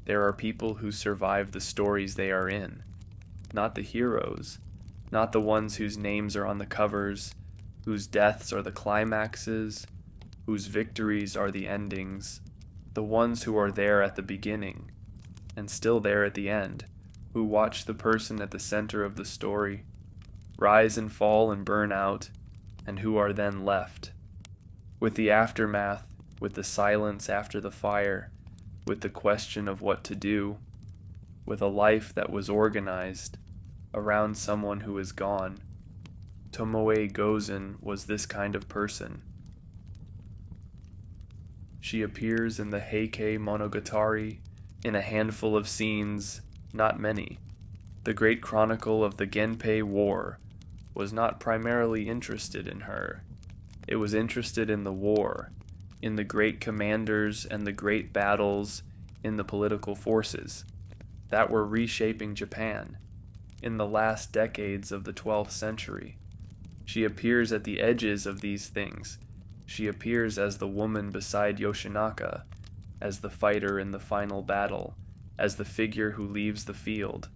There are people who survive the stories they are in, not the heroes, not the ones whose names are on the covers, whose deaths are the climaxes, whose victories are the endings, the ones who are there at the beginning, and still there at the end, who watch the person at the center of the story rise and fall and burn out, and who are then left, with the aftermath, with the silence after the fire, with the question of what to do, with a life that was organized around someone who is gone. Tomoe Gozen was this kind of person. She appears in the Heike Monogatari in a handful of scenes, not many. The great chronicle of the Genpei War was not primarily interested in her. It was interested in the war, in the great commanders and the great battles, in the political forces that were reshaping Japan in the last decades of the 12th century. She appears at the edges of these things. She appears as the woman beside Yoshinaka, as the fighter in the final battle, as the figure who leaves the field,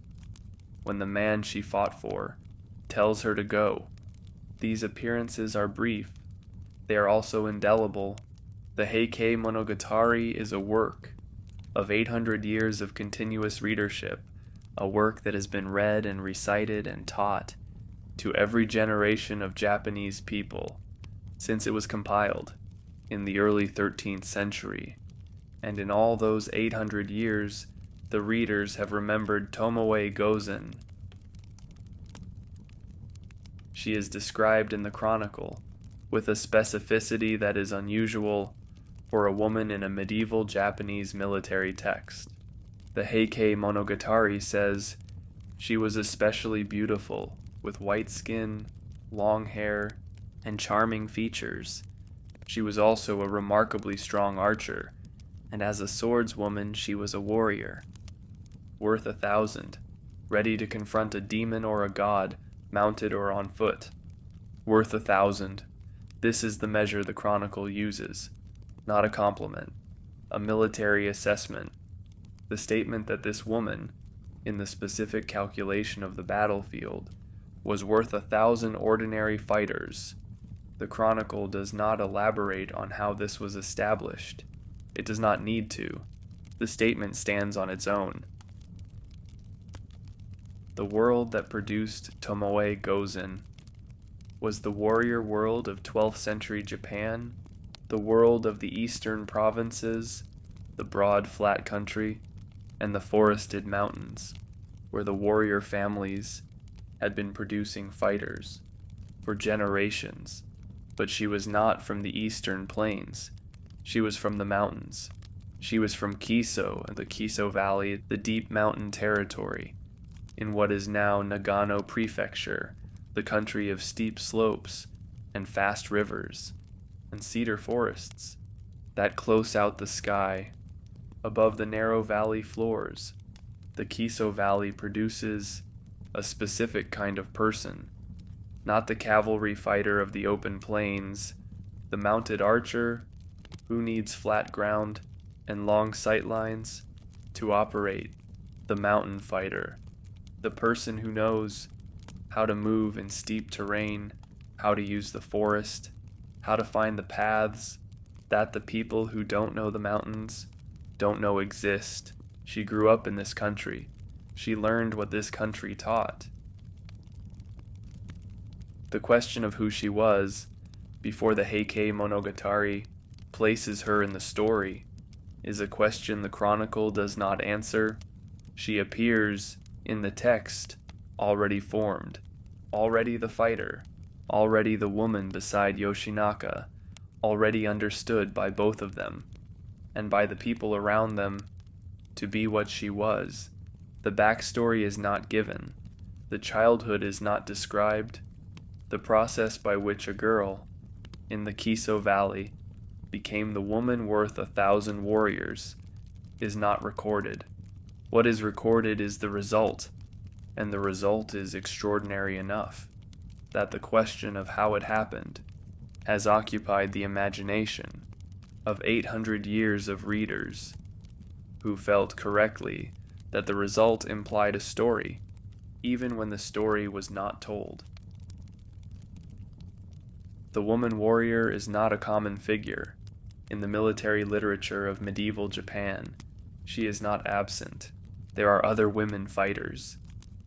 when the man she fought for tells her to go. These appearances are brief. They are also indelible. The Heike Monogatari is a work of 800 years of continuous readership, a work that has been read and recited and taught to every generation of Japanese people since it was compiled in the early 13th century. And in all those 800 years, the readers have remembered Tomoe Gozen. She is described in the chronicle with a specificity that is unusual for a woman in a medieval Japanese military text. The Heike Monogatari says, "She was especially beautiful, with white skin, long hair, and charming features. She was also a remarkably strong archer, and as a swordswoman she was a warrior, worth 1,000, ready to confront a demon or a god, mounted or on foot. Worth 1,000. This is the measure the chronicle uses, not a compliment, a military assessment. The statement that this woman, in the specific calculation of the battlefield, was worth 1,000 ordinary fighters. The chronicle does not elaborate on how this was established. It does not need to. The statement stands on its own. The world that produced Tomoe Gozen was the warrior world of 12th century Japan, the world of the eastern provinces, the broad flat country, and the forested mountains, where the warrior families had been producing fighters for generations. But she was not from the eastern plains. She was from the mountains. She was from Kiso and the Kiso Valley, the deep mountain territory, in what is now Nagano Prefecture, the country of steep slopes and fast rivers and cedar forests that close out the sky above the narrow valley floors. The Kiso Valley produces a specific kind of person, not the cavalry fighter of the open plains, the mounted archer who needs flat ground and long sight lines to operate, the mountain fighter, the person who knows how to move in steep terrain, how to use the forest, how to find the paths that the people who don't know the mountains don't know exist. She grew up in this country. She learned what this country taught. The question of who she was, before the Heike Monogatari places her in the story, is a question the chronicle does not answer. She appears in the text already formed, already the fighter, already the woman beside Yoshinaka, already understood by both of them, and by the people around them, to be what she was. The backstory is not given. The childhood is not described. The process by which a girl, in the Kiso Valley, became the woman worth 1,000 warriors, is not recorded. What is recorded is the result, and the result is extraordinary enough that the question of how it happened has occupied the imagination of 800 years of readers. who felt correctly that the result implied a story, even when the story was not told. The woman warrior is not a common figure. In the military literature of medieval Japan, she is not absent. There are other women fighters.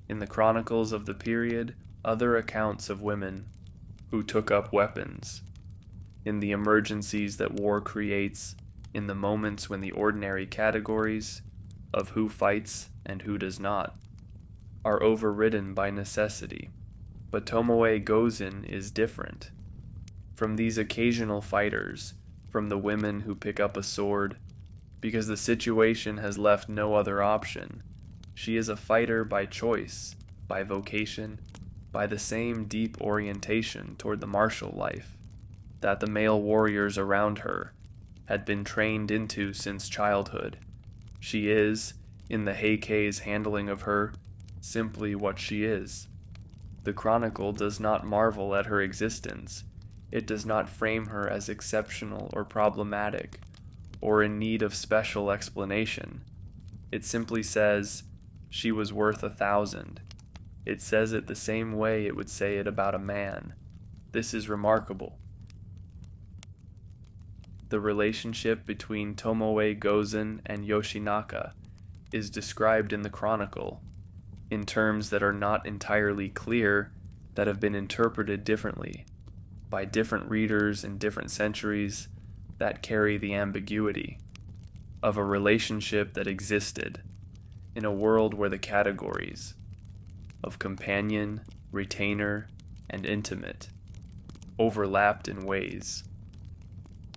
In the chronicles of the period, other accounts of women who took up weapons. In the emergencies that war creates, in the moments when the ordinary categories of who fights and who does not are overridden by necessity. But Tomoe Gozen is different. From these occasional fighters, from the women who pick up a sword, because the situation has left no other option, she is a fighter by choice, by vocation, by the same deep orientation toward the martial life that the male warriors around her had been trained into since childhood. She is, in the Heike's handling of her, simply what she is. The chronicle does not marvel at her existence. It does not frame her as exceptional or problematic, or in need of special explanation. It simply says, she was worth 1,000. It says it the same way it would say it about a man. This is remarkable. The relationship between Tomoe Gozen and Yoshinaka is described in the chronicle in terms that are not entirely clear, that have been interpreted differently by different readers in different centuries, that carry the ambiguity of a relationship that existed in a world where the categories of companion, retainer, and intimate overlapped in ways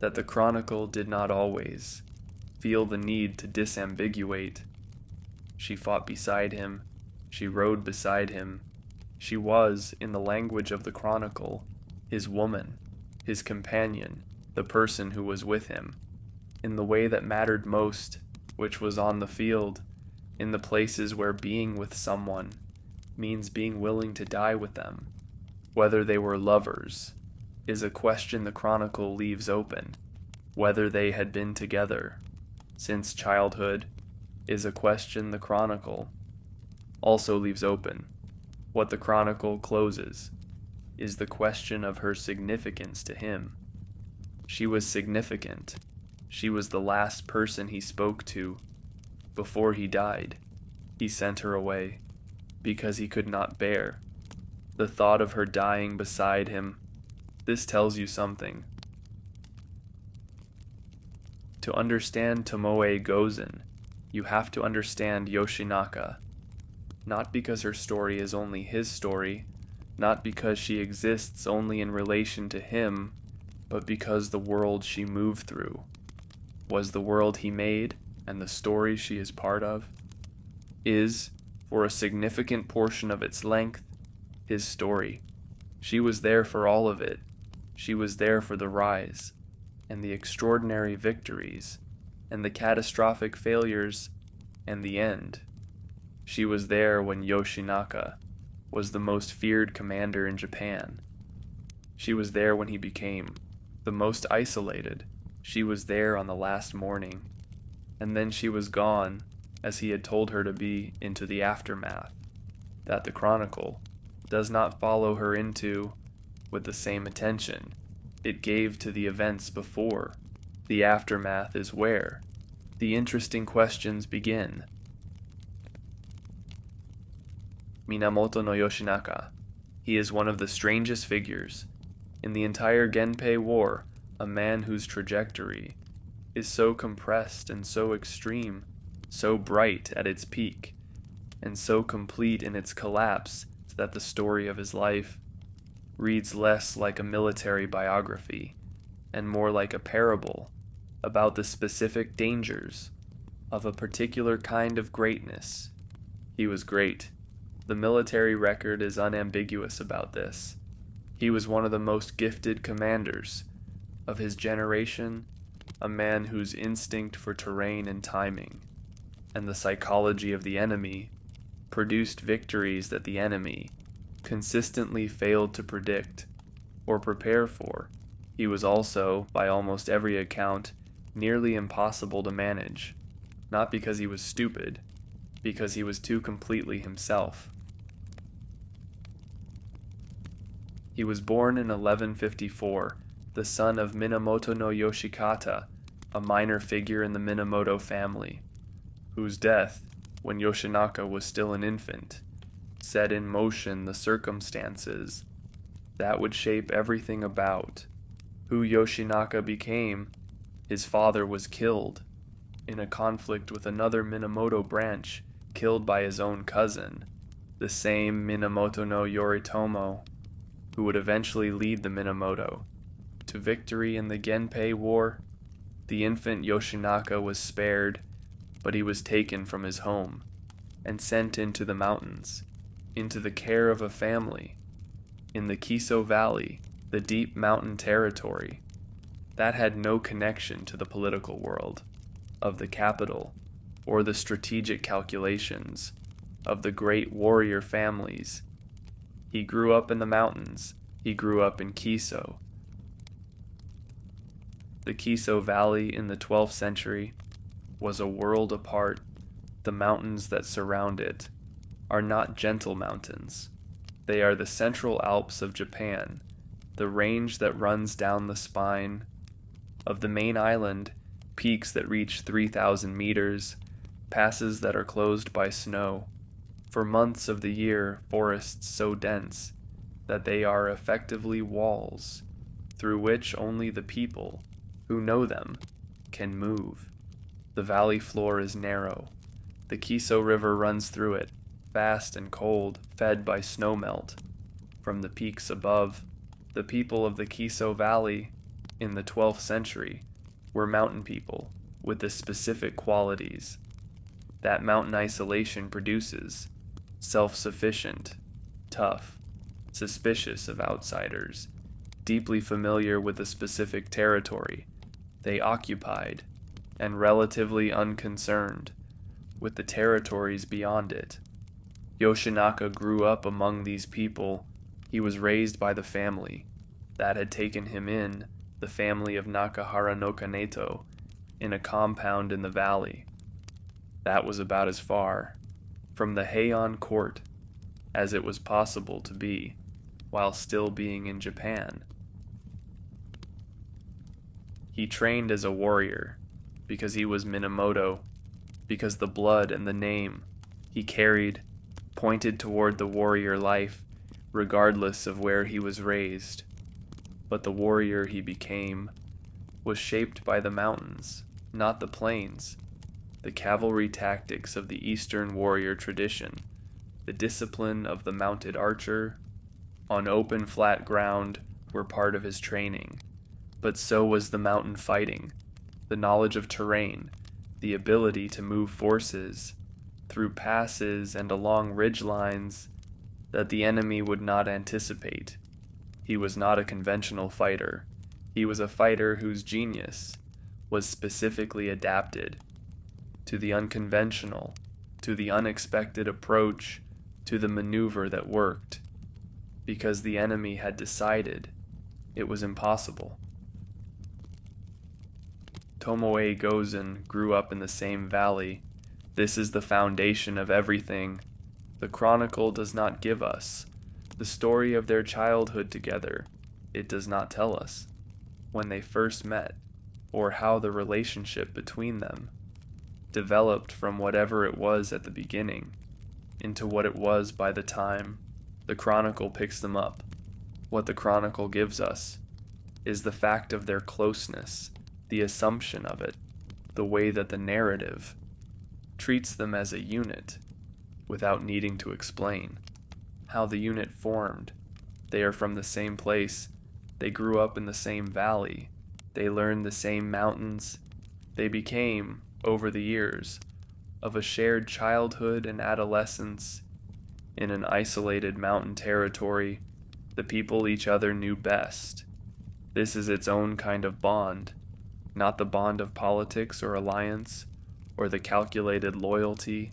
that the chronicle did not always feel the need to disambiguate. She fought beside him, she rode beside him, she was, in the language of the chronicle, his woman, his companion, the person who was with him, in the way that mattered most, which was on the field, in the places where being with someone means being willing to die with them. Whether they were lovers is a question the chronicle leaves open. Whether they had been together since childhood is a question the chronicle also leaves open. What the chronicle closes is the question of her significance to him. She was significant. She was the last person he spoke to before he died. He sent her away because he could not bear the thought of her dying beside him. This tells you something. To understand Tomoe Gozen, you have to understand Yoshinaka, not because her story is only his story, not because she exists only in relation to him, but because the world she moved through was the world he made, and the story she is part of is, for a significant portion of its length, his story. She was there for all of it. She was there for the rise, and the extraordinary victories, and the catastrophic failures, and the end. She was there when Yoshinaka was the most feared commander in Japan. She was there when he became the most isolated. She was there on the last morning, and then she was gone, as he had told her to be, into the aftermath, that the chronicle does not follow her into with the same attention it gave to the events before. The aftermath is where the interesting questions begin. Minamoto no Yoshinaka. He is one of the strangest figures in the entire Genpei War, a man whose trajectory is so compressed and so extreme, so bright at its peak, and so complete in its collapse that the story of his life reads less like a military biography and more like a parable about the specific dangers of a particular kind of greatness. He was great. The military record is unambiguous about this. He was one of the most gifted commanders of his generation, a man whose instinct for terrain and timing, and the psychology of the enemy, produced victories that the enemy consistently failed to predict or prepare for. He was also, by almost every account, nearly impossible to manage. not because he was stupid, because he was too completely himself. He was born in 1154, the son of Minamoto no Yoshikata, a minor figure in the Minamoto family, whose death, when Yoshinaka was still an infant, set in motion the circumstances that would shape everything about who Yoshinaka became. His father was killed in a conflict with another Minamoto branch, killed by his own cousin, the same Minamoto no Yoritomo, who would eventually lead the Minamoto to victory in the Genpei War. The infant Yoshinaka was spared, but he was taken from his home and sent into the mountains, into the care of a family, in the Kiso Valley, the deep mountain territory that had no connection to the political world of the capital or the strategic calculations of the great warrior families. He grew up in the mountains. He grew up in Kiso. The Kiso Valley in the 12th century was a world apart. The mountains that surround it are not gentle mountains. They are the Central Alps of Japan, the range that runs down the spine of the main island, peaks that reach 3,000 meters, passes that are closed by snow. For months of the year, forests so dense that they are effectively walls through which only the people who know them can move. The valley floor is narrow. The Kiso River runs through it, fast and cold, fed by snowmelt from the peaks above. The people of the Kiso Valley in the 12th century were mountain people with the specific qualities that mountain isolation produces: self-sufficient, tough, suspicious of outsiders, deeply familiar with the specific territory they occupied, and relatively unconcerned with the territories beyond it. Yoshinaka grew up among these people. He was raised by the family that had taken him in, the family of Nakahara no Kaneto, in a compound in the valley. That was about as far from the Heian court as it was possible to be while still being in Japan. He trained as a warrior because he was Minamoto, because the blood and the name he carried pointed toward the warrior life, regardless of where he was raised. But the warrior he became was shaped by the mountains, not the plains, the cavalry tactics of the Eastern warrior tradition, the discipline of the mounted archer on open flat ground were part of his training. But so was the mountain fighting, the knowledge of terrain, the ability to move forces through passes and along ridge lines that the enemy would not anticipate. He was not a conventional fighter. He was a fighter whose genius was specifically adapted to the unconventional, to the unexpected approach, to the maneuver that worked, because the enemy had decided it was impossible. Tomoe Gozen grew up in the same valley. This is the foundation of everything. The chronicle does not give us the story of their childhood together. It does not tell us when they first met, or how the relationship between them developed from whatever it was at the beginning into what it was by the time the chronicle picks them up. What the chronicle gives us is the fact of their closeness, the assumption of it, the way that the narrative treats them as a unit without needing to explain how the unit formed. They are from the same place. They grew up in the same valley. They learned the same mountains. They became, over the years, of a shared childhood and adolescence in an isolated mountain territory. The people each other knew best. This is its own kind of bond, not the bond of politics or alliance, or the calculated loyalty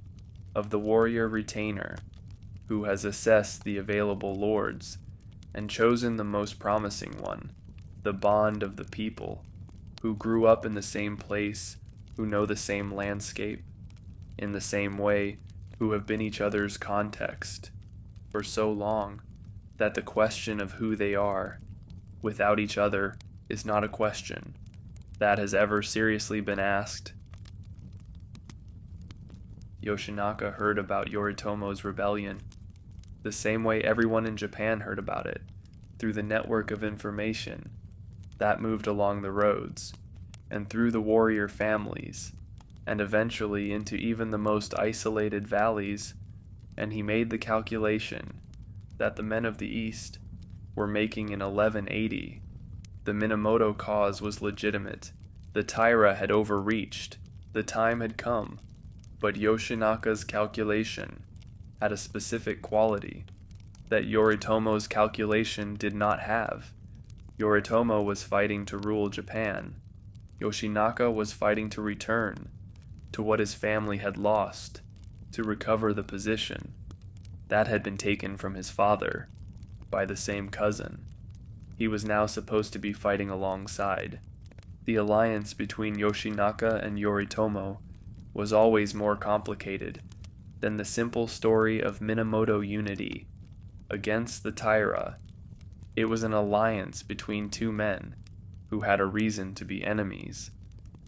of the warrior retainer who has assessed the available lords and chosen the most promising one, the bond of the people who grew up in the same place, who know the same landscape, in the same way, who have been each other's context for so long that the question of who they are without each other is not a question that has ever seriously been asked. Yoshinaka heard about Yoritomo's rebellion the same way everyone in Japan heard about it, through the network of information that moved along the roads, and through the warrior families, and eventually into even the most isolated valleys, and he made the calculation that the men of the East were making in 1180. The Minamoto cause was legitimate. The Taira had overreached. The time had come. But Yoshinaka's calculation had a specific quality that Yoritomo's calculation did not have. Yoritomo was fighting to rule Japan. Yoshinaka was fighting to return to what his family had lost, to recover the position that had been taken from his father by the same cousin. He was now supposed to be fighting alongside. The alliance between Yoshinaka and Yoritomo was always more complicated than the simple story of Minamoto unity against the Taira. It was an alliance between two men who had a reason to be enemies,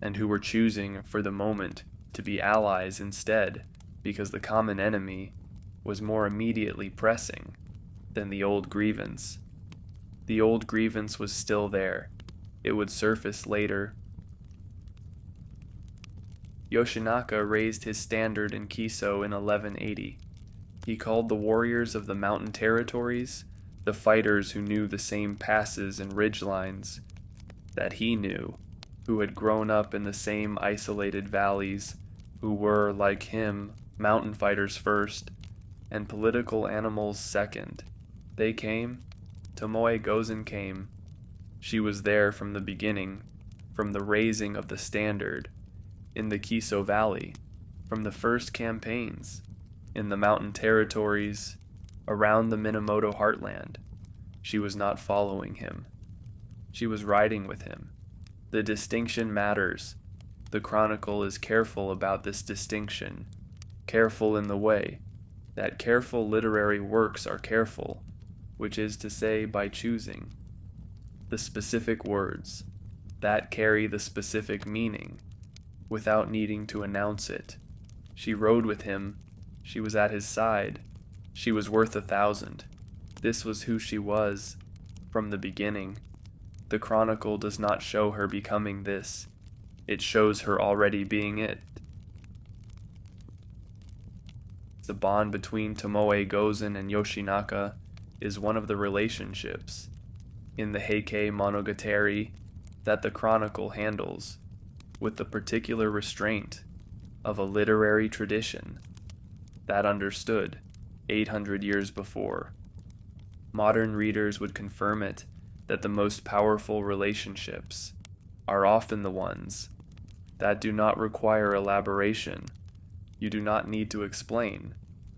and who were choosing for the moment to be allies instead, because the common enemy was more immediately pressing than the old grievance. The old grievance was still there. It would surface later. Yoshinaka raised his standard in Kiso in 1180. He called the warriors of the mountain territories the fighters who knew the same passes and ridgelines that he knew, who had grown up in the same isolated valleys, who were, like him, mountain fighters first, and political animals second. They came. Tomoe Gozen came. She was there from the beginning, from the raising of the standard, in the Kiso Valley, from the first campaigns, in the mountain territories, around the Minamoto heartland. She was not following him. She was riding with him. The distinction matters. The Chronicle is careful about this distinction, careful in the way that careful literary works are careful, which is to say by choosing the specific words that carry the specific meaning without needing to announce it. She rode with him. She was at his side. She was worth 1,000. This was who she was from the beginning. The Chronicle does not show her becoming this. It shows her already being it. The bond between Tomoe Gozen and Yoshinaka is one of the relationships in the Heike Monogatari that the Chronicle handles with the particular restraint of a literary tradition that understood 800 years before. Modern readers would confirm it that the most powerful relationships are often the ones that do not require elaboration. You do not need to explain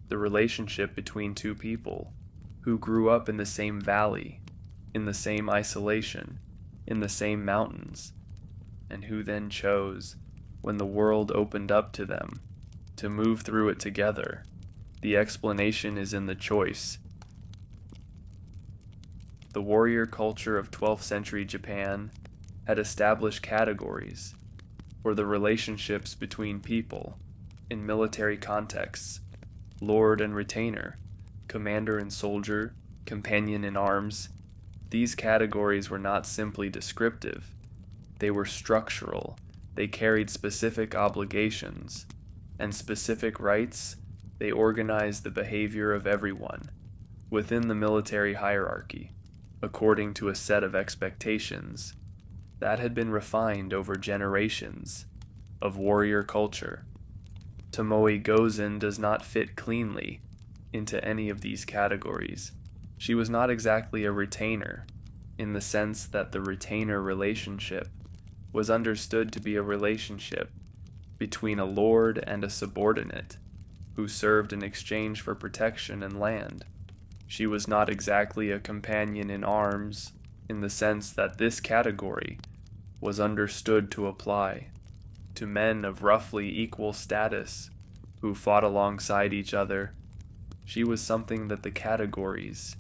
the relationship between two people who grew up in the same valley, in the same isolation, in the same mountains, and who then chose, when the world opened up to them, to move through it together. The explanation is in the choice. The warrior culture of 12th century Japan had established categories for the relationships between people in military contexts: lord and retainer, commander and soldier, companion in arms. These categories were not simply descriptive. They were structural. They carried specific obligations and specific rights. They organized the behavior of everyone within the military hierarchy, according to a set of expectations that had been refined over generations of warrior culture. Tomoe Gozen does not fit cleanly into any of these categories. She was not exactly a retainer, in the sense that the retainer relationship was understood to be a relationship between a lord and a subordinate who served in exchange for protection and land. She was not exactly a companion in arms, in the sense that this category was understood to apply to men of roughly equal status who fought alongside each other. She was something that the categories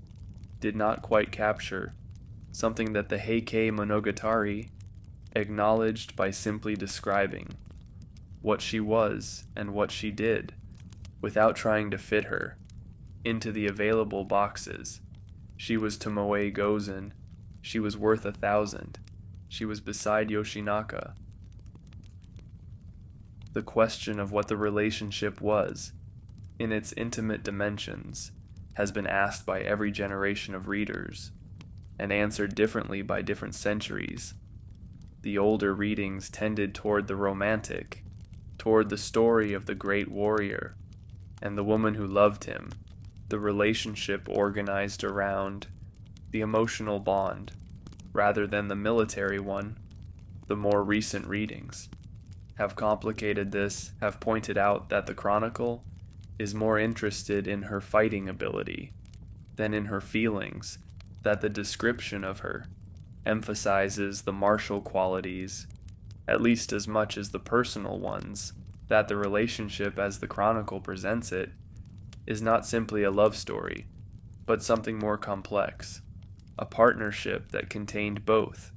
did not quite capture, something that the Heike Monogatari acknowledged by simply describing what she was and what she did, without trying to fit her into the available boxes. She was Tomoe Gozen. She was worth 1,000. She was beside Yoshinaka. The question of what the relationship was, in its intimate dimensions, has been asked by every generation of readers, and answered differently by different centuries. The older readings tended toward the romantic, toward the story of the great warrior, and the woman who loved him, the relationship organized around the emotional bond, rather than the military one. The more recent readings have complicated this, have pointed out that the chronicle is more interested in her fighting ability than in her feelings, that the description of her emphasizes the martial qualities at least as much as the personal ones, that the relationship as the chronicle presents it is not simply a love story, but something more complex, a partnership that contained both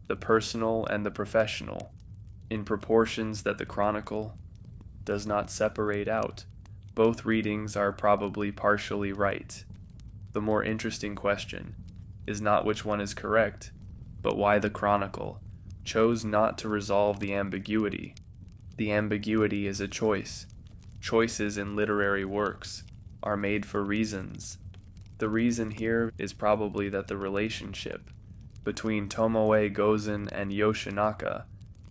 the personal and the professional, in proportions that the chronicle does not separate out. Both readings are probably partially right. The more interesting question is not which one is correct, but why the chronicle chose not to resolve the ambiguity. The ambiguity is a choice. Choices in literary works are made for reasons. The reason here is probably that the relationship between Tomoe Gozen and Yoshinaka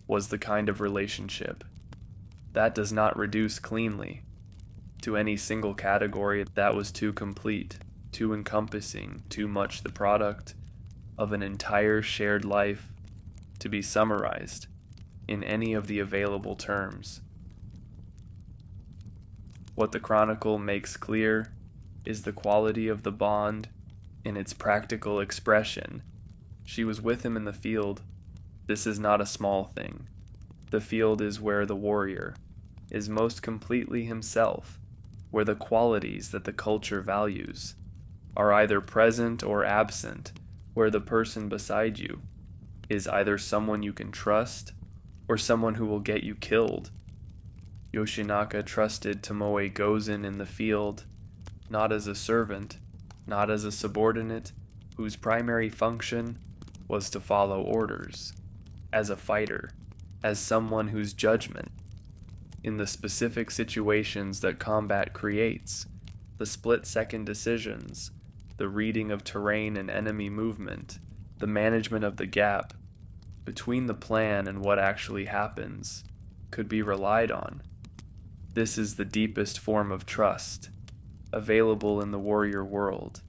was the kind of relationship that does not reduce cleanly to any single category that was too complete, too encompassing, too much the product of an entire shared life to be summarized in any of the available terms. What the chronicle makes clear is the quality of the bond in its practical expression. She was with him in the field. This is not a small thing. The field is where the warrior is most completely himself, where the qualities that the culture values are either present or absent, where the person beside you is either someone you can trust or someone who will get you killed. Yoshinaka trusted Tomoe Gozen in the field, not as a servant, not as a subordinate whose primary function was to follow orders, as a fighter, as someone whose judgment, in the specific situations that combat creates, the split-second decisions, the reading of terrain and enemy movement, the management of the gap between the plan and what actually happens, could be relied on. This is the deepest form of trust available in the warrior world.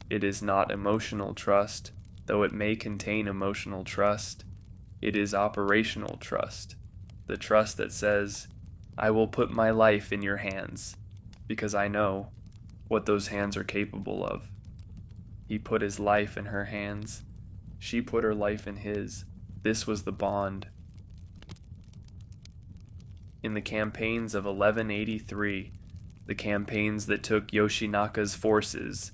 It is not emotional trust, though it may contain emotional trust. It is operational trust, the trust that says, I will put my life in your hands, because I know what those hands are capable of. He put his life in her hands. She put her life in his. This was the bond. In the campaigns of 1183, the campaigns that took Yoshinaka's forces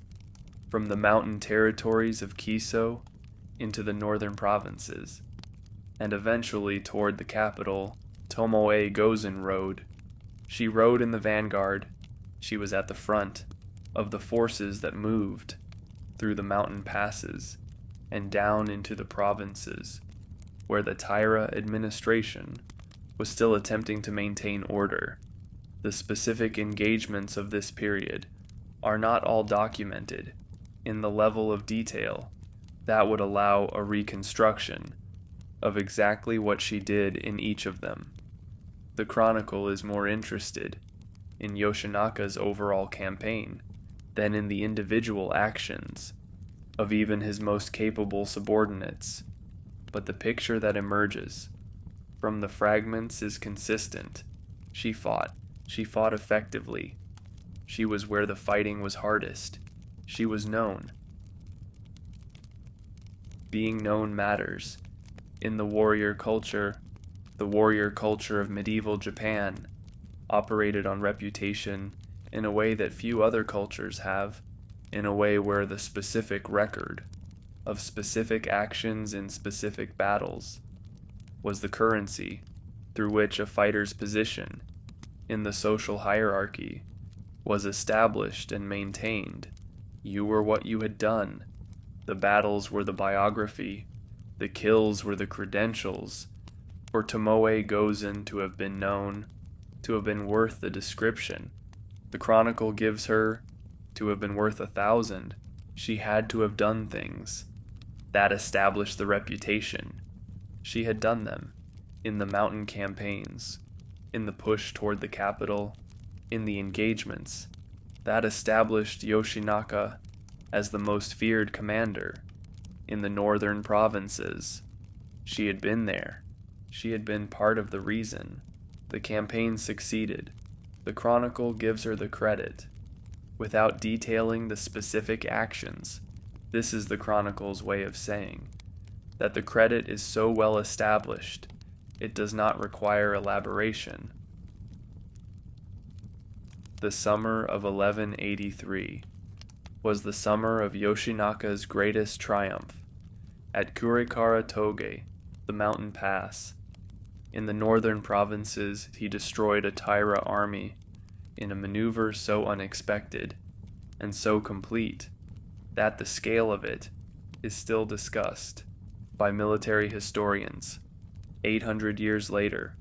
from the mountain territories of Kiso into the northern provinces, and eventually toward the capital, Tomoe Gozen rode. She rode in the vanguard. She was at the front of the forces that moved through the mountain passes and down into the provinces, where the Taira administration was still attempting to maintain order. The specific engagements of this period are not all documented in the level of detail that would allow a reconstruction of exactly what she did in each of them. The chronicle is more interested in Yoshinaka's overall campaign than in the individual actions of even his most capable subordinates, but the picture that emerges from the fragments is consistent. She fought effectively. She was where the fighting was hardest. She was known. Being known matters. In the warrior culture, The warrior culture of medieval Japan operated on reputation in a way that few other cultures have, in a way where the specific record of specific actions in specific battles was the currency through which a fighter's position in the social hierarchy was established and maintained. You were what you had done. The battles were the biography. The kills were the credentials. For Tomoe Gozen to have been known, to have been worth the description the chronicle gives her, to have been worth 1,000, she had to have done things. That established the reputation. She had done them in the mountain campaigns, in the push toward the capital, in the engagements. That established Yoshinaka as the most feared commander in the northern provinces. She had been there. She had been part of the reason. The campaign succeeded. The chronicle gives her the credit. Without detailing the specific actions, this is the chronicle's way of saying that the credit is so well established, it does not require elaboration. The summer of 1183 was the summer of Yoshinaka's greatest triumph. At Kurikara Toge, the mountain pass, in the northern provinces, he destroyed a Taira army in a maneuver so unexpected and so complete that the scale of it is still discussed by military historians. 800 years later,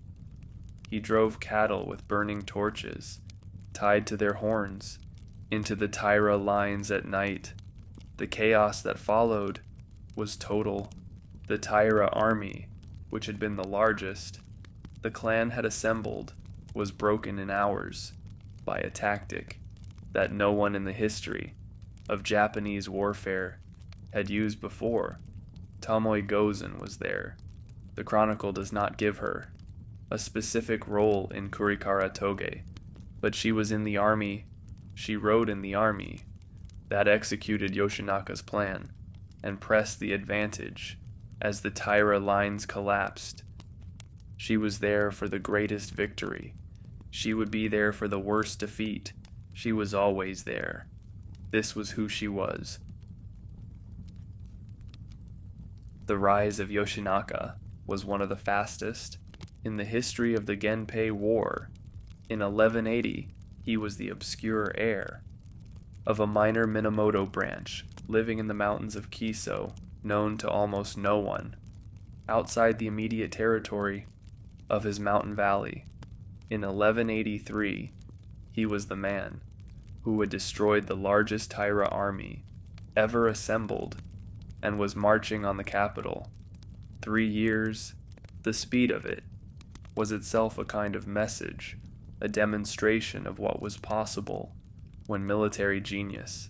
he drove cattle with burning torches tied to their horns into the Taira lines at night. The chaos that followed was total. The Taira army, which had been the largest the clan had assembled, was broken in hours by a tactic that no one in the history of Japanese warfare had used before. Tomoe Gozen was there. The chronicle does not give her a specific role in Kurikara Toge, but she was in the army. She rode in the army that executed Yoshinaka's plan and pressed the advantage as the Taira lines collapsed. She was there for the greatest victory. She would be there for the worst defeat. She was always there. This was who she was. The rise of Yoshinaka was one of the fastest in the history of the Genpei War. In 1180, he was the obscure heir of a minor Minamoto branch living in the mountains of Kiso, known to almost no one, outside the immediate territory of his mountain valley. In 1183, he was the man who had destroyed the largest Taira army ever assembled and was marching on the capital. 3 years, the speed of it, was itself a kind of message, a demonstration of what was possible when military genius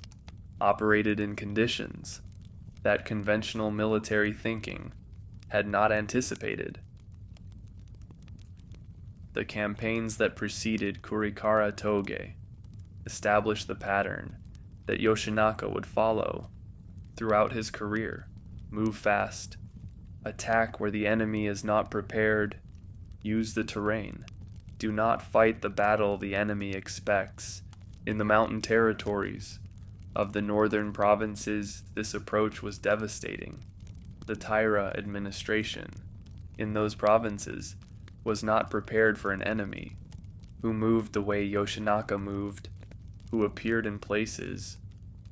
operated in conditions that conventional military thinking had not anticipated. The campaigns that preceded Kurikara Toge established the pattern that Yoshinaka would follow throughout his career. Move fast, attack where the enemy is not prepared, use the terrain. Do not fight the battle the enemy expects. In the mountain territories of the northern provinces, this approach was devastating. The Taira administration in those provinces was not prepared for an enemy who moved the way Yoshinaka moved, who appeared in places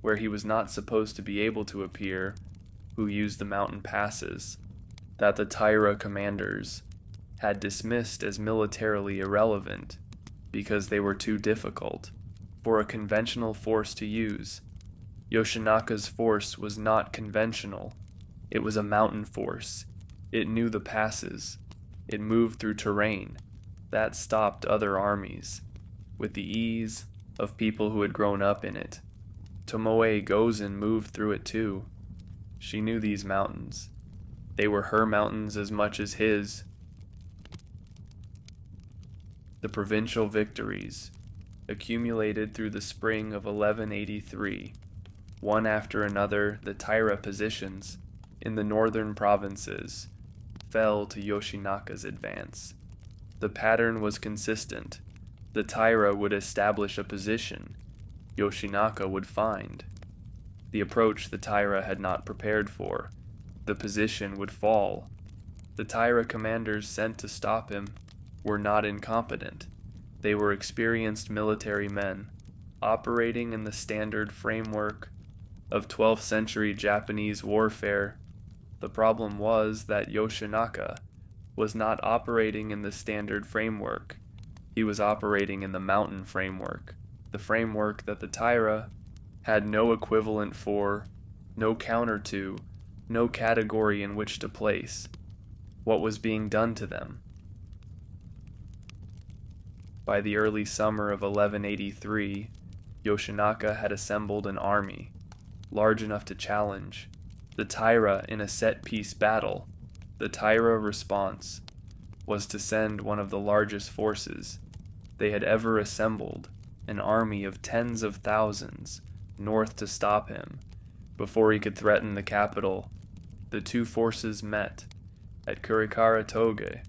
where he was not supposed to be able to appear, who used the mountain passes that the Taira commanders had dismissed as militarily irrelevant because they were too difficult for a conventional force to use. Yoshinaka's force was not conventional. It was a mountain force. It knew the passes. It moved through terrain that stopped other armies with the ease of people who had grown up in it. Tomoe Gozen moved through it too. She knew these mountains. They were her mountains as much as his. The provincial victories accumulated through the spring of 1183, one after another. The Taira positions in the northern provinces fell to Yoshinaka's advance. The pattern was consistent. The Taira would establish a position. Yoshinaka would find. The approach the Taira had not prepared for. The position would fall. The Taira commanders sent to stop him were not incompetent. They were experienced military men, operating in the standard framework of 12th century Japanese warfare. The problem was that Yoshinaka was not operating in the standard framework. He was operating in the mountain framework, the framework that the Taira had no equivalent for, no counter to, no category in which to place. What was being done to them? By the early summer of 1183, Yoshinaka had assembled an army, large enough to challenge the Taira in a set-piece battle. The Taira response was to send one of the largest forces they had ever assembled, an army of tens of thousands, north to stop him. Before he could threaten the capital, the two forces met at Kurikara-toge.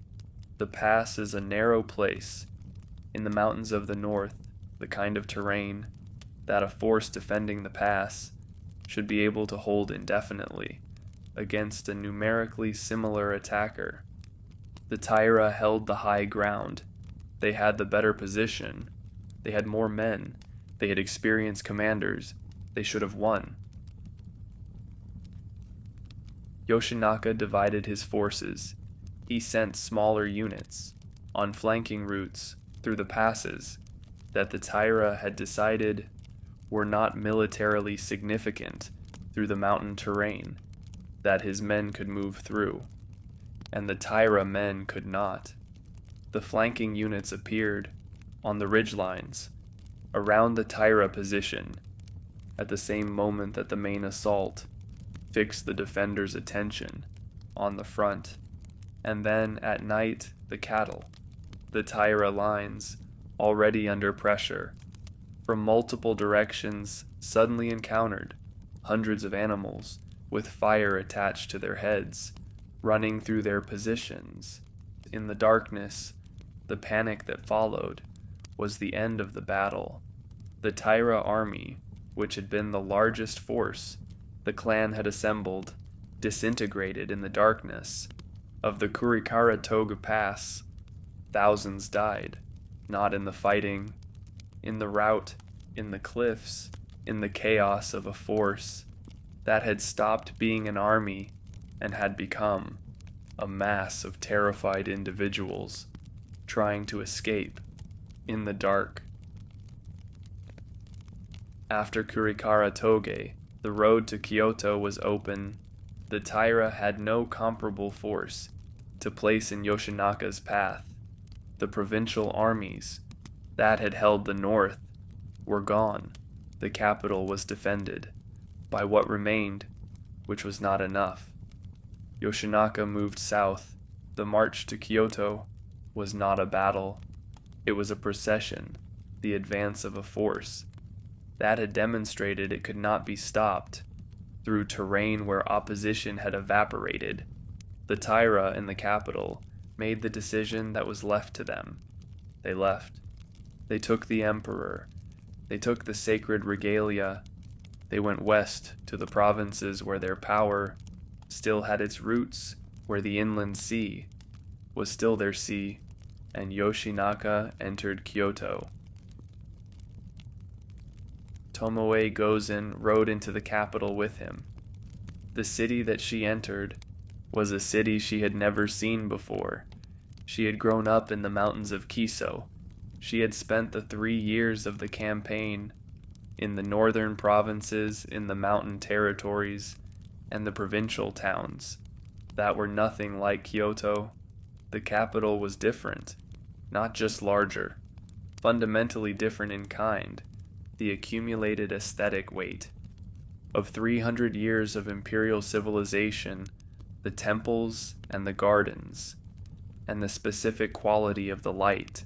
The pass is a narrow place in the mountains of the north, the kind of terrain that a force defending the pass should be able to hold indefinitely against a numerically similar attacker. The Taira held the high ground. They had the better position. They had more men. They had experienced commanders. They should have won. Yoshinaka divided his forces. He sent smaller units on flanking routes through the passes that the Taira had decided were not militarily significant through the mountain terrain that his men could move through, and the Taira men could not. The flanking units appeared on the ridgelines around the Taira position at the same moment that the main assault fixed the defenders' attention on the front, and then at night the cattle, the Taira lines, already under pressure from multiple directions, suddenly encountered hundreds of animals with fire attached to their heads, running through their positions. In the darkness, the panic that followed was the end of the battle. The Taira army, which had been the largest force the clan had assembled, disintegrated in the darkness of the Kurikara-toge Pass. Thousands died, not in the fighting, in the rout, in the cliffs, in the chaos of a force that had stopped being an army and had become a mass of terrified individuals trying to escape in the dark. After Kurikara-toge, the road to Kyoto was open. The Taira had no comparable force to place in Yoshinaka's path. The provincial armies that had held the north were gone. The capital was defended by what remained, which was not enough. Yoshinaka moved south. The march to Kyoto was not a battle. It was a procession, the advance of a force that had demonstrated it could not be stopped through terrain where opposition had evaporated. The Taira in the capital made the decision that was left to them. They left. They took the emperor. They took the sacred regalia. They went west to the provinces where their power still had its roots, where the inland sea was still their sea, and Yoshinaka entered Kyoto. Tomoe Gozen rode into the capital with him. The city that she entered was a city she had never seen before. She had grown up in the mountains of Kiso. She had spent the 3 years of the campaign in the northern provinces, in the mountain territories, and the provincial towns that were nothing like Kyoto. The capital was different, not just larger, fundamentally different in kind. The accumulated aesthetic weight of 300 years of imperial civilization, the temples and the gardens, and the specific quality of the light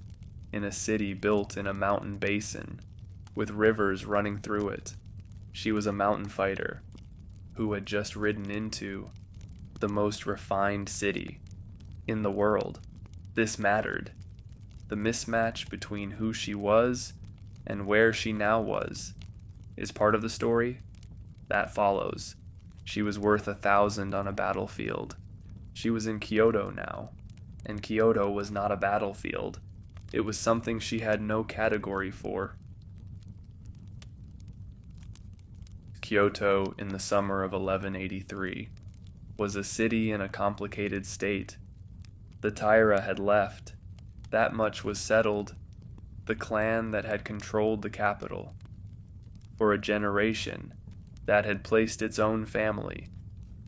in a city built in a mountain basin with rivers running through it. She was a mountain fighter who had just ridden into the most refined city in the world. This mattered. The mismatch between who she was and where she now was is part of the story. That follows. She was worth 1,000 on a battlefield. She was in Kyoto now, and Kyoto was not a battlefield. It was something she had no category for. Kyoto in the summer of 1183 was a city in a complicated state. The Taira had left. That much was settled. The clan that had controlled the capital for a generation, that had placed its own family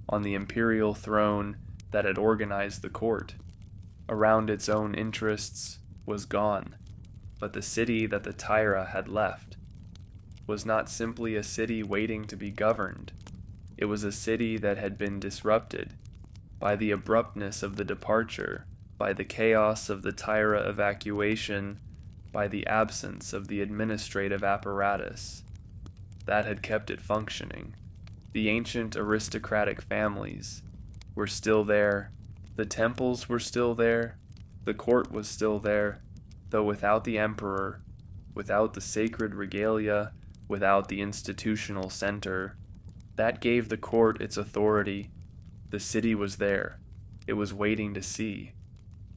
on the imperial throne, that had organized the court around its own interests, was gone. But the city that the Taira had left was not simply a city waiting to be governed. It was a city that had been disrupted by the abruptness of the departure, by the chaos of the Taira evacuation, by the absence of the administrative apparatus that had kept it functioning. The ancient aristocratic families were still there, the temples were still there, the court was still there, though without the emperor, without the sacred regalia, without the institutional center. That gave the court its authority. The city was there. It was waiting to see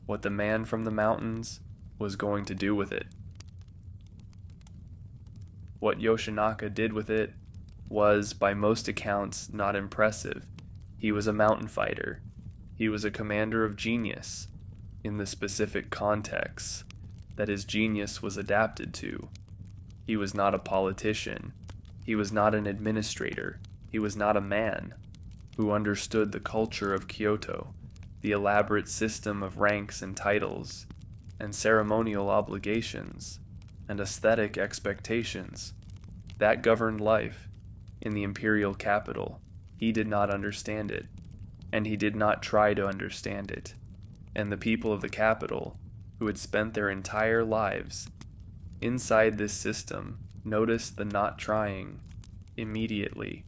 what the man from the mountains was going to do with it. What Yoshinaka did with it was, by most accounts, not impressive. He was a mountain fighter. He was a commander of genius in the specific context that his genius was adapted to. He was not a politician. He was not an administrator. He was not a man who understood the culture of Kyoto, the elaborate system of ranks and titles, and ceremonial obligations, and aesthetic expectations that governed life in the imperial capital. He did not understand it, and he did not try to understand it. And the people of the capital, who had spent their entire lives inside this system, noticed the not trying immediately.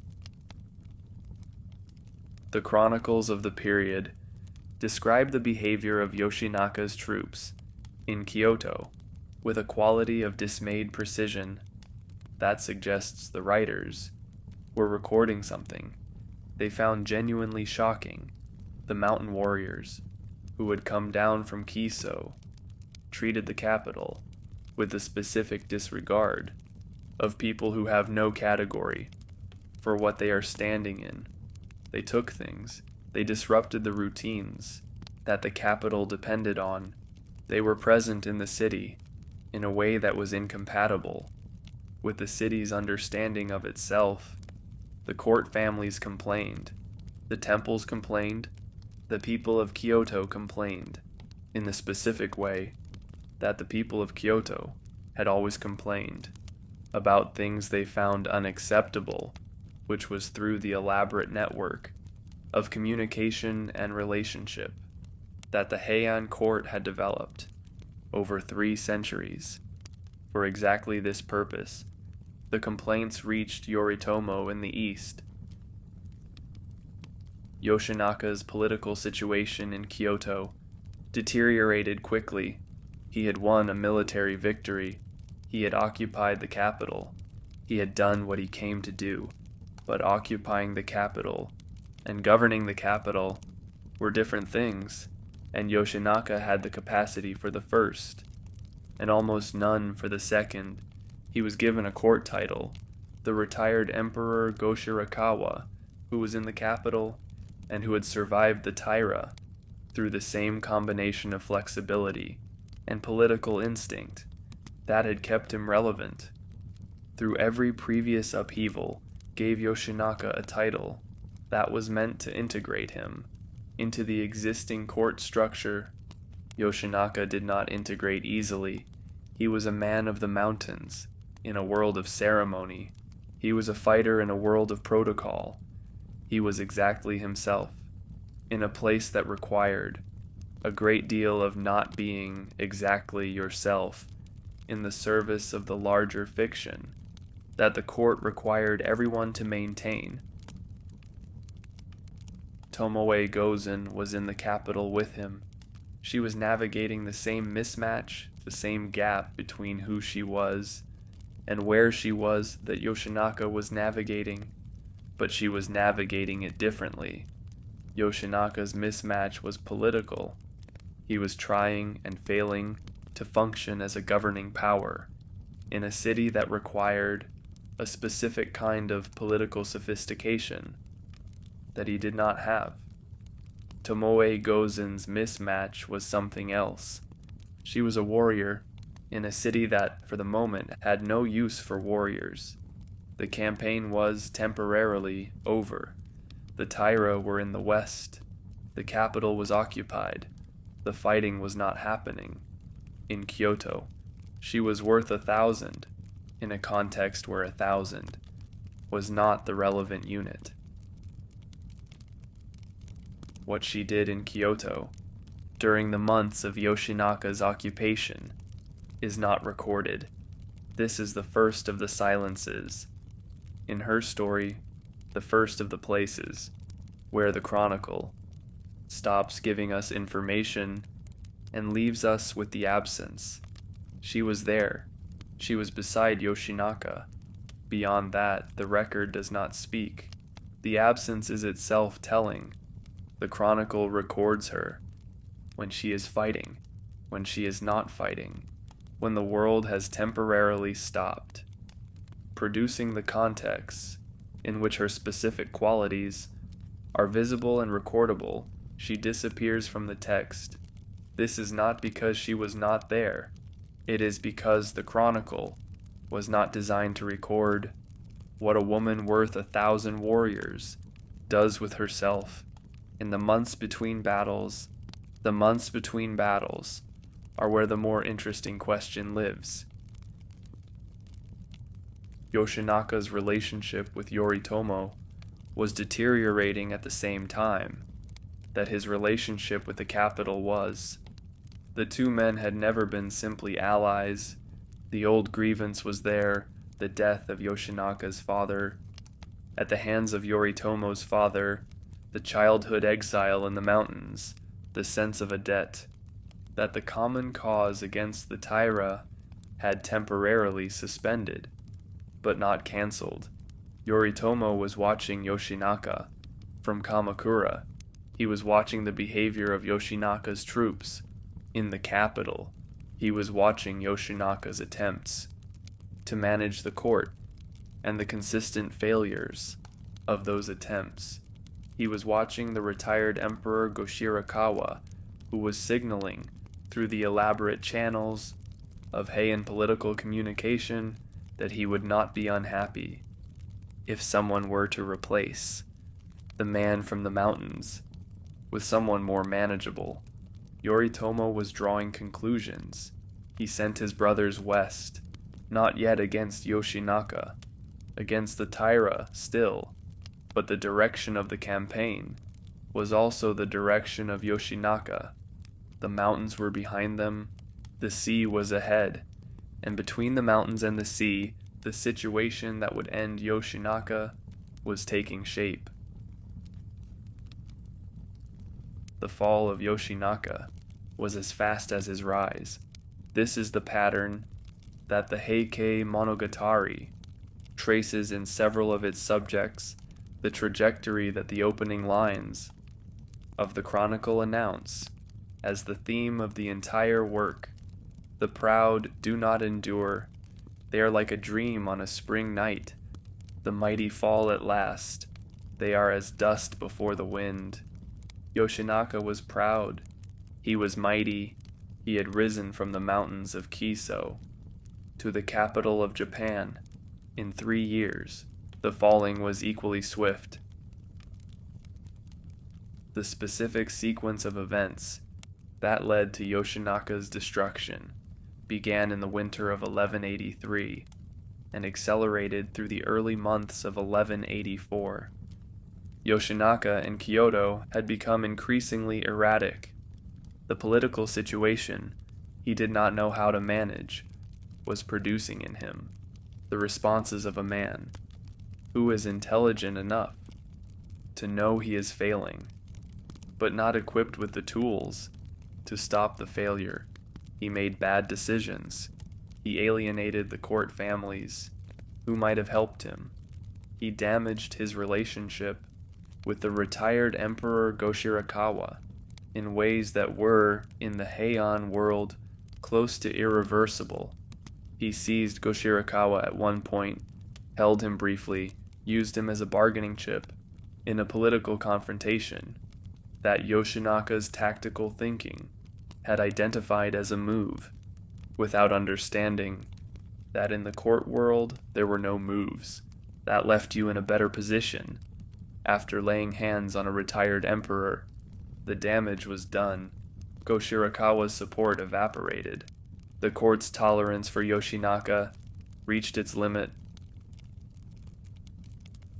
The chronicles of the period describe the behavior of Yoshinaka's troops in Kyoto with a quality of dismayed precision that suggests the writers were recording something they found genuinely shocking. The mountain warriors who had come down from Kiso treated the capital with the specific disregard of people who have no category for what they are standing in. They took things, they disrupted the routines that the capital depended on. They were present in the city in a way that was incompatible with the city's understanding of itself. The court families complained, the temples complained, the people of Kyoto complained in the specific way that the people of Kyoto had always complained about things they found unacceptable, which was through the elaborate network of communication and relationship that the Heian court had developed over 3 centuries. For exactly this purpose, the complaints reached Yoritomo in the east. Yoshinaka's political situation in Kyoto deteriorated quickly. He had won a military victory. He had occupied the capital. He had done what he came to do. But occupying the capital and governing the capital were different things, and Yoshinaka had the capacity for the first, and almost none for the second. He was given a court title, the retired Emperor Goshirakawa, who was in the capital and who had survived the Taira through the same combination of flexibility and political instinct that had kept him relevant through every previous upheaval, gave Yoshinaka a title that was meant to integrate him into the existing court structure. Yoshinaka did not integrate easily. He was a man of the mountains in a world of ceremony. He was a fighter in a world of protocol. He was exactly himself in a place that required a great deal of not being exactly yourself in the service of the larger fiction that the court required everyone to maintain. Tomoe Gozen was in the capital with him. She was navigating the same mismatch, the same gap between who she was and where she was that Yoshinaka was navigating, but she was navigating it differently. Yoshinaka's mismatch was political. He was trying and failing to function as a governing power in a city that required a specific kind of political sophistication that he did not have. Tomoe Gozen's mismatch was something else. She was a warrior in a city that, for the moment, had no use for warriors. The campaign was temporarily over. The Taira were in the west. The capital was occupied. The fighting was not happening. In Kyoto, she was worth 1,000, in a context where 1,000 was not the relevant unit. What she did in Kyoto during the months of Yoshinaka's occupation is not recorded. This is the first of the silences. In her story, the first of the places where the chronicle stops giving us information and leaves us with the absence. She was there. She was beside Yoshinaka. Beyond that, the record does not speak. The absence is itself telling. The chronicle records her when she is fighting, when she is not fighting, when the world has temporarily stopped, producing the context in which her specific qualities are visible and recordable. She disappears from the text. This is not because she was not there. It is because the chronicle was not designed to record what a woman worth 1,000 warriors does with herself in the months between battles. The months between battles are where the more interesting question lives. Yoshinaka's relationship with Yoritomo was deteriorating at the same time that his relationship with the capital was. The two men had never been simply allies. The old grievance was there, the death of Yoshinaka's father. At the hands of Yoritomo's father, the childhood exile in the mountains, the sense of a debt, that the common cause against the Taira had temporarily suspended, but not cancelled. Yoritomo was watching Yoshinaka from Kamakura. He was watching the behavior of Yoshinaka's troops in the capital. He was watching Yoshinaka's attempts to manage the court and the consistent failures of those attempts. He was watching the retired Emperor Goshirakawa, who was signaling through the elaborate channels of Heian political communication that he would not be unhappy if someone were to replace the man from the mountains with someone more manageable. Yoritomo was drawing conclusions. He sent his brothers west, not yet against Yoshinaka, against the Taira still, but the direction of the campaign was also the direction of Yoshinaka. The mountains were behind them, the sea was ahead, and between the mountains and the sea, the situation that would end Yoshinaka was taking shape. The fall of Yoshinaka was as fast as his rise. This is the pattern that the Heike Monogatari traces in several of its subjects, the trajectory that the opening lines of the chronicle announce as the theme of the entire work. The proud do not endure. They are like a dream on a spring night. The mighty fall at last. They are as dust before the wind. Yoshinaka was proud. He was mighty. He had risen from the mountains of Kiso to the capital of Japan. In 3 years, the falling was equally swift. The specific sequence of events that led to Yoshinaka's destruction began in the winter of 1183 and accelerated through the early months of 1184. Yoshinaka and Kyoto had become increasingly erratic. The political situation he did not know how to manage was producing in him the responses of a man who is intelligent enough to know he is failing, but not equipped with the tools to stop the failure. He made bad decisions. He alienated the court families who might have helped him. He damaged his relationship with the retired Emperor Goshirakawa in ways that were, in the Heian world, close to irreversible. He seized Goshirakawa at one point, held him briefly, used him as a bargaining chip in a political confrontation that Yoshinaka's tactical thinking had identified as a move, without understanding that in the court world there were no moves. That left you in a better position. After laying hands on a retired emperor, the damage was done. Goshirakawa's support evaporated. The court's tolerance for Yoshinaka reached its limit.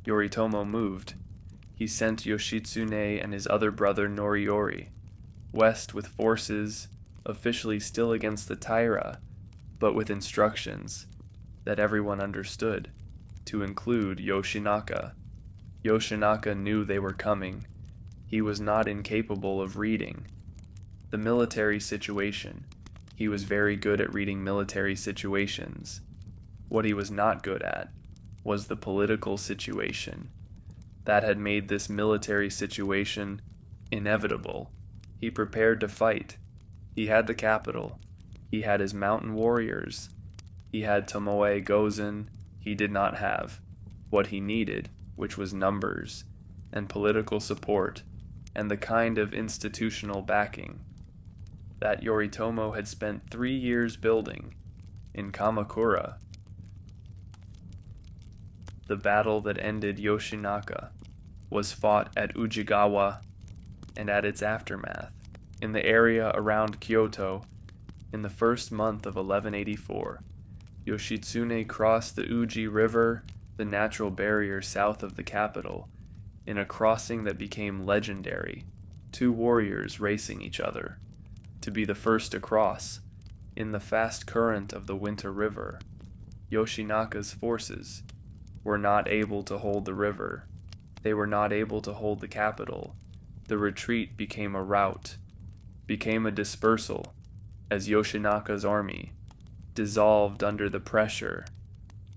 Yoritomo moved. He sent Yoshitsune and his other brother Noriyori west with forces officially still against the Taira, but with instructions that everyone understood, to include Yoshinaka. Yoshinaka knew they were coming. He was not incapable of reading the military situation. He was very good at reading military situations. What he was not good at was the political situation that had made this military situation inevitable. He prepared to fight. He had the capital. He had his mountain warriors. He had Tomoe Gozen. He did not have what he needed, which was numbers and political support and the kind of institutional backing that Yoritomo had spent 3 years building in Kamakura. The battle that ended Yoshinaka was fought at Ujigawa and at its aftermath in the area around Kyoto in the first month of 1184. Yoshitsune crossed the Uji River, the natural barrier south of the capital, in a crossing that became legendary, 2 warriors racing each other, to be the first to cross in the fast current of the Winter River. Yoshinaka's forces were not able to hold the river. They were not able to hold the capital. The retreat became a rout, became a dispersal, as Yoshinaka's army dissolved under the pressure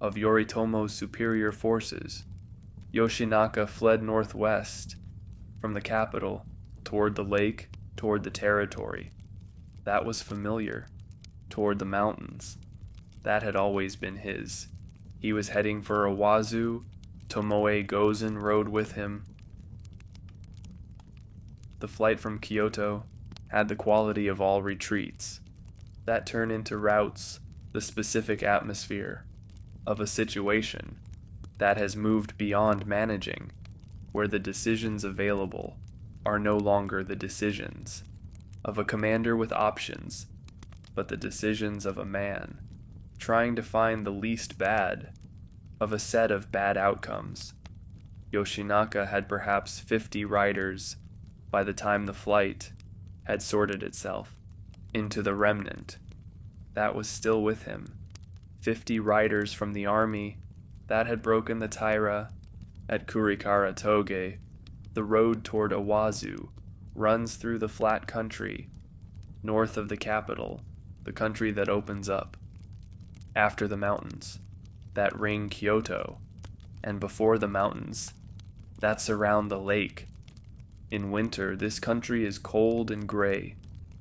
of Yoritomo's superior forces. Yoshinaka fled northwest from the capital toward the lake, toward the territory. That was familiar, toward the mountains. That had always been his. He was heading for Iwazu. Tomoe Gozen rode with him. The flight from Kyoto had the quality of all retreats that turn into routes, the specific atmosphere of a situation that has moved beyond managing, where the decisions available are no longer the decisions of a commander with options, but the decisions of a man trying to find the least bad of a set of bad outcomes. Yoshinaka had perhaps 50 riders by the time the flight had sorted itself into the remnant that was still with him. 50 riders from the army that had broken the Taira at Kurikara Toge. The road toward Iwazu runs through the flat country north of the capital, the country that opens up after the mountains that ring Kyoto, and before the mountains that surround the lake. In winter, this country is cold and gray,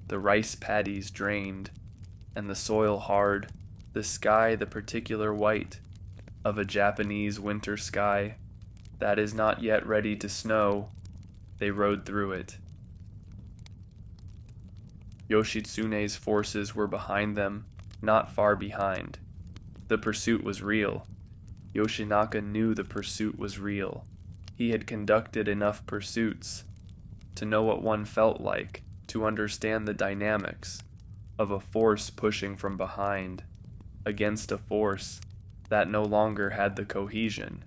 the rice paddies drained, and the soil hard, the sky the particular white of a Japanese winter sky that is not yet ready to snow. They rode through it. Yoshitsune's forces were behind them, not far behind. The pursuit was real. Yoshinaka knew the pursuit was real. He had conducted enough pursuits to know what one felt like, to understand the dynamics of a force pushing from behind against a force that no longer had the cohesion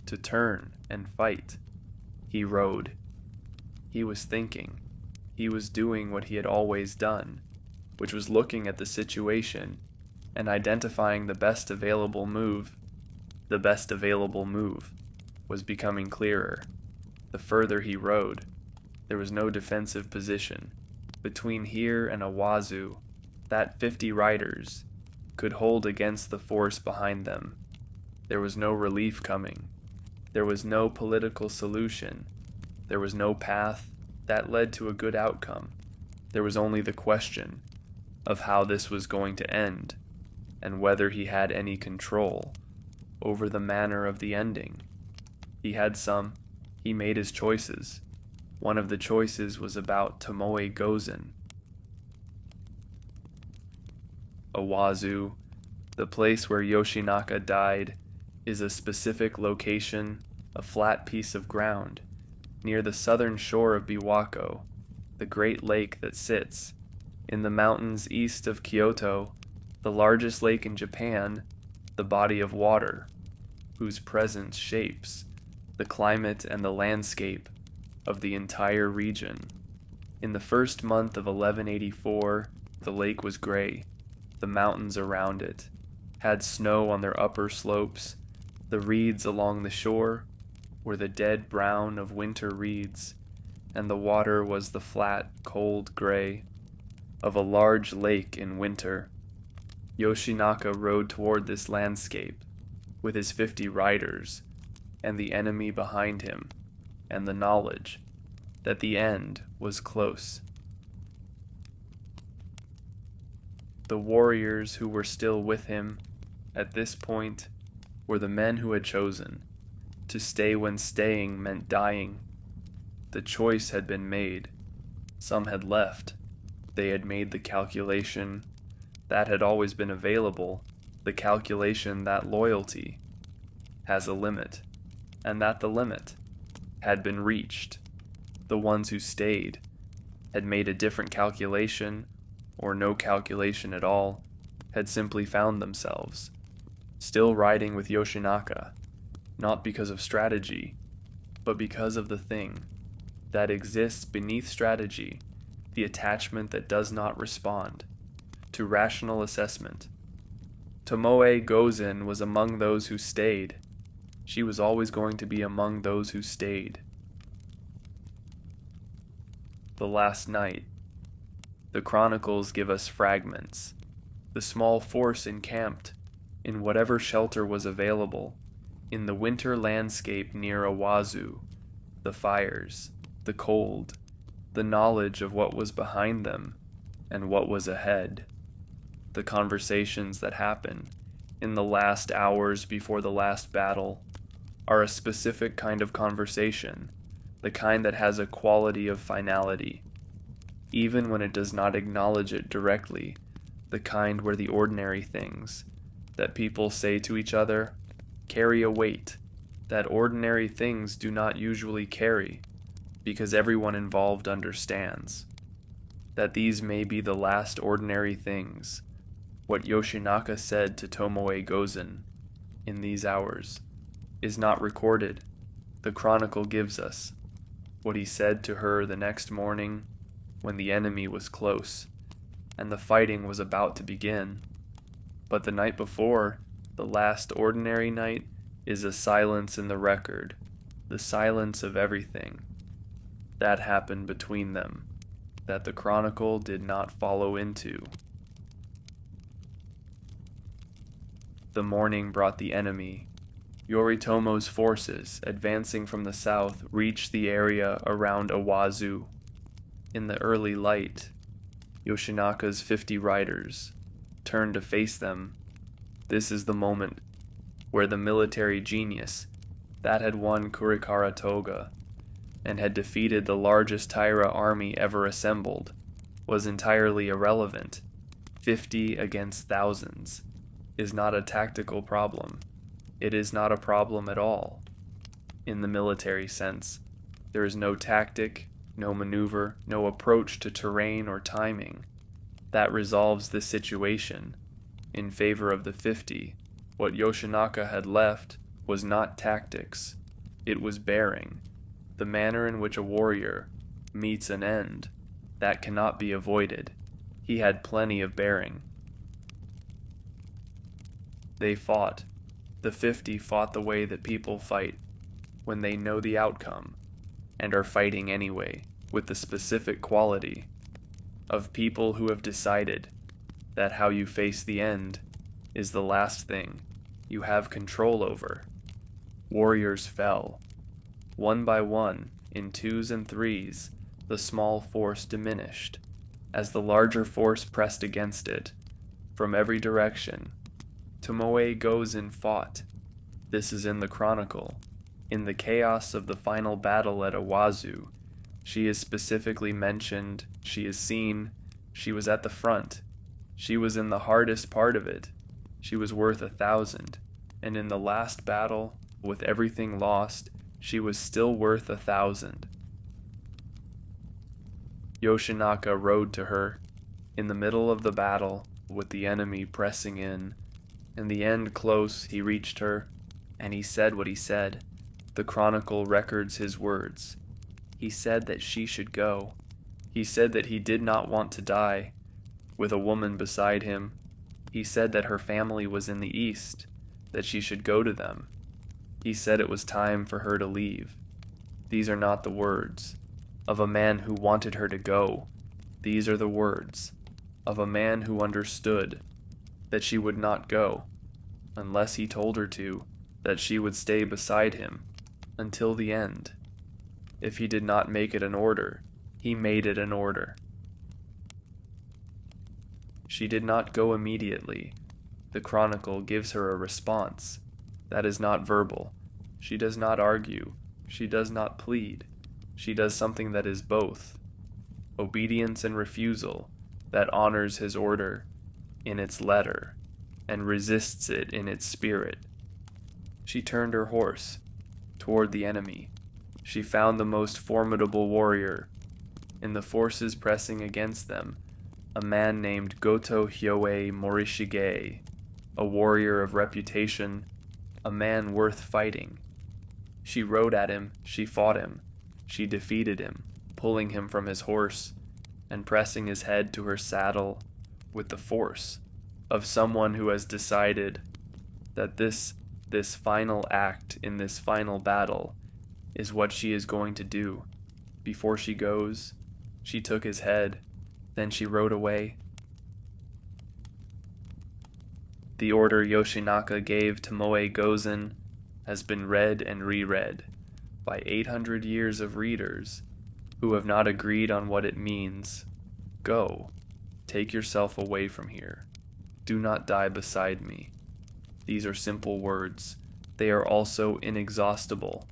to turn and fight. He rode. He was thinking. He was doing what he had always done, which was looking at the situation and identifying the best available move. The best available move was becoming clearer. The further he rode, there was no defensive position. Between here and Awazu, that 50 riders could hold against the force behind them. There was no relief coming. There was no political solution. There was no path that led to a good outcome. There was only the question of how this was going to end, and whether he had any control over the manner of the ending. He had some. He made his choices. One of the choices was about Tomoe Gozen. Awazu, the place where Yoshinaka died, is a specific location, a flat piece of ground, near the southern shore of Biwako, the great lake that sits in the mountains east of Kyoto, the largest lake in Japan, the body of water, whose presence shapes the climate and the landscape of the entire region. In the first month of 1184, the lake was gray. The mountains around it had snow on their upper slopes. The reeds along the shore were the dead brown of winter reeds, and the water was the flat, cold gray of a large lake in winter. Yoshinaka rode toward this landscape with his 50 riders and the enemy behind him, and the knowledge that the end was close. The warriors who were still with him at this point were the men who had chosen to stay when staying meant dying. The choice had been made. Some had left. They had made the calculation that had always been available, the calculation that loyalty has a limit, and that the limit had been reached. The ones who stayed had made a different calculation, or no calculation at all, had simply found themselves still riding with Yoshinaka, not because of strategy, but because of the thing that exists beneath strategy, the attachment that does not respond to rational assessment. Tomoe Gozen was among those who stayed. She was always going to be among those who stayed. The last night. The chronicles give us fragments. The small force encamped in whatever shelter was available in the winter landscape near Awazu, the fires, the cold, the knowledge of what was behind them and what was ahead. The conversations that happen in the last hours before the last battle are a specific kind of conversation, the kind that has a quality of finality, even when it does not acknowledge it directly, the kind where the ordinary things that people say to each other carry a weight that ordinary things do not usually carry, because everyone involved understands that these may be the last ordinary things. What Yoshinaka said to Tomoe Gozen in these hours is not recorded. The chronicle gives us what he said to her the next morning when the enemy was close and the fighting was about to begin. But the night before, the last ordinary night, is a silence in the record, the silence of everything that happened between them, that the chronicle did not follow into. The morning brought the enemy. Yoritomo's forces, advancing from the south, reached the area around Awazu. In the early light, Yoshinaka's 50 riders turned to face them. This is the moment where the military genius that had won Kurikara Toga and had defeated the largest Taira army ever assembled was entirely irrelevant. 50 against thousands is not a tactical problem. It is not a problem at all. In the military sense, there is no tactic, no maneuver, no approach to terrain or timing that resolves this situation in favor of the 50. What Yoshinaka had left was not tactics, it was bearing, the manner in which a warrior meets an end that cannot be avoided. He had plenty of bearing. They fought. The 50 fought the way that people fight when they know the outcome and are fighting anyway, with the specific quality of people who have decided that how you face the end is the last thing you have control over. Warriors fell. One by one, in twos and threes, the small force diminished, as the larger force pressed against it. From every direction, Tomoe Gozen fought. This is in the chronicle. In the chaos of the final battle at Awazu, she is specifically mentioned, she is seen, she was at the front. She was in the hardest part of it. She was worth 1,000. And in the last battle, with everything lost, she was still worth 1,000. Yoshinaka rode to her, in the middle of the battle, with the enemy pressing in. In the end close, he reached her, and he said what he said. The chronicle records his words. He said that she should go. He said that he did not want to die, with a woman beside him. He said that her family was in the east, that she should go to them. He said it was time for her to leave. These are not the words of a man who wanted her to go. These are the words of a man who understood that she would not go, unless he told her to, that she would stay beside him until the end. If he did not make it an order, he made it an order. She did not go immediately. The chronicle gives her a response. That is not verbal. She does not argue. She does not plead. She does something that is both. Obedience and refusal, that honors his order in its letter and resists it in its spirit. She turned her horse toward the enemy. She found the most formidable warrior. In the forces pressing against them, a man named Goto Hyoe Morishige, a warrior of reputation, a man worth fighting. She rode at him, she fought him, she defeated him, pulling him from his horse and pressing his head to her saddle with the force of someone who has decided that this final act in this final battle is what she is going to do. Before she goes, she took his head, then she rode away. The order Yoshinaka gave to Tomoe Gozen has been read and reread by 800 years of readers who have not agreed on what it means. Go, take yourself away from here. Do not die beside me. These are simple words. They are also inexhaustible.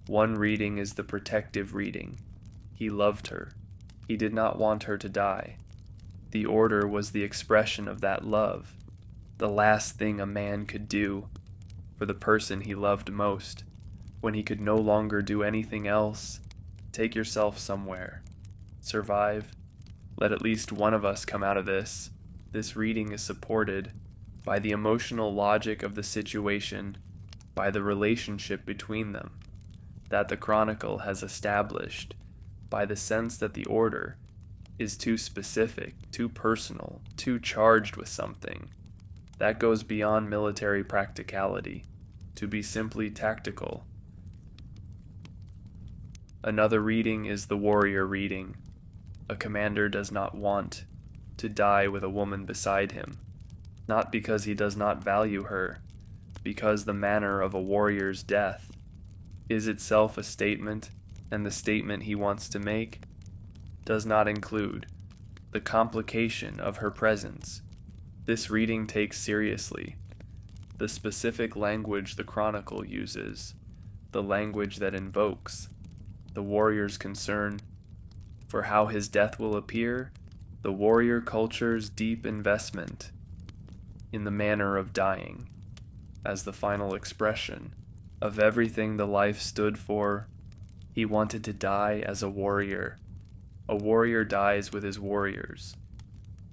One reading is the protective reading. He loved her. He did not want her to die. The order was the expression of that love, the last thing a man could do for the person he loved most, when he could no longer do anything else. Take yourself somewhere. Survive. Let at least one of us come out of this. This reading is supported by the emotional logic of the situation, by the relationship between them, that the chronicle has established, by the sense that the order is too specific, too personal, too charged with something. That goes beyond military practicality, to be simply tactical. Another reading is the warrior reading. A commander does not want to die with a woman beside him, not because he does not value her, because the manner of a warrior's death is itself a statement, and the statement he wants to make does not include the complication of her presence. This reading takes seriously the specific language the chronicle uses, the language that invokes the warrior's concern for how his death will appear, the warrior culture's deep investment in the manner of dying as the final expression of everything the life stood for. He wanted to die as a warrior. A warrior dies with his warriors.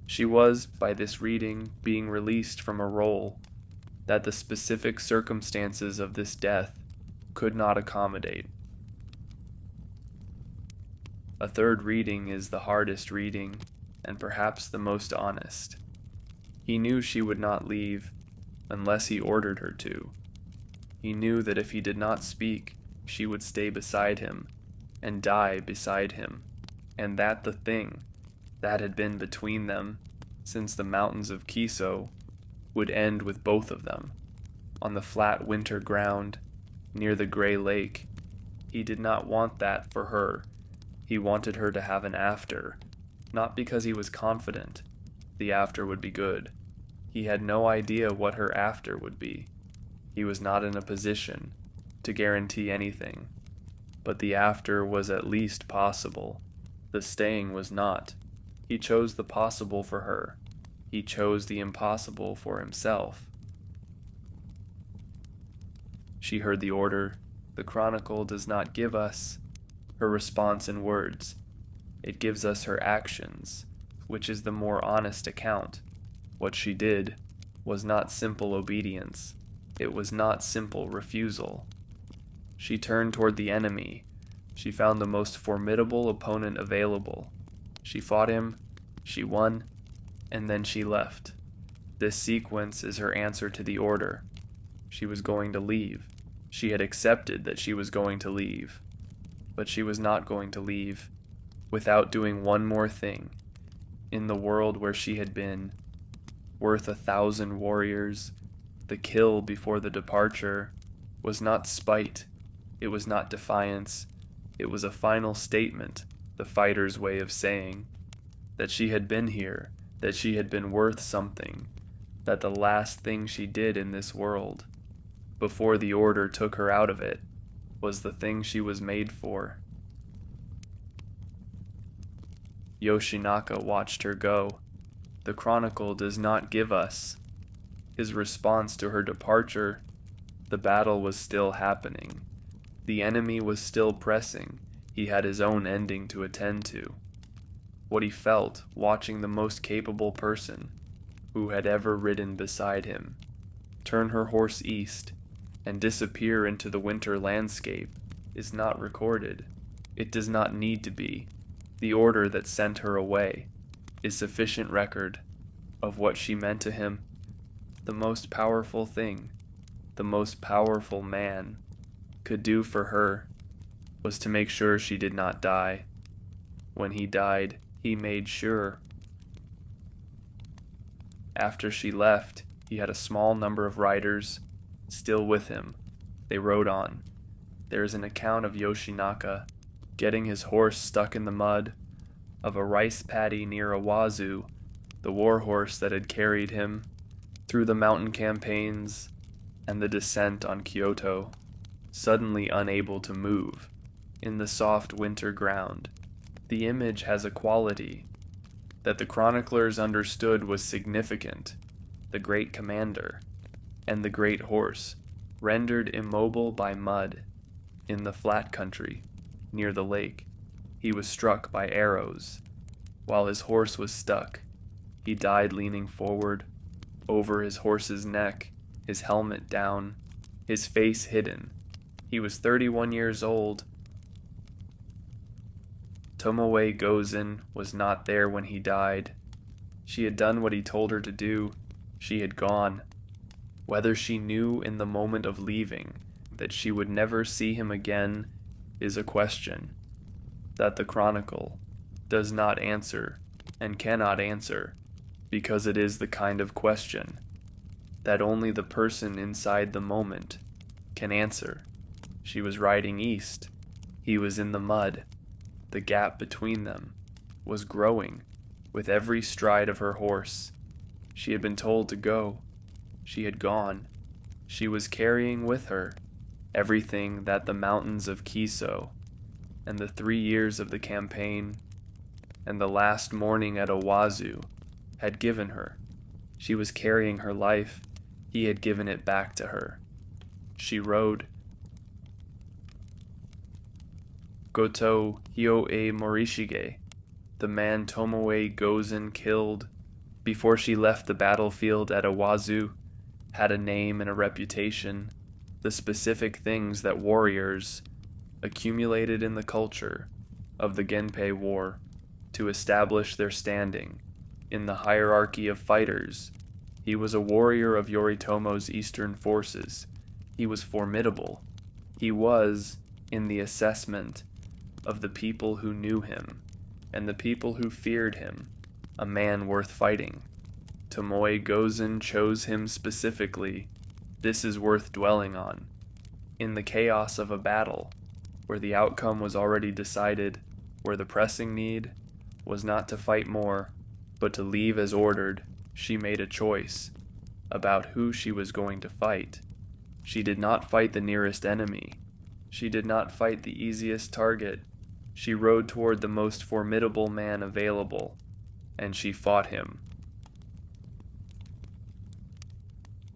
She was, by this reading, being released from a role that the specific circumstances of this death could not accommodate. A third reading is the hardest reading, and perhaps the most honest. He knew she would not leave unless he ordered her to. He knew that if he did not speak, she would stay beside him and die beside him. and that the thing that had been between them since the mountains of Kiso would end with both of them on the flat winter ground near the gray lake. He did not want that for her. He wanted her to have an after, not because he was confident the after would be good. He had no idea what her after would be. He was not in a position to guarantee anything, but the after was at least possible. The staying was not. He chose the possible for her. He chose the impossible for himself. She heard the order. The chronicle does not give us her response in words. It gives us her actions, which is the more honest account. What she did was not simple obedience. It was not simple refusal. She turned toward the enemy. She found the most formidable opponent available. She fought him, she won, and then she left. This sequence is her answer to the order. She was going to leave. She had accepted that she was going to leave. But she was not going to leave without doing one more thing. In the world where she had been, worth 1,000 warriors, the kill before the departure was not spite. It was not defiance. It was a final statement, the fighter's way of saying that she had been here, that she had been worth something, that the last thing she did in this world, before the order took her out of it, was the thing she was made for. Yoshinaka watched her go. The chronicle does not give us his response to her departure. The battle was still happening. The enemy was still pressing. He had his own ending to attend to. What he felt watching the most capable person who had ever ridden beside him turn her horse east and disappear into the winter landscape is not recorded. It does not need to be. The order that sent her away is sufficient record of what she meant to him. The most powerful thing, the most powerful man could do for her was to make sure she did not die. When he died, he made sure. After she left, he had a small number of riders still with him. They rode on. There is an account of Yoshinaka getting his horse stuck in the mud, of a rice paddy near Awazu, the war horse that had carried him through the mountain campaigns and the descent on Kyoto, suddenly unable to move in the soft winter ground. The image has a quality that the chroniclers understood was significant. The great commander and the great horse, rendered immobile by mud in the flat country near the lake. He was struck by arrows while his horse was stuck. He died leaning forward over his horse's neck, his helmet down, his face hidden. He was 31 years old. Tomoe Gozen was not there when he died. She had done what he told her to do. She had gone. Whether she knew in the moment of leaving that she would never see him again is a question that the chronicle does not answer and cannot answer, because it is the kind of question that only the person inside the moment can answer. She was riding east. He was in the mud. The gap between them was growing with every stride of her horse. She had been told to go. She had gone. She was carrying with her everything that the mountains of Kiso and the 3 years of the campaign and the last morning at Awazu had given her. She was carrying her life. He had given it back to her. She rode. Goto Hyoe Morishige, the man Tomoe Gozen killed before she left the battlefield at Awazu, had a name and a reputation, the specific things that warriors accumulated in the culture of the Genpei War to establish their standing in the hierarchy of fighters. He was a warrior of Yoritomo's eastern forces. He was formidable. He was, in the assessment of the people who knew him and the people who feared him, a man worth fighting. Tomoe Gozen chose him specifically. This is worth dwelling on. In the chaos of a battle, where the outcome was already decided, where the pressing need was not to fight more, but to leave as ordered, she made a choice about who she was going to fight. She did not fight the nearest enemy. She did not fight the easiest target. She rode toward the most formidable man available, and she fought him.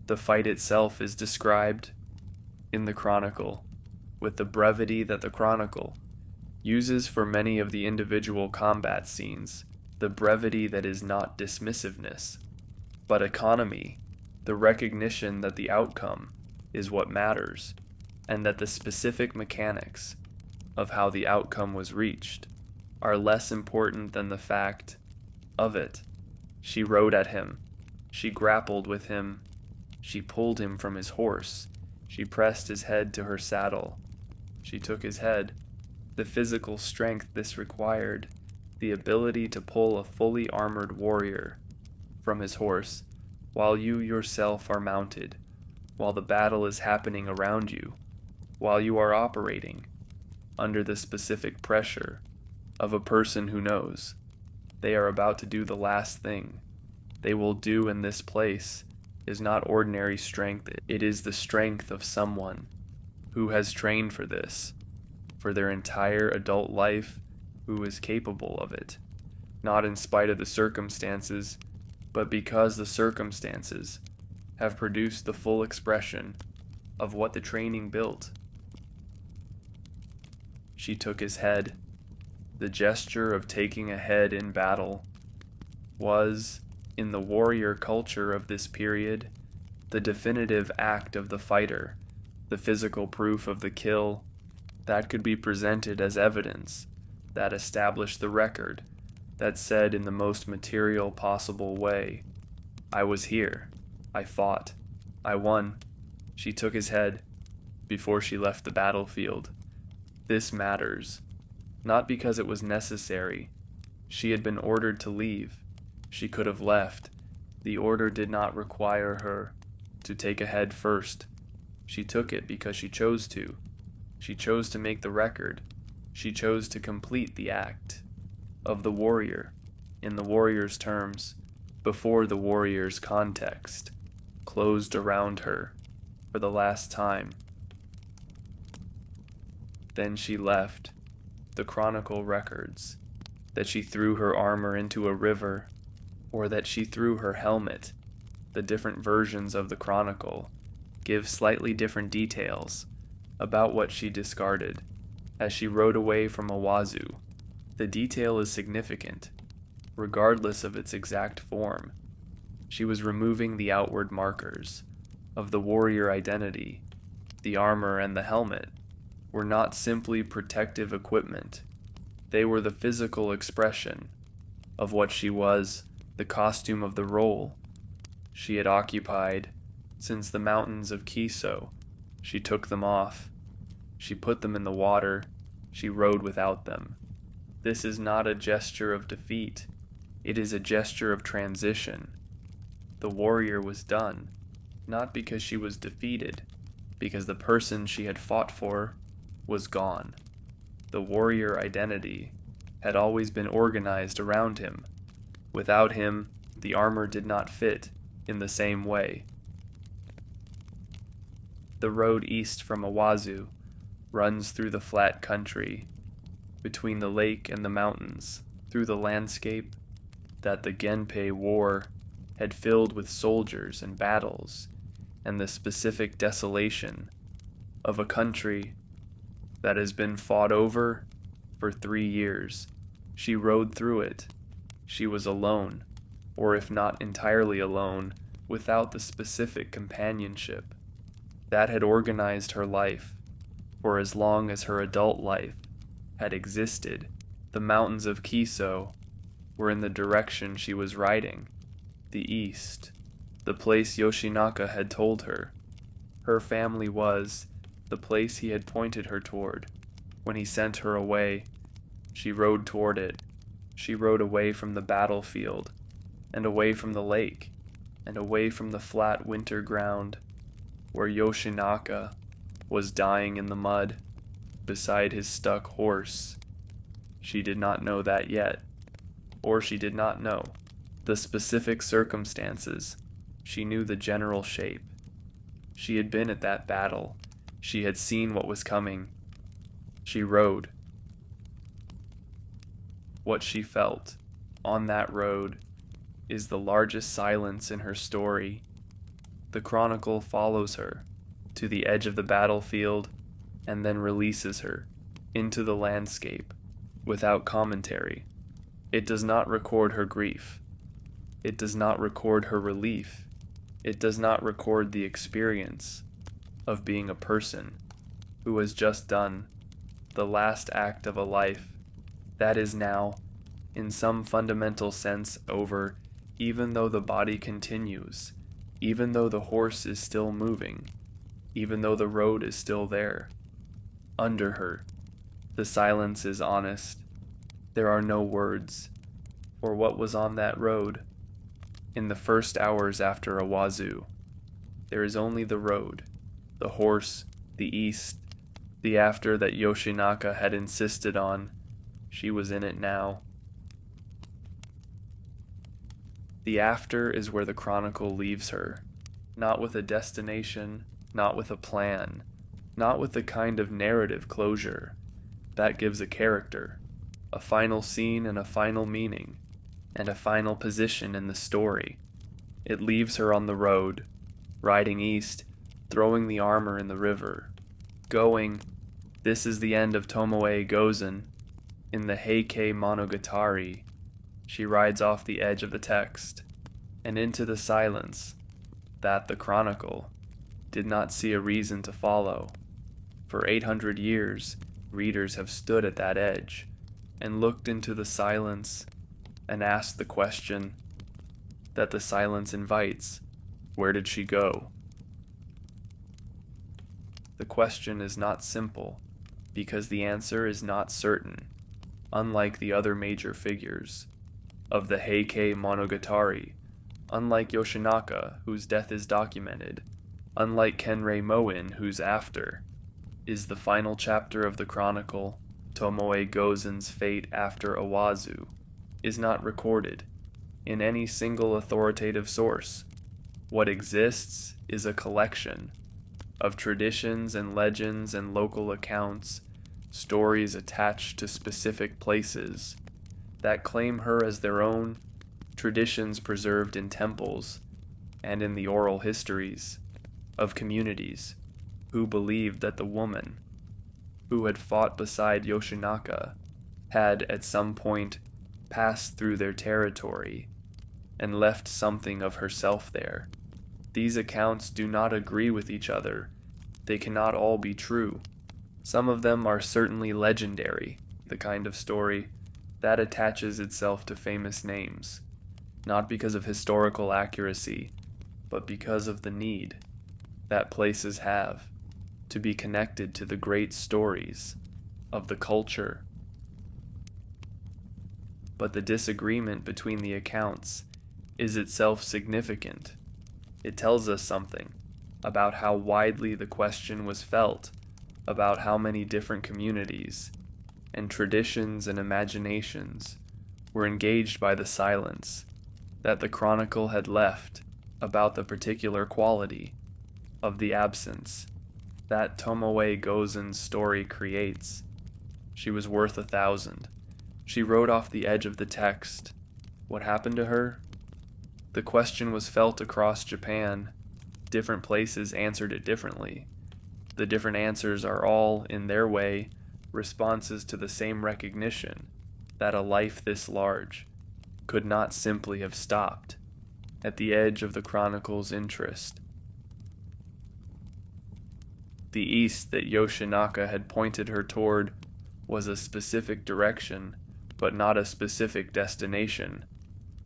The fight itself is described in the chronicle with the brevity that the chronicle uses for many of the individual combat scenes, the brevity that is not dismissiveness, but economy, the recognition that the outcome is what matters, and that the specific mechanics of how the outcome was reached are less important than the fact of it. She rode at him. She grappled with him. She pulled him from his horse. She pressed his head to her saddle. She took his head. The physical strength this required, the ability to pull a fully armored warrior from his horse while you yourself are mounted, while the battle is happening around you, while you are operating under the specific pressure of a person who knows they are about to do the last thing they will do in this place is not ordinary strength. It is the strength of someone who has trained for this, for their entire adult life, who is capable of it, not in spite of the circumstances, but because the circumstances have produced the full expression of what the training built. She took his head. The gesture of taking a head in battle was, in the warrior culture of this period, the definitive act of the fighter, the physical proof of the kill that could be presented as evidence, that established the record, that said in the most material possible way, I was here, I fought, I won. She took his head before she left the battlefield. This matters, not because it was necessary. She had been ordered to leave. She could have left. The order did not require her to take a head first. She took it because she chose to. She chose to make the record. She chose to complete the act of the warrior, in the warrior's terms, before the warrior's context closed around her for the last time. Then she left. The chronicle records that she threw her armor into a river, or that she threw her helmet. The different versions of the chronicle give slightly different details about what she discarded as she rode away from Awazu. The detail is significant, regardless of its exact form. She was removing the outward markers of the warrior identity. The armor and the helmet were not simply protective equipment. They were the physical expression of what she was, the costume of the role she had occupied since the mountains of Kiso. She took them off. She put them in the water. She rode without them. This is not a gesture of defeat. It is a gesture of transition. The warrior was done, not because she was defeated, because the person she had fought for was gone. The warrior identity had always been organized around him. Without him, the armor did not fit in the same way. The road east from Awazu runs through the flat country, between the lake and the mountains, through the landscape that the Genpei War had filled with soldiers and battles, and the specific desolation of a country that has been fought over for 3 years. She rode through it. She was alone, or if not entirely alone, without the specific companionship that had organized her life for as long as her adult life had existed. The mountains of Kiso were in the direction she was riding, the east, the place Yoshinaka had told her. Her family was the place he had pointed her toward when he sent her away. She rode toward it. She rode away from the battlefield, and away from the lake, and away from the flat winter ground, where Yoshinaka was dying in the mud, beside his stuck horse. She did not know that yet, or she did not know the specific circumstances. She knew the general shape. She had been at that battle. She had seen what was coming. She rode. What she felt on that road is the largest silence in her story. The chronicle follows her to the edge of the battlefield and then releases her into the landscape without commentary. It does not record her grief. It does not record her relief. It does not record the experience of being a person who has just done the last act of a life that is now, in some fundamental sense, over, even though the body continues, even though the horse is still moving, even though the road is still there. Under her, the silence is honest. There are no words for what was on that road in the first hours after a wazoo. There is only the road, the horse, the east, the after that Yoshinaka had insisted on. She was in it now. The after is where the chronicle leaves her, not with a destination, not with a plan, not with the kind of narrative closure that gives a character, a final scene and a final meaning, and a final position in the story. It leaves her on the road, riding east, throwing the armor in the river, going, this is the end of Tomoe Gozen. In the Heike Monogatari, she rides off the edge of the text, and into the silence that the chronicle did not see a reason to follow. For 800 years, readers have stood at that edge, and looked into the silence, and asked the question that the silence invites: where did she go? The question is not simple, because the answer is not certain. Unlike the other major figures of the Heike Monogatari, unlike Yoshinaka, whose death is documented, unlike Kenreimon-in, whose after is the final chapter of the chronicle, Tomoe Gozen's fate after Awazu, is not recorded in any single authoritative source. What exists is a collection of traditions and legends and local accounts, stories attached to specific places that claim her as their own, traditions preserved in temples and in the oral histories of communities who believed that the woman who had fought beside Yoshinaka had at some point passed through their territory and left something of herself there. These accounts do not agree with each other. They cannot all be true. Some of them are certainly legendary, the kind of story that attaches itself to famous names, not because of historical accuracy, but because of the need that places have to be connected to the great stories of the culture. But the disagreement between the accounts is itself significant. It tells us something about how widely the question was felt, about how many different communities and traditions and imaginations were engaged by the silence that the chronicle had left about the particular quality of the absence that Tomoe Gozen's story creates. She was worth 1,000. She rode off the edge of the text. What happened to her? The question was felt across Japan. Different places answered it differently. The different answers are all, in their way, responses to the same recognition that a life this large could not simply have stopped at the edge of the chronicle's interest. The east that Yoshinaka had pointed her toward was a specific direction, but not a specific destination.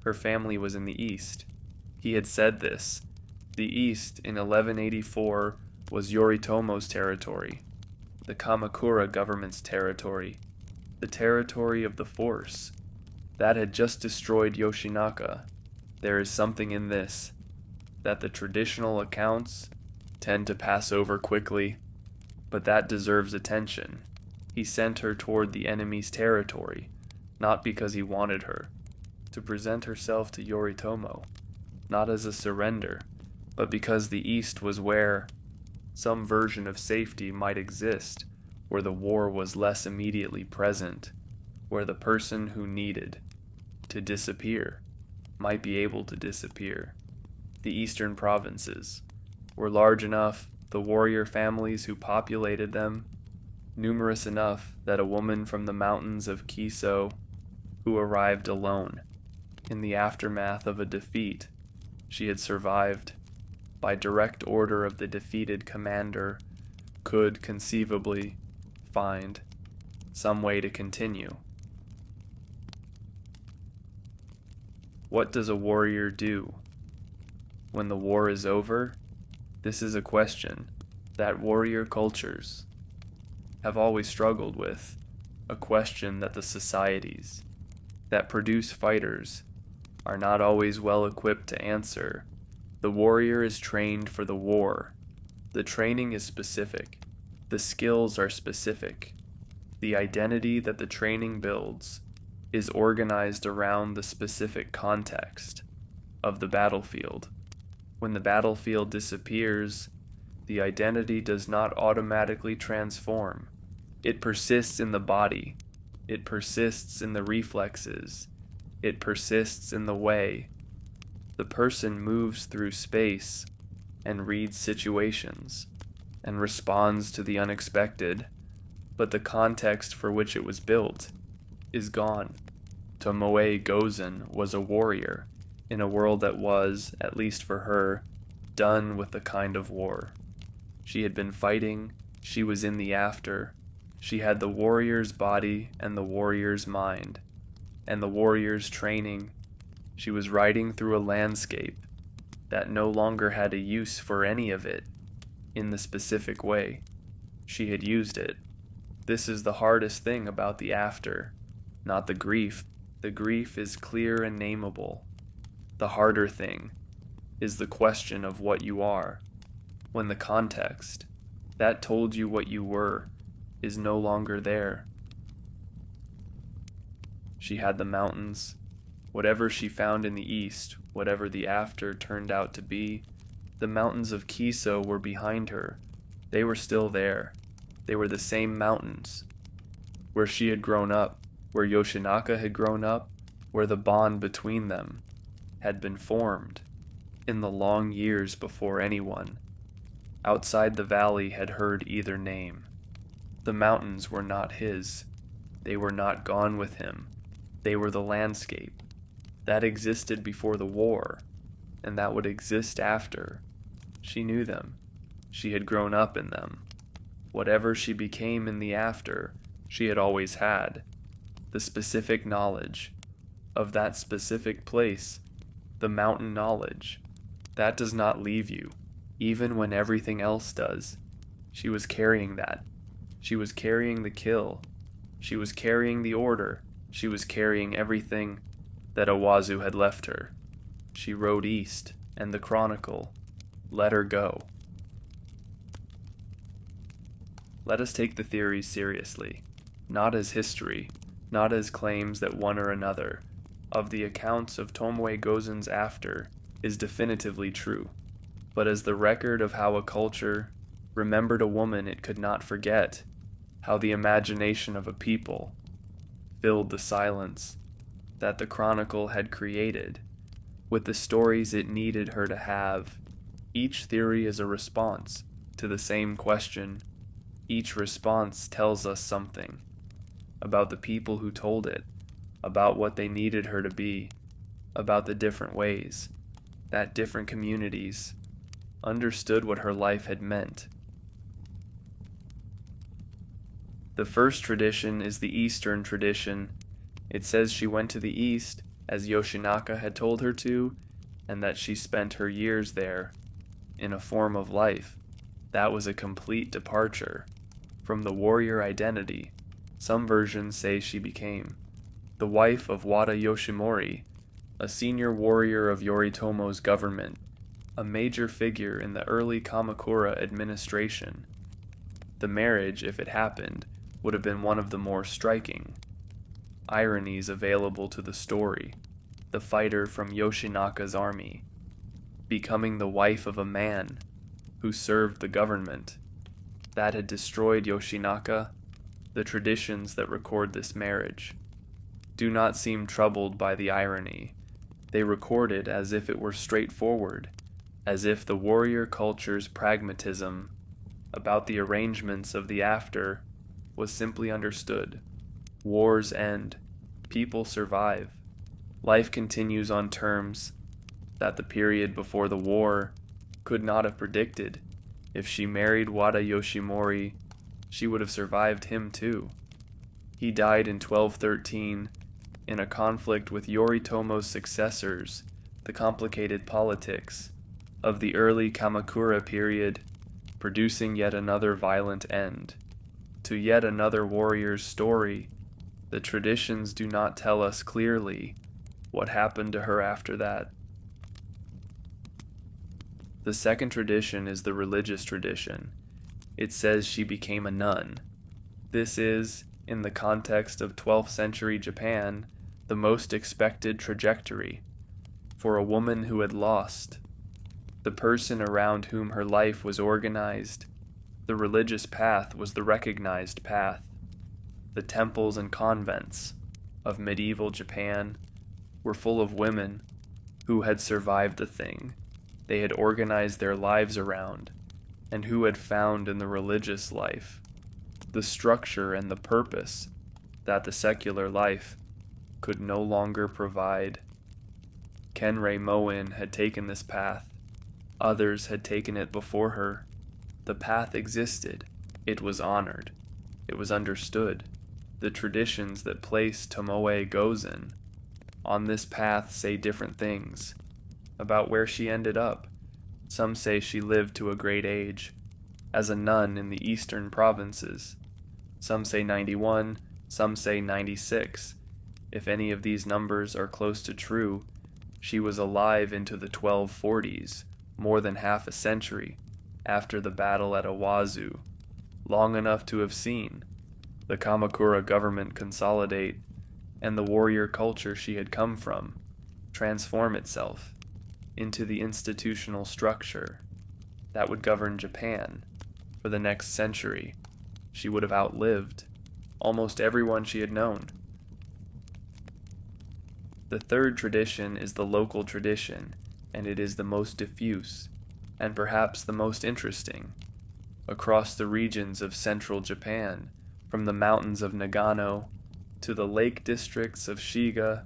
Her family was in the east. He had said this. The east, in 1184, was Yoritomo's territory, the Kamakura government's territory, the territory of the force, That had just destroyed Yoshinaka. There is something in this that the traditional accounts tend to pass over quickly, but that deserves attention. He sent her toward the enemy's territory, not because he wanted her, to present herself to Yoritomo, not as a surrender, but because the East was where some version of safety might exist, where the war was less immediately present, where the person who needed to disappear might be able to disappear. The eastern provinces were large enough, the warrior families who populated them numerous enough that a woman from the mountains of Kiso, who arrived alone in the aftermath of a defeat she had survived by direct order of the defeated commander, could conceivably find some way to continue. What does a warrior do when the war is over? This is a question that warrior cultures have always struggled with, a question that the societies that produce fighters are not always well equipped to answer. The warrior is trained for the war. The training is specific. The skills are specific. The identity that the training builds is organized around the specific context of the battlefield. When the battlefield disappears, the identity does not automatically transform. It persists in the body. It persists in the reflexes. It persists in the way the person moves through space and reads situations and responds to the unexpected, but the context for which it was built is gone. Tomoe Gozen was a warrior in a world that was, at least for her, done with the kind of war. She had been fighting, she was in the after, she had the warrior's body and the warrior's mind, and the warrior's training. She was riding through a landscape that no longer had a use for any of it in the specific way she had used it. This is the hardest thing about the after, not the grief. The grief is clear and nameable. The harder thing is the question of what you are, when the context that told you what you were is no longer there. She had the mountains. Whatever she found in the east, whatever the after turned out to be, the mountains of Kiso were behind her. They were still there. They were the same mountains where she had grown up, where Yoshinaka had grown up, where the bond between them had been formed in the long years before anyone outside the valley had heard either name. The mountains were not his. They were not gone with him. They were the landscape that existed before the war, and that would exist after. She knew them. She had grown up in them. Whatever she became in the after, she had always had. The specific knowledge of that specific place, the mountain knowledge, that does not leave you, even when everything else does. She was carrying that. She was carrying the kill. She was carrying the order. She was carrying everything that Owazu had left her. She rode east, and the chronicle let her go. Let us take the theories seriously, not as history, not as claims that one or another of the accounts of Tomoe Gozen's after is definitively true, but as the record of how a culture remembered a woman it could not forget, how the imagination of a people filled the silence that the chronicle had created with the stories it needed her to have. Each theory is a response to the same question. Each response tells us something about the people who told it, about what they needed her to be, about the different ways that different communities understood what her life had meant. The first tradition is the Eastern tradition. It says she went to the East as Yoshinaka had told her to, and that she spent her years there in a form of life that was a complete departure from the warrior identity some versions say she became. the wife of Wada Yoshimori, a senior warrior of Yoritomo's government, a major figure in the early Kamakura administration. The marriage, if it happened, would have been one of the more striking ironies available to the story. The fighter from Yoshinaka's army, becoming the wife of a man who served the government. That had destroyed Yoshinaka. The traditions that record this marriage do not seem troubled by the irony. They record it as if it were straightforward, as if the warrior culture's pragmatism about the arrangements of the after was simply understood. Wars end, people survive. Life continues on terms that the period before the war could not have predicted. If she married Wada Yoshimori, she would have survived him too. He died in 1213 in a conflict with Yoritomo's successors, the complicated politics of the early Kamakura period, producing yet another violent end to yet another warrior's story. The traditions do not tell us clearly what happened to her after that. The second tradition is the religious tradition. It says she became a nun. This is, in the context of 12th century Japan, the most expected trajectory for a woman who had lost the person around whom her life was organized. The religious path was the recognized path. The temples and convents of medieval Japan were full of women who had survived the thing they had organized their lives around, and who had found in the religious life the structure and the purpose that the secular life could no longer provide. Kenreimon-in had taken this path. Others had taken it before her. The path existed. It was honored. It was understood. The traditions that place Tomoe Gozen on this path say different things about where she ended up. Some say she lived to a great age, as a nun in the eastern provinces. Some say 91, some say 96. If any of these numbers are close to true, she was alive into the 1240s, more than half a century after the battle at Awazu, long enough to have seen the Kamakura government consolidate and the warrior culture she had come from transform itself into the institutional structure that would govern Japan for the next century. She would have outlived almost everyone she had known. The third tradition is the local tradition, and it is the most diffuse, and perhaps the most interesting. Across the regions of central Japan, from the mountains of Nagano to the lake districts of Shiga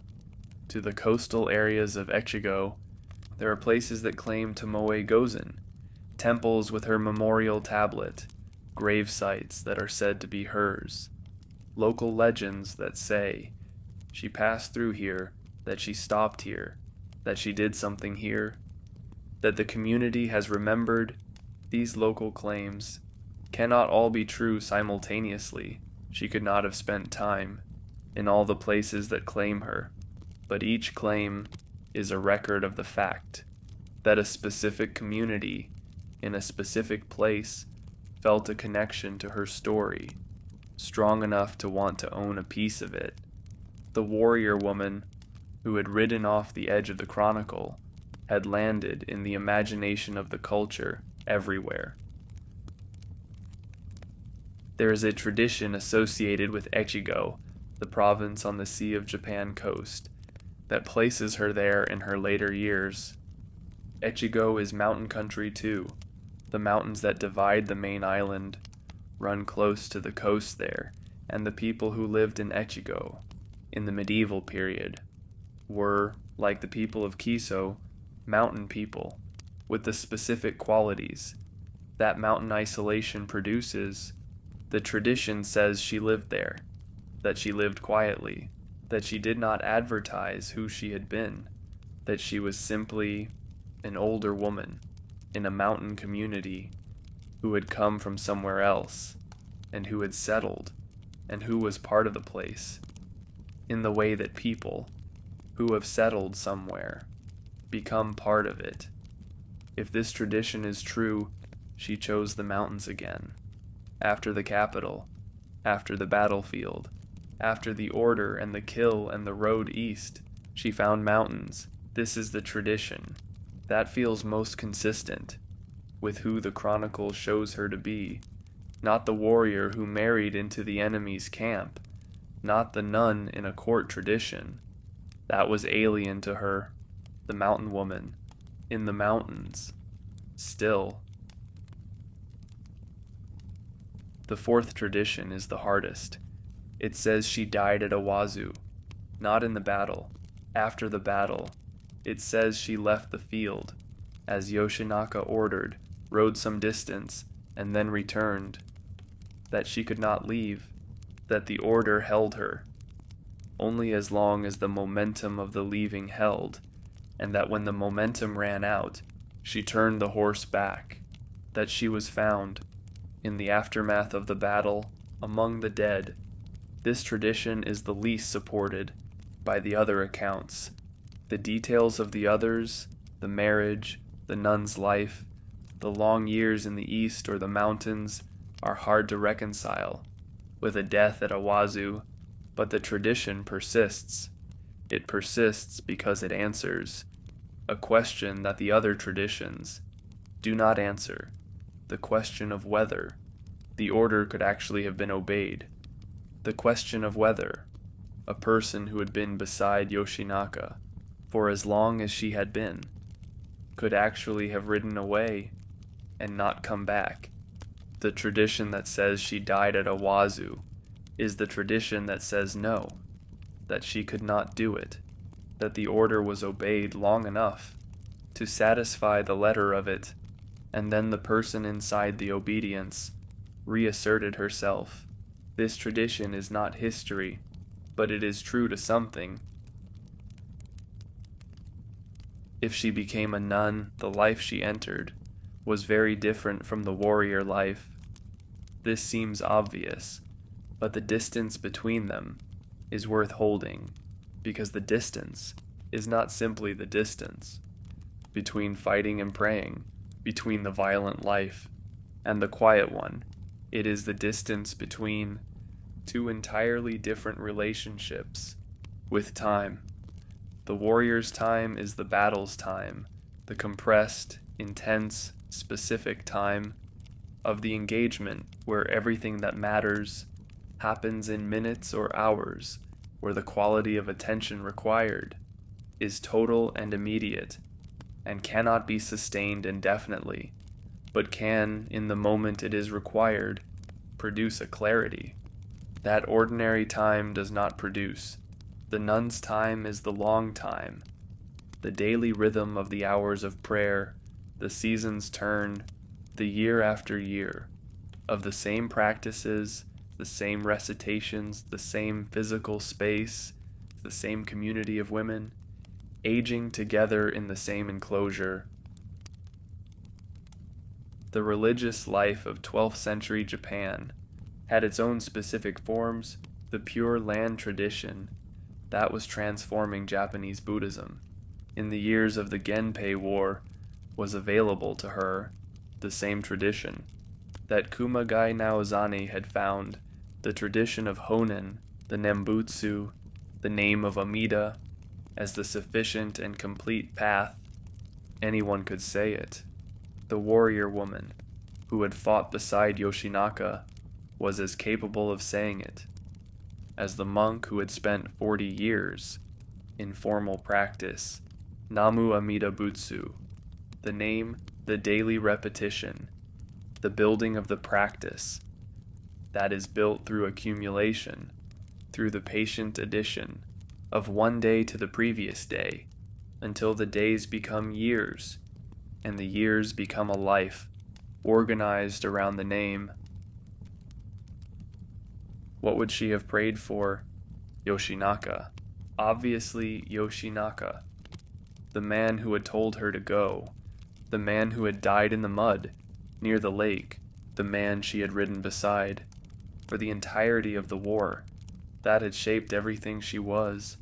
to the coastal areas of Echigo, there are places that claim Tomoe Gozen, temples with her memorial tablet, grave sites that are said to be hers, local legends that say she passed through here, that she stopped here, that she did something here, that the community has remembered. These local claims cannot all be true simultaneously. She could not have spent time in all the places that claim her, but each claim is a record of the fact that a specific community in a specific place felt a connection to her story, strong enough to want to own a piece of it. The warrior woman who had ridden off the edge of the chronicle had landed in the imagination of the culture everywhere. There is a tradition associated with Echigo, the province on the Sea of Japan coast, that places her there in her later years. Echigo is mountain country too. The mountains that divide the main island run close to the coast there, and the people who lived in Echigo in the medieval period were, like the people of Kiso, mountain people with the specific qualities that mountain isolation produces. The tradition says she lived there, that she lived quietly, that she did not advertise who she had been, that she was simply an older woman in a mountain community who had come from somewhere else and who had settled and who was part of the place. in the way that people, who have settled somewhere, become part of it. If this tradition is true, she chose the mountains again. After the capital, after the battlefield, after the order and the kill and the road east, she found mountains. This is the tradition. That feels most consistent with who the chronicle shows her to be. Not the warrior who married into the enemy's camp, not the nun in a court tradition. That was alien to her, the mountain woman, in the mountains, still. The fourth tradition is the hardest. It says she died at Awazu, not in the battle, after the battle. It says she left the field, as Yoshinaka ordered, rode some distance, and then returned. That she could not leave, that the order held her, only as long as the momentum of the leaving held, and that when the momentum ran out, she turned the horse back, that she was found, in the aftermath of the battle, among the dead. This tradition is the least supported by the other accounts. The details of the others, the marriage, the nun's life, the long years in the east or the mountains, are hard to reconcile with a death at Awazu, but the tradition persists. It persists because it answers a question that the other traditions do not answer, the question of whether the order could actually have been obeyed, the question of whether a person who had been beside Yoshinaka for as long as she had been could actually have ridden away and not come back. The tradition that says she died at Awazu is the tradition that says no, that she could not do it, that the order was obeyed long enough to satisfy the letter of it, and then the person inside the obedience reasserted herself. This tradition is not history, but it is true to something. If she became a nun, the life she entered was very different from the warrior life. This seems obvious, but the distance between them is worth holding, because the distance is not simply the distance between fighting and praying, between the violent life and the quiet one. It is the distance between two entirely different relationships with time. The warrior's time is the battle's time, the compressed, intense, specific time of the engagement where everything that matters happens in minutes or hours, where the quality of attention required is total and immediate, and cannot be sustained indefinitely, but can, in the moment it is required, produce a clarity that ordinary time does not produce. The nun's time is the long time, the daily rhythm of the hours of prayer, the seasons turn, the year after year, of the same practices, the same recitations, the same physical space, the same community of women, aging together in the same enclosure. The religious life of 12th century Japan had its own specific forms. The Pure Land tradition that was transforming Japanese Buddhism in the years of the Genpei War was available to her, the same tradition that Kumagai Naozane had found, the tradition of Honen, the Nembutsu, the name of Amida, as the sufficient and complete path. Anyone could say it. The warrior woman who had fought beside Yoshinaka was as capable of saying it as the monk who had spent 40 years in formal practice. Namu Amida Butsu, the name, the daily repetition, the building of the practice that is built through accumulation, through the patient addition of one day to the previous day, until the days become years, and the years become a life, organized around the name. What would she have prayed for? Yoshinaka. Obviously Yoshinaka. The man who had told her to go. The man who had died in the mud, near the lake. The man she had ridden beside. For the entirety of the war, That had shaped everything she was.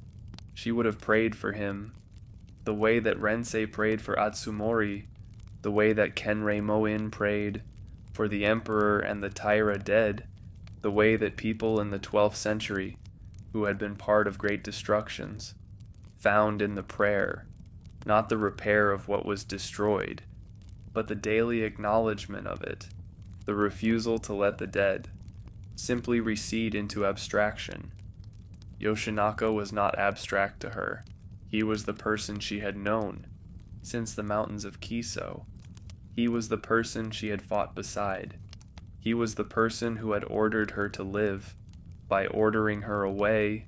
She would have prayed for him, the way that Rensei prayed for Atsumori, the way that Kenreimon-in prayed for the emperor and the Taira dead, the way that people in the 12th century, who had been part of great destructions, found in the prayer, not the repair of what was destroyed, but the daily acknowledgement of it, the refusal to let the dead simply recede into abstraction. Yoshinaka was not abstract to her. He was the person she had known since the mountains of Kiso. He was the person she had fought beside. He was the person who had ordered her to live. By ordering her away,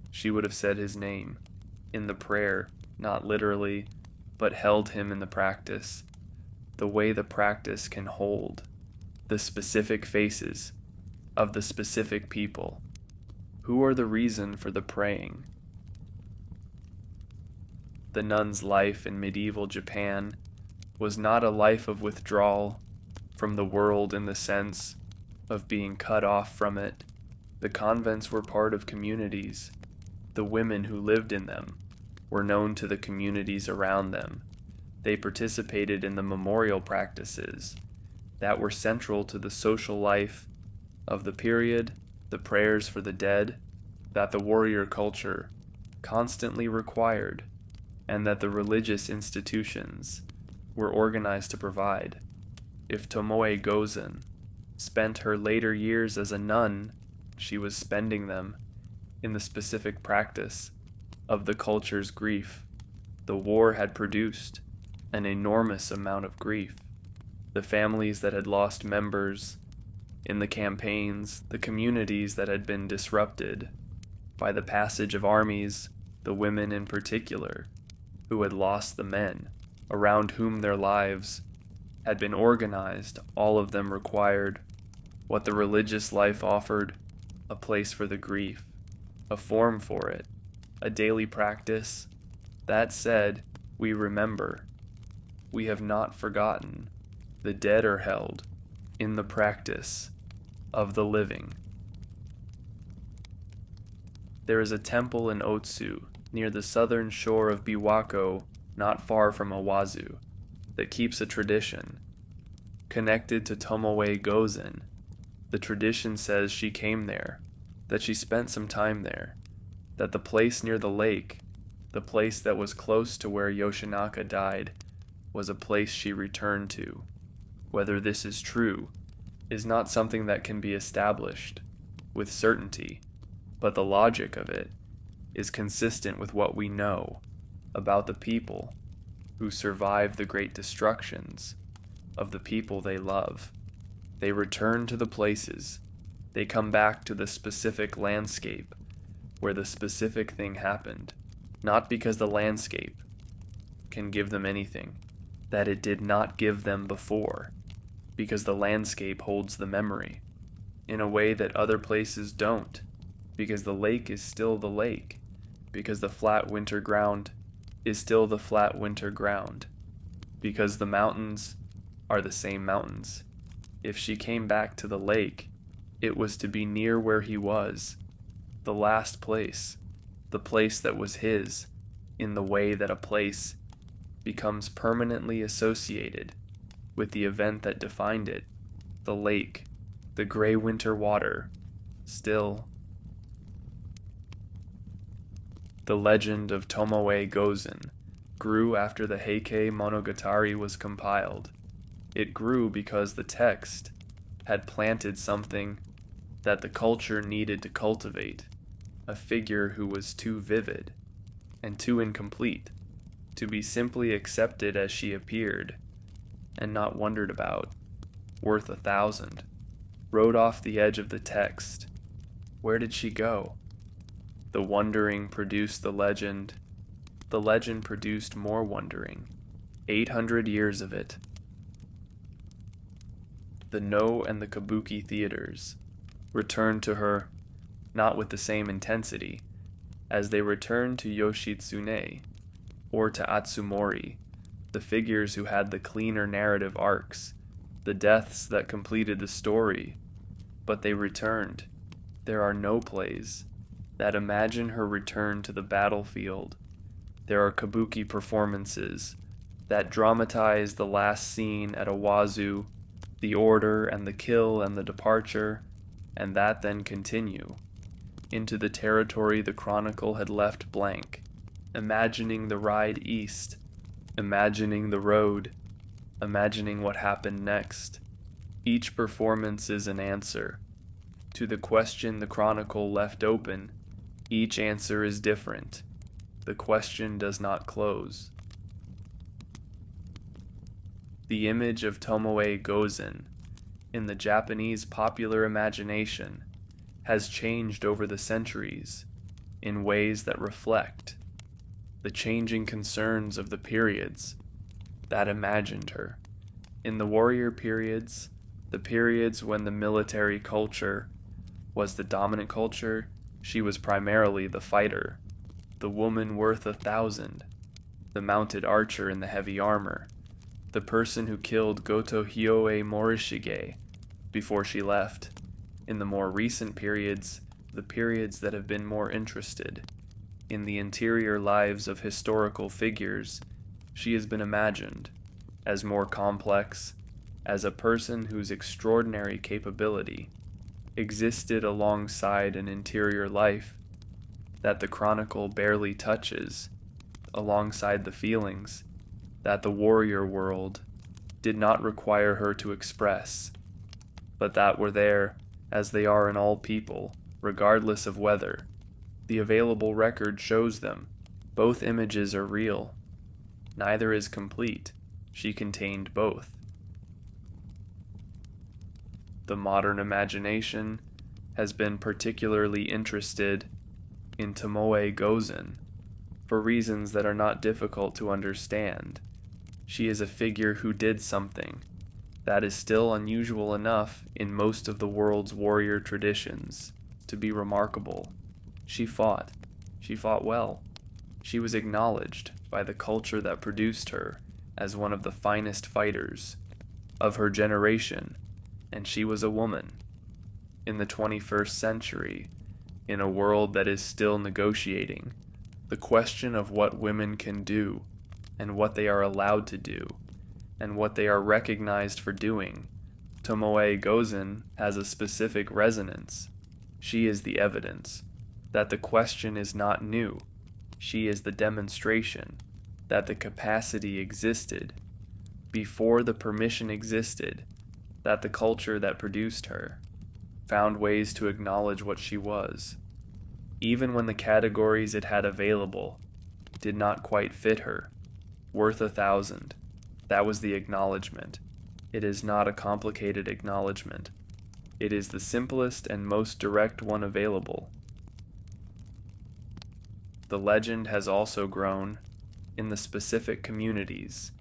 she would have said his name in the prayer, not literally, but held him in the practice, the way the practice can hold the specific faces of the specific people who are the reason for the praying. The nun's life in medieval Japan was not a life of withdrawal from the world in the sense of being cut off from it. The convents were part of communities. The women who lived in them were known to the communities around them. They participated in the memorial practices that were central to the social life of the period, the prayers for the dead, that the warrior culture constantly required, and that the religious institutions were organized to provide. If Tomoe Gozen spent her later years as a nun, she was spending them in the specific practice of the culture's grief. The war had produced an enormous amount of grief. The families that had lost members in the campaigns, the communities that had been disrupted by the passage of armies, the women in particular, who had lost the men around whom their lives had been organized, all of them required what the religious life offered: a place for the grief, a form for it, a daily practice. That said, we remember. We have not forgotten. The dead are held in the practice of the living. There is a temple in Otsu, near the southern shore of Biwako, not far from Owazu, that keeps a tradition connected to Tomoe Gozen. The tradition says she came there, that she spent some time there, that the place near the lake, the place that was close to where Yoshinaka died, was a place she returned to. Whether this is true is not something that can be established with certainty, but the logic of it is consistent with what we know about the people who survived the great destructions of the people they love. They return to the places. They come back to the specific landscape where the specific thing happened, not because the landscape can give them anything that it did not give them before, because the landscape holds the memory in a way that other places don't, because the lake is still the lake, because the flat winter ground is still the flat winter ground, because the mountains are the same mountains. If she came back to the lake, it was to be near where he was, the last place, the place that was his, in the way that a place becomes permanently associated with the event that defined it, the lake, the gray winter water, still. The legend of Tomoe Gozen grew after the Heike Monogatari was compiled. It grew because the text had planted something that the culture needed to cultivate, a figure who was too vivid and too incomplete to be simply accepted as she appeared and not wondered about. Worth 1,000. Wrote off the edge of the text. Where did she go? The wondering produced the legend. The legend produced more wondering. 800 years of it. The No and the Kabuki theaters returned to her, not with the same intensity, as they returned to Yoshitsune or to Atsumori, the figures who had the cleaner narrative arcs, the deaths that completed the story, but they returned. There are no plays that imagine her return to the battlefield. There are kabuki performances that dramatize the last scene at a wazoo, the order and the kill and the departure, and that then continue into the territory the chronicle had left blank, imagining the ride east, imagining the road, imagining what happened next. Each performance is an answer to the question the chronicle left open. Each answer is different. The question does not close. The image of Tomoe Gozen in the Japanese popular imagination has changed over the centuries in ways that reflect the changing concerns of the periods that imagined her. In the warrior periods, the periods when the military culture was the dominant culture, she was primarily the fighter, the woman worth 1,000, the mounted archer in the heavy armor, the person who killed Goto Hyoe Morishige before she left. In the more recent periods, the periods that have been more interested in the interior lives of historical figures, she has been imagined as more complex, as a person whose extraordinary capability existed alongside an interior life that the chronicle barely touches, alongside the feelings that the warrior world did not require her to express, but that were there as they are in all people, regardless of weather. The available record shows them. Both images are real. Neither is complete. She contained both. The modern imagination has been particularly interested in Tomoe Gozen for reasons that are not difficult to understand. She is a figure who did something that is still unusual enough in most of the world's warrior traditions to be remarkable. She fought. She fought well. She was acknowledged by the culture that produced her as one of the finest fighters of her generation, and she was a woman. In the 21st century, in a world that is still negotiating, the question of what women can do, and what they are allowed to do, and what they are recognized for doing, Tomoe Gozen has a specific resonance. She is the evidence that the question is not new. She is the demonstration that the capacity existed before the permission existed, that the culture that produced her found ways to acknowledge what she was, even when the categories it had available did not quite fit her. Worth 1,000. That was the acknowledgement. It is not a complicated acknowledgement. It is the simplest and most direct one available. The legend has also grown in the specific communities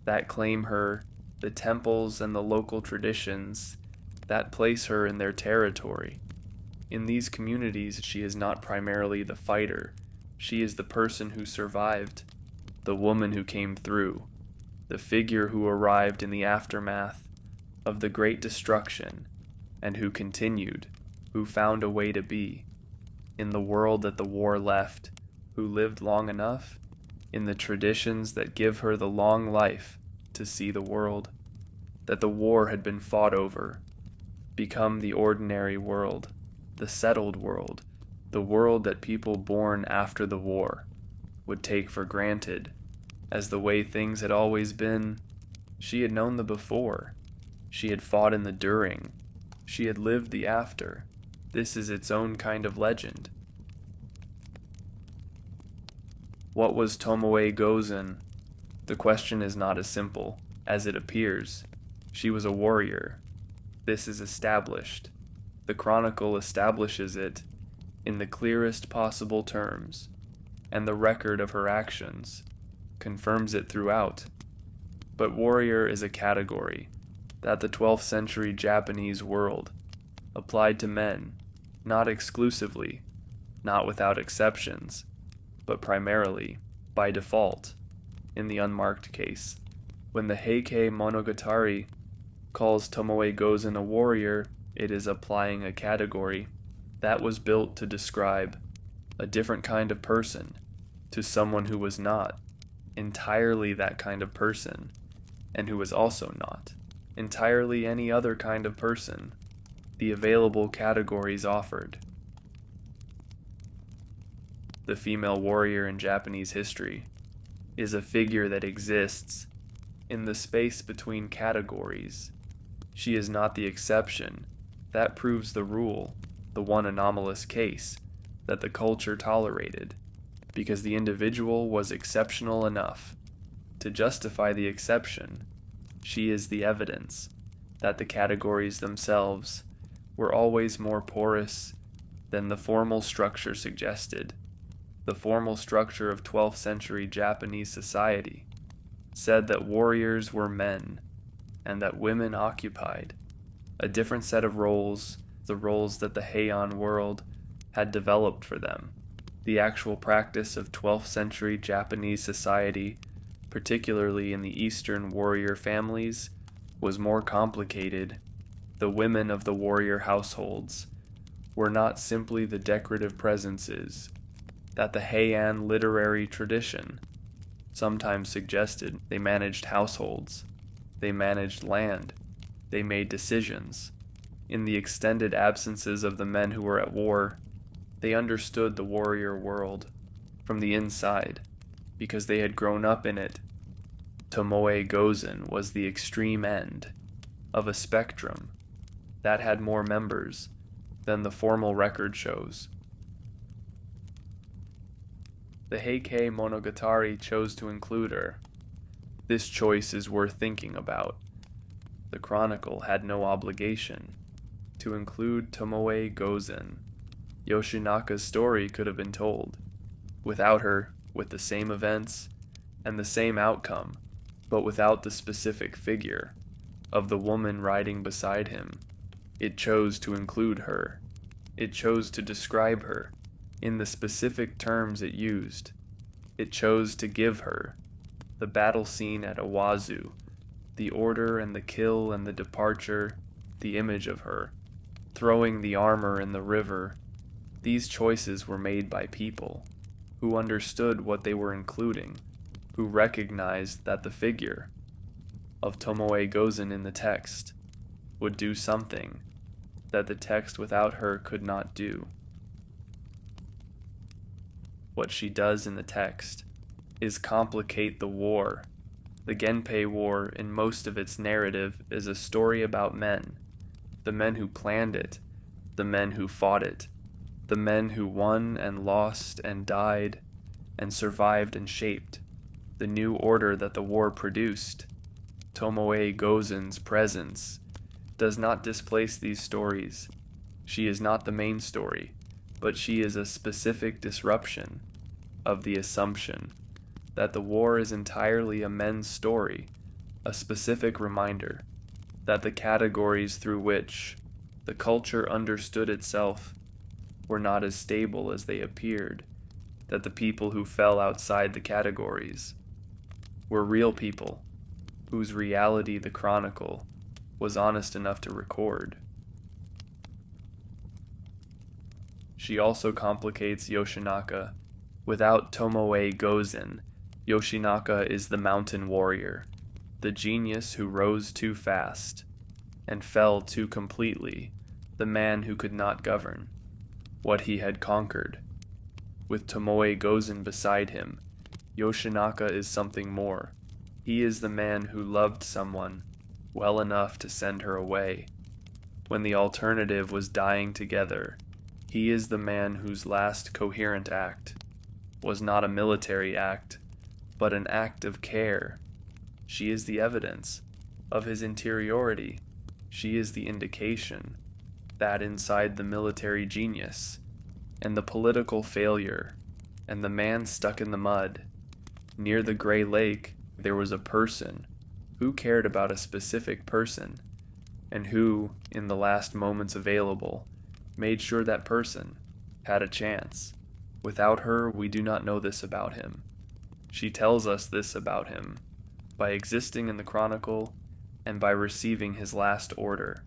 that claim her, the temples and the local traditions that place her in their territory. In these communities, she is not primarily the fighter. She is the person who survived, the woman who came through, the figure who arrived in the aftermath of the great destruction, and who continued, who found a way to be, in the world that the war left, who lived long enough, in the traditions that give her the long life to see the world, that the war had been fought over, become the ordinary world, the settled world, the world that people born after the war would take for granted as the way things had always been. She had known the before. She had fought in the during. She had lived the after. This is its own kind of legend. What was Tomoe Gozen? The question is not as simple as it appears. She was a warrior. This is established. The chronicle establishes it in the clearest possible terms, and the record of her actions confirms it throughout. But warrior is a category that the 12th century Japanese world applied to men, not exclusively, not without exceptions, but primarily by default. In the unmarked case, when the Heike Monogatari calls Tomoe Gozen a warrior, it is applying a category That was built to describe a different kind of person to someone who was not entirely that kind of person, and who was also not entirely any other kind of person the available categories offered. The female warrior in Japanese history is a figure that exists in the space between categories. She is not the exception. That proves the rule, the one anomalous case that the culture tolerated, because the individual was exceptional enough to justify the exception. She is the evidence that the categories themselves were always more porous than the formal structure suggested. The formal structure of 12th century Japanese society said that warriors were men and that women occupied a different set of roles, the roles that the Heian world had developed for them. The actual practice of 12th century Japanese society, particularly in the Eastern warrior families, was more complicated. The women of the warrior households were not simply the decorative presences that the Heian literary tradition sometimes suggested. They managed households, they managed land, they made decisions. In the extended absences of the men who were at war, they understood the warrior world from the inside, because they had grown up in it. Tomoe Gozen was the extreme end of a spectrum that had more members than the formal record shows. The Heike Monogatari chose to include her. This choice is worth thinking about. The chronicle had no obligation to include Tomoe Gozen. Yoshinaka's story could have been told without her, with the same events and the same outcome, but without the specific figure of the woman riding beside him. It chose to include her. It chose to describe her in the specific terms it used. It chose to give her the battle scene at Awazu, the order and the kill and the departure, the image of her, throwing the armor in the river. These choices were made by people who understood what they were including, who recognized that the figure of Tomoe Gozen in the text would do something that the text without her could not do. What she does in the text is complicate the war. The Genpei War, in most of its narrative, is a story about men. The men who planned it, the men who fought it, the men who won and lost and died and survived and shaped the new order that the war produced. Tomoe Gozen's presence does not displace these stories. She is not the main story, but she is a specific disruption of the assumption that the war is entirely a men's story, a specific reminder that the categories through which the culture understood itself were not as stable as they appeared, that the people who fell outside the categories were real people whose reality the chronicle was honest enough to record. She also complicates Yoshinaka. Without Tomoe Gozen, Yoshinaka is the mountain warrior, the genius who rose too fast and fell too completely, the man who could not govern what he had conquered. With Tomoe Gozen beside him, Yoshinaka is something more. He is the man who loved someone well enough to send her away when the alternative was dying together. He is the man whose last coherent act was not a military act, but an act of care. She is the evidence of his interiority. She is the indication that inside the military genius and the political failure and the man stuck in the mud, near the gray lake, there was a person who cared about a specific person, and who, in the last moments available, made sure that person had a chance. Without her, we do not know this about him. She tells us this about him by existing in the chronicle and by receiving his last order.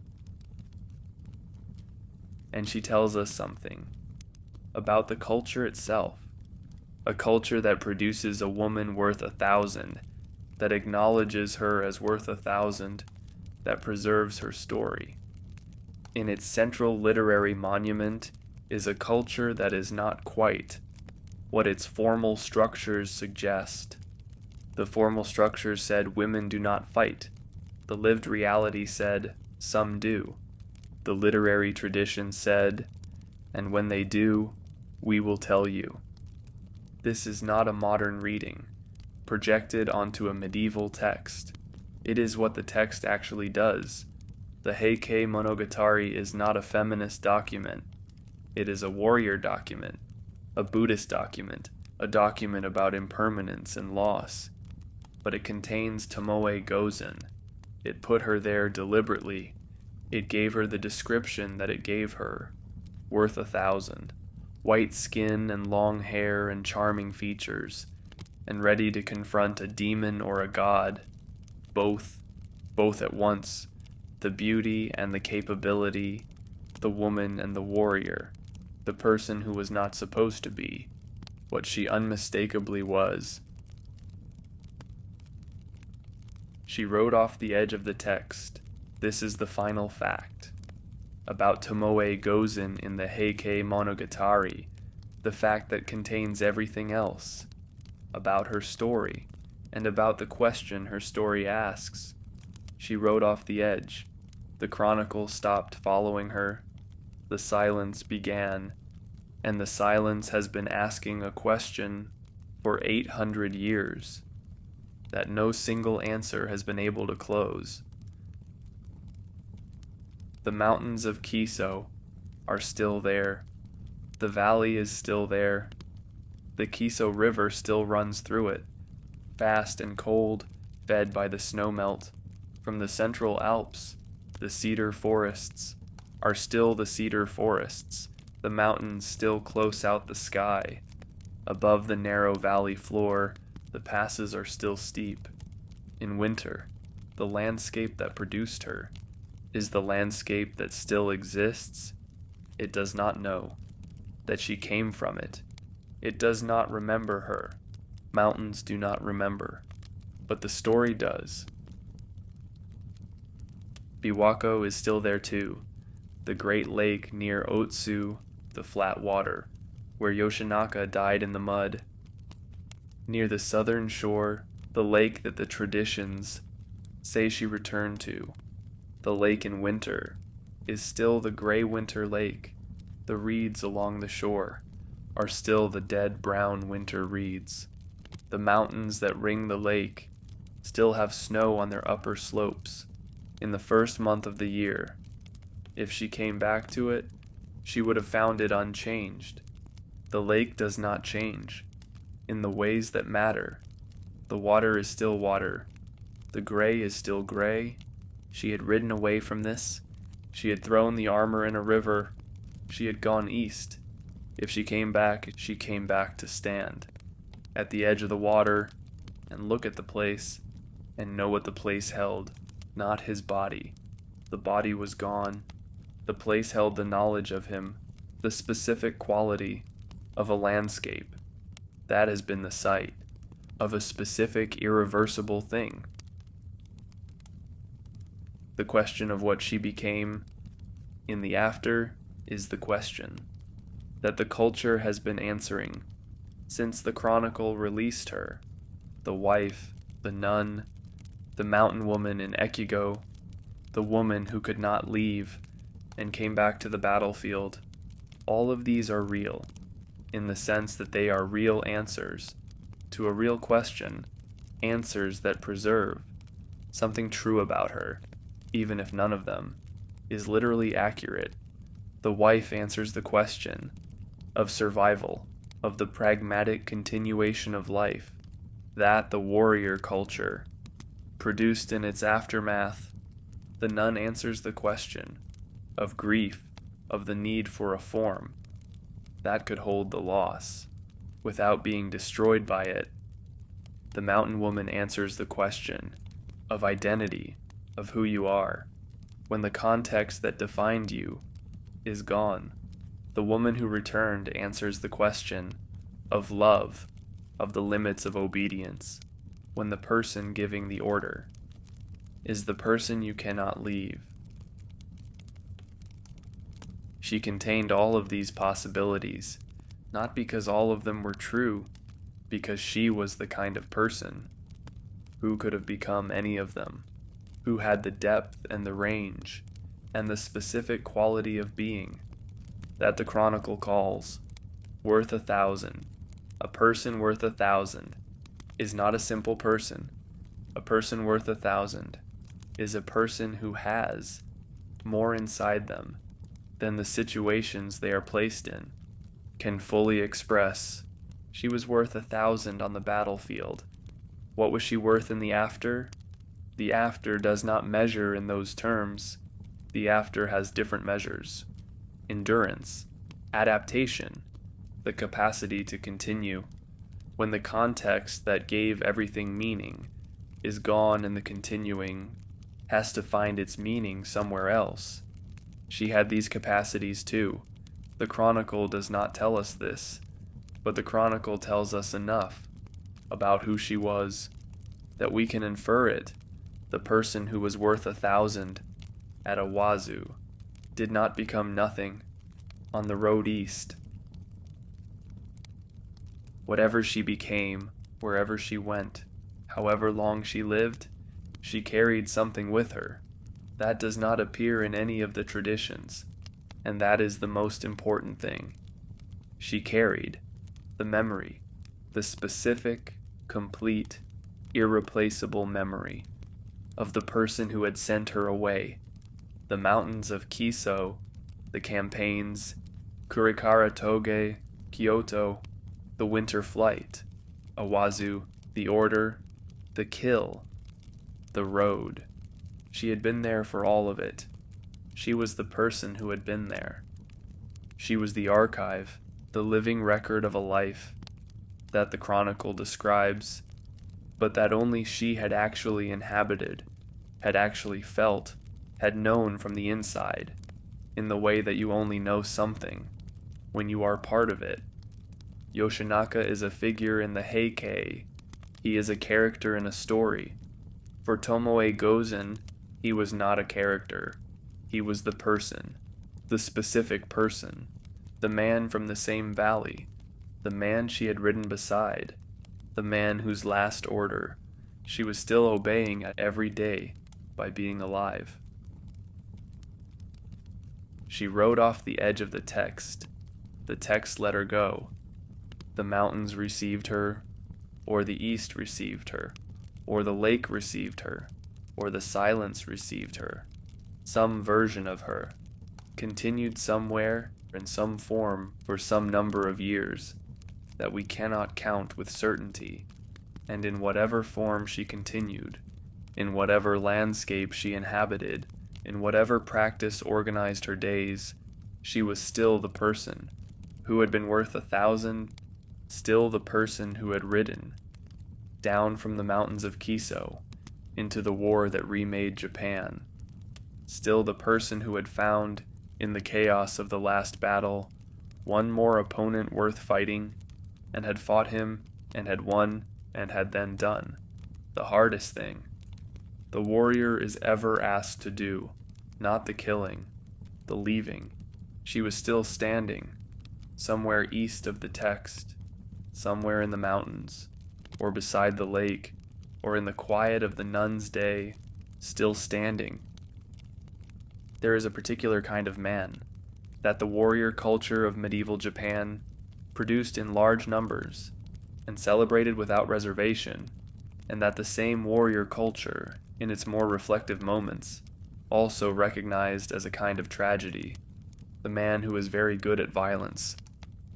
and she tells us something about the culture itself, a culture that produces a woman worth 1,000, that acknowledges her as worth 1,000, that preserves her story. In its central literary monument is a culture that is not quite what its formal structures suggest. The formal structures said women do not fight. The lived reality said some do. The literary tradition said, and when they do, we will tell you. This is not a modern reading, projected onto a medieval text. It is what the text actually does. The Heike Monogatari is not a feminist document. It is a warrior document, a Buddhist document, a document about impermanence and loss. But it contains Tomoe Gozen. It put her there deliberately. It gave her the description that it gave her, worth 1,000. White skin and long hair and charming features, and ready to confront a demon or a god, both at once, the beauty and the capability, the woman and the warrior, the person who was not supposed to be, what she unmistakably was. She wrote off the edge of the text, "This is the final fact." About Tomoe Gozen in the Heike Monogatari, the fact that contains everything else, about her story, and about the question her story asks. She wrote off the edge. The chronicle stopped following her. The silence began, and the silence has been asking a question for 800 years that no single answer has been able to close. The mountains of Kiso are still there. The valley is still there. The Kiso River still runs through it, fast and cold, fed by the snowmelt. From the Central Alps, the cedar forests are still the cedar forests, the mountains still close out the sky. Above the narrow valley floor, the passes are still steep. In winter, the landscape that produced her is the landscape that still exists. It does not know that she came from it. It does not remember her. Mountains do not remember, but the story does. Biwako is still there too, the great lake near Otsu, the flat water, where Yoshinaka died in the mud. Near the southern shore, the lake that the traditions say she returned to, the lake in winter, is still the gray winter lake. The reeds along the shore are still the dead brown winter reeds. The mountains that ring the lake still have snow on their upper slopes in the first month of the year. If she came back to it, she would have found it unchanged. The lake does not change in the ways that matter. The water is still water. The gray is still gray. She had ridden away from this. She had thrown the armor in a river. She had gone east. If she came back to stand at the edge of the water and look at the place and know what the place held, not his body. The body was gone. The place held the knowledge of him, the specific quality of a landscape. That has been the site of a specific irreversible thing. The question of what she became in the after is the question that the culture has been answering since the chronicle released her. The wife, the nun, the mountain woman in Ekigo, the woman who could not leave and came back to the battlefield. All of these are real, in the sense that they are real answers to a real question, answers that preserve something true about her, even if none of them is literally accurate. The wife answers the question of survival, of the pragmatic continuation of life, that the warrior culture produced in its aftermath. The nun answers the question of grief, of the need for a form that could hold the loss without being destroyed by it. The mountain woman answers the question of identity, of who you are, when the context that defined you is gone. The woman who returned answers the question of love, of the limits of obedience, when the person giving the order is the person you cannot leave. She contained all of these possibilities, not because all of them were true, because she was the kind of person who could have become any of them, who had the depth and the range and the specific quality of being that the Chronicle calls worth 1,000. A person worth 1,000 is not a simple person. A person worth 1,000 is a person who has more inside them than the situations they are placed in can fully express. She was worth 1,000 on the battlefield. What was she worth in the after? The after does not measure in those terms. The after has different measures. Endurance, adaptation, the capacity to continue. When the context that gave everything meaning is gone and the continuing has to find its meaning somewhere else. She had these capacities too. The Chronicle does not tell us this, but the Chronicle tells us enough about who she was that we can infer it. The person who was worth 1,000 at Awazu did not become nothing on the road east. Whatever she became, wherever she went, however long she lived, she carried something with her. That does not appear in any of the traditions, and that is the most important thing. She carried the memory, the specific, complete, irreplaceable memory of the person who had sent her away. The mountains of Kiso, the campaigns, Kurikara Toge, Kyoto, the winter flight, Awazu, the order, the kill, the road. She had been there for all of it. She was the person who had been there. She was the archive, the living record of a life that the Chronicle describes, but that only she had actually inhabited, had actually felt, had known from the inside, in the way that you only know something when you are part of it. Yoshinaka is a figure in the Heike. He is a character in a story. For Tomoe Gozen, he was not a character. He was the person, the specific person, the man from the same valley, the man she had ridden beside, the man whose last order she was still obeying at every day by being alive. She rode off the edge of the text. The text let her go. The mountains received her, or the east received her, or the lake received her, or the silence received her. Some version of her continued somewhere in some form for some number of years that we cannot count with certainty, and in whatever form she continued, in whatever landscape she inhabited, in whatever practice organized her days, she was still the person who had been worth 1,000, still the person who had ridden down from the mountains of Kiso into the war that remade Japan, still the person who had found, in the chaos of the last battle, one more opponent worth fighting, and had fought him, and had won, and had then done the hardest thing the warrior is ever asked to do, not the killing, the leaving. She was still standing, somewhere east of the text, somewhere in the mountains, or beside the lake, or in the quiet of the nun's day, still standing. There is a particular kind of man that the warrior culture of medieval Japan produced in large numbers and celebrated without reservation, and that the same warrior culture, in its more reflective moments, also recognized as a kind of tragedy. The man who is very good at violence,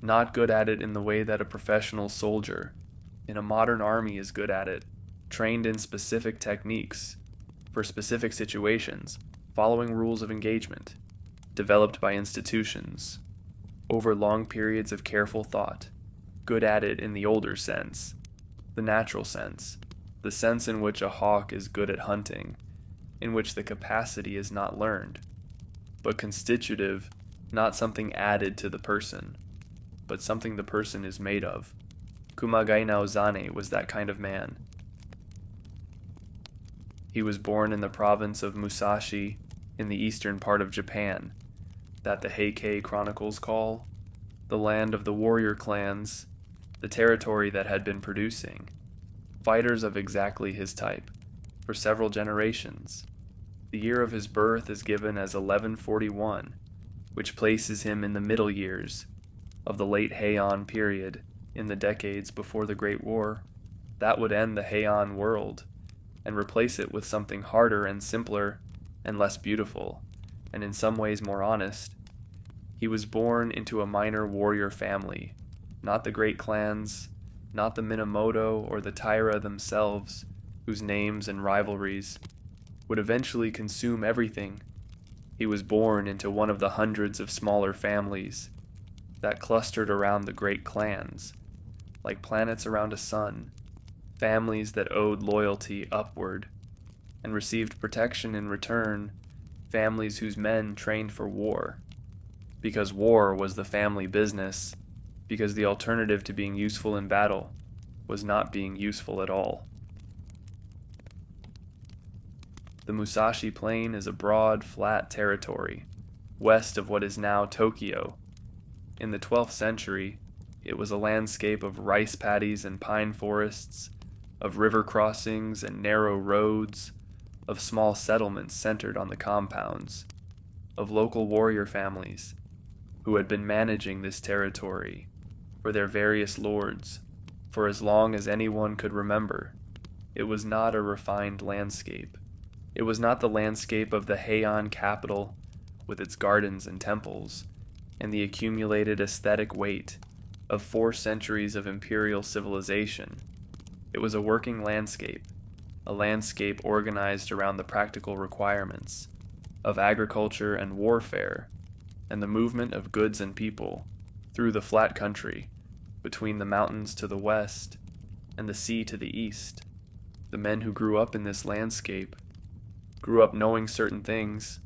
not good at it in the way that a professional soldier in a modern army is good at it, trained in specific techniques, for specific situations, following rules of engagement, developed by institutions, over long periods of careful thought, good at it in the older sense, the natural sense, the sense in which a hawk is good at hunting, in which the capacity is not learned, but constitutive not something added to the person, but something the person is made of. Kumagai Naozane was that kind of man. He was born in the province of Musashi in the eastern part of Japan, that the Heike chronicles call the land of the warrior clans, the territory that had been producing fighters of exactly his type for several generations. The year of his birth is given as 1141, which places him in the middle years of the late Heian period in the decades before the Great War. That would end the Heian world and replace it with something harder and simpler and less beautiful, and in some ways more honest. He was born into a minor warrior family, not the great clans, not the Minamoto or the Taira themselves, whose names and rivalries would eventually consume everything. He was born into one of the hundreds of smaller families that clustered around the great clans, like planets around a sun, families that owed loyalty upward and received protection in return, families whose men trained for war, because war was the family business, because the alternative to being useful in battle was not being useful at all. The Musashi Plain is a broad, flat territory, west of what is now Tokyo. In the 12th century, it was a landscape of rice paddies and pine forests, of river crossings and narrow roads, of small settlements centered on the compounds, of local warrior families who had been managing this territory for their various lords for as long as anyone could remember. It was not a refined landscape. It was not the landscape of the Heian capital with its gardens and temples and the accumulated aesthetic weight of 4 centuries of imperial civilization. It was a working landscape, a landscape organized around the practical requirements of agriculture and warfare and the movement of goods and people through the flat country, between the mountains to the west and the sea to the east. The men who grew up in this landscape grew up knowing certain things.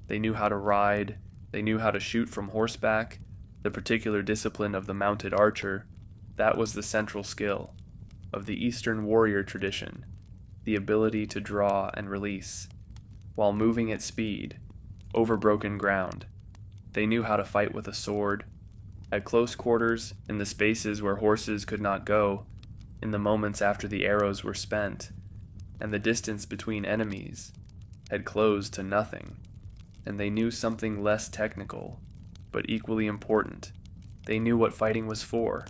They knew how to ride, they knew how to shoot from horseback, the particular discipline of the mounted archer. That was the central skill of the Eastern warrior tradition, the ability to draw and release, while moving at speed, over broken ground. They knew how to fight with a sword, at close quarters, in the spaces where horses could not go, in the moments after the arrows were spent, and the distance between enemies had closed to nothing, and they knew something less technical, but equally important. They knew what fighting was for.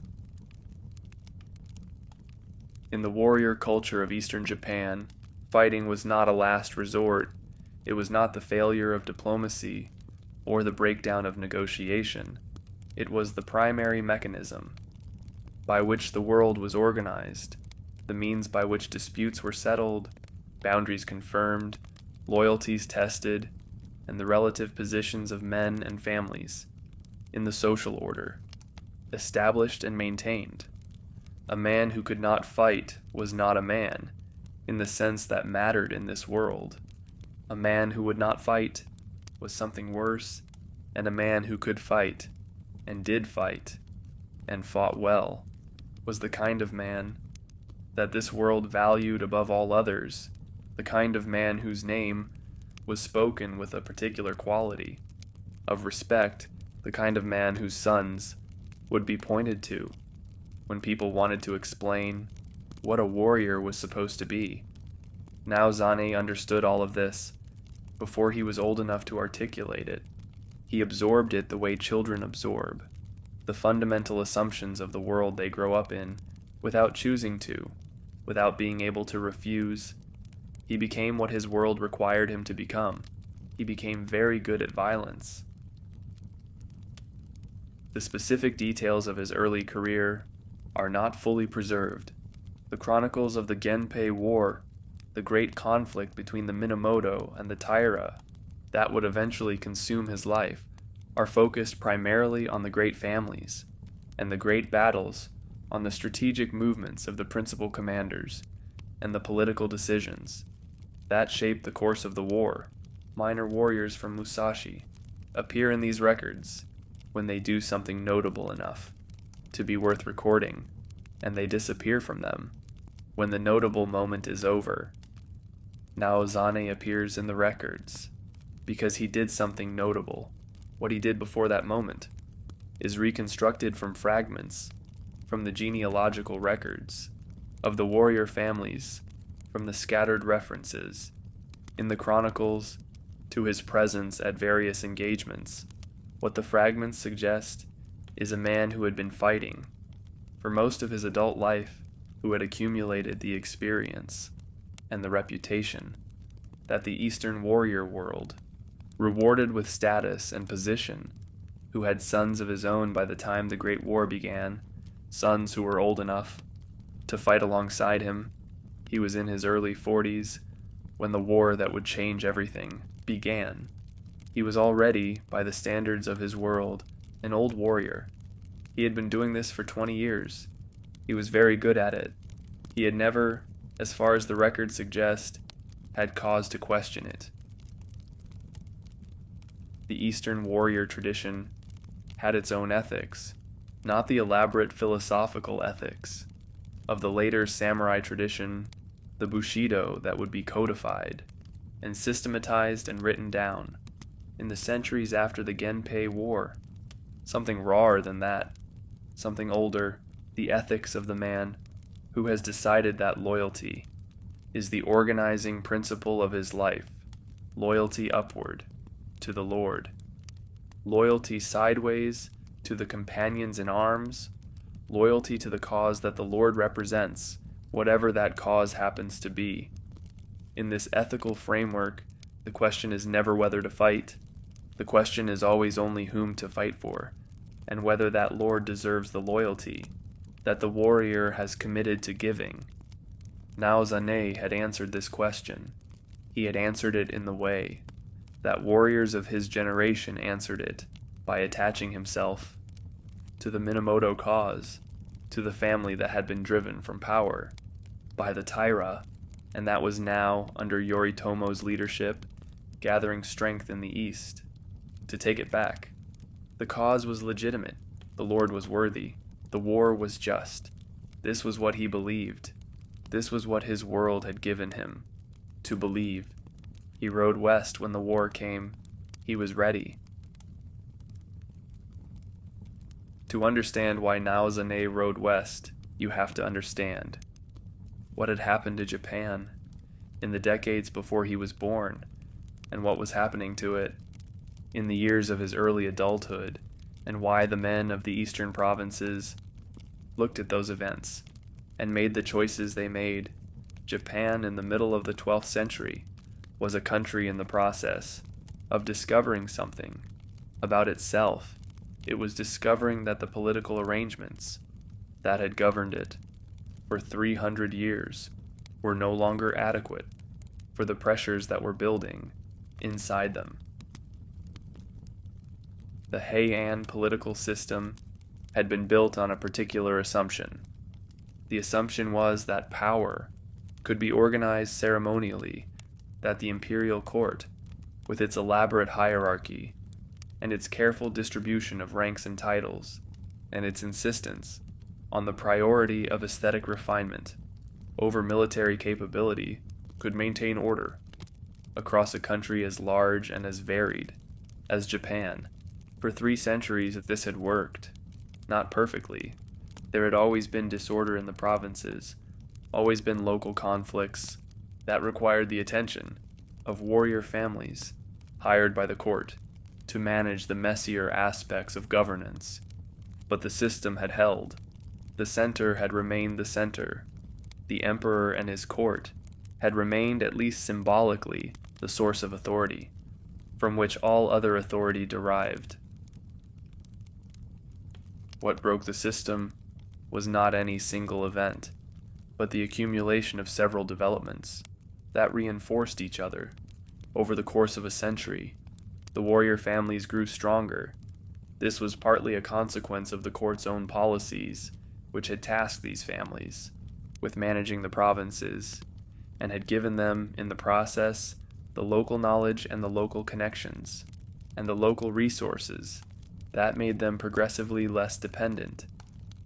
In the warrior culture of Eastern Japan, fighting was not a last resort. It was not the failure of diplomacy or the breakdown of negotiation. It was the primary mechanism by which the world was organized, the means by which disputes were settled, boundaries confirmed, loyalties tested, and the relative positions of men and families in the social order established and maintained. A man who could not fight was not a man, in the sense that mattered in this world. A man who would not fight was something worse, and a man who could fight, and did fight, and fought well, was the kind of man that this world valued above all others, the kind of man whose name was spoken with a particular quality of respect, the kind of man whose sons would be pointed to when people wanted to explain what a warrior was supposed to be. Naozane understood all of this before he was old enough to articulate it. He absorbed it the way children absorb the fundamental assumptions of the world they grow up in, without choosing to, without being able to refuse. He became what his world required him to become. He became very good at violence. The specific details of his early career are not fully preserved. The chronicles of the Genpei War, the great conflict between the Minamoto and the Taira that would eventually consume his life, are focused primarily on the great families, and the great battles on the strategic movements of the principal commanders, and the political decisions that shaped the course of the war. Minor warriors from Musashi appear in these records when they do something notable enough to be worth recording, and they disappear from them when the notable moment is over. Naozane appears in the records because he did something notable. What he did before that moment is reconstructed from fragments from the genealogical records of the warrior families, from the scattered references in the chronicles to his presence at various engagements. What the fragments suggest is a man who had been fighting for most of his adult life, who had accumulated the experience and the reputation that the Eastern warrior world rewarded with status and position, who had sons of his own by the time the Great War began, sons who were old enough to fight alongside him. He was in his early 40s when the war that would change everything began. He was already, by the standards of his world, an old warrior. He had been doing this for 20 years. He was very good at it. He had never, as far as the records suggest, had cause to question it. The Eastern warrior tradition had its own ethics, not the elaborate philosophical ethics of the later samurai tradition, the Bushido that would be codified and systematized and written down in the centuries after the Genpei War. Something rawer than that, something older, the ethics of the man who has decided that loyalty is the organizing principle of his life, loyalty upward to the Lord, loyalty sideways to the companions in arms, loyalty to the cause that the Lord represents, whatever that cause happens to be. In this ethical framework, the question is never whether to fight. The question is always only whom to fight for, and whether that Lord deserves the loyalty that the warrior has committed to giving. Naozane had answered this question. He had answered it in the way that warriors of his generation answered it, by attaching himself to the Minamoto cause, to the family that had been driven from power by the Taira, and that was now, under Yoritomo's leadership, gathering strength in the east to take it back. The cause was legitimate. The Lord was worthy. The war was just. This was what he believed. This was what his world had given him to believe. He rode west when the war came. He was ready. To understand why Naozane rode west, you have to understand what had happened to Japan in the decades before he was born, and what was happening to it in the years of his early adulthood, and why the men of the eastern provinces looked at those events and made the choices they made. Japan, in the middle of the 12th century, was a country in the process of discovering something about itself. It was discovering that the political arrangements that had governed it for 300 years were no longer adequate for the pressures that were building inside them. The Heian political system had been built on a particular assumption. The assumption was that power could be organized ceremonially, that the imperial court, with its elaborate hierarchy and its careful distribution of ranks and titles, and its insistence on the priority of aesthetic refinement over military capability, could maintain order across a country as large and as varied as Japan. For 3 centuries this had worked, not perfectly. There had always been disorder in the provinces, always been local conflicts that required the attention of warrior families hired by the court to manage the messier aspects of governance. But the system had held. The center had remained the center. The emperor and his court had remained, at least symbolically, the source of authority, from which all other authority derived. What broke the system was not any single event, but the accumulation of several developments that reinforced each other. Over the course of a century, the warrior families grew stronger. This was partly a consequence of the court's own policies, which had tasked these families with managing the provinces, and had given them, in the process, the local knowledge and the local connections and the local resources, that made them progressively less dependent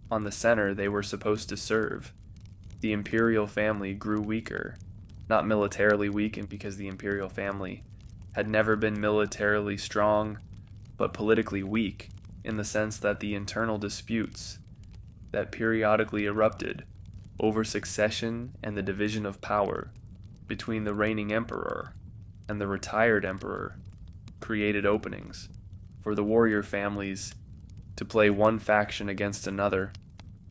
on the center they were supposed to serve. The imperial family grew weaker, not militarily weakened because the imperial family had never been militarily strong, but politically weak in the sense that the internal disputes that periodically erupted over succession and the division of power between the reigning emperor and the retired emperor created openings for the warrior families to play one faction against another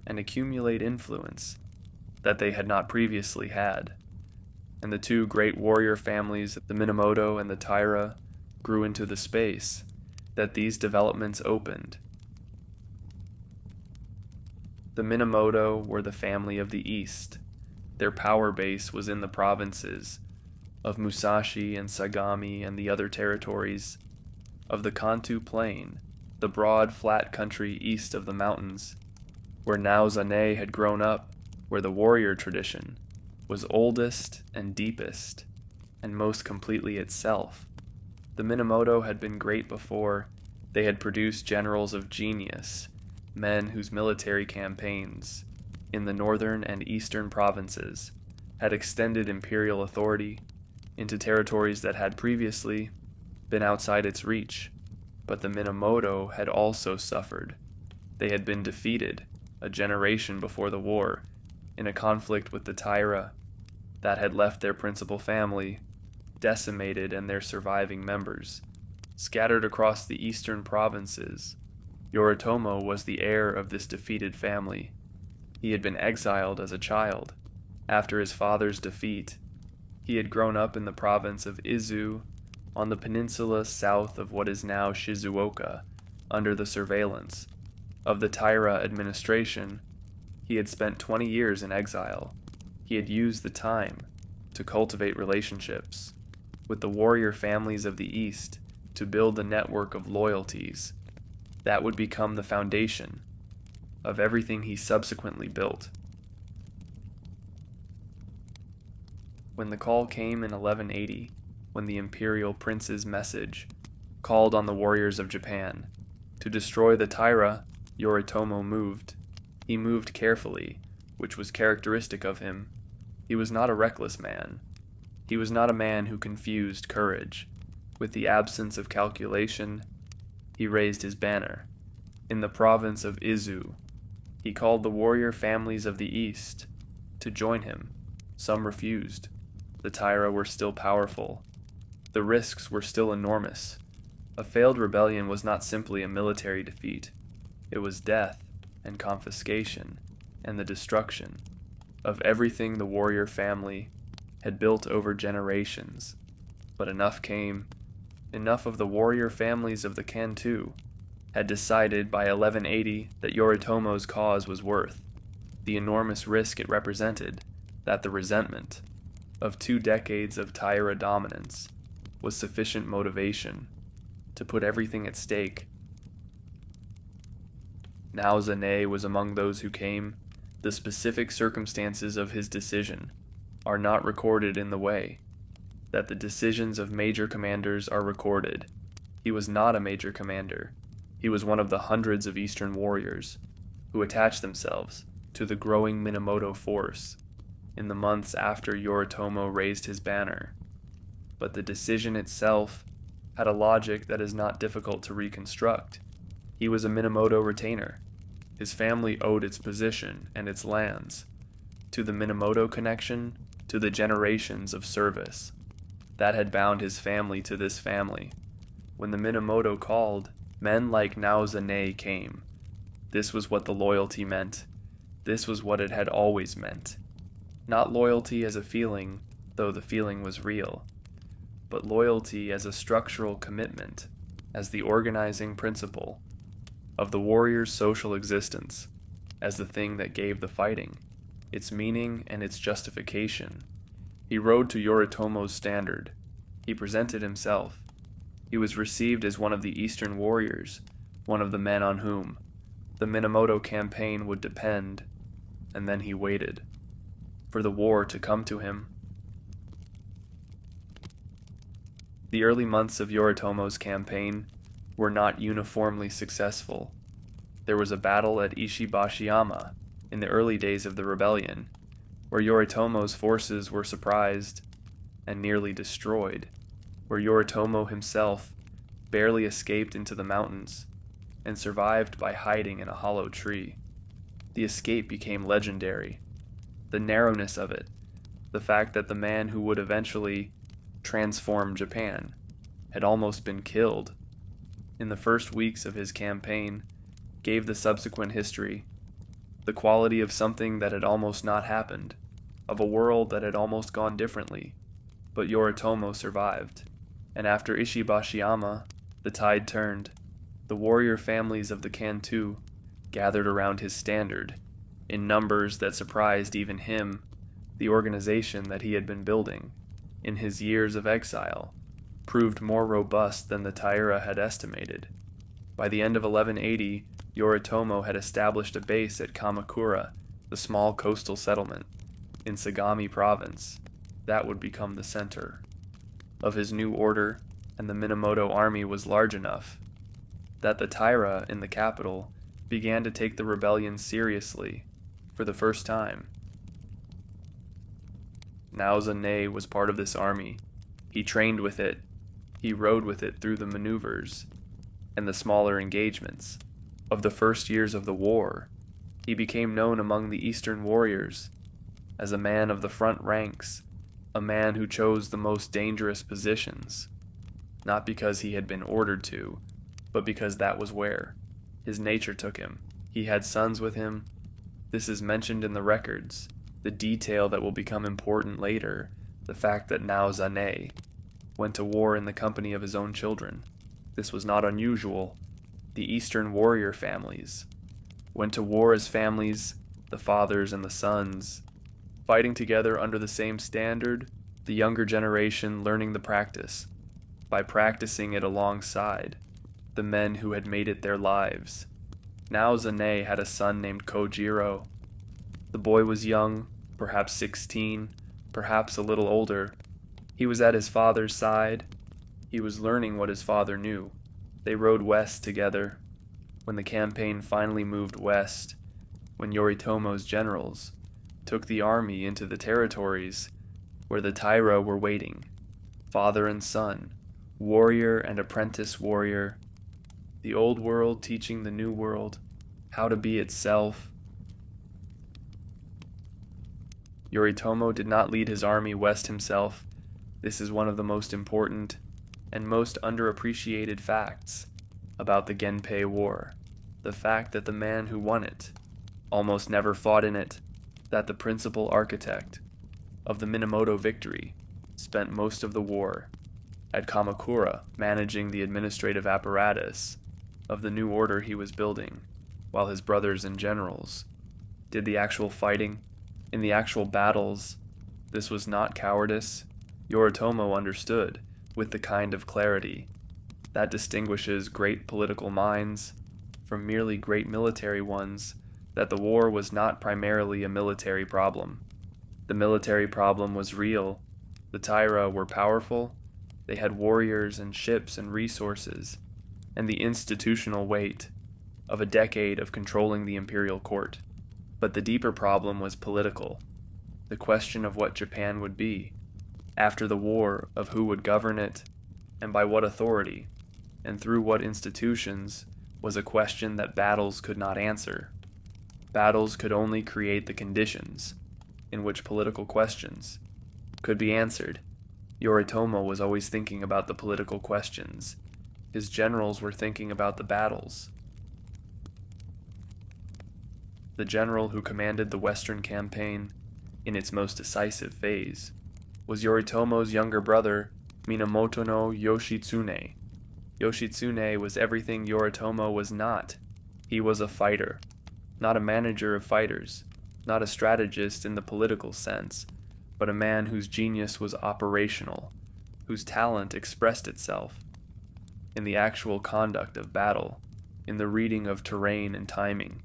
and accumulate influence that they had not previously had. And the two great warrior families, the Minamoto and the Taira, grew into the space that these developments opened. The Minamoto were the family of the East. Their power base was in the provinces of Musashi and Sagami and the other territories of the Kanto Plain, the broad flat country east of the mountains, where Naozane had grown up, where the warrior tradition was oldest and deepest, and most completely itself. The Minamoto had been great before. They had produced generals of genius, men whose military campaigns in the northern and eastern provinces had extended imperial authority into territories that had previously been outside its reach. But the Minamoto had also suffered. They had been defeated a generation before the war in a conflict with the Taira that had left their principal family decimated and their surviving members scattered across the eastern provinces. Yoritomo was the heir of this defeated family. He had been exiled as a child. After his father's defeat, he had grown up in the province of Izu on the peninsula south of what is now Shizuoka, under the surveillance of the Taira administration. He had spent 20 years in exile. He had used the time to cultivate relationships with the warrior families of the East to build a network of loyalties that would become the foundation of everything he subsequently built. When the call came in 1180, when the imperial prince's message called on the warriors of Japan to destroy the Taira, Yoritomo moved. He moved carefully, which was characteristic of him. He was not a reckless man. He was not a man who confused courage with the absence of calculation. He raised his banner. In the province of Izu, he called the warrior families of the East to join him. Some refused. The Taira were still powerful. The risks were still enormous. A failed rebellion was not simply a military defeat. It was death and confiscation and the destruction of everything the warrior family had built over generations. But enough came. Enough of the warrior families of the Kanto had decided by 1180 that Yoritomo's cause was worth the enormous risk it represented, that the resentment of 2 decades of Taira dominance was sufficient motivation to put everything at stake. Naozane was among those who came. The specific circumstances of his decision are not recorded in the way that the decisions of major commanders are recorded. He was not a major commander. He was one of the hundreds of Eastern warriors who attached themselves to the growing Minamoto force in the months after Yoritomo raised his banner. But the decision itself had a logic that is not difficult to reconstruct. He was a Minamoto retainer. His family owed its position and its lands to the Minamoto connection, to the generations of service that had bound his family to this family. When the Minamoto called, men like Naozane came. This was what the loyalty meant. This was what it had always meant. Not loyalty as a feeling, though the feeling was real, but loyalty as a structural commitment, as the organizing principle of the warrior's social existence, as the thing that gave the fighting its meaning and its justification. He rode to Yoritomo's standard. He presented himself. He was received as one of the Eastern warriors, one of the men on whom the Minamoto campaign would depend, and then he waited for the war to come to him. The early months of Yoritomo's campaign were not uniformly successful. There was a battle at Ishibashiyama in the early days of the rebellion, where Yoritomo's forces were surprised and nearly destroyed, where Yoritomo himself barely escaped into the mountains and survived by hiding in a hollow tree. The escape became legendary. The narrowness of it, the fact that the man who would eventually transform Japan had almost been killed in the first weeks of his campaign, gave the subsequent history the quality of something that had almost not happened, of a world that had almost gone differently, but Yoritomo survived. And after Ishibashiyama, the tide turned. The warrior families of the Kanto gathered around his standard, in numbers that surprised even him. The organization that he had been building, in his years of exile, proved more robust than the Taira had estimated. By the end of 1180, Yoritomo had established a base at Kamakura, the small coastal settlement, in Sagami province. That would become the center of his new order, and the Minamoto army was large enough that the Taira in the capital began to take the rebellion seriously for the first time. Naozane was part of this army. He trained with it. He rode with it through the maneuvers and the smaller engagements of the first years of the war. He became known among the Eastern warriors as a man of the front ranks, a man who chose the most dangerous positions, not because he had been ordered to, but because that was where his nature took him. He had sons with him. This is mentioned in the records. The detail that will become important later, the fact that Naozane went to war in the company of his own children. This was not unusual. The Eastern warrior families went to war as families, the fathers and the sons, fighting together under the same standard, the younger generation learning the practice, by practicing it alongside the men who had made it their lives. Naozane had a son named Kojiro. The boy was young, perhaps 16, perhaps a little older. He was at his father's side. He was learning what his father knew. They rode west together. When the campaign finally moved west, when Yoritomo's generals took the army into the territories where the Taira were waiting, father and son, warrior and apprentice warrior, the old world teaching the new world how to be itself. Yoritomo did not lead his army west himself. This is one of the most important and most underappreciated facts about the Genpei War. The fact that the man who won it almost never fought in it, that the principal architect of the Minamoto victory spent most of the war at Kamakura managing the administrative apparatus of the new order he was building, while his brothers and generals did the actual fighting. In the actual battles, this was not cowardice. Yoritomo understood, with the kind of clarity that distinguishes great political minds from merely great military ones, that the war was not primarily a military problem. The military problem was real. The Taira were powerful. They had warriors and ships and resources, and the institutional weight of a decade of controlling the imperial court. But the deeper problem was political, the question of what Japan would be after the war, of who would govern it, and by what authority, and through what institutions, was a question that battles could not answer. Battles could only create the conditions in which political questions could be answered. Yoritomo was always thinking about the political questions. His generals were thinking about the battles. The general who commanded the Western campaign in its most decisive phase was Yoritomo's younger brother, Minamoto no Yoshitsune. Yoshitsune was everything Yoritomo was not. He was a fighter, not a manager of fighters, not a strategist in the political sense, but a man whose genius was operational, whose talent expressed itself in the actual conduct of battle, in the reading of terrain and timing,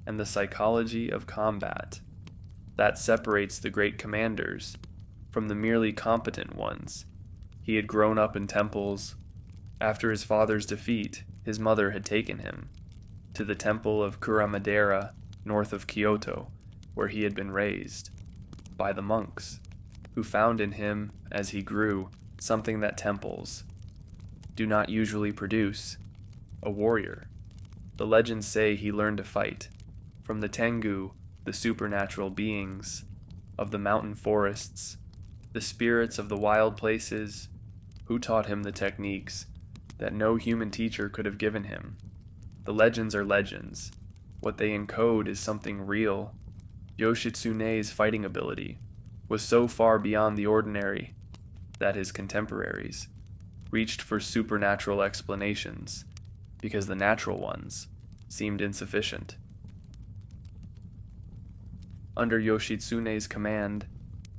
and the psychology of combat. That separates the great commanders from the merely competent ones. He had grown up in temples. After his father's defeat, his mother had taken him to the temple of Kuramadera, north of Kyoto, where he had been raised, by the monks, who found in him, as he grew, something that temples do not usually produce: a warrior. The legends say he learned to fight from the Tengu, the supernatural beings of the mountain forests, the spirits of the wild places, who taught him the techniques that no human teacher could have given him. The legends are legends. What they encode is something real. Yoshitsune's fighting ability was so far beyond the ordinary that his contemporaries reached for supernatural explanations because the natural ones seemed insufficient. Under Yoshitsune's command,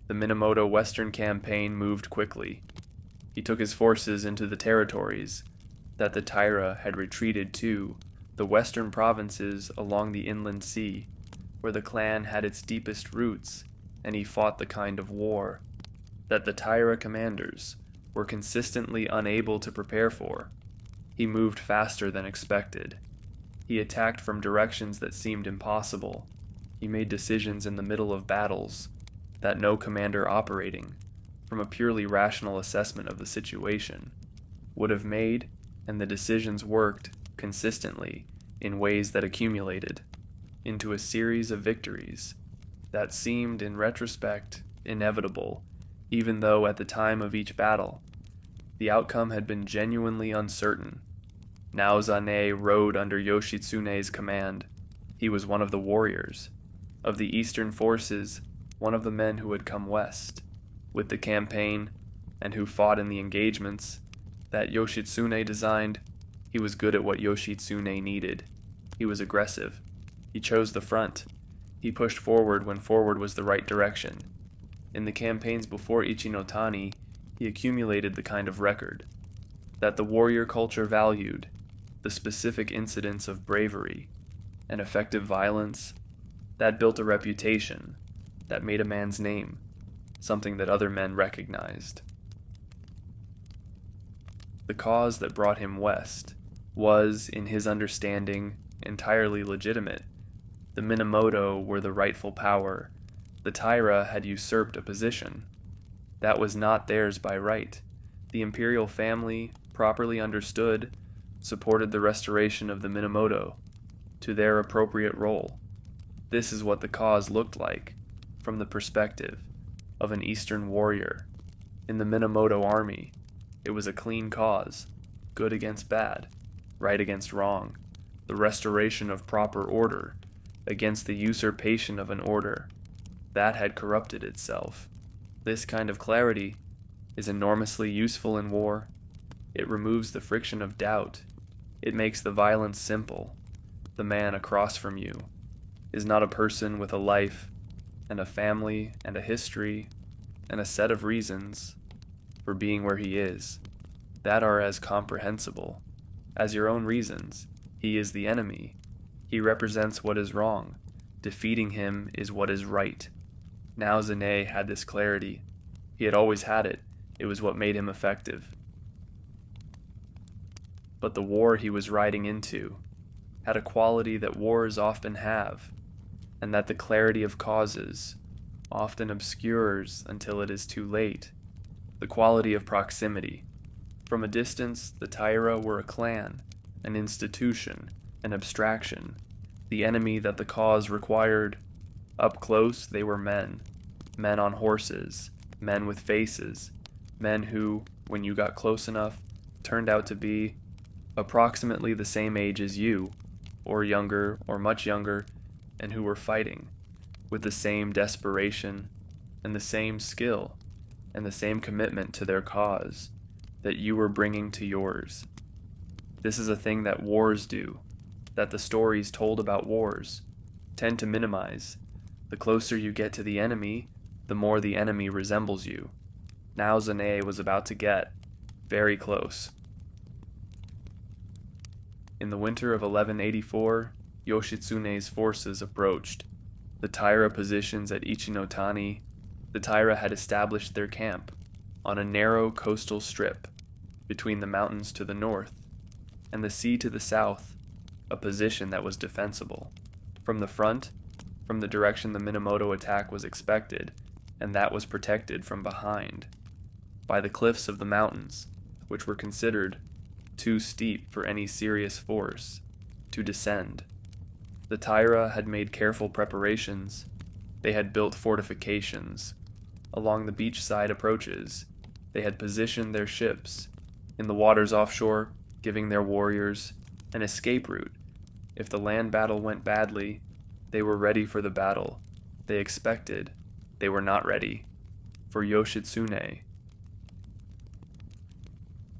the Minamoto Western campaign moved quickly. He took his forces into the territories that the Taira had retreated to, the western provinces along the inland sea, where the clan had its deepest roots, and he fought the kind of war that the Taira commanders were consistently unable to prepare for. He moved faster than expected. He attacked from directions that seemed impossible. He made decisions in the middle of battles that no commander operating from a purely rational assessment of the situation would have made, and the decisions worked consistently in ways that accumulated into a series of victories that seemed, in retrospect, inevitable, even though at the time of each battle, the outcome had been genuinely uncertain. Naozane rode under Yoshitsune's command. He was one of the warriors of the eastern forces, one of the men who had come west with the campaign and who fought in the engagements that Yoshitsune designed. He was good at what Yoshitsune needed. He was aggressive. He chose the front. He pushed forward when forward was the right direction. In the campaigns before Ichinotani, he accumulated the kind of record that the warrior culture valued, the specific incidents of bravery and effective violence that built a reputation, that made a man's name, something that other men recognized. The cause that brought him west was, in his understanding, entirely legitimate. The Minamoto were the rightful power. The Taira had usurped a position that was not theirs by right. The imperial family, properly understood, supported the restoration of the Minamoto to their appropriate role. This is what the cause looked like from the perspective of an Eastern warrior. In the Minamoto army, it was a clean cause, good against bad, right against wrong, the restoration of proper order against the usurpation of an order that had corrupted itself. This kind of clarity is enormously useful in war. It removes the friction of doubt. It makes the violence simple. The man across from you is not a person with a life and a family and a history and a set of reasons for being where he is that are as comprehensible as your own reasons. He is the enemy. He represents what is wrong. Defeating him is what is right. Naozane had this clarity. He had always had it. It was what made him effective. But the war he was riding into had a quality that wars often have, and that the clarity of causes often obscures until it is too late. The quality of proximity. From a distance, the Taira were a clan, an institution, an abstraction, the enemy that the cause required. Up close, they were men on horses, men with faces, men who, when you got close enough, turned out to be approximately the same age as you, or younger, or much younger, and who were fighting with the same desperation and the same skill and the same commitment to their cause that you were bringing to yours. This is a thing that wars do, that the stories told about wars tend to minimize. The closer you get to the enemy, the more the enemy resembles you. Naozane was about to get very close. In the winter of 1184, Yoshitsune's forces approached the Taira positions at Ichinotani. The Taira had established their camp on a narrow coastal strip between the mountains to the north and the sea to the south, a position that was defensible. From the front, from the direction the Minamoto attack was expected, and that was protected from behind by the cliffs of the mountains, which were considered too steep for any serious force to descend. The Taira had made careful preparations. They had built fortifications. Along the beachside approaches, they had positioned their ships in the waters offshore, giving their warriors an escape route. If the land battle went badly, they were ready for the battle they expected. They were not ready for Yoshitsune.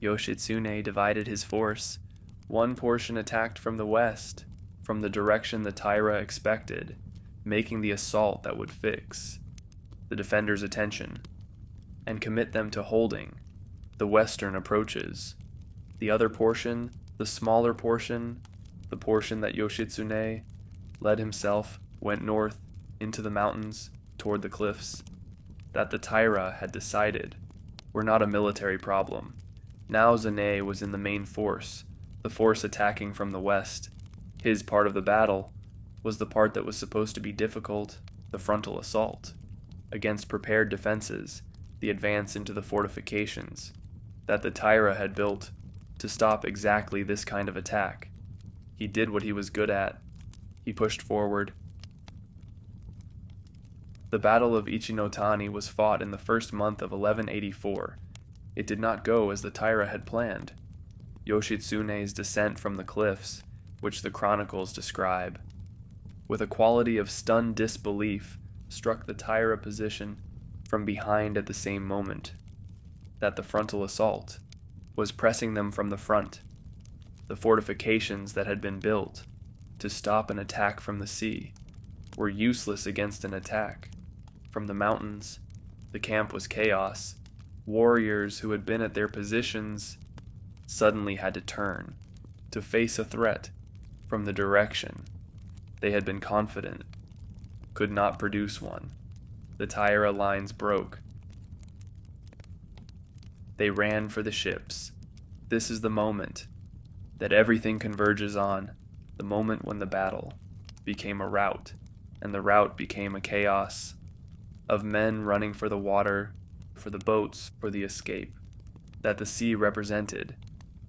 Yoshitsune divided his force. One portion attacked from the west, from the direction the Taira expected, making the assault that would fix the defenders' attention and commit them to holding the western approaches. The other portion, the smaller portion, the portion that Yoshitsune led himself, went north into the mountains toward the cliffs that the Taira had decided were not a military problem. Naozane was in the main force, the force attacking from the west. His part of the battle was the part that was supposed to be difficult, the frontal assault, against prepared defenses, the advance into the fortifications that the Taira had built to stop exactly this kind of attack. He did what he was good at. He pushed forward. The Battle of Ichinotani was fought in the first month of 1184. It did not go as the Taira had planned. Yoshitsune's descent from the cliffs, which the chronicles describe, with a quality of stunned disbelief, struck the Taira position from behind at the same moment that the frontal assault was pressing them from the front. The fortifications that had been built to stop an attack from the sea were useless against an attack from the mountains. The camp was chaos. Warriors who had been at their positions suddenly had to turn to face a threat from the direction they had been confident could not produce one. The Taira lines broke. They ran for the ships. This is the moment that everything converges on, the moment when the battle became a rout, and the rout became a chaos of men running for the water, for the boats, for the escape that the sea represented.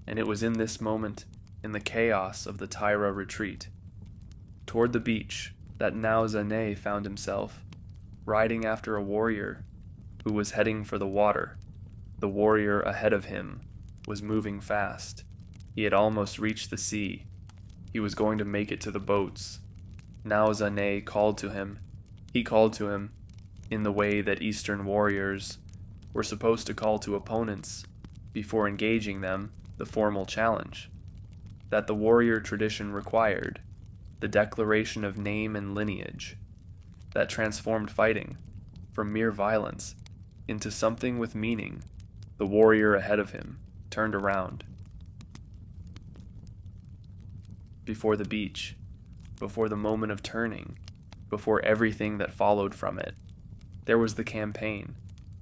And it was in this moment, in the chaos of the Taira retreat toward the beach, that Naozane found himself riding after a warrior who was heading for the water. The warrior ahead of him was moving fast. He had almost reached the sea. He was going to make it to the boats. Naozane called to him. He called to him in the way that Eastern warriors were supposed to call to opponents before engaging them, the formal challenge that the warrior tradition required, the declaration of name and lineage that transformed fighting from mere violence into something with meaning. The warrior ahead of him turned around. Before the beach, before the moment of turning, before everything that followed from it, there was the campaign,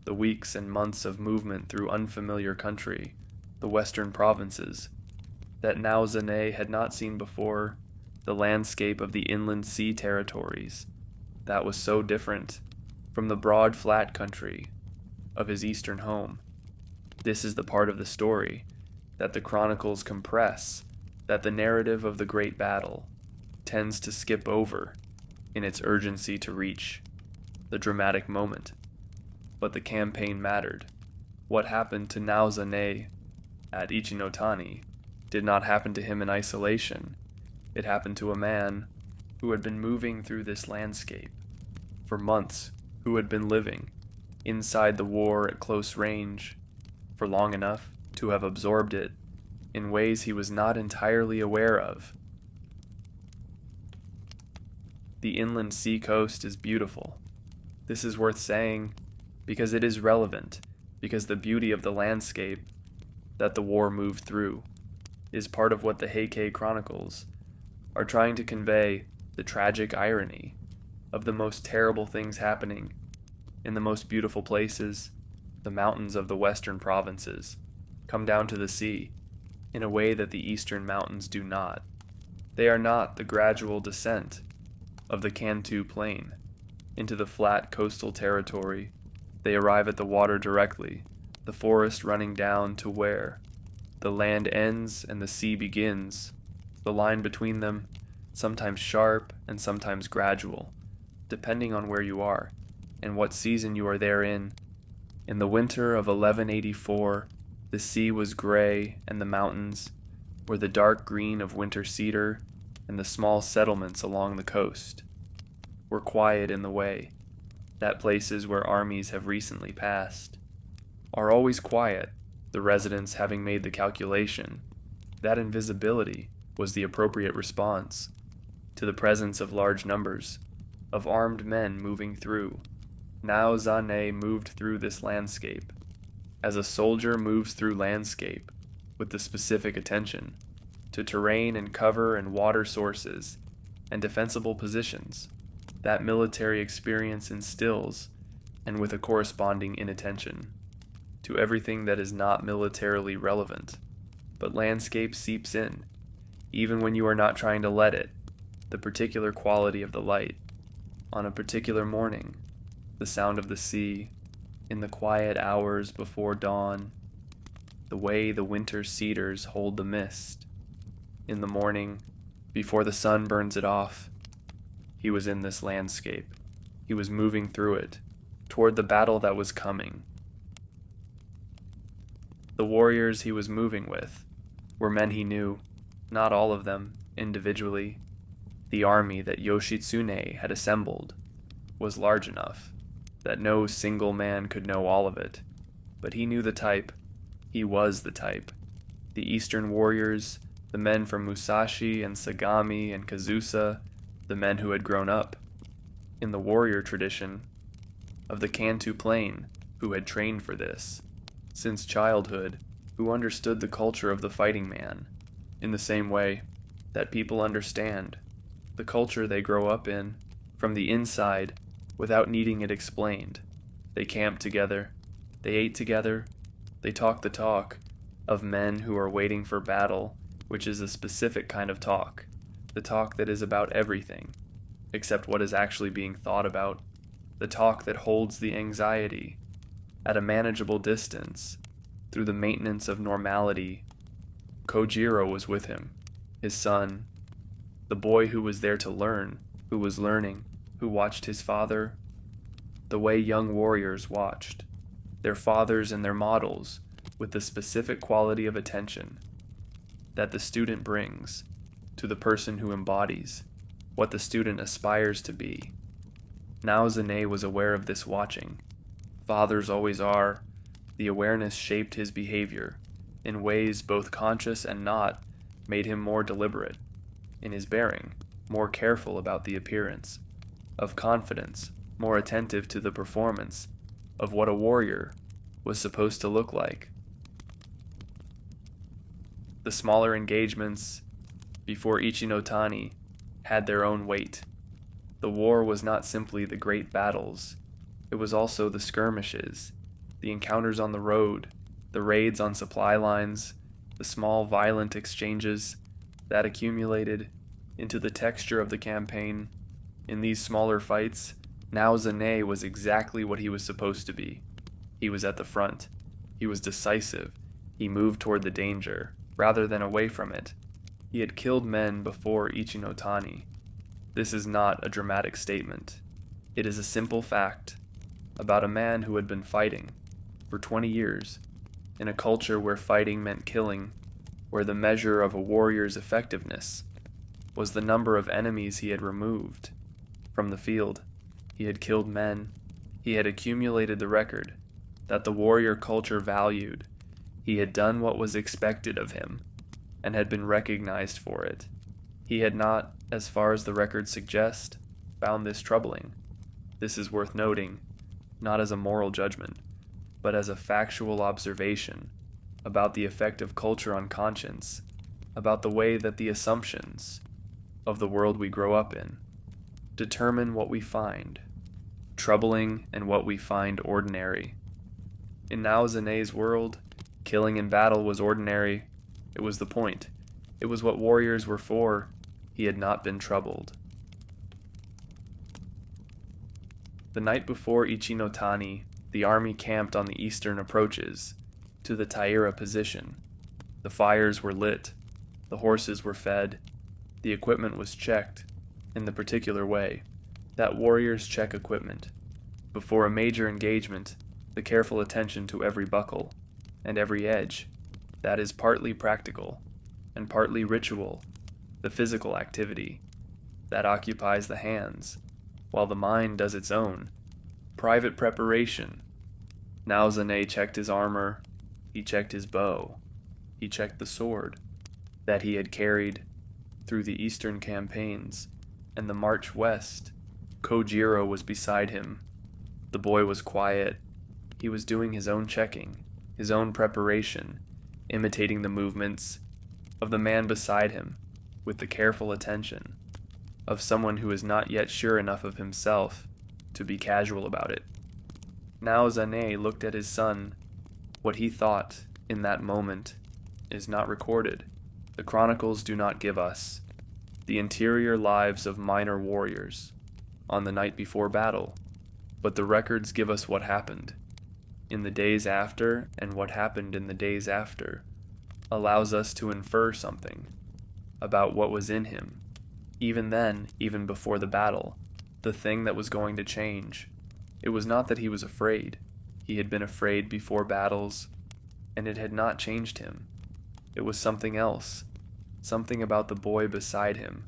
the weeks and months of movement through unfamiliar country, the western provinces, that Naozane had not seen before, the landscape of the inland sea territories, that was so different from the broad flat country of his eastern home. This is the part of the story that the chronicles compress, that the narrative of the great battle tends to skip over in its urgency to reach the dramatic moment. But the campaign mattered. What happened to Naozane at Ichinotani did not happen to him in isolation. It happened to a man who had been moving through this landscape for months, who had been living inside the war at close range for long enough to have absorbed it in ways he was not entirely aware of. The inland sea coast is beautiful. This is worth saying because it is relevant, because the beauty of the landscape that the war moved through is part of what the Heike chronicles are trying to convey, the tragic irony of the most terrible things happening in the most beautiful places, the mountains of the western provinces, come down to the sea, in a way that the eastern mountains do not. They are not the gradual descent of the Kanto plain into the flat coastal territory. They arrive at the water directly, the forest running down to where the land ends and the sea begins, the line between them sometimes sharp and sometimes gradual, depending on where you are and what season you are therein. In the winter of 1184, the sea was gray and the mountains were the dark green of winter cedar, and the small settlements along the coast were quiet in the way that places where armies have recently passed are always quiet, the residents having made the calculation that invisibility was the appropriate response to the presence of large numbers of armed men moving through. Naozane moved through this landscape as a soldier moves through landscape, with the specific attention to terrain and cover and water sources and defensible positions that military experience instills, and with a corresponding inattention to everything that is not militarily relevant. But landscape seeps in, even when you are not trying to let it, the particular quality of the light on a particular morning, the sound of the sea in the quiet hours before dawn, the way the winter cedars hold the mist. In the morning, before the sun burns it off, he was in this landscape. He was moving through it, toward the battle that was coming. The warriors he was moving with were men he knew, not all of them, individually. The army that Yoshitsune had assembled was large enough that no single man could know all of it, but he knew the type. He was the type. The Eastern warriors, the men from Musashi and Sagami and Kazusa, the men who had grown up in the warrior tradition of the Kanto Plain, who had trained for this since childhood, who understood the culture of the fighting man in the same way that people understand the culture they grow up in from the inside without needing it explained. They camped together, they ate together, they talked the talk of men who are waiting for battle, which is a specific kind of talk, the talk that is about everything except what is actually being thought about, the talk that holds the anxiety at a manageable distance through the maintenance of normality. Kojiro was with him, his son, the boy who was there to learn, who was learning, who watched his father the way young warriors watched their fathers and their models, with the specific quality of attention that the student brings to the person who embodies what the student aspires to be. Naozane was aware of this watching. Fathers always are. The awareness shaped his behavior in ways both conscious and not, made him more deliberate in his bearing, more careful about the appearance of confidence, more attentive to the performance of what a warrior was supposed to look like. The smaller engagements before Ichinotani had their own weight. The war was not simply the great battles, it was also the skirmishes, the encounters on the road, the raids on supply lines, the small violent exchanges that accumulated into the texture of the campaign. In these smaller fights, Naozane was exactly what he was supposed to be. He was at the front. He was decisive. He moved toward the danger, rather than away from it. He had killed men before Ichinotani. This is not a dramatic statement. It is a simple fact about a man who had been fighting for 20 years in a culture where fighting meant killing, where the measure of a warrior's effectiveness was the number of enemies he had removed from the field. He had killed men. He had accumulated the record that the warrior culture valued. He had done what was expected of him and had been recognized for it. He had not, as far as the records suggest, found this troubling. This is worth noting, not as a moral judgment, but as a factual observation about the effect of culture on conscience, about the way that the assumptions of the world we grow up in determine what we find troubling and what we find ordinary. In Naozane's world, killing in battle was ordinary. It was the point. It was what warriors were for. He had not been troubled. The night before Ichi-no-Tani, the army camped on the eastern approaches to the Taira position. The fires were lit, the horses were fed, the equipment was checked in the particular way that warriors check equipment. Before a major engagement, the careful attention to every buckle and every edge, that is partly practical and partly ritual, the physical activity that occupies the hands, while the mind does its own private preparation. Naozane checked his armor, he checked his bow, he checked the sword that he had carried through the eastern campaigns and the march west. Kojiro was beside him. The boy was quiet. He was doing his own checking, his own preparation, imitating the movements of the man beside him with the careful attention of someone who is not yet sure enough of himself to be casual about it. Naozane looked at his son. What he thought in that moment is not recorded. The chronicles do not give us the interior lives of minor warriors on the night before battle, but the records give us what happened in the days after, and what happened in the days after allows us to infer something about what was in him. Even then, even before the battle, the thing that was going to change. It was not that he was afraid. He had been afraid before battles, and it had not changed him. It was something else, something about the boy beside him,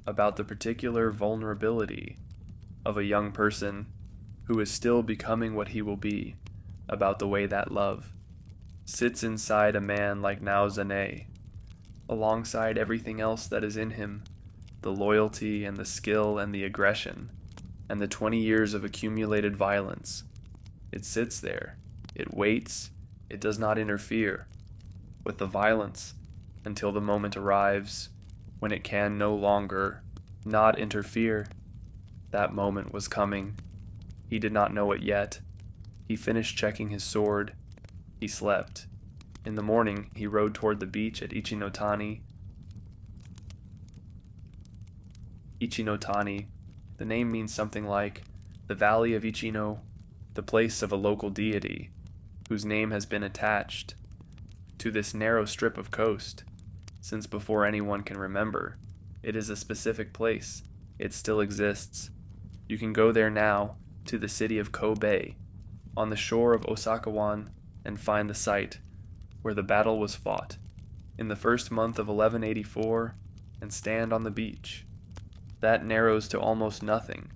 about the particular vulnerability of a young person who is still becoming what he will be, about the way that love sits inside a man like Naozane, alongside everything else that is in him, the loyalty and the skill and the aggression, and the 20 years of accumulated violence. It sits there, it waits, it does not interfere with the violence until the moment arrives when it can no longer not interfere. That moment was coming. He did not know it yet. He finished checking his sword. He slept. In the morning, he rode toward the beach at Ichi-no-Tani. Ichi-no-Tani, the name means something like the Valley of Ichino, the place of a local deity, whose name has been attached to this narrow strip of coast since before anyone can remember. It is a specific place. It still exists. You can go there now to the city of Kobe, on the shore of Osakawan, and find the site where the battle was fought in the first month of 1184, and stand on the beach. That narrows to almost nothing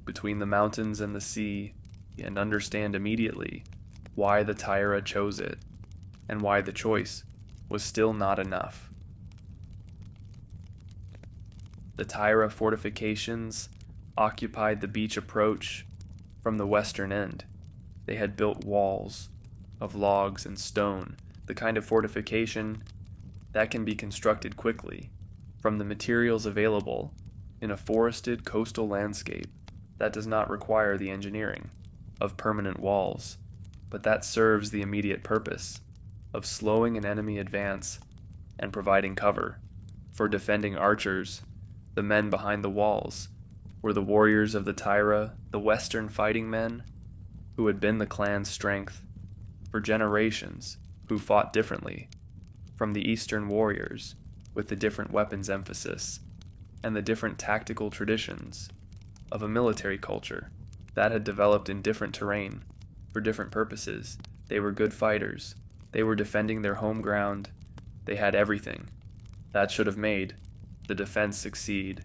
between the mountains and the sea, and understand immediately why the Taira chose it, and why the choice was still not enough. The Taira fortifications occupied the beach approach from the western end. They had built walls of logs and stone, the kind of fortification that can be constructed quickly from the materials available in a forested coastal landscape that does not require the engineering of permanent walls, but that serves the immediate purpose of slowing an enemy advance and providing cover for defending archers. The men behind the walls were the warriors of the Taira, the western fighting men who had been the clan's strength for generations, who fought differently from the eastern warriors with the different weapons emphasis and the different tactical traditions of a military culture that had developed in different terrain for different purposes. They were good fighters. They were defending their home ground. They had everything that should have made the defense succeed.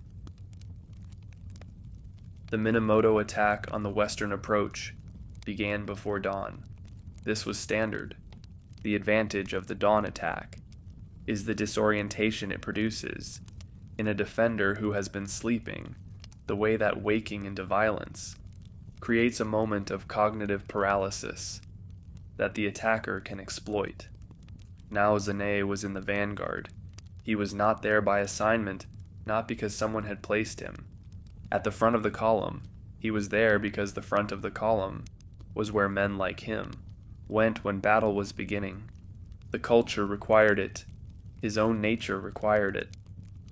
The Minamoto attack on the western approach began before dawn. This was standard. The advantage of the dawn attack is the disorientation it produces in a defender who has been sleeping, the way that waking into violence creates a moment of cognitive paralysis that the attacker can exploit. Naozane was in the vanguard. He was not there by assignment, not because someone had placed him at the front of the column. He was there because the front of the column was where men like him went when battle was beginning. The culture required it. His own nature required it.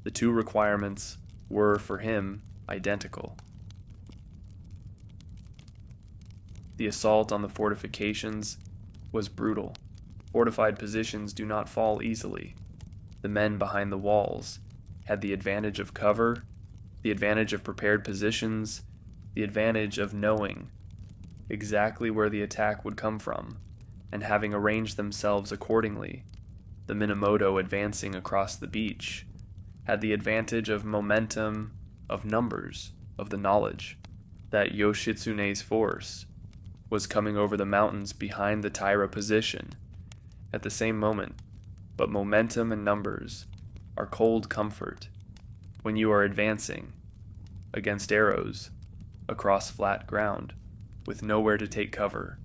The two requirements were, for him, identical. The assault on the fortifications was brutal. Fortified positions do not fall easily. The men behind the walls had the advantage of cover, the advantage of prepared positions, the advantage of knowing exactly where the attack would come from, and having arranged themselves accordingly. The Minamoto advancing across the beach had the advantage of momentum, of numbers, of the knowledge that Yoshitsune's force was coming over the mountains behind the Taira position at the same moment. But momentum and numbers are cold comfort when you are advancing against arrows across flat ground with nowhere to take cover.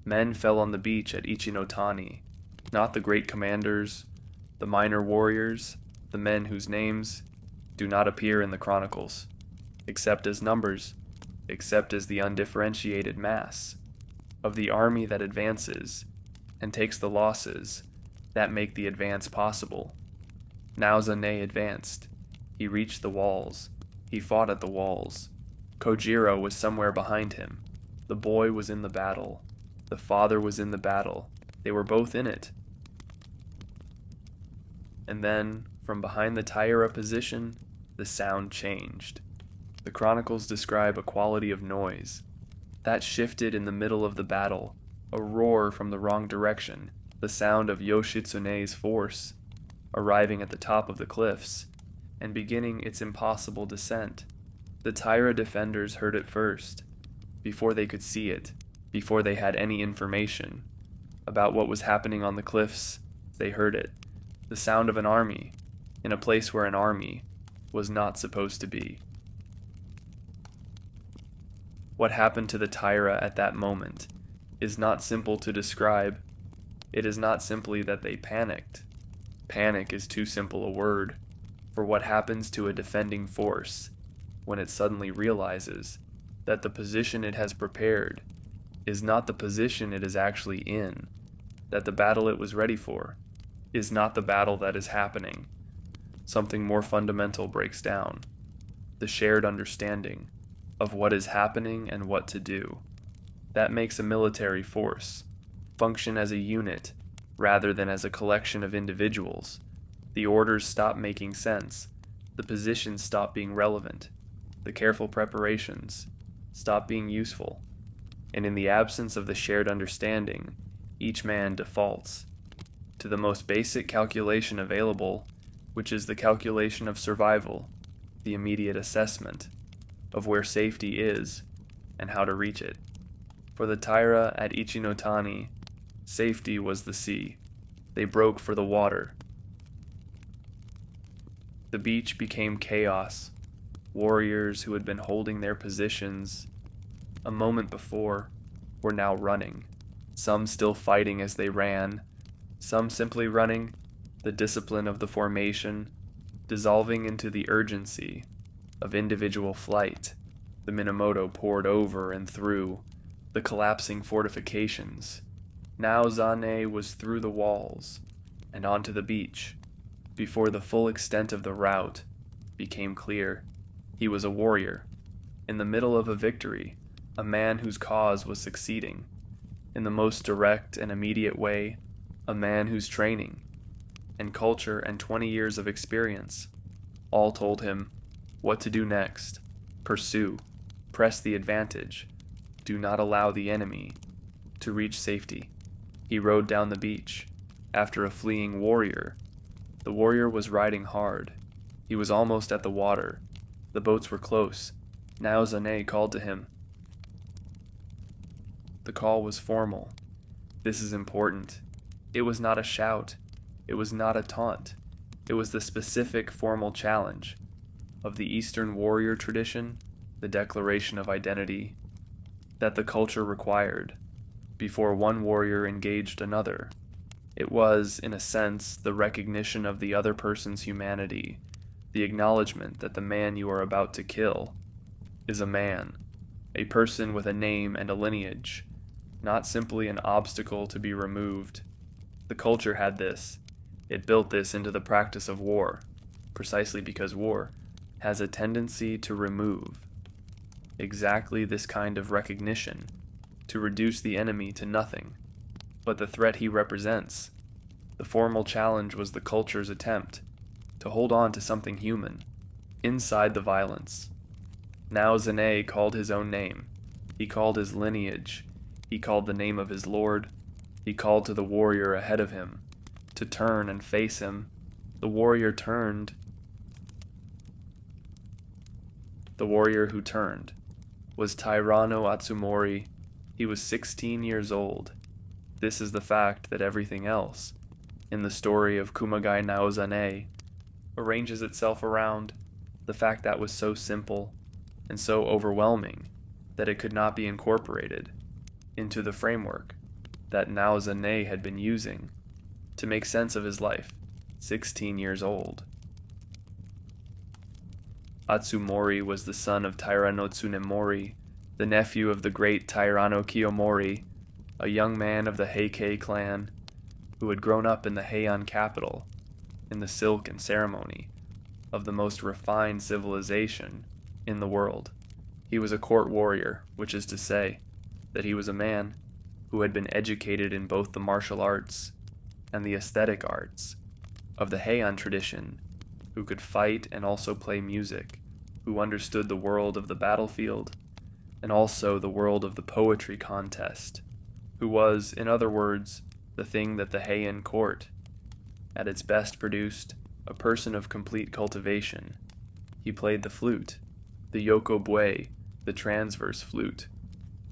Men fell on the beach at Ichinotani, not the great commanders, the minor warriors, the men whose names do not appear in the chronicles, except as numbers, except as the undifferentiated mass of the army that advances and takes the losses that make the advance possible. Naozane advanced. He reached the walls. He fought at the walls. Kojiro was somewhere behind him. The boy was in the battle. The father was in the battle. They were both in it. And then, from behind the Taira position, the sound changed. The chronicles describe a quality of noise that shifted in the middle of the battle, a roar from the wrong direction, the sound of Yoshitsune's force arriving at the top of the cliffs and beginning its impossible descent. The Taira defenders heard it first, before they could see it, before they had any information about what was happening on the cliffs. They heard it, the sound of an army, in a place where an army was not supposed to be. What happened to the Taira at that moment is not simple to describe. It is not simply that they panicked. Panic is too simple a word for what happens to a defending force when it suddenly realizes that the position it has prepared is not the position it is actually in, that the battle it was ready for is not the battle that is happening. Something more fundamental breaks down: the shared understanding of what is happening and what to do. That makes a military force function as a unit rather than as a collection of individuals. The orders stop making sense. The positions stop being relevant. The careful preparations stop being useful. And in the absence of the shared understanding, each man defaults to the most basic calculation available, which is the calculation of survival, the immediate assessment of where safety is and how to reach it. For the Taira at Ichinotani, safety was the sea. They broke for the water. The beach became chaos. Warriors who had been holding their positions a moment before were now running, some still fighting as they ran, some simply running, the discipline of the formation dissolving into the urgency of individual flight. The Minamoto poured over and through the collapsing fortifications. Naozane was through the walls and onto the beach before the full extent of the rout became clear. He was a warrior, in the middle of a victory, a man whose cause was succeeding. In the most direct and immediate way, a man whose training and culture and 20 years of experience all told him what to do next. Pursue, press the advantage, do not allow the enemy to reach safety. He rode down the beach after a fleeing warrior. The warrior was riding hard. He was almost at the water. The boats were close. Naozane called to him. The call was formal. This is important. It was not a shout. It was not a taunt. It was the specific formal challenge of the Eastern warrior tradition, the declaration of identity that the culture required before one warrior engaged another. It was, in a sense, the recognition of the other person's humanity, the acknowledgement that the man you are about to kill is a man, a person with a name and a lineage, not simply an obstacle to be removed. The culture had this. It built this into the practice of war, precisely because war has a tendency to remove exactly this kind of recognition, to reduce the enemy to nothing but the threat he represents. The formal challenge was the culture's attempt to hold on to something human inside the violence. Naozane called his own name. He called his lineage. He called the name of his lord. He called to the warrior ahead of him to turn and face him. The warrior turned. The warrior who turned was Taira no Atsumori. He was 16 years old. This is the fact that everything else in the story of Kumagai Naozane arranges itself around the fact that was so simple and so overwhelming that it could not be incorporated into the framework that Naozane had been using to make sense of his life, 16 years old. Atsumori was the son of Taira no Tsunemori, the nephew of the great Taira no Kiyomori, a young man of the Heike clan who had grown up in the Heian capital, in the silk and ceremony of the most refined civilization in the world. He was a court warrior, which is to say that he was a man who had been educated in both the martial arts and the aesthetic arts of the Heian tradition, who could fight and also play music, who understood the world of the battlefield and also the world of the poetry contest, who was, in other words, the thing that the Heian court at its best produced, a person of complete cultivation. He played the flute, the yokobue, the transverse flute,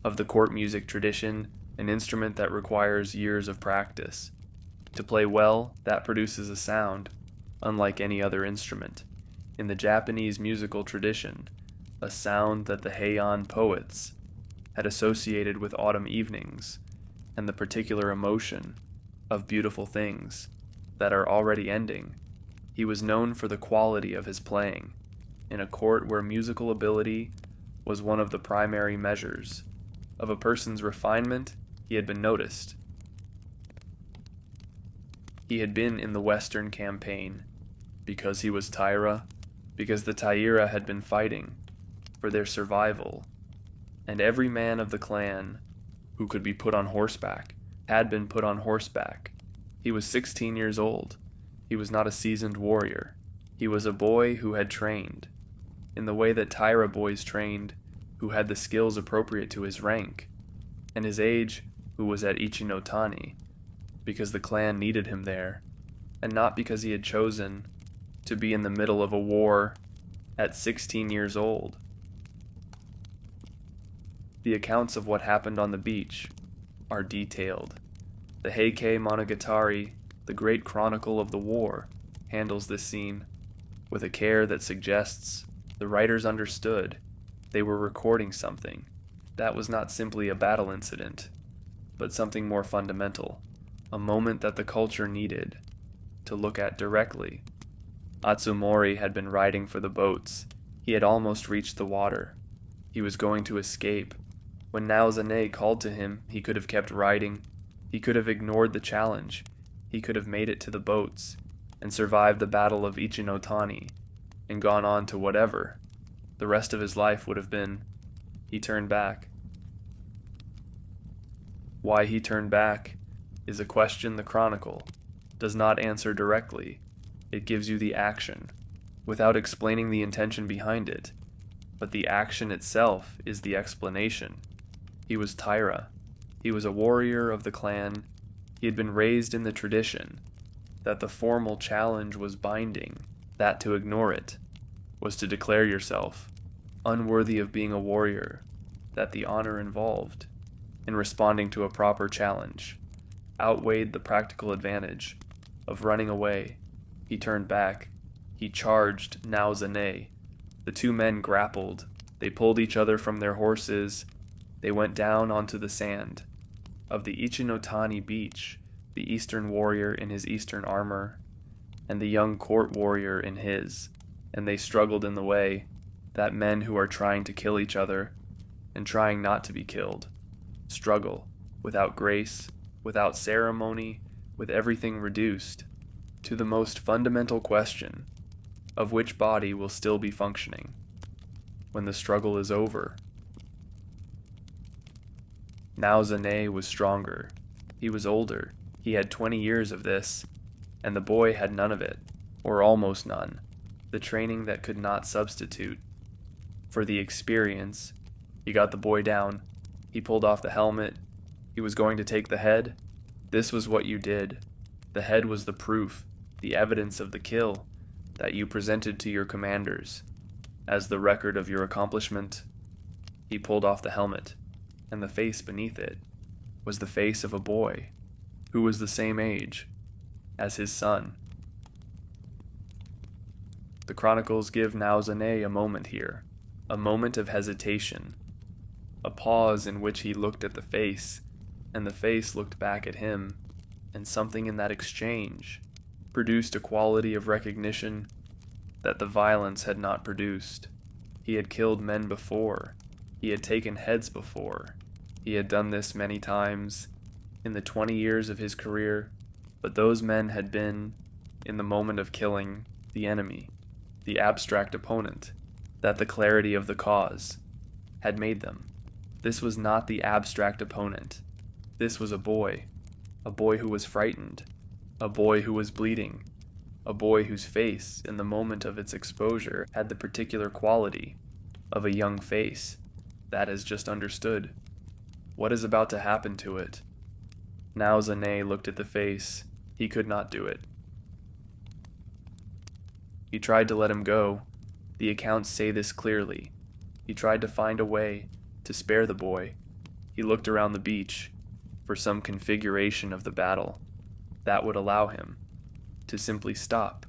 of the court music tradition, an instrument that requires years of practice. To play well, that produces a sound unlike any other instrument. In the Japanese musical tradition, a sound that the Heian poets had associated with autumn evenings and the particular emotion of beautiful things that are already ending. He was known for the quality of his playing. In a court where musical ability was one of the primary measures of a person's refinement, he had been noticed. He had been in the Western campaign because he was Taira, because the Taira had been fighting for their survival, and every man of the clan who could be put on horseback had been put on horseback. He was 16 years old. He was not a seasoned warrior. He was a boy who had trained in the way that Taira boys trained, who had the skills appropriate to his rank and his age, who was at Ichinotani because the clan needed him there, and not because he had chosen to be in the middle of a war at 16 years old. The accounts of what happened on the beach are detailed. The Heike Monogatari, the great chronicle of the war, handles this scene with a care that suggests the writers understood they were recording something that was not simply a battle incident, but something more fundamental, a moment that the culture needed to look at directly. Atsumori had been riding for the boats. He had almost reached the water. He was going to escape. When Naozane called to him, he could have kept riding. He could have ignored the challenge. He could have made it to the boats and survived the battle of Ichinotani and gone on to whatever the rest of his life would have been. He turned back. Why he turned back is a question the chronicle does not answer directly. It gives you the action without explaining the intention behind it, but the action itself is the explanation. He was Taira. He was a warrior of the clan. He had been raised in the tradition that the formal challenge was binding, that to ignore it was to declare yourself unworthy of being a warrior, that the honor involved in responding to a proper challenge outweighed the practical advantage of running away. He turned back. He charged Naozane. The two men grappled. They pulled each other from their horses. They went down onto the sand of the Ichinotani beach, the eastern warrior in his eastern armor, and the young court warrior in his, and they struggled in the way that men who are trying to kill each other and trying not to be killed struggle without grace, without ceremony, with everything reduced to the most fundamental question of which body will still be functioning when the struggle is over. Naozane was stronger. He was older. He had 20 years of this, and the boy had none of it, or almost none. The training that could not substitute for the experience. He got the boy down. He pulled off the helmet. He was going to take the head. This was what you did. The head was the proof, the evidence of the kill that you presented to your commanders as the record of your accomplishment. He pulled off the helmet, and the face beneath it was the face of a boy who was the same age as his son. The chronicles give Naozane a moment here, a moment of hesitation, a pause in which he looked at the face, and the face looked back at him, and something in that exchange produced a quality of recognition that the violence had not produced. He had killed men before. He had taken heads before. He had done this many times in the 20 years of his career, but those men had been in the moment of killing the enemy, the abstract opponent, that the clarity of the cause had made them. This was not the abstract opponent. This was a boy who was frightened, a boy who was bleeding, a boy whose face, in the moment of its exposure, had the particular quality of a young face that has just understood what is about to happen to it. Naozane looked at the face. He could not do it. He tried to let him go. The accounts say this clearly. He tried to find a way to spare the boy. He looked around the beach for some configuration of the battle that would allow him to simply stop,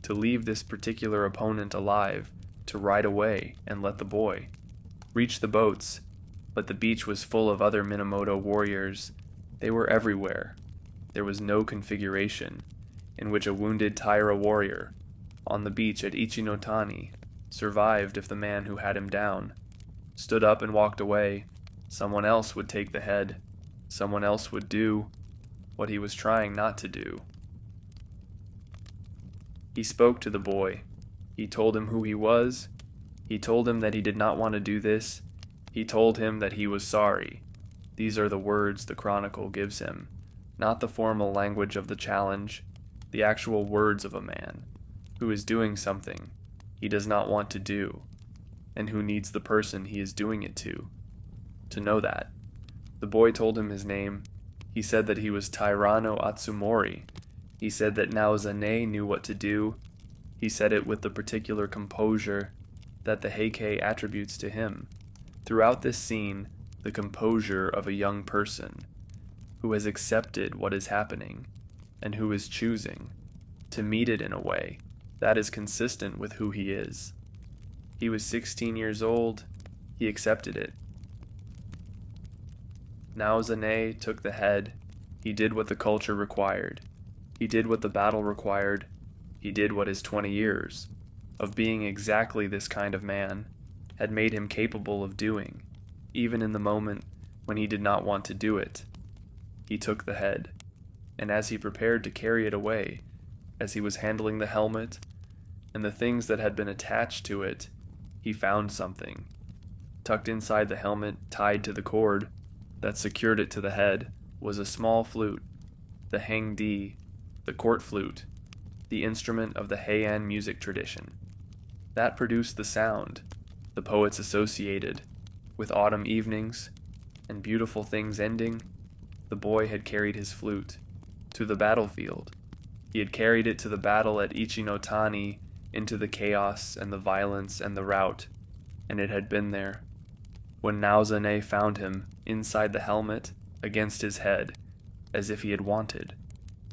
to leave this particular opponent alive, to ride away and let the boy reach the boats. But the beach was full of other Minamoto warriors. They were everywhere. There was no configuration in which a wounded Taira warrior on the beach at Ichinotani survived if the man who had him down stood up and walked away. Someone else would take the head. Someone else would do what he was trying not to do. He spoke to the boy. He told him who he was. He told him that he did not want to do this. He told him that he was sorry. These are the words the chronicle gives him, not the formal language of the challenge, the actual words of a man who is doing something he does not want to do, and who needs the person he is doing it to know that. The boy told him his name. He said that he was Taira Atsumori. He said that Naozane knew what to do. He said it with the particular composure that the Heike attributes to him. Throughout this scene, the composure of a young person who has accepted what is happening and who is choosing to meet it in a way that is consistent with who he is. He was 16 years old. He accepted it. Naozane took the head. He did what the culture required. He did what the battle required. He did what his 20 years of being exactly this kind of man had made him capable of doing, even in the moment when he did not want to do it. He took the head, and as he prepared to carry it away, as he was handling the helmet and the things that had been attached to it, he found something. Tucked inside the helmet, tied to the cord that secured it to the head, was a small flute, the hangdi, the court flute, the instrument of the Heian music tradition. That produced the sound the poets associated with autumn evenings and beautiful things ending. The boy had carried his flute to the battlefield. He had carried it to the battle at Ichinotani, into the chaos and the violence and the rout, and it had been there. When Naozane found him inside the helmet, against his head, as if he had wanted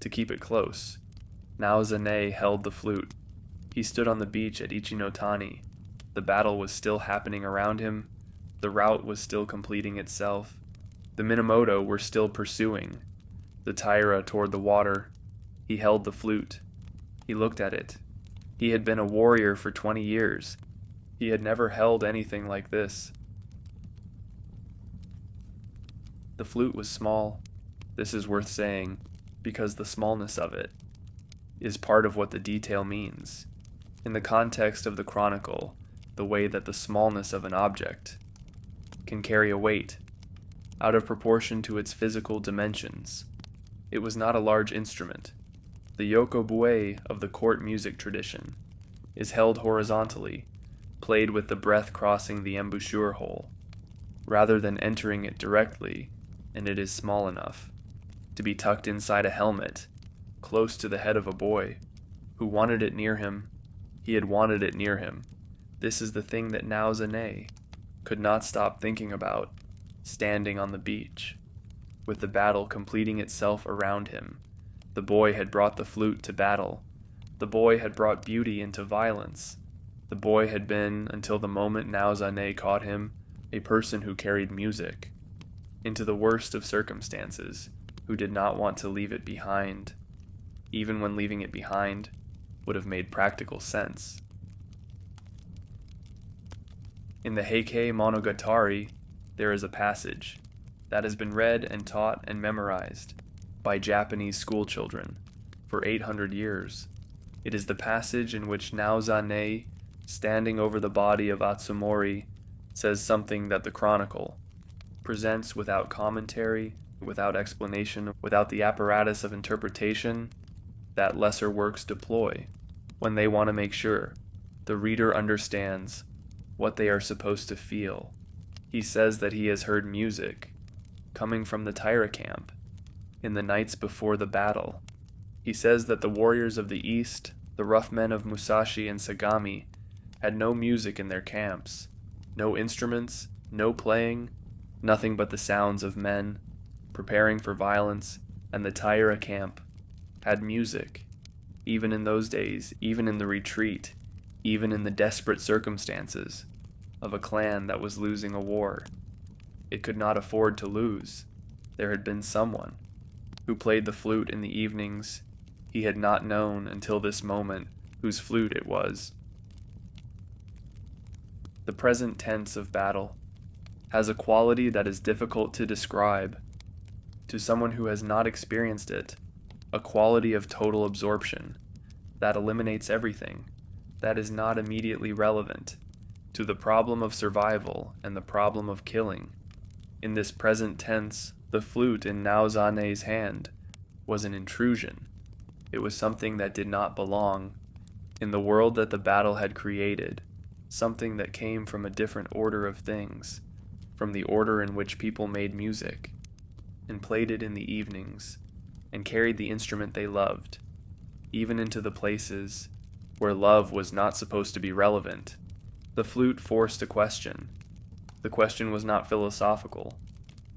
to keep it close, Naozane held the flute. He stood on the beach at Ichinotani. The battle was still happening around him. The rout was still completing itself. The Minamoto were still pursuing the Taira toward the water. He held the flute. He looked at it. He had been a warrior for 20 years. He had never held anything like this. The flute was small. This is worth saying, because the smallness of it is part of what the detail means. In the context of the chronicle, the way that the smallness of an object can carry a weight out of proportion to its physical dimensions. It was not a large instrument. The yokobue of the court music tradition is held horizontally, played with the breath crossing the embouchure hole, rather than entering it directly, and it is small enough to be tucked inside a helmet, close to the head of a boy who wanted it near him. He had wanted it near him. This is the thing that Naozane could not stop thinking about, standing on the beach, with the battle completing itself around him. The boy had brought the flute to battle. The boy had brought beauty into violence. The boy had been, until the moment Naozane caught him, a person who carried music into the worst of circumstances, who did not want to leave it behind, even when leaving it behind would have made practical sense. In the Heike Monogatari, there is a passage that has been read and taught and memorized by Japanese schoolchildren for 800 years. It is the passage in which Naozane, standing over the body of Atsumori, says something that the chronicle presents without commentary, without explanation, without the apparatus of interpretation that lesser works deploy when they want to make sure the reader understands what they are supposed to feel. He says that he has heard music coming from the Taira camp in the nights before the battle. He says that the warriors of the East, the rough men of Musashi and Sagami, had no music in their camps, no instruments, no playing, nothing but the sounds of men preparing for violence, and the Taira camp had music, even in those days, even in the retreat, even in the desperate circumstances of a clan that was losing a war. It could not afford to lose. There had been someone who played the flute in the evenings he had not known until this moment whose flute it was. The present tense of battle has a quality that is difficult to describe to someone who has not experienced it, a quality of total absorption that eliminates everything that is not immediately relevant to the problem of survival and the problem of killing. In this present tense, the flute in Naozane's hand was an intrusion. It was something that did not belong in the world that the battle had created, something that came from a different order of things, from the order in which people made music, and played it in the evenings, and carried the instrument they loved, even into the places where love was not supposed to be relevant. The flute forced a question. The question was not philosophical.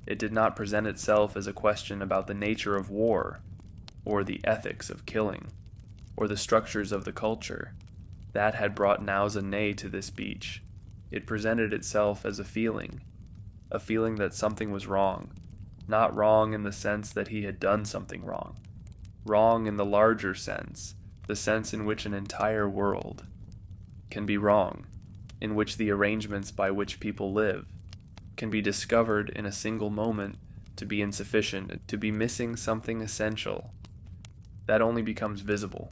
It did not present itself as a question about the nature of war, or the ethics of killing, or the structures of the culture that had brought Naozane to this beach. It presented itself as a feeling that something was wrong, not wrong in the sense that he had done something wrong, wrong in the larger sense, the sense in which an entire world can be wrong, in which the arrangements by which people live can be discovered in a single moment to be insufficient, to be missing something essential that only becomes visible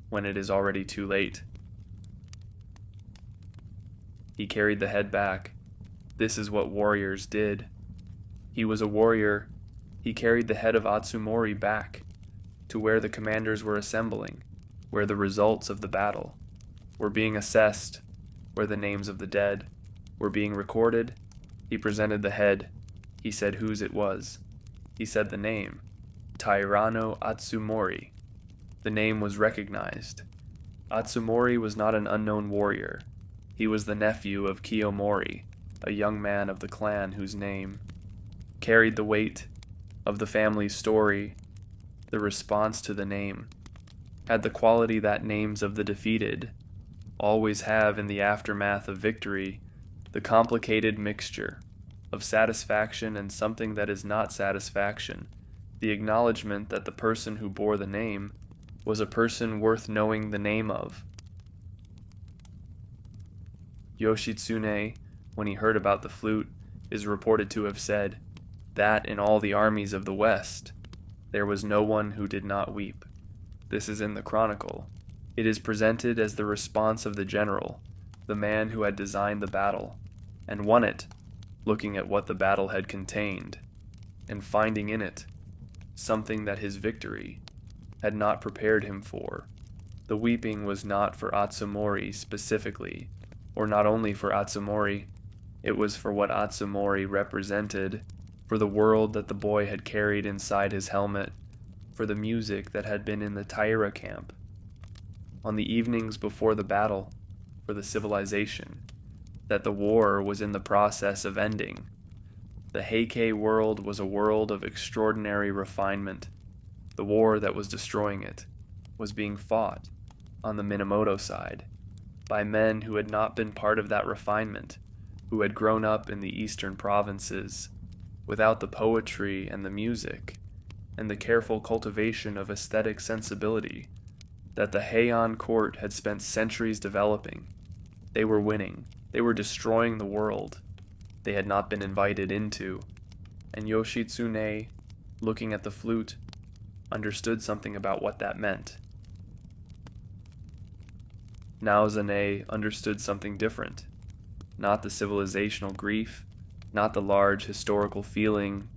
when it is already too late. He carried the head back. This is what warriors did. He was a warrior. He carried the head of Atsumori back to where the commanders were assembling, where the results of the battle were being assessed, where the names of the dead were being recorded. He presented the head. He said whose it was. He said the name, Taira Atsumori. The name was recognized. Atsumori was not an unknown warrior. He was the nephew of Kiyomori, a young man of the clan whose name carried the weight of the family's story. The response to the name had the quality that names of the defeated always have in the aftermath of victory, the complicated mixture of satisfaction and something that is not satisfaction, the acknowledgement that the person who bore the name was a person worth knowing the name of. Yoshitsune, when he heard about the flute, is reported to have said, that in all the armies of the West, there was no one who did not weep. This is in the chronicle. It is presented as the response of the general, the man who had designed the battle, and won it, looking at what the battle had contained, and finding in it something that his victory had not prepared him for. The weeping was not for Atsumori specifically, or not only for Atsumori, it was for what Atsumori represented, for the world that the boy had carried inside his helmet, for the music that had been in the Taira camp. On the evenings before the battle, for the civilization, that the war was in the process of ending. The Heike world was a world of extraordinary refinement. The war that was destroying it was being fought, on the Minamoto side, by men who had not been part of that refinement, who had grown up in the eastern provinces, without the poetry and the music, and the careful cultivation of aesthetic sensibility that the Heian court had spent centuries developing. They were winning. They were destroying the world they had not been invited into, and Yoshitsune, looking at the flute, understood something about what that meant. Naozane understood something different, not the civilizational grief, not the large historical feeling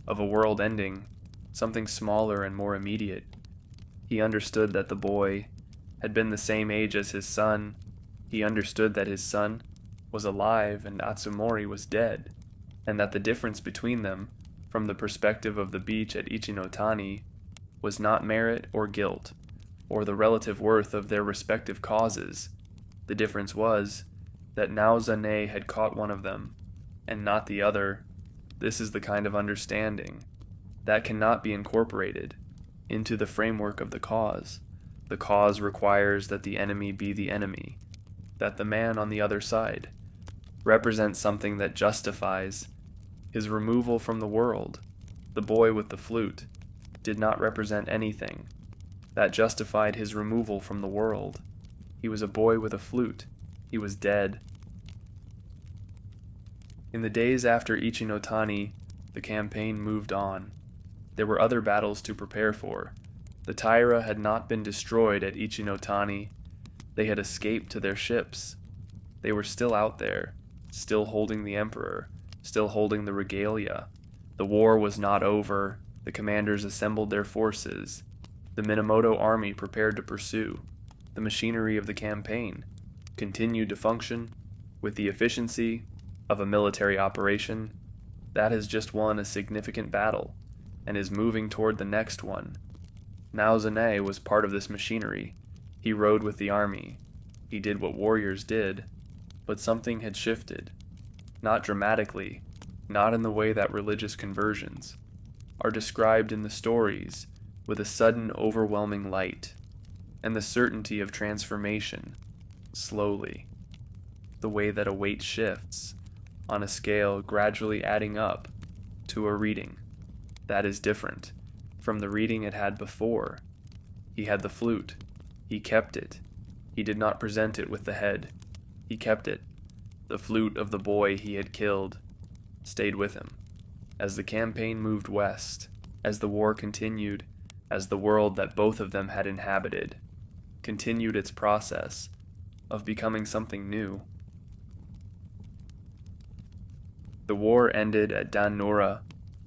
of a world ending, something smaller and more immediate. He understood that the boy had been the same age as his son. He understood that his son was alive and Atsumori was dead, and that the difference between them, from the perspective of the beach at Ichinotani, was not merit or guilt, or the relative worth of their respective causes. The difference was that Naozane had caught one of them, and not the other. This is the kind of understanding that cannot be incorporated into the framework of the cause. The cause requires that the enemy be the enemy, that the man on the other side represents something that justifies his removal from the world. The boy with the flute did not represent anything that justified his removal from the world. He was a boy with a flute. He was dead. In the days after Ichinotani, the campaign moved on. There were other battles to prepare for. The Taira had not been destroyed at Ichinotani. They had escaped to their ships. They were still out there, still holding the emperor, still holding the regalia. The war was not over. The commanders assembled their forces. The Minamoto army prepared to pursue. The machinery of the campaign continued to function with the efficiency of a military operation that has just won a significant battle and is moving toward the next one. Naozane was part of this machinery. He rode with the army. He did what warriors did, but something had shifted. Not dramatically, not in the way that religious conversions are described in the stories with a sudden overwhelming light and the certainty of transformation, slowly, the way that a weight shifts on a scale gradually adding up to a reading that is different from the reading it had before. He had the flute. He kept it. He did not present it with the head. He kept it. The flute of the boy he had killed stayed with him. As the campaign moved west, as the war continued, as the world that both of them had inhabited continued its process of becoming something new. The war ended at dan-no-ura,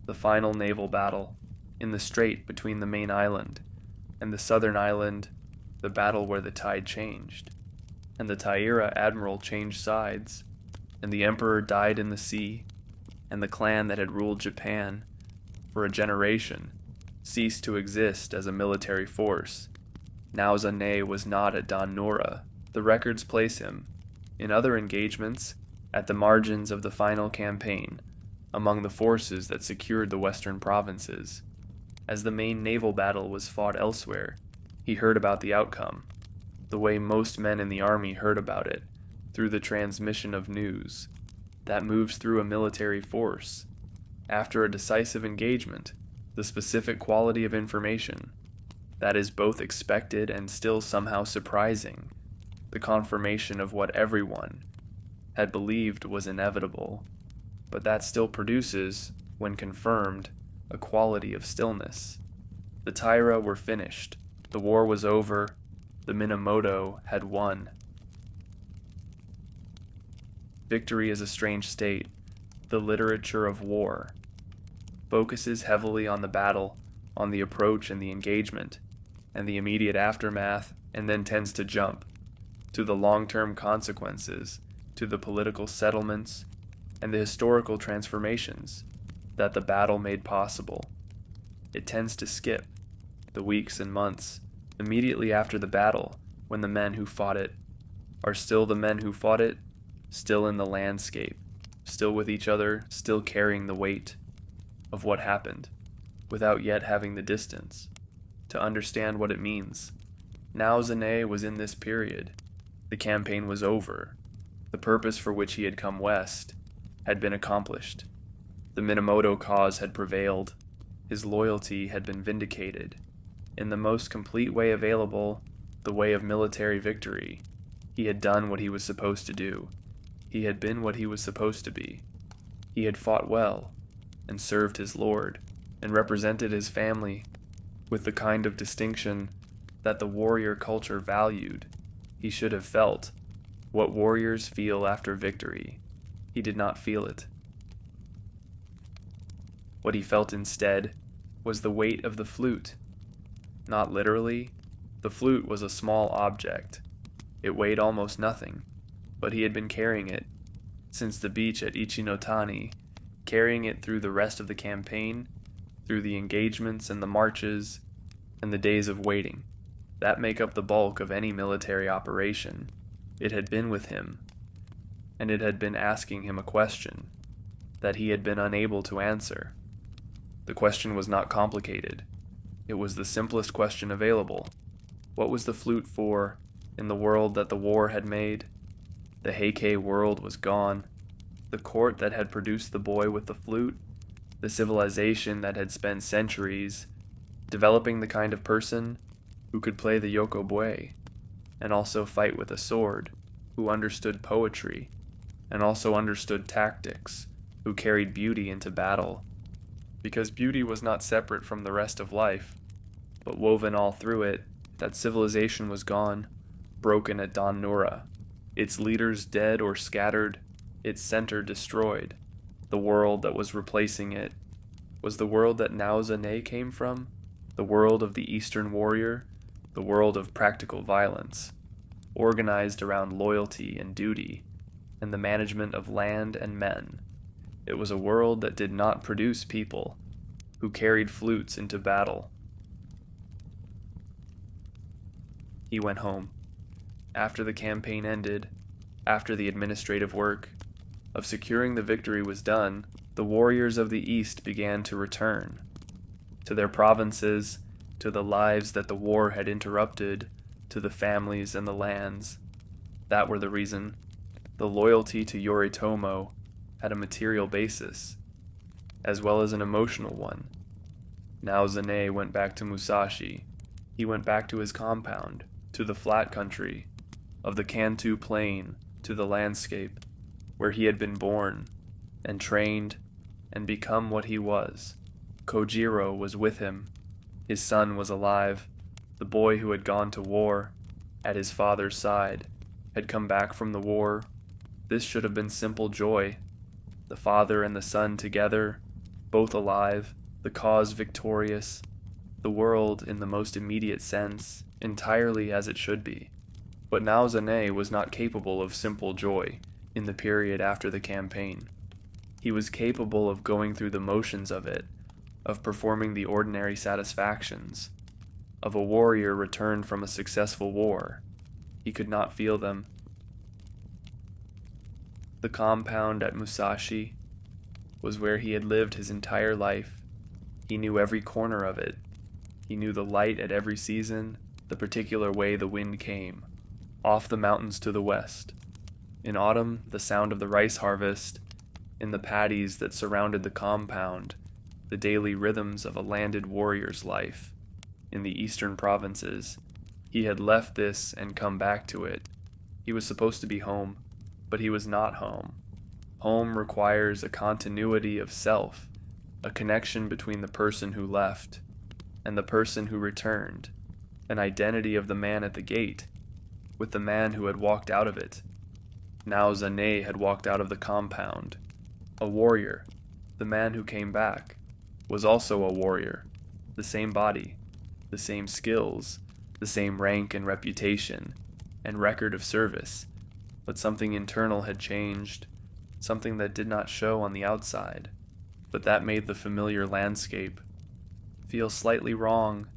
the final naval battle, in the strait between the main island and the southern island, the battle where the tide changed, and the Taira admiral changed sides, and the emperor died in the sea, and the clan that had ruled Japan for a generation ceased to exist as a military force. Naozane was not at dan-no-ura. The records place him, in other engagements, at the margins of the final campaign, among the forces that secured the western provinces. As the main naval battle was fought elsewhere, he heard about the outcome, the way most men in the army heard about it, through the transmission of news that moves through a military force. After a decisive engagement, the specific quality of information that is both expected and still somehow surprising, the confirmation of what everyone had believed was inevitable, but that still produces when confirmed, a quality of stillness. The Taira were finished, the war was over, the Minamoto had won. Victory is a strange state, the literature of war. Focuses heavily on the battle, on the approach and the engagement, and the immediate aftermath, and then tends to jump to the long-term consequences, to the political settlements, and the historical transformations that the battle made possible. It tends to skip the weeks and months immediately after the battle, when the men who fought it are still the men who fought it, still in the landscape, still with each other, still carrying the weight of what happened, without yet having the distance to understand what it means. Naozane was in this period. The campaign was over. The purpose for which he had come west had been accomplished. The Minamoto cause had prevailed. His loyalty had been vindicated. In the most complete way available, the way of military victory, he had done what he was supposed to do. He had been what he was supposed to be. He had fought well, and served his lord, and represented his family with the kind of distinction that the warrior culture valued. He should have felt what warriors feel after victory. He did not feel it. What he felt instead was the weight of the flute. Not literally, the flute was a small object. It weighed almost nothing, but he had been carrying it since the beach at Ichinotani, carrying it through the rest of the campaign, through the engagements and the marches, and the days of waiting that make up the bulk of any military operation. It had been with him, and it had been asking him a question that he had been unable to answer. The question was not complicated. It was the simplest question available. What was the flute for in the world that the war had made? The Heike world was gone. The court that had produced the boy with the flute, the civilization that had spent centuries developing the kind of person who could play the yokoboe, and also fight with a sword, who understood poetry, and also understood tactics, who carried beauty into battle, because beauty was not separate from the rest of life, but woven all through it. That civilization was gone, broken at dan-no-ura, its leaders dead or scattered, its center destroyed. The world that was replacing it was the world that Naozane came from, the world of the Eastern warrior, the world of practical violence, organized around loyalty and duty, and the management of land and men. It was a world that did not produce people who carried flutes into battle. He went home. After the campaign ended, after the administrative work of securing the victory was done, the warriors of the East began to return to their provinces, to the lives that the war had interrupted, to the families and the lands. That were the reason. The loyalty to Yoritomo had a material basis, as well as an emotional one. Naozane went back to Musashi. He went back to his compound, to the flat country of the Kanto plain, to the landscape where he had been born and trained and become what he was. Kojiro was with him. His son was alive. The boy who had gone to war at his father's side had come back from the war. This should have been simple joy. The father and the son together, both alive, the cause victorious, the world in the most immediate sense, entirely as it should be. But Naozane was not capable of simple joy in the period after the campaign. He was capable of going through the motions of it, of performing the ordinary satisfactions of a warrior returned from a successful war. He could not feel them. The compound at Musashi was where he had lived his entire life. He knew every corner of it. He knew the light at every season, the particular way the wind came, off the mountains to the west. In autumn, the sound of the rice harvest, in the paddies that surrounded the compound, the daily rhythms of a landed warrior's life. In the eastern provinces, he had left this and come back to it. He was supposed to be home, but he was not home. Home requires a continuity of self, a connection between the person who left and the person who returned, an identity of the man at the gate with the man who had walked out of it. Naozane had walked out of the compound. A warrior, the man who came back, was also a warrior, the same body, the same skills, the same rank and reputation, and record of service, but something internal had changed, something that did not show on the outside, but that made the familiar landscape feel slightly wrong,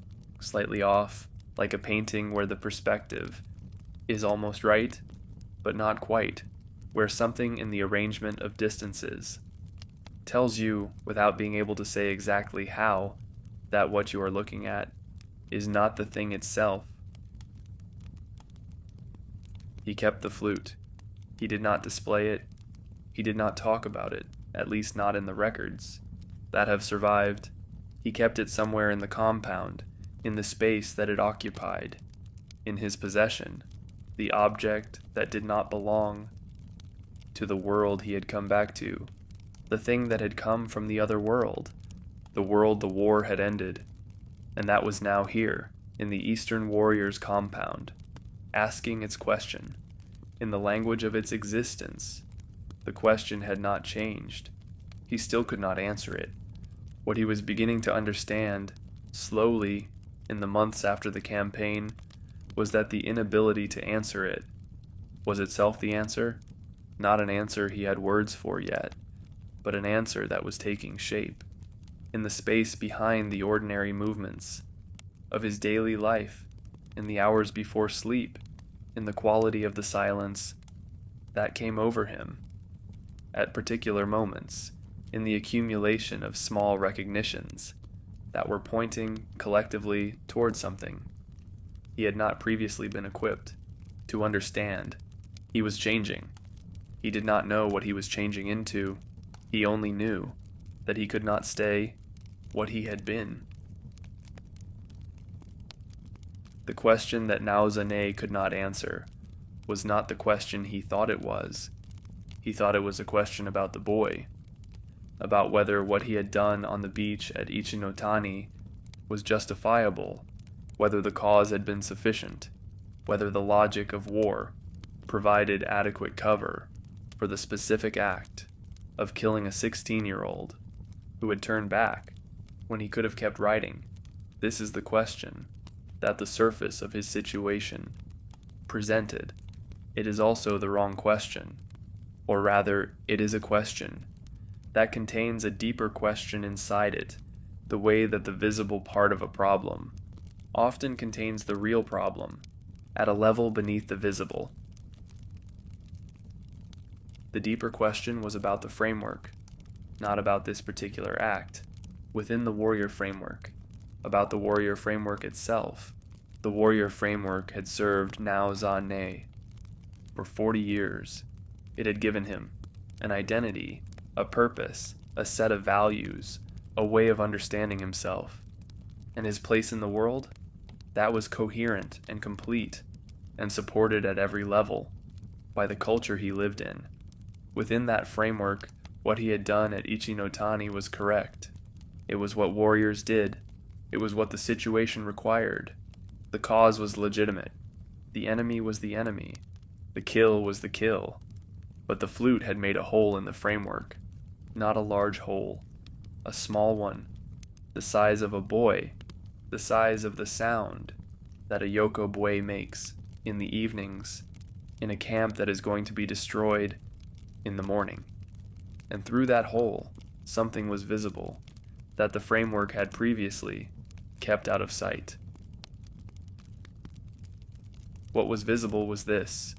slightly off, like a painting where the perspective is almost right, but not quite, where something in the arrangement of distances tells you, without being able to say exactly how, that what you are looking at is not the thing itself. He kept the flute. He did not display it. He did not talk about it, at least not in the records that have survived. He kept it somewhere in the compound, in the space that it occupied, in his possession, the object that did not belong to the world he had come back to, the thing that had come from the other world, the world the war had ended, and that was now here, in the Eastern Warrior's compound, asking its question, in the language of its existence. The question had not changed. He still could not answer it. What he was beginning to understand, slowly, in the months after the campaign, was that the inability to answer it was itself the answer, not an answer he had words for yet, but an answer that was taking shape, in the space behind the ordinary movements of his daily life, in the hours before sleep, in the quality of the silence that came over him at particular moments, in the accumulation of small recognitions that were pointing collectively toward something he had not previously been equipped to understand. He was changing. He did not know what he was changing into. He only knew that he could not stay what he had been. The question that Naozane could not answer was not the question he thought it was. He thought it was a question about the boy, about whether what he had done on the beach at Ichinotani was justifiable, whether the cause had been sufficient, whether the logic of war provided adequate cover for the specific act of killing a 16-year-old who had turned back when he could have kept writing. This is the question that the surface of his situation presented. It is also the wrong question, or rather, it is a question that contains a deeper question inside it, the way that the visible part of a problem often contains the real problem at a level beneath the visible. The deeper question was about the framework, not about this particular act, within the warrior framework, about the warrior framework itself. The warrior framework had served Naozane for 40 years. It had given him an identity, a purpose, a set of values, a way of understanding himself. And his place in the world? That was coherent and complete, and supported at every level by the culture he lived in. Within that framework, what he had done at Ichinotani was correct. It was what warriors did. It was what the situation required. The cause was legitimate. The enemy was the enemy. The kill was the kill. But the flute had made a hole in the framework. Not a large hole. A small one. The size of a boy. The size of the sound that a yokobue makes in the evenings in a camp that is going to be destroyed in the morning. And through that hole, something was visible that the framework had previously kept out of sight. What was visible was this: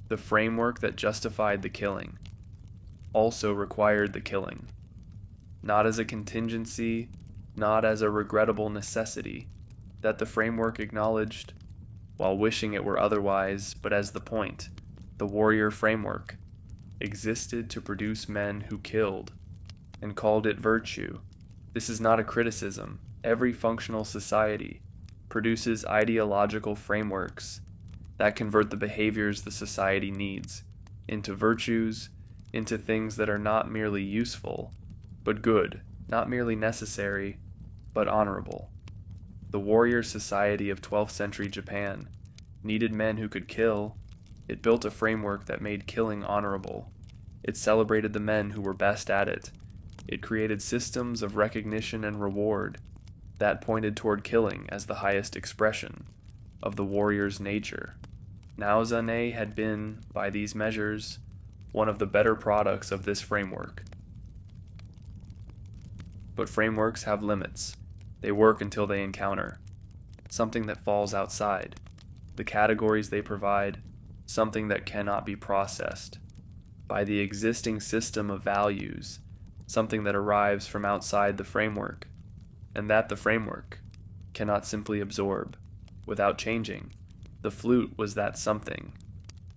the framework that justified the killing also required the killing, not as a contingency, not as a regrettable necessity that the framework acknowledged while wishing it were otherwise, but as the point. The warrior framework existed to produce men who killed and called it virtue. This is not a criticism. Every functional society produces ideological frameworks that convert the behaviors the society needs into virtues, into things that are not merely useful, but good, not merely necessary, but honorable. The warrior society of 12th century Japan needed men who could kill. It built a framework that made killing honorable. It celebrated the men who were best at it. It created systems of recognition and reward that pointed toward killing as the highest expression of the warrior's nature. Naozane had been, by these measures, one of the better products of this framework. But frameworks have limits. They work until they encounter something that falls outside the categories they provide, something that cannot be processed by the existing system of values, something that arrives from outside the framework, and that the framework cannot simply absorb without changing. The flute was that something,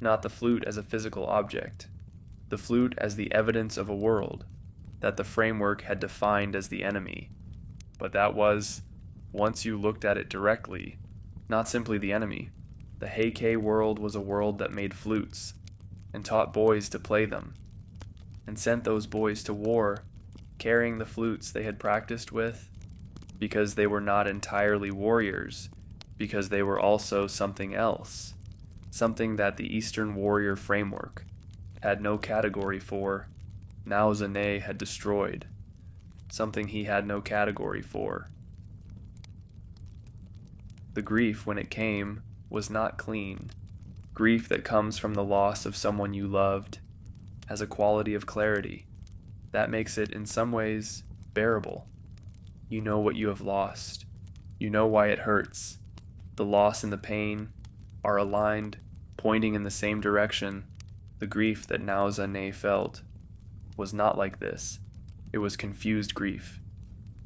not the flute as a physical object, the flute as the evidence of a world that the framework had defined as the enemy, but that was, once you looked at it directly, not simply the enemy. The Heike world was a world that made flutes, and taught boys to play them, and sent those boys to war, carrying the flutes they had practiced with, because they were not entirely warriors, because they were also something else, something that the Eastern warrior framework had no category for. Naozane had destroyed, something he had no category for. The grief, when it came, was not clean. Grief that comes from the loss of someone you loved has a quality of clarity that makes it, in some ways, bearable. You know what you have lost. You know why it hurts. The loss and the pain are aligned, pointing in the same direction. The grief that Naozane felt was not like this. It was confused grief.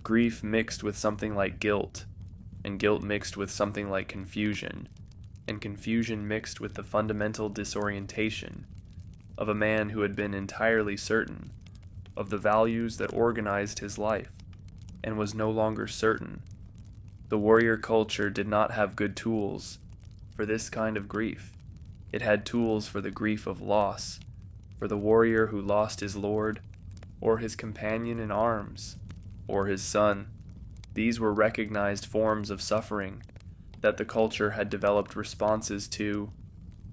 Grief mixed with something like guilt, and guilt mixed with something like confusion, and confusion mixed with the fundamental disorientation of a man who had been entirely certain of the values that organized his life, and was no longer certain. The warrior culture did not have good tools for this kind of grief. It had tools for the grief of loss, for the warrior who lost his lord, or his companion in arms, or his son. These were recognized forms of suffering that the culture had developed responses to,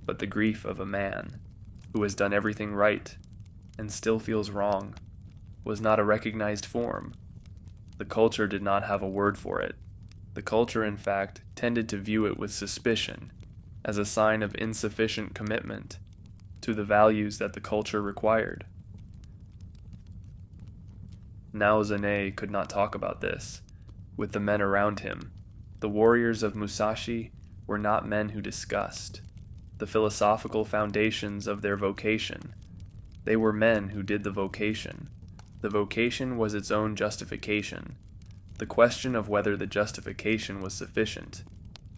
but the grief of a man who has done everything right and still feels wrong was not a recognized form. The culture did not have a word for it. The culture, in fact, tended to view it with suspicion, as a sign of insufficient commitment to the values that the culture required. Naozane could not talk about this with the men around him. The warriors of Musashi were not men who discussed the philosophical foundations of their vocation. They were men who did the vocation. The vocation was its own justification. The question of whether the justification was sufficient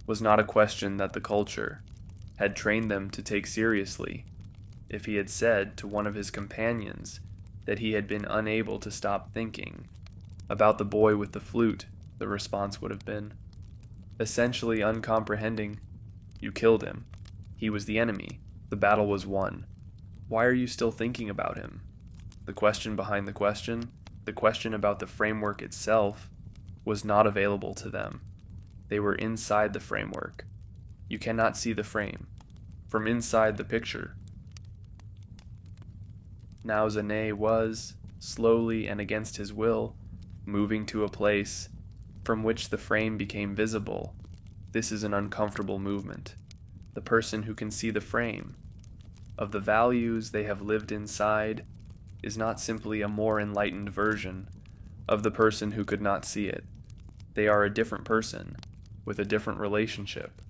was not a question that the culture had trained them to take seriously. If he had said to one of his companions that he had been unable to stop thinking about the boy with the flute, the response would have been, essentially uncomprehending, "You killed him. He was the enemy. The battle was won. Why are you still thinking about him?" The question behind the question about the framework itself, was not available to them. They were inside the framework. You cannot see the frame from inside the picture. Naozane was, slowly and against his will, moving to a place from which the frame became visible. This is an uncomfortable movement. The person who can see the frame of the values they have lived inside is not simply a more enlightened version of the person who could not see it. They are a different person with a different relationship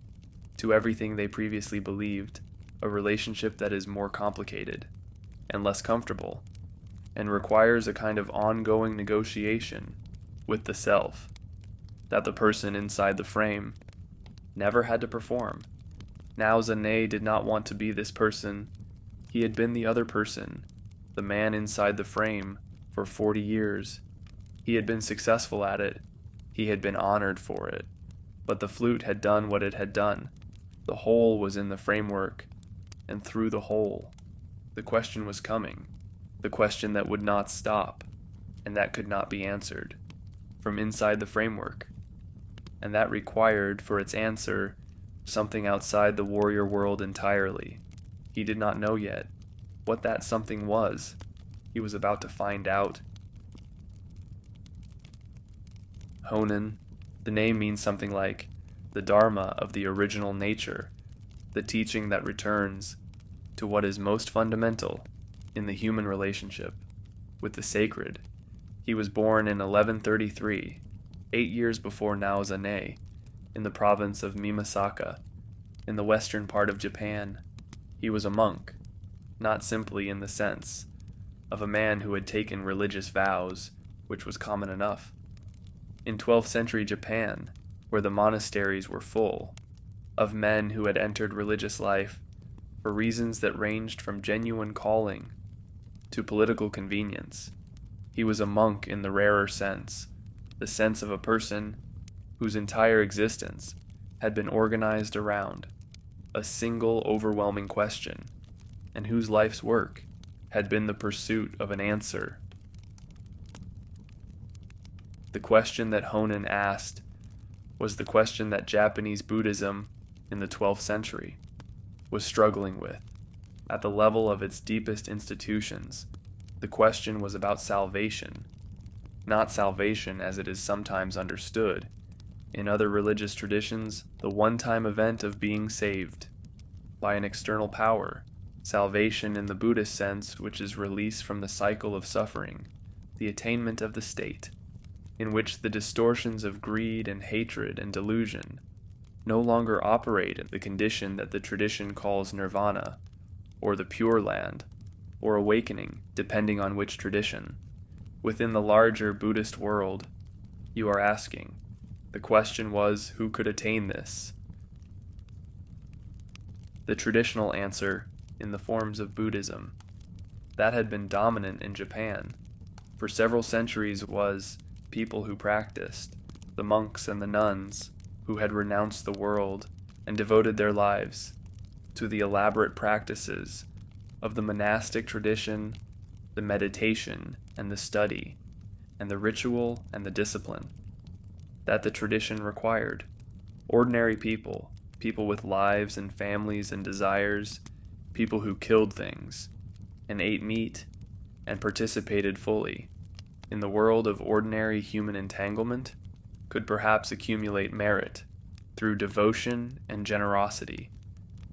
to everything they previously believed, a relationship that is more complicated and less comfortable, and requires a kind of ongoing negotiation with the self that the person inside the frame never had to perform. Naozane did not want to be this person. He had been the other person, the man inside the frame, for 40 years. He had been successful at it. He had been honored for it. But the flute had done what it had done. The hole was in the framework, and through the hole, the question was coming, the question that would not stop. and that could not be answered, from inside the framework, and that required for its answer something outside the warrior world entirely. He did not know yet what that something was. He was about to find out. Honen, the name means something like the Dharma of the original nature, the teaching that returns to what is most fundamental in the human relationship with the sacred. He was born in 1133, 8 years before Naozane, in the province of Mimasaka, in the western part of Japan. He was a monk, not simply in the sense of a man who had taken religious vows, which was common enough. In 12th century Japan, where the monasteries were full of men who had entered religious life for reasons that ranged from genuine calling to political convenience, he was a monk in the rarer sense, the sense of a person whose entire existence had been organized around a single overwhelming question, and whose life's work had been the pursuit of an answer. The question that Honen asked was the question that Japanese Buddhism in the 12th century was struggling with. At the level of its deepest institutions, the question was about salvation, not salvation as it is sometimes understood in other religious traditions, the one-time event of being saved by an external power, salvation in the Buddhist sense, which is release from the cycle of suffering, the attainment of the state, in which the distortions of greed and hatred and delusion no longer operate in the condition that the tradition calls nirvana, or the Pure Land, or awakening, depending on which tradition. Within the larger Buddhist world, you are asking, the question was, who could attain this? The traditional answer, in the forms of Buddhism, that had been dominant in Japan for several centuries, was people who practiced, the monks and the nuns who had renounced the world and devoted their lives to the elaborate practices of the monastic tradition, the meditation and the study, and the ritual and the discipline that the tradition required. Ordinary people, people with lives and families and desires, people who killed things and ate meat and participated fully in the world of ordinary human entanglement, could perhaps accumulate merit through devotion and generosity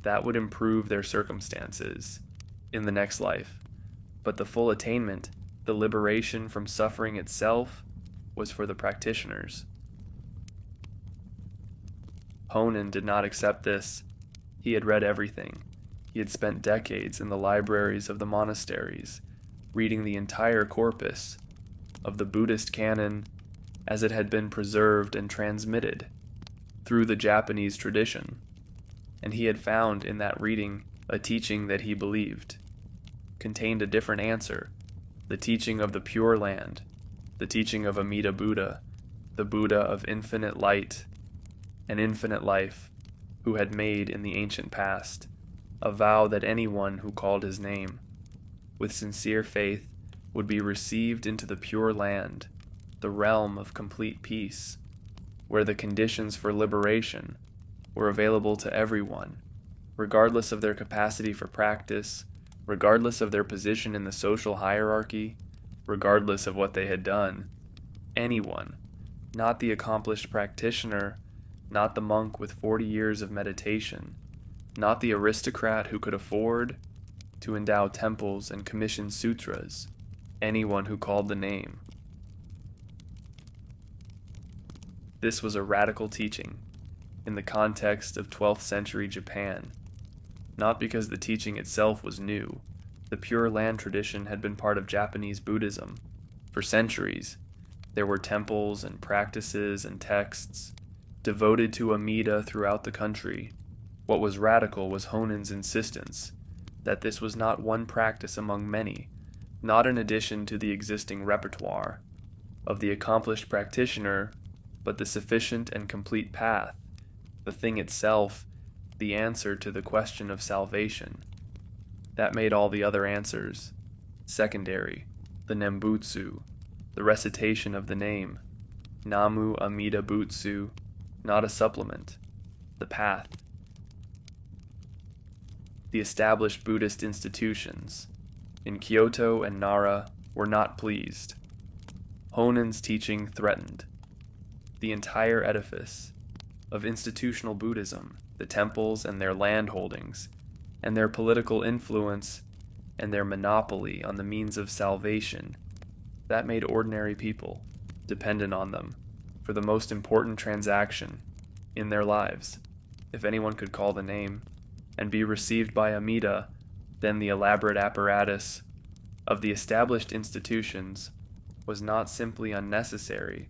that would improve their circumstances in the next life. But the full attainment, the liberation from suffering itself, was for the practitioners. Honen did not accept this. He had read everything. He had spent decades in the libraries of the monasteries, reading the entire corpus of the Buddhist canon as it had been preserved and transmitted through the Japanese tradition, and he had found in that reading a teaching that he believed contained a different answer, the teaching of the Pure Land, the teaching of Amida Buddha, the Buddha of infinite light and infinite life, who had made in the ancient past a vow that anyone who called his name with sincere faith would be received into the Pure Land, the realm of complete peace, where the conditions for liberation were available to everyone, regardless of their capacity for practice, regardless of their position in the social hierarchy, regardless of what they had done. Anyone, not the accomplished practitioner, not the monk with 40 years of meditation, not the aristocrat who could afford to endow temples and commission sutras, anyone who called the name. This was a radical teaching in the context of 12th century Japan, not because the teaching itself was new. The Pure Land tradition had been part of Japanese Buddhism for centuries. There were temples and practices and texts devoted to Amida throughout the country. What was radical was Honen's insistence that this was not one practice among many, not an addition to the existing repertoire of the accomplished practitioner, but the sufficient and complete path, the thing itself, the answer to the question of salvation. That made all the other answers secondary, the Nembutsu, the recitation of the name, Namu Amida Butsu, not a supplement, the path. The established Buddhist institutions in Kyoto and Nara were not pleased. Honin's teaching threatened the entire edifice of institutional Buddhism, the temples and their land holdings, and their political influence and their monopoly on the means of salvation that made ordinary people dependent on them for the most important transaction in their lives. If anyone could call the name and be received by Amida, then the elaborate apparatus of the established institutions was not simply unnecessary,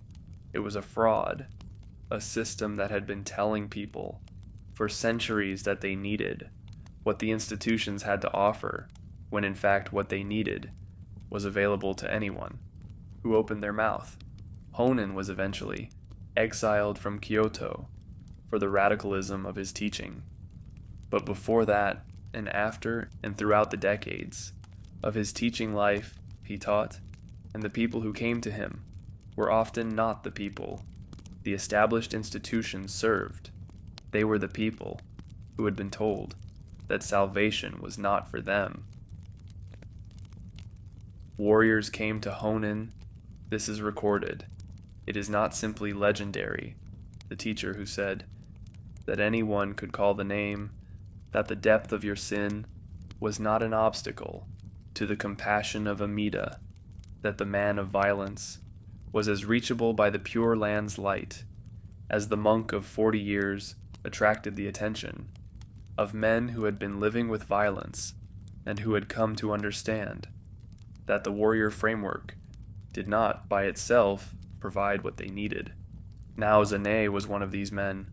it was a fraud, a system that had been telling people for centuries that they needed what the institutions had to offer, when in fact what they needed was available to anyone who opened their mouth. Honin was eventually exiled from Kyoto for the radicalism of his teaching. But before that, and after, and throughout the decades of his teaching life, he taught, and the people who came to him were often not the people the established institutions served. They were the people who had been told that salvation was not for them. Warriors came to Honin. This is recorded. It is not simply legendary. The teacher who said that anyone could call the name, that the depth of your sin was not an obstacle to the compassion of Amida, that the man of violence was as reachable by the Pure Land's light as the monk of 40 years attracted the attention of men who had been living with violence and who had come to understand that the warrior framework did not by itself provide what they needed. Naozane was one of these men.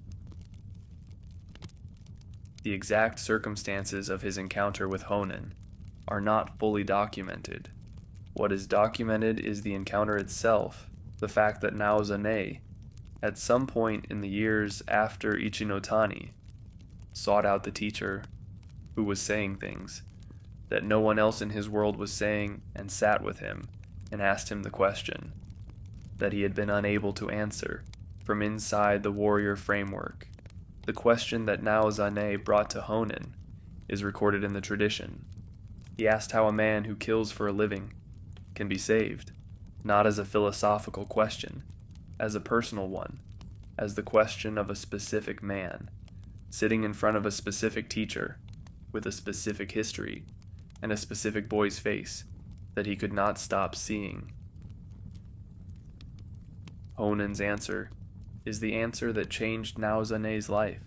The exact circumstances of his encounter with Honin are not fully documented. What is documented is the encounter itself, the fact that Naozane, at some point in the years after Ichinotani, sought out the teacher who was saying things that no one else in his world was saying, and sat with him and asked him the question that he had been unable to answer from inside the warrior framework. The question that Naozane brought to Honin is recorded in the tradition. He asked how a man who kills for a living can be saved, not as a philosophical question, as a personal one, as the question of a specific man, sitting in front of a specific teacher, with a specific history, and a specific boy's face that he could not stop seeing. Honin's answer is the answer that changed Naozane's life.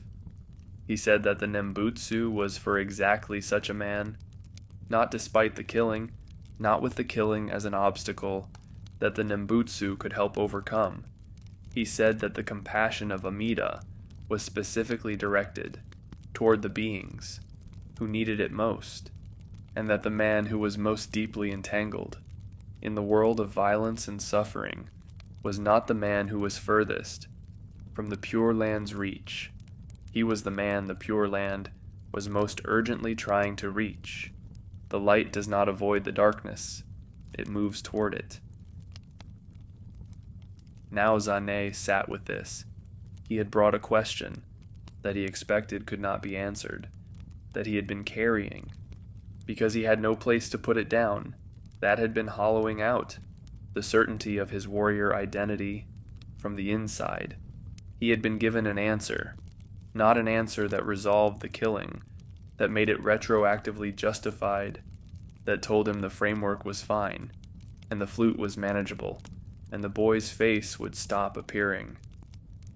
He said that the Nembutsu was for exactly such a man, not despite the killing, not with the killing as an obstacle that the Nembutsu could help overcome. He said that the compassion of Amida was specifically directed toward the beings who needed it most, and that the man who was most deeply entangled in the world of violence and suffering was not the man who was furthest from the Pure Land's reach. He was the man the Pure Land was most urgently trying to reach. The light does not avoid the darkness, it moves toward it. Naozane sat with this. He had brought a question that he expected could not be answered, that he had been carrying, because he had no place to put it down. That had been hollowing out the certainty of his warrior identity from the inside. He had been given an answer, not an answer that resolved the killing, that made it retroactively justified, that told him the framework was fine, and the flute was manageable, and the boy's face would stop appearing,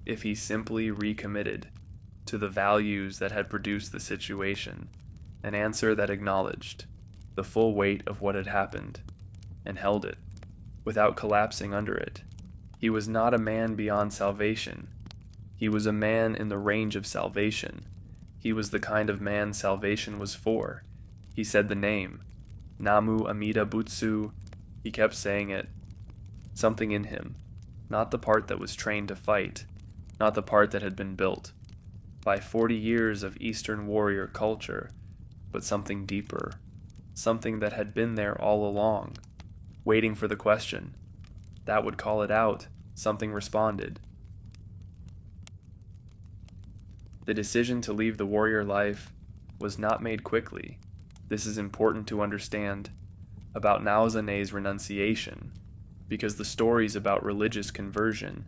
if he simply recommitted to the values that had produced the situation, an answer that acknowledged the full weight of what had happened, and held it, without collapsing under it. He was not a man beyond salvation. He was a man in the range of salvation. He was the kind of man salvation was for. He said the name, Namu Amida Butsu. He kept saying it. Something in him, not the part that was trained to fight, not the part that had been built by 40 years of Eastern warrior culture, but something deeper, something that had been there all along, waiting for the question, that would call it out, something responded. The decision to leave the warrior life was not made quickly. This is important to understand about Naozane's renunciation, because the stories about religious conversion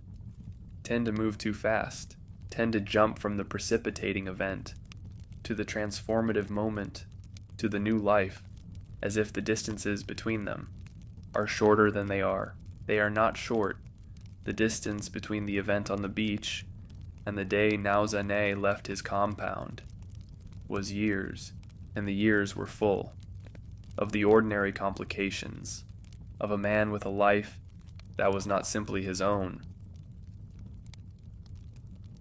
tend to move too fast, tend to jump from the precipitating event to the transformative moment to the new life, as if the distances between them are shorter than they are. They are not short. The distance between the event on the beach and the day Naozane left his compound was years, and the years were full of the ordinary complications of a man with a life that was not simply his own.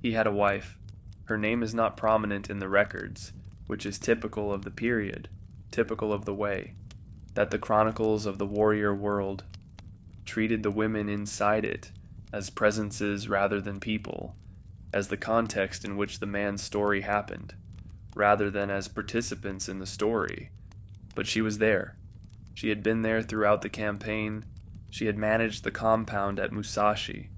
He had a wife. Her name is not prominent in the records, which is typical of the period, typical of the way that the chronicles of the warrior world treated the women inside it as presences rather than people, as the context in which the man's story happened, rather than as participants in the story. But she was there. She had been there throughout the campaign. She had managed the compound at Musashi.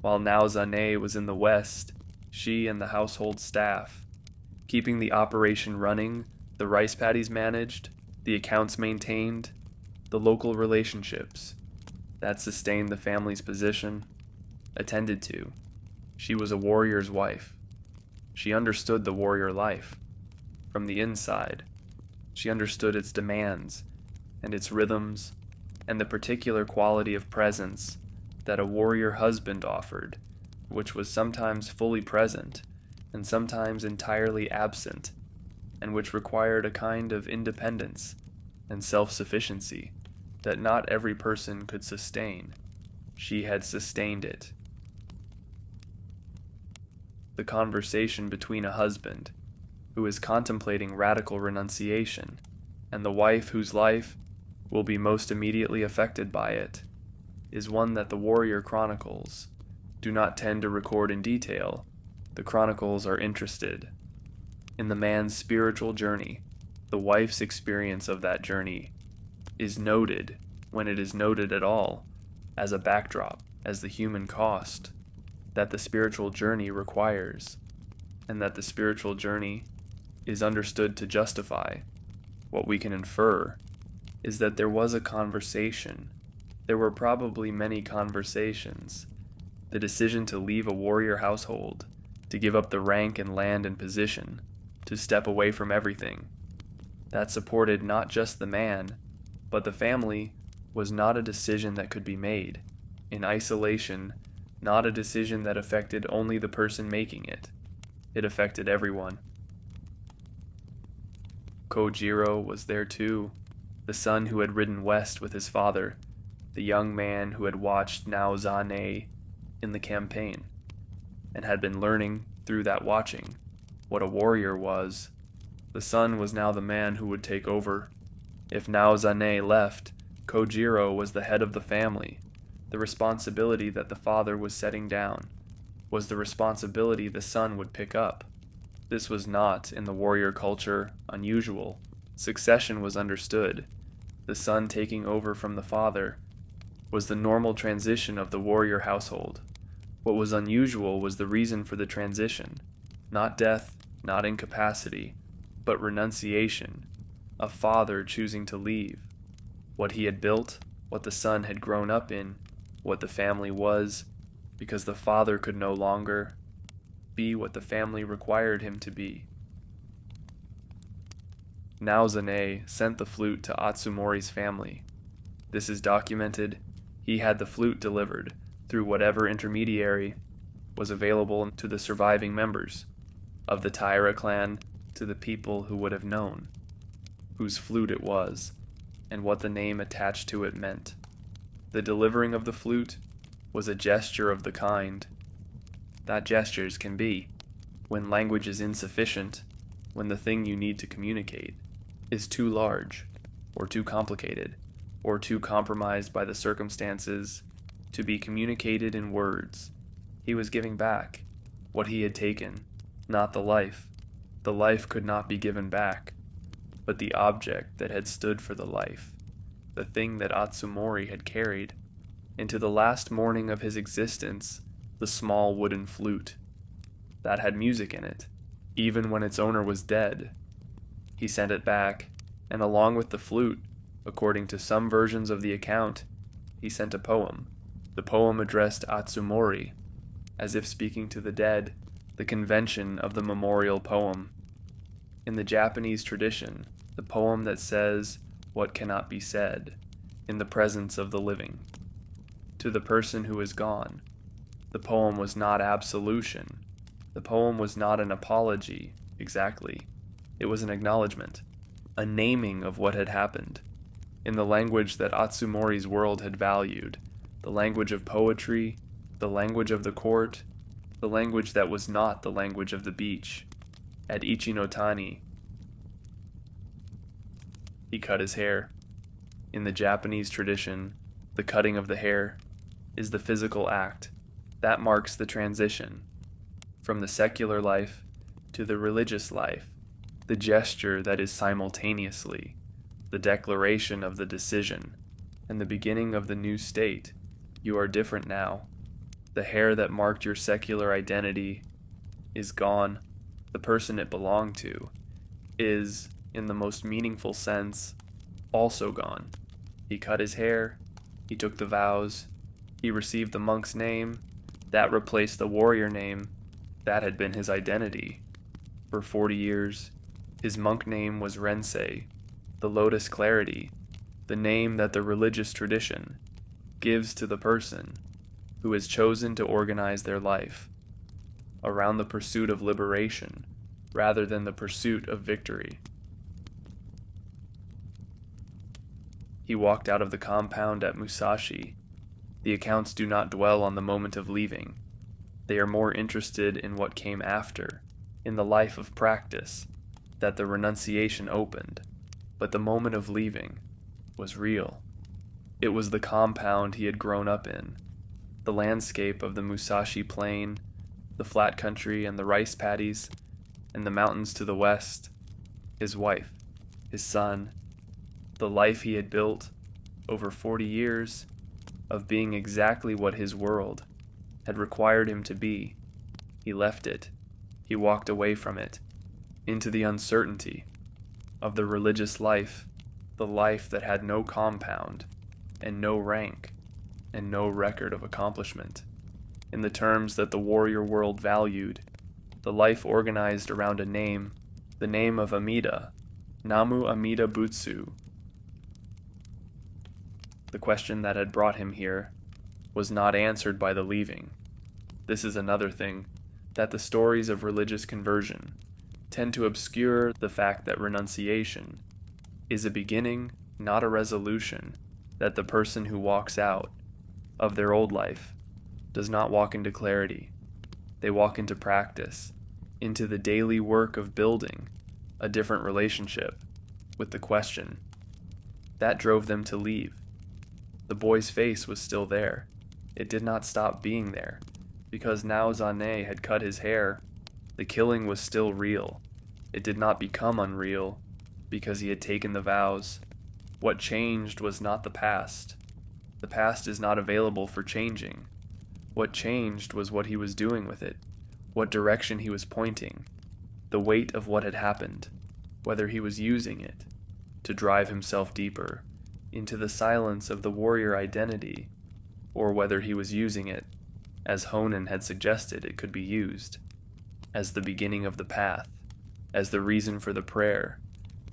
While Naozane was in the west, she and the household staff, keeping the operation running, the rice paddies managed, the accounts maintained, the local relationships that sustained the family's position, attended to. She was a warrior's wife. She understood the warrior life from the inside. She understood its demands and its rhythms and the particular quality of presence that a warrior husband offered, which was sometimes fully present and sometimes entirely absent, and which required a kind of independence and self-sufficiency that not every person could sustain. She had sustained it. The conversation between a husband who is contemplating radical renunciation and the wife whose life will be most immediately affected by it is one that the warrior chronicles do not tend to record in detail. The chronicles are interested in the man's spiritual journey. The wife's experience of that journey is noted, when it is noted at all, as a backdrop, as the human cost that the spiritual journey requires, and that the spiritual journey is understood to justify. What we can infer is that there was a conversation. There were probably many conversations. The decision to leave a warrior household, to give up the rank and land and position, to step away from everything, that supported not just the man, but the family, was not a decision that could be made in isolation, not a decision that affected only the person making it. It affected everyone. Kojiro was there too, the son who had ridden west with his father, the young man who had watched Naozane in the campaign, and had been learning through that watching what a warrior was. The son was now the man who would take over. If Naozane left, Kojiro was the head of the family. The responsibility that the father was setting down was the responsibility the son would pick up. This was not, in the warrior culture, unusual. Succession was understood. The son taking over from the father was the normal transition of the warrior household. What was unusual was the reason for the transition, not death, not incapacity, but renunciation, a father choosing to leave what he had built, what the son had grown up in, what the family was, because the father could no longer be what the family required him to be. Naozane sent the flute to Atsumori's family. This is documented. He had the flute delivered through whatever intermediary was available to the surviving members of the Taira clan, to the people who would have known whose flute it was and what the name attached to it meant. The delivering of the flute was a gesture of the kind that gestures can be when language is insufficient, when the thing you need to communicate is too large, or too complicated, or too compromised by the circumstances to be communicated in words. He was giving back what he had taken, not the life. The life could not be given back, but the object that had stood for the life, the thing that Atsumori had carried into the last morning of his existence, the small wooden flute. That had music in it, even when its owner was dead. He sent it back, and along with the flute, according to some versions of the account, he sent a poem, the poem addressed Atsumori, as if speaking to the dead, the convention of the memorial poem. In the Japanese tradition, the poem that says what cannot be said in the presence of the living. To the person who is gone, the poem was not absolution. The poem was not an apology, exactly. It was an acknowledgement, a naming of what had happened, in the language that Atsumori's world had valued, the language of poetry, the language of the court, the language that was not the language of the beach. At Ichinotani, he cut his hair. In the Japanese tradition, the cutting of the hair is the physical act that marks the transition from the secular life to the religious life, the gesture that is simultaneously the declaration of the decision and the beginning of the new state. You are different now. The hair that marked your secular identity is gone. The person it belonged to is, in the most meaningful sense, also gone. He cut his hair, he took the vows, he received the monk's name, that replaced the warrior name, that had been his identity. For 40 years, his monk name was Rensei, the lotus clarity, the name that the religious tradition gives to the person who has chosen to organize their life around the pursuit of liberation rather than the pursuit of victory. He walked out of the compound at Musashi. The accounts do not dwell on the moment of leaving. They are more interested in what came after, in the life of practice that the renunciation opened. But the moment of leaving was real. It was the compound he had grown up in, the landscape of the Musashi Plain, the flat country and the rice paddies, and the mountains to the west, his wife, his son, the life he had built over 40 years of being exactly what his world had required him to be. He left it. He walked away from it, into the uncertainty of the religious life, the life that had no compound, and no rank, and no record of accomplishment. In the terms that the warrior world valued, the life organized around a name, the name of Amida, Namu Amida Butsu. The question that had brought him here was not answered by the leaving. This is another thing, that the stories of religious conversion tend to obscure the fact that renunciation is a beginning, not a resolution, that the person who walks out of their old life does not walk into clarity. They walk into practice, into the daily work of building a different relationship with the question. That drove them to leave. The boy's face was still there. It did not stop being there. Because Naozane had cut his hair, the killing was still real. It did not become unreal because he had taken the vows. What changed was not the past. The past is not available for changing. What changed was what he was doing with it, what direction he was pointing, the weight of what had happened, whether he was using it to drive himself deeper into the silence of the warrior identity, or whether he was using it, as Honen had suggested it could be used, as the beginning of the path, as the reason for the prayer,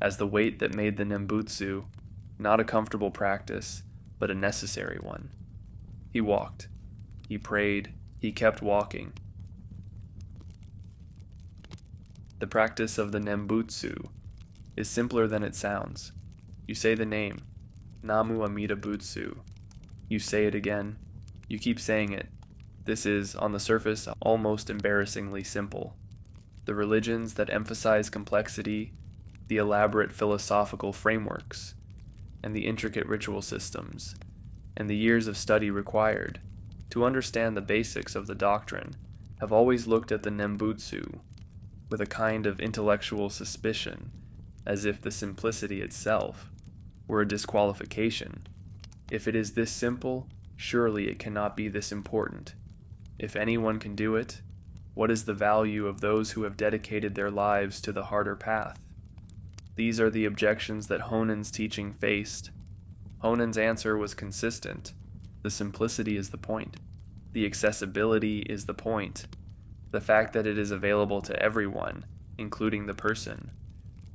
as the weight that made the Nembutsu not a comfortable practice, but a necessary one. He walked. He prayed. He kept walking. The practice of the Nembutsu is simpler than it sounds. You say the name, Namu Amida Butsu. You say it again. You keep saying it. This is, on the surface, almost embarrassingly simple. The religions that emphasize complexity, the elaborate philosophical frameworks, and the intricate ritual systems, and the years of study required to understand the basics of the doctrine have always looked at the Nembutsu with a kind of intellectual suspicion, as if the simplicity itself were a disqualification. If it is this simple, Surely it cannot be this important. If anyone can do it, what is the value of those who have dedicated their lives to the harder path? These are the objections that Honen's teaching faced. Honen's answer was consistent. The simplicity is the point. The accessibility is the point. The fact that it is available to everyone, including the person,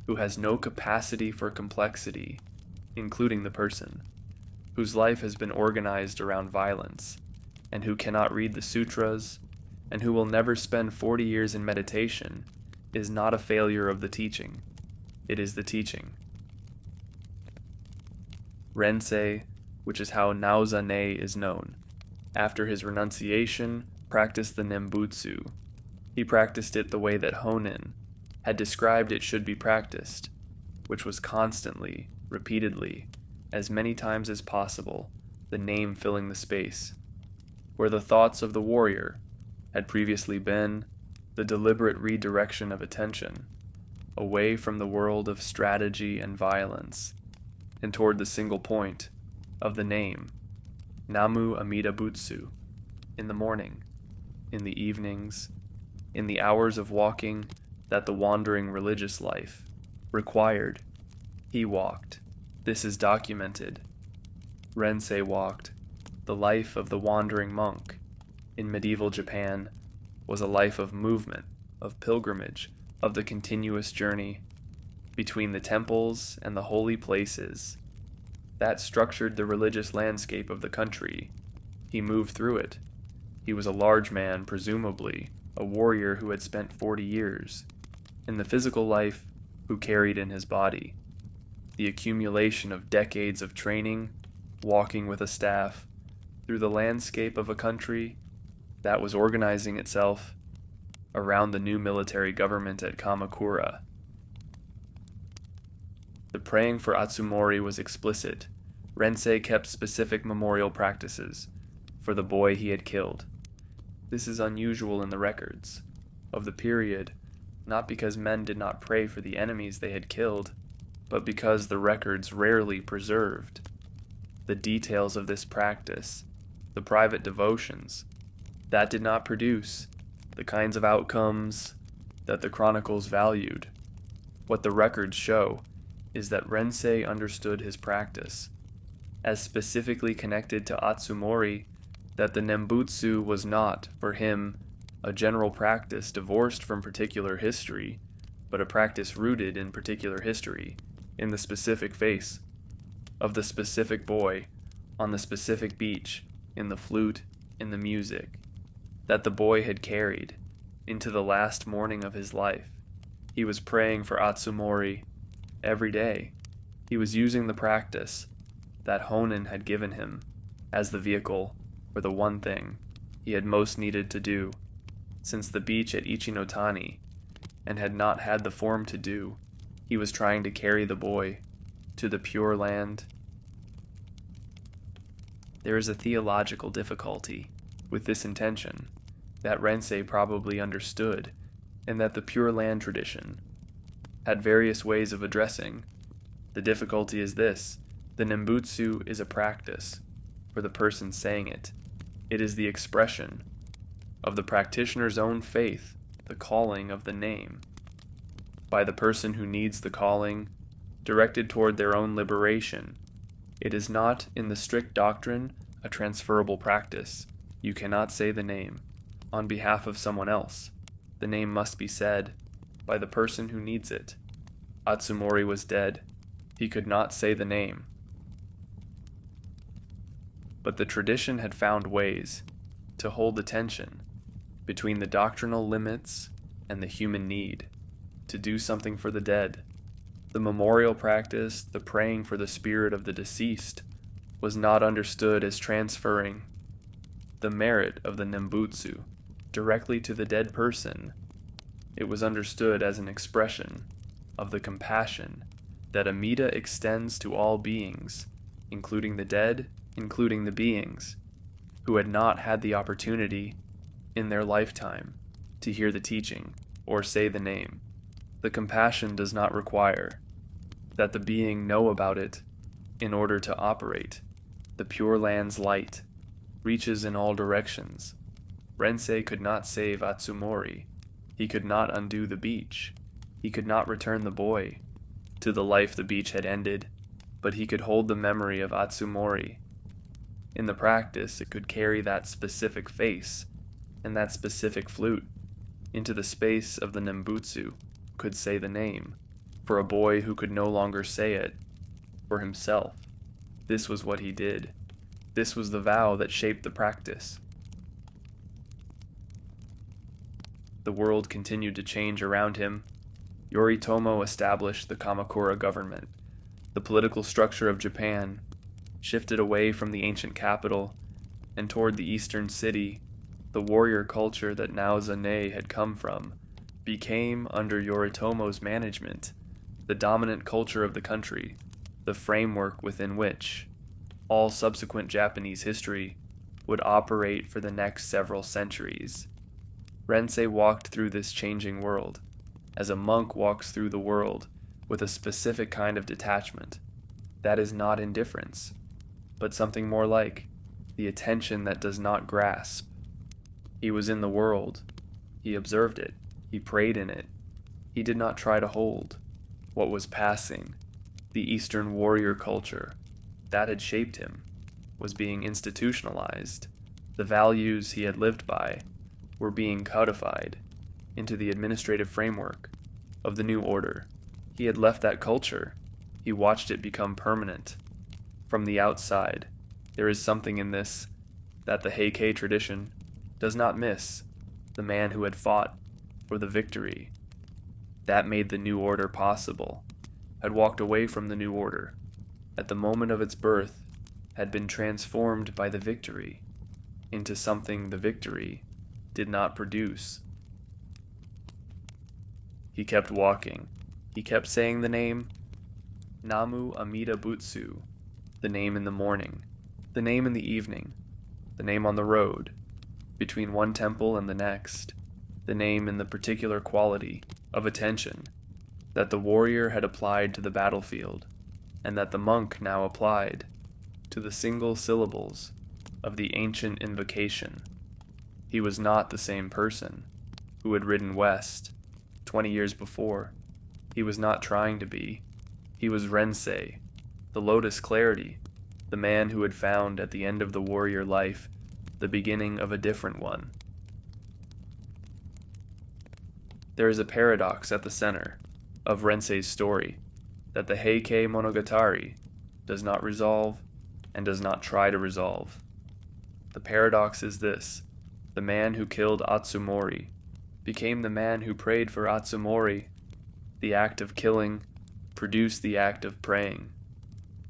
who has no capacity for complexity, including the person, whose life has been organized around violence, and who cannot read the sutras, and who will never spend 40 years in meditation, is not a failure of the teaching. It is the teaching. Rensei, which is how Naozane is known, after his renunciation, practiced the Nembutsu. He practiced it the way that Honen had described it should be practiced, which was constantly, repeatedly, as many times as possible, the name filling the space. Where the thoughts of the warrior had previously been, the deliberate redirection of attention, away from the world of strategy and violence, and toward the single point of the name, Namu Amida Butsu, in the morning, in the evenings, in the hours of walking that the wandering religious life required. He walked. This is documented. Rensei walked. The life of the wandering monk in medieval Japan was a life of movement, of pilgrimage, of the continuous journey between the temples and the holy places. That structured the religious landscape of the country. He moved through it. He was a large man, presumably, a warrior who had spent 40 years. In the physical life, who carried in his body the accumulation of decades of training, walking with a staff, through the landscape of a country that was organizing itself around the new military government at Kamakura. The praying for Atsumori was explicit. Rensei kept specific memorial practices for the boy he had killed. This is unusual in the records of the period, not because men did not pray for the enemies they had killed, but because the records rarely preserved the details of this practice, the private devotions, that did not produce the kinds of outcomes that the chronicles valued. What the records show is that Rensei understood his practice as specifically connected to Atsumori, that the Nembutsu was not, for him, a general practice divorced from particular history, but a practice rooted in particular history, in the specific face of the specific boy, on the specific beach, in the flute, in the music, that the boy had carried into the last morning of his life. He was praying for Atsumori every day. He was using the practice that Honen had given him as the vehicle for the one thing he had most needed to do since the beach at Ichinotani, and had not had the form to do. He was trying to carry the boy to the Pure Land. There is a theological difficulty with this intention that Rensei probably understood, and that the Pure Land tradition had various ways of addressing. The difficulty is this: the Nembutsu is a practice for the person saying it. It is the expression of the practitioner's own faith, the calling of the name, by the person who needs the calling, directed toward their own liberation. It is not, in the strict doctrine, a transferable practice. You cannot say the name on behalf of someone else. The name must be said by the person who needs it. Atsumori was dead. He could not say the name. But the tradition had found ways to hold the tension between the doctrinal limits and the human need to do something for the dead. The memorial practice, the praying for the spirit of the deceased, was not understood as transferring the merit of the Nembutsu directly to the dead person. It was understood as an expression of the compassion that Amida extends to all beings, including the dead, including the beings who had not had the opportunity in their lifetime to hear the teaching or say the name. The compassion does not require that the being know about it in order to operate the Pure Land's light. reaches in all directions. Rensei could not save Atsumori. He could not undo the beach. He could not return the boy to the life the beach had ended, but he could hold the memory of Atsumori. In the practice, it could carry that specific face and that specific flute into the space of the Nembutsu, could say the name, for a boy who could no longer say it for himself. This was what he did. This was the vow that shaped the practice. The world continued to change around him. Yoritomo established the Kamakura government. The political structure of Japan shifted away from the ancient capital and toward the eastern city. The warrior culture that Naozane had come from became, under Yoritomo's management, the dominant culture of the country, the framework within which all subsequent Japanese history would operate for the next several centuries. Rensei walked through this changing world as a monk walks through the world with a specific kind of detachment. That is not indifference, but something more like the attention that does not grasp. He was in the world. He observed it. He prayed in it. He did not try to hold what was passing. The Eastern warrior culture that had shaped him was being institutionalized. The values he had lived by were being codified into the administrative framework of the new order. He had left that culture. He watched it become permanent. From the outside, there is something in this that the Heike tradition does not miss: the man who had fought for the victory. That made the new order possible, had walked away from the new order, at the moment of its birth, had been transformed by the victory into something the victory did not produce. He kept walking. He kept saying the name Namu Amida Butsu, the name in the morning, the name in the evening, the name on the road, between one temple and the next, the name in the particular quality of attention that the warrior had applied to the battlefield, and that the monk now applied to the single syllables of the ancient invocation. He was not the same person who had ridden west 20 years before. He was not trying to be. He was Rensei, the lotus clarity, the man who had found at the end of the warrior life the beginning of a different one. There is a paradox at the center of Rensei's story that the Heike Monogatari does not resolve and does not try to resolve. The paradox is this: the man who killed Atsumori became the man who prayed for Atsumori. The act of killing produced the act of praying.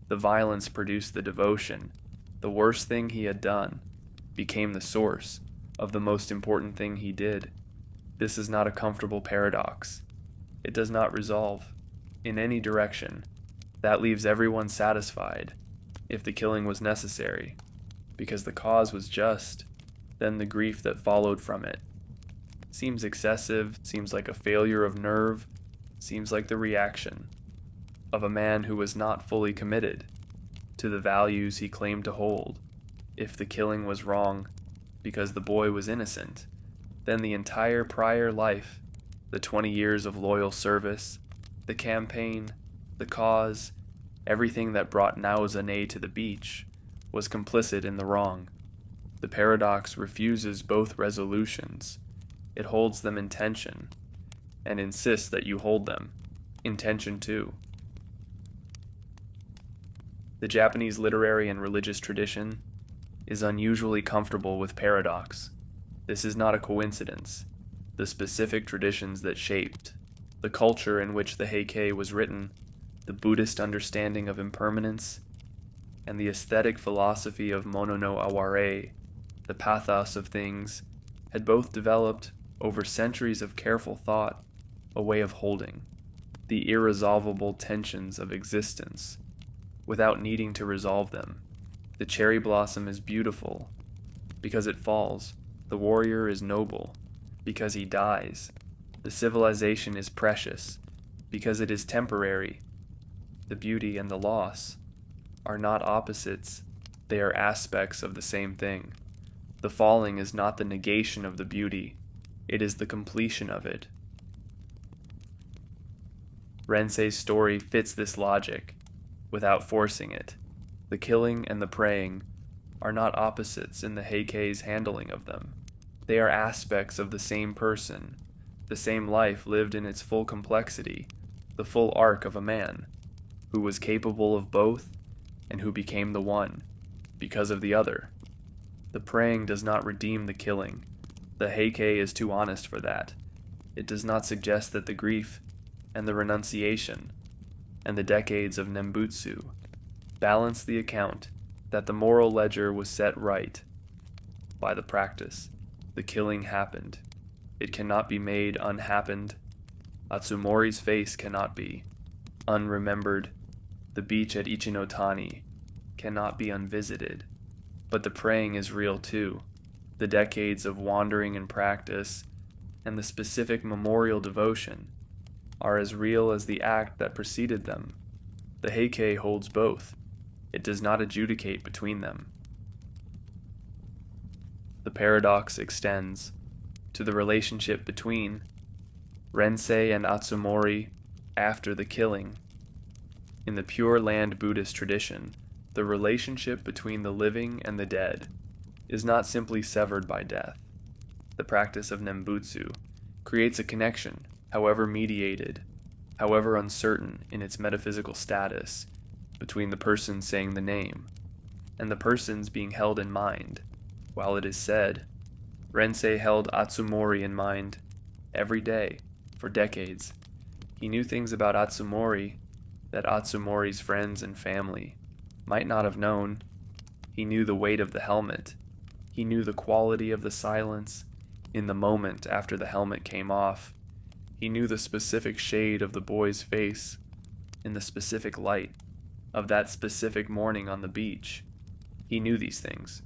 The violence produced the devotion. The worst thing he had done became the source of the most important thing he did. This is not a comfortable paradox. It does not resolve in any direction. That leaves everyone satisfied if the killing was necessary, because the cause was just. Then the grief that followed from it seems excessive, seems like a failure of nerve, seems like the reaction of a man who was not fully committed to the values he claimed to hold. If the killing was wrong because the boy was innocent, then the entire prior life, the 20 years of loyal service, the campaign, the cause, everything that brought Naozane to the beach, was complicit in the wrong. The paradox refuses both resolutions. It holds them in tension, and insists that you hold them in tension too. The Japanese literary and religious tradition is unusually comfortable with paradox. This is not a coincidence. The specific traditions that shaped the culture in which the Heike was written, the Buddhist understanding of impermanence, and the aesthetic philosophy of mono no aware, the pathos of things, had both developed over centuries of careful thought a way of holding the irresolvable tensions of existence without needing to resolve them. The cherry blossom is beautiful because it falls. The warrior is noble because he dies. The civilization is precious because it is temporary. The beauty and the loss are not opposites, They are aspects of the same thing. The falling is not the negation of the beauty, it is the completion of it. Rensei's story fits this logic, without forcing it. The killing and the praying are not opposites in the Heike's handling of them. They are aspects of the same person, the same life lived in its full complexity, the full arc of a man, who was capable of both and who became the one, because of the other. The praying does not redeem the killing. The Heike is too honest for that. It does not suggest that the grief and the renunciation and the decades of Nembutsu balance the account, that the moral ledger was set right by the practice. The killing happened. It cannot be made unhappened. Atsumori's face cannot be unremembered. The beach at Ichinotani cannot be unvisited. But the praying is real too. The decades of wandering and practice and the specific memorial devotion are as real as the act that preceded them. The Heike holds both. It does not adjudicate between them. The paradox extends to the relationship between Rensei and Atsumori after the killing. In the Pure Land Buddhist tradition, the relationship between the living and the dead is not simply severed by death. The practice of Nembutsu creates a connection, however mediated, however uncertain in its metaphysical status, between the person saying the name and the persons being held in mind. While it is said, Rensei held Atsumori in mind every day for decades. He knew things about Atsumori that Atsumori's friends and family might not have known. He knew the weight of the helmet. He knew the quality of the silence in the moment after the helmet came off. He knew the specific shade of the boy's face in the specific light of that specific morning on the beach. He knew these things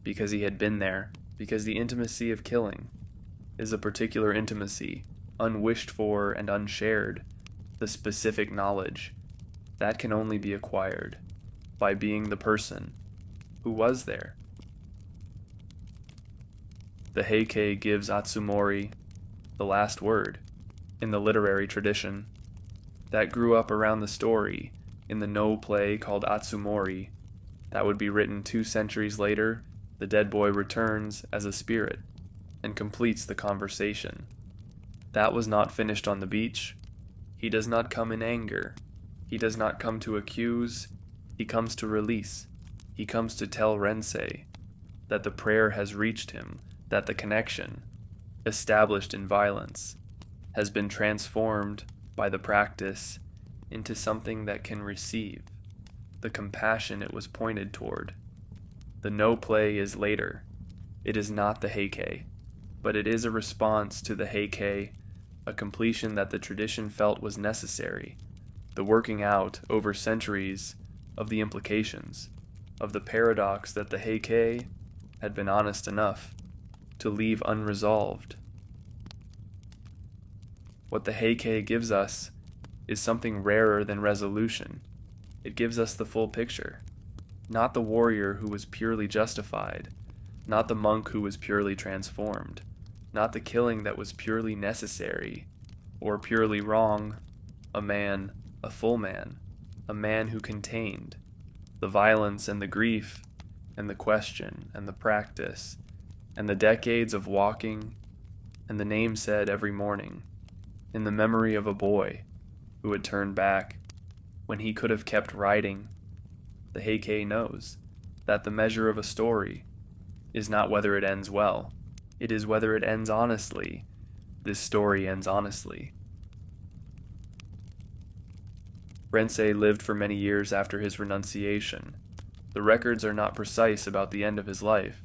because he had been there, because the intimacy of killing is a particular intimacy, unwished for and unshared, the specific knowledge that can only be acquired by being the person who was there. The Heike gives Atsumori the last word in the literary tradition that grew up around the story in the No play called Atsumori that would be written 2 centuries later. The dead boy returns as a spirit and completes the conversation. That was not finished on the beach. He does not come in anger. He does not come to accuse. He comes to release. He comes to tell Rensei that the prayer has reached him, that the connection, established in violence, has been transformed by the practice into something that can receive the compassion it was pointed toward. The no play is later. It is not the Heike, but it is a response to the Heike, a completion that the tradition felt was necessary, the working out over centuries of the implications, of the paradox that the Heike had been honest enough to leave unresolved. What the Heike gives us is something rarer than resolution. It gives us the full picture. Not the warrior who was purely justified, not the monk who was purely transformed, not the killing that was purely necessary or purely wrong, a man, a full man, a man who contained the violence and the grief and the question and the practice and the decades of walking and the name said every morning in the memory of a boy who had turned back when he could have kept writing. The Heike knows that the measure of a story is not whether it ends well, it is whether it ends honestly. This story ends honestly. Rensei lived for many years after his renunciation. The records are not precise about the end of his life.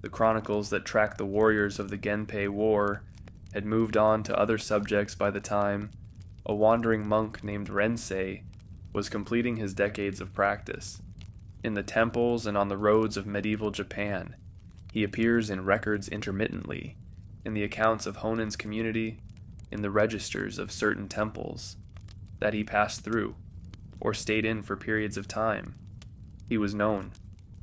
The chronicles that track the warriors of the Genpei War had moved on to other subjects by the time a wandering monk named Rensei was completing his decades of practice. In the temples and on the roads of medieval Japan, he appears in records intermittently, in the accounts of Honin's community, in the registers of certain temples that he passed through or stayed in for periods of time. He was known.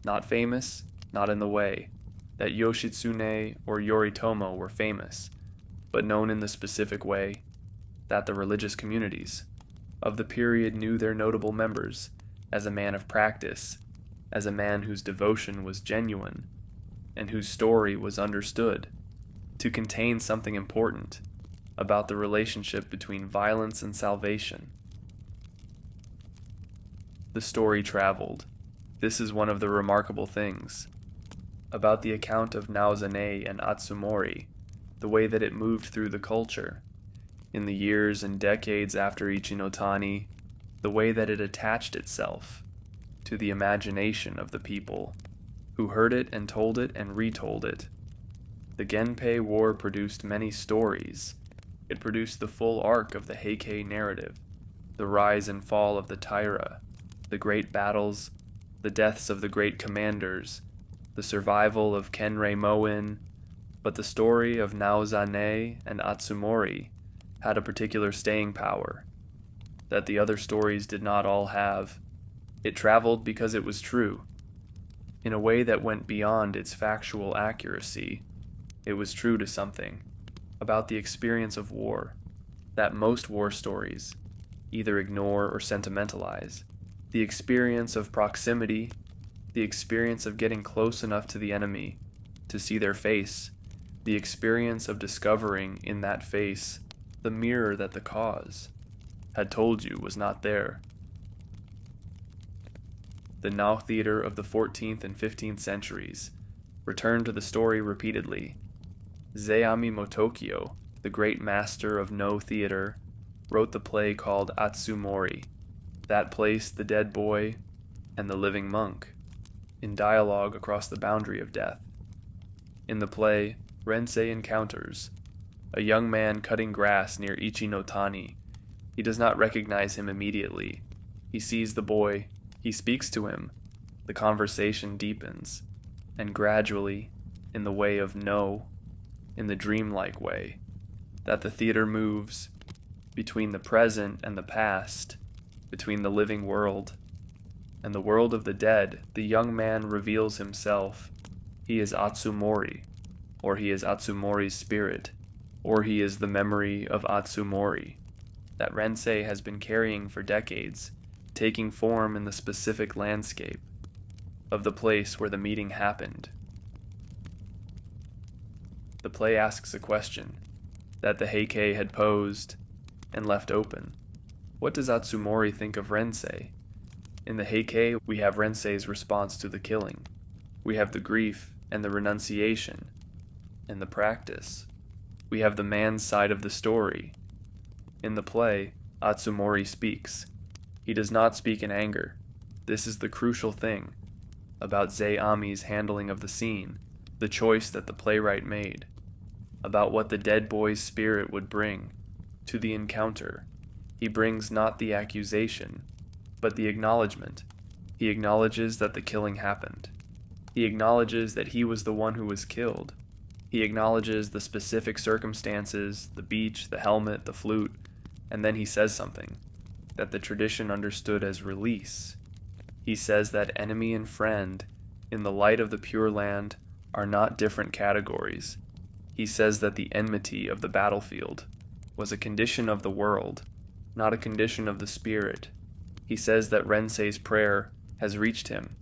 Not famous, not in the way that Yoshitsune or Yoritomo were famous, but known in the specific way that the religious communities of the period knew their notable members as a man of practice, as a man whose devotion was genuine, and whose story was understood to contain something important about the relationship between violence and salvation. The story traveled. This is one of the remarkable things about the account of Naozane and Atsumori, the way that it moved through the culture. In the years and decades after Ichinotani, the way that it attached itself to the imagination of the people, who heard it and told it and retold it. The Genpei War produced many stories. It produced the full arc of the Heike narrative, the rise and fall of the Taira, the great battles, the deaths of the great commanders, the survival of Kenreimon-in, but the story of Naozane and Atsumori had a particular staying power that the other stories did not all have. It traveled because it was true. In a way that went beyond its factual accuracy, it was true to something about the experience of war that most war stories either ignore or sentimentalize. The experience of proximity, the experience of getting close enough to the enemy to see their face, the experience of discovering in that face the mirror that the cause had told you was not there. The Nao theater of the 14th and 15th centuries returned to the story repeatedly. Zeami Motokyo, the great master of No theater, wrote the play called Atsumori, that placed the dead boy and the living monk in dialogue across the boundary of death. In the play, Rensei encounters a young man cutting grass near Ichinotani. He does not recognize him immediately. He sees the boy, he speaks to him, the conversation deepens, and gradually, in the way of No, in the dreamlike way, that the theater moves between the present and the past, between the living world and the world of the dead. The young man reveals himself. He is Atsumori, or he is Atsumori's spirit, or he is the memory of Atsumori that Rensei has been carrying for decades, taking form in the specific landscape of the place where the meeting happened. The play asks a question that the Heike had posed and left open. What does Atsumori think of Rensei? In the Heike, we have Rensei's response to the killing. We have the grief and the renunciation and the practice. We have the man's side of the story. In the play, Atsumori speaks. He does not speak in anger. This is the crucial thing about Zeami's handling of the scene, the choice that the playwright made, about what the dead boy's spirit would bring to the encounter. He brings not the accusation, but the acknowledgement. He acknowledges that the killing happened. He acknowledges that he was the one who was killed. He acknowledges the specific circumstances, the beach, the helmet, the flute, and then he says something that the tradition understood as release. He says that enemy and friend, in the light of the Pure Land, are not different categories. He says that the enmity of the battlefield was a condition of the world, not a condition of the spirit. He says that Rensei's prayer has reached him,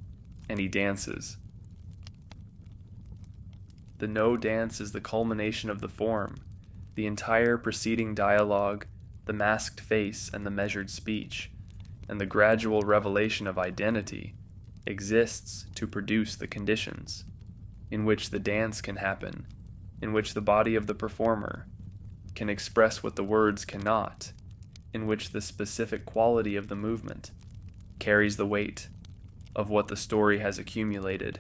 and he dances. The No dance is the culmination of the form. The entire preceding dialogue, the masked face and the measured speech, and the gradual revelation of identity exists to produce the conditions in which the dance can happen, in which the body of the performer can express what the words cannot, in which the specific quality of the movement carries the weight of what the story has accumulated.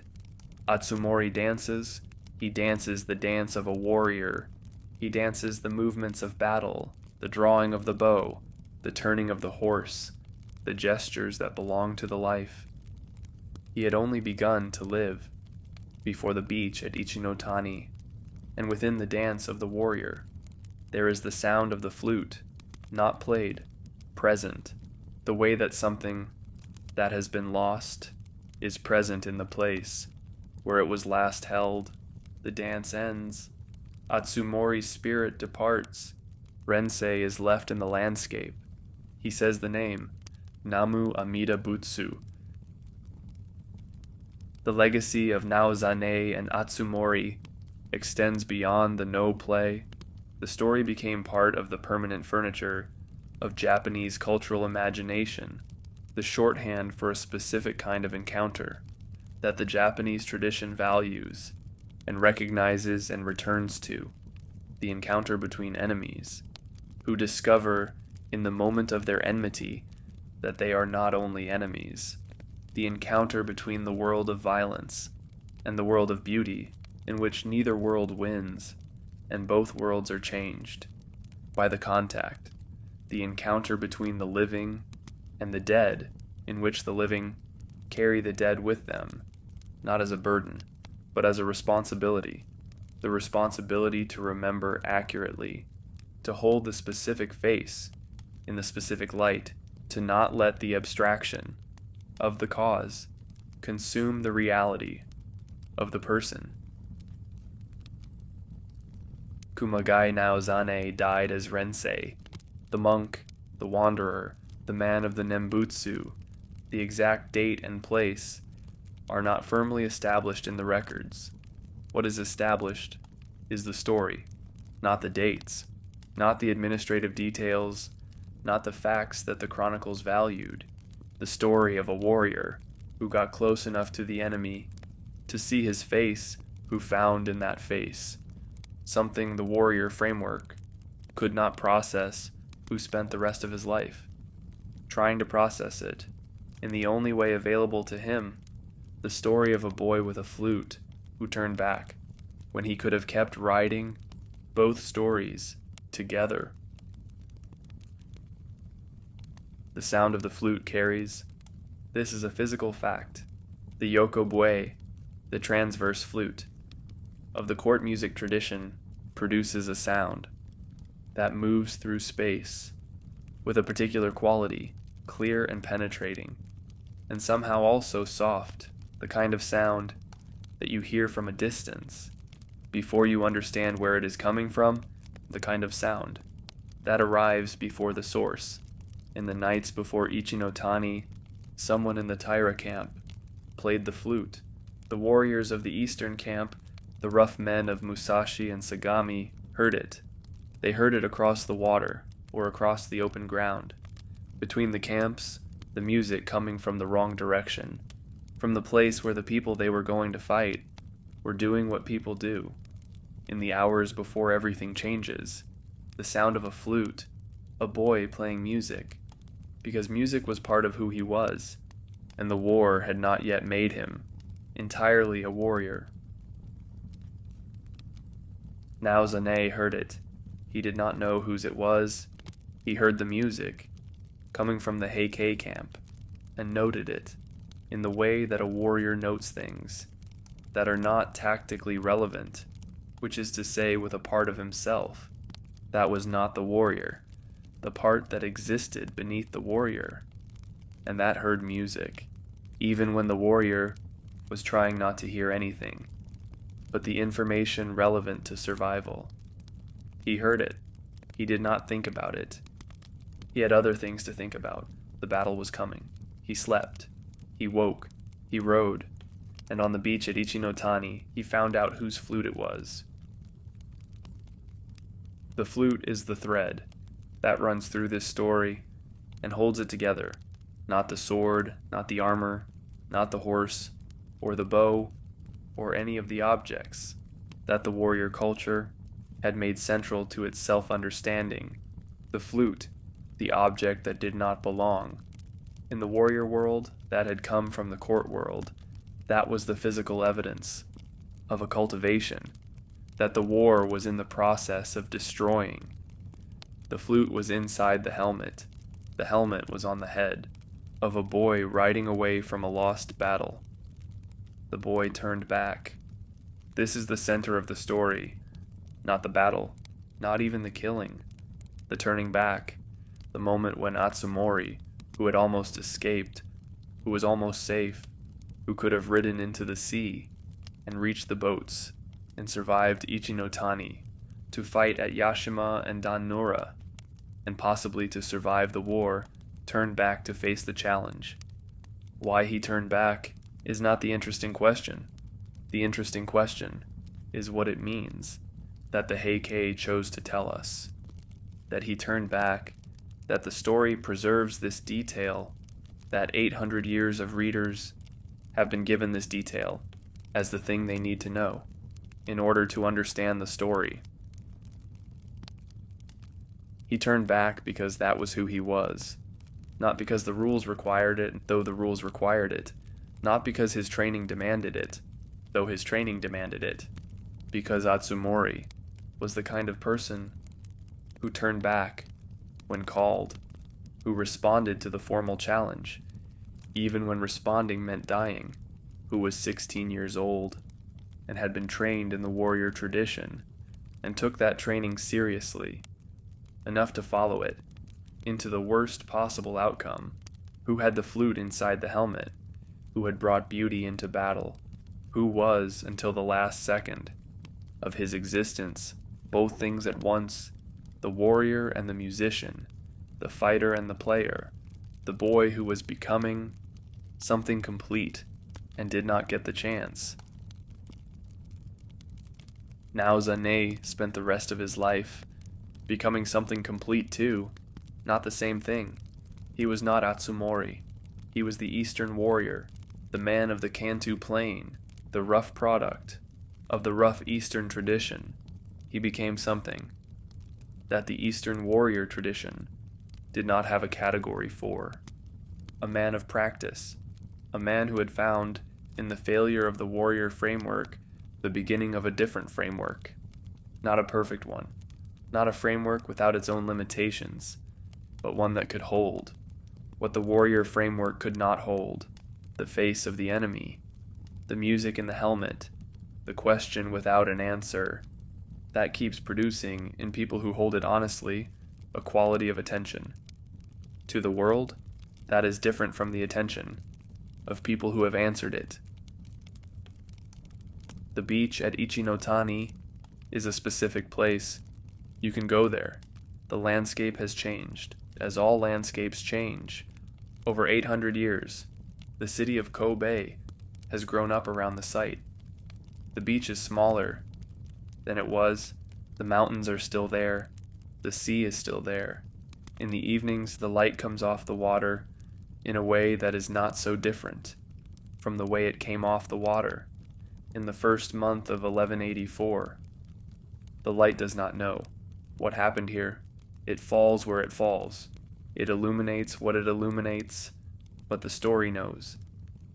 Atsumori dances. He dances the dance of a warrior. He dances the movements of battle, the drawing of the bow, the turning of the horse, the gestures that belong to the life. He had only begun to live before the beach at Ichinotani, and within the dance of the warrior, there is the sound of the flute, not played, present, the way that something that has been lost is present in the place where it was last held. The dance ends. Atsumori's spirit departs. Rensei is left in the landscape. He says the name, Namu Amida Butsu. The legacy of Naozane and Atsumori extends beyond the no play. The story became part of the permanent furniture of Japanese cultural imagination, the shorthand for a specific kind of encounter that the Japanese tradition values and recognizes and returns to, the encounter between enemies, who discover in the moment of their enmity that they are not only enemies, the encounter between the world of violence and the world of beauty, in which neither world wins, and both worlds are changed by the contact, the encounter between the living and the dead, in which the living carry the dead with them, not as a burden, but as a responsibility, the responsibility to remember accurately, to hold the specific face in the specific light, to not let the abstraction of the cause consume the reality of the person. Kumagai Naozane died as Rensei, the monk, the wanderer, the man of the Nembutsu. The exact date and place are not firmly established in the records. What is established is the story, not the dates, not the administrative details, not the facts that the chronicles valued. The story of a warrior who got close enough to the enemy to see his face, who found in that face something the warrior framework could not process, who spent the rest of his life trying to process it in the only way available to him, the story of a boy with a flute who turned back when he could have kept writing both stories together. The sound of the flute carries. This is a physical fact. The yokobue, the transverse flute, of the court music tradition produces a sound that moves through space with a particular quality, clear and penetrating, and somehow also soft, the kind of sound that you hear from a distance before you understand where it is coming from, the kind of sound that arrives before the source. In the nights before Ichi-no-Tani, someone in the Taira camp played the flute. The warriors of the eastern camp, the rough men of Musashi and Sagami, heard it. They heard it across the water or across the open ground. Between the camps, the music coming from the wrong direction, from the place where the people they were going to fight were doing what people do. In the hours before everything changes, the sound of a flute, a boy playing music, because music was part of who he was, and the war had not yet made him entirely a warrior. Naozane heard it. He did not know whose it was. He heard the music coming from the Heike camp and noted it in the way that a warrior notes things that are not tactically relevant, which is to say with a part of himself that was not the warrior, the part that existed beneath the warrior, and that heard music, even when the warrior was trying not to hear anything but the information relevant to survival. He heard it. He did not think about it. He had other things to think about. The battle was coming. He slept. He woke. He rode. And on the beach at Ichi-no-Tani, he found out whose flute it was. The flute is the thread that runs through this story and holds it together. Not the sword, not the armor, not the horse, or the bow, or any of the objects that the warrior culture had made central to its self-understanding. The flute, the object that did not belong. In the warrior world that had come from the court world, that was the physical evidence of a cultivation, that the war was in the process of destroying. The flute was inside the helmet was on the head, of a boy riding away from a lost battle. The boy turned back. This is the center of the story, not the battle, not even the killing, the turning back, the moment when Atsumori, who had almost escaped, who was almost safe, who could have ridden into the sea and reached the boats and survived Ichinotani, to fight at Yashima and dan-no-ura, and possibly to survive the war, turned back to face the challenge. Why he turned back is not the interesting question. The interesting question is what it means that the Heike chose to tell us. That he turned back, that the story preserves this detail, that 800 years of readers have been given this detail as the thing they need to know in order to understand the story. He turned back because that was who he was, not because the rules required it, though the rules required it, not because his training demanded it, though his training demanded it, because Atsumori was the kind of person who turned back when called, who responded to the formal challenge, even when responding meant dying, who was 16 years old and had been trained in the warrior tradition and took that training seriously, enough to follow it into the worst possible outcome, who had the flute inside the helmet, who had brought beauty into battle, who was, until the last second of his existence, both things at once, the warrior and the musician, the fighter and the player, the boy who was becoming something complete and did not get the chance. Naozane spent the rest of his life becoming something complete too, not the same thing. He was not Atsumori. He was the Eastern warrior, the man of the Kanto plain, the rough product of the rough Eastern tradition. He became something that the Eastern warrior tradition did not have a category for. A man of practice, a man who had found in the failure of the warrior framework the beginning of a different framework, not a perfect one, not a framework without its own limitations, but one that could hold what the warrior framework could not hold: the face of the enemy, the music in the helmet, the question without an answer. That keeps producing, in people who hold it honestly, a quality of attention. To the world, that is different from the attention of people who have answered it. The beach at Ichinotani is a specific place. You can go there. The landscape has changed, as all landscapes change. Over 800 years, the city of Kobe has grown up around the site. The beach is smaller than it was. The mountains are still there. The sea is still there. In the evenings, the light comes off the water in a way that is not so different from the way it came off the water in the first month of 1184. The light does not know what happened here. It falls where it falls. It illuminates what it illuminates, but the story knows,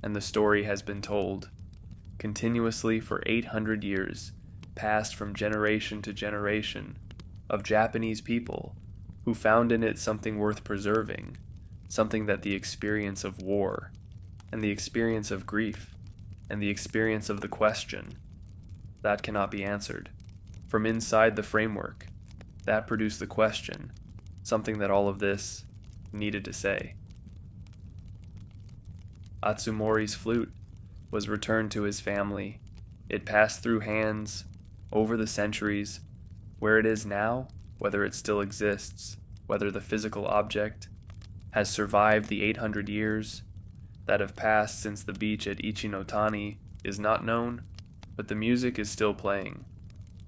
and the story has been told continuously for 800 years, passed from generation to generation, of Japanese people who found in it something worth preserving, something that the experience of war, and the experience of grief, and the experience of the question, that cannot be answered. From inside the framework, that produced the question, something that all of this needed to say. Atsumori's flute was returned to his family. It passed through hands over the centuries. Where it is now, whether it still exists, whether the physical object has survived the 800 years that have passed since the beach at Ichinotani, is not known, but the music is still playing.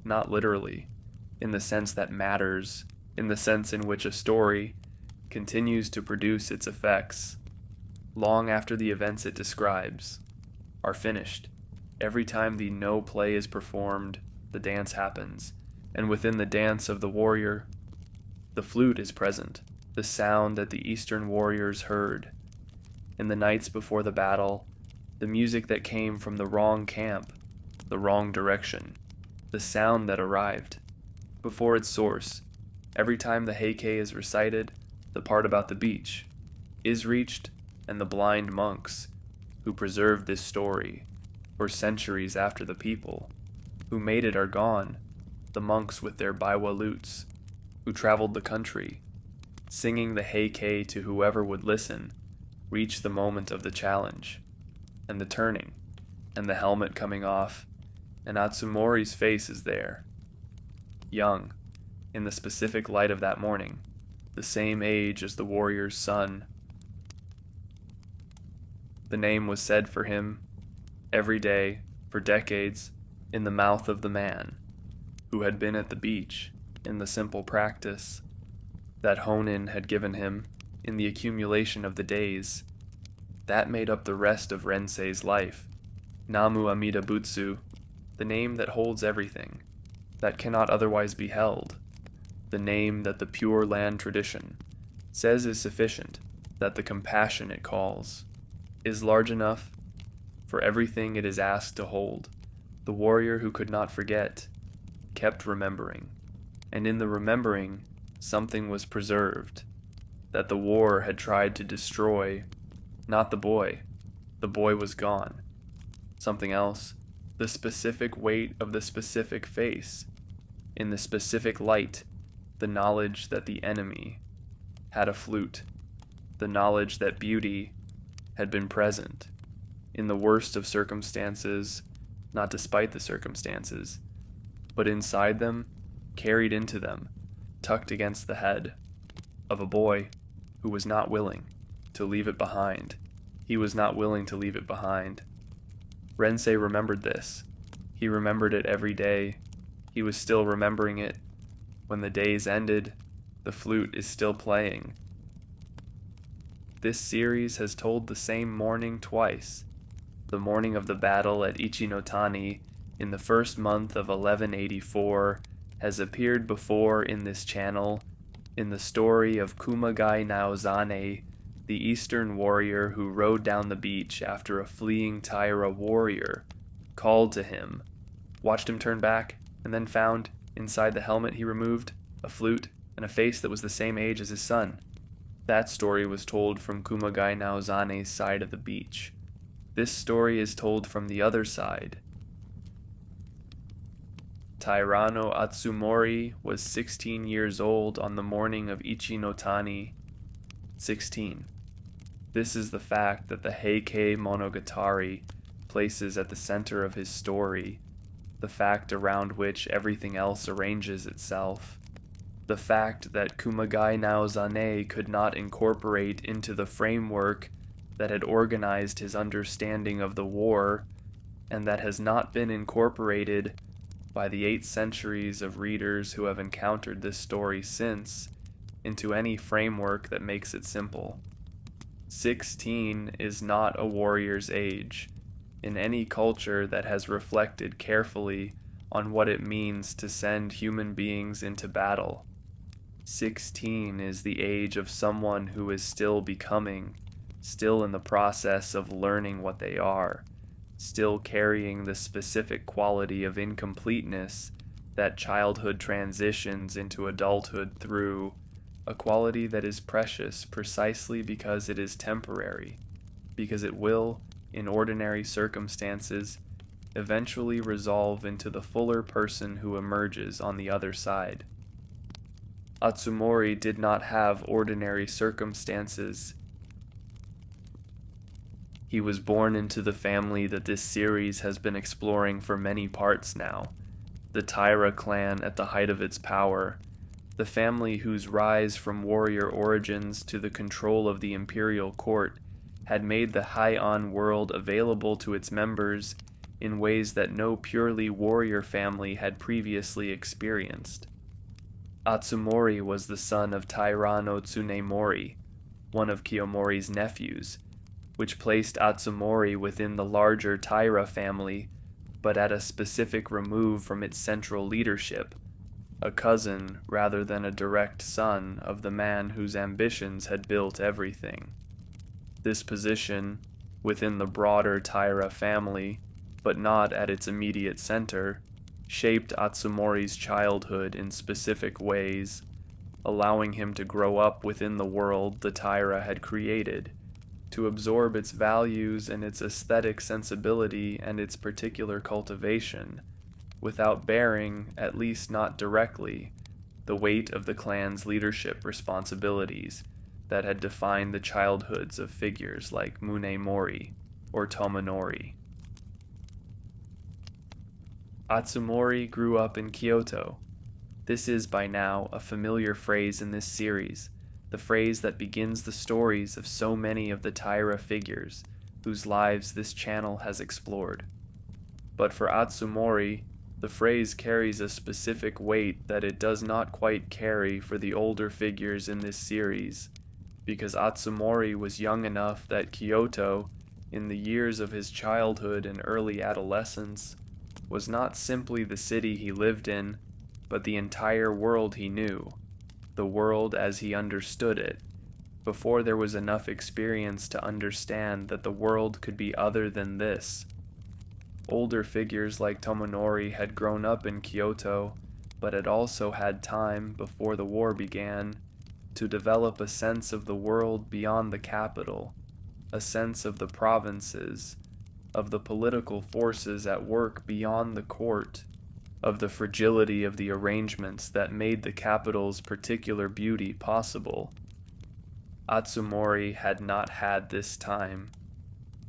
Not literally, in the sense that matters, in the sense in which a story continues to produce its effects long after the events it describes are finished. Every time the no play is performed, the dance happens, and within the dance of the warrior, the flute is present, the sound that the Eastern warriors heard. In the nights before the battle, the music that came from the wrong camp, the wrong direction, the sound that arrived before its source. Every time the Heike is recited, the part about the beach is reached, and the blind monks who preserved this story for centuries after the people who made it are gone, the monks with their baiwa lutes who traveled the country, singing the Heike to whoever would listen, reach the moment of the challenge. and the turning, and the helmet coming off, and Atsumori's face is there. Young, in the specific light of that morning, the same age as the warrior's son. The name was said for him, every day, for decades, in the mouth of the man, who had been at the beach, in the simple practice that Honin had given him, in the accumulation of the days. That made up the rest of Rensei's life. Namu Amida Butsu, the name that holds everything, that cannot otherwise be held, the name that the Pure Land tradition says is sufficient, that the compassion it calls is large enough for everything it is asked to hold. The warrior who could not forget kept remembering, and in the remembering something was preserved, that the war had tried to destroy. Not the boy was gone. Something else, the specific weight of the specific face, in the specific light, the knowledge that the enemy had a flute, the knowledge that beauty had been present, in the worst of circumstances, not despite the circumstances, but inside them, carried into them, tucked against the head of a boy who was not willing to leave it behind. He was not willing to leave it behind. Rensei remembered this. He remembered it every day. He was still remembering it. When the days ended, the flute is still playing. This series has told the same morning twice. The morning of the battle at Ichinotani in the first month of 1184 has appeared before in this channel in the story of Kumagai Naozane, the eastern warrior who rode down the beach after a fleeing Taira warrior called to him, watched him turn back, and then found, inside the helmet he removed, a flute and a face that was the same age as his son. That story was told from Kumagai Naozane's side of the beach. This story is told from the other side. Tairano Atsumori was 16 years old on the morning of Ichinotani. 16. This is the fact that the Heike Monogatari places at the center of his story, the fact around which everything else arranges itself, the fact that Kumagai Naozane could not incorporate into the framework that had organized his understanding of the war, and that has not been incorporated by the 8 centuries of readers who have encountered this story since, into any framework that makes it simple. 16 is not a warrior's age, in any culture that has reflected carefully on what it means to send human beings into battle. 16 is the age of someone who is still becoming, still in the process of learning what they are, still carrying the specific quality of incompleteness that childhood transitions into adulthood through, a quality that is precious precisely because it is temporary, because it will, in ordinary circumstances, eventually resolve into the fuller person who emerges on the other side. Atsumori did not have ordinary circumstances. He was born into the family that this series has been exploring for many parts now, the Taira clan at the height of its power, the family whose rise from warrior origins to the control of the imperial court had made the Heian world available to its members in ways that no purely warrior family had previously experienced. Atsumori was the son of Taira no Tsunemori, one of Kiyomori's nephews, which placed Atsumori within the larger Taira family, but at a specific remove from its central leadership, a cousin rather than a direct son of the man whose ambitions had built everything. This position, within the broader Taira family, but not at its immediate center, shaped Atsumori's childhood in specific ways, allowing him to grow up within the world the Taira had created, to absorb its values and its aesthetic sensibility and its particular cultivation, without bearing, at least not directly, the weight of the clan's leadership responsibilities that had defined the childhoods of figures like Munemori. or Tomonori. Atsumori grew up in Kyoto. This is by now a familiar phrase in this series, the phrase that begins the stories of so many of the Taira figures whose lives this channel has explored. But for Atsumori, the phrase carries a specific weight that it does not quite carry for the older figures in this series, because Atsumori was young enough that Kyoto, in the years of his childhood and early adolescence, was not simply the city he lived in, but the entire world he knew, the world as he understood it, before there was enough experience to understand that the world could be other than this. Older figures like Tomonori had grown up in Kyoto, but had also had time, before the war began, to develop a sense of the world beyond the capital, a sense of the provinces, of the political forces at work beyond the court, of the fragility of the arrangements that made the capital's particular beauty possible. Atsumori had not had this time.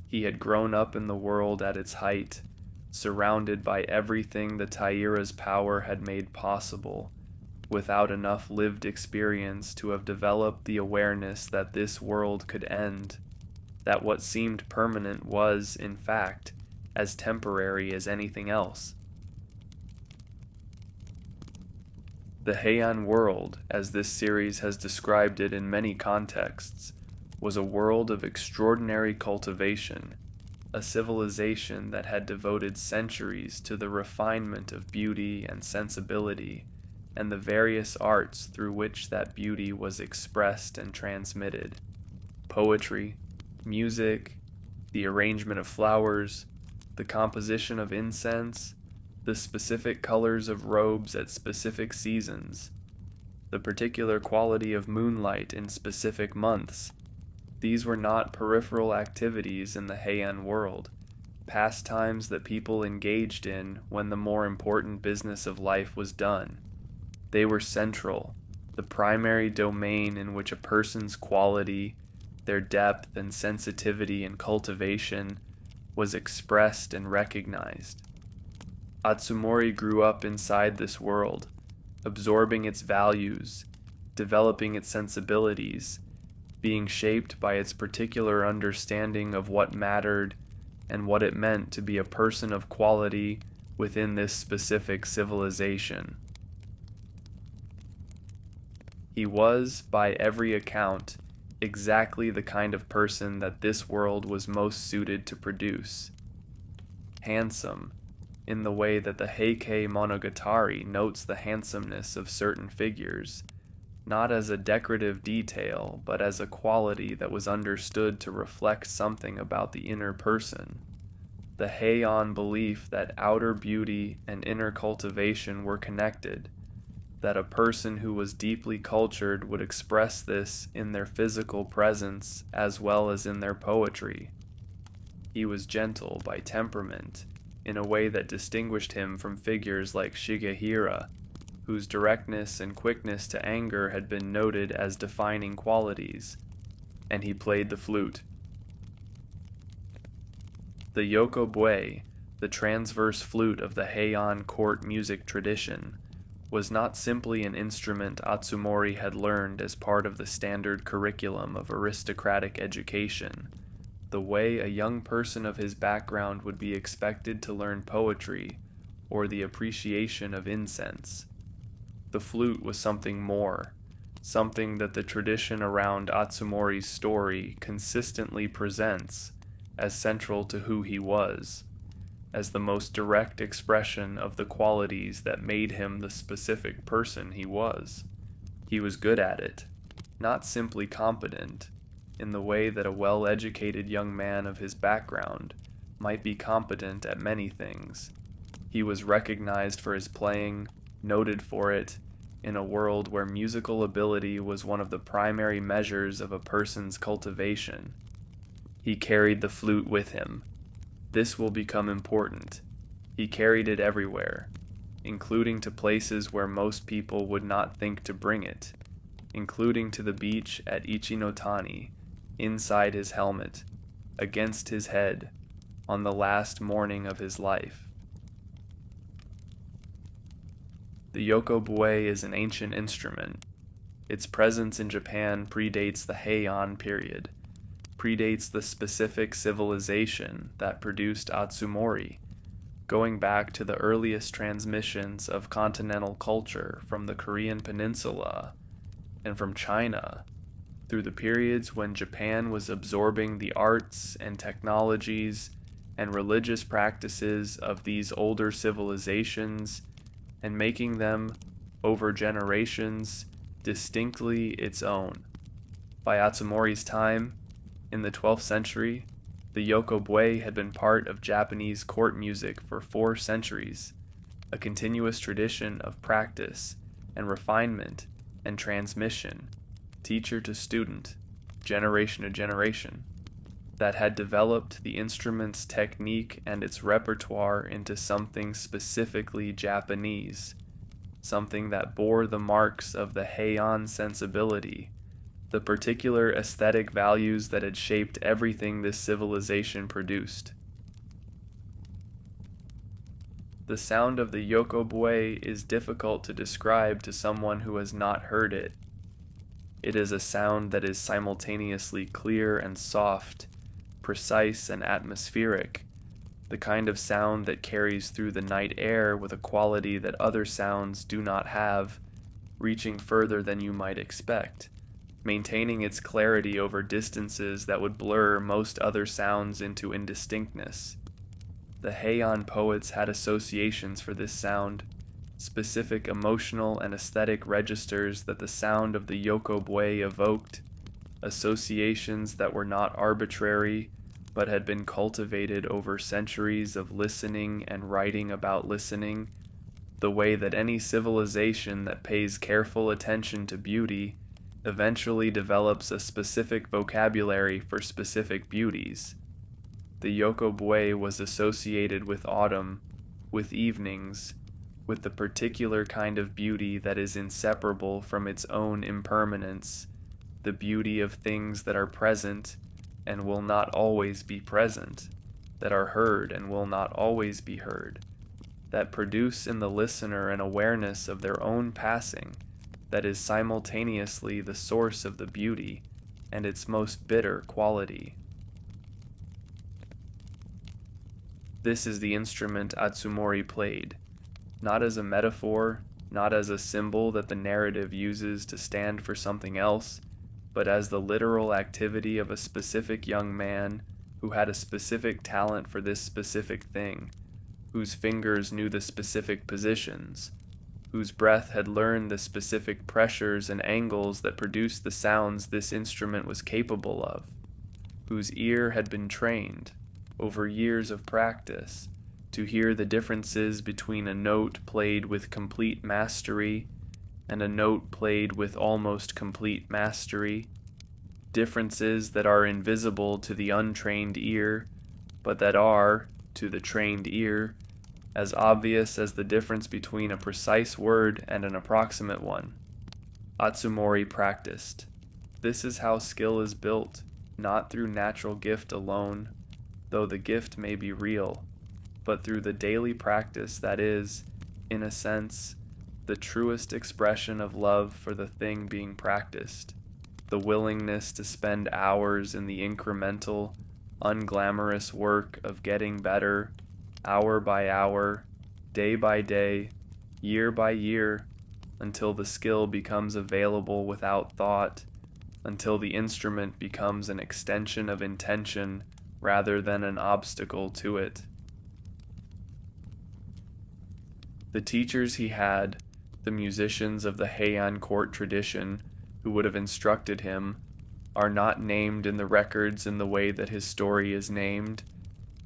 He had grown up in the world at its height, surrounded by everything the Taira's power had made possible, without enough lived experience to have developed the awareness that this world could end, that what seemed permanent was, in fact, as temporary as anything else. The Heian world, as this series has described it in many contexts, was a world of extraordinary cultivation, a civilization that had devoted centuries to the refinement of beauty and sensibility, and the various arts through which that beauty was expressed and transmitted: poetry, music, the arrangement of flowers, the composition of incense, the specific colors of robes at specific seasons, the particular quality of moonlight in specific months. These were not peripheral activities in the Heian world, pastimes that people engaged in when the more important business of life was done. They were central, the primary domain in which a person's quality, their depth and sensitivity and cultivation, was expressed and recognized. Atsumori grew up inside this world, absorbing its values, developing its sensibilities, being shaped by its particular understanding of what mattered and what it meant to be a person of quality within this specific civilization. He was, by every account, exactly the kind of person that this world was most suited to produce. Handsome, in the way that the Heike Monogatari notes the handsomeness of certain figures, not as a decorative detail, but as a quality that was understood to reflect something about the inner person. The Heian belief that outer beauty and inner cultivation were connected, that a person who was deeply cultured would express this in their physical presence as well as in their poetry. He was gentle by temperament, in a way that distinguished him from figures like Shigehira, whose directness and quickness to anger had been noted as defining qualities, and he played the flute. The yokobue, the transverse flute of the Heian court music tradition, was not simply an instrument Atsumori had learned as part of the standard curriculum of aristocratic education, the way a young person of his background would be expected to learn poetry or the appreciation of incense. The flute was something more, something that the tradition around Atsumori's story consistently presents as central to who he was, as the most direct expression of the qualities that made him the specific person he was. He was good at it, not simply competent, in the way that a well-educated young man of his background might be competent at many things. He was recognized for his playing, noted for it, in a world where musical ability was one of the primary measures of a person's cultivation. He carried the flute with him. This will become important. He carried it everywhere, including to places where most people would not think to bring it, including to the beach at Ichinotani, inside his helmet, against his head on the last morning of his life. The yokobue is an ancient instrument. Its presence in Japan predates the Heian period, predates the specific civilization that produced Atsumori, going back to the earliest transmissions of continental culture from the Korean peninsula and from China, through the periods when Japan was absorbing the arts and technologies and religious practices of these older civilizations and making them, over generations, distinctly its own. By Atsumori's time, in the 12th century, the yokobue had been part of Japanese court music for 4 centuries, a continuous tradition of practice and refinement and transmission, teacher to student, generation to generation, that had developed the instrument's technique and its repertoire into something specifically Japanese, something that bore the marks of the Heian sensibility, the particular aesthetic values that had shaped everything this civilization produced. The sound of the yokobue is difficult to describe to someone who has not heard it. It is a sound that is simultaneously clear and soft, precise and atmospheric, the kind of sound that carries through the night air with a quality that other sounds do not have, reaching further than you might expect, maintaining its clarity over distances that would blur most other sounds into indistinctness. The Heian poets had associations for this sound, specific emotional and aesthetic registers that the sound of the yokobue evoked, associations that were not arbitrary, but had been cultivated over centuries of listening and writing about listening, the way that any civilization that pays careful attention to beauty eventually develops a specific vocabulary for specific beauties. The yokobue was associated with autumn, with evenings, with the particular kind of beauty that is inseparable from its own impermanence, the beauty of things that are present and will not always be present, that are heard and will not always be heard, that produce in the listener an awareness of their own passing, that is simultaneously the source of the beauty and its most bitter quality. This is the instrument Atsumori played, not as a metaphor, not as a symbol that the narrative uses to stand for something else, but as the literal activity of a specific young man who had a specific talent for this specific thing, whose fingers knew the specific positions, whose breath had learned the specific pressures and angles that produced the sounds this instrument was capable of, whose ear had been trained, over years of practice, to hear the differences between a note played with complete mastery and a note played with almost complete mastery, differences that are invisible to the untrained ear, but that are, to the trained ear, as obvious as the difference between a precise word and an approximate one. Atsumori practiced. This is how skill is built, not through natural gift alone, though the gift may be real, but through the daily practice that is, in a sense, the truest expression of love for the thing being practiced, the willingness to spend hours in the incremental, unglamorous work of getting better, hour by hour, day by day, year by year, until the skill becomes available without thought, until the instrument becomes an extension of intention rather than an obstacle to it. The teachers he had, the musicians of the Heian court tradition who would have instructed him, are not named in the records in the way that his story is named,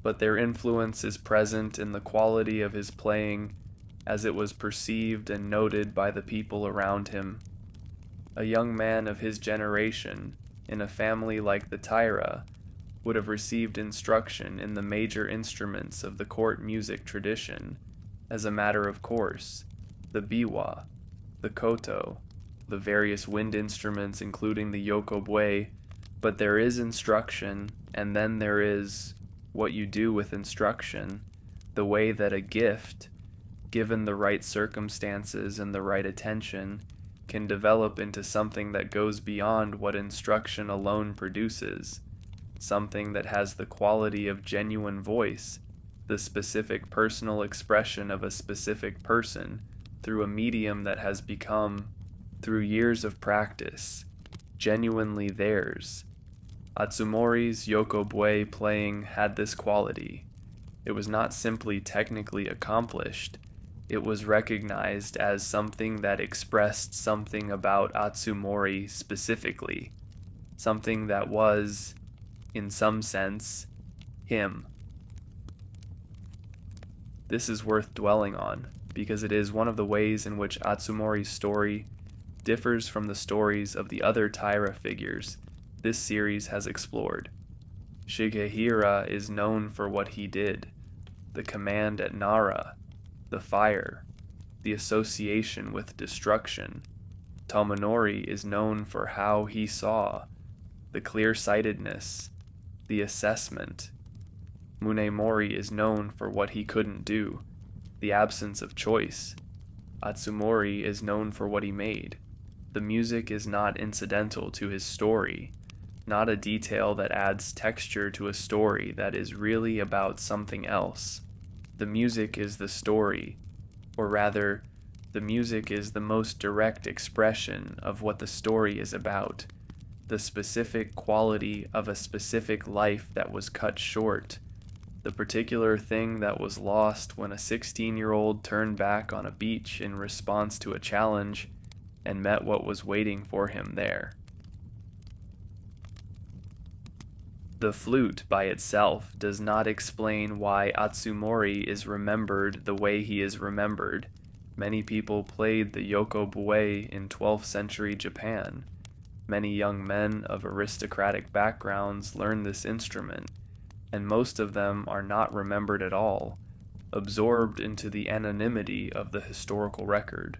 but their influence is present in the quality of his playing as it was perceived and noted by the people around him. A young man of his generation, in a family like the Taira, would have received instruction in the major instruments of the court music tradition, as a matter of course, the biwa, the koto, the various wind instruments including the yokobue, but there is instruction, And then there is what you do with instruction, the way that a gift, given the right circumstances and the right attention, can develop into something that goes beyond what instruction alone produces, something that has the quality of genuine voice, the specific personal expression of a specific person through a medium that has become, through years of practice, genuinely theirs. Atsumori's Yokobue playing had this quality. It was not simply technically accomplished, it was recognized as something that expressed something about Atsumori specifically, something that was, in some sense, him. This is worth dwelling on, because it is one of the ways in which Atsumori's story differs from the stories of the other Taira figures this series has explored. Shigehira is known for what he did, the command at Nara, the fire, the association with destruction. Tomonori is known for how he saw, the clear-sightedness, the assessment. Munemori is known for what he couldn't do, the absence of choice. Atsumori is known for what he made. The music is not incidental to his story, not a detail that adds texture to a story that is really about something else. The music is the story, or rather, the music is the most direct expression of what the story is about, the specific quality of a specific life that was cut short, the particular thing that was lost when a 16-year-old turned back on a beach in response to a challenge and met what was waiting for him there. The flute by itself does not explain why Atsumori is remembered the way he is remembered. Many people played the yokobue in 12th century Japan. Many young men of aristocratic backgrounds learn this instrument, and most of them are not remembered at all, absorbed into the anonymity of the historical record.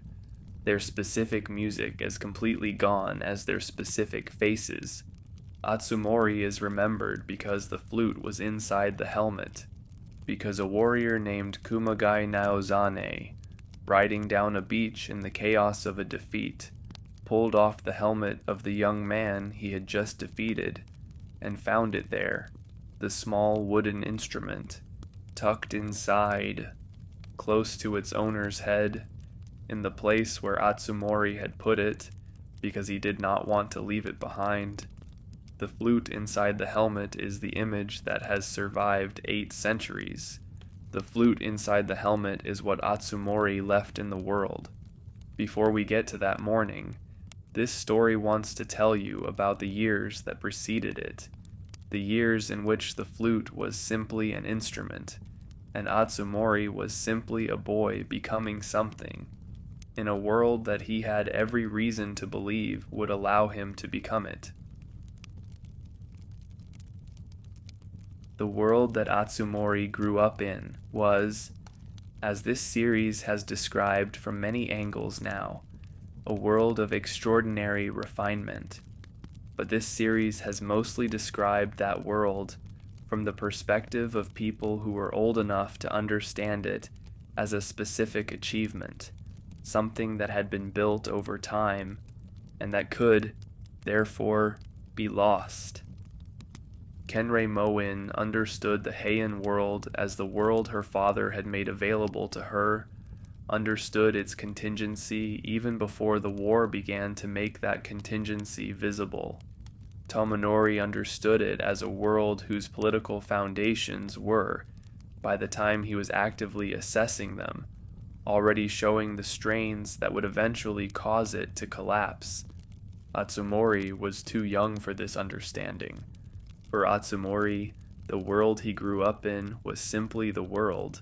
Their specific music is completely gone as their specific faces. Atsumori is remembered because the flute was inside the helmet, because a warrior named Kumagai Naozane, riding down a beach in the chaos of a defeat, pulled off the helmet of the young man he had just defeated, and found it there, the small wooden instrument, tucked inside, close to its owner's head, in the place where Atsumori had put it, because he did not want to leave it behind. The flute inside the helmet is the image that has survived 8 centuries. The flute inside the helmet is what Atsumori left in the world. Before we get to that morning, this story wants to tell you about the years that preceded it, the years in which the flute was simply an instrument, and Atsumori was simply a boy becoming something, in a world that he had every reason to believe would allow him to become it. The world that Atsumori grew up in was, as this series has described from many angles now, a world of extraordinary refinement. But this series has mostly described that world from the perspective of people who were old enough to understand it as a specific achievement, something that had been built over time, and that could, therefore, be lost. Kenreimon-in understood the Heian world as the world her father had made available to her, understood its contingency even before the war began to make that contingency visible. Tomonori understood it as a world whose political foundations were, by the time he was actively assessing them, already showing the strains that would eventually cause it to collapse. Atsumori was too young for this understanding. For Atsumori, the world he grew up in was simply the world,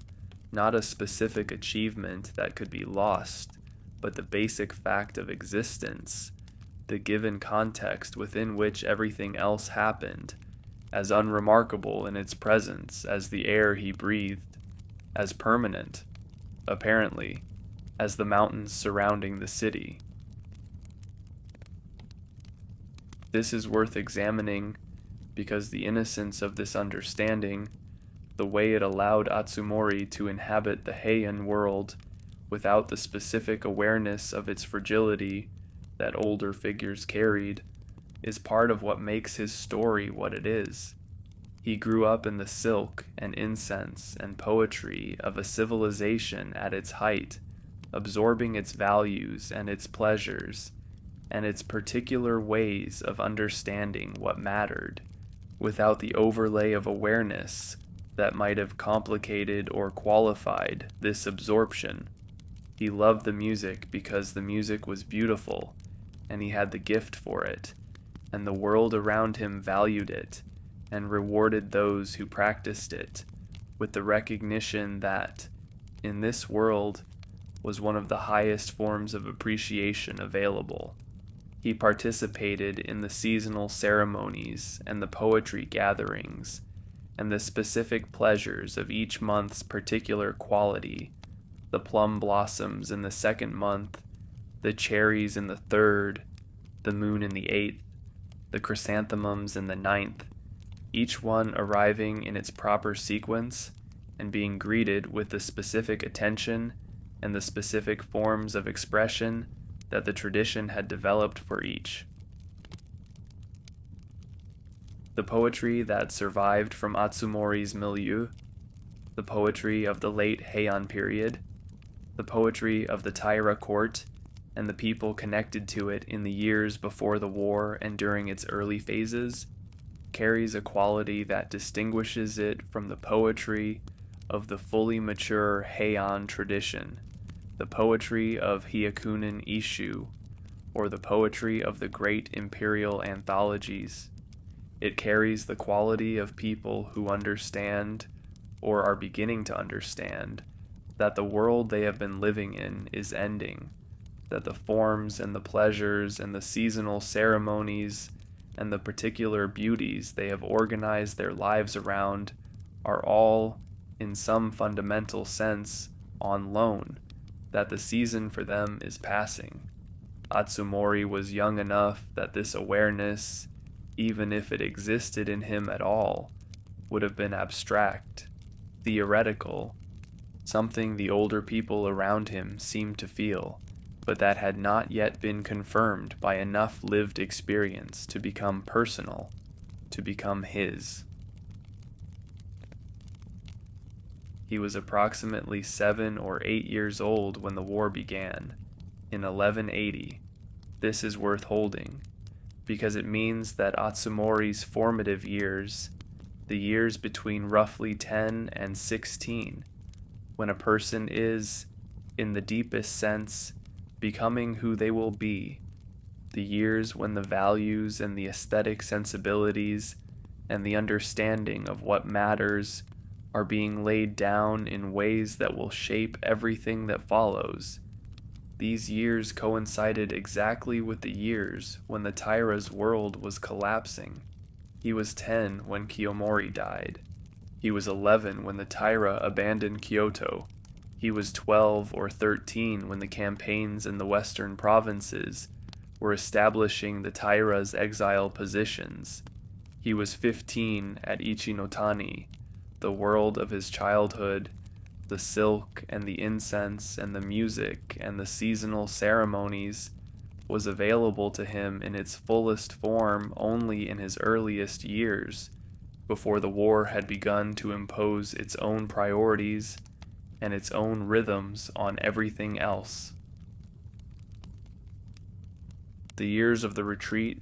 not a specific achievement that could be lost, but the basic fact of existence, the given context within which everything else happened, as unremarkable in its presence as the air he breathed, as permanent, apparently, as the mountains surrounding the city. This is worth examining because the innocence of this understanding, the way it allowed Atsumori to inhabit the Heian world without the specific awareness of its fragility that older figures carried, is part of what makes his story what it is. He grew up in the silk and incense and poetry of a civilization at its height, absorbing its values and its pleasures, and its particular ways of understanding what mattered, without the overlay of awareness that might have complicated or qualified this absorption. He loved the music because the music was beautiful, and he had the gift for it, and the world around him valued it, and rewarded those who practiced it, with the recognition that, in this world, was one of the highest forms of appreciation available. He participated in the seasonal ceremonies and the poetry gatherings, and the specific pleasures of each month's particular quality, the plum blossoms in the second month, the cherries in the third, the moon in the eighth, the chrysanthemums in the ninth, each one arriving in its proper sequence and being greeted with the specific attention and the specific forms of expression that the tradition had developed for each. The poetry that survived from Atsumori's milieu, the poetry of the late Heian period, the poetry of the Taira court, and the people connected to it in the years before the war and during its early phases, carries a quality that distinguishes it from the poetry of the fully mature Heian tradition, the poetry of Hyakunin Isshu, or the poetry of the great imperial anthologies. It carries the quality of people who understand, or are beginning to understand, that the world they have been living in is ending, that the forms and the pleasures and the seasonal ceremonies and the particular beauties they have organized their lives around are all, in some fundamental sense, on loan, that the season for them is passing. Atsumori was young enough that this awareness, even if it existed in him at all, would have been abstract, theoretical, something the older people around him seemed to feel, but that had not yet been confirmed by enough lived experience to become personal, to become his. He was approximately 7 or 8 years old when the war began, in 1180. This is worth holding, because it means that Atsumori's formative years, the years between roughly 10 and 16, when a person is, in the deepest sense, becoming who they will be, the years when the values and the aesthetic sensibilities and the understanding of what matters are being laid down in ways that will shape everything that follows. These years coincided exactly with the years when the Taira's world was collapsing. He was 10 when Koremori died. He was 11 when the Taira abandoned Kyoto. He was 12 or 13 when the campaigns in the western provinces were establishing the Taira's exile positions. He was 15 at Ichinotani, the world of his childhood, the silk and the incense and the music and the seasonal ceremonies was available to him in its fullest form only in his earliest years, before the war had begun to impose its own priorities and its own rhythms on everything else. The years of the retreat,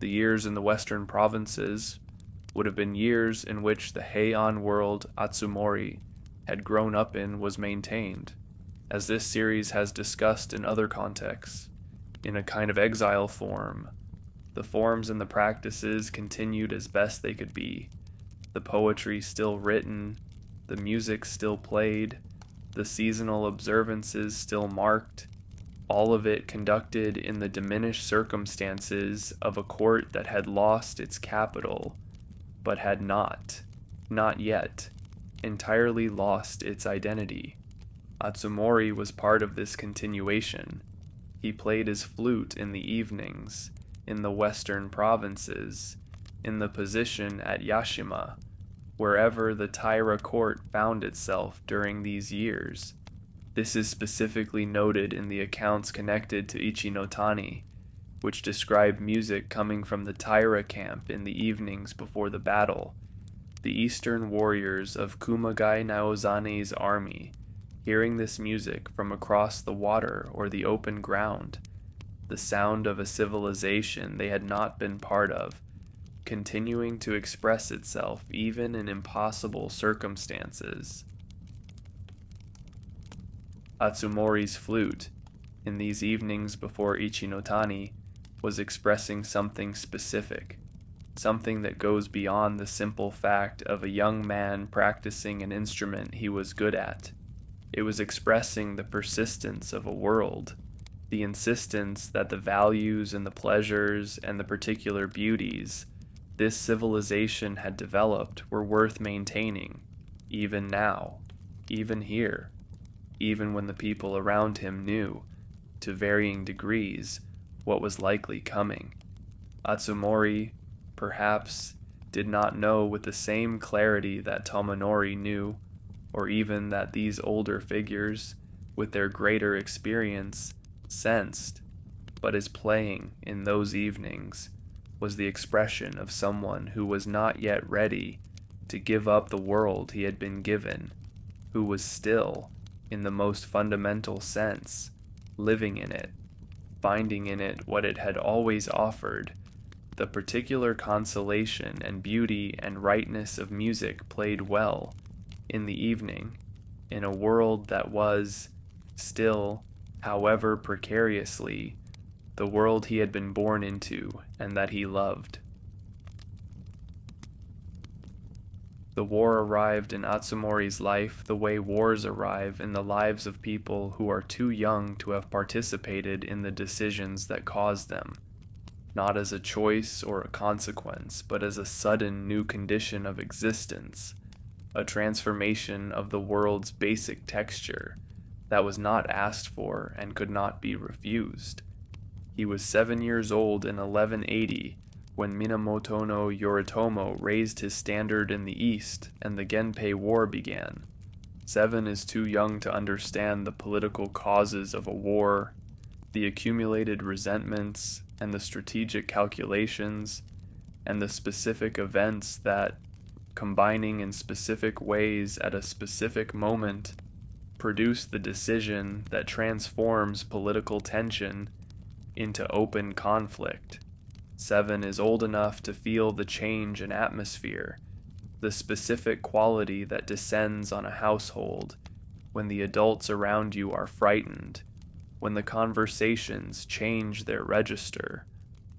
the years in the western provinces, would have been years in which the Heian world Atsumori had grown up in was maintained, as this series has discussed in other contexts, in a kind of exile form. The forms and the practices continued as best they could be, the poetry still written, the music still played, the seasonal observances still marked, all of it conducted in the diminished circumstances of a court that had lost its capital, but had not yet, entirely lost its identity. Atsumori was part of this continuation. He played his flute in the evenings, in the western provinces. in the position at Yashima, wherever the Taira court found itself during these years. This is specifically noted in the accounts connected to Ichinotani, which describe music coming from the Taira camp in the evenings before the battle. The eastern warriors of Kumagai Naozane's army, hearing this music from across the water or the open ground, the sound of a civilization they had not been part of, continuing to express itself even in impossible circumstances. Atsumori's flute, in these evenings before Ichinotani, was expressing something specific, something that goes beyond the simple fact of a young man practicing an instrument he was good at. It was expressing the persistence of a world, the insistence that the values and the pleasures and the particular beauties this civilization had developed were worth maintaining, even now, even here, even when the people around him knew, to varying degrees, what was likely coming. Atsumori, perhaps, did not know with the same clarity that Tomonori knew, or even that these older figures, with their greater experience, sensed, but his playing in those evenings was the expression of someone who was not yet ready to give up the world he had been given, who was still, in the most fundamental sense, living in it, finding in it what it had always offered, the particular consolation and beauty and rightness of music played well, in the evening, in a world that was, still, however precariously, the world he had been born into and that he loved. The war arrived in Atsumori's life the way wars arrive in the lives of people who are too young to have participated in the decisions that caused them, not as a choice or a consequence, but as a sudden new condition of existence, a transformation of the world's basic texture that was not asked for and could not be refused. He was 7 years old in 1180 when Minamoto no Yoritomo raised his standard in the east and the Genpei War began. 7 is too young to understand the political causes of a war, the accumulated resentments and the strategic calculations, and the specific events that, combining in specific ways at a specific moment, produce the decision that transforms political tension into open conflict. 7 is old enough to feel the change in atmosphere, the specific quality that descends on a household when the adults around you are frightened, when the conversations change their register,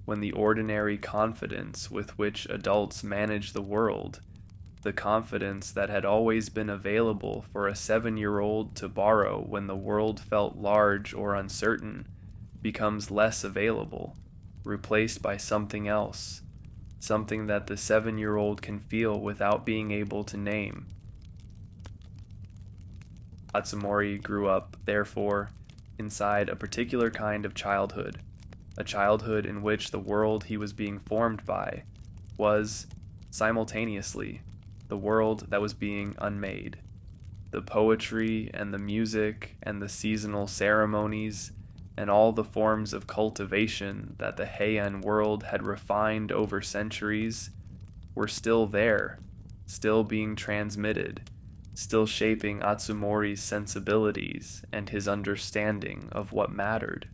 when the ordinary confidence with which adults manage the world, the confidence that had always been available for a 7-year-old to borrow when the world felt large or uncertain, becomes less available, replaced by something else, something that the 7-year-old can feel without being able to name. Atsumori grew up, therefore, inside a particular kind of childhood, a childhood in which the world he was being formed by was, simultaneously, the world that was being unmade. The poetry and the music and the seasonal ceremonies and all the forms of cultivation that the Heian world had refined over centuries were still there, still being transmitted, still shaping Atsumori's sensibilities and his understanding of what mattered.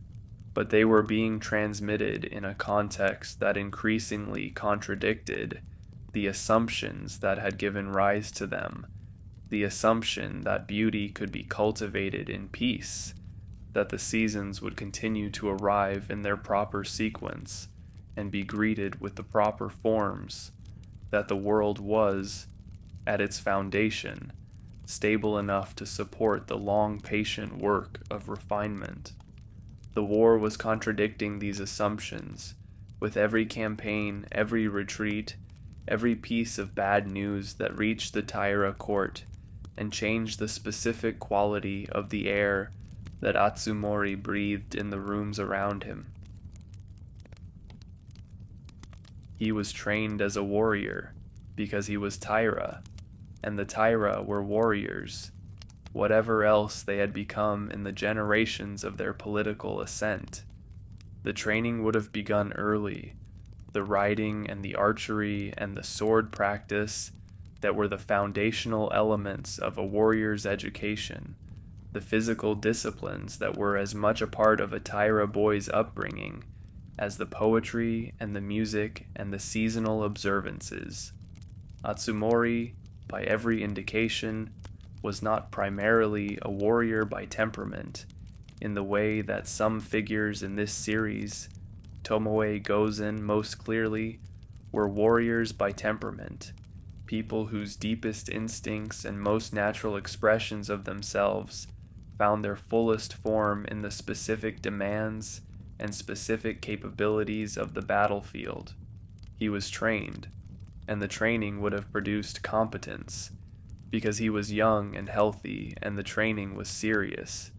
But they were being transmitted in a context that increasingly contradicted the assumptions that had given rise to them, the assumption that beauty could be cultivated in peace, that the seasons would continue to arrive in their proper sequence and be greeted with the proper forms, that the world was, at its foundation, stable enough to support the long patient work of refinement. The war was contradicting these assumptions, with every campaign, every retreat, every piece of bad news that reached the Taira court and changed the specific quality of the air that Atsumori breathed in the rooms around him. He was trained as a warrior because he was Taira, and the Taira were warriors, whatever else they had become in the generations of their political ascent. The training would have begun early, the riding and the archery and the sword practice that were the foundational elements of a warrior's education, the physical disciplines that were as much a part of a Taira boy's upbringing as the poetry and the music and the seasonal observances. Atsumori, by every indication, was not primarily a warrior by temperament, in the way that some figures in this series, Tomoe Gozen most clearly, were warriors by temperament, people whose deepest instincts and most natural expressions of themselves found their fullest form in the specific demands and specific capabilities of the battlefield. He was trained, and the training would have produced competence, because he was young and healthy and the training was serious.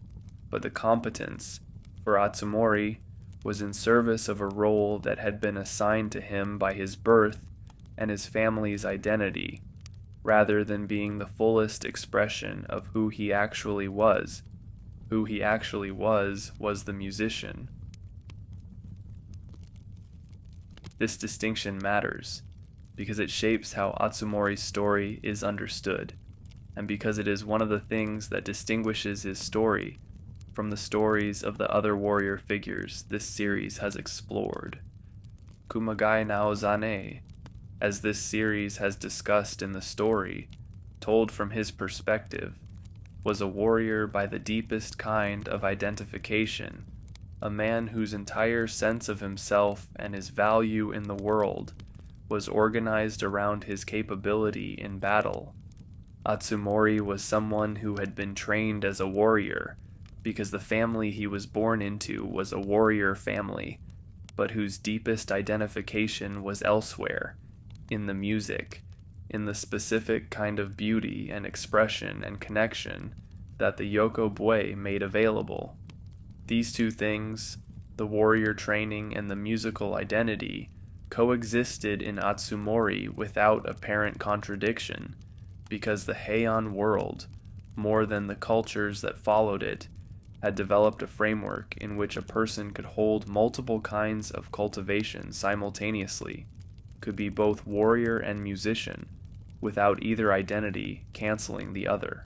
But the competence, for Atsumori, was in service of a role that had been assigned to him by his birth and his family's identity, rather than being the fullest expression of who he actually was. Who he actually was the musician. This distinction matters, because it shapes how Atsumori's story is understood, and because it is one of the things that distinguishes his story from the stories of the other warrior figures this series has explored. Kumagai Naozane, as this series has discussed in the story, told from his perspective, was a warrior by the deepest kind of identification, a man whose entire sense of himself and his value in the world was organized around his capability in battle. Atsumori was someone who had been trained as a warrior, because the family he was born into was a warrior family, but whose deepest identification was elsewhere, in the music, in the specific kind of beauty and expression and connection that the yokobue made available. These two things, the warrior training and the musical identity, coexisted in Atsumori without apparent contradiction, because the Heian world, more than the cultures that followed it, had developed a framework in which a person could hold multiple kinds of cultivation simultaneously, could be both warrior and musician, without either identity canceling the other.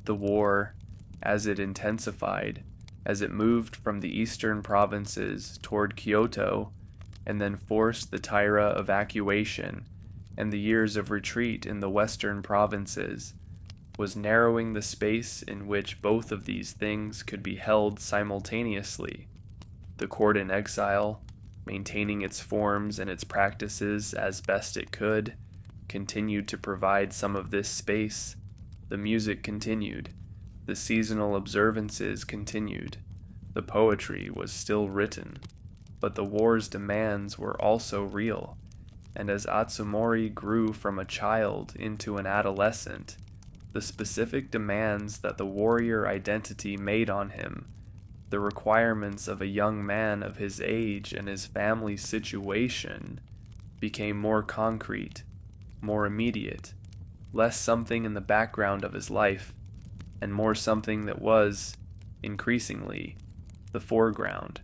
The war, as it intensified, as it moved from the eastern provinces toward Kyoto, and then forced the Taira evacuation and the years of retreat in the western provinces, was narrowing the space in which both of these things could be held simultaneously. The court in exile, maintaining its forms and its practices as best it could, continued to provide some of this space. The music continued. The seasonal observances continued. The poetry was still written. But the war's demands were also real, and as Atsumori grew from a child into an adolescent, the specific demands that the warrior identity made on him, the requirements of a young man of his age and his family's situation, became more concrete, more immediate, less something in the background of his life, and more something that was, increasingly, the foreground.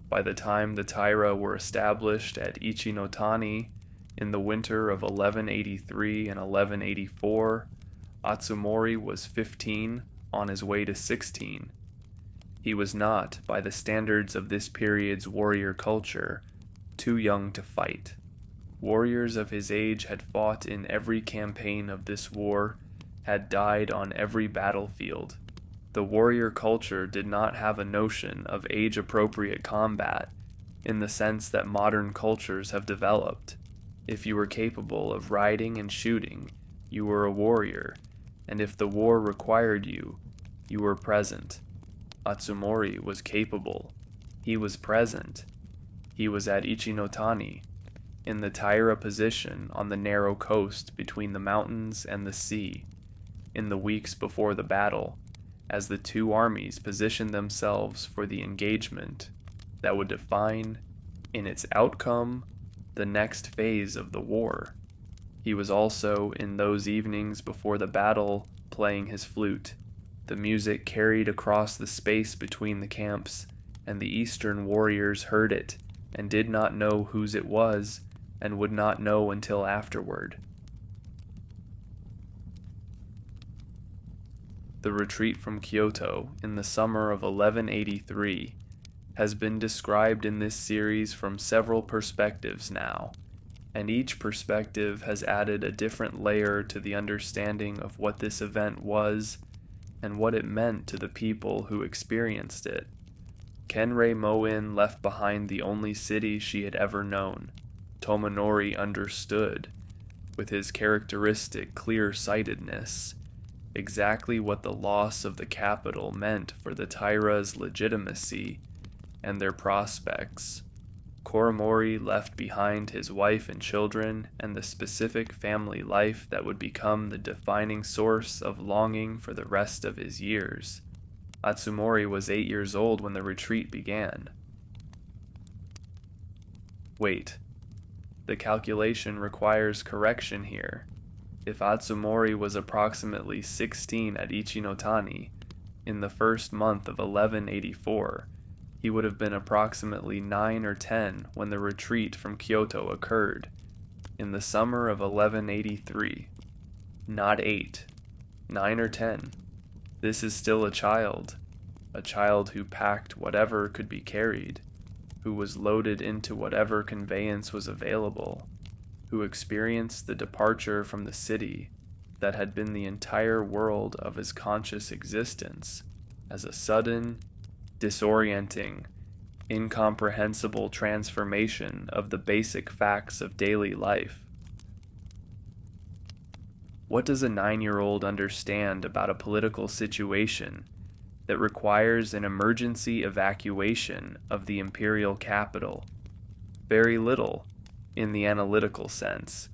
By the time the Taira were established at Ichinotani in the winter of 1183 and 1184, Atsumori was 15, on his way to 16. He was not, by the standards of this period's warrior culture, too young to fight. Warriors of his age had fought in every campaign of this war, had died on every battlefield. The warrior culture did not have a notion of age-appropriate combat in the sense that modern cultures have developed. If you were capable of riding and shooting, you were a warrior, and if the war required you, you were present. Atsumori was capable. He was present. He was at Ichinotani, in the Taira position on the narrow coast between the mountains and the sea, in the weeks before the battle, as the two armies positioned themselves for the engagement that would define, in its outcome, the next phase of the war. He was also, in those evenings before the battle, playing his flute. The music carried across the space between the camps, and the eastern warriors heard it and did not know whose it was, and would not know until afterward. The retreat from Kyoto in the summer of 1183 has been described in this series from several perspectives now, and each perspective has added a different layer to the understanding of what this event was and what it meant to the people who experienced it. Kenreimon-in left behind the only city she had ever known. Tomonori understood, with his characteristic clear-sightedness, exactly what the loss of the capital meant for the Taira's legitimacy and their prospects. Koremori left behind his wife and children and the specific family life that would become the defining source of longing for the rest of his years. Atsumori was 8 years old when the retreat began. Wait, the calculation requires correction here. If Atsumori was approximately 16 at Ichinotani, in the first month of 1184, he would have been approximately 9 or 10 when the retreat from Kyoto occurred, in the summer of 1183. Not 8, 9 or 10. This is still a child who packed whatever could be carried, who was loaded into whatever conveyance was available, who experienced the departure from the city that had been the entire world of his conscious existence as a sudden, disorienting, incomprehensible transformation of the basic facts of daily life. What does a 9-year-old understand about a political situation that requires an emergency evacuation of the imperial capital? Very little, in the analytical sense.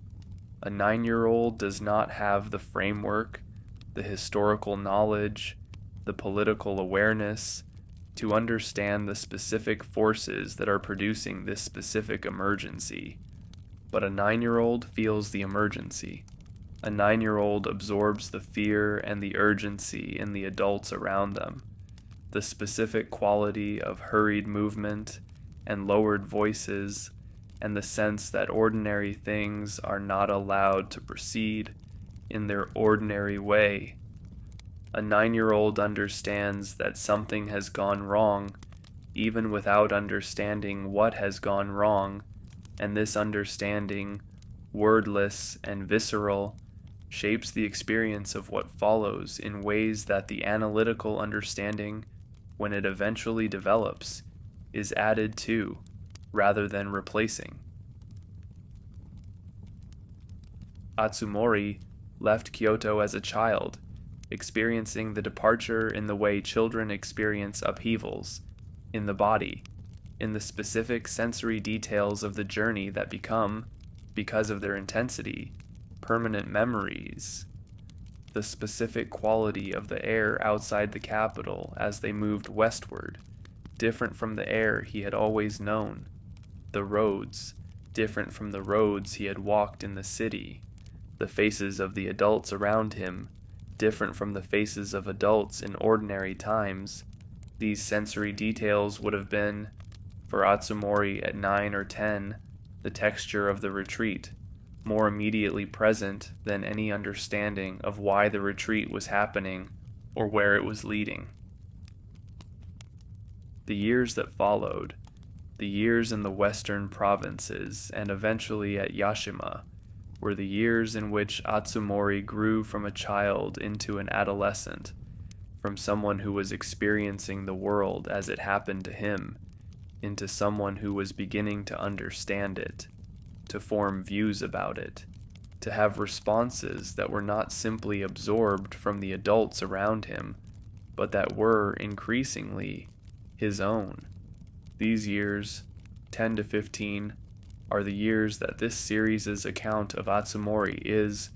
A 9-year-old does not have the framework, the historical knowledge, the political awareness to understand the specific forces that are producing this specific emergency. But a 9-year-old feels the emergency. A 9-year-old absorbs the fear and the urgency in the adults around them, the specific quality of hurried movement and lowered voices, and the sense that ordinary things are not allowed to proceed in their ordinary way. A 9-year-old understands that something has gone wrong, even without understanding what has gone wrong, and this understanding, wordless and visceral, shapes the experience of what follows in ways that the analytical understanding, when it eventually develops, is added to, rather than replacing. Atsumori left Kyoto as a child, experiencing the departure in the way children experience upheavals, in the body, in the specific sensory details of the journey that become, because of their intensity, permanent memories. The specific quality of the air outside the capital as they moved westward, different from the air he had always known. The roads, different from the roads he had walked in the city. The faces of the adults around him, different from the faces of adults in ordinary times. These sensory details would have been, for Atsumori at 9 or 10, the texture of the retreat, more immediately present than any understanding of why the retreat was happening or where it was leading. The years that followed, the years in the western provinces and eventually at Yashima, were the years in which Atsumori grew from a child into an adolescent, from someone who was experiencing the world as it happened to him, into someone who was beginning to understand it, to form views about it, to have responses that were not simply absorbed from the adults around him, but that were, increasingly, his own. These years, 10 to 15, are the years that this series' account of Atsumori is,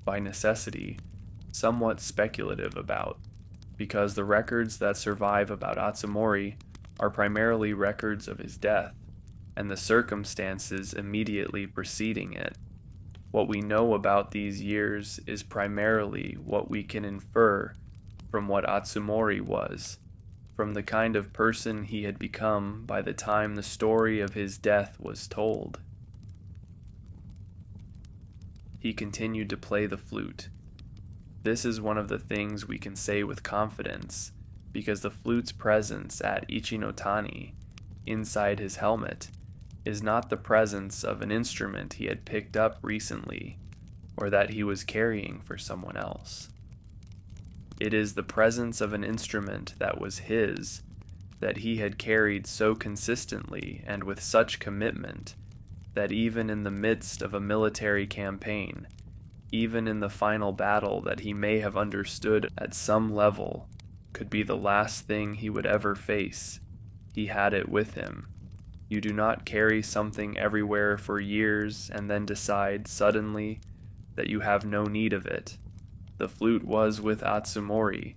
by necessity, somewhat speculative about. because the records that survive about Atsumori are primarily records of his death, and the circumstances immediately preceding it. What we know about these years is primarily what we can infer from what Atsumori was, from the kind of person he had become by the time the story of his death was told. He continued to play the flute. This is one of the things we can say with confidence, because the flute's presence at Ichinotani, inside his helmet, is not the presence of an instrument he had picked up recently, or that he was carrying for someone else. It is the presence of an instrument that was his, that he had carried so consistently and with such commitment, that even in the midst of a military campaign, even in the final battle that he may have understood at some level could be the last thing he would ever face, he had it with him. You do not carry something everywhere for years and then decide suddenly that you have no need of it. The flute was with Atsumori,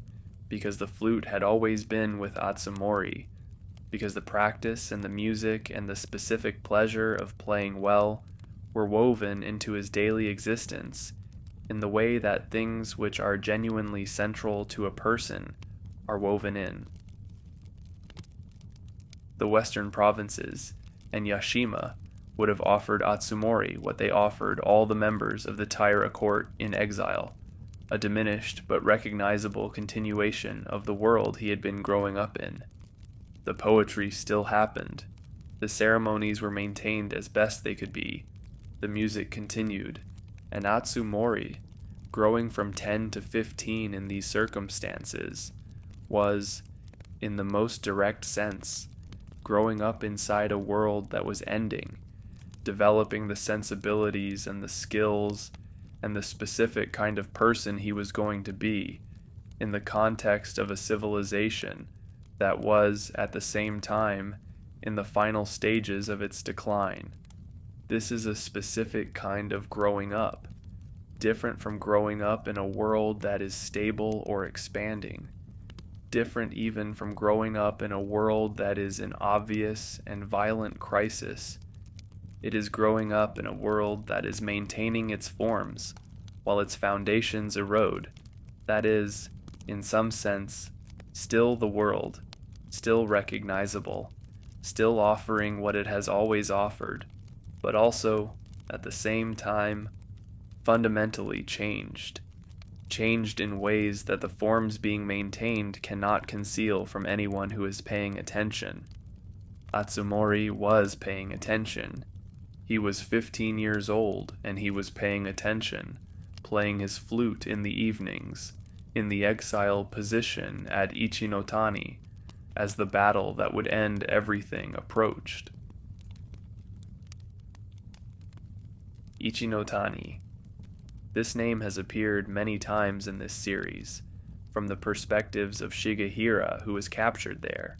because the flute had always been with Atsumori, because the practice and the music and the specific pleasure of playing well were woven into his daily existence in the way that things which are genuinely central to a person are woven in. The western provinces and Yashima would have offered Atsumori what they offered all the members of the Taira court in exile, a diminished but recognizable continuation of the world he had been growing up in. The poetry still happened, the ceremonies were maintained as best they could be, the music continued, and Atsumori, growing from 10 to 15 in these circumstances, was, in the most direct sense, growing up inside a world that was ending, developing the sensibilities and the skills and the specific kind of person he was going to be in the context of a civilization that was, at the same time, in the final stages of its decline. This is a specific kind of growing up, different from growing up in a world that is stable or expanding, different even from growing up in a world that is in obvious and violent crisis. It is growing up in a world that is maintaining its forms while its foundations erode, that is, in some sense, still the world, still recognizable, still offering what it has always offered, but also, at the same time, fundamentally changed in ways that the forms being maintained cannot conceal from anyone who is paying attention. Atsumori was paying attention. He was 15 years old, and he was paying attention, playing his flute in the evenings, in the exile position at Ichinotani, as the battle that would end everything approached. Ichinotani. This name has appeared many times in this series, from the perspectives of Shigehira, who was captured there,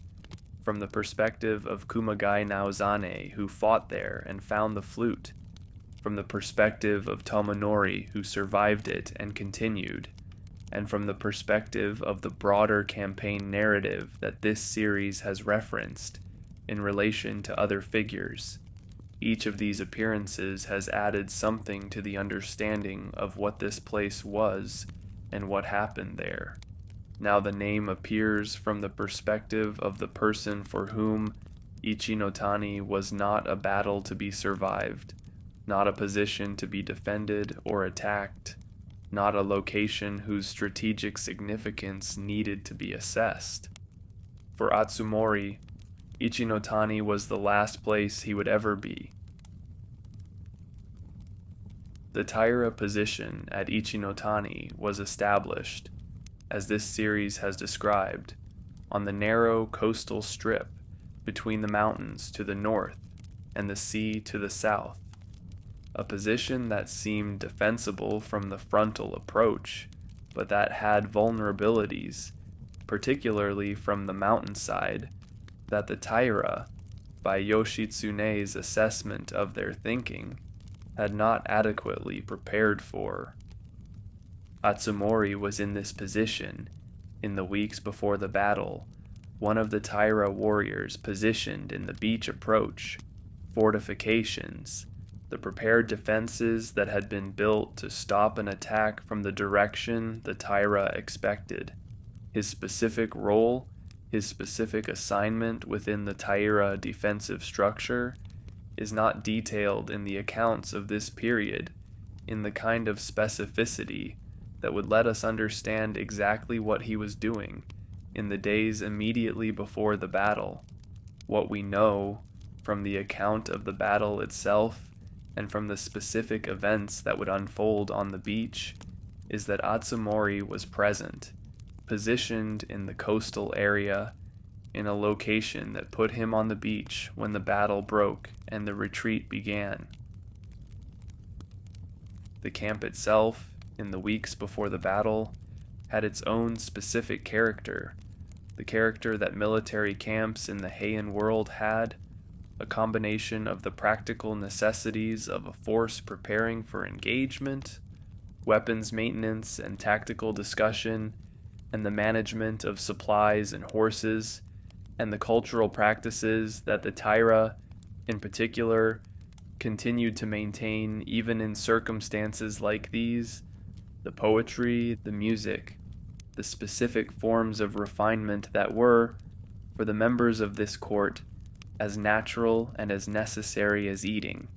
from the perspective of Kumagai Naozane, who fought there and found the flute, from the perspective of Tomonori, who survived it and continued, and from the perspective of the broader campaign narrative that this series has referenced in relation to other figures. Each of these appearances has added something to the understanding of what this place was and what happened there. Now the name appears from the perspective of the person for whom Ichinotani was not a battle to be survived, not a position to be defended or attacked, not a location whose strategic significance needed to be assessed. For Atsumori, Ichinotani was the last place he would ever be. The Taira position at Ichinotani was established, as this series has described, on the narrow coastal strip between the mountains to the north and the sea to the south, a position that seemed defensible from the frontal approach, but that had vulnerabilities, particularly from the mountainside, that the Taira, by Yoshitsune's assessment of their thinking, had not adequately prepared for. Atsumori was in this position, In the weeks before the battle, one of the Taira warriors positioned in the beach approach, fortifications, the prepared defenses that had been built to stop an attack from the direction the Taira expected. His specific role, his specific assignment within the Taira defensive structure, is not detailed in the accounts of this period in the kind of specificity that would let us understand exactly what he was doing in the days immediately before the battle. What we know from the account of the battle itself and from the specific events that would unfold on the beach is that Atsumori was present, positioned in the coastal area, in a location that put him on the beach when the battle broke and the retreat began. The camp itself, in the weeks before the battle, had its own specific character, the character that military camps in the Heian world had, a combination of the practical necessities of a force preparing for engagement, weapons maintenance and tactical discussion, and the management of supplies and horses, and the cultural practices that the Taira, in particular, continued to maintain even in circumstances like these, the poetry, the music, the specific forms of refinement that were, for the members of this court, as natural and as necessary as eating.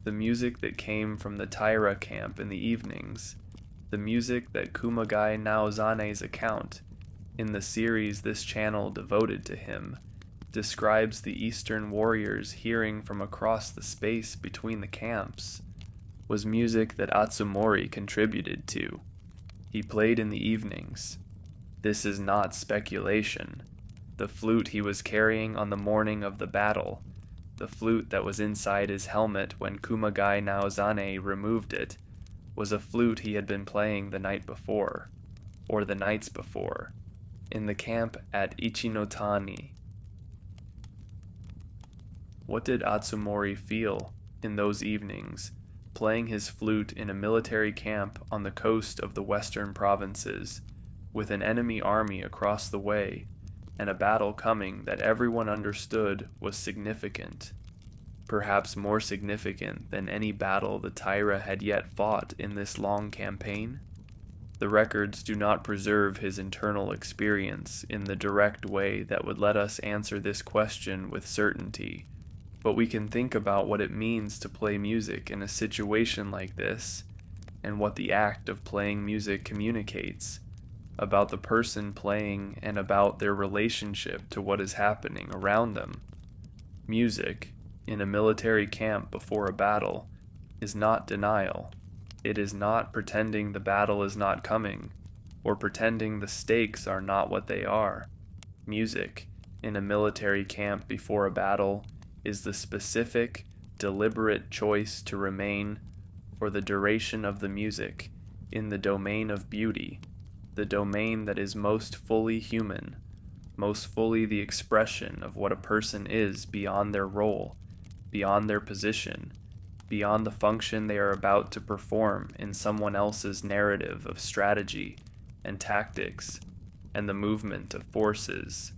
The music that came from the Taira camp in the evenings, the music that Kumagai Naozane's account, in the series this channel devoted to him, describes the Eastern warriors hearing from across the space between the camps, was music that Atsumori contributed to. He played in the evenings. This is not speculation. The flute he was carrying on the morning of the battle, the flute that was inside his helmet when Kumagai Naozane removed it, was a flute he had been playing the night before, or the nights before, in the camp at Ichinotani. What did Atsumori feel in those evenings, playing his flute in a military camp on the coast of the western provinces, with an enemy army across the way, and a battle coming that everyone understood was significant, perhaps more significant than any battle the Taira had yet fought in this long campaign? The records do not preserve his internal experience in the direct way that would let us answer this question with certainty, but we can think about what it means to play music in a situation like this, and what the act of playing music communicates, about the person playing and about their relationship to what is happening around them. Music, in a military camp before a battle, is not denial. It is not pretending the battle is not coming, or pretending the stakes are not what they are. Music, in a military camp before a battle, is the specific, deliberate choice to remain, for the duration of the music, in the domain of beauty, the domain that is most fully human, most fully the expression of what a person is beyond their role, beyond their position, beyond the function they are about to perform in someone else's narrative of strategy and tactics and the movement of forces.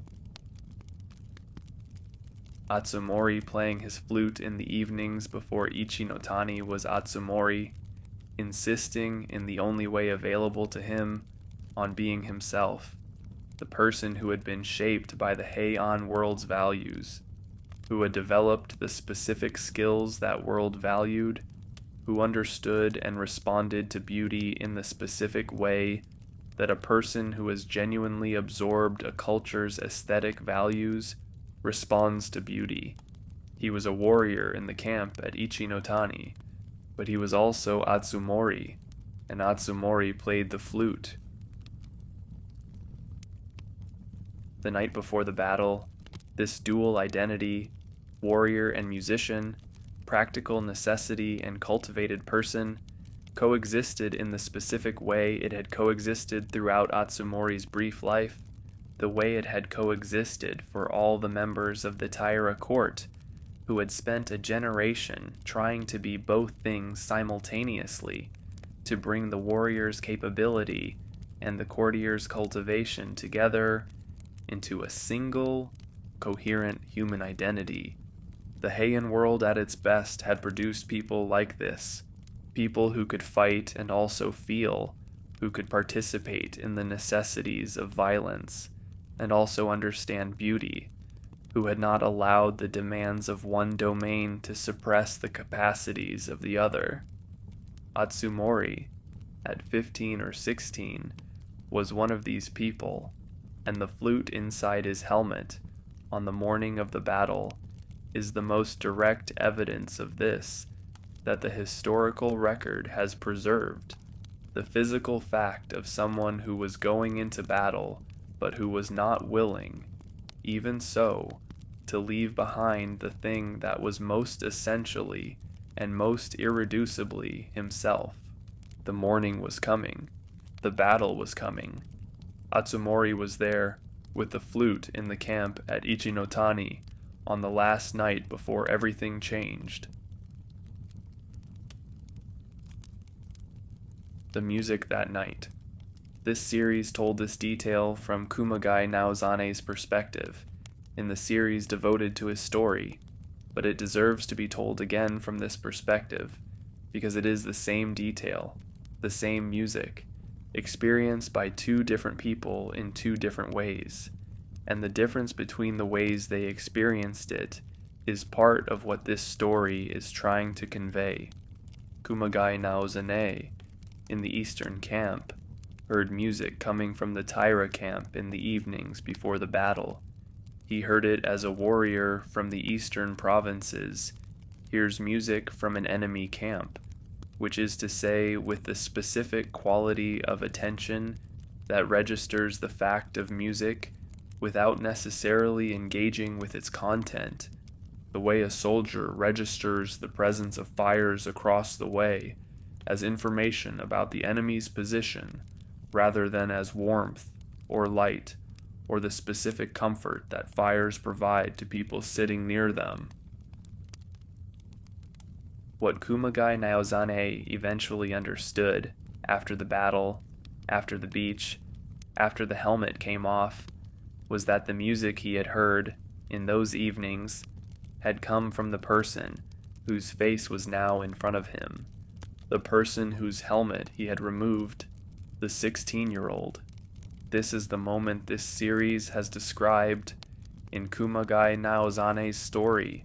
Atsumori playing his flute in the evenings before Ichinotani was Atsumori, insisting in the only way available to him on being himself, the person who had been shaped by the Heian world's values, who had developed the specific skills that world valued, who understood and responded to beauty in the specific way that a person who has genuinely absorbed a culture's aesthetic values responds to beauty. He was a warrior in the camp at Ichinotani, but he was also Atsumori, and Atsumori played the flute. The night before the battle, this dual identity, warrior and musician, practical necessity and cultivated person, coexisted in the specific way it had coexisted throughout Atsumori's brief life, the way it had coexisted for all the members of the Taira court, who had spent a generation trying to be both things simultaneously, to bring the warrior's capability and the courtier's cultivation together into a single, coherent human identity. The Heian world at its best had produced people like this, people who could fight and also feel, who could participate in the necessities of violence and also understand beauty, who had not allowed the demands of one domain to suppress the capacities of the other. Atsumori, at 15 or 16, was one of these people, and the flute inside his helmet, on the morning of the battle, is the most direct evidence of this that the historical record has preserved. The physical fact of someone who was going into battle, but who was not willing, even so, to leave behind the thing that was most essentially and most irreducibly himself. The morning was coming. The battle was coming. Atsumori was there, with the flute in the camp at Ichinotani, on the last night before everything changed. The music that night. This series told this detail from Kumagai Naozane's perspective, in the series devoted to his story, but it deserves to be told again from this perspective, because it is the same detail, the same music, experienced by two different people in two different ways, and the difference between the ways they experienced it is part of what this story is trying to convey. Kumagai Naozane, in the eastern camp, heard music coming from the Taira camp in the evenings before the battle. He heard it as a warrior from the eastern provinces hears music from an enemy camp, which is to say with the specific quality of attention that registers the fact of music without necessarily engaging with its content, the way a soldier registers the presence of fires across the way as information about the enemy's position rather than as warmth or light or the specific comfort that fires provide to people sitting near them. What Kumagai Naozane eventually understood after the battle, after the beach, after the helmet came off, was that the music he had heard in those evenings had come from the person whose face was now in front of him, the person whose helmet he had removed, the 16-year-old. This is the moment this series has described in Kumagai Naozane's story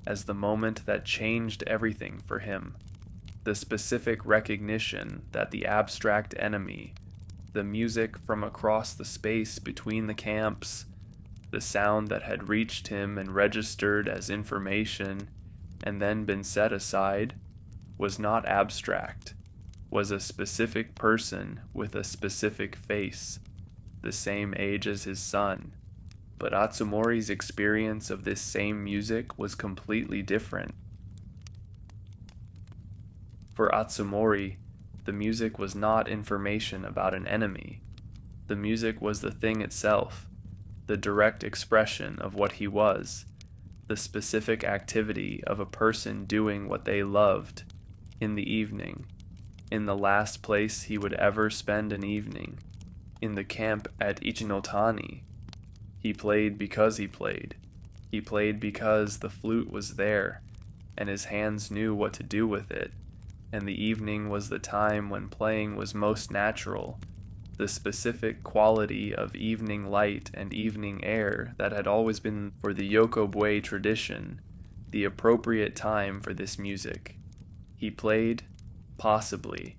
as the moment that changed everything for him, the specific recognition that the abstract enemy, the music from across the space between the camps, the sound that had reached him and registered as information and then been set aside, was not abstract, was a specific person with a specific face, the same age as his son. But Atsumori's experience of this same music was completely different. For Atsumori, the music was not information about an enemy. The music was the thing itself, the direct expression of what he was, the specific activity of a person doing what they loved, in the evening, in the last place he would ever spend an evening, in the camp at Ichinotani. He played because he played. He played because the flute was there, and his hands knew what to do with it, and the evening was the time when playing was most natural, the specific quality of evening light and evening air that had always been for the Yokobue tradition, the appropriate time for this music. He played, possibly,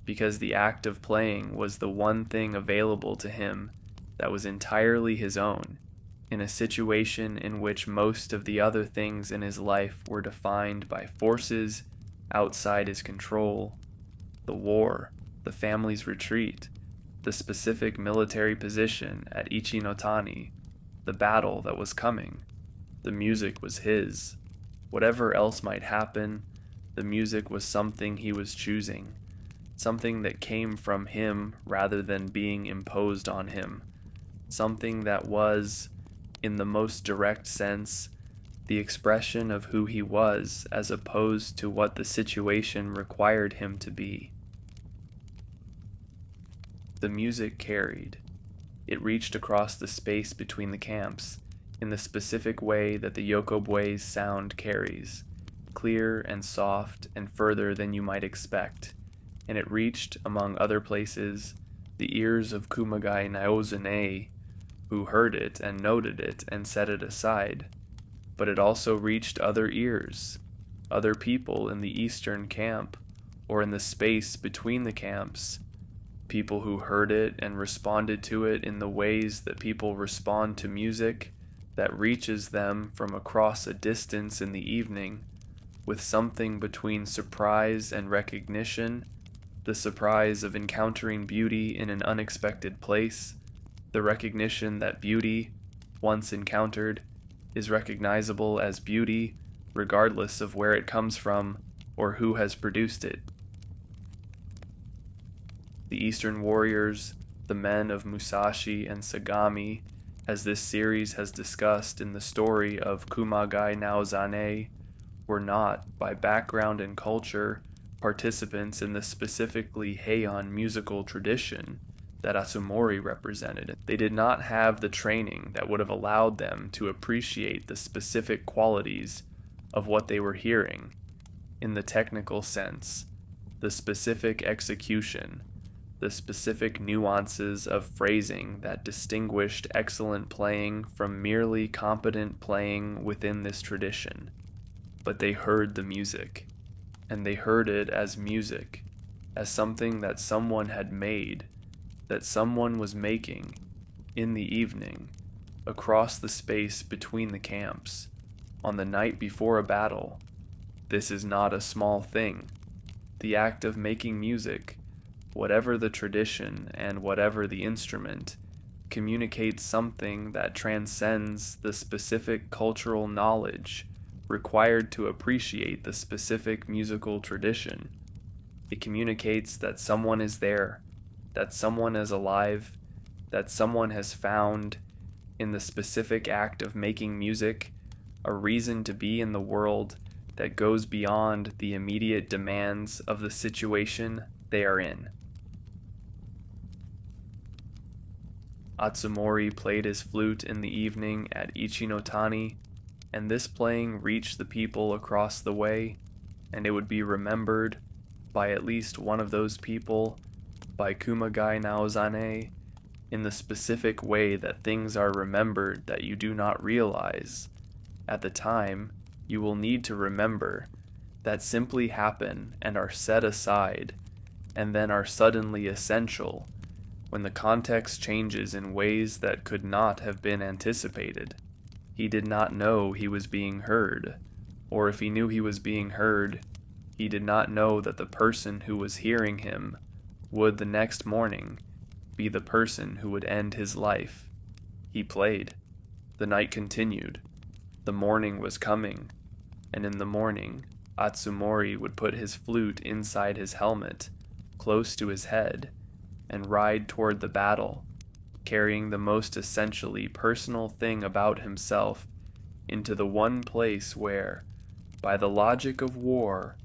because the act of playing was the one thing available to him that was entirely his own, in a situation in which most of the other things in his life were defined by forces outside his control, the war, the family's retreat, the specific military position at Ichinotani, the battle that was coming. The music was his. Whatever else might happen, the music was something he was choosing, something that came from him rather than being imposed on him, something that was, in the most direct sense, the expression of who he was as opposed to what the situation required him to be. The music carried. It reached across the space between the camps, in the specific way that the Yokobue's sound carries, clear and soft and further than you might expect, and it reached, among other places, the ears of Kumagai Naozane, who heard it and noted it and set it aside. But it also reached other ears, other people in the eastern camp, or in the space between the camps, people who heard it and responded to it in the ways that people respond to music that reaches them from across a distance in the evening, with something between surprise and recognition, the surprise of encountering beauty in an unexpected place, the recognition that beauty, once encountered, is recognizable as beauty regardless of where it comes from or who has produced it. The Eastern warriors, the men of Musashi and Sagami, as this series has discussed in the story of Kumagai Naozane, were not, by background and culture, participants in the specifically Heian musical tradition that Atsumori represented. They did not have the training that would have allowed them to appreciate the specific qualities of what they were hearing, in the technical sense, the specific execution, the specific nuances of phrasing that distinguished excellent playing from merely competent playing within this tradition. But they heard the music, and they heard it as music, as something that someone had made, that someone was making, in the evening, across the space between the camps, on the night before a battle. This is not a small thing. The act of making music, whatever the tradition and whatever the instrument, communicates something that transcends the specific cultural knowledge required to appreciate the specific musical tradition. It communicates that someone is there, that someone is alive, that someone has found, in the specific act of making music, a reason to be in the world that goes beyond the immediate demands of the situation they are in. Atsumori played his flute in the evening at Ichinotani, and this playing reached the people across the way, and it would be remembered by at least one of those people, by Kumagai Naozane, in the specific way that things are remembered that you do not realize. At the time, you will need to remember, that simply happen and are set aside, and then are suddenly essential, when the context changes in ways that could not have been anticipated. He did not know he was being heard, or if he knew he was being heard, he did not know that the person who was hearing him would the next morning be the person who would end his life. He played. The night continued. The morning was coming, and in the morning, Atsumori would put his flute inside his helmet, close to his head, and ride toward the battle, carrying the most essentially personal thing about himself into the one place where, by the logic of war,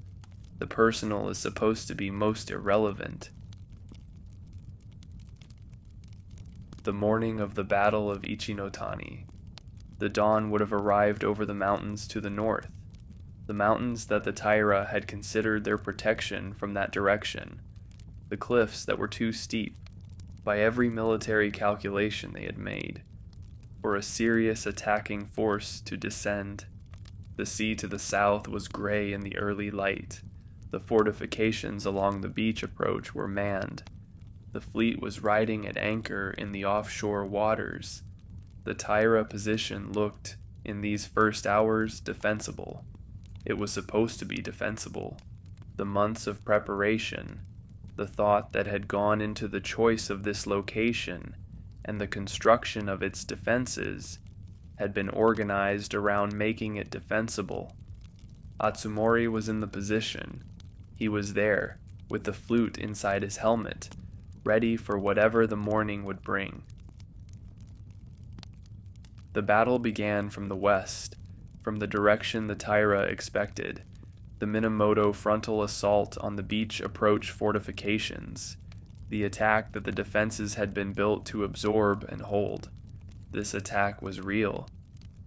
the personal is supposed to be most irrelevant. The morning of the Battle of Ichinotani, the dawn would have arrived over the mountains to the north, the mountains that the Taira had considered their protection from that direction, the cliffs that were too steep, by every military calculation they had made, for a serious attacking force to descend. The sea to the south was gray in the early light. The fortifications along the beach approach were manned. The fleet was riding at anchor in the offshore waters. The Taira position looked, in these first hours, defensible. It was supposed to be defensible. The months of preparation, the thought that had gone into the choice of this location and the construction of its defenses, had been organized around making it defensible. Atsumori was in the position. He was there, with the flute inside his helmet, ready for whatever the morning would bring. The battle began from the west, from the direction the Taira expected. The Minamoto frontal assault on the beach approach fortifications, the attack that the defenses had been built to absorb and hold. This attack was real.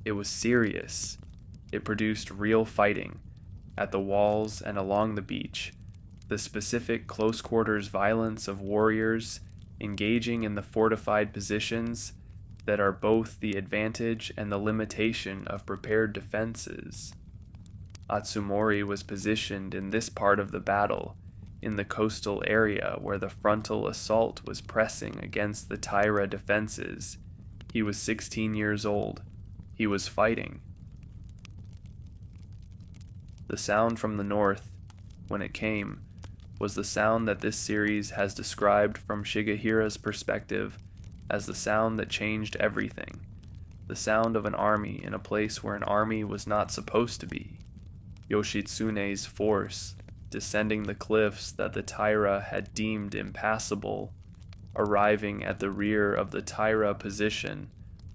It was serious. It produced real fighting, at the walls and along the beach, the specific close-quarters violence of warriors engaging in the fortified positions that are both the advantage and the limitation of prepared defenses. Atsumori was positioned in this part of the battle, in the coastal area where the frontal assault was pressing against the Taira defenses. He was 16 years old. He was fighting. The sound from the north, when it came, was the sound that this series has described from Shigehira's perspective as the sound that changed everything, the sound of an army in a place where an army was not supposed to be. Yoshitsune's force, descending the cliffs that the Taira had deemed impassable, arriving at the rear of the Taira position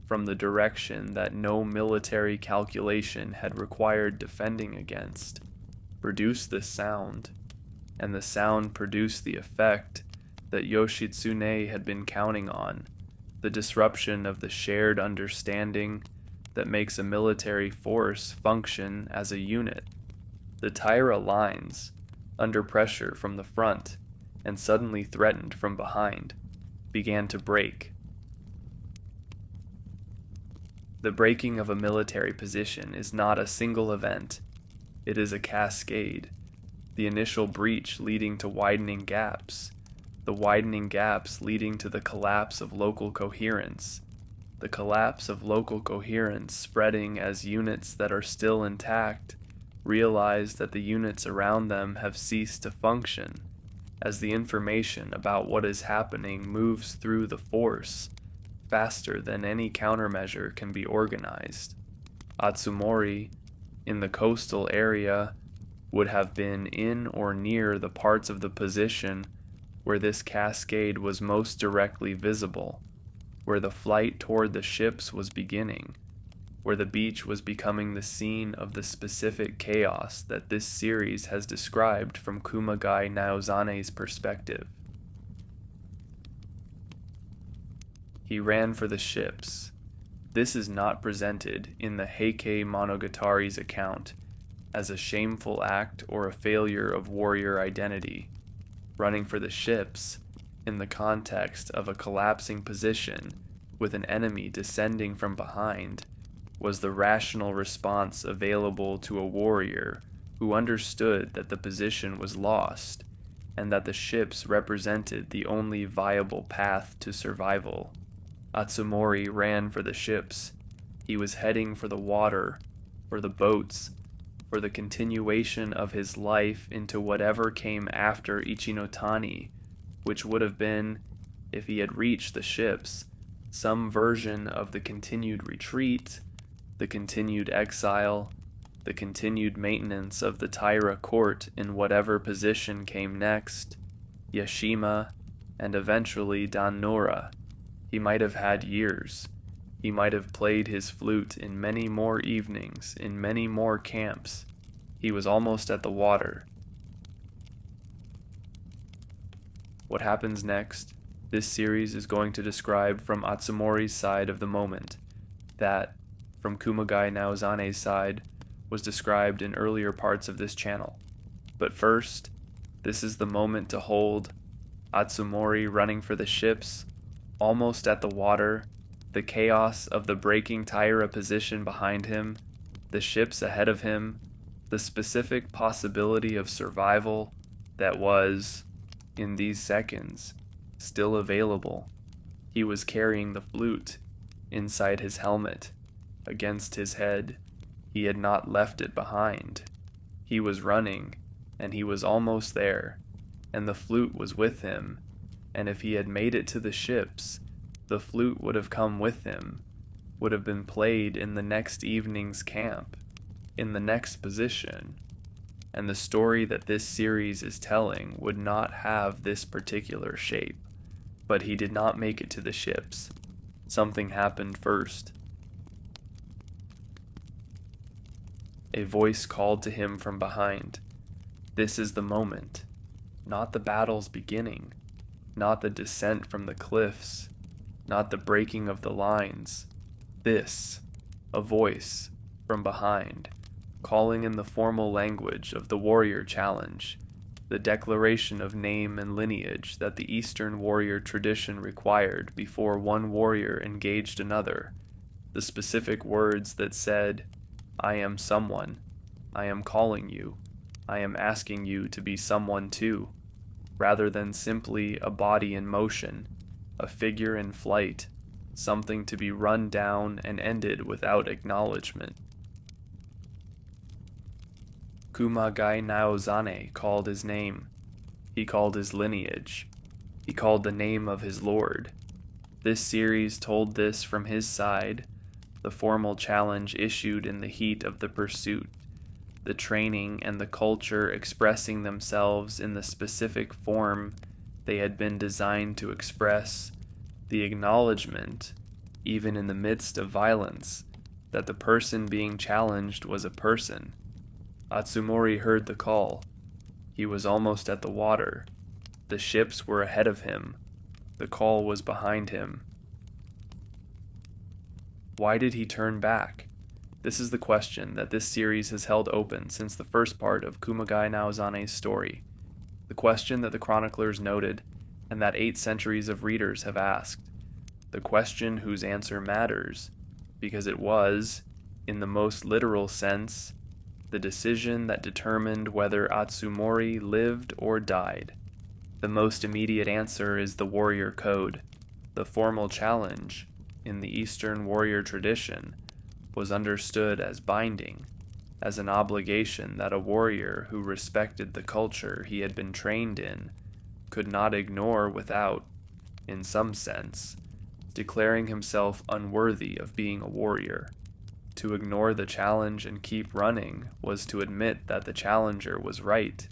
from the direction that no military calculation had required defending against, produced this sound, and the sound produced the effect that Yoshitsune had been counting on, the disruption of the shared understanding that makes a military force function as a unit. The Taira lines, under pressure from the front and suddenly threatened from behind, began to break. The breaking of a military position is not a single event. It is a cascade. The initial breach leading to widening gaps, the widening gaps leading to the collapse of local coherence, the collapse of local coherence spreading as units that are still intact realize that the units around them have ceased to function, as the information about what is happening moves through the force faster than any countermeasure can be organized. Atsumori, in the coastal area, would have been in or near the parts of the position where this cascade was most directly visible, where the flight toward the ships was beginning, where the beach was becoming the scene of the specific chaos that this series has described from Kumagai Naozane's perspective. He ran for the ships. This is not presented in the Heike Monogatari's account as a shameful act or a failure of warrior identity. Running for the ships, in the context of a collapsing position with an enemy descending from behind, was the rational response available to a warrior who understood that the position was lost and that the ships represented the only viable path to survival. Atsumori ran for the ships. He was heading for the water, for the boats, for the continuation of his life into whatever came after Ichinotani, which would have been, if he had reached the ships, some version of the continued retreat, the continued exile, the continued maintenance of the Taira court in whatever position came next, Yashima, and eventually dan-no-ura. He might have had years. He might have played his flute in many more evenings, in many more camps. He was almost at the water. What happens next, this series is going to describe from Atsumori's side of the moment, that, from Kumagai Naozane's side, was described in earlier parts of this channel. But first, this is the moment to hold Atsumori running for the ships, almost at the water, the chaos of the breaking Taira position behind him, the ships ahead of him, the specific possibility of survival that was, in these seconds, still available. He was carrying the flute inside his helmet, against his head. He had not left it behind. He was running, and he was almost there, and the flute was with him, and if he had made it to the ships, the flute would have come with him, would have been played in the next evening's camp, in the next position, and the story that this series is telling would not have this particular shape. But he did not make it to the ships. Something happened first. A voice called to him from behind. This is the moment, not the battle's beginning. not the descent from the cliffs, not the breaking of the lines. This, a voice from behind, calling in the formal language of the warrior challenge, the declaration of name and lineage that the Eastern warrior tradition required before one warrior engaged another, the specific words that said, "I am someone, I am calling you, I am asking you to be someone too," rather than simply a body in motion, a figure in flight, something to be run down and ended without acknowledgement. Kumagai Naozane called his name. He called his lineage. He called the name of his lord. This series told this from his side, the formal challenge issued in the heat of the pursuit, the training and the culture expressing themselves in the specific form they had been designed to express, the acknowledgement, even in the midst of violence, that the person being challenged was a person. Atsumori heard the call. He was almost at the water. The ships were ahead of him. The call was behind him. Why did he turn back? This is the question that this series has held open since the first part of Kumagai Naozane's story. The question that the chroniclers noted, and that 8 centuries of readers have asked. The question whose answer matters, because it was, in the most literal sense, the decision that determined whether Atsumori lived or died. The most immediate answer is the warrior code. The formal challenge, in the Eastern warrior tradition, was understood as binding, as an obligation that a warrior who respected the culture he had been trained in could not ignore without, in some sense, declaring himself unworthy of being a warrior. To ignore the challenge and keep running was to admit that the challenger was right,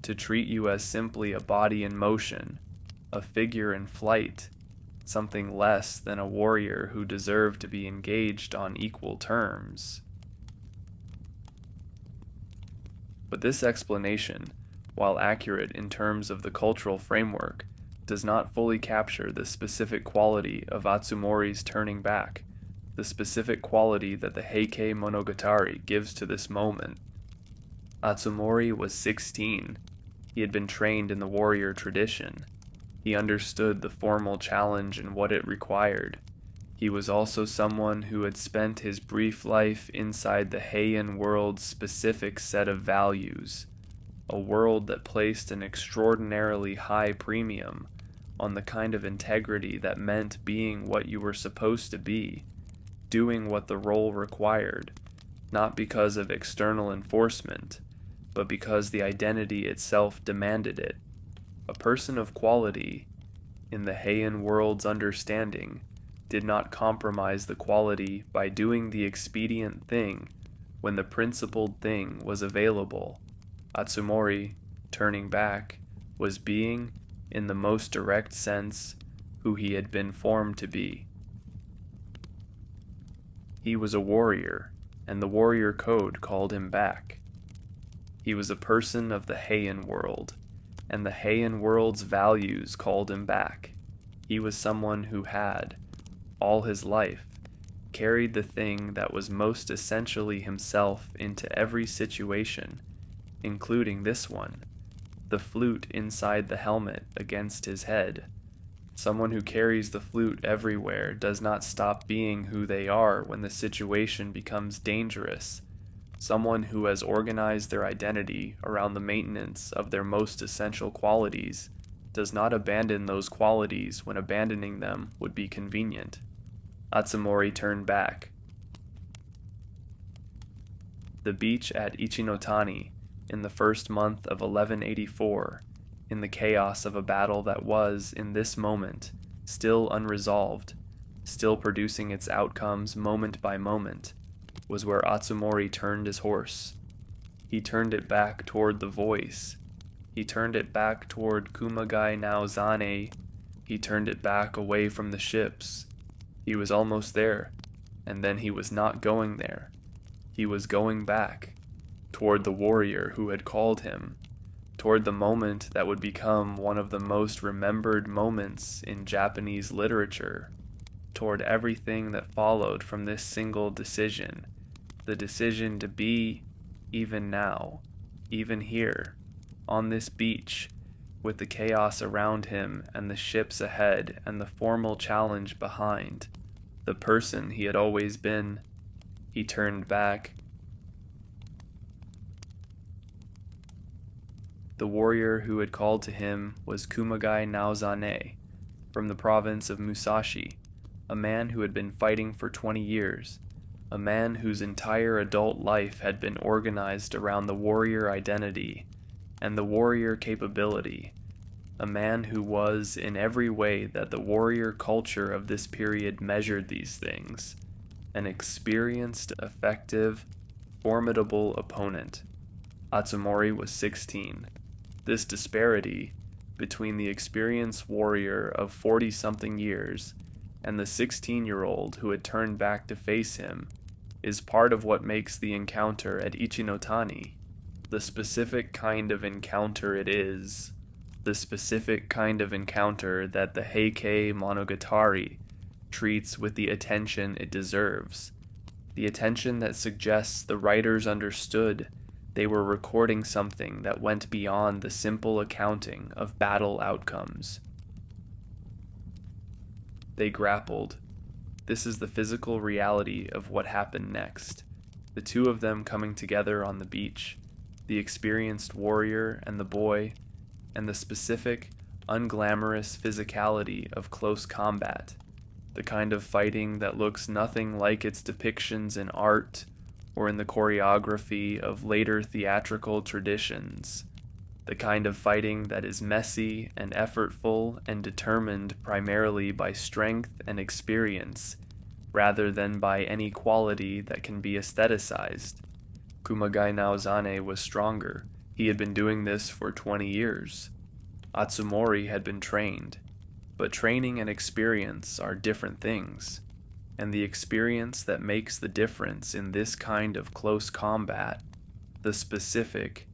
to treat you as simply a body in motion, a figure in flight, something less than a warrior who deserved to be engaged on equal terms. But this explanation, while accurate in terms of the cultural framework, does not fully capture the specific quality of Atsumori's turning back, the specific quality that the Heike Monogatari gives to this moment. Atsumori was 16. He had been trained in the warrior tradition. He understood the formal challenge and what it required. He was also someone who had spent his brief life inside the Heian world's specific set of values, a world that placed an extraordinarily high premium on the kind of integrity that meant being what you were supposed to be, doing what the role required, not because of external enforcement, but because the identity itself demanded it. A person of quality, in the Heian world's understanding, did not compromise the quality by doing the expedient thing when the principled thing was available. Atsumori, turning back, was being, in the most direct sense, who he had been formed to be. He was a warrior, and the warrior code called him back. He was a person of the Heian world, and the Heian world's values called him back. He was someone who had, all his life, carried the thing that was most essentially himself into every situation, including this one, the flute inside the helmet against his head. Someone who carries the flute everywhere does not stop being who they are when the situation becomes dangerous. Someone who has organized their identity around the maintenance of their most essential qualities does not abandon those qualities when abandoning them would be convenient. Atsumori turned back. The beach at Ichinotani, in the first month of 1184, in the chaos of a battle that was, in this moment, still unresolved, still producing its outcomes moment by moment, was where Atsumori turned his horse. He turned it back toward the voice. He turned it back toward Kumagai Naozane. He turned it back away from the ships. He was almost there, and then he was not going there. He was going back, toward the warrior who had called him, toward the moment that would become one of the most remembered moments in Japanese literature, toward everything that followed from this single decision, the decision to be, even now, even here, on this beach, with the chaos around him and the ships ahead and the formal challenge behind, the person he had always been. He turned back. The warrior who had called to him was Kumagai Naozane, from the province of Musashi, a man who had been fighting for 20 years, a man whose entire adult life had been organized around the warrior identity and the warrior capability, a man who was, in every way that the warrior culture of this period measured these things, an experienced, effective, formidable opponent. Atsumori was 16. This disparity between the experienced warrior of 40-something years and the 16-year-old who had turned back to face him is part of what makes the encounter at Ichinotani the specific kind of encounter it is, the specific kind of encounter that the Heike Monogatari treats with the attention it deserves, the attention that suggests the writers understood they were recording something that went beyond the simple accounting of battle outcomes. They grappled. This is the physical reality of what happened next. The two of them coming together on the beach, the experienced warrior and the boy, and the specific, unglamorous physicality of close combat, the kind of fighting that looks nothing like its depictions in art or in the choreography of later theatrical traditions, the kind of fighting that is messy and effortful and determined primarily by strength and experience, rather than by any quality that can be aestheticized. Kumagai Naozane was stronger. He had been doing this for 20 years. Atsumori had been trained, but training and experience are different things, and the experience that makes the difference in this kind of close combat, the specific,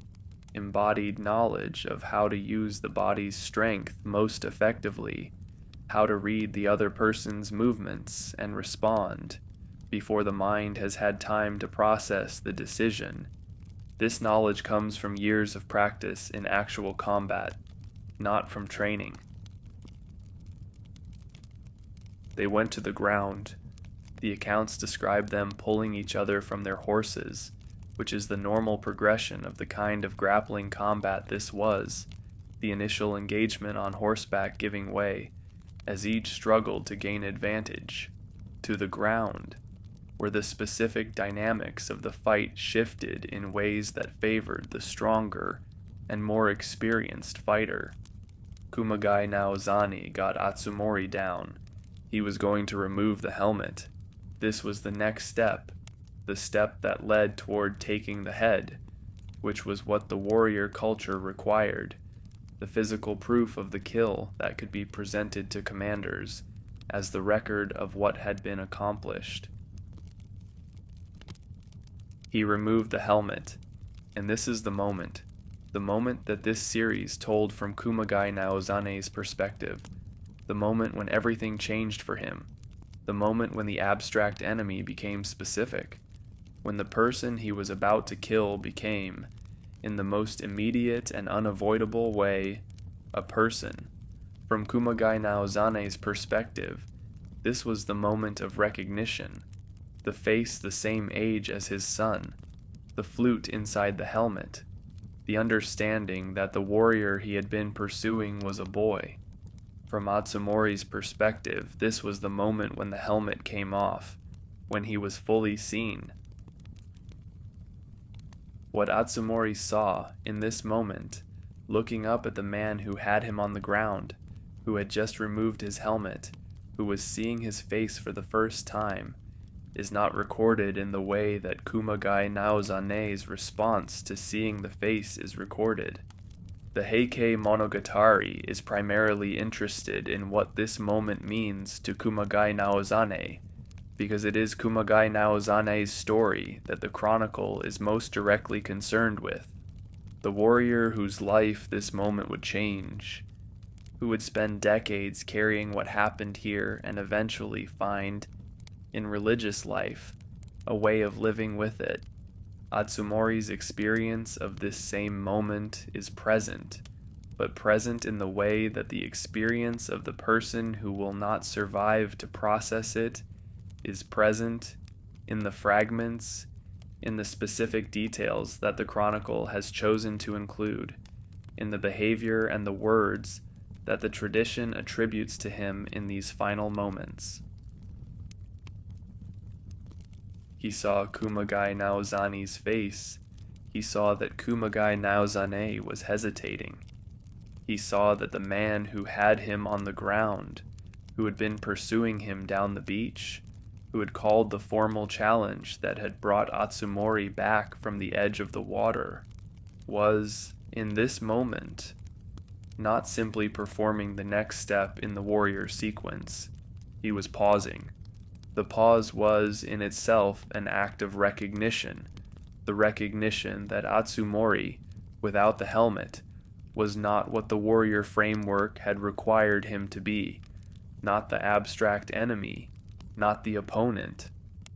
embodied knowledge of how to use the body's strength most effectively, how to read the other person's movements and respond before the mind has had time to process the decision. This knowledge comes from years of practice in actual combat, not from training. They went to the ground. The accounts describe them pulling each other from their horses, which is the normal progression of the kind of grappling combat this was, the initial engagement on horseback giving way, as each struggled to gain advantage, to the ground, where the specific dynamics of the fight shifted in ways that favored the stronger and more experienced fighter. Kumagai Naozane got Atsumori down. He was going to remove the helmet. This was the next step, the step that led toward taking the head, which was what the warrior culture required, the physical proof of the kill that could be presented to commanders as the record of what had been accomplished. He removed the helmet, and this is the moment that this series told from Kumagai Naozane's perspective, the moment when everything changed for him, the moment when the abstract enemy became specific, when the person he was about to kill became, in the most immediate and unavoidable way, a person. From Kumagai Naozane's perspective, this was the moment of recognition, the face the same age as his son, the flute inside the helmet, the understanding that the warrior he had been pursuing was a boy. From Atsumori's perspective, this was the moment when the helmet came off, when he was fully seen. What Atsumori saw in this moment, looking up at the man who had him on the ground, who had just removed his helmet, who was seeing his face for the first time, is not recorded in the way that Kumagai Naozane's response to seeing the face is recorded. The Heike Monogatari is primarily interested in what this moment means to Kumagai Naozane, because it is Kumagai Naozane's story that the chronicle is most directly concerned with. the warrior whose life this moment would change, who would spend decades carrying what happened here and eventually find, in religious life, a way of living with it. Atsumori's experience of this same moment is present, but present in the way that the experience of the person who will not survive to process it is present in the fragments, in the specific details that the chronicle has chosen to include, in the behavior and the words that the tradition attributes to him in these final moments. He saw Kumagai Naozane's face. He saw that Kumagai Naozane was hesitating. He saw that the man who had him on the ground, who had been pursuing him down the beach, who had called the formal challenge that had brought Atsumori back from the edge of the water, was, in this moment, not simply performing the next step in the warrior sequence. He was pausing. The pause was, in itself, an act of recognition, the recognition that Atsumori, without the helmet, was not what the warrior framework had required him to be, not the abstract enemy, not the opponent,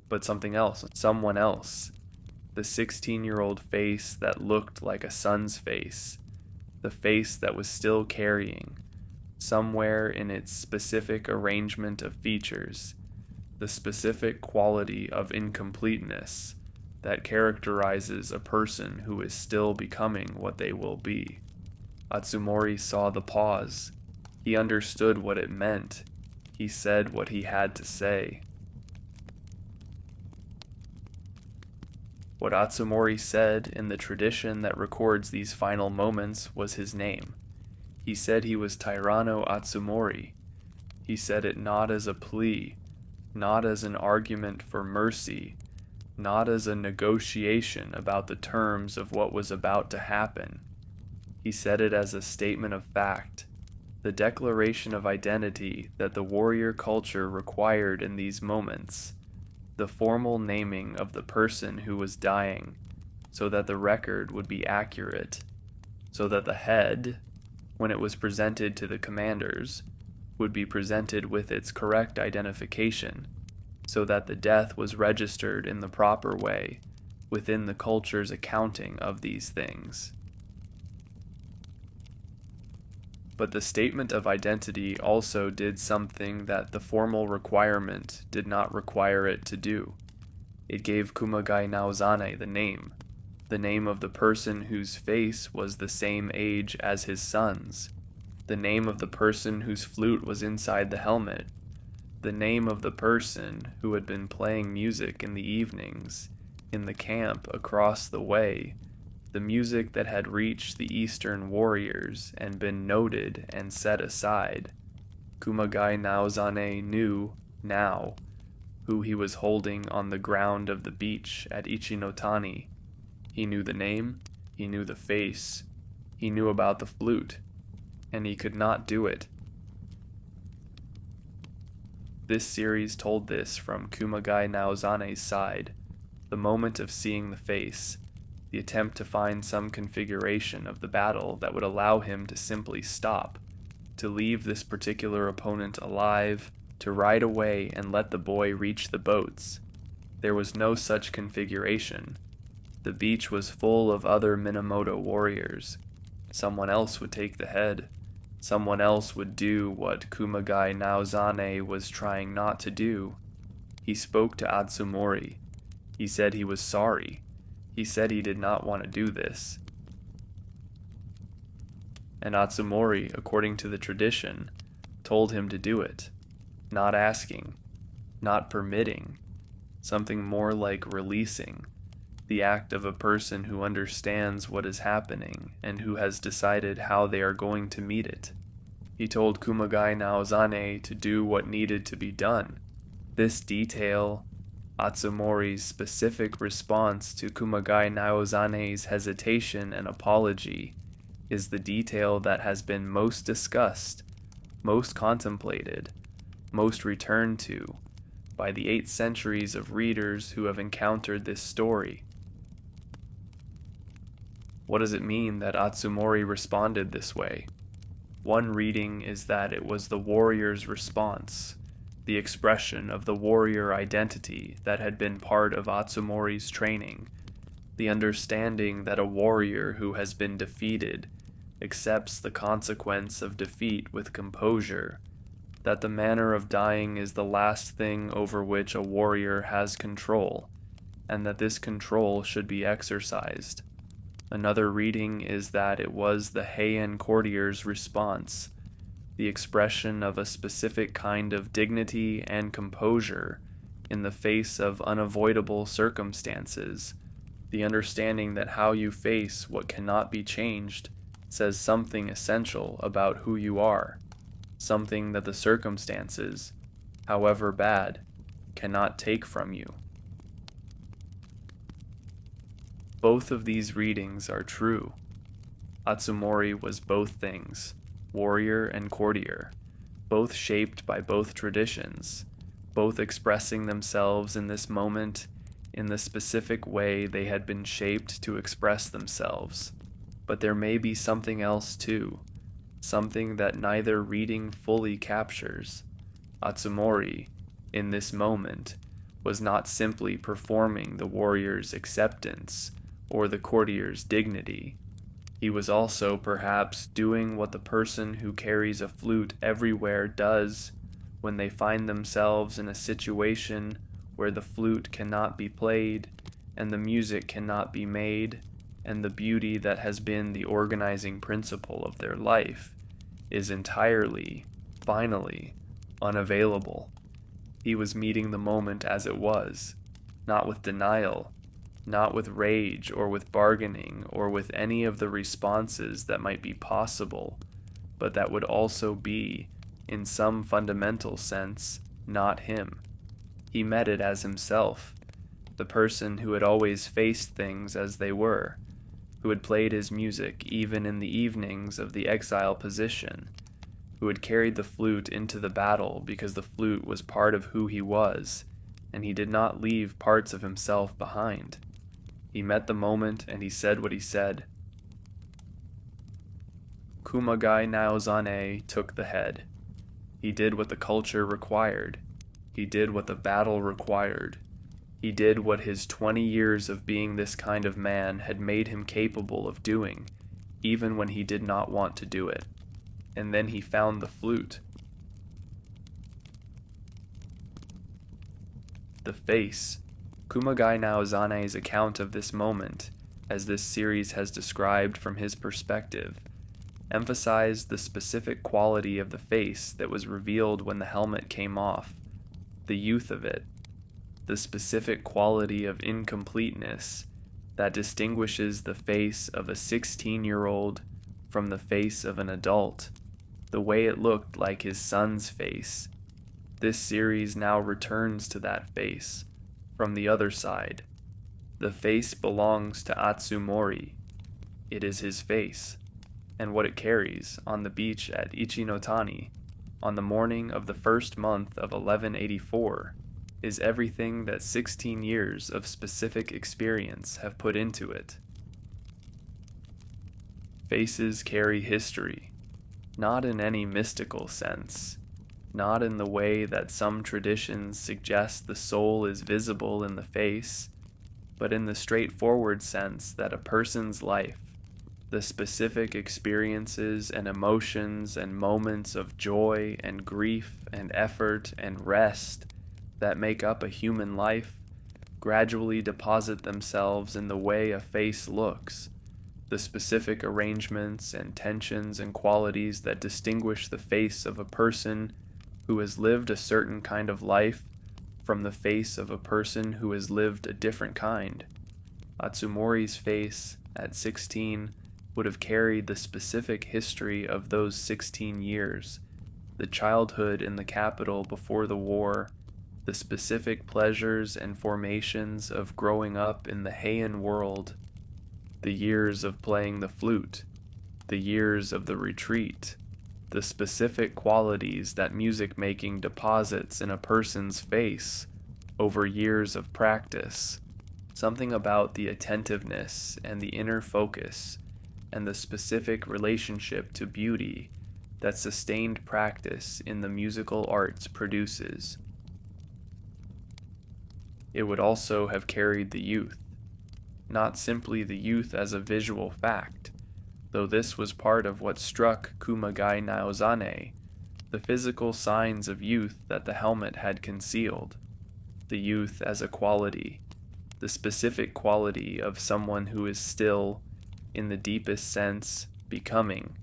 but something else, someone else. The 16-year-old face that looked like a son's face, the face that was still carrying, somewhere in its specific arrangement of features, the specific quality of incompleteness that characterizes a person who is still becoming what they will be. Atsumori saw the pause. He understood what it meant. He said what he had to say. What Atsumori said in the tradition that records these final moments was his name. He said he was Taira Atsumori. He said it not as a plea, not as an argument for mercy, not as a negotiation about the terms of what was about to happen. He said it as a statement of fact, the declaration of identity that the warrior culture required in these moments, the formal naming of the person who was dying, so that the record would be accurate, so that the head, when it was presented to the commanders, would be presented with its correct identification, so that the death was registered in the proper way within the culture's accounting of these things. But the statement of identity also did something that the formal requirement did not require it to do. It gave Kumagai Naozane the name of the person whose face was the same age as his son's, the name of the person whose flute was inside the helmet, the name of the person who had been playing music in the evenings, in the camp across the way, the music that had reached the Eastern warriors and been noted and set aside. Kumagai Naozane knew, now, who he was holding on the ground of the beach at Ichinotani. He knew the name, he knew the face, he knew about the flute, and he could not do it. This series told this from Kumagai Naozane's side, the moment of seeing the face, the attempt to find some configuration of the battle that would allow him to simply stop, to leave this particular opponent alive, to ride away and let the boy reach the boats. There was no such configuration. The beach was full of other Minamoto warriors. Someone else would take the head. Someone else would do what Kumagai Naozane was trying not to do. He spoke to Atsumori. He said he was sorry. He said he did not want to do this. And Atsumori, according to the tradition, told him to do it, not asking, not permitting, something more like releasing, the act of a person who understands what is happening and who has decided how they are going to meet it. He told Kumagai Naozane to do what needed to be done. This detail, Atsumori's specific response to Kumagai Naozane's hesitation and apology, is the detail that has been most discussed, most contemplated, most returned to by the 8 centuries of readers who have encountered this story. What does it mean that Atsumori responded this way? One reading is that it was the warrior's response, the expression of the warrior identity that had been part of Atsumori's training, the understanding that a warrior who has been defeated accepts the consequence of defeat with composure, that the manner of dying is the last thing over which a warrior has control, and that this control should be exercised. Another reading is that it was the Heian courtier's response, the expression of a specific kind of dignity and composure in the face of unavoidable circumstances, the understanding that how you face what cannot be changed says something essential about who you are, something that the circumstances, however bad, cannot take from you. Both of these readings are true. Atsumori was both things, warrior and courtier, both shaped by both traditions, both expressing themselves in this moment in the specific way they had been shaped to express themselves. But there may be something else too, something that neither reading fully captures. Atsumori, in this moment, was not simply performing the warrior's acceptance or the courtier's dignity. He was also perhaps doing what the person who carries a flute everywhere does when they find themselves in a situation where the flute cannot be played and the music cannot be made, and the beauty that has been the organizing principle of their life is entirely, finally, unavailable. He was meeting the moment as it was, not with denial, not with rage or with bargaining or with any of the responses that might be possible, but that would also be, in some fundamental sense, not him. He met it as himself, the person who had always faced things as they were, who had played his music even in the evenings of the exile position, who had carried the flute into the battle because the flute was part of who he was, and he did not leave parts of himself behind. He met the moment and he said what he said. Kumagai Naozane took the head. He did what the culture required. He did what the battle required. He did what his 20 years of being this kind of man had made him capable of doing, even when he did not want to do it. And then he found the flute. The face. Kumagai Naozane's account of this moment, as this series has described from his perspective, emphasized the specific quality of the face that was revealed when the helmet came off, the youth of it, the specific quality of incompleteness that distinguishes the face of a 16-year-old from the face of an adult, the way it looked like his son's face. This series now returns to that face, from the other side. The face belongs to Atsumori. It is his face, and what it carries on the beach at Ichinotani, on the morning of the first month of 1184, is everything that 16 years of specific experience have put into it. Faces carry history, not in any mystical sense, not in the way that some traditions suggest the soul is visible in the face, but in the straightforward sense that a person's life, the specific experiences and emotions and moments of joy and grief and effort and rest that make up a human life, gradually deposit themselves in the way a face looks, the specific arrangements and tensions and qualities that distinguish the face of a person who has lived a certain kind of life from the face of a person who has lived a different kind. Atsumori's face, at 16, would have carried the specific history of those 16 years, the childhood in the capital before the war, the specific pleasures and formations of growing up in the Heian world, the years of playing the flute, the years of the retreat, the specific qualities that music making deposits in a person's face over years of practice, Something about the attentiveness and the inner focus and the specific relationship to beauty that sustained practice in the musical arts produces. It would also have carried the youth, not simply the youth as a visual fact, though this was part of what struck Kumagai Naozane, the physical signs of youth that the helmet had concealed, the youth as a quality, the specific quality of someone who is still, in the deepest sense, becoming,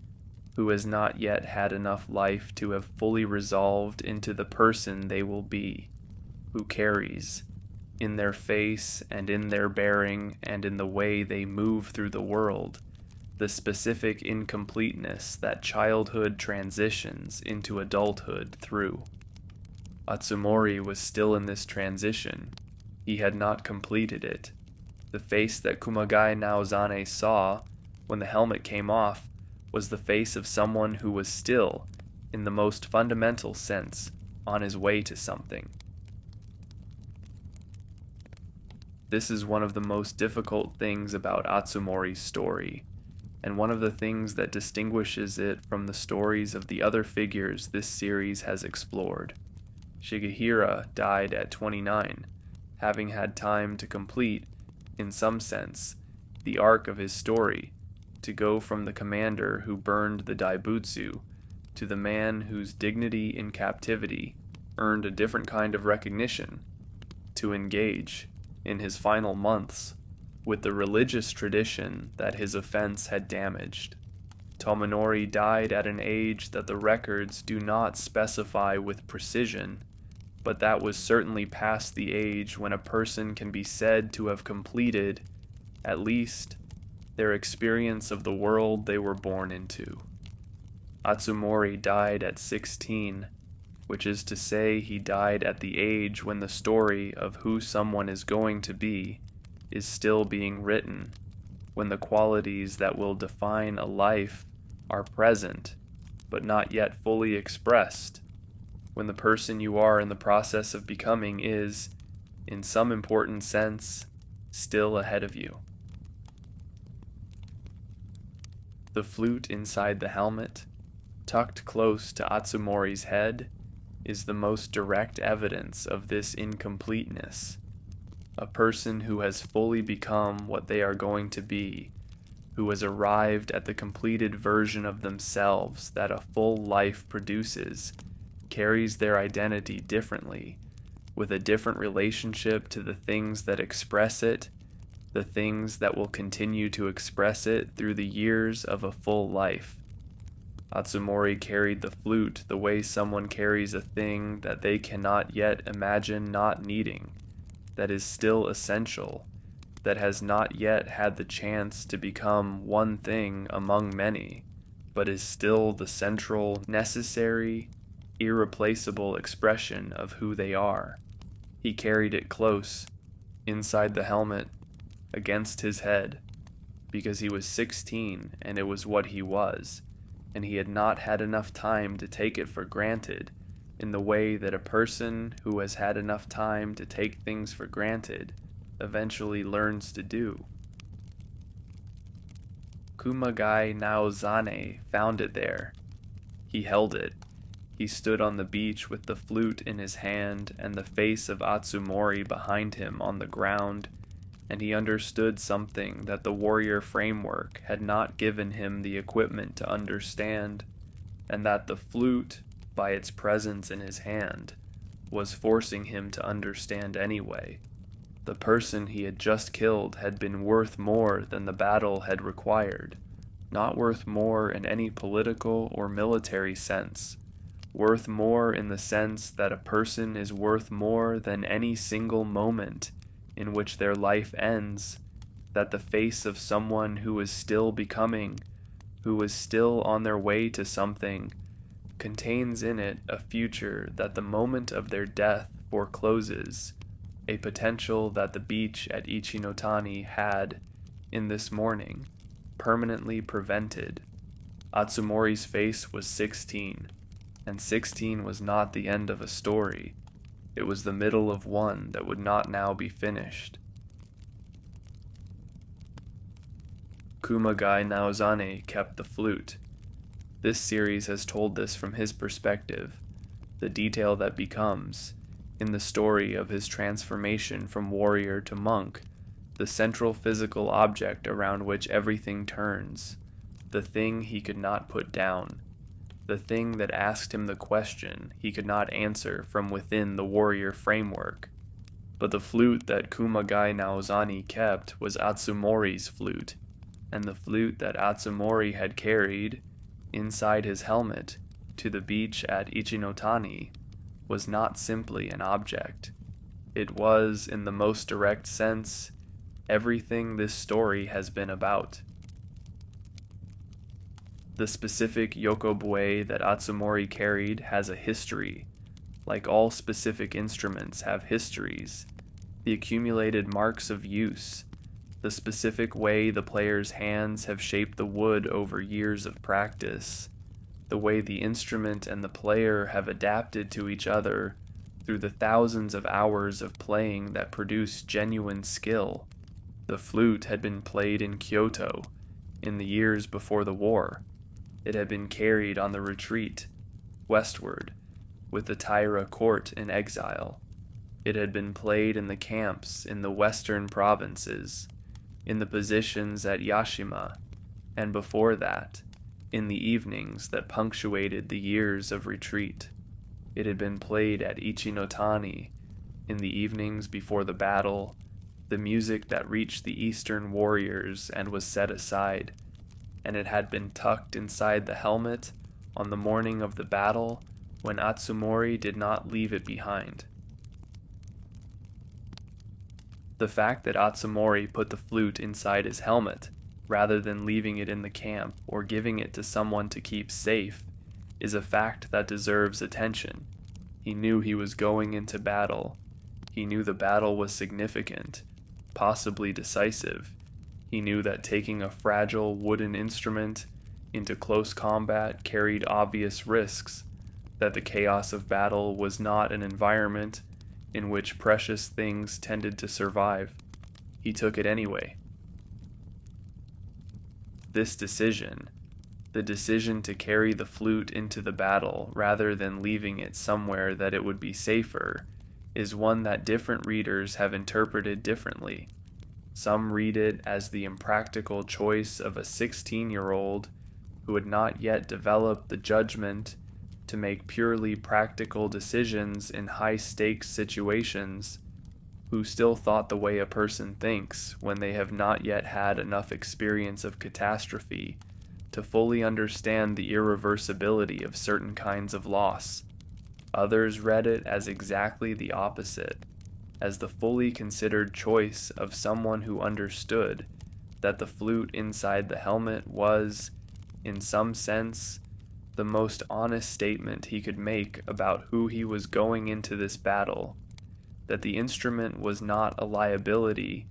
who has not yet had enough life to have fully resolved into the person they will be, who carries, in their face and in their bearing and in the way they move through the world, the specific incompleteness that childhood transitions into adulthood through. Atsumori was still in this transition. He had not completed it. The face that Kumagai Naozane saw when the helmet came off was the face of someone who was still, in the most fundamental sense, on his way to something. This is one of the most difficult things about Atsumori's story, and one of the things that distinguishes it from the stories of the other figures this series has explored. Shigehira died at 29, having had time to complete, in some sense, the arc of his story, to go from the commander who burned the daibutsu to the man whose dignity in captivity earned a different kind of recognition, to engage, in his final months, with the religious tradition that his offense had damaged. Tomonori died at an age that the records do not specify with precision, but that was certainly past the age when a person can be said to have completed, at least, their experience of the world they were born into. Atsumori died at 16, which is to say he died at the age when the story of who someone is going to be is still being written, when the qualities that will define a life are present, but not yet fully expressed, when the person you are in the process of becoming is, in some important sense, still ahead of you. The flute inside the helmet, tucked close to Atsumori's head, is the most direct evidence of this incompleteness. A person who has fully become what they are going to be, who has arrived at the completed version of themselves that a full life produces, carries their identity differently, with a different relationship to the things that express it, the things that will continue to express it through the years of a full life. Atsumori carried the flute the way someone carries a thing that they cannot yet imagine not needing, that is still essential, that has not yet had the chance to become one thing among many, but is still the central, necessary, irreplaceable expression of who they are. He carried it close, inside the helmet, against his head, because he was 16 and it was what he was, and he had not had enough time to take it for granted in the way that a person who has had enough time to take things for granted eventually learns to do. Kumagai Naozane found it there. He held it. He stood on the beach with the flute in his hand and the face of Atsumori behind him on the ground, and he understood something that the warrior framework had not given him the equipment to understand, and that the flute, by its presence in his hand, was forcing him to understand anyway. The person he had just killed had been worth more than the battle had required, not worth more in any political or military sense, worth more in the sense that a person is worth more than any single moment in which their life ends, that the face of someone who is still becoming, who is still on their way to something, contains in it a future that the moment of their death forecloses, a potential that the beach at Ichinotani had, in this morning, permanently prevented. Atsumori's face was 16, and 16 was not the end of a story. It was the middle of one that would not now be finished. Kumagai Naozane kept the flute. This series has told this from his perspective, the detail that becomes, in the story of his transformation from warrior to monk, the central physical object around which everything turns, the thing he could not put down, the thing that asked him the question he could not answer from within the warrior framework. But the flute that Kumagai Naozane kept was Atsumori's flute, and the flute that Atsumori had carried, inside his helmet, to the beach at Ichinotani, was not simply an object. It was, in the most direct sense, everything this story has been about. The specific yokobue that Atsumori carried has a history. Like all specific instruments have histories, the accumulated marks of use, the specific way the player's hands have shaped the wood over years of practice, the way the instrument and the player have adapted to each other through the thousands of hours of playing that produce genuine skill. The flute had been played in Kyoto in the years before the war. It had been carried on the retreat, westward, with the Taira court in exile. It had been played in the camps in the western provinces, in the positions at Yashima, and before that, in the evenings that punctuated the years of retreat. It had been played at Ichinotani, in the evenings before the battle, the music that reached the eastern warriors and was set aside, and it had been tucked inside the helmet on the morning of the battle when Atsumori did not leave it behind. The fact that Atsumori put the flute inside his helmet, rather than leaving it in the camp or giving it to someone to keep safe, is a fact that deserves attention. He knew he was going into battle. He knew the battle was significant, possibly decisive. He knew that taking a fragile wooden instrument into close combat carried obvious risks, that the chaos of battle was not an environment in which precious things tended to survive. He took it anyway. This decision, the decision to carry the flute into the battle rather than leaving it somewhere that it would be safer, is one that different readers have interpreted differently. Some read it as the impractical choice of a 16-year-old who had not yet developed the judgment to make purely practical decisions in high-stakes situations, who still thought the way a person thinks when they have not yet had enough experience of catastrophe to fully understand the irreversibility of certain kinds of loss. Others read it as exactly the opposite, as the fully considered choice of someone who understood that the flute inside the helmet was, in some sense, the most honest statement he could make about who he was going into this battle, that the instrument was not a liability,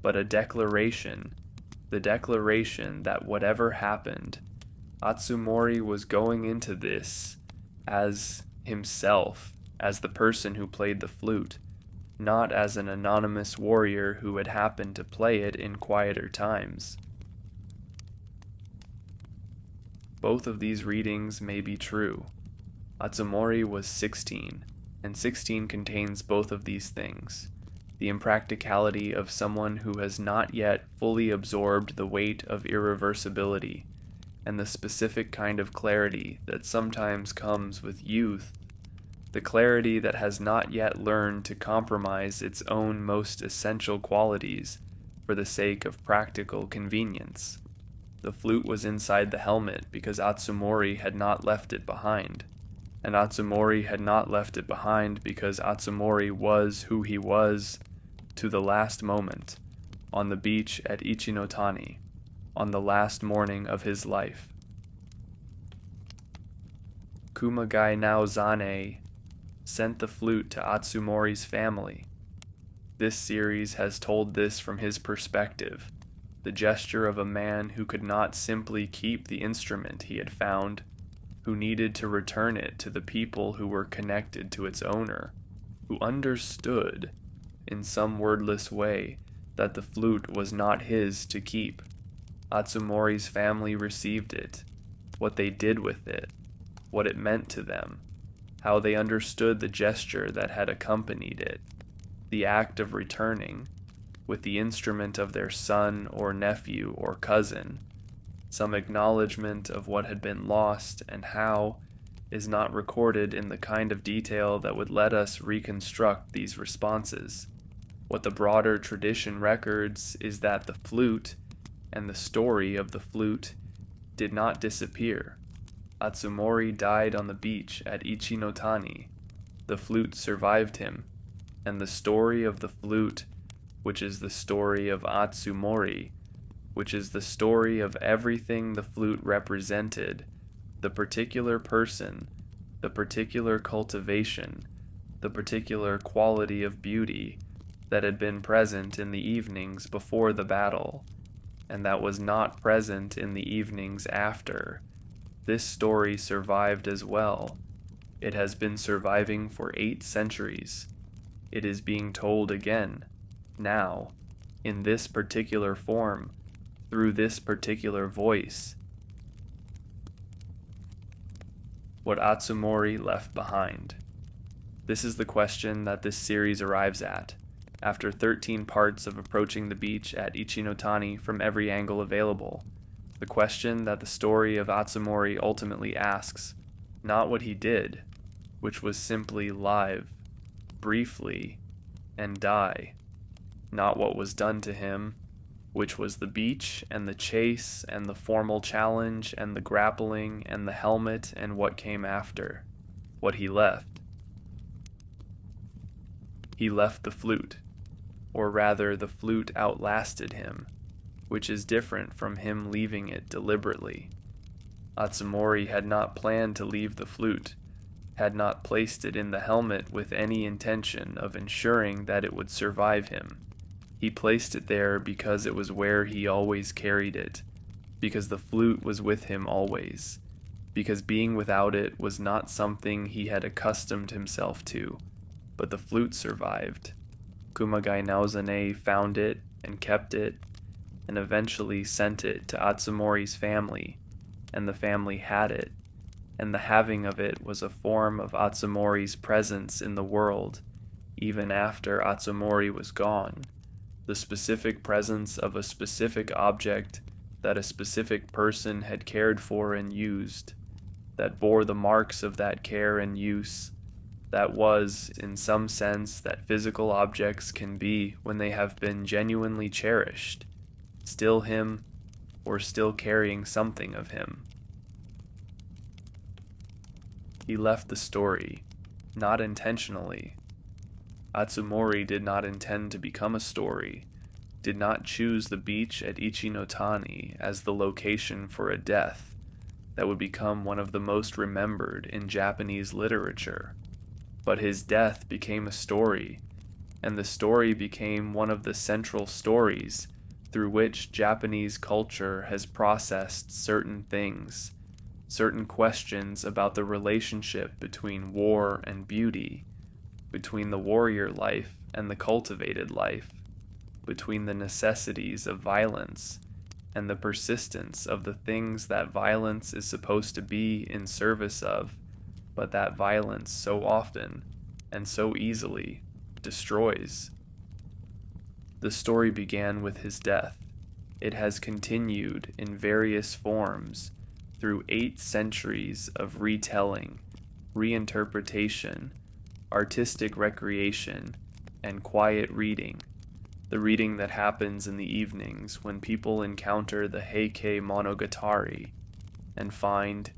but a declaration, the declaration that whatever happened, Atsumori was going into this as himself, as the person who played the flute, not as an anonymous warrior who had happened to play it in quieter times. Both of these readings may be true. Atsumori was 16, and 16 contains both of these things: the impracticality of someone who has not yet fully absorbed the weight of irreversibility, and the specific kind of clarity that sometimes comes with youth, the clarity that has not yet learned to compromise its own most essential qualities for the sake of practical convenience. The flute was inside the helmet because Atsumori had not left it behind, and Atsumori had not left it behind because Atsumori was who he was to the last moment, on the beach at Ichinotani, on the last morning of his life. Kumagai Naozane sent the flute to Atsumori's family. This series has told this from his perspective, the gesture of a man who could not simply keep the instrument he had found, who needed to return it to the people who were connected to its owner, who understood, in some wordless way, that the flute was not his to keep. Atsumori's family received it, what they did with it, what it meant to them, how they understood the gesture that had accompanied it, the act of returning, with the instrument of their son or nephew or cousin, some acknowledgement of what had been lost and how, is not recorded in the kind of detail that would let us reconstruct these responses. What the broader tradition records is that the flute, and the story of the flute, did not disappear. Atsumori died on the beach at Ichinotani. The flute survived him, and the story of the flute, which is the story of Atsumori, which is the story of everything the flute represented, the particular person, the particular cultivation, the particular quality of beauty that had been present in the evenings before the battle, and that was not present in the evenings after. This story survived as well. It has been surviving for 8 centuries. It is being told again, now, in this particular form, through this particular voice. What Atsumori left behind. This is the question that this series arrives at, after 13 parts of approaching the beach at Ichinotani from every angle available. The question that the story of Atsumori ultimately asks, not what he did, which was simply live, briefly, and die, not what was done to him, which was the beach and the chase and the formal challenge and the grappling and the helmet and what came after, what he left. He left the flute, or rather the flute outlasted him, which is different from him leaving it deliberately. Atsumori had not planned to leave the flute, had not placed it in the helmet with any intention of ensuring that it would survive him. He placed it there because it was where he always carried it, because the flute was with him always, because being without it was not something he had accustomed himself to, but the flute survived. Kumagai Naozane found it and kept it, and eventually sent it to Atsumori's family, and the family had it, and the having of it was a form of Atsumori's presence in the world, even after Atsumori was gone. The specific presence of a specific object that a specific person had cared for and used, that bore the marks of that care and use, that was, in some sense, that physical objects can be when they have been genuinely cherished, still him, or still carrying something of him. He left the story, not intentionally. Atsumori did not intend to become a story, did not choose the beach at Ichinotani as the location for a death that would become one of the most remembered in Japanese literature. But his death became a story, and the story became one of the central stories through which Japanese culture has processed certain things, certain questions about the relationship between war and beauty, between the warrior life and the cultivated life, between the necessities of violence and the persistence of the things that violence is supposed to be in service of, but that violence so often and so easily destroys. The story began with his death. It has continued in various forms through 8 centuries of retelling, reinterpretation, artistic recreation, and quiet reading, the reading that happens in the evenings when people encounter the Heike monogatari and find,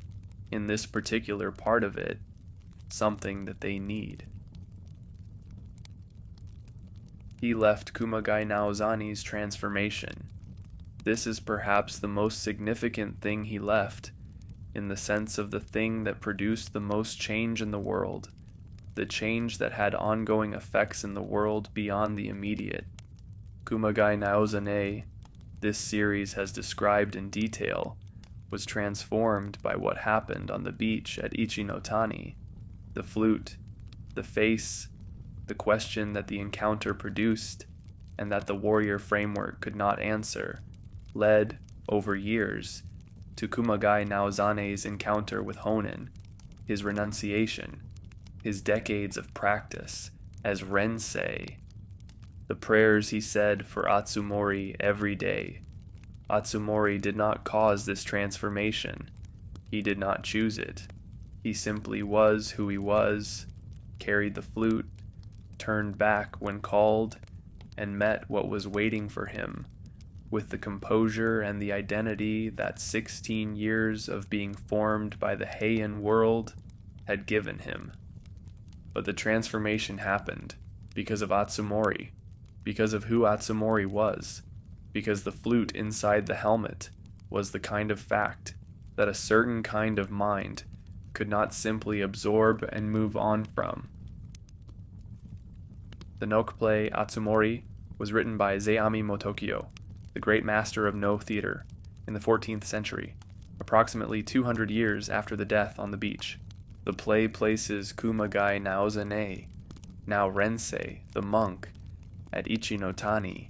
in this particular part of it, something that they need. He left Kumagai Naozane's transformation. This is perhaps the most significant thing he left, in the sense of the thing that produced the most change in the world, the change that had ongoing effects in the world beyond the immediate. Kumagai Naozane, this series has described in detail, was transformed by what happened on the beach at Ichinotani. The flute, the face, the question that the encounter produced, and that the warrior framework could not answer, led, over years, to Kumagai Naozane's encounter with Honen, his renunciation, his decades of practice as Rensei, the prayers he said for Atsumori every day. Atsumori did not cause this transformation. He did not choose it. He simply was who he was, carried the flute, turned back when called, and met what was waiting for him with the composure and the identity that 16 years of being formed by the Heian world had given him. But the transformation happened because of Atsumori, because of who Atsumori was, because the flute inside the helmet was the kind of fact that a certain kind of mind could not simply absorb and move on from. The Nok play Atsumori was written by Zeami Motokyo, the great master of No theater, in the 14th century, approximately 200 years after the death on the beach. The play places Kumagai Naozane, now Rensei, the monk, at Ichinotani,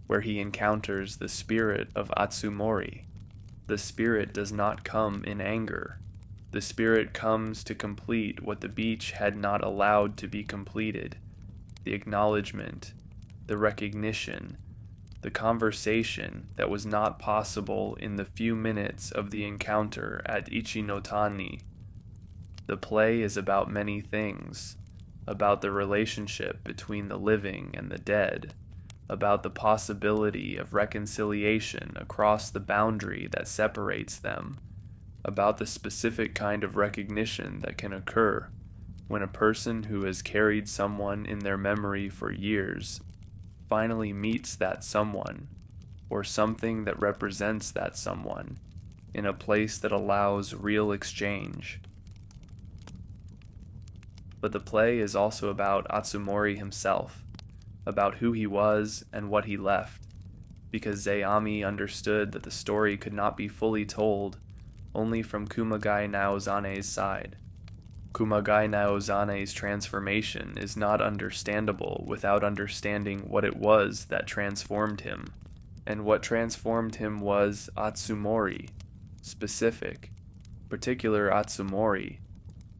where he encounters the spirit of Atsumori. The spirit does not come in anger. The spirit comes to complete what the beach had not allowed to be completed: the acknowledgement, the recognition, the conversation that was not possible in the few minutes of the encounter at Ichinotani. The play is about many things, about the relationship between the living and the dead, about the possibility of reconciliation across the boundary that separates them, about the specific kind of recognition that can occur when a person who has carried someone in their memory for years finally meets that someone, or something that represents that someone, in a place that allows real exchange. But the play is also about Atsumori himself, about who he was and what he left, because Zeami understood that the story could not be fully told only from Kumagai Naozane's side. Kumagai Naozane's transformation is not understandable without understanding what it was that transformed him. And what transformed him was Atsumori, specific, particular Atsumori,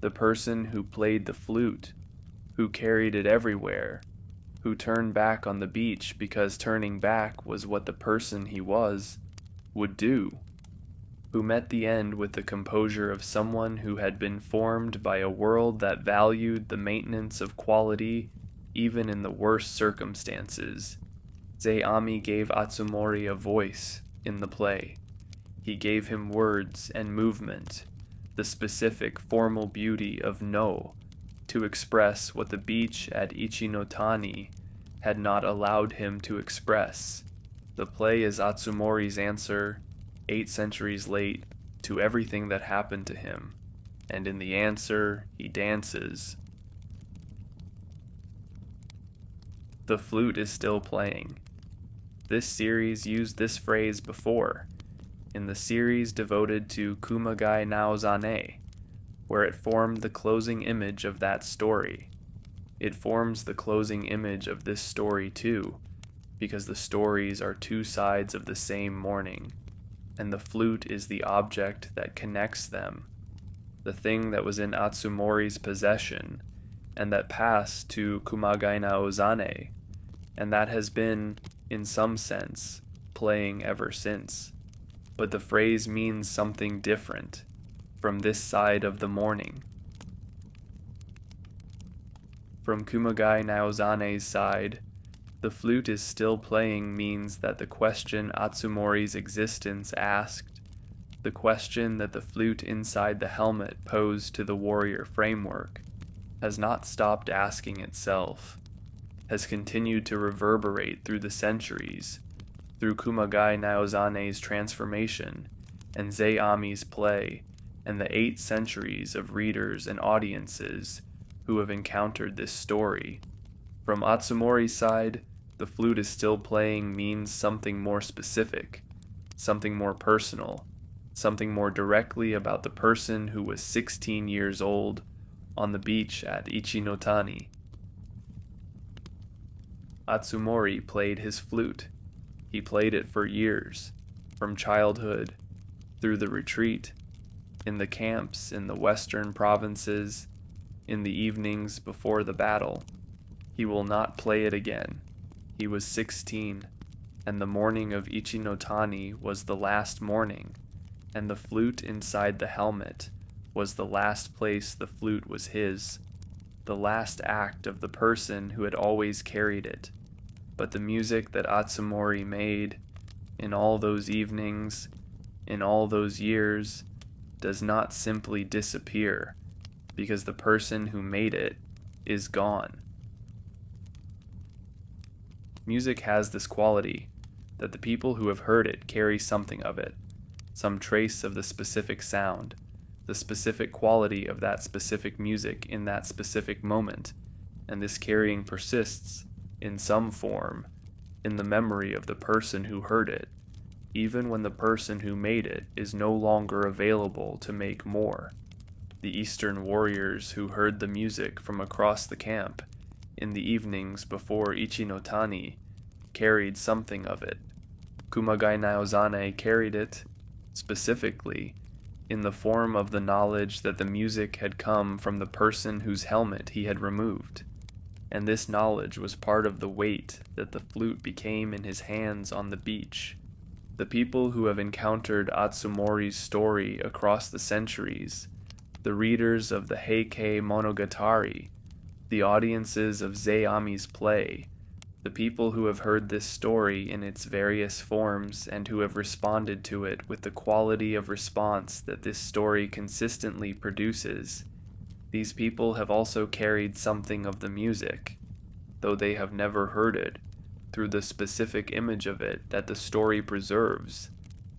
the person who played the flute, who carried it everywhere, who turned back on the beach because turning back was what the person he was would do, who met the end with the composure of someone who had been formed by a world that valued the maintenance of quality even in the worst circumstances. Zeami gave Atsumori a voice in the play. He gave him words and movement, the specific formal beauty of no, to express what the beach at Ichinotani had not allowed him to express. The play is Atsumori's answer, 8 centuries late, to everything that happened to him, and in the answer, he dances. The flute is still playing. This series used this phrase before, in the series devoted to Kumagai Naozane, where it formed the closing image of that story. It forms the closing image of this story too, because the stories are two sides of the same morning, and the flute is the object that connects them, the thing that was in Atsumori's possession, and that passed to Kumagai Naozane, and that has been, in some sense, playing ever since. But the phrase means something different from this side of the morning. From Kumagai Naozane's side, the flute is still playing means that the question Atsumori's existence asked, the question that the flute inside the helmet posed to the warrior framework, has not stopped asking itself, has continued to reverberate through the centuries, through Kumagai Naozane's transformation, and Zeami's play, and the 8 centuries of readers and audiences who have encountered this story. From Atsumori's side, the flute is still playing means something more specific, something more personal, something more directly about the person who was 16 years old on the beach at Ichinotani. Atsumori played his flute. He played it for years. from childhood, through the retreat, in the camps in the western provinces, in the evenings before the battle. He will not play it again. He was 16, and the morning of Ichi-no-Tani was the last morning, and the flute inside the helmet was the last place the flute was his, the last act of the person who had always carried it. But the music that Atsumori made, in all those evenings, in all those years, does not simply disappear, because the person who made it is gone. Music has this quality, that the people who have heard it carry something of it, some trace of the specific sound, the specific quality of that specific music in that specific moment, and this carrying persists, in some form, in the memory of the person who heard it, even when the person who made it is no longer available to make more. The Eastern warriors who heard the music from across the camp, in the evenings before Ichi-no-Tani, carried something of it. Kumagai Naozane carried it, specifically, in the form of the knowledge that the music had come from the person whose helmet he had removed, and this knowledge was part of the weight that the flute became in his hands on the beach. The people who have encountered Atsumori's story across the centuries, the readers of the Heike monogatari, the audiences of Zeami's play, the people who have heard this story in its various forms and who have responded to it with the quality of response that this story consistently produces, these people have also carried something of the music, though they have never heard it, through the specific image of it that the story preserves,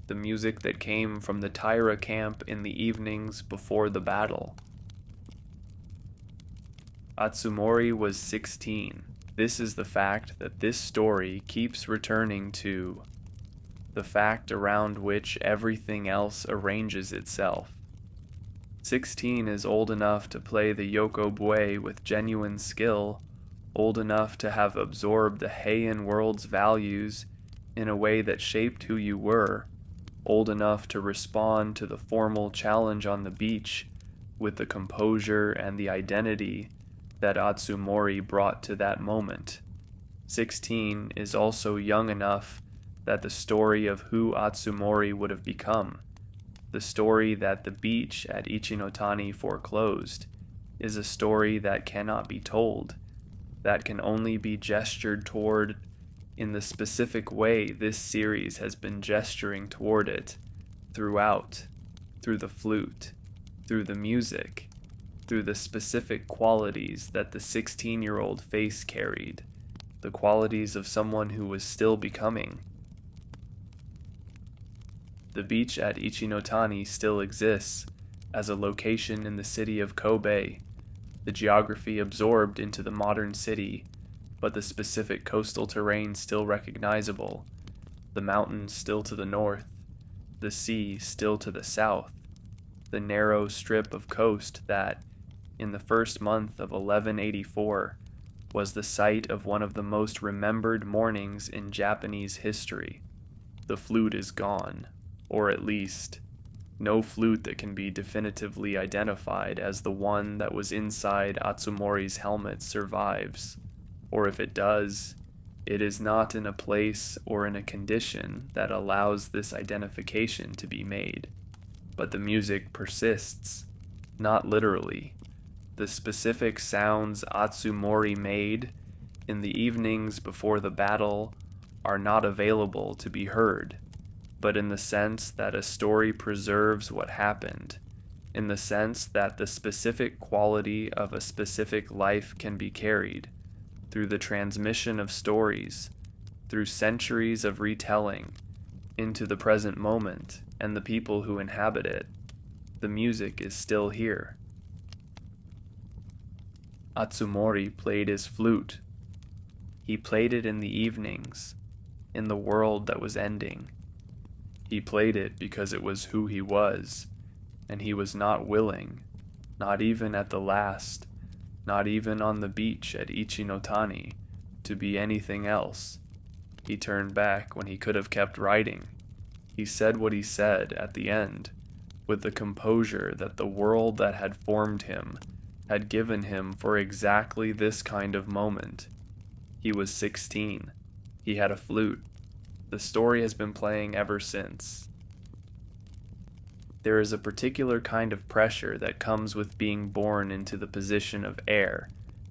the music that came from the Taira camp in the evenings before the battle. Atsumori was 16. This is the fact that this story keeps returning to, the fact around which everything else arranges itself. 16 is old enough to play the yokobue with genuine skill, old enough to have absorbed the Heian world's values in a way that shaped who you were, old enough to respond to the formal challenge on the beach with the composure and the identity that Atsumori brought to that moment. 16 is also young enough that the story of who Atsumori would have become, the story that the beach at Ichi-no-Tani foreclosed, is a story that cannot be told, that can only be gestured toward in the specific way this series has been gesturing toward it throughout, through the flute, through the music, through the specific qualities that the 16-year-old face carried, the qualities of someone who was still becoming. The beach at Ichi-no-Tani still exists as a location in the city of Kobe, the geography absorbed into the modern city, but the specific coastal terrain still recognizable, the mountains still to the north, the sea still to the south, the narrow strip of coast that, in the first month of 1184, was the site of one of the most remembered mornings in Japanese history. The flute is gone, or at least, no flute that can be definitively identified as the one that was inside Atsumori's helmet survives, or if it does, it is not in a place or in a condition that allows this identification to be made. But the music persists, not literally. The specific sounds Atsumori made in the evenings before the battle are not available to be heard, but in the sense that a story preserves what happened, in the sense that the specific quality of a specific life can be carried, through the transmission of stories, through centuries of retelling, into the present moment and the people who inhabit it. The music is still here. Atsumori played his flute. He played it in the evenings, in the world that was ending. He played it because it was who he was, and he was not willing, not even at the last, not even on the beach at Ichi-no-Tani, to be anything else. He turned back when he could have kept writing. He said what he said at the end, with the composure that the world that had formed him had given him for exactly this kind of moment. He was 16. He had a flute. The story has been playing ever since. There is a particular kind of pressure that comes with being born into the position of heir,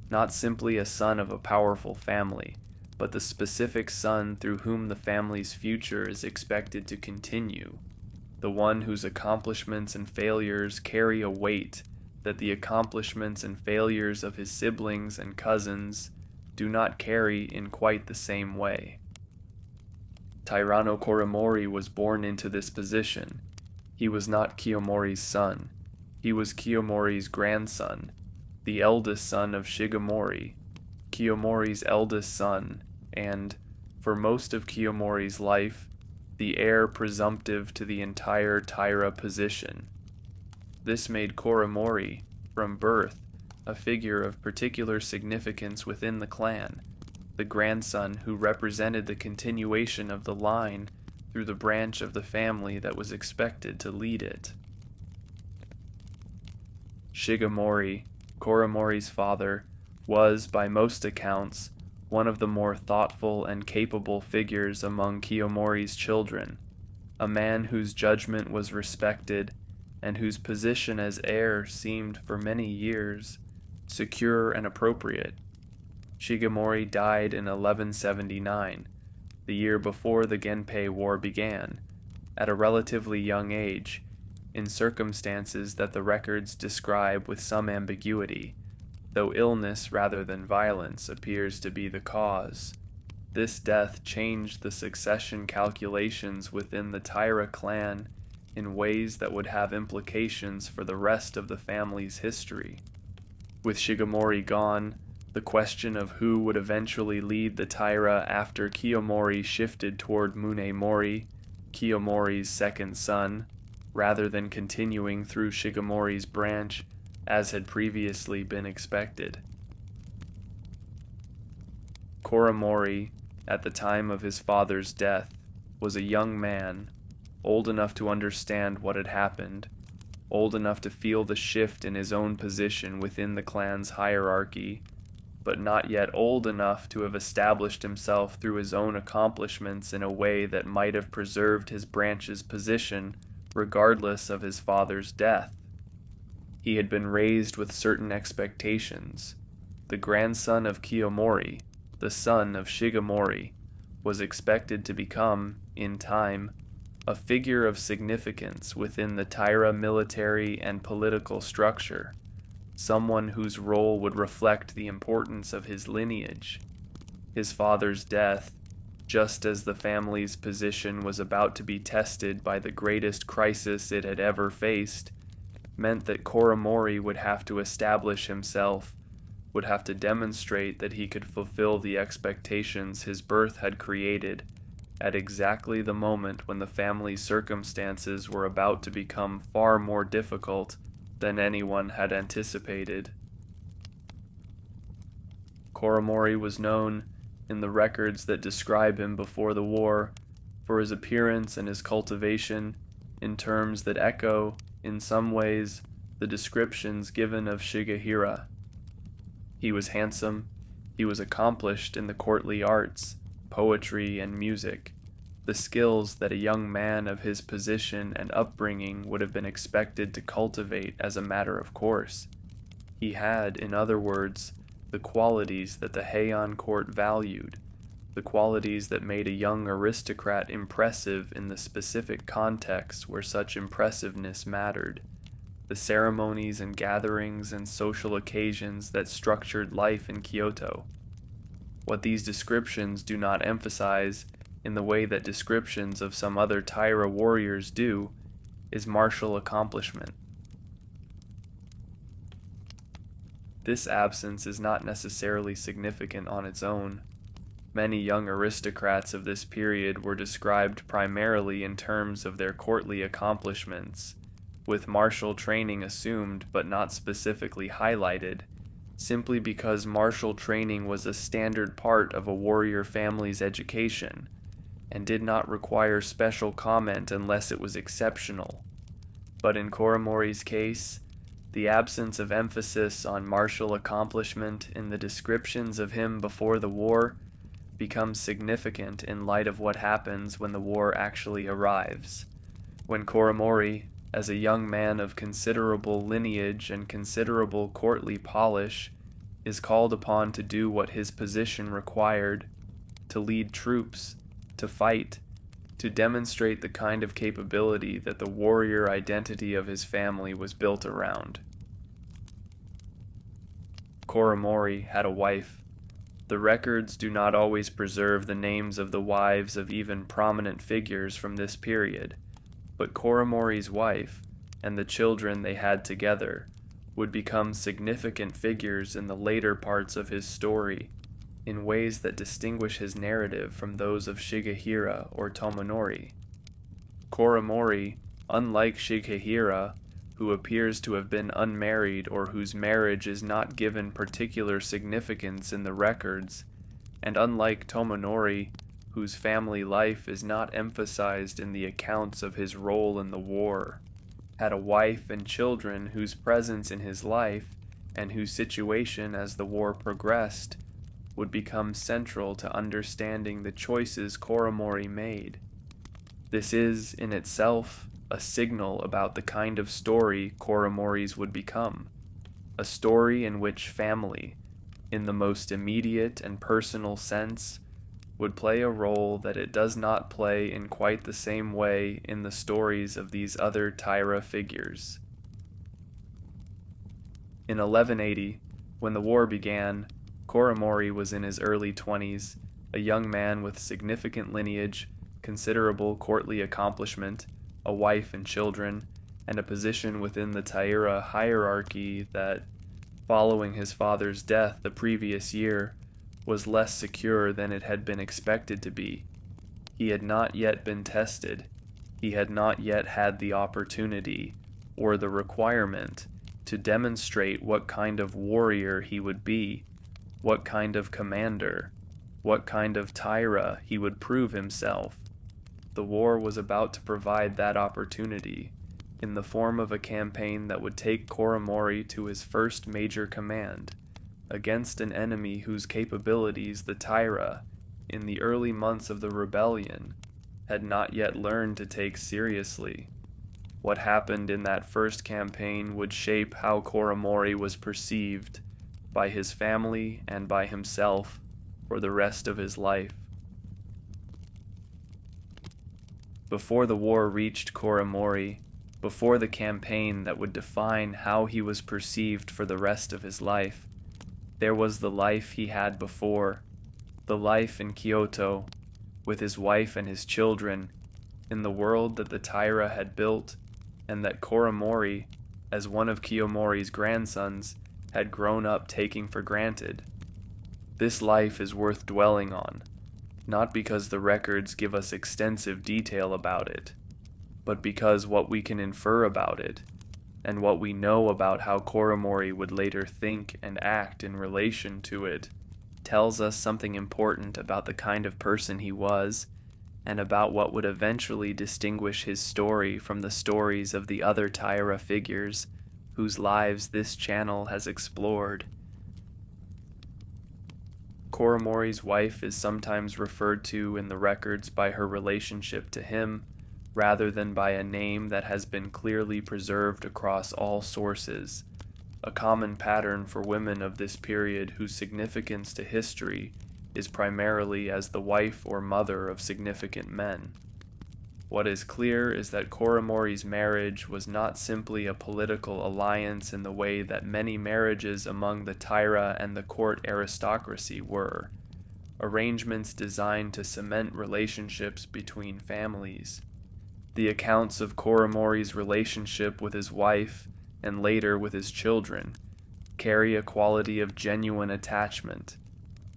not simply a son of a powerful family, but the specific son through whom the family's future is expected to continue, the one whose accomplishments and failures carry a weight that the accomplishments and failures of his siblings and cousins do not carry in quite the same way. Taira no Koremori was born into this position. He was not Kiyomori's son. He was Kiyomori's grandson, the eldest son of Shigemori, Kiyomori's eldest son, and, for most of Kiyomori's life, the heir presumptive to the entire Taira position. This made Koremori, from birth, a figure of particular significance within the clan, the grandson who represented the continuation of the line through the branch of the family that was expected to lead it. Shigemori, Koremori's father, was, by most accounts, one of the more thoughtful and capable figures among Kiyomori's children, a man whose judgment was respected and whose position as heir seemed for many years secure and appropriate. Shigemori died in 1179, the year before the Genpei War began, at a relatively young age, in circumstances that the records describe with some ambiguity, though illness rather than violence appears to be the cause. This death changed the succession calculations within the Taira clan in ways that would have implications for the rest of the family's history. With Shigemori gone, the question of who would eventually lead the Taira after Kiyomori shifted toward Munemori, Kiyomori's second son, rather than continuing through Shigemori's branch, as had previously been expected. Koremori, at the time of his father's death, was a young man, old enough to understand what had happened, old enough to feel the shift in his own position within the clan's hierarchy, but not yet old enough to have established himself through his own accomplishments in a way that might have preserved his branch's position regardless of his father's death. He had been raised with certain expectations. The grandson of Kiyomori, the son of Shigemori, was expected to become, in time, a figure of significance within the Taira military and political structure, someone whose role would reflect the importance of his lineage. His father's death, just as the family's position was about to be tested by the greatest crisis it had ever faced, meant that Koremori would have to establish himself, would have to demonstrate that he could fulfill the expectations his birth had created at exactly the moment when the family's circumstances were about to become far more difficult than anyone had anticipated. Koremori was known, in the records that describe him before the war, for his appearance and his cultivation in terms that echo, in some ways, the descriptions given of Shigehira. He was handsome, he was accomplished in the courtly arts, poetry, and music, the skills that a young man of his position and upbringing would have been expected to cultivate as a matter of course. He had, in other words, the qualities that the Heian court valued, the qualities that made a young aristocrat impressive in the specific context where such impressiveness mattered, the ceremonies and gatherings and social occasions that structured life in Kyoto. What these descriptions do not emphasize, in the way that descriptions of some other Taira warriors do, is martial accomplishment. This absence is not necessarily significant on its own. Many young aristocrats of this period were described primarily in terms of their courtly accomplishments, with martial training assumed but not specifically highlighted, simply because martial training was a standard part of a warrior family's education, and did not require special comment unless it was exceptional. But in Koremori's case, the absence of emphasis on martial accomplishment in the descriptions of him before the war becomes significant in light of what happens when the war actually arrives. When Koremori, as a young man of considerable lineage and considerable courtly polish, is called upon to do what his position required, to lead troops, to fight, to demonstrate the kind of capability that the warrior identity of his family was built around. Koremori had a wife. The records do not always preserve the names of the wives of even prominent figures from this period, but Koremori's wife, and the children they had together, would become significant figures in the later parts of his story, in ways that distinguish his narrative from those of Shigehira or Tomonori. Koremori, unlike Shigehira, who appears to have been unmarried or whose marriage is not given particular significance in the records, and unlike Tomonori, whose family life is not emphasized in the accounts of his role in the war, had a wife and children whose presence in his life, and whose situation as the war progressed, would become central to understanding the choices Koremori made. This is, in itself, a signal about the kind of story Koremori's would become, a story in which family, in the most immediate and personal sense, would play a role that it does not play in quite the same way in the stories of these other Taira figures. In 1180, when the war began, Koremori was in his early 20s, a young man with significant lineage, considerable courtly accomplishment, a wife and children, and a position within the Taira hierarchy that, following his father's death the previous year, was less secure than it had been expected to be. He had not yet been tested. He had not yet had the opportunity, or the requirement, to demonstrate what kind of warrior he would be, what kind of commander, what kind of Taira he would prove himself. The war was about to provide that opportunity, in the form of a campaign that would take Koremori to his first major command, against an enemy whose capabilities the Taira, in the early months of the rebellion, had not yet learned to take seriously. What happened in that first campaign would shape how Koremori was perceived by his family and by himself for the rest of his life. Before the war reached Koremori, before the campaign that would define how he was perceived for the rest of his life, there was the life he had before, the life in Kyoto, with his wife and his children, in the world that the Taira had built, and that Koremori, as one of Kiyomori's grandsons, had grown up taking for granted. This life is worth dwelling on, not because the records give us extensive detail about it, but because what we can infer about it, and what we know about how Koremori would later think and act in relation to it, tells us something important about the kind of person he was, and about what would eventually distinguish his story from the stories of the other Taira figures whose lives this channel has explored. Koremori's wife is sometimes referred to in the records by her relationship to him, rather than by a name that has been clearly preserved across all sources, a common pattern for women of this period whose significance to history is primarily as the wife or mother of significant men. What is clear is that Koremori's marriage was not simply a political alliance in the way that many marriages among the Taira and the court aristocracy were, arrangements designed to cement relationships between families. The accounts of Koremori's relationship with his wife, and later with his children, carry a quality of genuine attachment,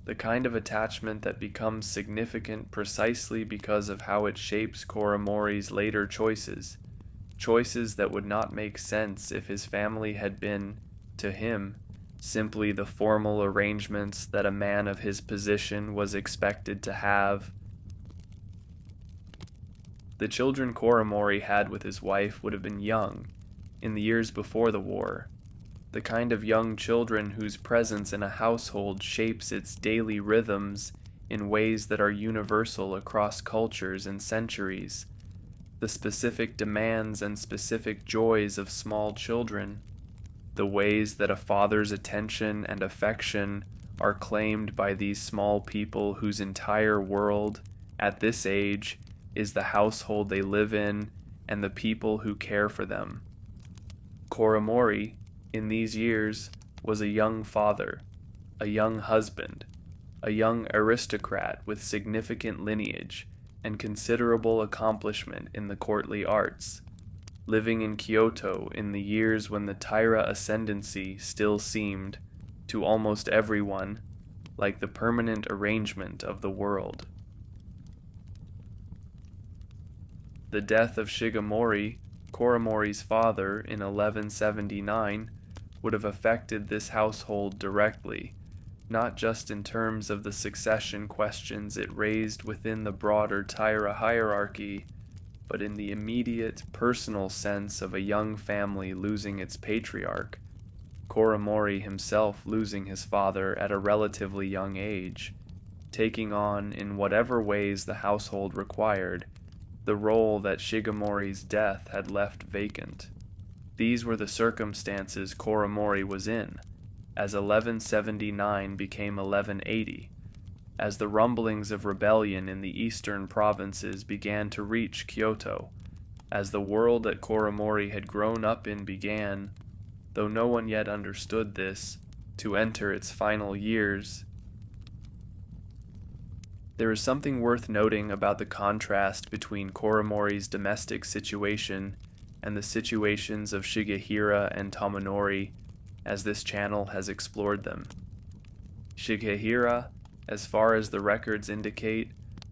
the kind of attachment that becomes significant precisely because of how it shapes Koremori's later choices, choices that would not make sense if his family had been, to him, simply the formal arrangements that a man of his position was expected to have. The children Koremori had with his wife would have been young, in the years before the war, the kind of young children whose presence in a household shapes its daily rhythms in ways that are universal across cultures and centuries, the specific demands and specific joys of small children, the ways that a father's attention and affection are claimed by these small people whose entire world, at this age, is the household they live in and the people who care for them. Koremori, in these years, was a young father, a young husband, a young aristocrat with significant lineage and considerable accomplishment in the courtly arts, living in Kyoto in the years when the Taira ascendancy still seemed, to almost everyone, like the permanent arrangement of the world. The death of Shigemori, Koremori's father, in 1179 would have affected this household directly, not just in terms of the succession questions it raised within the broader Taira hierarchy, but in the immediate personal sense of a young family losing its patriarch, Koremori himself losing his father at a relatively young age, taking on, in whatever ways the household required, the role that Shigemori's death had left vacant. These were the circumstances Koremori was in, as 1179 became 1180, as the rumblings of rebellion in the eastern provinces began to reach Kyoto, as the world that Koremori had grown up in began, though no one yet understood this, to enter its final years. There is something worth noting about the contrast between Koremori's domestic situation and the situations of Shigehira and Tomonori, as this channel has explored them. Shigehira, as far as the records indicate,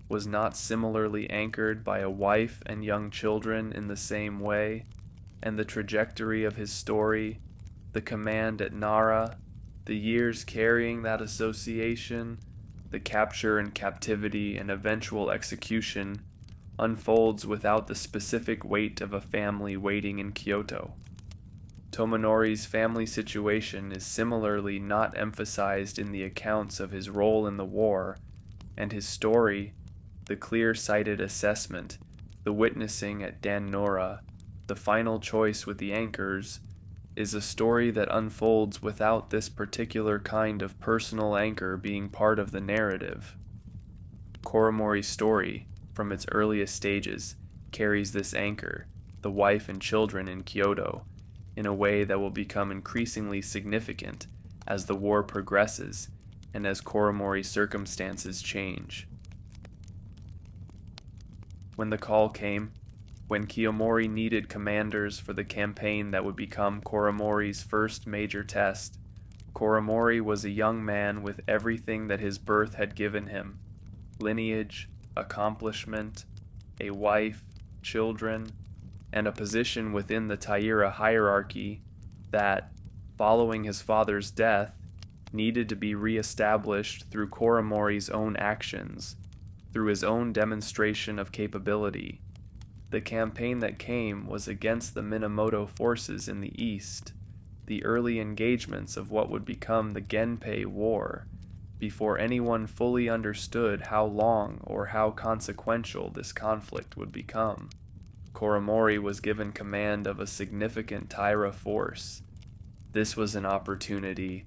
was not similarly anchored by a wife and young children in the same way, and the trajectory of his story, the command at Nara, the years carrying that association, the capture and captivity and eventual execution, unfolds without the specific weight of a family waiting in Kyoto. Tomonori's family situation is similarly not emphasized in the accounts of his role in the war, and his story, the clear-sighted assessment, the witnessing at dan-no-ura, the final choice with the anchors, is a story that unfolds without this particular kind of personal anchor being part of the narrative. Koremori's story, from its earliest stages, carries this anchor, the wife and children in Kyoto, in a way that will become increasingly significant as the war progresses and as Koremori's circumstances change. When the call came, when Kiyomori needed commanders for the campaign that would become Koremori's first major test, Koremori was a young man with everything that his birth had given him: lineage, accomplishment, a wife, children, and a position within the Taira hierarchy that, following his father's death, needed to be re-established through Koremori's own actions, through his own demonstration of capability. The campaign that came was against the Minamoto forces in the east, the early engagements of what would become the Genpei War, before anyone fully understood how long or how consequential this conflict would become. Koremori was given command of a significant Taira force. This was an opportunity,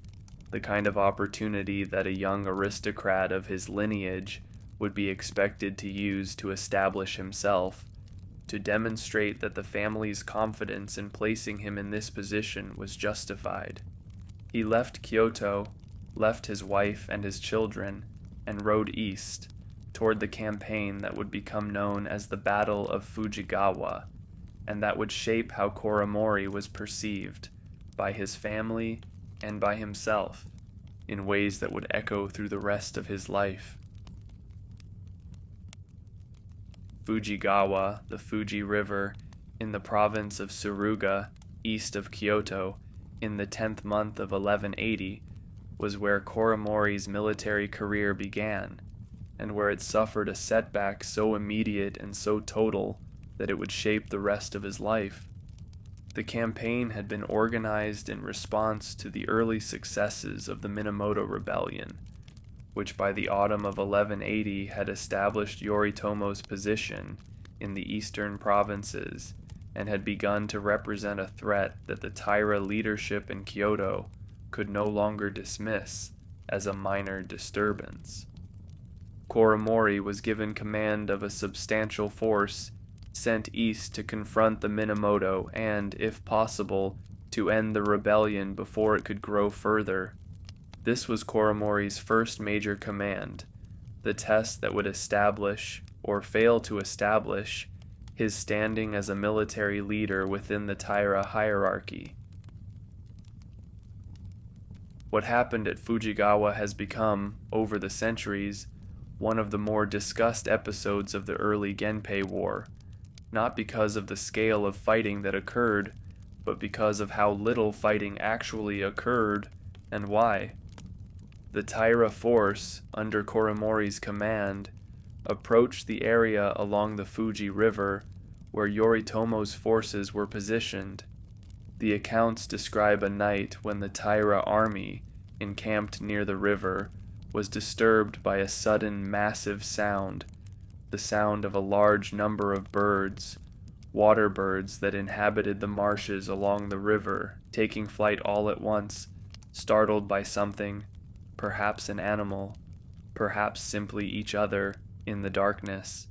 the kind of opportunity that a young aristocrat of his lineage would be expected to use to establish himself, to demonstrate that the family's confidence in placing him in this position was justified. He left Kyoto, left his wife and his children, and rode east, toward the campaign that would become known as the Battle of Fujigawa, and that would shape how Koremori was perceived, by his family and by himself, in ways that would echo through the rest of his life. Fujigawa, the Fuji River, in the province of Suruga, east of Kyoto, in the 10th month of 1180, was where Koremori's military career began, and where it suffered a setback so immediate and so total that it would shape the rest of his life. The campaign had been organized in response to the early successes of the Minamoto Rebellion, which by the autumn of 1180 had established Yoritomo's position in the eastern provinces and had begun to represent a threat that the Taira leadership in Kyoto could no longer dismiss as a minor disturbance. Koremori was given command of a substantial force sent east to confront the Minamoto and, if possible, to end the rebellion before it could grow further. This was Koremori's first major command, the test that would establish, or fail to establish, his standing as a military leader within the Taira hierarchy. What happened at Fujigawa has become, over the centuries, one of the more discussed episodes of the early Genpei War, not because of the scale of fighting that occurred, but because of how little fighting actually occurred and why. The Taira force, under Koremori's command, approached the area along the Fuji River where Yoritomo's forces were positioned. The accounts describe a night when the Taira army, encamped near the river, was disturbed by a sudden massive sound, the sound of a large number of birds, water birds that inhabited the marshes along the river, taking flight all at once, startled by something, perhaps an animal, perhaps simply each other, in the darkness.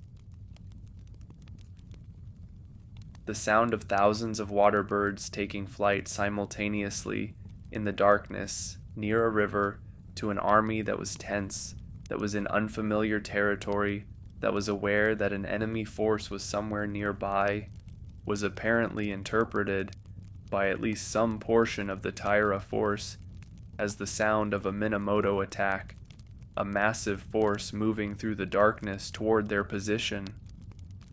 The sound of thousands of water birds taking flight simultaneously in the darkness near a river to an army that was tense, that was in unfamiliar territory, that was aware that an enemy force was somewhere nearby, was apparently interpreted, by at least some portion of the Taira force, as the sound of a Minamoto attack, a massive force moving through the darkness toward their position.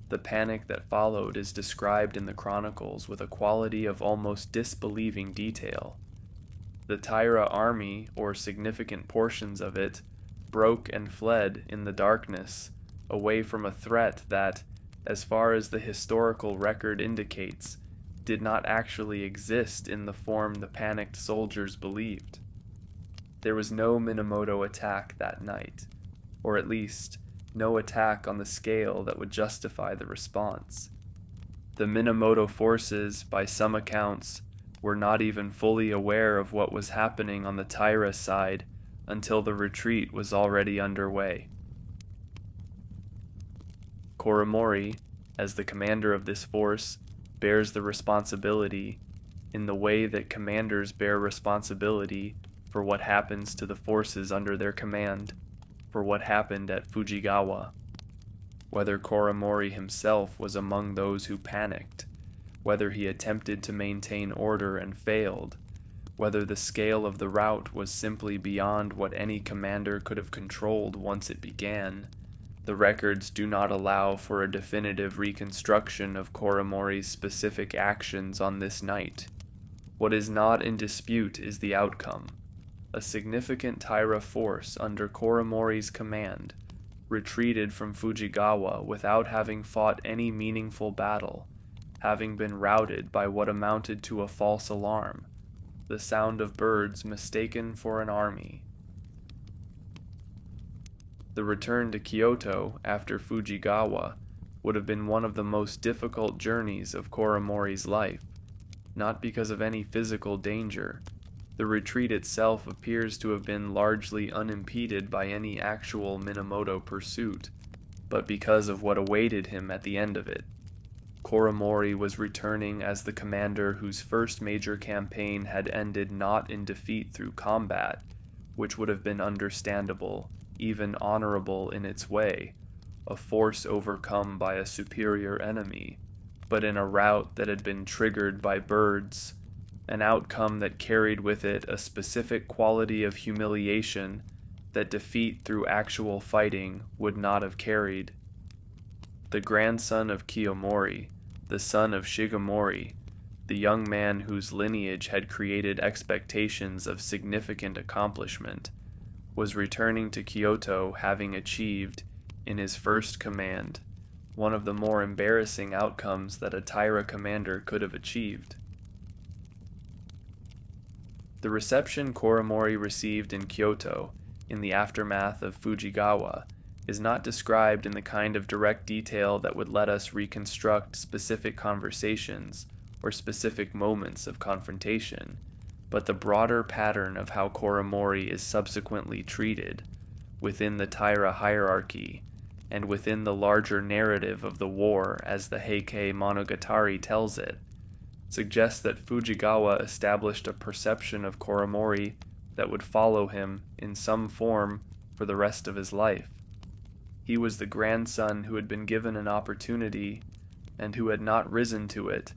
The panic that followed is described in the chronicles with a quality of almost disbelieving detail. The Taira army, or significant portions of it, broke and fled in the darkness, away from a threat that, as far as the historical record indicates, did not actually exist in the form the panicked soldiers believed. There was no Minamoto attack that night, or at least, no attack on the scale that would justify the response. The Minamoto forces, by some accounts, were not even fully aware of what was happening on the Taira side until the retreat was already underway. Koremori, as the commander of this force, bears the responsibility, in the way that commanders bear responsibility for what happens to the forces under their command, for what happened at Fujigawa. Whether Koremori himself was among those who panicked, whether he attempted to maintain order and failed, whether the scale of the rout was simply beyond what any commander could have controlled once it began, the records do not allow for a definitive reconstruction of Koremori's specific actions on this night. What is not in dispute is the outcome. A significant Taira force under Koremori's command retreated from Fujigawa without having fought any meaningful battle, having been routed by what amounted to a false alarm, the sound of birds mistaken for an army. The return to Kyoto after Fujigawa would have been one of the most difficult journeys of Koremori's life, not because of any physical danger. The retreat itself appears to have been largely unimpeded by any actual Minamoto pursuit, but because of what awaited him at the end of it. Koremori was returning as the commander whose first major campaign had ended not in defeat through combat, which would have been understandable, even honorable in its way, a force overcome by a superior enemy, but in a rout that had been triggered by birds, an outcome that carried with it a specific quality of humiliation that defeat through actual fighting would not have carried. The grandson of Kiyomori, the son of Shigemori, the young man whose lineage had created expectations of significant accomplishment, was returning to Kyoto having achieved, in his first command, one of the more embarrassing outcomes that a Taira commander could have achieved. The reception Koremori received in Kyoto in the aftermath of Fujigawa is not described in the kind of direct detail that would let us reconstruct specific conversations or specific moments of confrontation, but the broader pattern of how Koremori is subsequently treated within the Taira hierarchy and within the larger narrative of the war as the Heike Monogatari tells it, suggests that Fujigawa established a perception of Koremori that would follow him in some form for the rest of his life. He was the grandson who had been given an opportunity and who had not risen to it,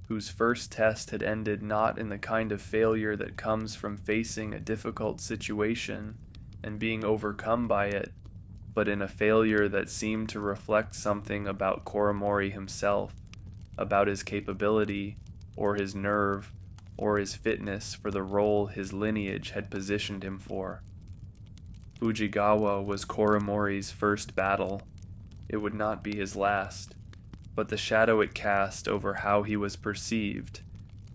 whose first test had ended not in the kind of failure that comes from facing a difficult situation and being overcome by it, but in a failure that seemed to reflect something about Koremori himself, about his capability, or his nerve, or his fitness for the role his lineage had positioned him for. Fujigawa was Koremori's first battle. It would not be his last, but the shadow it cast over how he was perceived,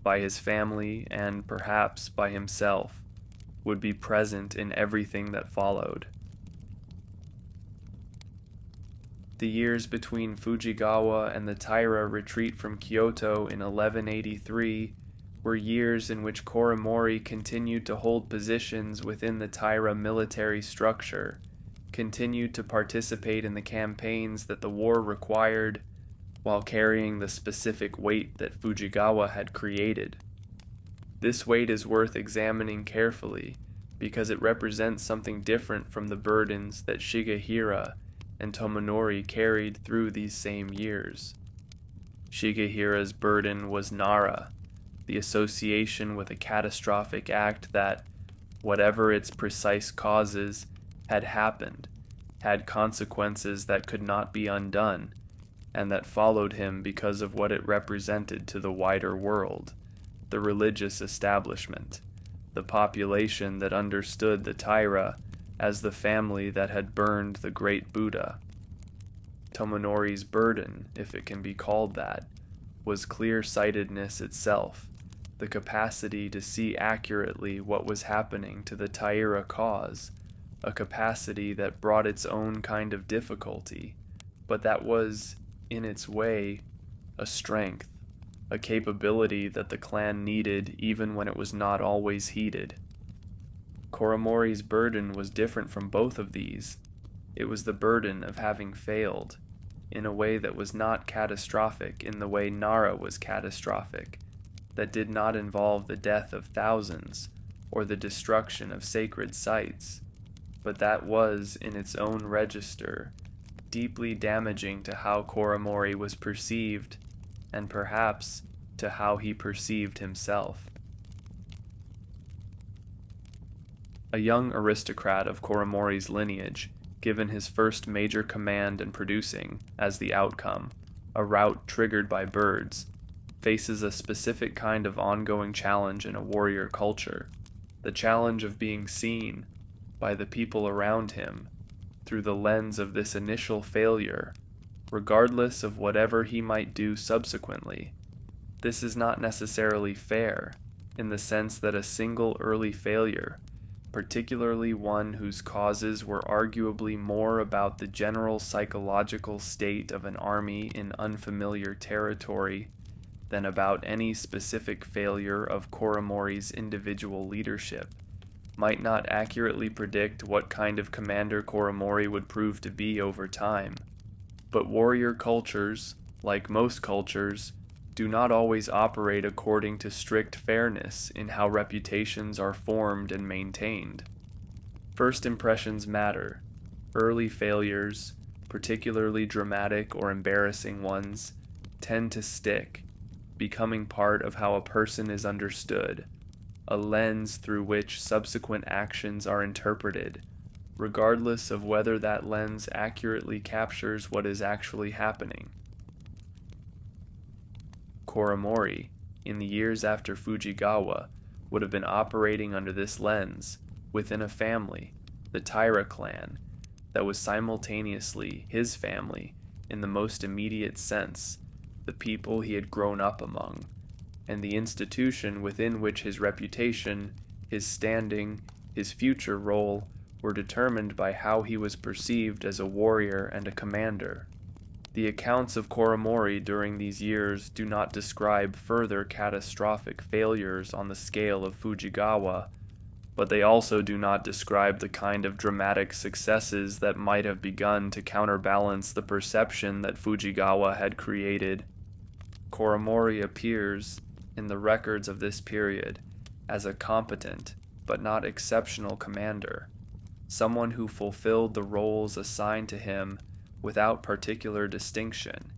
by his family and perhaps by himself, would be present in everything that followed. The years between Fujigawa and the Taira retreat from Kyoto in 1183 were years in which Koremori continued to hold positions within the Taira military structure, continued to participate in the campaigns that the war required, while carrying the specific weight that Fujigawa had created. This weight is worth examining carefully because it represents something different from the burdens that Shigehira and Tomonori carried through these same years. Shigehira's burden was Nara, the association with a catastrophic act that, whatever its precise causes, had happened, had consequences that could not be undone, and that followed him because of what it represented to the wider world, the religious establishment, the population that understood the Taira as the family that had burned the great Buddha. Tomonori's burden, if it can be called that, was clear-sightedness itself, the capacity to see accurately what was happening to the Taira cause, a capacity that brought its own kind of difficulty, but that was, in its way, a strength, a capability that the clan needed even when it was not always heeded. Koremori's burden was different from both of these. It was the burden of having failed, in a way that was not catastrophic in the way Nara was catastrophic, that did not involve the death of thousands or the destruction of sacred sites, but that was, in its own register, deeply damaging to how Koremori was perceived, and perhaps to how he perceived himself. A young aristocrat of Koremori's lineage, given his first major command and producing, as the outcome, a rout triggered by birds, faces a specific kind of ongoing challenge in a warrior culture, the challenge of being seen by the people around him through the lens of this initial failure, regardless of whatever he might do subsequently. This is not necessarily fair, in the sense that a single early failure, particularly one whose causes were arguably more about the general psychological state of an army in unfamiliar territory than about any specific failure of Koremori's individual leadership, might not accurately predict what kind of commander Koremori would prove to be over time. But warrior cultures, like most cultures, do not always operate according to strict fairness in how reputations are formed and maintained. First impressions matter. Early failures, particularly dramatic or embarrassing ones, tend to stick, becoming part of how a person is understood, a lens through which subsequent actions are interpreted, regardless of whether that lens accurately captures what is actually happening. Koremori, in the years after Fujigawa, would have been operating under this lens, within a family, the Taira clan, that was simultaneously his family in the most immediate sense, the people he had grown up among, and the institution within which his reputation, his standing, his future role were determined by how he was perceived as a warrior and a commander. The accounts of Koremori during these years do not describe further catastrophic failures on the scale of Fujigawa, but they also do not describe the kind of dramatic successes that might have begun to counterbalance the perception that Fujigawa had created. Koremori appears, in the records of this period, as a competent but not exceptional commander, someone who fulfilled the roles assigned to him without particular distinction,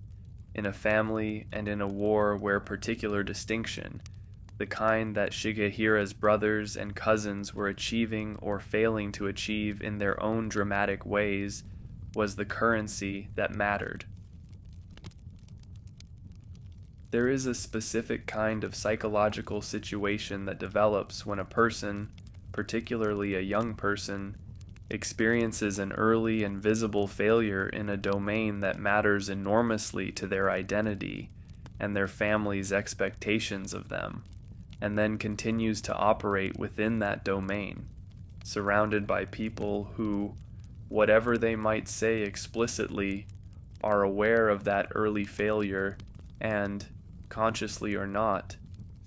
in a family and in a war where particular distinction, the kind that Shigehira's brothers and cousins were achieving or failing to achieve in their own dramatic ways, was the currency that mattered. There is a specific kind of psychological situation that develops when a person, particularly a young person, experiences an early and visible failure in a domain that matters enormously to their identity and their family's expectations of them, and then continues to operate within that domain, surrounded by people who, whatever they might say explicitly, are aware of that early failure and, consciously or not,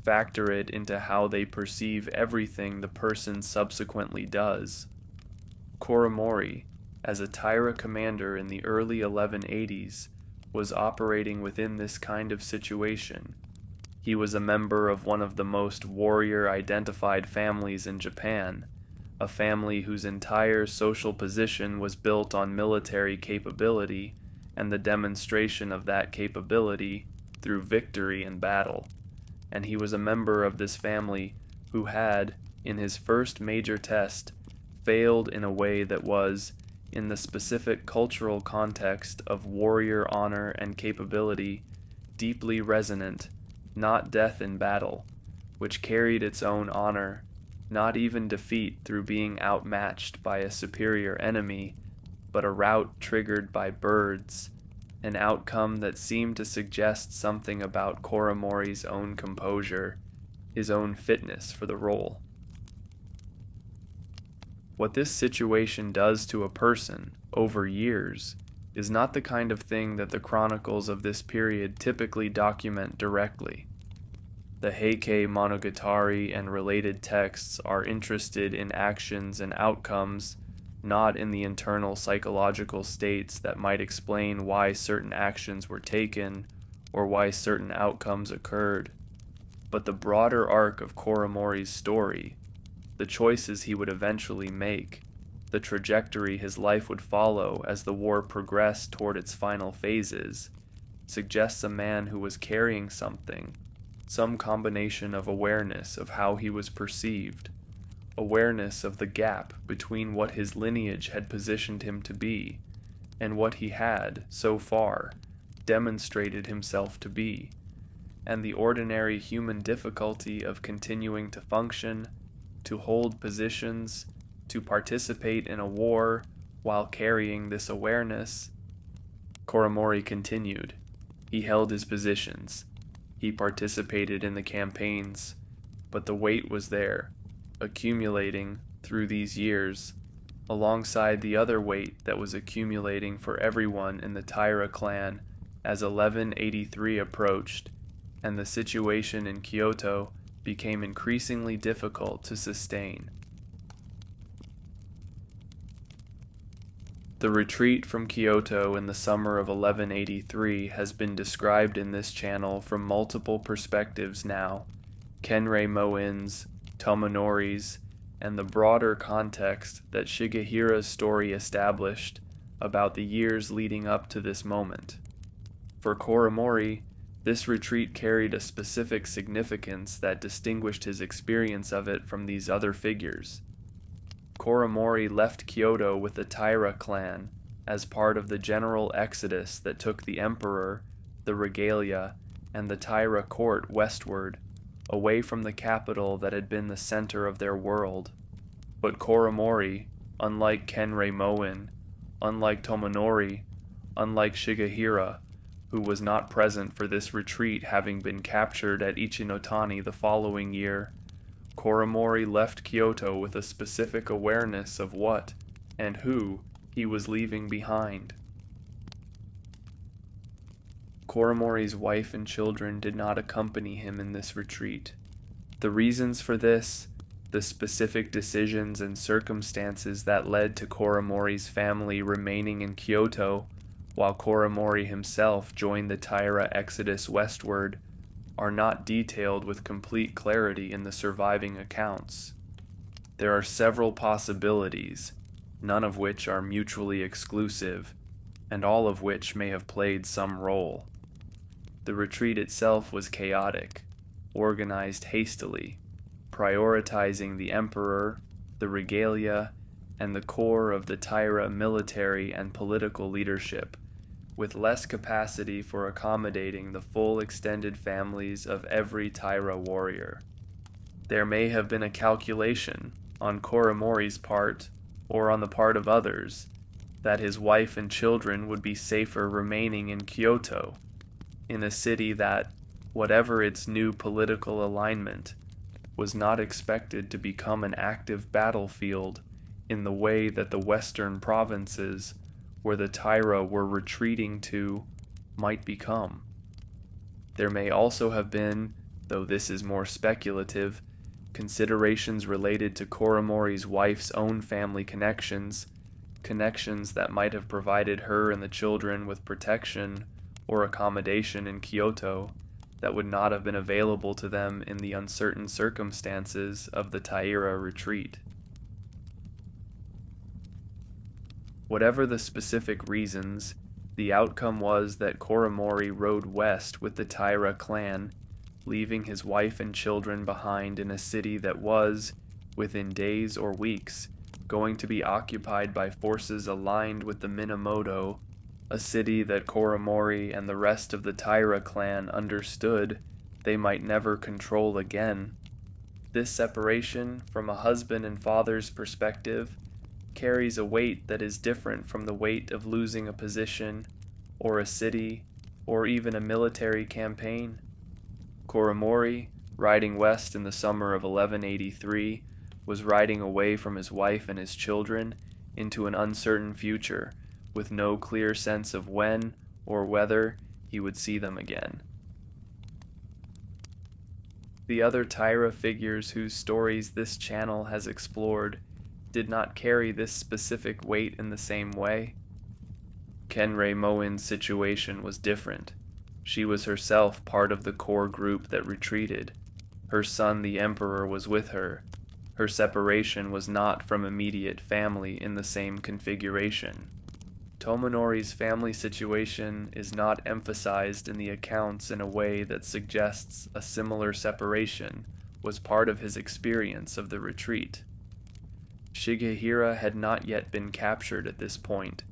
factor it into how they perceive everything the person subsequently does. Koremori, as a Taira commander in the early 1180s, was operating within this kind of situation. He was a member of one of the most warrior-identified families in Japan, a family whose entire social position was built on military capability and the demonstration of that capability through victory in battle. And he was a member of this family who had, in his first major test, failed in a way that was, in the specific cultural context of warrior honor and capability, deeply resonant, not death in battle, which carried its own honor, not even defeat through being outmatched by a superior enemy, but a rout triggered by birds, an outcome that seemed to suggest something about Koremori's own composure, his own fitness for the role. What this situation does to a person, over years, is not the kind of thing that the chronicles of this period typically document directly. The Heike Monogatari and related texts are interested in actions and outcomes, not in the internal psychological states that might explain why certain actions were taken or why certain outcomes occurred, but the broader arc of Koremori's story, the choices he would eventually make, the trajectory his life would follow as the war progressed toward its final phases, suggests a man who was carrying something, some combination of awareness of how he was perceived, awareness of the gap between what his lineage had positioned him to be, and what he had, so far, demonstrated himself to be, and the ordinary human difficulty of continuing to function, to hold positions, to participate in a war while carrying this awareness. Koremori continued. He held his positions. He participated in the campaigns, but the weight was there, accumulating through these years, alongside the other weight that was accumulating for everyone in the Taira clan as 1183 approached, and the situation in Kyoto became increasingly difficult to sustain. The retreat from Kyoto in the summer of 1183 has been described in this channel from multiple perspectives now, Kenreimon-in's, Tomonori's, and the broader context that Shigehira's story established about the years leading up to this moment. For Koremori, this retreat carried a specific significance that distinguished his experience of it from these other figures. Koremori left Kyoto with the Taira clan as part of the general exodus that took the emperor, the regalia, and the Taira court westward, away from the capital that had been the center of their world. But Koremori, unlike Kenreimon-in, unlike Tomonori, unlike Shigehira, who was not present for this retreat having been captured at Ichinotani the following year, Koremori left Kyoto with a specific awareness of what and who he was leaving behind. Koremori's wife and children did not accompany him in this retreat. The reasons for this, the specific decisions and circumstances that led to Koremori's family remaining in Kyoto, while Koremori himself joined the Taira exodus westward, are not detailed with complete clarity in the surviving accounts. There are several possibilities, none of which are mutually exclusive, and all of which may have played some role. The retreat itself was chaotic, organized hastily, prioritizing the emperor, the regalia, and the core of the Taira military and political leadership, with less capacity for accommodating the full extended families of every Taira warrior. There may have been a calculation, on Koremori's part, or on the part of others, that his wife and children would be safer remaining in Kyoto, in a city that, whatever its new political alignment, was not expected to become an active battlefield in the way that the western provinces, where the Taira were retreating to, might become. There may also have been, though this is more speculative, considerations related to Koremori's wife's own family connections that might have provided her and the children with protection or accommodation in Kyoto that would not have been available to them in the uncertain circumstances of the Taira retreat. Whatever the specific reasons, the outcome was that Koremori rode west with the Taira clan, leaving his wife and children behind in a city that was, within days or weeks, going to be occupied by forces aligned with the Minamoto, a city that Koremori and the rest of the Taira clan understood they might never control again. This separation, from a husband and father's perspective, carries a weight that is different from the weight of losing a position, or a city, or even a military campaign. Koremori, riding west in the summer of 1183, was riding away from his wife and his children into an uncertain future, with no clear sense of when or whether he would see them again. The other Taira figures whose stories this channel has explored did not carry this specific weight in the same way. Kenreimon-in's situation was different. She was herself part of the core group that retreated. Her son, the emperor, was with her. Her separation was not from immediate family in the same configuration. Tomonori's family situation is not emphasized in the accounts in a way that suggests a similar separation was part of his experience of the retreat. Shigehira had not yet been captured at this point,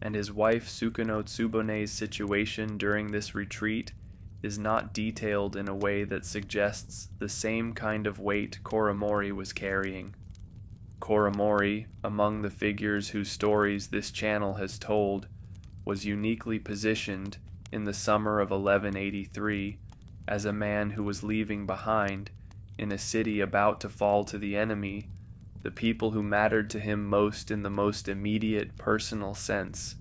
and his wife Sukuno Tsubone's situation during this retreat is not detailed in a way that suggests the same kind of weight Koremori was carrying. Koremori, among the figures whose stories this channel has told, was uniquely positioned in the summer of 1183 as a man who was leaving behind, in a city about to fall to the enemy, the people who mattered to him most in the most immediate personal sense.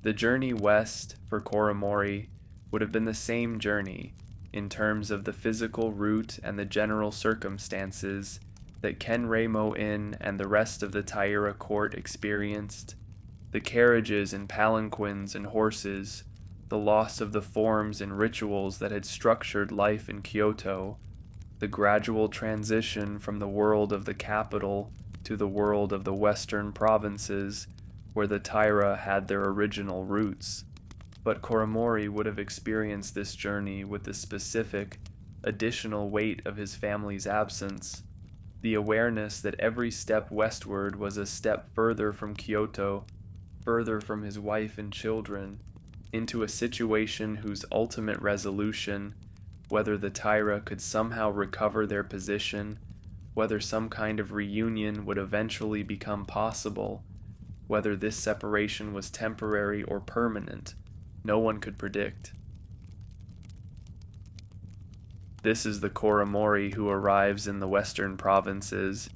The journey west for Koremori would have been the same journey in terms of the physical route and the general circumstances that Kenreimon-in and the rest of the Taira court experienced, the carriages and palanquins and horses, the loss of the forms and rituals that had structured life in Kyoto, the gradual transition from the world of the capital to the world of the western provinces where the Taira had their original roots. But Koremori would have experienced this journey with the specific, additional weight of his family's absence, the awareness that every step westward was a step further from Kyoto, further from his wife and children, into a situation whose ultimate resolution, whether the Taira could somehow recover their position, whether some kind of reunion would eventually become possible, Whether this separation was temporary or permanent, no one could predict. This is the Koremori who arrives in the western provinces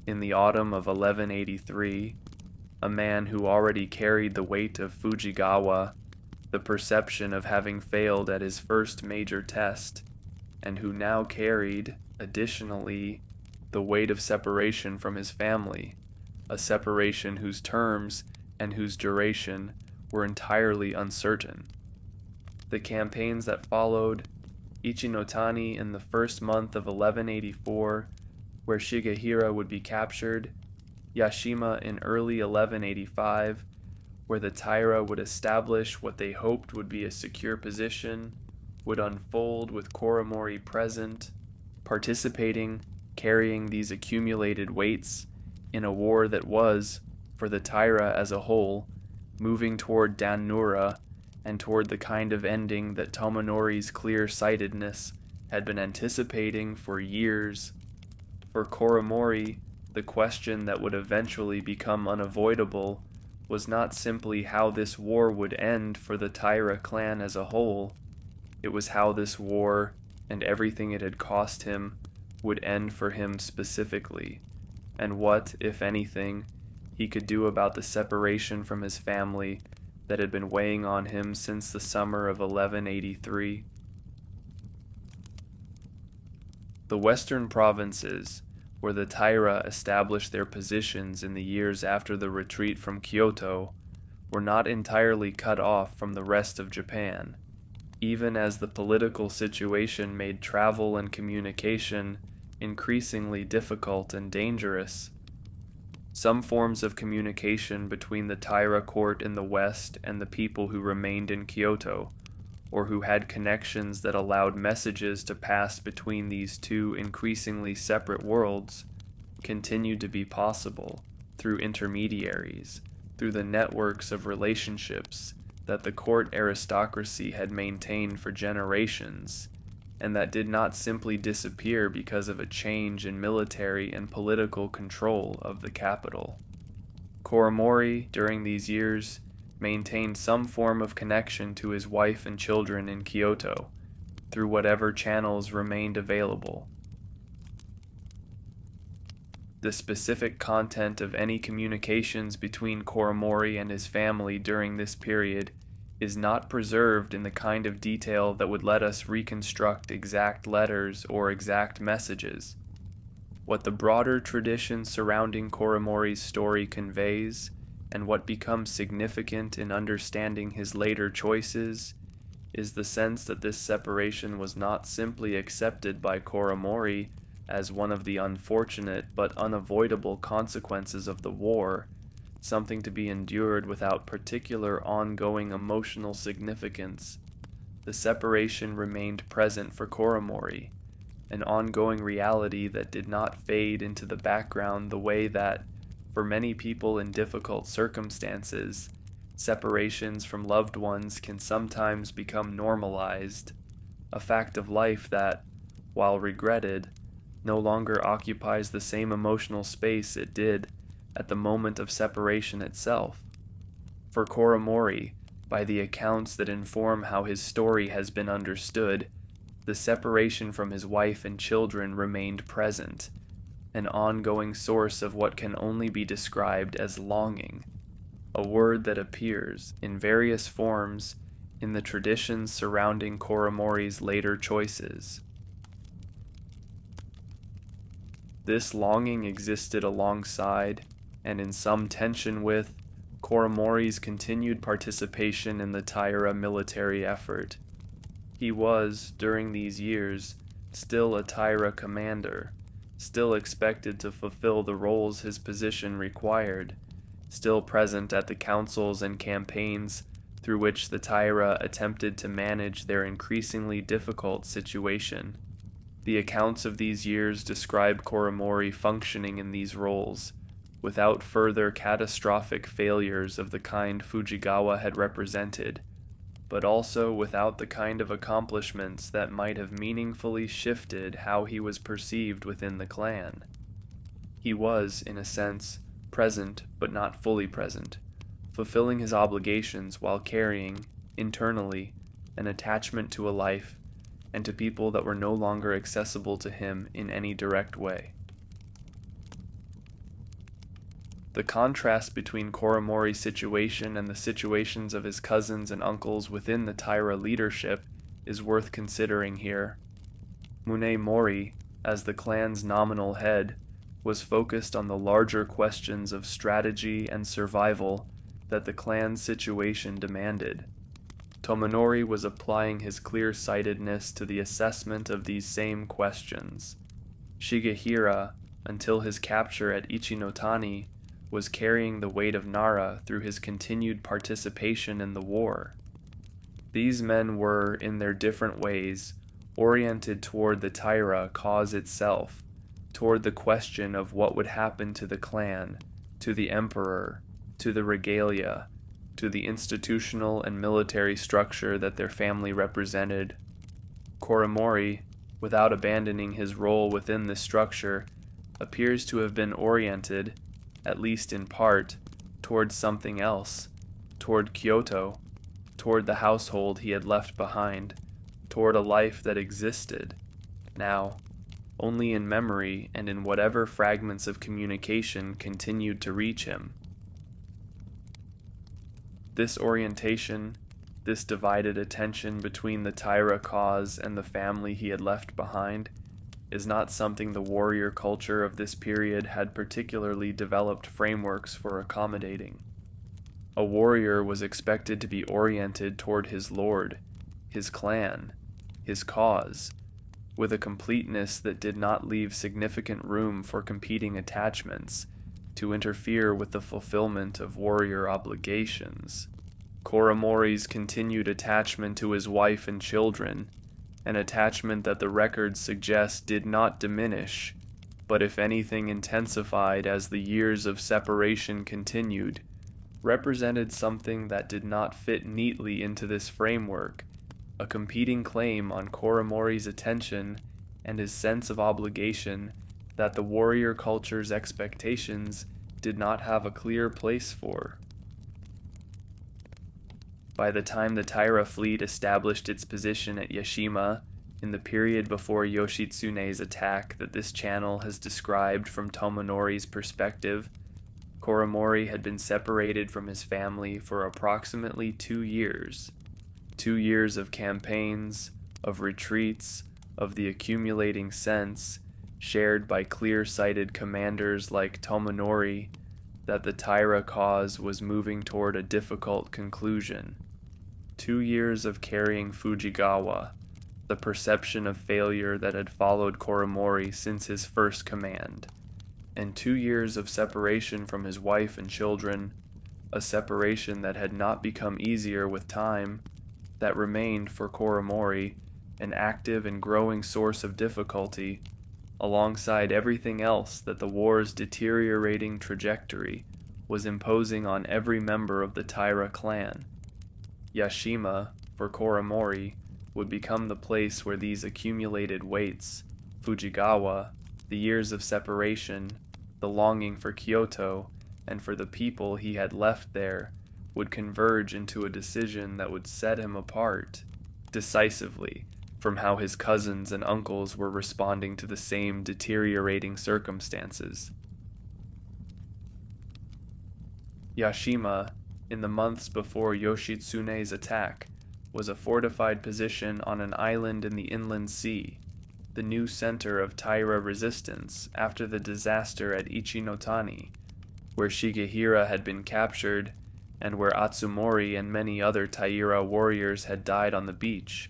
in the autumn of 1183, a man who already carried the weight of Fujigawa, the perception of having failed at his first major test, and who now carried, additionally, the weight of separation from his family, a separation whose terms and whose duration were entirely uncertain. The campaigns that followed, Ichinotani in the first month of 1184, where Shigehira would be captured, Yashima in early 1185, where the Taira would establish what they hoped would be a secure position, would unfold with Koremori present, participating, carrying these accumulated weights in a war that was, for the Taira as a whole, moving toward dan-no-ura and toward the kind of ending that Tomonori's clear-sightedness had been anticipating for years. For Koremori, the question that would eventually become unavoidable was not simply how this war would end for the Taira clan as a whole, it was how this war, and everything it had cost him, would end for him specifically, and what, if anything, he could do about the separation from his family that had been weighing on him since the summer of 1183. The western provinces, where the Taira established their positions in the years after the retreat from Kyoto, were not entirely cut off from the rest of Japan, even as the political situation made travel and communication increasingly difficult and dangerous. Some forms of communication between the Taira court in the west and the people who remained in Kyoto, or who had connections that allowed messages to pass between these two increasingly separate worlds, continued to be possible through intermediaries, through the networks of relationships that the court aristocracy had maintained for generations, and that did not simply disappear because of a change in military and political control of the capital. Koremori, during these years, maintained some form of connection to his wife and children in Kyoto, through whatever channels remained available. The specific content of any communications between Koremori and his family during this period is not preserved in the kind of detail that would let us reconstruct exact letters or exact messages. What the broader tradition surrounding Koremori's story conveys, and what becomes significant in understanding his later choices, is the sense that this separation was not simply accepted by Koremori as one of the unfortunate but unavoidable consequences of the war, something to be endured without particular ongoing emotional significance. The separation remained present for Koremori, an ongoing reality that did not fade into the background the way that, for many people in difficult circumstances, separations from loved ones can sometimes become normalized, a fact of life that, while regretted, no longer occupies the same emotional space it did at the moment of separation itself. For Koremori, by the accounts that inform how his story has been understood, the separation from his wife and children remained present, an ongoing source of what can only be described as longing, a word that appears in various forms in the traditions surrounding Koremori's later choices. This longing existed alongside, and in some tension with, Koremori's continued participation in the Taira military effort. He was, during these years, still a Taira commander, still expected to fulfill the roles his position required, still present at the councils and campaigns through which the Taira attempted to manage their increasingly difficult situation. The accounts of these years describe Koremori functioning in these roles, without further catastrophic failures of the kind Fujigawa had represented, but also without the kind of accomplishments that might have meaningfully shifted how he was perceived within the clan. He was, in a sense, present but not fully present, fulfilling his obligations while carrying, internally, an attachment to a life and to people that were no longer accessible to him in any direct way. The contrast between Koremori's situation and the situations of his cousins and uncles within the Taira leadership is worth considering here. Mune Mori, as the clan's nominal head, was focused on the larger questions of strategy and survival that the clan's situation demanded. Tomonori was applying his clear-sightedness to the assessment of these same questions. Shigehira, until his capture at Ichinotani, was carrying the weight of Nara through his continued participation in the war. These men were, in their different ways, oriented toward the Taira cause itself, toward the question of what would happen to the clan, to the emperor, to the regalia, to the institutional and military structure that their family represented. Koremori, without abandoning his role within this structure, appears to have been oriented, at least in part, toward something else, toward Kyoto, toward the household he had left behind, toward a life that existed, now, only in memory and in whatever fragments of communication continued to reach him. This orientation, this divided attention between the Taira cause and the family he had left behind, is not something the warrior culture of this period had particularly developed frameworks for accommodating. A warrior was expected to be oriented toward his lord, his clan, his cause, with a completeness that did not leave significant room for competing attachments to interfere with the fulfillment of warrior obligations. Koremori's continued attachment to his wife and children, an attachment that the records suggest did not diminish, but if anything intensified as the years of separation continued, represented something that did not fit neatly into this framework, a competing claim on Koremori's attention and his sense of obligation that the warrior culture's expectations did not have a clear place for. By the time the Taira fleet established its position at Yashima, in the period before Yoshitsune's attack that this channel has described from Tomonori's perspective, Koremori had been separated from his family for approximately 2 years. 2 years of campaigns, of retreats, of the accumulating sense, shared by clear-sighted commanders like Tomonori, that the Taira cause was moving toward a difficult conclusion. 2 years of carrying Fujigawa, the perception of failure that had followed Koremori since his first command, and 2 years of separation from his wife and children, a separation that had not become easier with time, that remained for Koremori an active and growing source of difficulty, alongside everything else that the war's deteriorating trajectory was imposing on every member of the Taira clan. Yashima, for Koremori, would become the place where these accumulated weights, Fujigawa, the years of separation, the longing for Kyoto, and for the people he had left there, would converge into a decision that would set him apart, decisively, from how his cousins and uncles were responding to the same deteriorating circumstances. Yashima, in the months before Yoshitsune's attack, was a fortified position on an island in the inland sea, the new center of Taira resistance after the disaster at Ichinotani, where Shigehira had been captured and where Atsumori and many other Taira warriors had died on the beach.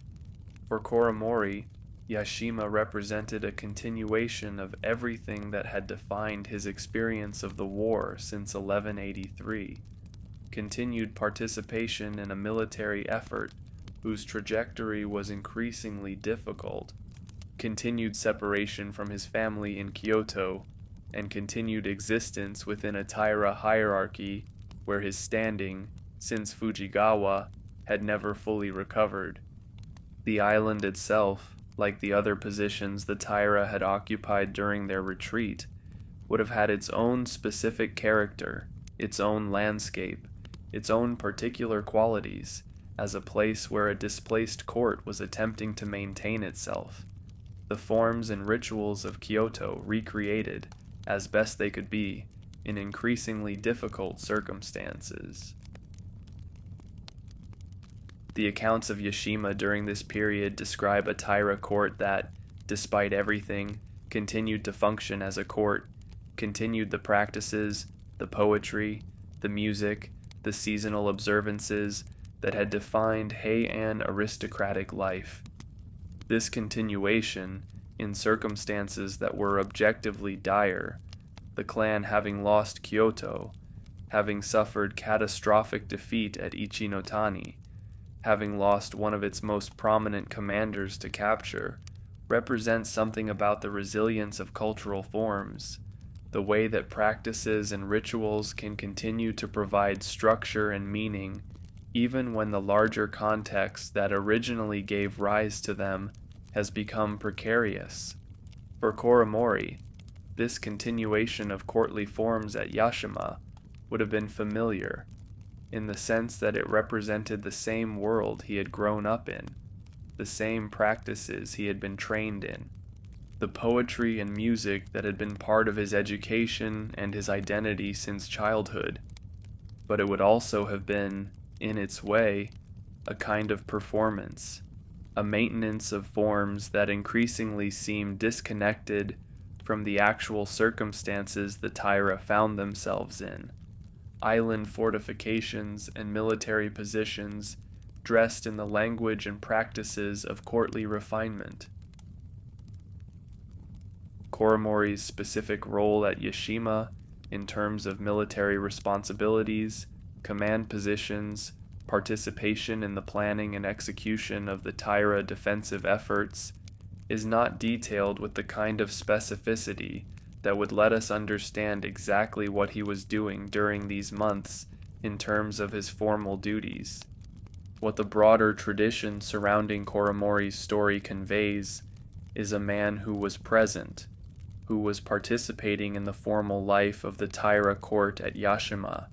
For Koremori, Yashima represented a continuation of everything that had defined his experience of the war since 1183. Continued participation in a military effort whose trajectory was increasingly difficult, continued separation from his family in Kyoto, and continued existence within a Taira hierarchy where his standing, since Fujigawa, had never fully recovered. The island itself, like the other positions the Taira had occupied during their retreat, would have had its own specific character, its own landscape, its own particular qualities, as a place where a displaced court was attempting to maintain itself. The forms and rituals of Kyoto recreated, as best they could be, in increasingly difficult circumstances. The accounts of Yashima during this period describe a Taira court that, despite everything, continued to function as a court, continued the practices, the poetry, the music, the seasonal observances that had defined Heian aristocratic life. This continuation, in circumstances that were objectively dire, the clan having lost Kyoto, having suffered catastrophic defeat at Ichinotani, having lost one of its most prominent commanders to capture, represents something about the resilience of cultural forms, the way that practices and rituals can continue to provide structure and meaning even when the larger context that originally gave rise to them has become precarious. For Koremori, this continuation of courtly forms at Yashima would have been familiar, in the sense that it represented the same world he had grown up in, the same practices he had been trained in, the poetry and music that had been part of his education and his identity since childhood. But it would also have been, in its way, a kind of performance, a maintenance of forms that increasingly seemed disconnected from the actual circumstances the Taira found themselves in. Island fortifications and military positions dressed in the language and practices of courtly refinement. Koremori's specific role at Yashima in terms of military responsibilities, command positions, participation in the planning and execution of the Taira defensive efforts is not detailed with the kind of specificity that would let us understand exactly what he was doing during these months in terms of his formal duties. What the broader tradition surrounding Koremori's story conveys is a man who was present, who was participating in the formal life of the Taira court at Yashima,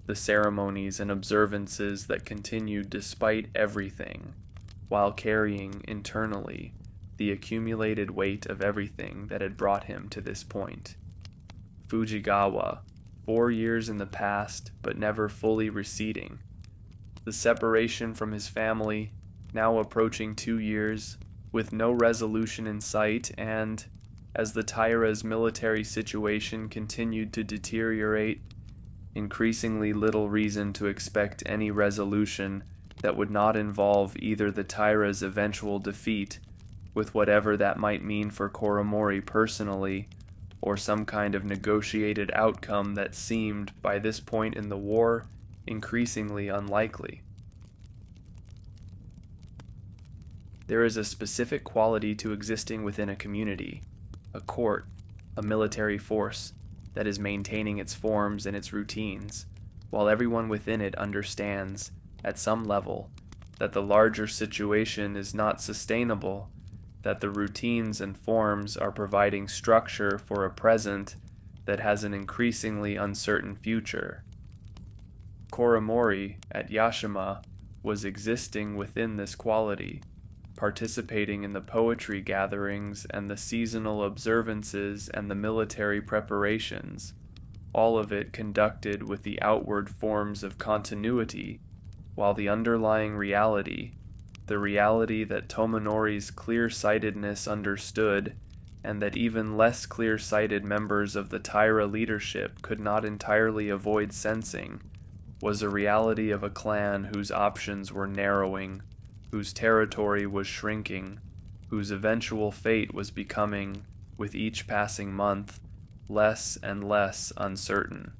the ceremonies and observances that continued despite everything, while carrying internally the accumulated weight of everything that had brought him to this point. Fujigawa, 4 years in the past, but never fully receding. The separation from his family, now approaching 2 years, with no resolution in sight, and, as the Taira's military situation continued to deteriorate, increasingly little reason to expect any resolution that would not involve either the Taira's eventual defeat, with whatever that might mean for Koremori personally, or some kind of negotiated outcome that seemed, by this point in the war, increasingly unlikely. There is a specific quality to existing within a community, a court, a military force, that is maintaining its forms and its routines, while everyone within it understands, at some level, that the larger situation is not sustainable, that the routines and forms are providing structure for a present that has an increasingly uncertain future. Koremori, at Yashima, was existing within this quality, participating in the poetry gatherings and the seasonal observances and the military preparations, all of it conducted with the outward forms of continuity, while the underlying reality, the reality that Tomonori's clear-sightedness understood, and that even less clear-sighted members of the Taira leadership could not entirely avoid sensing, was a reality of a clan whose options were narrowing, whose territory was shrinking, whose eventual fate was becoming, with each passing month, less and less uncertain.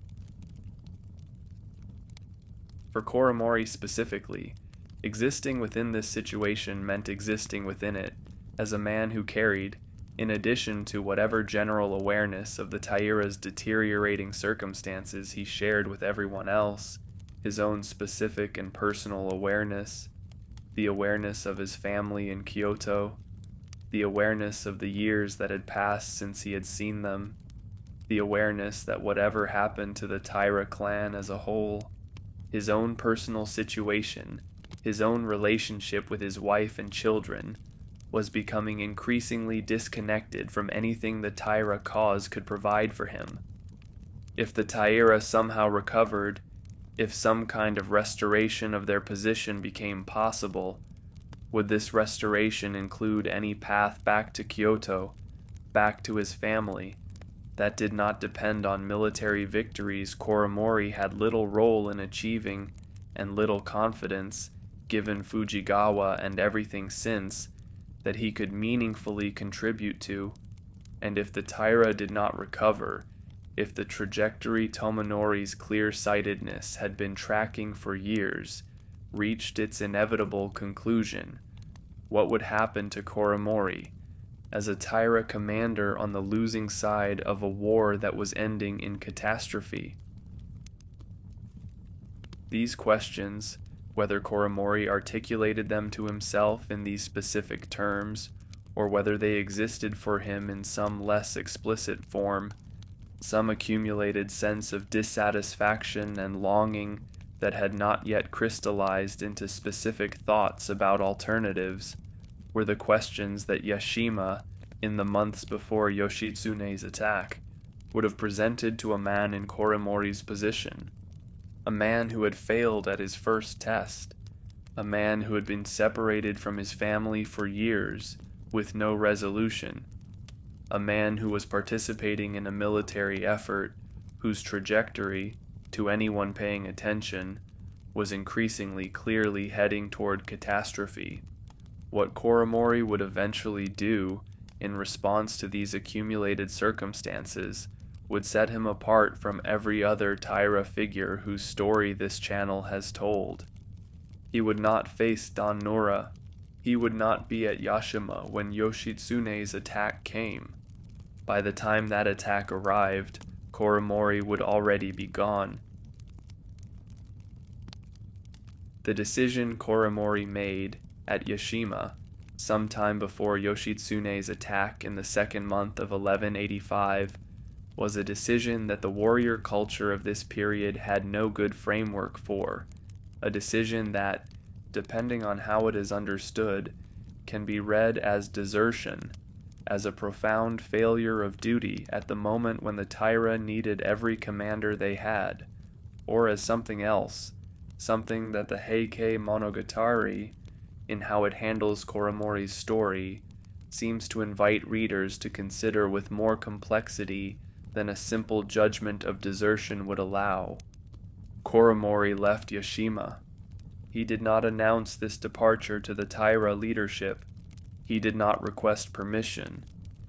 For Koremori specifically, existing within this situation meant existing within it, as a man who carried, in addition to whatever general awareness of the Taira's deteriorating circumstances he shared with everyone else, his own specific and personal awareness, the awareness of his family in Kyoto, the awareness of the years that had passed since he had seen them, the awareness that whatever happened to the Taira clan as a whole, his own personal situation, his own relationship with his wife and children, was becoming increasingly disconnected from anything the Taira cause could provide for him. If the Taira somehow recovered, if some kind of restoration of their position became possible, would this restoration include any path back to Kyoto, back to his family, that did not depend on military victories Koremori had little role in achieving and little confidence, given Fujigawa and everything since, that he could meaningfully contribute to? And if the Taira did not recover, if the trajectory Tomonori's clear-sightedness had been tracking for years reached its inevitable conclusion, what would happen to Koremori as a Taira commander on the losing side of a war that was ending in catastrophe? These questions, whether Koremori articulated them to himself in these specific terms, or whether they existed for him in some less explicit form, some accumulated sense of dissatisfaction and longing that had not yet crystallized into specific thoughts about alternatives, were the questions that Yashima, in the months before Yoshitsune's attack, would have presented to a man in Koremori's position, a man who had failed at his first test, a man who had been separated from his family for years with no resolution, a man who was participating in a military effort whose trajectory, to anyone paying attention, was increasingly clearly heading toward catastrophe. What Koremori would eventually do in response to these accumulated circumstances would set him apart from every other Taira figure whose story this channel has told. He would not face dan-no-ura. He would not be at Yashima when Yoshitsune's attack came. By the time that attack arrived, Koremori would already be gone. The decision Koremori made at Yashima, sometime before Yoshitsune's attack in the second month of 1185, was a decision that the warrior culture of this period had no good framework for, a decision that, depending on how it is understood, can be read as desertion, as a profound failure of duty at the moment when the Taira needed every commander they had, or as something else, something that the Heike Monogatari, in how it handles Koremori's story, seems to invite readers to consider with more complexity than a simple judgment of desertion would allow. Koremori left Yashima. He did not announce this departure to the Taira leadership. He did not request permission,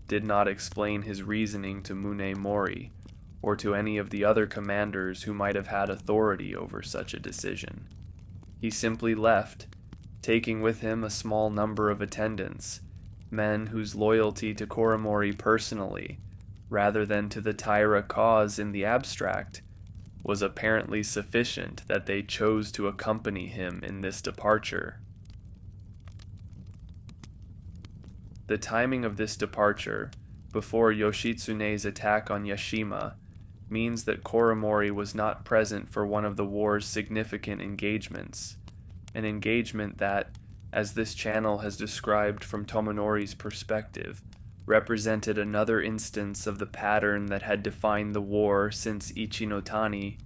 did not explain his reasoning to Mune Mori, or to any of the other commanders who might have had authority over such a decision. He simply left, taking with him a small number of attendants, men whose loyalty to Koremori personally, rather than to the Taira cause in the abstract, was apparently sufficient that they chose to accompany him in this departure. The timing of this departure, before Yoshitsune's attack on Yashima, means that Koremori was not present for one of the war's significant engagements, an engagement that, as this channel has described from Tomonori's perspective, represented another instance of the pattern that had defined the war since Ichinotani,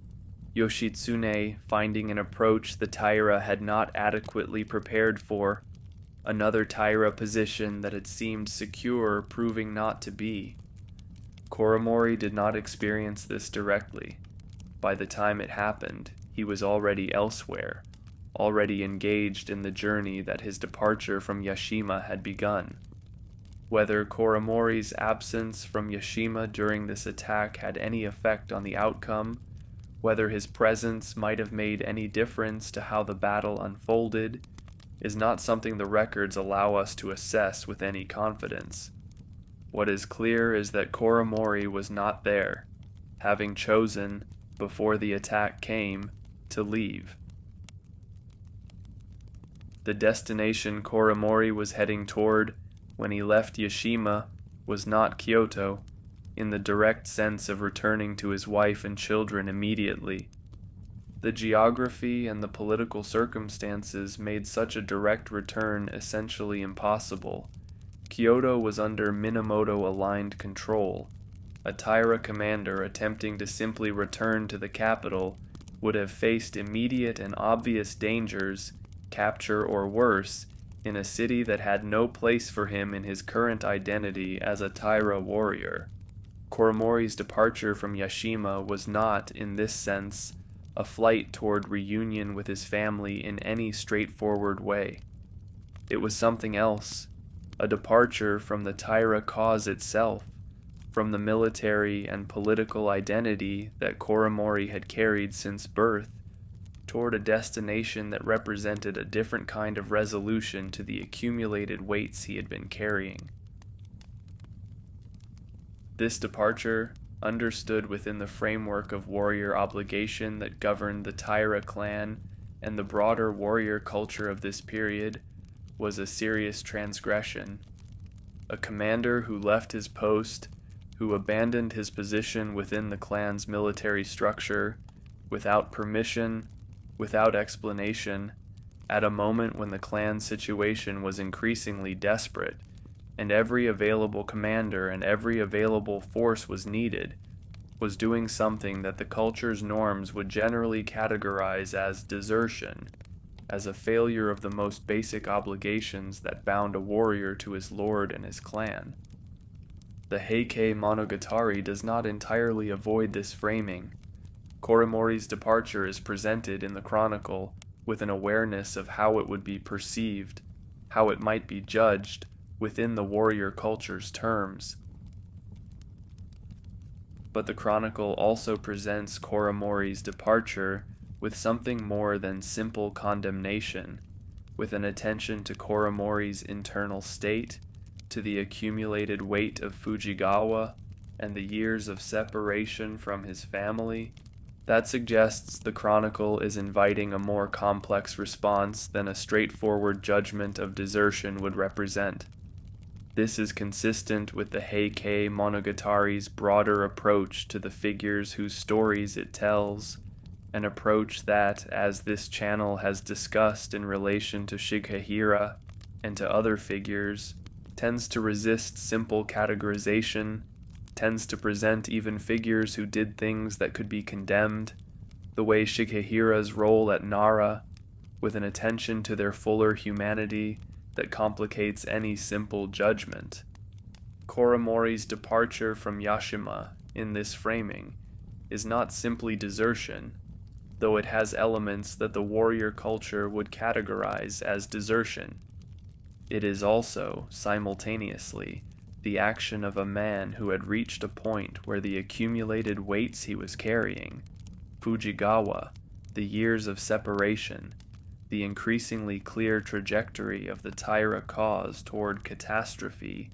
Yoshitsune finding an approach the Taira had not adequately prepared for, another Taira position that had seemed secure proving not to be. Koremori did not experience this directly. By the time it happened, he was already elsewhere, already engaged in the journey that his departure from Yashima had begun. Whether Koremori's absence from Yashima during this attack had any effect on the outcome, whether his presence might have made any difference to how the battle unfolded, is not something the records allow us to assess with any confidence. What is clear is that Koremori was not there, having chosen, before the attack came, to leave. The destination Koremori was heading toward when he left Yashima was not Kyoto, in the direct sense of returning to his wife and children immediately. The geography and the political circumstances made such a direct return essentially impossible. Kyoto was under Minamoto-aligned control. A Taira commander attempting to simply return to the capital would have faced immediate and obvious dangers, capture or worse, in a city that had no place for him in his current identity as a Taira warrior. Koremori's departure from Yashima was not, in this sense, a flight toward reunion with his family in any straightforward way. It was something else, a departure from the Taira cause itself, from the military and political identity that Koremori had carried since birth, toward a destination that represented a different kind of resolution to the accumulated weights he had been carrying. This departure, understood within the framework of warrior obligation that governed the Taira clan and the broader warrior culture of this period, was a serious transgression. A commander who left his post, who abandoned his position within the clan's military structure, without permission, without explanation, at a moment when the clan's situation was increasingly desperate, and every available commander and every available force was needed, was doing something that the culture's norms would generally categorize as desertion, as a failure of the most basic obligations that bound a warrior to his lord and his clan. The Heike Monogatari does not entirely avoid this framing. Koremori's departure is presented in the chronicle with an awareness of how it would be perceived, how it might be judged within the warrior culture's terms. But the chronicle also presents Koremori's departure with something more than simple condemnation, with an attention to Koremori's internal state, to the accumulated weight of Fujigawa, and the years of separation from his family, that suggests the chronicle is inviting a more complex response than a straightforward judgment of desertion would represent. This is consistent with the Heike Monogatari's broader approach to the figures whose stories it tells, an approach that, as this channel has discussed in relation to Shigehira and to other figures, tends to resist simple categorization, tends to present even figures who did things that could be condemned, the way Shigehira's role at Nara, with an attention to their fuller humanity that complicates any simple judgment. Koremori's departure from Yashima, in this framing, is not simply desertion, though it has elements that the warrior culture would categorize as desertion. It is also, simultaneously, the action of a man who had reached a point where the accumulated weights he was carrying, Fujigawa, the years of separation, the increasingly clear trajectory of the Taira cause toward catastrophe,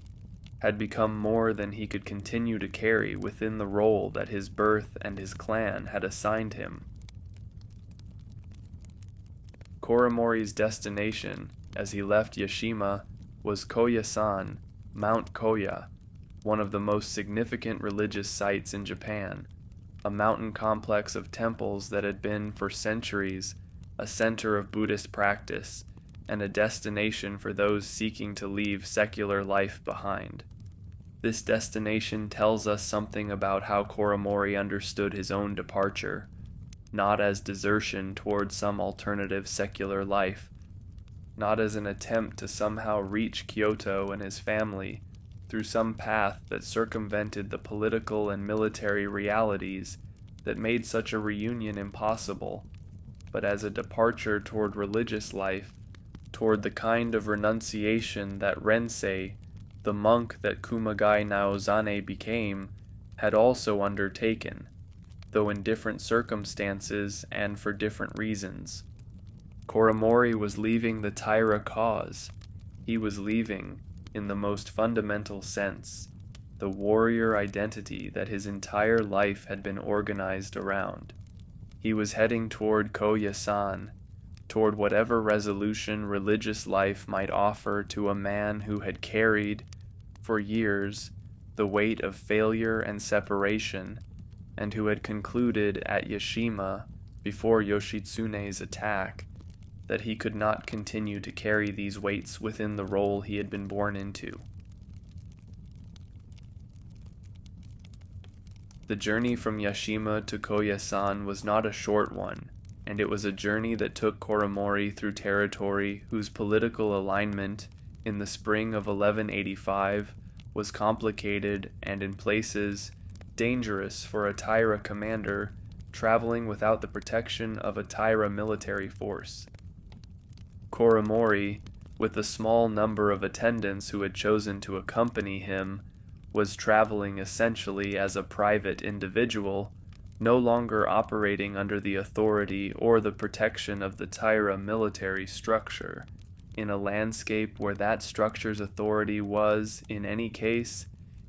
had become more than he could continue to carry within the role that his birth and his clan had assigned him. Koremori's destination, as he left Yashima, was Koyasan, Mount Koya, one of the most significant religious sites in Japan, a mountain complex of temples that had been, for centuries, a center of Buddhist practice, and a destination for those seeking to leave secular life behind. This destination tells us something about how Koremori understood his own departure, not as desertion toward some alternative secular life, not as an attempt to somehow reach Kyoto and his family through some path that circumvented the political and military realities that made such a reunion impossible, but as a departure toward religious life, toward the kind of renunciation that Rensei, the monk that Kumagai Naozane became, had also undertaken, though in different circumstances and for different reasons. Koremori was leaving the Taira cause. He was leaving, in the most fundamental sense, the warrior identity that his entire life had been organized around. He was heading toward Koyasan, toward whatever resolution religious life might offer to a man who had carried, for years, the weight of failure and separation, and who had concluded at Yashima, before Yoshitsune's attack, that he could not continue to carry these weights within the role he had been born into. The journey from Yashima to Koyasan was not a short one, and it was a journey that took Koremori through territory whose political alignment in the spring of 1185 was complicated and in places dangerous for a Taira commander traveling without the protection of a Taira military force. Koremori, with the small number of attendants who had chosen to accompany him, was traveling essentially as a private individual, no longer operating under the authority or the protection of the Taira military structure, in a landscape where that structure's authority was, in any case,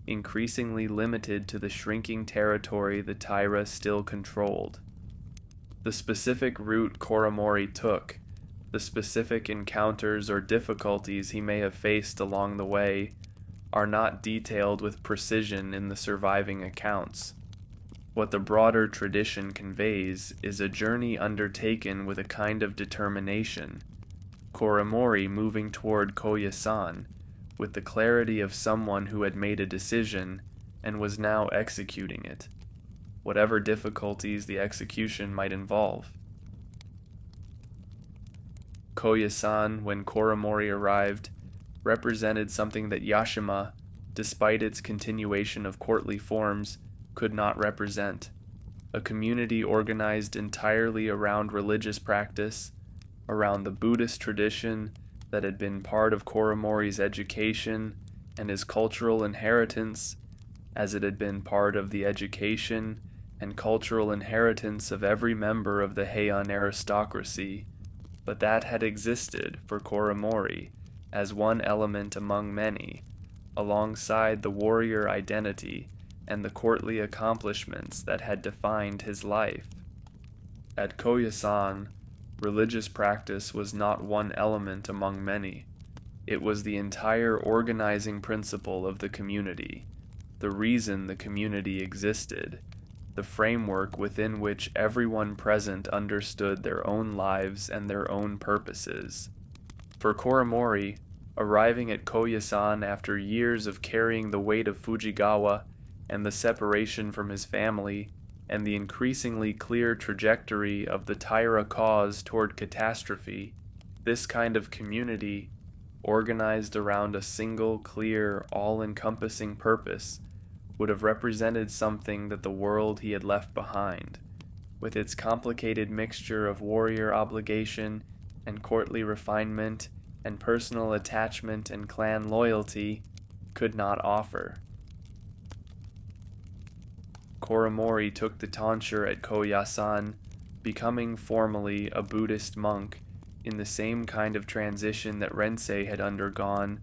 increasingly limited to the shrinking territory the Taira still controlled. The specific route Koremori took, the specific encounters or difficulties he may have faced along the way, are not detailed with precision in the surviving accounts. What the broader tradition conveys is a journey undertaken with a kind of determination, Koremori moving toward Koyasan with the clarity of someone who had made a decision and was now executing it, whatever difficulties the execution might involve. Koyasan, when Koremori arrived, represented something that Yashima, despite its continuation of courtly forms, could not represent: a community organized entirely around religious practice, around the Buddhist tradition that had been part of Koremori's education and his cultural inheritance, as it had been part of the education and cultural inheritance of every member of the Heian aristocracy, but that had existed for Koremori as one element among many, alongside the warrior identity and the courtly accomplishments that had defined his life. At Koyasan, religious practice was not one element among many. It was the entire organizing principle of the community, the reason the community existed, the framework within which everyone present understood their own lives and their own purposes. For Koremori, arriving at Koyasan after years of carrying the weight of Fujigawa and the separation from his family, and the increasingly clear trajectory of the Taira cause toward catastrophe, this kind of community, organized around a single, clear, all-encompassing purpose, would have represented something that the world he had left behind, with its complicated mixture of warrior obligation and courtly refinement and personal attachment and clan loyalty, could not offer. Koremori took the tonsure at Koyasan, becoming formally a Buddhist monk in the same kind of transition that Rensei had undergone,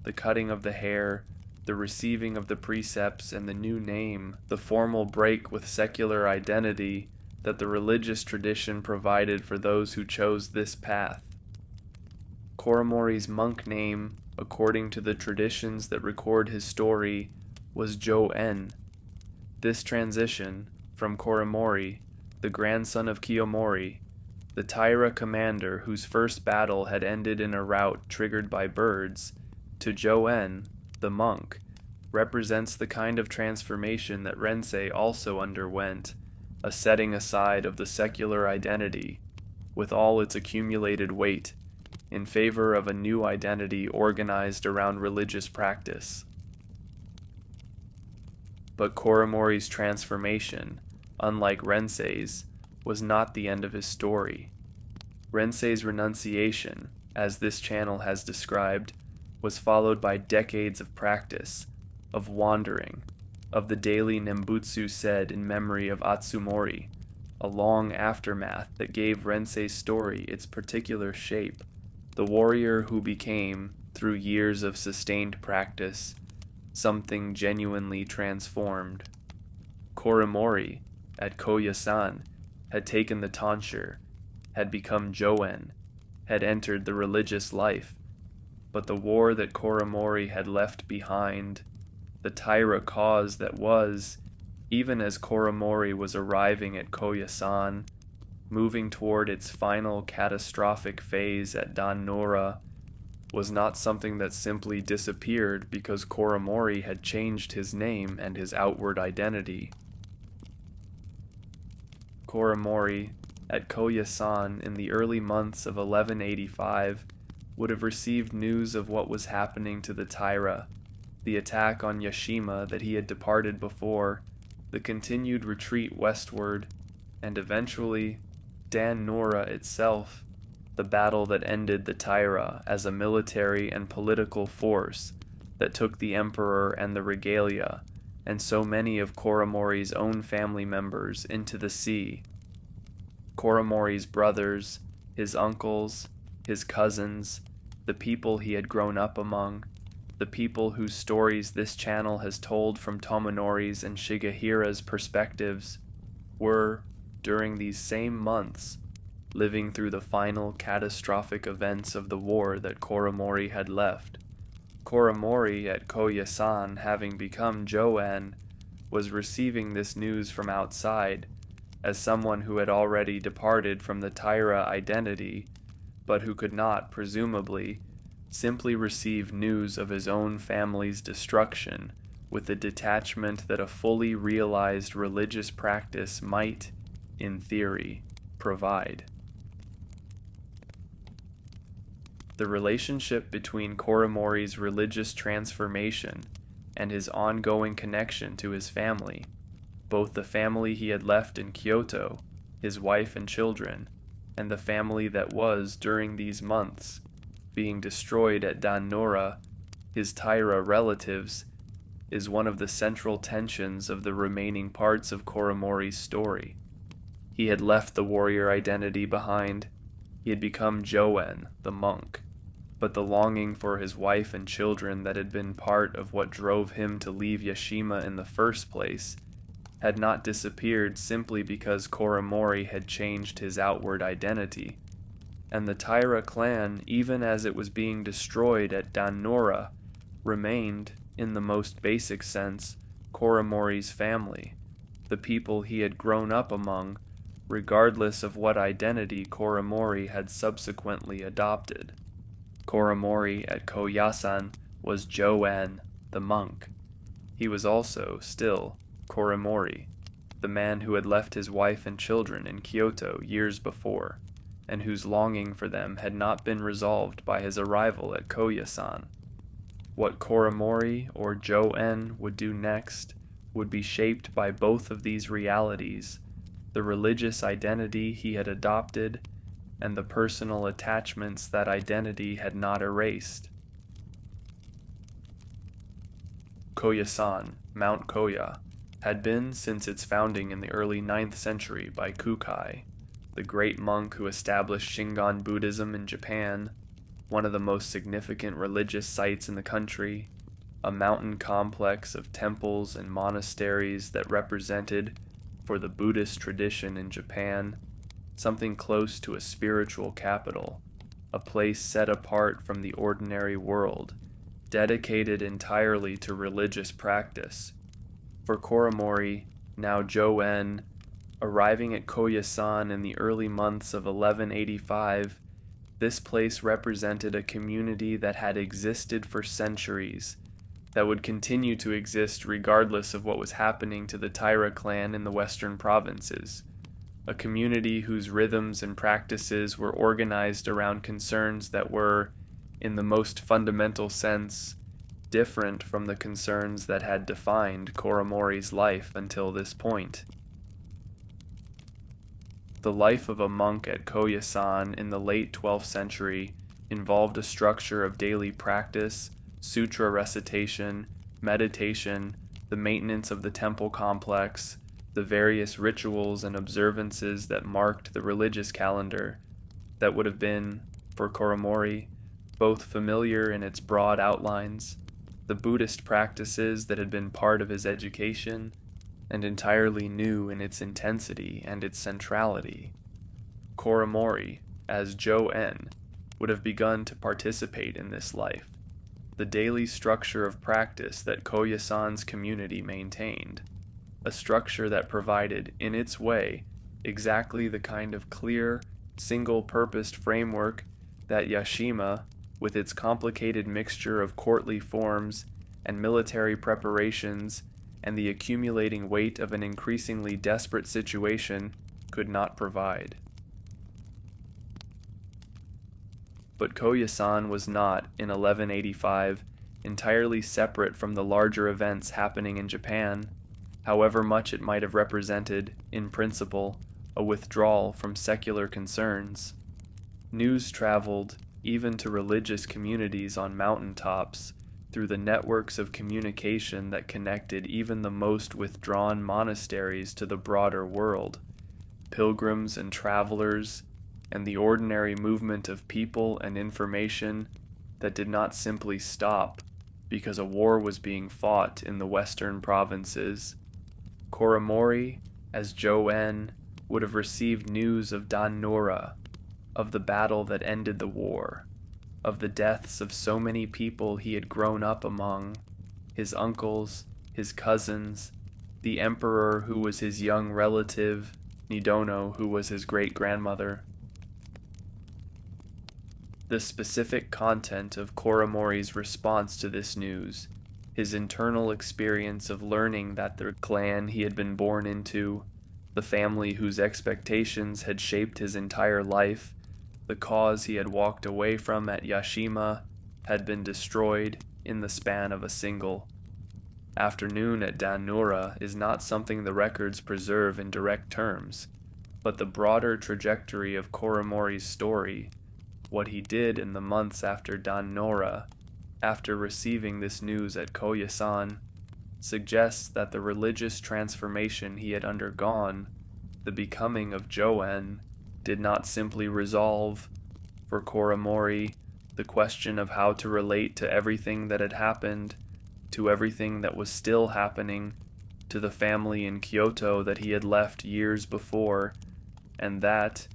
the cutting of the hair, the receiving of the precepts and the new name, the formal break with secular identity that the religious tradition provided for those who chose this path. Koremori's monk name, according to the traditions that record his story, was Jo-en. This transition, from Koremori, the grandson of Kiyomori, the Taira commander whose first battle had ended in a rout triggered by birds, to Jo-en, the monk, represents the kind of transformation that Rensei also underwent, a setting aside of the secular identity, with all its accumulated weight, in favor of a new identity organized around religious practice. But Koremori's transformation, unlike Rensei's, was not the end of his story. Rensei's renunciation, as this channel has described, was followed by decades of practice, of wandering, of the daily Nembutsu said in memory of Atsumori, a long aftermath that gave Rensei's story its particular shape, the warrior who became, through years of sustained practice, something genuinely transformed. Koremori, at Koyasan, had taken the tonsure, had become Jo-en, had entered the religious life, but the war that Koremori had left behind, the Taira cause that was, even as Koremori was arriving at Koyasan, moving toward its final catastrophic phase at dan-no-ura, was not something that simply disappeared because Koremori had changed his name and his outward identity. Koremori, at Koyasan in the early months of 1185, would have received news of what was happening to the Taira, the attack on Yashima that he had departed before, the continued retreat westward, and eventually dan-no-ura itself, the battle that ended the Taira as a military and political force that took the emperor and the regalia, and so many of Koremori's own family members, into the sea. Koremori's brothers, his uncles, his cousins, the people he had grown up among, the people whose stories this channel has told from Tomonori's and Shigehira's perspectives, were, during these same months, living through the final catastrophic events of the war that Koremori had left. Koremori at Koyasan, having become Joan, was receiving this news from outside, as someone who had already departed from the Taira identity, but who could not, presumably, simply receive news of his own family's destruction with the detachment that a fully realized religious practice might, in theory, provide. The relationship between Koremori's religious transformation and his ongoing connection to his family, both the family he had left in Kyoto, his wife and children, and the family that was, during these months, being destroyed at dan-no-ura, his Taira relatives, is one of the central tensions of the remaining parts of Koremori's story. He had left the warrior identity behind. He had become Joen, the monk, but the longing for his wife and children that had been part of what drove him to leave Yashima in the first place had not disappeared simply because Koremori had changed his outward identity, and the Taira clan, even as it was being destroyed at dan-no-ura, remained, in the most basic sense, Koremori's family, the people he had grown up among, regardless of what identity Koremori had subsequently adopted. Koremori at Koyasan was Joan, the monk. He was also, still, Koremori, the man who had left his wife and children in Kyoto years before, and whose longing for them had not been resolved by his arrival at Koyasan. What Koremori or Joen would do next would be shaped by both of these realities, the religious identity he had adopted and the personal attachments that identity had not erased. Koyasan, Mount Koya, had been since its founding in the early 9th century by Kukai, the great monk who established Shingon Buddhism in Japan, one of the most significant religious sites in the country, a mountain complex of temples and monasteries that represented, for the Buddhist tradition in Japan, something close to a spiritual capital, a place set apart from the ordinary world, dedicated entirely to religious practice. For Koremori, now Joen, arriving at Koyasan in the early months of 1185, this place represented a community that had existed for centuries, that would continue to exist regardless of what was happening to the Taira clan in the western provinces, a community whose rhythms and practices were organized around concerns that were, in the most fundamental sense, different from the concerns that had defined Koremori's life until this point. The life of a monk at Koyasan in the late 12th century involved a structure of daily practice, sutra recitation, meditation, the maintenance of the temple complex, the various rituals and observances that marked the religious calendar that would have been, for Koremori, both familiar in its broad outlines, the Buddhist practices that had been part of his education, and entirely new in its intensity and its centrality. Koremori, as Joen, would have begun to participate in this life. the daily structure of practice that Koyasan's community maintained, a structure that provided, in its way, exactly the kind of clear, single-purposed framework that Yashima, with its complicated mixture of courtly forms and military preparations and the accumulating weight of an increasingly desperate situation, could not provide. But Koyasan was not, in 1185, entirely separate from the larger events happening in Japan, however much it might have represented, in principle, a withdrawal from secular concerns. News traveled, even to religious communities on mountaintops, through the networks of communication that connected even the most withdrawn monasteries to the broader world. Pilgrims and travelers, and the ordinary movement of people and information that did not simply stop because a war was being fought in the western provinces. Koremori, as Joen, would have received news of dan-no-ura, of the battle that ended the war, of the deaths of so many people he had grown up among, his uncles, his cousins, the emperor who was his young relative, Nidono who was his great-grandmother. The specific content of Koremori's response to this news, his internal experience of learning that the clan he had been born into, the family whose expectations had shaped his entire life, the cause he had walked away from at Yashima, had been destroyed in the span of a single afternoon at dan-no-ura is not something the records preserve in direct terms, but the broader trajectory of Koremori's story, what he did in the months after dan-no-ura, after receiving this news at Koyasan, suggests that the religious transformation he had undergone, the becoming of Joen, did not simply resolve, for Koremori, the question of how to relate to everything that had happened, to everything that was still happening, to the family in Kyoto that he had left years before, and that,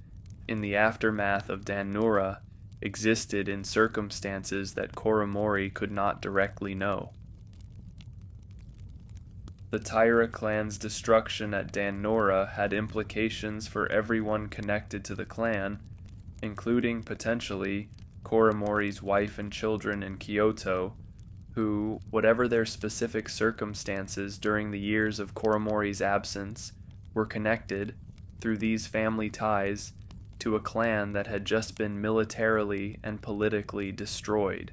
in the aftermath of dan-no-ura, existed in circumstances that Koremori could not directly know. The Taira clan's destruction at dan-no-ura had implications for everyone connected to the clan, including, potentially, Koremori's wife and children in Kyoto, who, whatever their specific circumstances during the years of Koremori's absence, were connected, through these family ties, to a clan that had just been militarily and politically destroyed.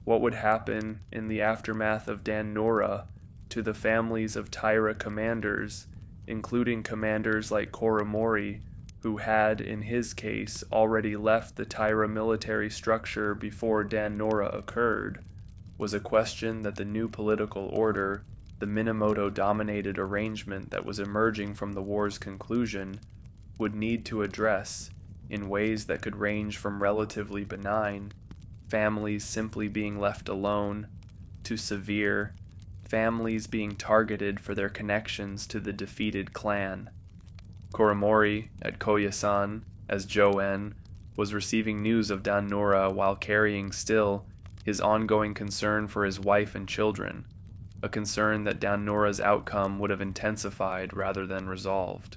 What would happen in the aftermath of dan-no-ura to the families of Taira commanders, including commanders like Koremori, who had, in his case, already left the Taira military structure before dan-no-ura occurred, was a question that the new political order, the Minamoto-dominated arrangement that was emerging from the war's conclusion, would need to address in ways that could range from relatively benign, families simply being left alone, to severe, families being targeted for their connections to the defeated clan. Koremori, at Koyasan, as Joen, was receiving news of dan-no-ura while carrying still his ongoing concern for his wife and children, a concern that dan-no-ura's outcome would have intensified rather than resolved.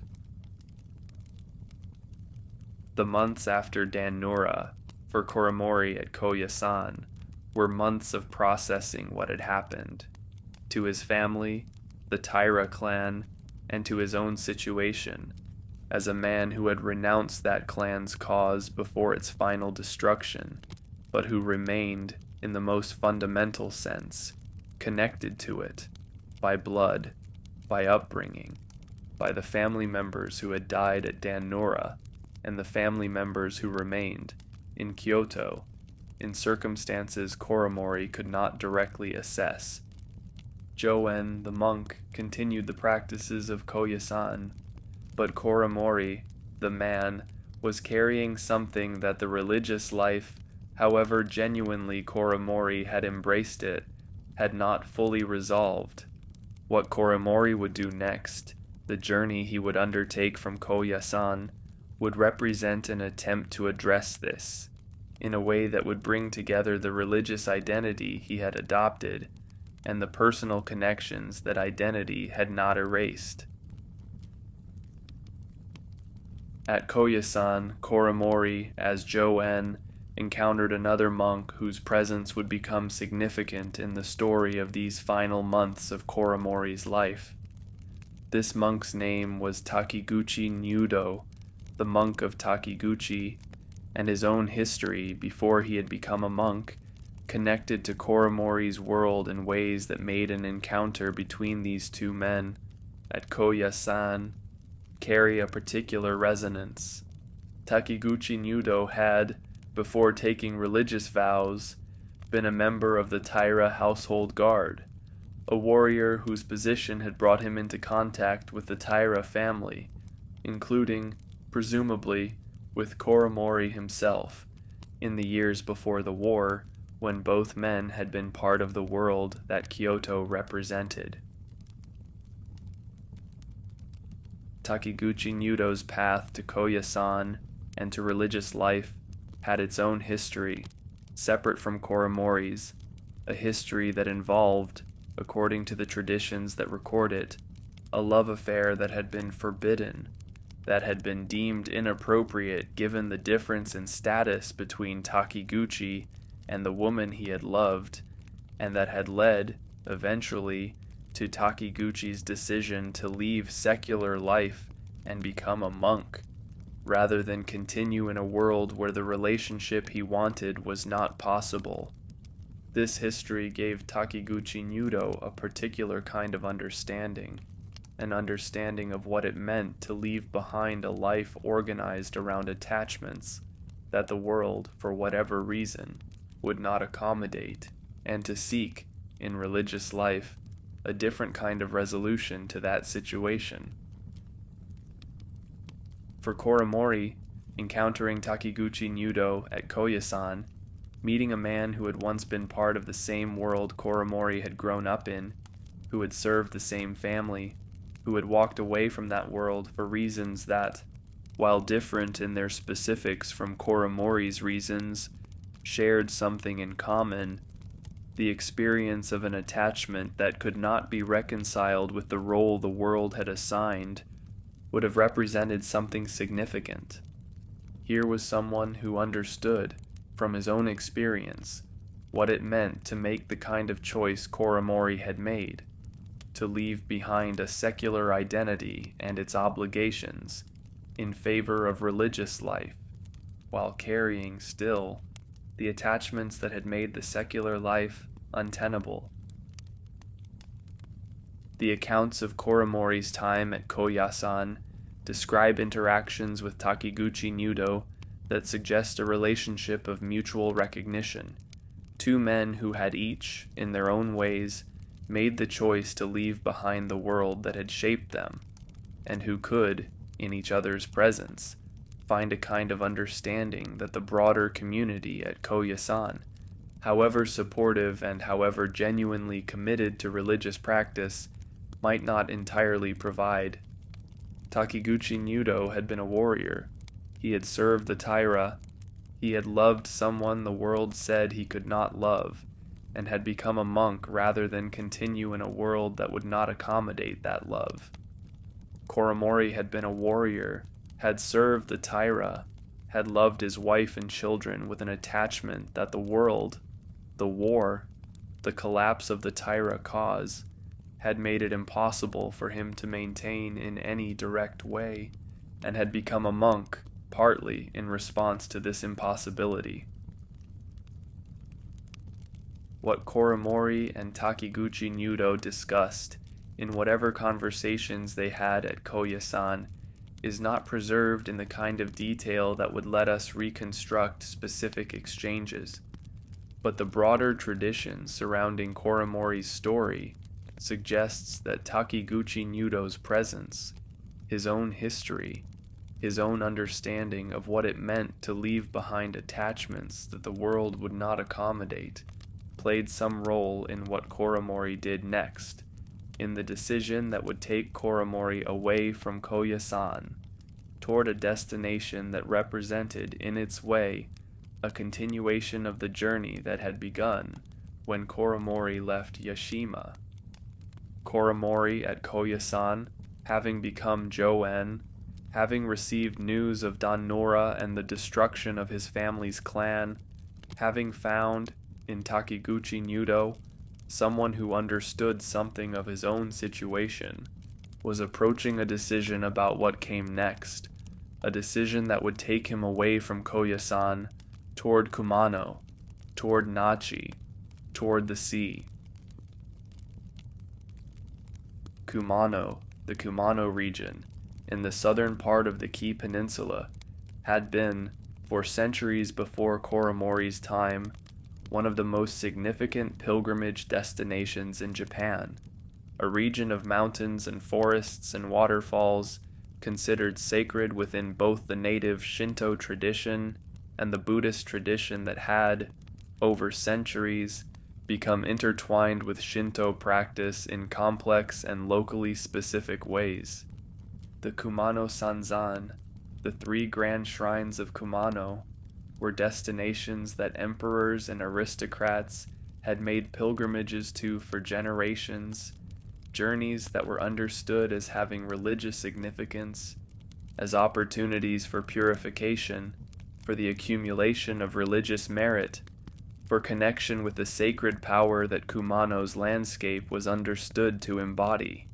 The months after dan-no-ura, for Koremori at Koyasan, were months of processing what had happened, to his family, the Taira clan, and to his own situation, as a man who had renounced that clan's cause before its final destruction, but who remained, in the most fundamental sense, connected to it, by blood, by upbringing, by the family members who had died at dan-no-ura, and the family members who remained, in Kyoto, in circumstances Koremori could not directly assess. Joen, the monk, continued the practices of Koyasan, but Koremori, the man, was carrying something that the religious life, however genuinely Koremori had embraced it, had not fully resolved. What Koremori would do next, the journey he would undertake from Koyasan, would represent an attempt to address this, in a way that would bring together the religious identity he had adopted and the personal connections that identity had not erased. At Koyasan, Koremori, as Jo-en, encountered another monk whose presence would become significant in the story of these final months of Koremori's life. This monk's name was Takiguchi Nyudo, the monk of Takiguchi, and his own history before he had become a monk connected to Koremori's world in ways that made an encounter between these two men at Koyasan carry a particular resonance. Takiguchi Nyudo had, before taking religious vows, been a member of the Taira household guard, a warrior whose position had brought him into contact with the Taira family, including, presumably, with Koremori himself, in the years before the war, when both men had been part of the world that Kyoto represented. Takiguchi Nyudo's path to Koyasan and to religious life had its own history, separate from Koremori's, a history that involved, according to the traditions that record it, a love affair that had been forbidden, that had been deemed inappropriate given the difference in status between Takiguchi and the woman he had loved, and that had led, eventually, to Takiguchi's decision to leave secular life and become a monk, rather than continue in a world where the relationship he wanted was not possible. This history gave Takiguchi Nyudo a particular kind of understanding, an understanding of what it meant to leave behind a life organized around attachments that the world, for whatever reason, would not accommodate, and to seek, in religious life, a different kind of resolution to that situation. For Koremori, encountering Takiguchi Nyudo at Koyasan, meeting a man who had once been part of the same world Koremori had grown up in, who had served the same family, who had walked away from that world for reasons that, while different in their specifics from Koremori's reasons, shared something in common, the experience of an attachment that could not be reconciled with the role the world had assigned, would have represented something significant. Here was someone who understood, from his own experience, what it meant to make the kind of choice Koremori had made, to leave behind a secular identity and its obligations in favor of religious life, while carrying still the attachments that had made the secular life untenable. The accounts of Koremori's time at Koyasan describe interactions with Takiguchi Nyudo that suggest a relationship of mutual recognition, two men who had each, in their own ways, made the choice to leave behind the world that had shaped them, and who could, in each other's presence, find a kind of understanding that the broader community at Koyasan, however supportive and however genuinely committed to religious practice, might not entirely provide. Takiguchi Nyudo had been a warrior. He had served the Taira. He had loved someone the world said he could not love, and had become a monk rather than continue in a world that would not accommodate that love. Koremori had been a warrior, had served the Taira, had loved his wife and children with an attachment that the world, the war, the collapse of the Taira cause, had made it impossible for him to maintain in any direct way, and had become a monk partly in response to this impossibility. What Koremori and Takiguchi Nyudo discussed in whatever conversations they had at Koyasan is not preserved in the kind of detail that would let us reconstruct specific exchanges, but the broader tradition surrounding Koremori's story suggests that Takiguchi Nyudo's presence, his own history, his own understanding of what it meant to leave behind attachments that the world would not accommodate, played some role in what Koremori did next, in the decision that would take Koremori away from Koyasan, toward a destination that represented, in its way, a continuation of the journey that had begun when Koremori left Yashima. Koremori at Koyasan, having become Joen, having received news of dan-no-ura and the destruction of his family's clan, having found, in Takiguchi Nudo, someone who understood something of his own situation, was approaching a decision about what came next, a decision that would take him away from Koyasan, toward Kumano, toward Nachi, toward the sea. Kumano, the Kumano region, in the southern part of the Kii Peninsula, had been, for centuries before Koremori's time, one of the most significant pilgrimage destinations in Japan, a region of mountains and forests and waterfalls considered sacred within both the native Shinto tradition and the Buddhist tradition that had, over centuries, become intertwined with Shinto practice in complex and locally specific ways. The Kumano Sanzan, the 3 grand shrines of Kumano, were destinations that emperors and aristocrats had made pilgrimages to for generations, journeys that were understood as having religious significance, as opportunities for purification, for the accumulation of religious merit, for connection with the sacred power that Kumano's landscape was understood to embody.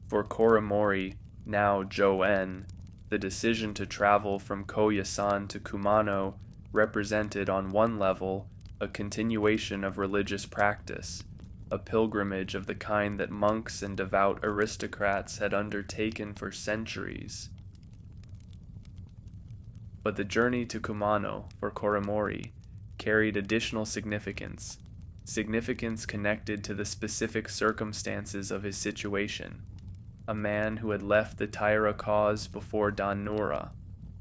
For Koremori, now Joen, the decision to travel from Koyasan to Kumano represented on one level a continuation of religious practice, a pilgrimage of the kind that monks and devout aristocrats had undertaken for centuries. But the journey to Kumano for Koremori carried additional significance, significance connected to the specific circumstances of his situation. A man who had left the Taira cause before dan-no-ura,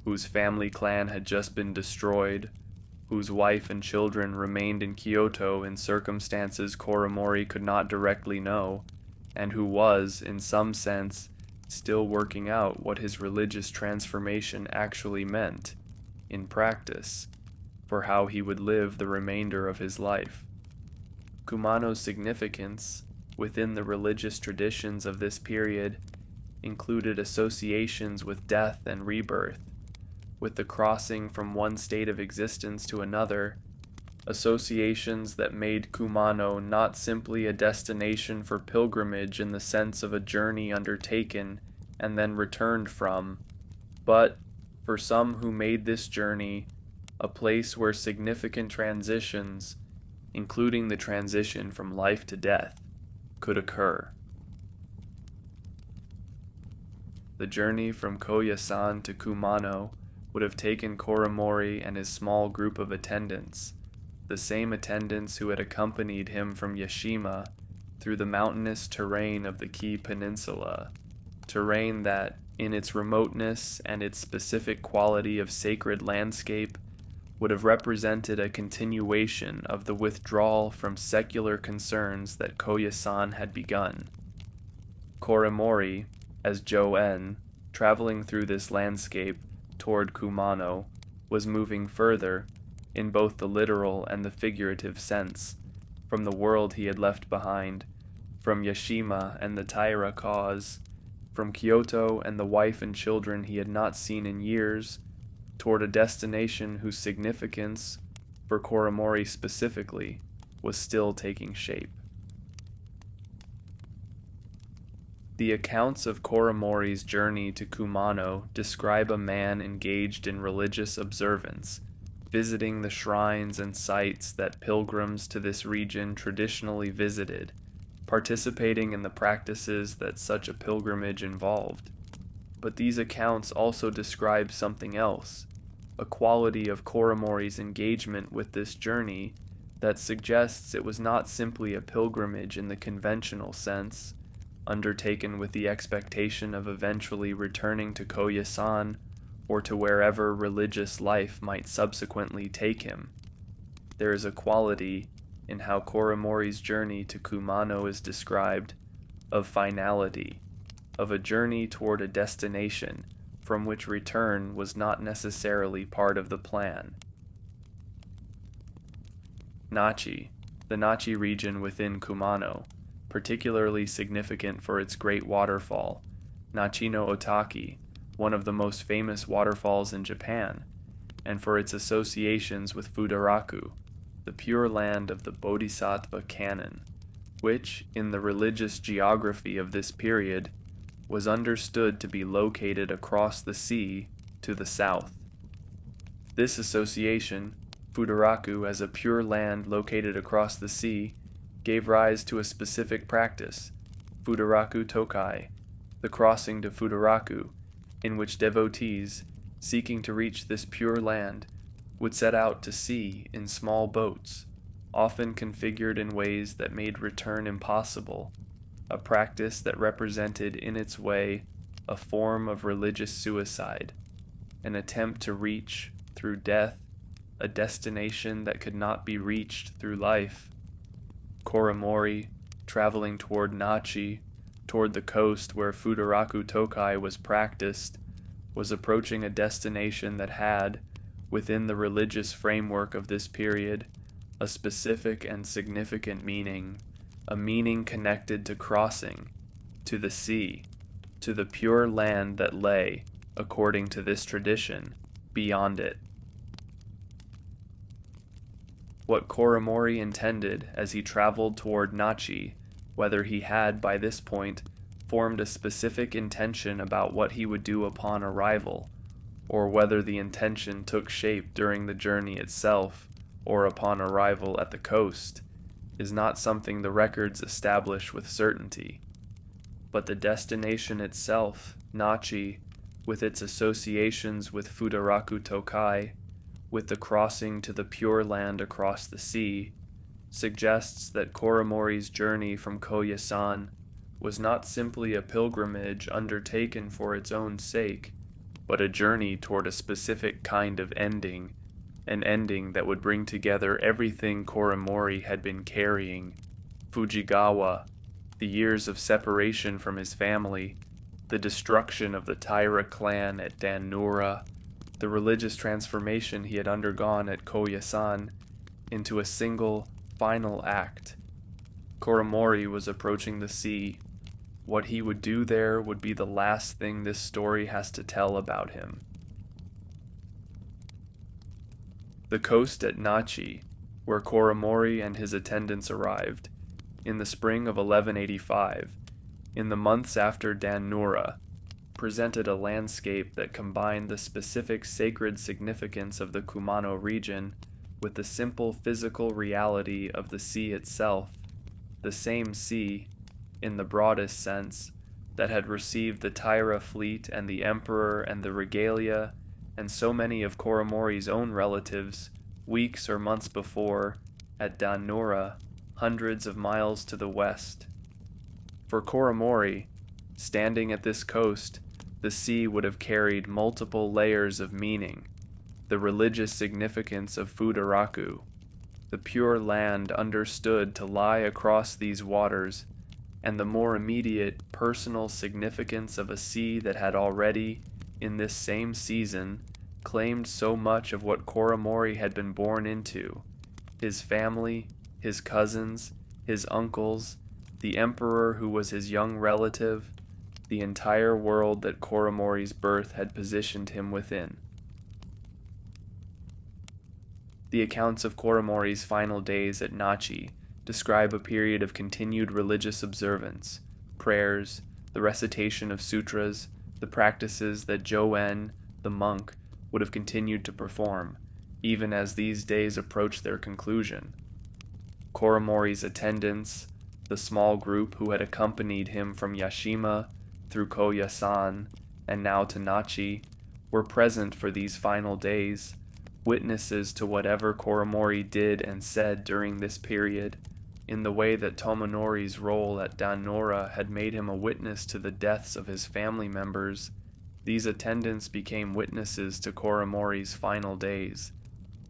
whose family clan had just been destroyed, whose wife and children remained in Kyoto in circumstances Koremori could not directly know, and who was, in some sense, still working out what his religious transformation actually meant, in practice, for how he would live the remainder of his life. Kumano's significance, within the religious traditions of this period, included associations with death and rebirth, with the crossing from one state of existence to another, associations that made Kumano not simply a destination for pilgrimage in the sense of a journey undertaken and then returned from, but, for some who made this journey, a place where significant transitions, including the transition from life to death, could occur. The journey from Koyasan to Kumano would have taken Koremori and his small group of attendants, the same attendants who had accompanied him from Yashima, through the mountainous terrain of the Kii Peninsula, terrain that, in its remoteness and its specific quality of sacred landscape, would have represented a continuation of the withdrawal from secular concerns that Koyasan had begun. Koremori, as Joen, traveling through this landscape toward Kumano, was moving further, in both the literal and the figurative sense, from the world he had left behind, from Yashima and the Taira cause, from Kyoto and the wife and children he had not seen in years, toward a destination whose significance, for Koremori specifically, was still taking shape. The accounts of Koremori's journey to Kumano describe a man engaged in religious observance, visiting the shrines and sites that pilgrims to this region traditionally visited, participating in the practices that such a pilgrimage involved. But these accounts also describe something else, a quality of Koremori's engagement with this journey that suggests it was not simply a pilgrimage in the conventional sense, undertaken with the expectation of eventually returning to Koyasan or to wherever religious life might subsequently take him. There is a quality, in how Koremori's journey to Kumano is described, of finality, of a journey toward a destination from which return was not necessarily part of the plan. Nachi, the Nachi region within Kumano, particularly significant for its great waterfall, Nachi no Otaki, one of the most famous waterfalls in Japan, and for its associations with Futaraku, the Pure Land of the Bodhisattva canon, which, in the religious geography of this period, was understood to be located across the sea to the south. This association, Futaraku as a pure land located across the sea, gave rise to a specific practice, Futaraku Tokai, the crossing to Futaraku, in which devotees, seeking to reach this pure land, would set out to sea in small boats, often configured in ways that made return impossible, a practice that represented in its way a form of religious suicide, an attempt to reach, through death, a destination that could not be reached through life. Koremori, traveling toward Nachi, toward the coast where Futaraku Tokai was practiced, was approaching a destination that had, within the religious framework of this period, a specific and significant meaning, a meaning connected to crossing, to the sea, to the pure land that lay, according to this tradition, beyond it. What Koremori intended as he traveled toward Nachi, whether he had, by this point, formed a specific intention about what he would do upon arrival, or whether the intention took shape during the journey itself, or upon arrival at the coast, is not something the records establish with certainty. But the destination itself, Nachi, with its associations with Futaraku Tokai, with the crossing to the Pure Land across the sea, suggests that Koremori's journey from Koyasan was not simply a pilgrimage undertaken for its own sake, but a journey toward a specific kind of ending, an ending that would bring together everything Koremori had been carrying: Fujigawa, the years of separation from his family, the destruction of the Taira clan at dan-no-ura, the religious transformation he had undergone at Koyasan, into a single, final act. Koremori was approaching the sea. What he would do there would be the last thing this story has to tell about him. The coast at Nachi, where Koremori and his attendants arrived, in the spring of 1185, in the months after dan-no-ura, presented a landscape that combined the specific sacred significance of the Kumano region with the simple physical reality of the sea itself, the same sea, in the broadest sense, that had received the Taira fleet and the emperor and the regalia and so many of Koremori's own relatives weeks or months before at dan-no-ura, hundreds of miles to the west. For Koremori, standing at this coast, the sea would have carried multiple layers of meaning: the religious significance of Futaraku, the pure land understood to lie across these waters, and the more immediate personal significance of a sea that had already, in this same season, claimed so much of what Koremori had been born into: his family, his cousins, his uncles, the emperor who was his young relative, the entire world that Koremori's birth had positioned him within. The accounts of Koremori's final days at Nachi describe a period of continued religious observance, prayers, the recitation of sutras, the practices that Joen, the monk, would have continued to perform, even as these days approached their conclusion. Koremori's attendants, the small group who had accompanied him from Yashima through Koyasan and now to Nachi, were present for these final days, witnesses to whatever Koremori did and said during this period, in the way that Tomonori's role at dan-no-ura had made him a witness to the deaths of his family members. These attendants became witnesses to Koremori's final days.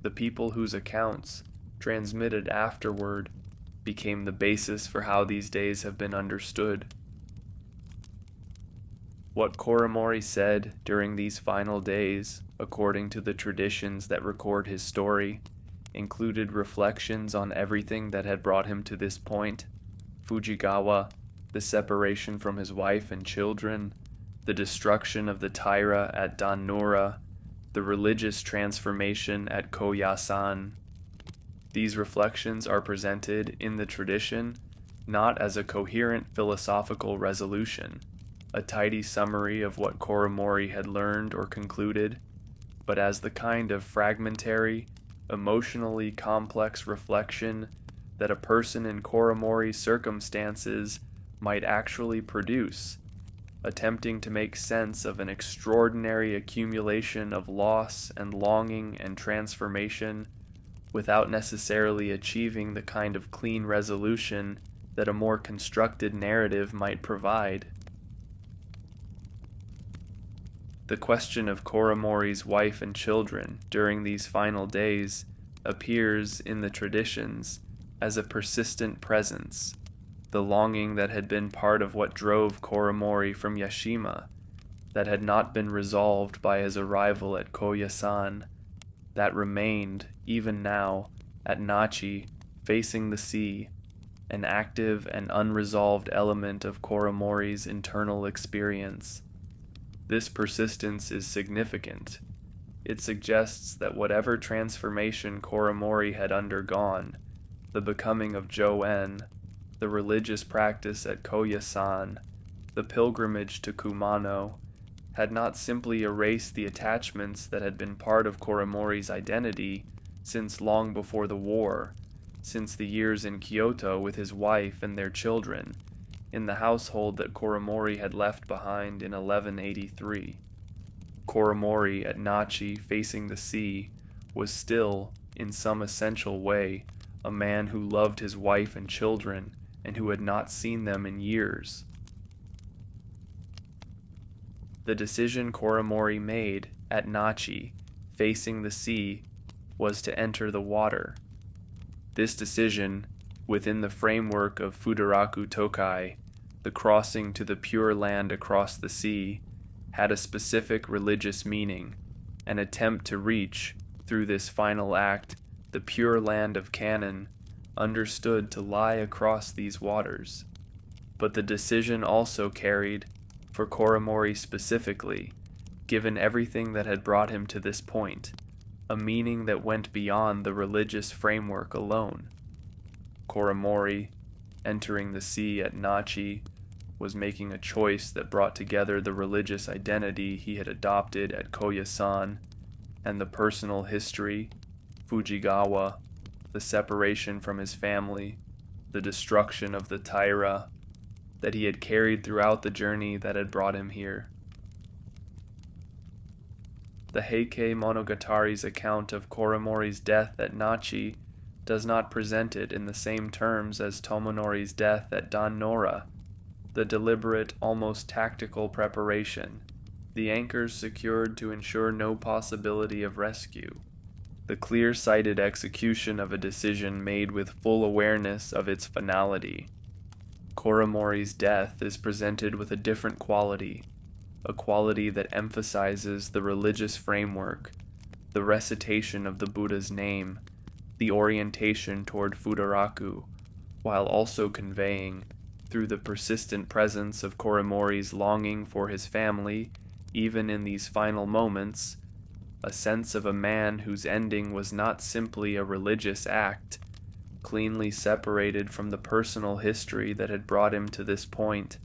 The people whose accounts, transmitted afterward, became the basis for how these days have been understood. What Koremori said during these final days, according to the traditions that record his story, included reflections on everything that had brought him to this point: Fujigawa, the separation from his wife and children, the destruction of the Taira at dan-no-ura, the religious transformation at Koyasan. These reflections are presented in the tradition not as a coherent philosophical resolution, a tidy summary of what Koremori had learned or concluded, but as the kind of fragmentary, emotionally complex reflection that a person in Koremori's circumstances might actually produce, attempting to make sense of an extraordinary accumulation of loss and longing and transformation without necessarily achieving the kind of clean resolution that a more constructed narrative might provide. The question of Koremori's wife and children during these final days appears in the traditions as a persistent presence, the longing that had been part of what drove Koremori from Yashima, that had not been resolved by his arrival at Koyasan, that remained, even now, at Nachi, facing the sea, an active and unresolved element of Koremori's internal experience. This persistence is significant. It suggests that whatever transformation Koremori had undergone, the becoming of Joen, the religious practice at Koyasan, the pilgrimage to Kumano, had not simply erased the attachments that had been part of Koremori's identity since long before the war, since the years in Kyoto with his wife and their children, in the household that Koremori had left behind in 1183. Koremori at Nachi facing the sea was still, in some essential way, a man who loved his wife and children and who had not seen them in years. The decision Koremori made at Nachi, facing the sea, was to enter the water. This decision, within the framework of Fudaraku Tokai, the crossing to the pure land across the sea, had a specific religious meaning, an attempt to reach, through this final act, the pure land of canon, understood to lie across these waters. But the decision also carried, for Koremori specifically, given everything that had brought him to this point, a meaning that went beyond the religious framework alone. Koremori, entering the sea at Nachi, was making a choice that brought together the religious identity he had adopted at Koyasan and the personal history, Fujigawa, the separation from his family, the destruction of the Taira, that he had carried throughout the journey that had brought him here. The Heike Monogatari's account of Koremori's death at Nachi does not present it in the same terms as Tomonori's death at dan-no-ura, the deliberate, almost tactical preparation, the anchors secured to ensure no possibility of rescue, the clear-sighted execution of a decision made with full awareness of its finality. Koremori's death is presented with a different quality, a quality that emphasizes the religious framework, the recitation of the Buddha's name, the orientation toward Fudaraku, while also conveying, through the persistent presence of Koremori's longing for his family, even in these final moments, a sense of a man whose ending was not simply a religious act, cleanly separated from the personal history that had brought him to this point,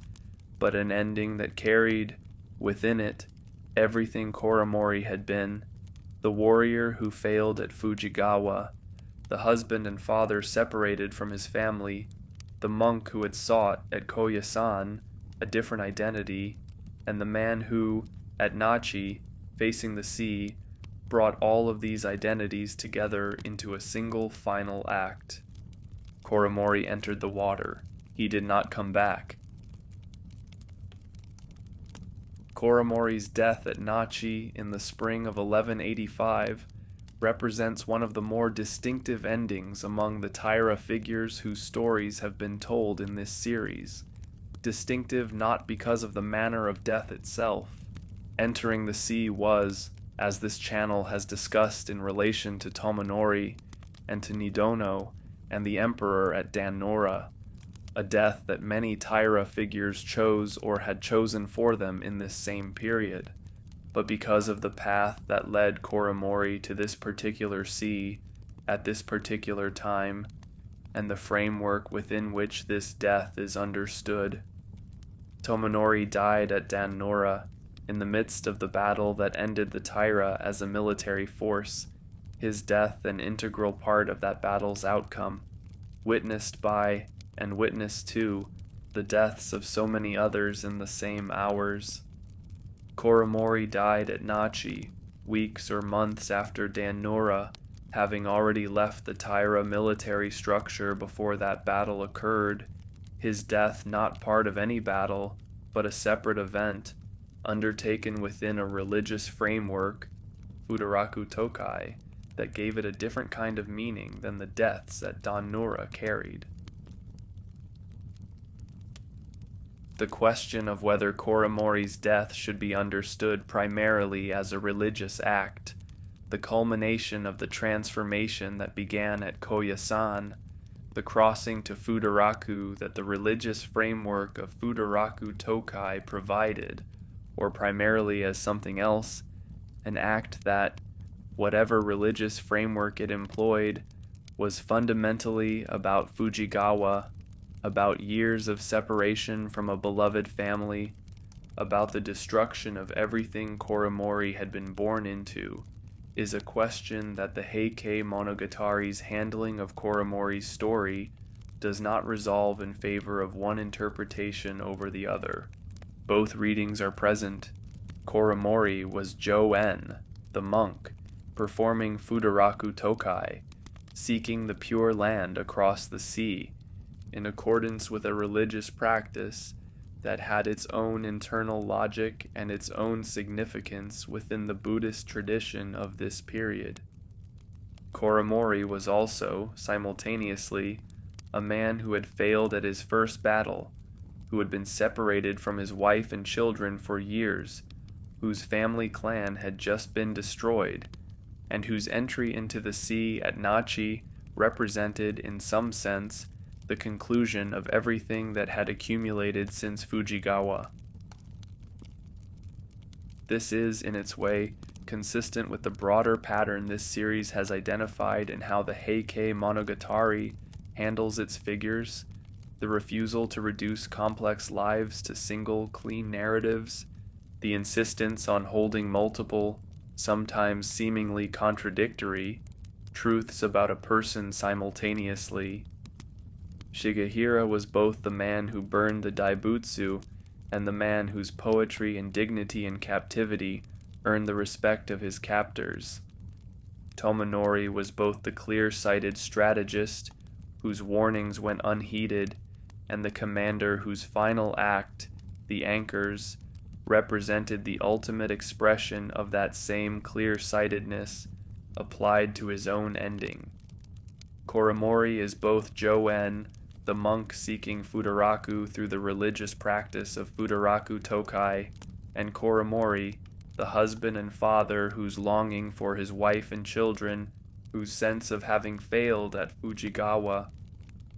but an ending that carried, within it, everything Koremori had been, the warrior who failed at Fujigawa, the husband and father separated from his family, the monk who had sought at Koyasan a different identity, and the man who, at Nachi, facing the sea, brought all of these identities together into a single final act. Koremori entered the water. He did not come back. Koremori's death at Nachi in the spring of 1185 represents one of the more distinctive endings among the Taira figures whose stories have been told in this series. Distinctive not because of the manner of death itself. Entering the sea was, as this channel has discussed in relation to Tomonori, and to Nidono and the Emperor at dan-no-ura, a death that many Taira figures chose or had chosen for them in this same period. But because of the path that led Koremori to this particular sea at this particular time, and the framework within which this death is understood, Tomonori died at dan-no-ura in the midst of the battle that ended the Taira as a military force, his death an integral part of that battle's outcome, witnessed by and witness to the deaths of so many others in the same hours. Koremori died at Nachi, weeks or months after dan-no-ura, having already left the Taira military structure before that battle occurred, his death not part of any battle, but a separate event, undertaken within a religious framework, Futaraku Tokai, that gave it a different kind of meaning than the deaths at dan-no-ura carried. The question of whether Koremori's death should be understood primarily as a religious act, the culmination of the transformation that began at Koyasan, the crossing to Futaraku that the religious framework of Futaraku Tokai provided, or primarily as something else, an act that, whatever religious framework it employed, was fundamentally about Fujigawa, about years of separation from a beloved family, about the destruction of everything Koremori had been born into, is a question that the Heike Monogatari's handling of Koremori's story does not resolve in favor of one interpretation over the other. Both readings are present. Koremori was Jo-en, the monk, performing Futaraku Tokai, seeking the pure land across the sea, in accordance with a religious practice that had its own internal logic and its own significance within the Buddhist tradition of this period. Koremori was also, simultaneously, a man who had failed at his first battle, who had been separated from his wife and children for years, whose family clan had just been destroyed, and whose entry into the sea at Nachi represented, in some sense, the conclusion of everything that had accumulated since Fujigawa. This is, in its way, consistent with the broader pattern this series has identified in how the Heike Monogatari handles its figures, the refusal to reduce complex lives to single, clean narratives, the insistence on holding multiple, sometimes seemingly contradictory, truths about a person simultaneously. Shigehira was both the man who burned the Daibutsu and the man whose poetry and dignity in captivity earned the respect of his captors. Tomonori was both the clear-sighted strategist whose warnings went unheeded and the commander whose final act, the anchors, represented the ultimate expression of that same clear-sightedness applied to his own ending. Koremori is both Jo-en, the monk seeking Futaraku through the religious practice of Futaraku Tokai, and Koremori, the husband and father whose longing for his wife and children, whose sense of having failed at Fujigawa,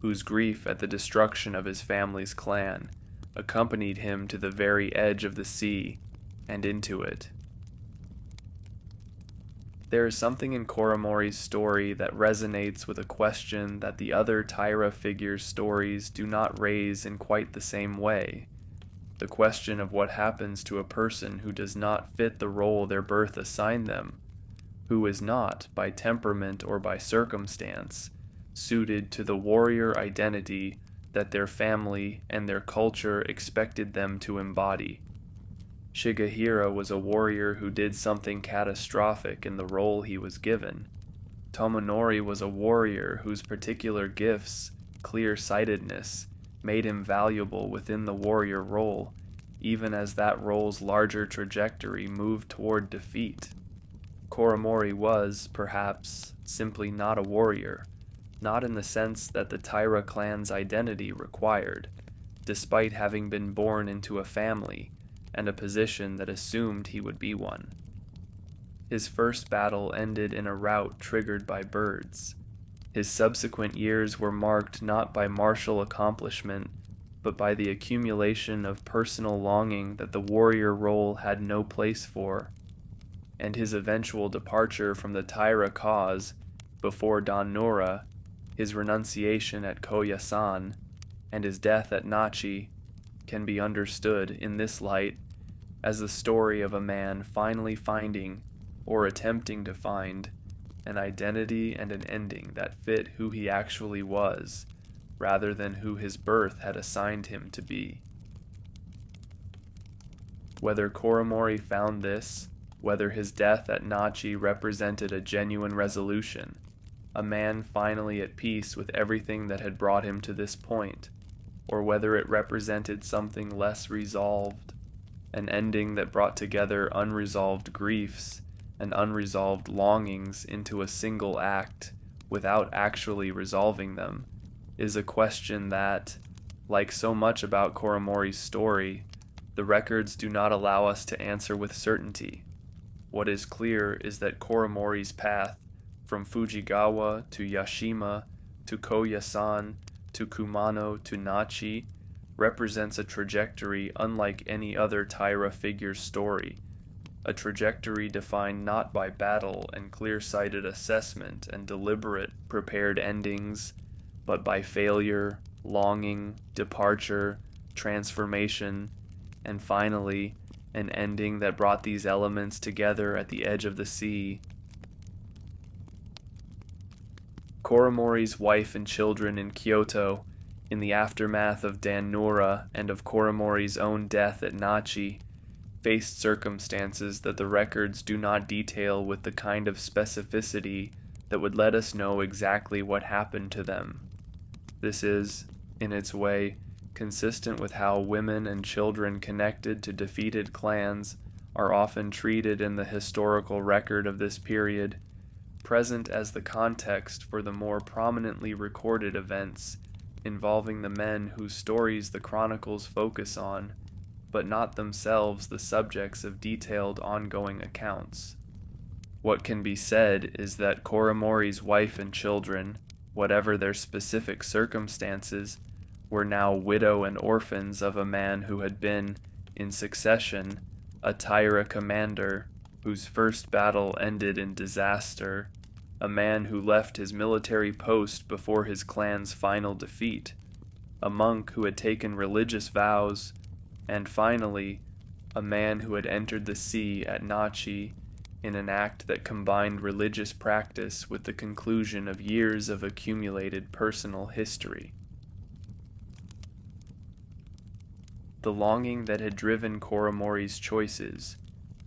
whose grief at the destruction of his family's clan, accompanied him to the very edge of the sea and into it. There is something in Koremori's story that resonates with a question that the other Taira figures' stories do not raise in quite the same way. The question of what happens to a person who does not fit the role their birth assigned them, who is not, by temperament or by circumstance, suited to the warrior identity that their family and their culture expected them to embody. Shigehira was a warrior who did something catastrophic in the role he was given. Tomonori was a warrior whose particular gifts, clear-sightedness, made him valuable within the warrior role, even as that role's larger trajectory moved toward defeat. Koremori was, perhaps, simply not a warrior, not in the sense that the Taira clan's identity required, despite having been born into a family and a position that assumed he would be one. His first battle ended in a rout triggered by birds. His subsequent years were marked not by martial accomplishment, but by the accumulation of personal longing that the warrior role had no place for, and his eventual departure from the Taira cause before dan-no-ura, his renunciation at Koyasan, and his death at Nachi can be understood in this light as the story of a man finally finding, or attempting to find, an identity and an ending that fit who he actually was, rather than who his birth had assigned him to be. Whether Koremori found this, whether his death at Nachi represented a genuine resolution, a man finally at peace with everything that had brought him to this point, or whether it represented something less resolved, an ending that brought together unresolved griefs and unresolved longings into a single act without actually resolving them, is a question that, like so much about Koremori's story, the records do not allow us to answer with certainty. What is clear is that Koremori's path from Fujigawa to Yashima to Koyasan to Kumano to Nachi represents a trajectory unlike any other Taira figure's story, a trajectory defined not by battle and clear-sighted assessment and deliberate, prepared endings, but by failure, longing, departure, transformation, and finally, an ending that brought these elements together at the edge of the sea. Koremori's wife and children in Kyoto, in the aftermath of dan-no-ura and of Koremori's own death at Nachi, faced circumstances that the records do not detail with the kind of specificity that would let us know exactly what happened to them. This is, in its way, consistent with how women and children connected to defeated clans are often treated in the historical record of this period, present as the context for the more prominently recorded events involving the men whose stories the chronicles focus on, but not themselves the subjects of detailed ongoing accounts. What can be said is that Koremori's wife and children, whatever their specific circumstances, were now widow and orphans of a man who had been, in succession, a Taira commander whose first battle ended in disaster, a man who left his military post before his clan's final defeat, a monk who had taken religious vows, and finally, a man who had entered the sea at Nachi in an act that combined religious practice with the conclusion of years of accumulated personal history. The longing that had driven Koremori's choices,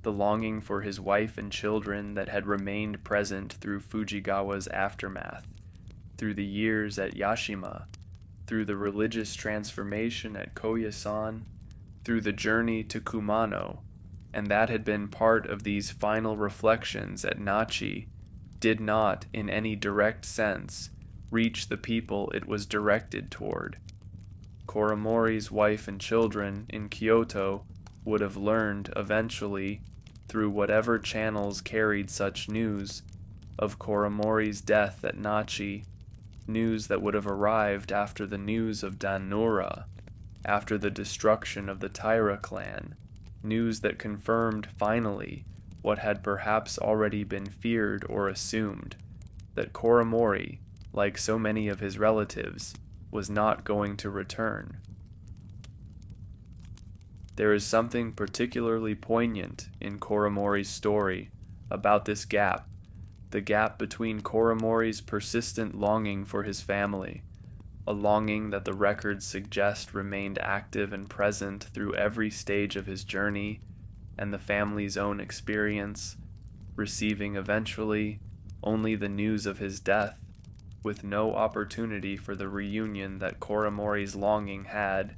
the longing for his wife and children that had remained present through Fujigawa's aftermath, through the years at Yashima, through the religious transformation at Koyasan, through the journey to Kumano, and that had been part of these final reflections at Nachi, did not, in any direct sense, reach the people it was directed toward. Koremori's wife and children in Kyoto would have learned eventually, through whatever channels carried such news, of Koremori's death at Nachi, news that would have arrived after the news of dan-no-ura, after the destruction of the Taira clan, news that confirmed finally what had perhaps already been feared or assumed, that Koremori, like so many of his relatives, was not going to return. There is something particularly poignant in Koremori's story about this gap, the gap between Koremori's persistent longing for his family, a longing that the records suggest remained active and present through every stage of his journey, and the family's own experience, receiving eventually only the news of his death, with no opportunity for the reunion that Koremori's longing had,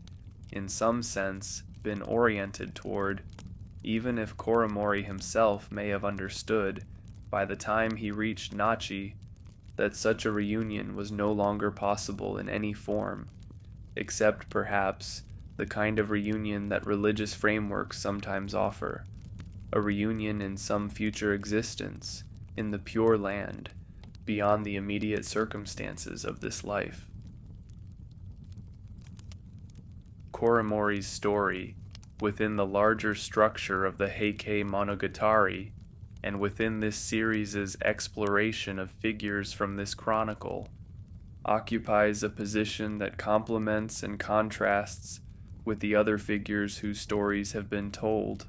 in some sense, been oriented toward, even if Koremori himself may have understood, by the time he reached Nachi, that such a reunion was no longer possible in any form, except perhaps the kind of reunion that religious frameworks sometimes offer, a reunion in some future existence, in the Pure Land, beyond the immediate circumstances of this life. Koremori's story, within the larger structure of the Heike Monogatari, and within this series' exploration of figures from this chronicle, occupies a position that complements and contrasts with the other figures whose stories have been told.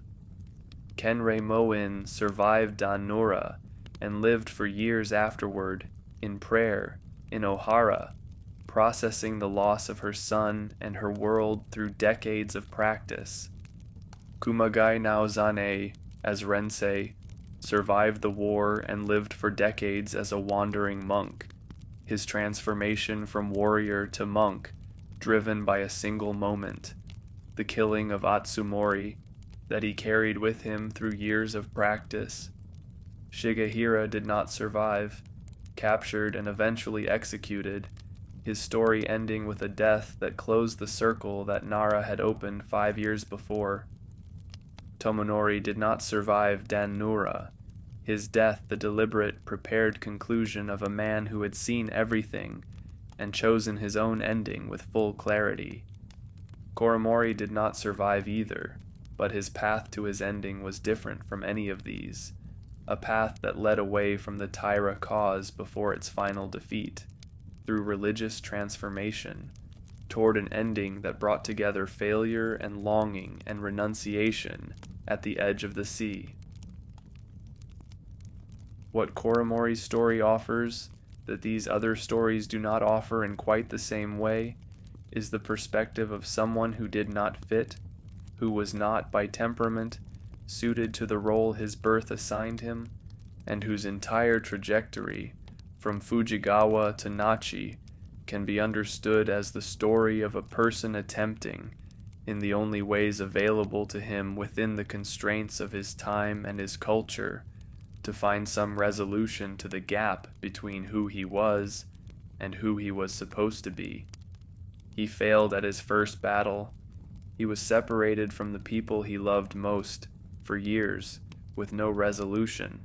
Kenreimon-in survived dan-no-ura and lived for years afterward, in prayer, in Ohara, processing the loss of her son and her world through decades of practice. Kumagai Naozane, as Rensei, survived the war and lived for decades as a wandering monk, his transformation from warrior to monk driven by a single moment, the killing of Atsumori, that he carried with him through years of practice. Shigehira did not survive, captured and eventually executed, his story ending with a death that closed the circle that Nara had opened 5 years before. Tomonori did not survive dan-no-ura, his death the deliberate, prepared conclusion of a man who had seen everything and chosen his own ending with full clarity. Koremori did not survive either, but his path to his ending was different from any of these, a path that led away from the Taira cause before its final defeat, through religious transformation, toward an ending that brought together failure and longing and renunciation at the edge of the sea. What Koremori's story offers, that these other stories do not offer in quite the same way, is the perspective of someone who did not fit, who was not, by temperament, suited to the role his birth assigned him, and whose entire trajectory, from Fujigawa to Nachi, can be understood as the story of a person attempting, in the only ways available to him within the constraints of his time and his culture, to find some resolution to the gap between who he was and who he was supposed to be. He failed at his first battle. He was separated from the people he loved most, for years, with no resolution.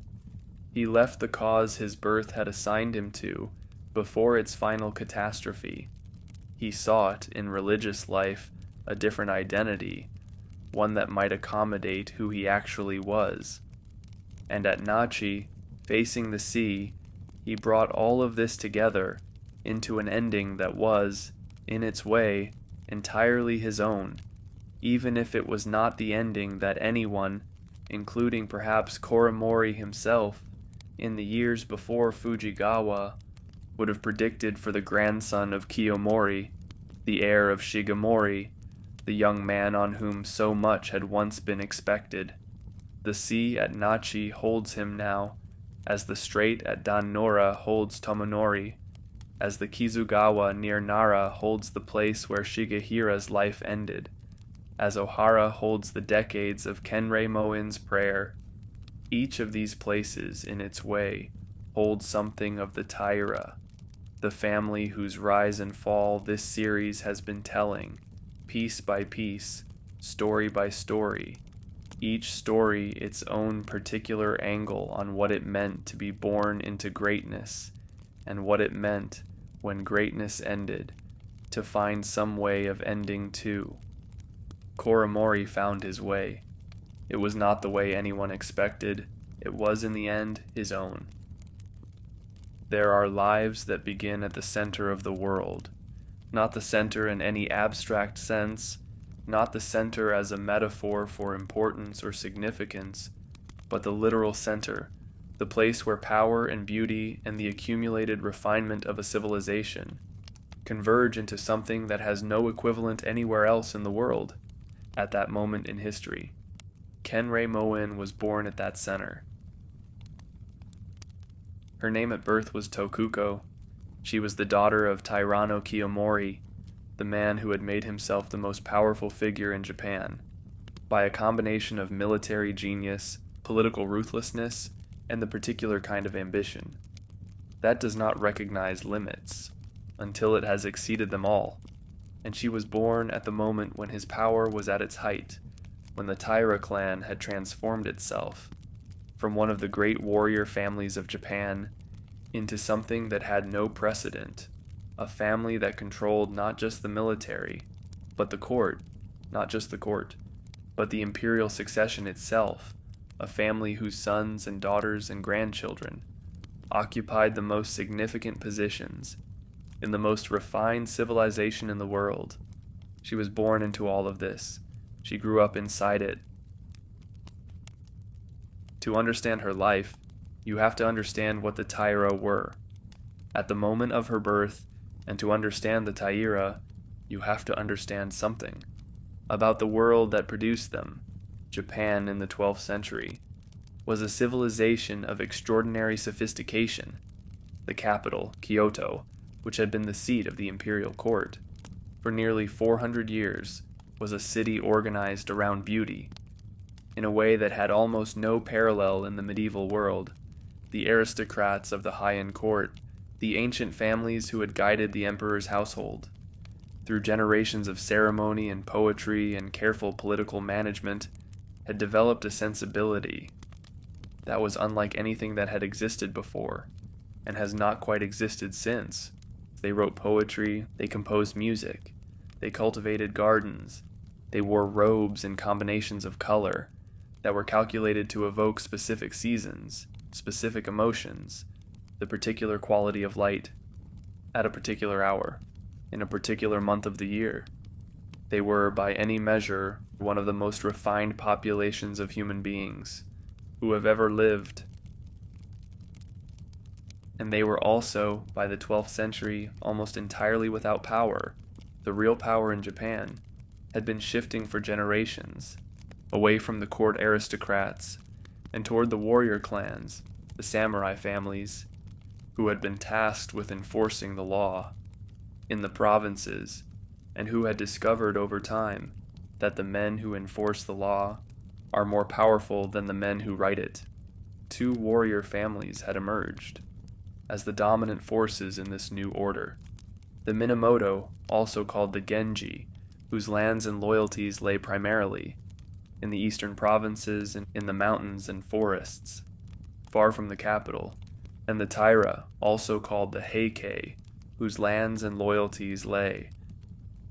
He left the cause his birth had assigned him to, before its final catastrophe. He sought, in religious life, a different identity, one that might accommodate who he actually was. And at Nachi, facing the sea, he brought all of this together into an ending that was, in its way, entirely his own, even if it was not the ending that anyone, including perhaps Koremori himself, in the years before Fujigawa, would have predicted for the grandson of Kiyomori, the heir of Shigemori, the young man on whom so much had once been expected. The sea at Nachi holds him now, as the strait at dan-no-ura holds Tomonori, as the Kizugawa near Nara holds the place where Shigehira's life ended, as Ohara holds the decades of Kenreimon-in's prayer. Each of these places, in its way, holds something of the Taira, the family whose rise and fall this series has been telling, piece by piece, story by story, each story its own particular angle on what it meant to be born into greatness, and what it meant, when greatness ended, to find some way of ending too. Koremori found his way. It was not the way anyone expected. It was, in the end, his own. There are lives that begin at the center of the world, not the center in any abstract sense, not the center as a metaphor for importance or significance, but the literal center, the place where power and beauty and the accumulated refinement of a civilization converge into something that has no equivalent anywhere else in the world at that moment in history. Kenreimon-in was born at that center. Her name at birth was Tokuko. She was the daughter of Taira Kiyomori, the man who had made himself the most powerful figure in Japan, by a combination of military genius, political ruthlessness, and the particular kind of ambition. That does not recognize limits, until it has exceeded them all, and she was born at the moment when his power was at its height, when the Taira clan had transformed itself from one of the great warrior families of Japan into something that had no precedent, a family that controlled not just the military, but the court, not just the court, but the imperial succession itself, a family whose sons and daughters and grandchildren occupied the most significant positions in the most refined civilization in the world. She was born into all of this. She grew up inside it. To understand her life, you have to understand what the Taira were. At the moment of her birth, and to understand the Taira, you have to understand something about the world that produced them. Japan in the 12th century was a civilization of extraordinary sophistication. The capital, Kyoto, which had been the seat of the imperial court for nearly 400 years, was a city organized around beauty in a way that had almost no parallel in the medieval world. The aristocrats of the Heian court, the ancient families who had guided the emperor's household, through generations of ceremony and poetry and careful political management, had developed a sensibility that was unlike anything that had existed before, and has not quite existed since. They wrote poetry, they composed music, they cultivated gardens, they wore robes in combinations of color that were calculated to evoke specific seasons, specific emotions, the particular quality of light at a particular hour, in a particular month of the year. They were, by any measure, one of the most refined populations of human beings who have ever lived. And they were also, by the 12th century, almost entirely without power. The real power in Japan had been shifting for generations, away from the court aristocrats, and toward the warrior clans, the samurai families, who had been tasked with enforcing the law in the provinces, and who had discovered over time that the men who enforce the law are more powerful than the men who write it. Two warrior families had emerged as the dominant forces in this new order. The Minamoto, also called the Genji, whose lands and loyalties lay primarily in the eastern provinces and in the mountains and forests, far from the capital, and the Taira, also called the Heike, whose lands and loyalties lay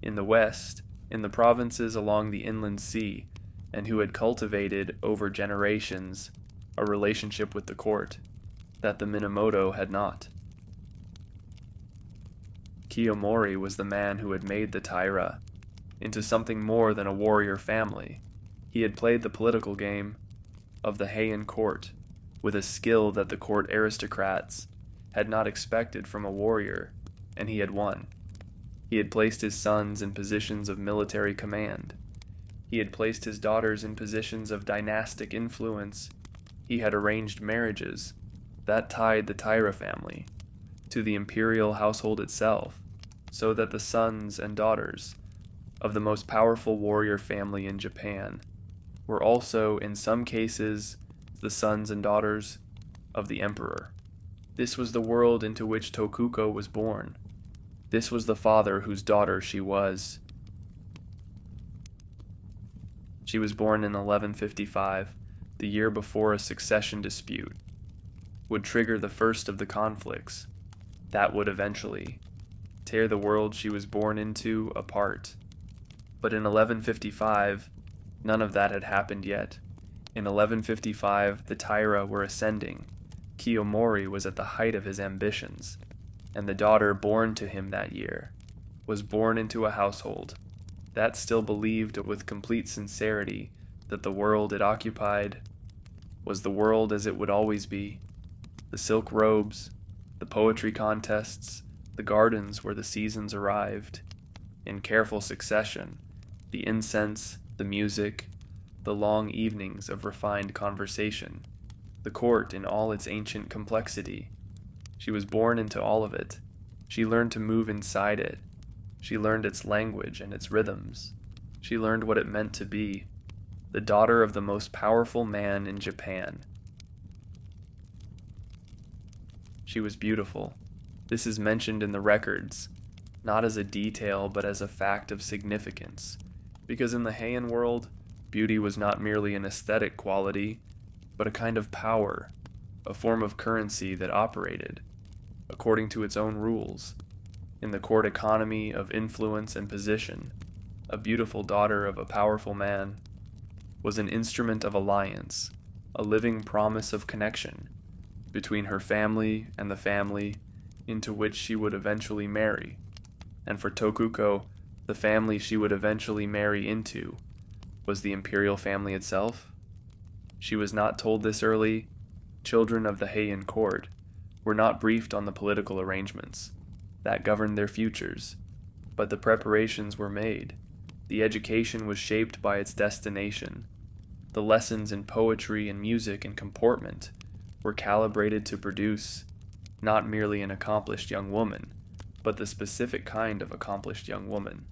in the west, in the provinces along the inland sea, and who had cultivated over generations a relationship with the court that the Minamoto had not. Koremori was the man who had made the Taira into something more than a warrior family. He had played the political game of the Heian court with a skill that the court aristocrats had not expected from a warrior, and he had won. He had placed his sons in positions of military command. He had placed his daughters in positions of dynastic influence. He had arranged marriages that tied the Taira family to the imperial household itself, so that the sons and daughters of the most powerful warrior family in Japan were also, in some cases, the sons and daughters of the emperor. This was the world into which Tokuko was born. This was the father whose daughter she was. She was born in 1155, the year before a succession dispute would trigger the first of the conflicts that would eventually tear the world she was born into apart. But in 1155, none of that had happened yet. In 1155, the Taira were ascending. Koremori was at the height of his ambitions, and the daughter born to him that year was born into a household that still believed with complete sincerity that the world it occupied was the world as it would always be. The silk robes, the poetry contests, the gardens where the seasons arrived, in careful succession, the incense, the music, the long evenings of refined conversation, the court in all its ancient complexity. She was born into all of it. She learned to move inside it. She learned its language and its rhythms. She learned what it meant to be the daughter of the most powerful man in Japan. She was beautiful. This is mentioned in the records, not as a detail but as a fact of significance, because in the Heian world, beauty was not merely an aesthetic quality, but a kind of power, a form of currency that operated according to its own rules. In the court economy of influence and position, a beautiful daughter of a powerful man was an instrument of alliance, a living promise of connection between her family and the family into which she would eventually marry. And for Tokuko, the family she would eventually marry into was the imperial family itself. She was not told this early. Children of the Heian court were not briefed on the political arrangements that governed their futures, but the preparations were made. The education was shaped by its destination. The lessons in poetry and music and comportment were calibrated to produce not merely an accomplished young woman, but the specific kind of accomplished young woman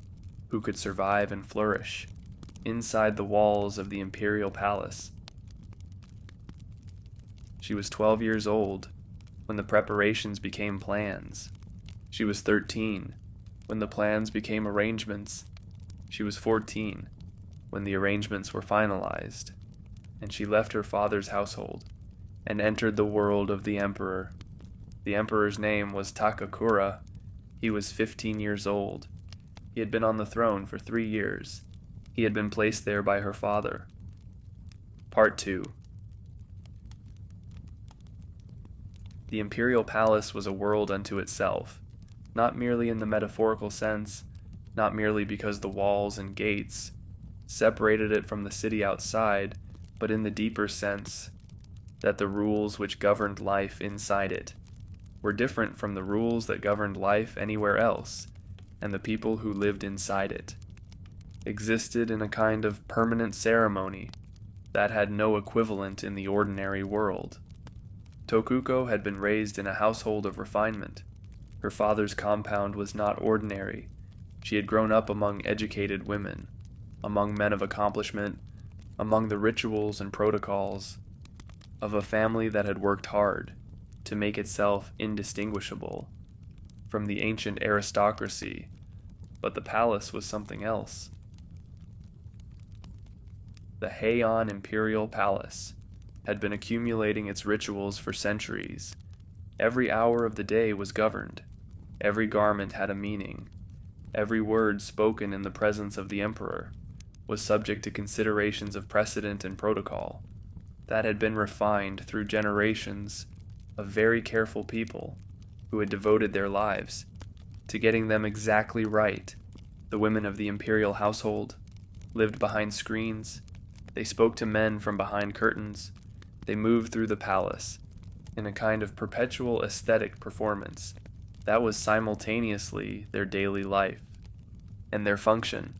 who could survive and flourish inside the walls of the imperial palace. She was 12 years old when the preparations became plans. She was 13 when the plans became arrangements. She was 14 when the arrangements were finalized, and she left her father's household and entered the world of the emperor. The emperor's name was Takakura. He was 15 years old. He had been on the throne for 3 years. He had been placed there by her father. Part 2. The imperial palace was a world unto itself, not merely in the metaphorical sense, not merely because the walls and gates separated it from the city outside, but in the deeper sense that the rules which governed life inside it were different from the rules that governed life anywhere else, and the people who lived inside it existed in a kind of permanent ceremony that had no equivalent in the ordinary world. Tokuko had been raised in a household of refinement. Her father's compound was not ordinary. She had grown up among educated women, among men of accomplishment, among the rituals and protocols of a family that had worked hard to make itself indistinguishable from the ancient aristocracy, but the palace was something else. The Heian Imperial Palace had been accumulating its rituals for centuries. Every hour of the day was governed. Every garment had a meaning. Every word spoken in the presence of the emperor was subject to considerations of precedent and protocol that had been refined through generations of very careful people who had devoted their lives to getting them exactly right. The women of the imperial household lived behind screens. They spoke to men from behind curtains. They moved through the palace in a kind of perpetual aesthetic performance that was simultaneously their daily life and their function.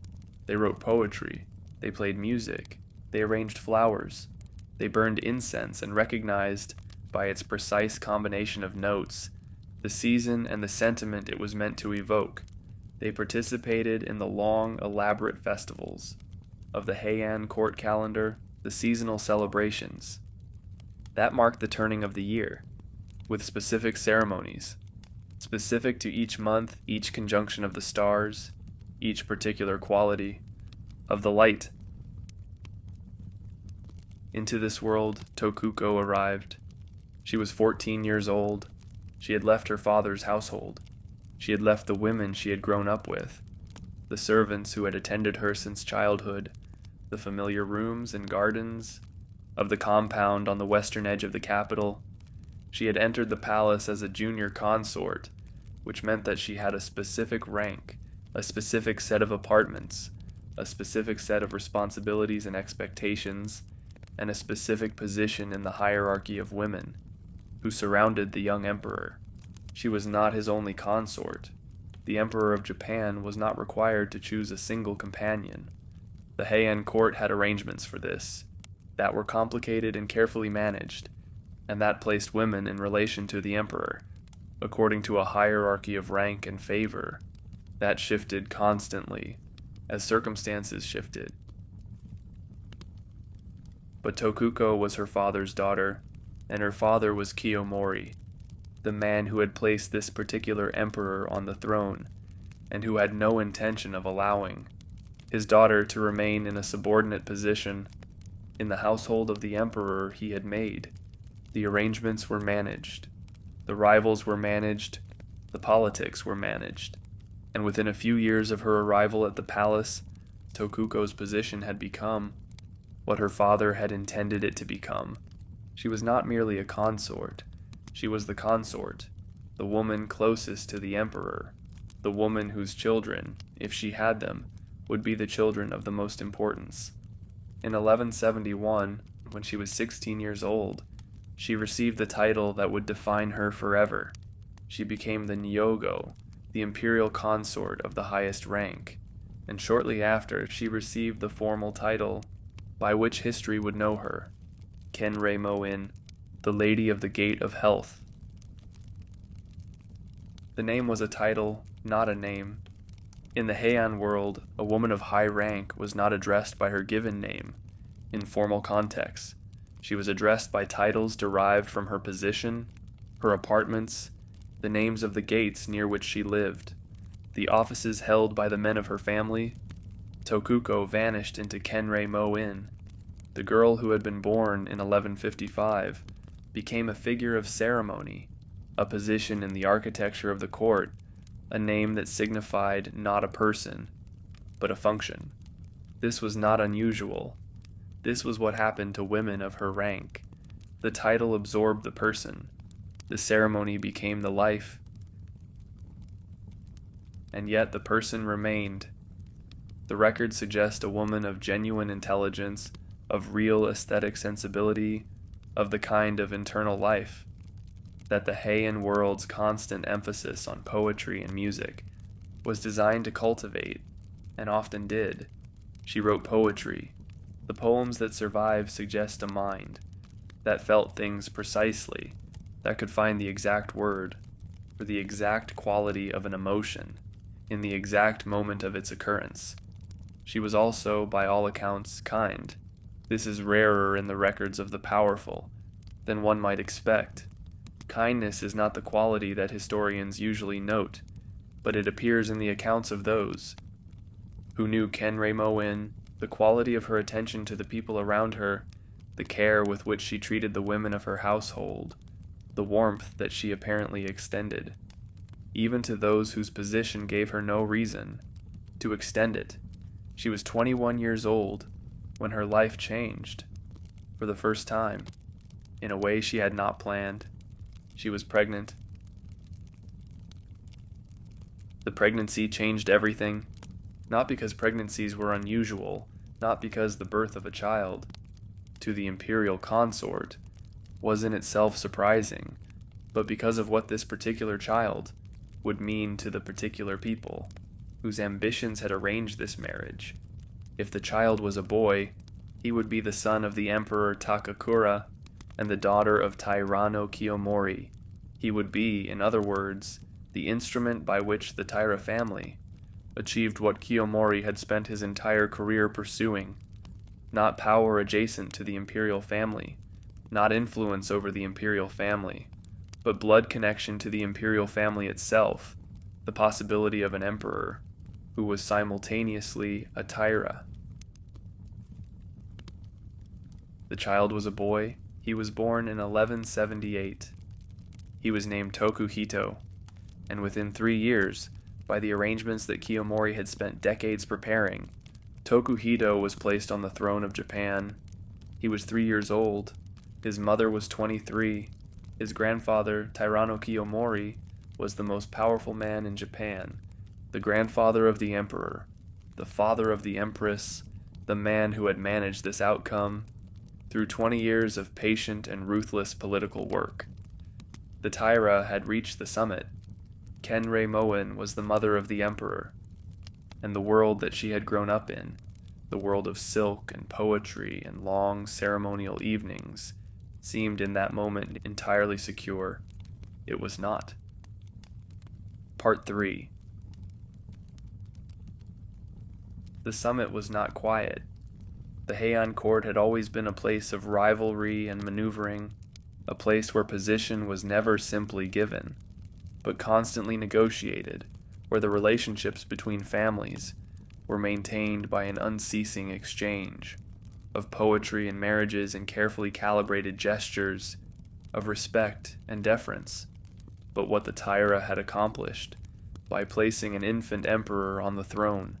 They wrote poetry. They played music. They arranged flowers. They burned incense and recognized, by its precise combination of notes, the season and the sentiment it was meant to evoke. They participated in the long, elaborate festivals of the Heian court calendar, the seasonal celebrations that marked the turning of the year, with specific ceremonies, specific to each month, each conjunction of the stars, each particular quality of the light. Into this world, Tokuko arrived. She was 14 years old. She had left her father's household. She had left the women she had grown up with, the servants who had attended her since childhood, the familiar rooms and gardens of the compound on the western edge of the capital. She had entered the palace as a junior consort, which meant that she had a specific rank, a specific set of apartments, a specific set of responsibilities and expectations, and a specific position in the hierarchy of women who surrounded the young emperor. She was not his only consort. The emperor of Japan was not required to choose a single companion. The Heian court had arrangements for this that were complicated and carefully managed, and that placed women in relation to the emperor according to a hierarchy of rank and favor that shifted constantly as circumstances shifted. But Tokuko was her father's daughter, and her father was Koremori, the man who had placed this particular emperor on the throne, and who had no intention of allowing his daughter to remain in a subordinate position in the household of the emperor he had made. The arrangements were managed. The rivals were managed, the politics were managed, and within a few years of her arrival at the palace, Tokuko's position had become what her father had intended it to become. She was not merely a consort, she was the consort, the woman closest to the emperor, the woman whose children, if she had them, would be the children of the most importance. In 1171, when she was 16 years old, she received the title that would define her forever. She became the Nyogo, the imperial consort of the highest rank, and shortly after she received the formal title by which history would know her, Kenreimon-in, the Lady of the Gate of Health. The name was a title, not a name. In the Heian world, a woman of high rank was not addressed by her given name. In formal contexts, she was addressed by titles derived from her position, her apartments, the names of the gates near which she lived, the offices held by the men of her family. Tokuko vanished into Kenreimon-in. The girl who had been born in 1155 became a figure of ceremony, a position in the architecture of the court, a name that signified not a person, but a function. This was not unusual. This was what happened to women of her rank. The title absorbed the person. The ceremony became the life. And yet the person remained. The records suggest a woman of genuine intelligence, of real aesthetic sensibility, of the kind of internal life that the Heian world's constant emphasis on poetry and music was designed to cultivate, and often did. She wrote poetry. The poems that survive suggest a mind that felt things precisely, that could find the exact word, or the exact quality of an emotion, in the exact moment of its occurrence. She was also, by all accounts, kind. This is rarer in the records of the powerful than one might expect. Kindness is not the quality that historians usually note, but it appears in the accounts of those who knew Kenreimon-in, the quality of her attention to the people around her, the care with which she treated the women of her household, the warmth that she apparently extended, even to those whose position gave her no reason to extend it. She was 21 years old when her life changed, for the first time, in a way she had not planned. She was pregnant. The pregnancy changed everything, not because pregnancies were unusual, not because the birth of a child to the imperial consort was in itself surprising, but because of what this particular child would mean to the particular people whose ambitions had arranged this marriage. If the child was a boy, he would be the son of the Emperor Takakura and the daughter of Taira no Koremori. He would be, in other words, the instrument by which the Taira family achieved what Koremori had spent his entire career pursuing, not power adjacent to the imperial family, not influence over the imperial family, but blood connection to the imperial family itself, the possibility of an emperor who was simultaneously a Taira. The child was a boy. He was born in 1178. He was named Tokuhito, and within 3 years, by the arrangements that Koremori had spent decades preparing, Tokuhito was placed on the throne of Japan. He was 3 years old. His mother was 23. His grandfather, Taira no Koremori, was the most powerful man in Japan, the grandfather of the emperor, the father of the empress, the man who had managed this outcome through 20 years of patient and ruthless political work. The Taira had reached the summit. Kenreimon was the mother of the emperor, and the world that she had grown up in, the world of silk and poetry and long ceremonial evenings, seemed in that moment entirely secure. It was not. Part 3. The summit was not quiet. The Heian court had always been a place of rivalry and maneuvering, a place where position was never simply given, but constantly negotiated, where the relationships between families were maintained by an unceasing exchange of poetry and marriages and carefully calibrated gestures, of respect and deference. but what the Taira had accomplished by placing an infant emperor on the throne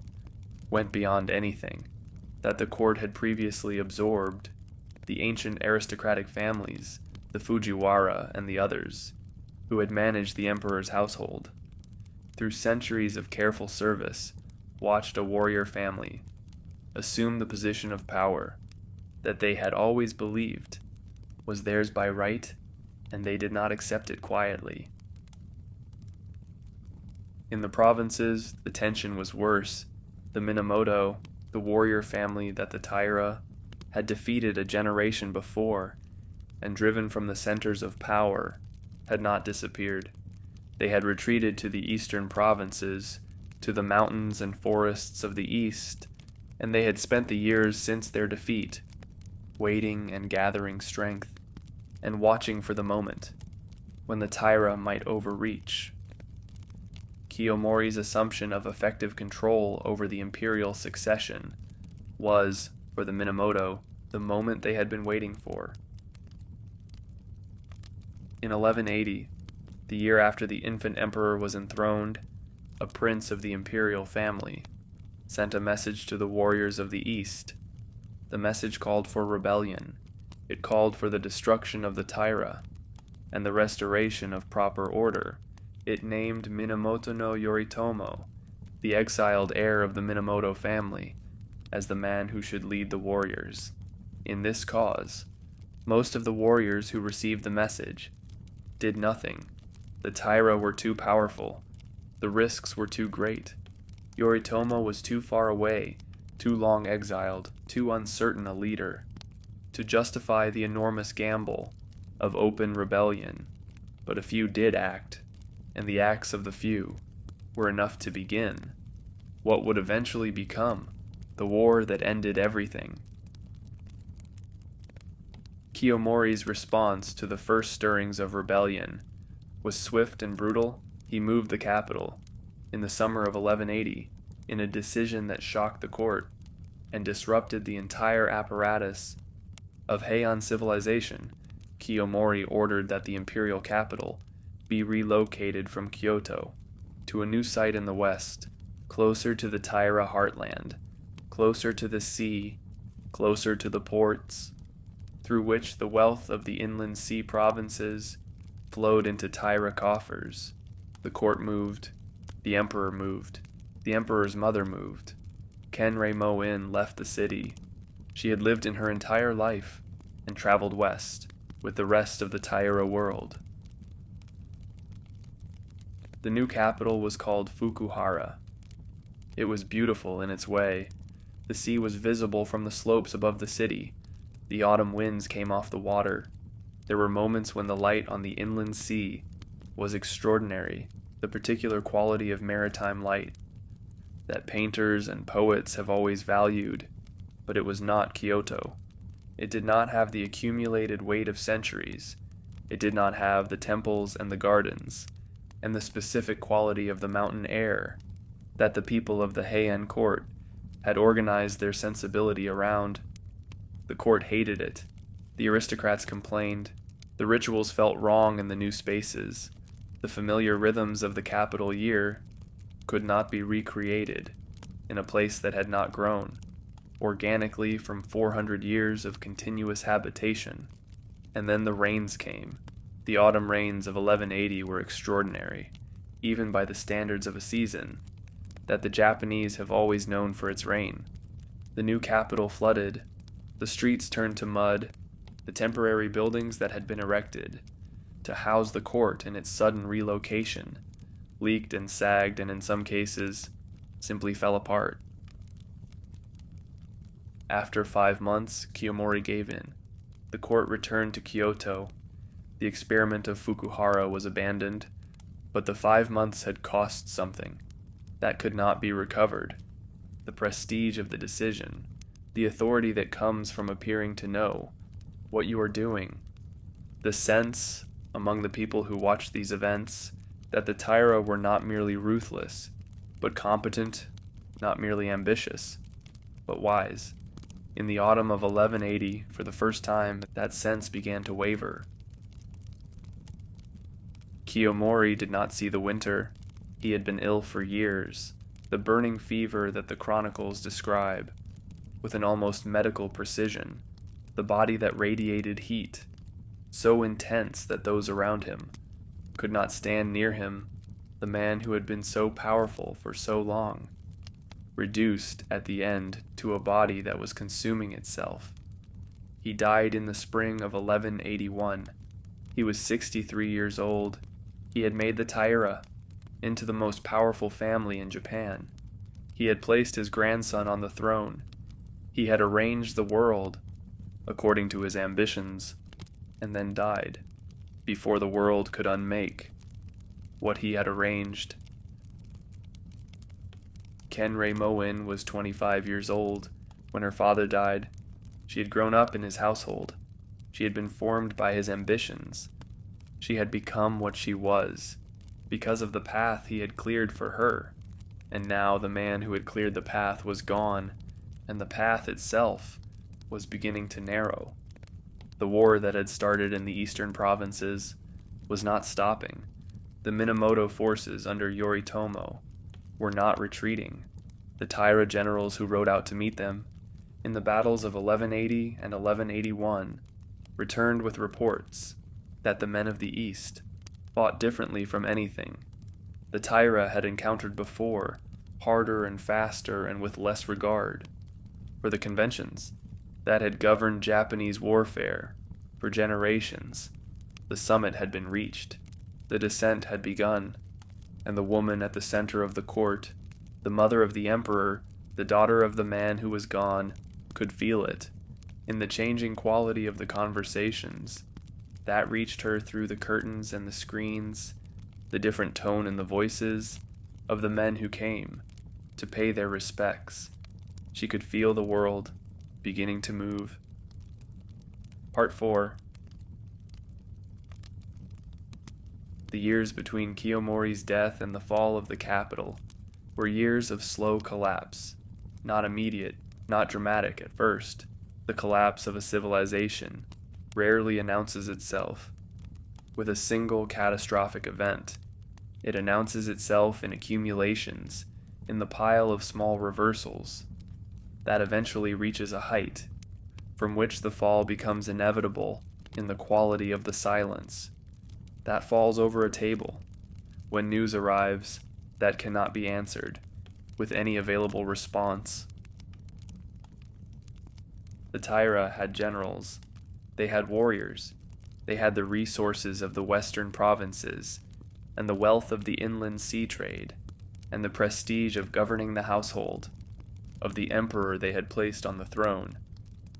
went beyond anything that the court had previously absorbed. The ancient aristocratic families, the Fujiwara and the others, who had managed the emperor's household, through centuries of careful service, watched a warrior family assume the position of power that they had always believed was theirs by right, and they did not accept it quietly. In the provinces, the tension was worse. The Minamoto, the warrior family that the Taira had defeated a generation before and driven from the centers of power, had not disappeared. They had retreated to the eastern provinces, to the mountains and forests of the east, and they had spent the years since their defeat, waiting and gathering strength, and watching for the moment when the Taira might overreach. Kiyomori's assumption of effective control over the imperial succession was, for the Minamoto, the moment they had been waiting for. In 1180, the year after the infant emperor was enthroned, a prince of the imperial family sent a message to the warriors of the east. The message called for rebellion. It called for the destruction of the Taira and the restoration of proper order. It named Minamoto no Yoritomo, the exiled heir of the Minamoto family, as the man who should lead the warriors in this cause. Most of the warriors who received the message did nothing. The Taira were too powerful. The risks were too great. Yoritomo was too far away, too long exiled, too uncertain a leader, to justify the enormous gamble of open rebellion. But a few did act, and the acts of the few were enough to begin what would eventually become the war that ended everything. Kiyomori's response to the first stirrings of rebellion was swift and brutal. He moved the capital in the summer of 1180 in a decision that shocked the court and disrupted the entire apparatus of Heian civilization. Kiyomori ordered that the imperial capital be relocated from Kyoto to a new site in the west, closer to the Taira heartland, closer to the sea, closer to the ports, through which the wealth of the inland sea provinces flowed into Taira coffers. The court moved. The emperor moved. The emperor's mother moved. Kenreimon-in left the city. She had lived in her entire life and traveled west with the rest of the Taira world. The new capital was called Fukuhara. It was beautiful in its way. The sea was visible from the slopes above the city. The autumn winds came off the water. There were moments when the light on the inland sea was extraordinary, the particular quality of maritime light that painters and poets have always valued, but it was not Kyoto. It did not have the accumulated weight of centuries. It did not have the temples and the gardens, and the specific quality of the mountain air that the people of the Heian court had organized their sensibility around. The court hated it. The aristocrats complained. The rituals felt wrong in the new spaces. The familiar rhythms of the capital year could not be recreated in a place that had not grown organically from 400 years of continuous habitation. And then the rains came. The autumn rains of 1180 were extraordinary, even by the standards of a season that the Japanese have always known for its rain. The new capital flooded. The streets turned to mud. The temporary buildings that had been erected to house the court in its sudden relocation leaked and sagged, and in some cases simply fell apart. After 5 months, Kiyomori gave in. The court returned to Kyoto. The experiment of Fukuhara was abandoned, but the 5 months had cost something that could not be recovered. The prestige of the decision, the authority that comes from appearing to know what you are doing, the sense among the people who watched these events that the Taira were not merely ruthless, but competent, not merely ambitious, but wise. In the autumn of 1180, for the first time, that sense began to waver. Koremori did not see the winter. He had been ill for years, the burning fever that the chronicles describe, with an almost medical precision, the body that radiated heat, so intense that those around him could not stand near him, the man who had been so powerful for so long, reduced at the end to a body that was consuming itself. He died in the spring of 1181. He was 63 years old. He had made the Taira into the most powerful family in Japan. He had placed his grandson on the throne. He had arranged the world according to his ambitions, and then died before the world could unmake what he had arranged. Kenreimon-in was 25 years old when her father died. She had grown up in his household. She had been formed by his ambitions. She had become what she was because of the path he had cleared for her. And now the man who had cleared the path was gone, and the path itself was beginning to narrow. The war that had started in the eastern provinces was not stopping. The Minamoto forces under Yoritomo were not retreating. The Taira generals who rode out to meet them in the battles of 1180 and 1181 returned with reports that the men of the East fought differently from anything the Taira had encountered before, harder and faster and with less regard for the conventions that had governed Japanese warfare for generations. The summit had been reached, the descent had begun, and the woman at the center of the court, the mother of the emperor, the daughter of the man who was gone, could feel it in the changing quality of the conversations that reached her through the curtains and the screens, the different tone in the voices of the men who came to pay their respects. She could feel the world beginning to move. Part 4. The years between Kiyomori's death and the fall of the capital were years of slow collapse, not immediate, not dramatic at first. The collapse of a civilization rarely announces itself with a single catastrophic event. It announces itself in accumulations, in the pile of small reversals, that eventually reaches a height, from which the fall becomes inevitable in the quality of the silence that falls over a table when news arrives that cannot be answered with any available response. The Taira had generals, they had warriors, they had the resources of the western provinces, and the wealth of the inland sea trade, and the prestige of governing the household, of the emperor they had placed on the throne.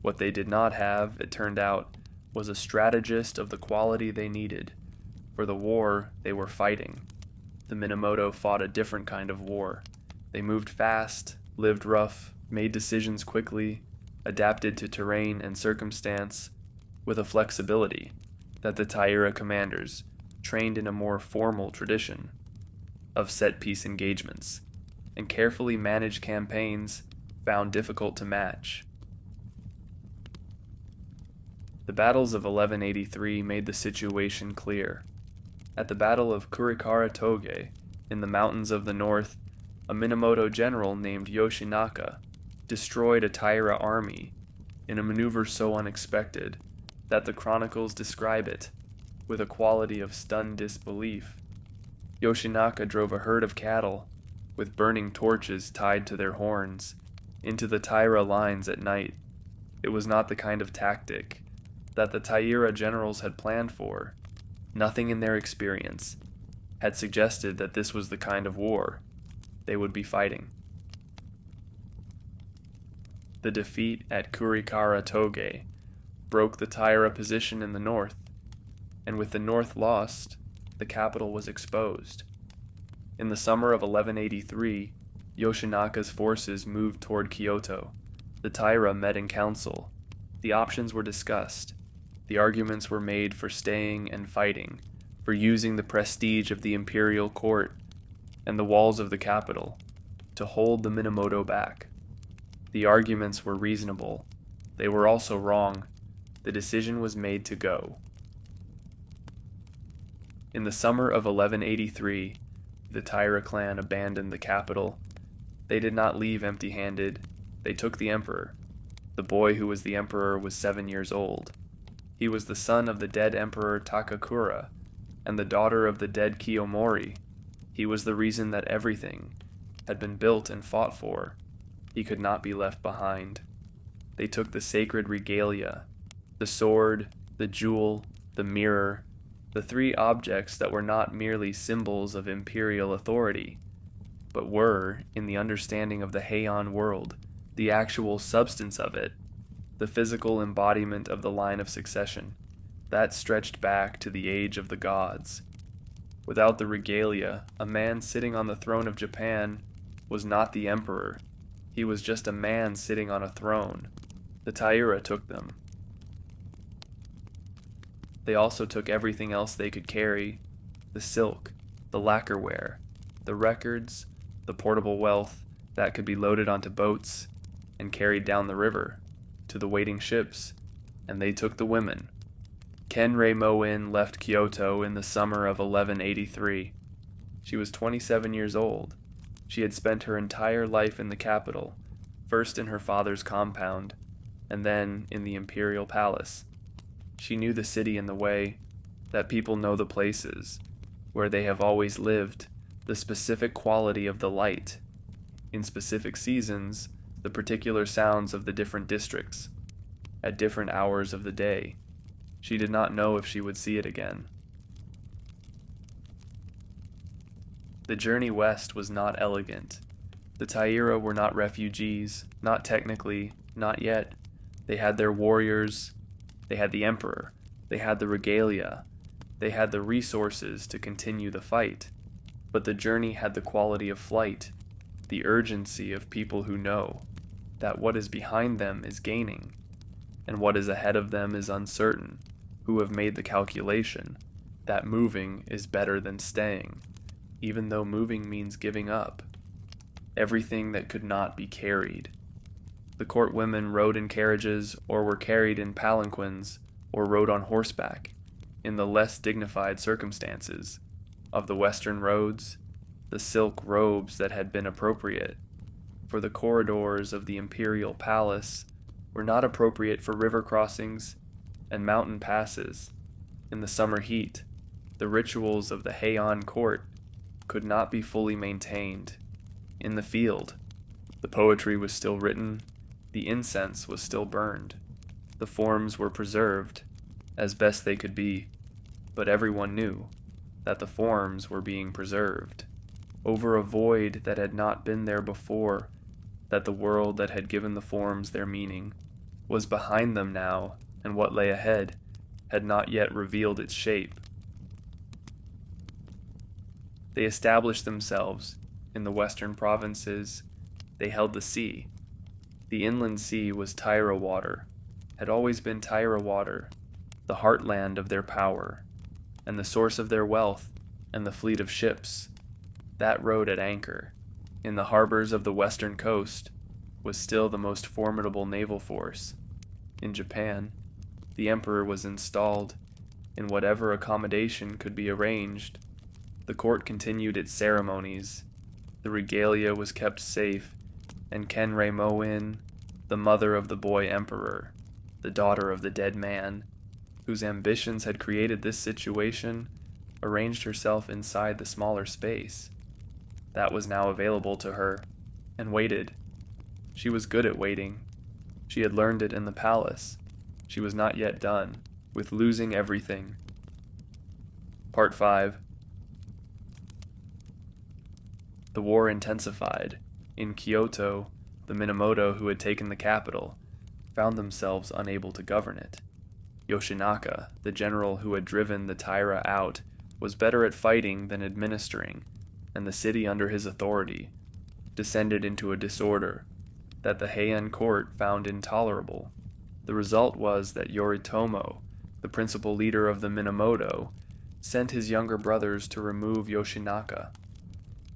What they did not have, it turned out, was a strategist of the quality they needed for the war they were fighting. The Minamoto fought a different kind of war. They moved fast, lived rough, made decisions quickly, adapted to terrain and circumstance with a flexibility that the Taira commanders, trained in a more formal tradition of set-piece engagements and carefully managed campaigns, found difficult to match. The battles of 1183 made the situation clear. At the Battle of Kurikara Toge, in the mountains of the north, a Minamoto general named Yoshinaka destroyed a Taira army in a maneuver so unexpected that the chronicles describe it with a quality of stunned disbelief. Yoshinaka drove a herd of cattle, with burning torches tied to their horns, into the Taira lines at night. It was not the kind of tactic that the Taira generals had planned for. Nothing in their experience had suggested that this was the kind of war they would be fighting. The defeat at Kurikara Toge broke the Taira position in the north, and with the north lost, the capital was exposed. In the summer of 1183, Yoshinaka's forces moved toward Kyoto. The Taira met in council. The options were discussed. The arguments were made for staying and fighting, for using the prestige of the imperial court and the walls of the capital to hold the Minamoto back. The arguments were reasonable. They were also wrong. The decision was made to go. In the summer of 1183, the Taira clan abandoned the capital. They did not leave empty-handed. They took the emperor. The boy who was the emperor was 7 years old. He was the son of the dead emperor Takakura, and the daughter of the dead Kiyomori. He was the reason that everything had been built and fought for. He could not be left behind. They took the sacred regalia, the sword, the jewel, the mirror, the three objects that were not merely symbols of imperial authority, but were, in the understanding of the Heian world, the actual substance of it, the physical embodiment of the line of succession, that stretched back to the age of the gods. Without the regalia, a man sitting on the throne of Japan was not the emperor. He was just a man sitting on a throne. The Taira took them. They also took everything else they could carry: the silk, the lacquerware, the records, the portable wealth that could be loaded onto boats and carried down the river to the waiting ships, and they took the women. Kenreimon-in left Kyoto in the summer of 1183. She was 27 years old. She had spent her entire life in the capital, first in her father's compound, and then in the imperial palace. She knew the city in the way that people know the places, where they have always lived, the specific quality of the light, in specific seasons, the particular sounds of the different districts, at different hours of the day. She did not know if she would see it again. The journey west was not elegant. The Taira were not refugees, not technically, not yet. They had their warriors, they had the emperor, they had the regalia, they had the resources to continue the fight. But the journey had the quality of flight, the urgency of people who know that what is behind them is gaining, and what is ahead of them is uncertain, who have made the calculation that moving is better than staying, even though moving means giving up everything that could not be carried. The court women rode in carriages, or were carried in palanquins, or rode on horseback, in the less dignified circumstances of the western roads, the silk robes that had been appropriate, for the corridors of the imperial palace were not appropriate for river crossings and mountain passes. In the summer heat, the rituals of the Heian court could not be fully maintained. In the field, the poetry was still written, the incense was still burned, the forms were preserved as best they could be, but everyone knew that the forms were being preserved over a void that had not been there before, that the world that had given the forms their meaning was behind them now, and what lay ahead had not yet revealed its shape. They established themselves in the western provinces. They held the sea. The inland sea was Taira water, had always been Taira water, the heartland of their power, and the source of their wealth and the fleet of ships. That rode at anchor in the harbors of the western coast was still the most formidable naval force. In Japan, the emperor was installed in whatever accommodation could be arranged. The court continued its ceremonies. The regalia was kept safe, and Kenreimon-in, the mother of the boy emperor, the daughter of the dead man, whose ambitions had created this situation, arranged herself inside the smaller space that was now available to her, and waited. She was good at waiting. She had learned it in the palace. She was not yet done with losing everything. Part 5. The war intensified. In Kyoto, the Minamoto who had taken the capital found themselves unable to govern it. Yoshinaka, the general who had driven the Taira out, was better at fighting than administering, and the city under his authority descended into a disorder that the Heian court found intolerable. The result was that Yoritomo, the principal leader of the Minamoto, sent his younger brothers to remove Yoshinaka.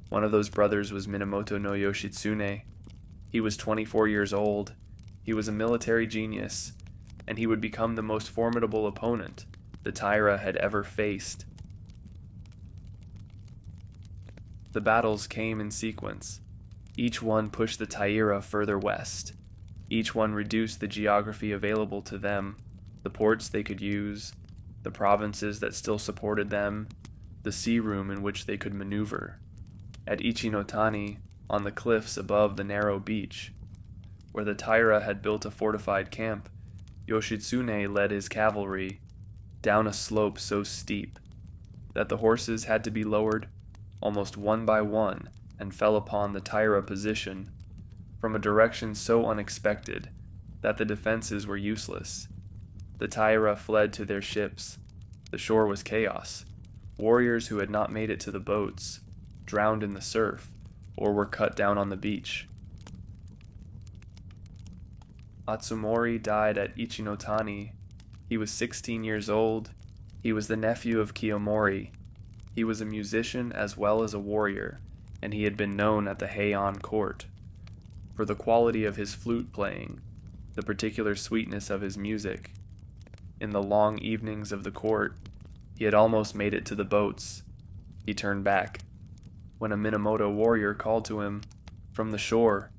One of those brothers was Minamoto no Yoshitsune. He was 24 years old. He was a military genius, and he would become the most formidable opponent the Taira had ever faced. The battles came in sequence. Each one pushed the Taira further west. Each one reduced the geography available to them, the ports they could use, the provinces that still supported them, the sea room in which they could maneuver. At Ichinotani, on the cliffs above the narrow beach, where the Taira had built a fortified camp, Yoshitsune led his cavalry down a slope so steep that the horses had to be lowered almost one by one and fell upon the Taira position from a direction so unexpected that the defenses were useless. The Taira fled to their ships. The shore was chaos. Warriors who had not made it to the boats drowned in the surf or were cut down on the beach. Atsumori died at Ichinotani. He was 16 years old. He was the nephew of Kiyomori. He was a musician as well as a warrior, and he had been known at the Heian court for the quality of his flute playing, the particular sweetness of his music. In the long evenings of the court, he had almost made it to the boats. He turned back. When a Minamoto warrior called to him from the shore,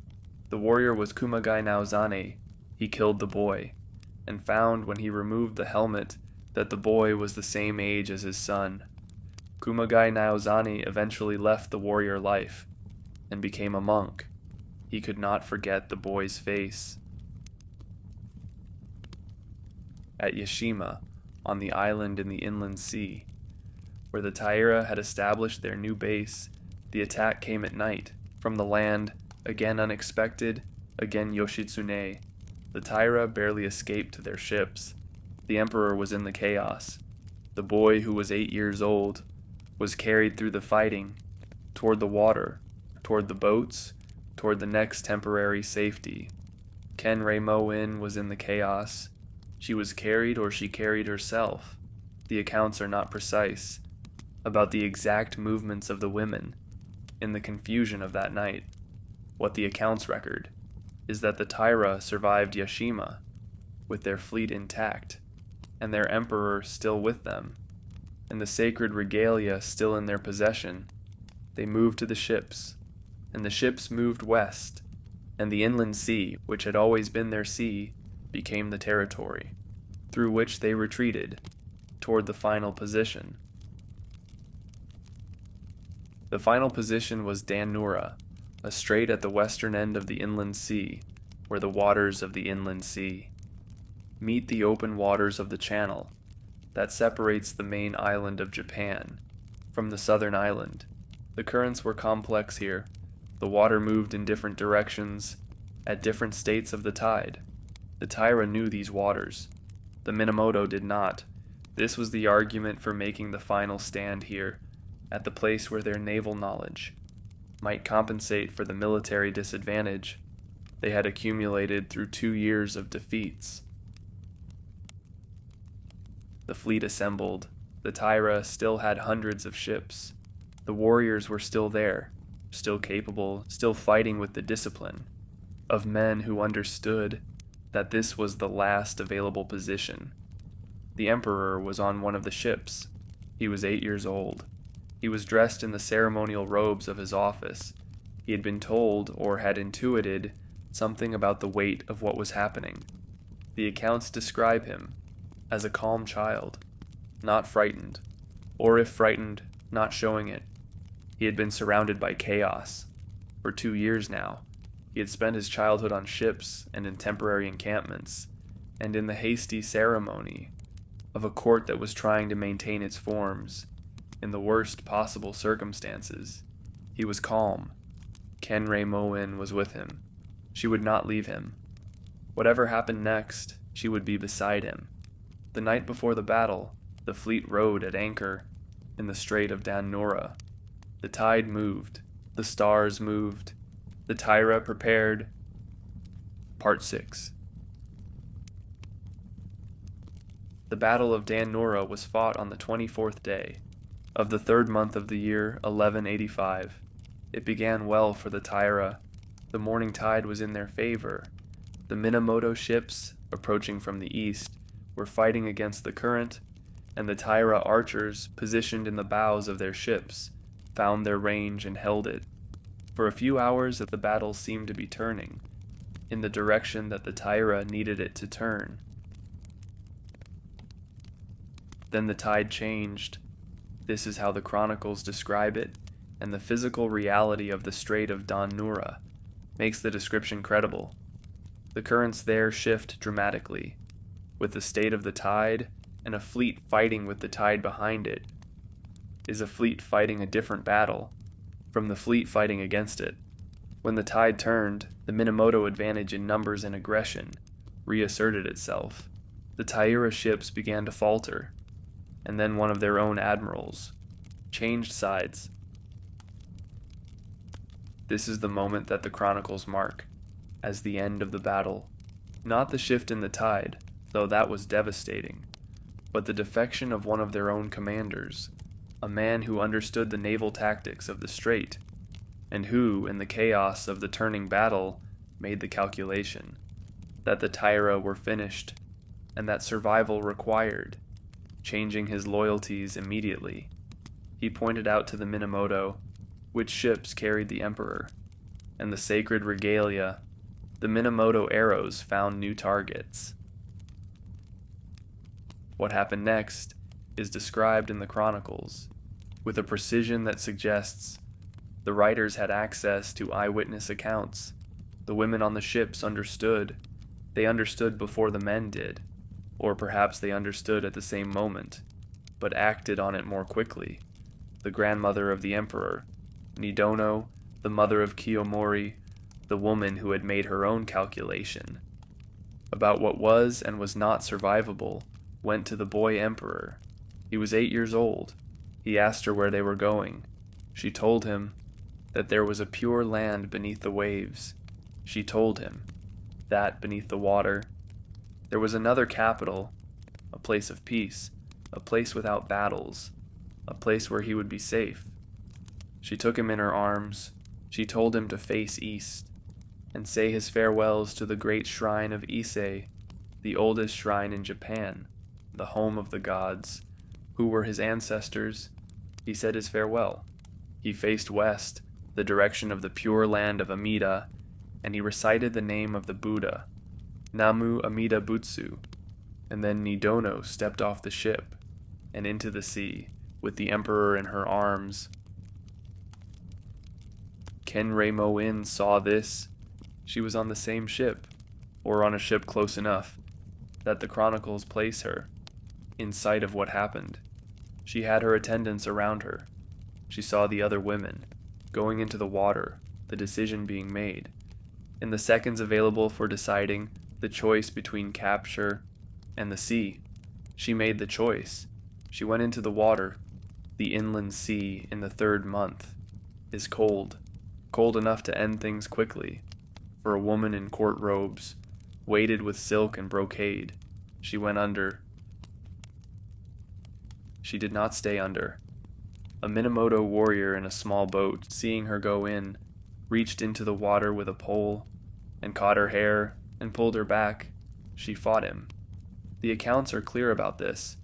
the warrior was Kumagai Naozane. He killed the boy, and found when he removed the helmet that the boy was the same age as his son. Kumagai Naozane eventually left the warrior life and became a monk. He could not forget the boy's face. At Yashima, on the island in the inland sea, where the Taira had established their new base, the attack came at night, from the land, again unexpected, again Yoshitsune. The Taira barely escaped to their ships. The emperor was in the chaos. The boy, who was 8 years old, was carried through the fighting, toward the water, toward the boats, toward the next temporary safety. Kenreimon-in was in the chaos. She was carried or she carried herself. The accounts are not precise about the exact movements of the women in the confusion of that night. What the accounts record is that the Taira survived Yashima with their fleet intact and their emperor still with them, and the sacred regalia still in their possession. They moved to the ships, and the ships moved west, and the inland sea, which had always been their sea, became the territory, through which they retreated toward the final position. The final position was Dan-no-ura, a strait at the western end of the inland sea, where the waters of the inland sea meet the open waters of the channel that separates the main island of Japan from the southern island. The currents were complex here. The water moved in different directions at different states of the tide. The Taira knew these waters. The Minamoto did not. This was the argument for making the final stand here, at the place where their naval knowledge might compensate for the military disadvantage they had accumulated through 2 years of defeats. The fleet assembled. The Taira still had hundreds of ships. The warriors were still there, still capable, still fighting with the discipline of men who understood that this was the last available position. The emperor was on one of the ships. He was 8 years old. He was dressed in the ceremonial robes of his office. He had been told, or had intuited, something about the weight of what was happening. The accounts describe him as a calm child, not frightened, or if frightened, not showing it. He had been surrounded by chaos. For 2 years now, he had spent his childhood on ships and in temporary encampments, and in the hasty ceremony of a court that was trying to maintain its forms in the worst possible circumstances. He was calm. Kenreimon-in was with him. She would not leave him. Whatever happened next, she would be beside him. The night before the battle, the fleet rode at anchor in the Strait of Dan-no-ura. The tide moved. The stars moved. The Taira prepared. Part 6. The Battle of Dan-no-ura was fought on the 24th day of the 3rd month of the year 1185. It began well for the Taira. The morning tide was in their favor. The Minamoto ships, approaching from the east, were fighting against the current, and the Taira archers, positioned in the bows of their ships, found their range and held it. For a few hours the battle seemed to be turning, in the direction that the Taira needed it to turn. Then the tide changed. This is how the chronicles describe it, and the physical reality of the Strait of Dan-no-ura makes the description credible. The currents there shift dramatically, with the state of the tide and a fleet fighting with the tide behind it. Is a fleet fighting a different battle from the fleet fighting against it? When the tide turned, the Minamoto advantage in numbers and aggression reasserted itself. The Taira ships began to falter, and then one of their own admirals changed sides. This is the moment that the chronicles mark as the end of the battle. Not the shift in the tide, though that was devastating, but the defection of one of their own commanders, a man who understood the naval tactics of the strait, and who, in the chaos of the turning battle, made the calculation that the Taira were finished, and that survival required, changing his loyalties immediately. He pointed out to the Minamoto which ships carried the emperor, and the sacred regalia. The Minamoto arrows found new targets. What happened next is described in the chronicles with a precision that suggests the writers had access to eyewitness accounts. The women on the ships understood. They understood before the men did, or perhaps they understood at the same moment, but acted on it more quickly. The grandmother of the emperor, Nidono, the mother of Koremori, the woman who had made her own calculation about what was and was not survivable, went to the boy emperor. He was 8 years old. He asked her where they were going. She told him that there was a pure land beneath the waves. She told him that beneath the water there was another capital, a place of peace, a place without battles, a place where he would be safe. She took him in her arms. She told him to face east and say his farewells to the great shrine of Ise, the oldest shrine in Japan, the home of the gods, who were his ancestors. He said his farewell. He faced west, the direction of the pure land of Amida, and he recited the name of the Buddha, Namu Amida Butsu, and then Nidono stepped off the ship and into the sea with the emperor in her arms. Kenreimon-in saw this. She was on the same ship, or on a ship close enough that the chronicles place her, in sight of what happened. She had her attendants around her. She saw the other women going into the water, the decision being made. In the seconds available for deciding the choice between capture and the sea, she made the choice. She went into the water. The inland sea in the 3rd month is cold, cold enough to end things quickly. For a woman in court robes, weighted with silk and brocade, she went under. She did not stay under. A Minamoto warrior in a small boat, seeing her go in, reached into the water with a pole and caught her hair and pulled her back. She fought him. The accounts are clear about this.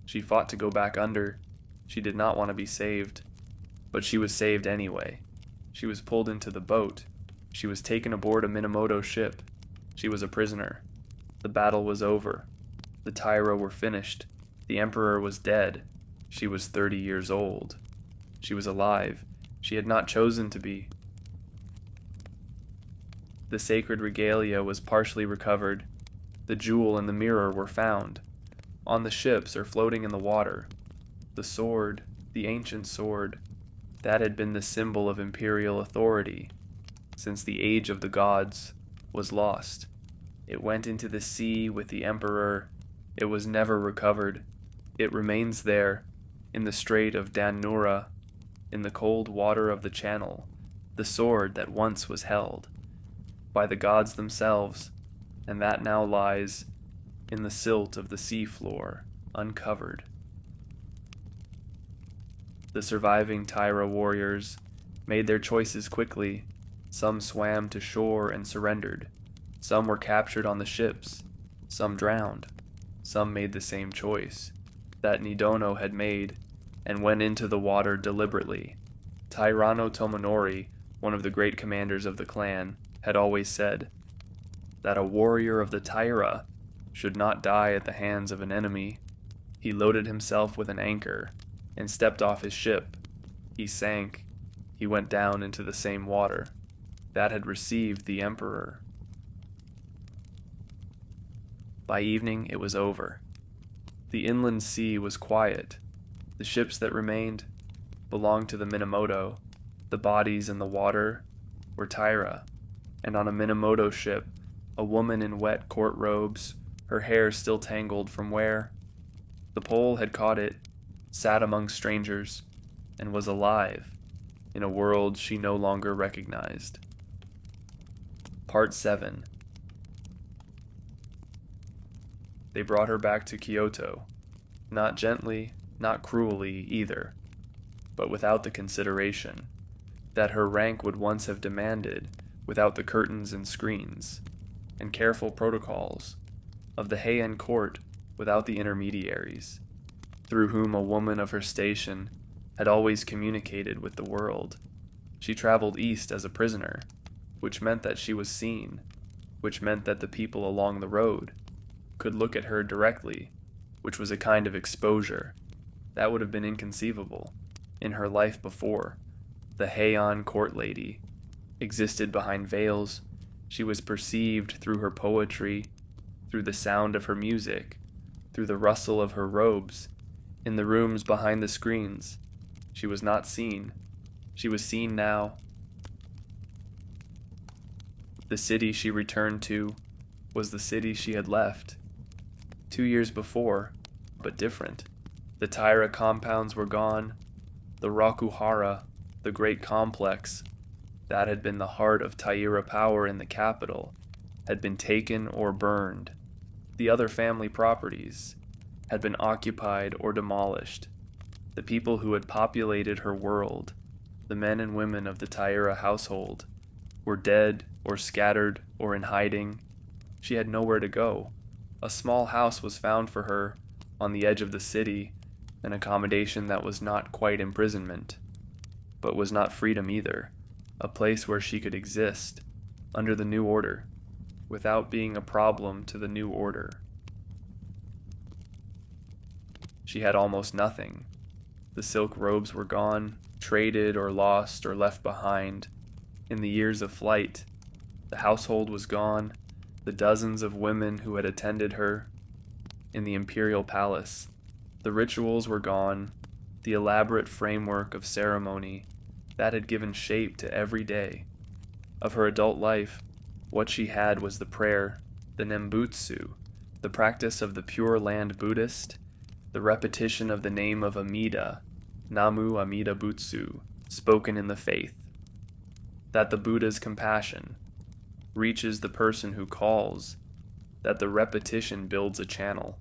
She fought to go back under. She did not want to be saved, but she was saved anyway. She was pulled into the boat. She was taken aboard a Minamoto ship. She was a prisoner. The battle was over. The Taira were finished. The emperor was dead. She was 30 years old. She was alive. She had not chosen to be. The sacred regalia was partially recovered. The jewel and the mirror were found. On the ships or floating in the water. The sword, the ancient sword, that had been the symbol of imperial authority since the age of the gods, was lost. It went into the sea with the emperor. It was never recovered. It remains there, in the strait of Dan-no-ura, in the cold water of the channel, the sword that once was held by the gods themselves, and that now lies in the silt of the sea floor, uncovered. The surviving Taira warriors made their choices quickly. Some swam to shore and surrendered. Some were captured on the ships. Some drowned. Some made the same choice that Nidono had made and went into the water deliberately. Taira Tomonori, one of the great commanders of the clan, had always said that a warrior of the Taira should not die at the hands of an enemy. He loaded himself with an anchor and stepped off his ship. He sank. He went down into the same water that had received the emperor. By evening it was over. The inland sea was quiet. The ships that remained belonged to the Minamoto. The bodies in the water were Taira, and on a Minamoto ship, a woman in wet court robes, her hair still tangled from wear. The pole had caught it, sat among strangers, and was alive in a world she no longer recognized. Part 7. They brought her back to Kyoto, not gently, not cruelly either, but without the consideration that her rank would once have demanded, without the curtains and screens, and careful protocols of the Heian court, without the intermediaries, through whom a woman of her station had always communicated with the world. She traveled east as a prisoner, which meant that she was seen, which meant that the people along the road could look at her directly, which was a kind of exposure that would have been inconceivable in her life before. The Heian court lady existed behind veils. She was perceived through her poetry, through the sound of her music, through the rustle of her robes. In the rooms behind the screens, she was not seen. She was seen now. The city she returned to was the city she had left 2 years before, but different. The Taira compounds were gone. The Rakuhara, the great complex that had been the heart of Taira power in the capital, had been taken or burned. The other family properties had been occupied or demolished. The people who had populated her world, the men and women of the Taira household, were dead or scattered or in hiding. She had nowhere to go. A small house was found for her on the edge of the city, an accommodation that was not quite imprisonment, but was not freedom either, a place where she could exist under the new order, without being a problem to the new order. She had almost nothing. The silk robes were gone, traded or lost or left behind. In the years of flight, the household was gone, the dozens of women who had attended her in the imperial palace. The rituals were gone, the elaborate framework of ceremony that had given shape to every day of her adult life. What she had was the prayer, the Nembutsu, the practice of the Pure Land Buddhist, the repetition of the name of Amida, Namu Amida Butsu, spoken in the faith, that the Buddha's compassion reaches the person who calls, that the repetition builds a channel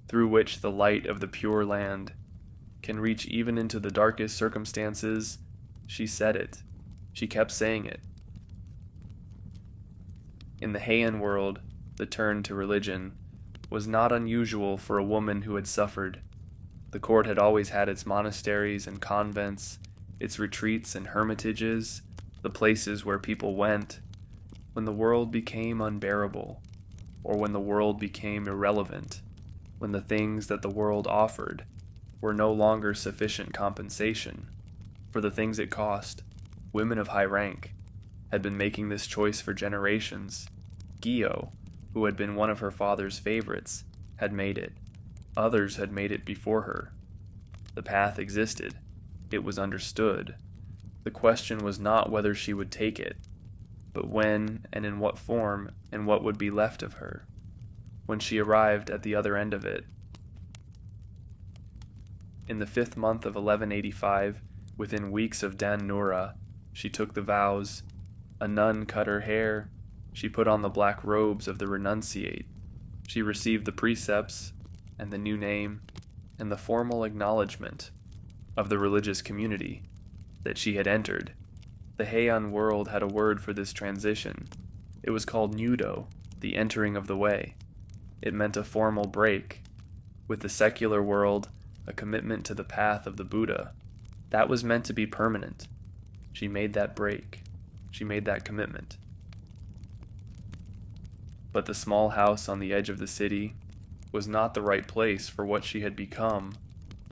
through which the light of the Pure Land can reach even into the darkest circumstances. She said it. She kept saying it. In the Heian world, the turn to religion was not unusual for a woman who had suffered. The court had always had its monasteries and convents, its retreats and hermitages, the places where people went when the world became unbearable, or when the world became irrelevant, when the things that the world offered were no longer sufficient compensation for the things it cost. Women of high rank had been making this choice for generations. Gyo, who had been one of her father's favorites, had made it. Others had made it before her. The path existed. It was understood. The question was not whether she would take it, but when and in what form and what would be left of her when she arrived at the other end of it. In the 5th month of 1185, within weeks of dan-no-ura, she took the vows. A nun cut her hair. She put on the black robes of the renunciate. She received the precepts and the new name and the formal acknowledgement of the religious community that she had entered. The Heian world had a word for this transition. It was called Nudo, the entering of the way. It meant a formal break with the secular world, a commitment to the path of the Buddha. That was meant to be permanent. She made that break. She made that commitment. But the small house on the edge of the city was not the right place for what she had become.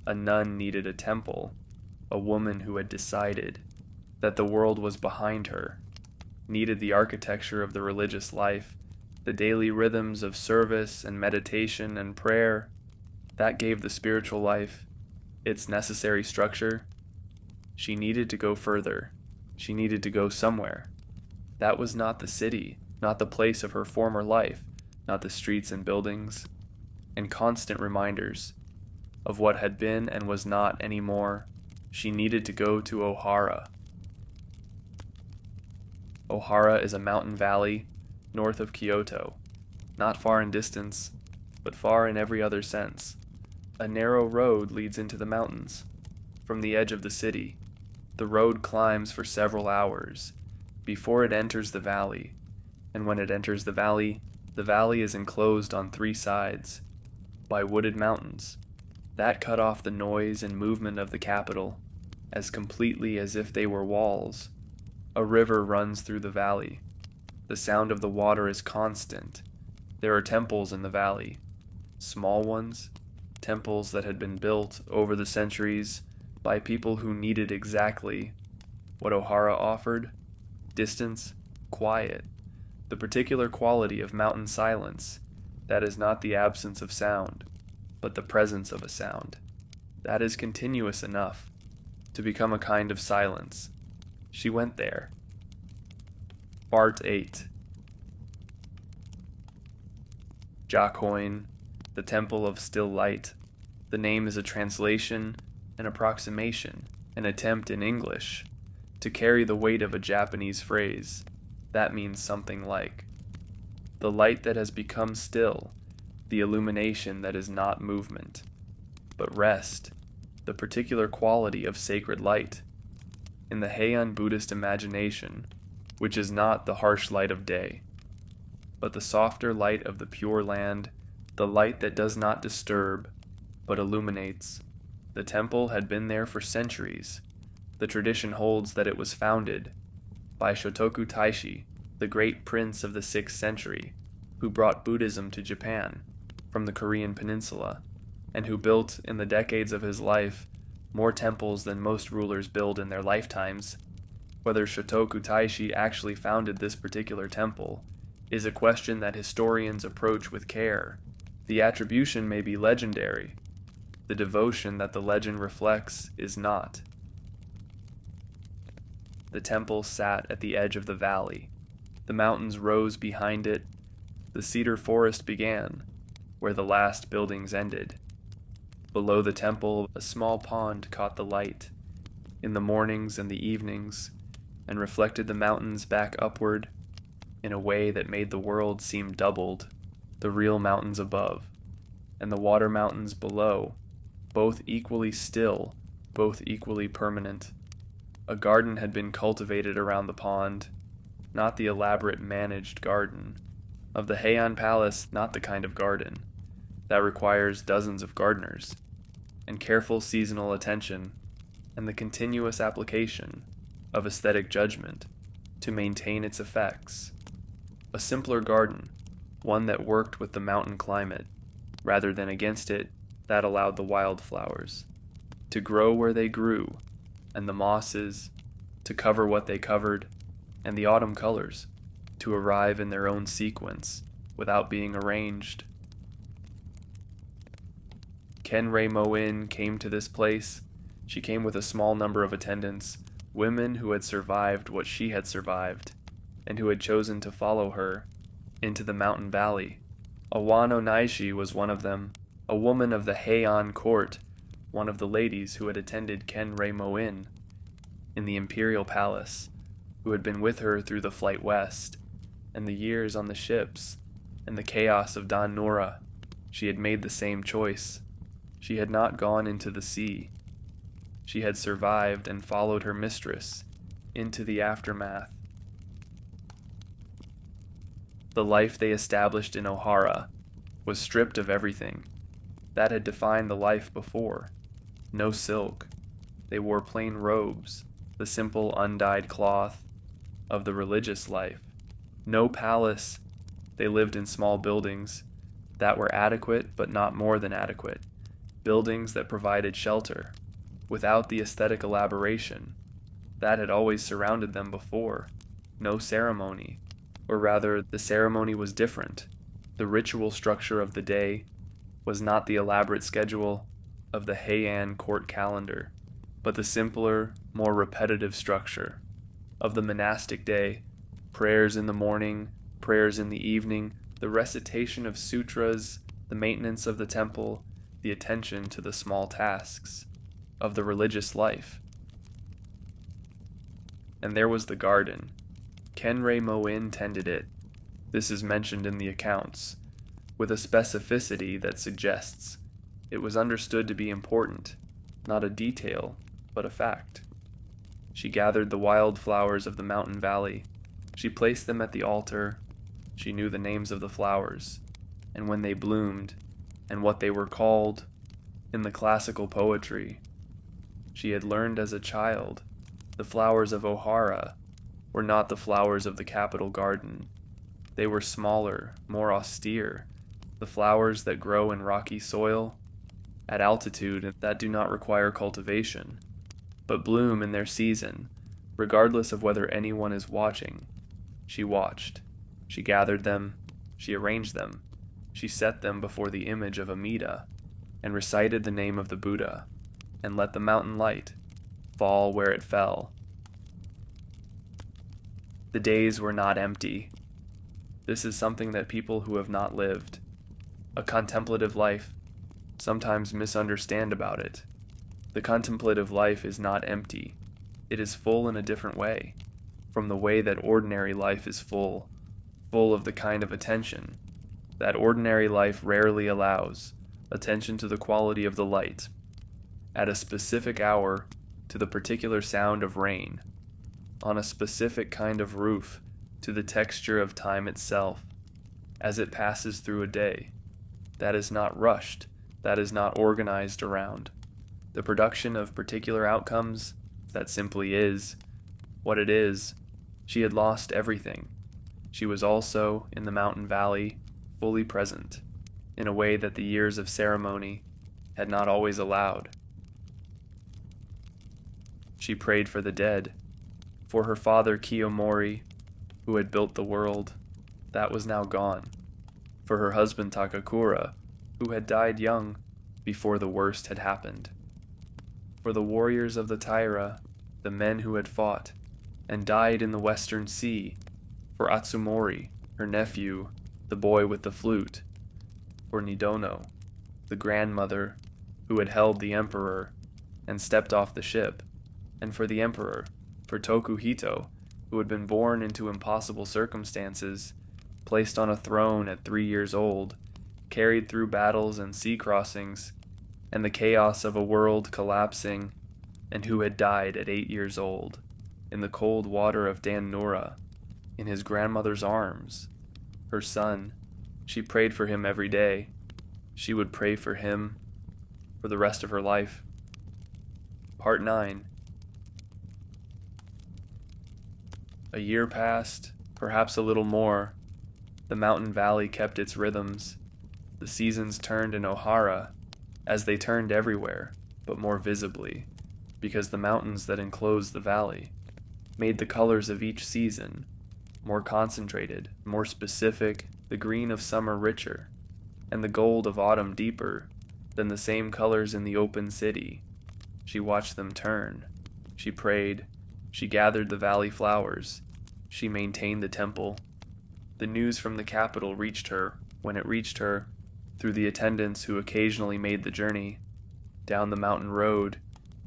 A nun needed a temple, a woman who had decided that the world was behind her, needed the architecture of the religious life, the daily rhythms of service and meditation and prayer. That gave the spiritual life its necessary structure. She needed to go further. She needed to go somewhere. That was not the city, not the place of her former life, not the streets and buildings, and constant reminders of what had been and was not anymore. She needed to go to Ohara. Ohara is a mountain valley north of Kyoto, not far in distance, but far in every other sense. A narrow road leads into the mountains. From the edge of the city, the road climbs for several hours before it enters the valley, and when it enters the valley is enclosed on 3 sides by wooded mountains that cut off the noise and movement of the capital as completely as if they were walls. A river runs through the valley. The sound of the water is constant. There are temples in the valley, small ones, temples that had been built over the centuries by people who needed exactly what Ohara offered: distance, quiet, the particular quality of mountain silence that is not the absence of sound, but the presence of a sound that is continuous enough to become a kind of silence. She went there. Part 8. Jakoin, the Temple of Still Light. The name is a translation, an approximation, an attempt in English to carry the weight of a Japanese phrase. That means something like the light that has become still, the illumination that is not movement, but rest, the particular quality of sacred light. In the Heian Buddhist imagination, which is not the harsh light of day, but the softer light of the Pure Land, the light that does not disturb, but illuminates. The temple had been there for centuries. The tradition holds that it was founded by Shotoku Taishi, the great prince of the 6th century, who brought Buddhism to Japan from the Korean peninsula, and who built in the decades of his life more temples than most rulers build in their lifetimes. Whether Shotoku Taishi actually founded this particular temple is a question that historians approach with care. The attribution may be legendary. The devotion that the legend reflects is not. The temple sat at the edge of the valley. The mountains rose behind it. The cedar forest began, where the last buildings ended. Below the temple, a small pond caught the light in the mornings and the evenings, and reflected the mountains back upward in a way that made the world seem doubled, the real mountains above, and the water mountains below, both equally still, both equally permanent. A garden had been cultivated around the pond, not the elaborate managed garden of the Heian Palace, not the kind of garden that requires dozens of gardeners, and careful seasonal attention, and the continuous application of aesthetic judgment to maintain its effects. A simpler garden, one that worked with the mountain climate, rather than against it, that allowed the wildflowers to grow where they grew, and the mosses to cover what they covered, and the autumn colors to arrive in their own sequence without being arranged. Kenreimon-in came to this place. She came with a small number of attendants, women who had survived what she had survived, and who had chosen to follow her into the mountain valley. Awano Naishi was one of them, a woman of the Heian court, one of the ladies who had attended Kenreimon-in in the imperial palace, who had been with her through the flight west, and the years on the ships, and the chaos of dan-no-ura. She had made the same choice. She had not gone into the sea. She had survived and followed her mistress into the aftermath. The life they established in Ohara was stripped of everything that had defined the life before. No silk, They wore plain robes, the simple undyed cloth of the religious life. No palace. They lived in small buildings that were adequate but not more than adequate, buildings that provided shelter, without the aesthetic elaboration that had always surrounded them before. No ceremony, or rather, the ceremony was different. The ritual structure of the day was not the elaborate schedule of the Heian court calendar, but the simpler, more repetitive structure of the monastic day: prayers in the morning, prayers in the evening, the recitation of sutras, the maintenance of the temple, the attention to the small tasks of the religious life. And there was the garden. Kenreimon-in tended it. This is mentioned in the accounts, with a specificity that suggests it was understood to be important, not a detail, but a fact. She gathered the wild flowers of the mountain valley. She placed them at the altar. She knew the names of the flowers, and when they bloomed, and what they were called in the classical poetry. She had learned as a child. The flowers of Ohara were not the flowers of the capital garden. They were smaller, more austere, the flowers that grow in rocky soil, at altitude that do not require cultivation, but bloom in their season, regardless of whether anyone is watching. She watched. She gathered them. She arranged them. She set them before the image of Amida, and recited the name of the Buddha, and let the mountain light fall where it fell. The days were not empty. This is something that people who have not lived a contemplative life sometimes misunderstand about it. The contemplative life is not empty. It is full in a different way, from the way that ordinary life is full of the kind of attention that ordinary life rarely allows, attention to the quality of the light, at a specific hour to the particular sound of rain, on a specific kind of roof to the texture of time itself, as it passes through a day. That is not rushed, that is not organized around the production of particular outcomes, that simply is what it is. She had lost everything. She was also, in the mountain valley, fully present, in a way that the years of ceremony had not always allowed. She prayed for the dead, for her father Koremori, who had built the world, that was now gone, for her husband Takakura, who had died young before the worst had happened, for the warriors of the Taira, the men who had fought and died in the Western Sea, for Atsumori, her nephew, the boy with the flute, for Nidono, the grandmother who had held the emperor and stepped off the ship, and for the emperor, for Tokuhito, who had been born into impossible circumstances, placed on a throne at 3 years old, carried through battles and sea crossings, and the chaos of a world collapsing, and who had died at 8 years old, in the cold water of dan-no-ura, in his grandmother's arms. Her son, she prayed for him every day. She would pray for him for the rest of her life. Part 9. A year passed, perhaps a little more. The mountain valley kept its rhythms. The seasons turned in Ohara, as they turned everywhere, but more visibly, because the mountains that enclosed the valley made the colors of each season more concentrated, more specific, the green of summer richer, and the gold of autumn deeper than the same colors in the open city. She watched them turn. She prayed. She gathered the valley flowers. She maintained the temple. The news from the capital reached her, when it reached her, through the attendants who occasionally made the journey, down the mountain road,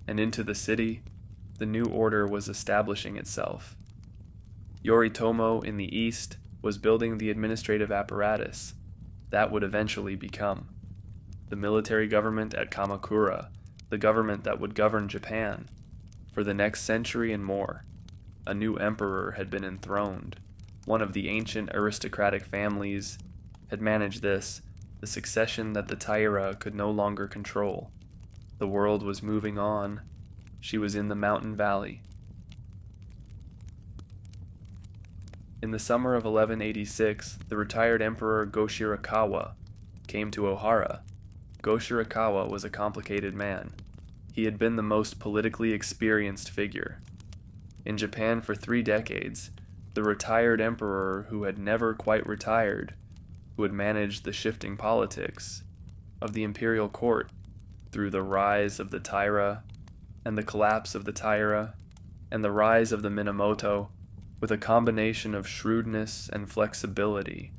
and into the city. The new order was establishing itself. Yoritomo in the east was building the administrative apparatus that would eventually become the military government at Kamakura, the government that would govern Japan for the next century and more. A new emperor had been enthroned. One of the ancient aristocratic families had managed this, the succession that the Taira could no longer control. The world was moving on. She was in the mountain valley. In the summer of 1186, the retired Emperor Go-Shirakawa came to Ohara. Go-Shirakawa was a complicated man. He had been the most politically experienced figure. In Japan for 3 decades, the retired emperor who had never quite retired, who had managed the shifting politics of the imperial court through the rise of the Taira and the collapse of the Taira and the rise of the Minamoto, with a combination of shrewdness and flexibility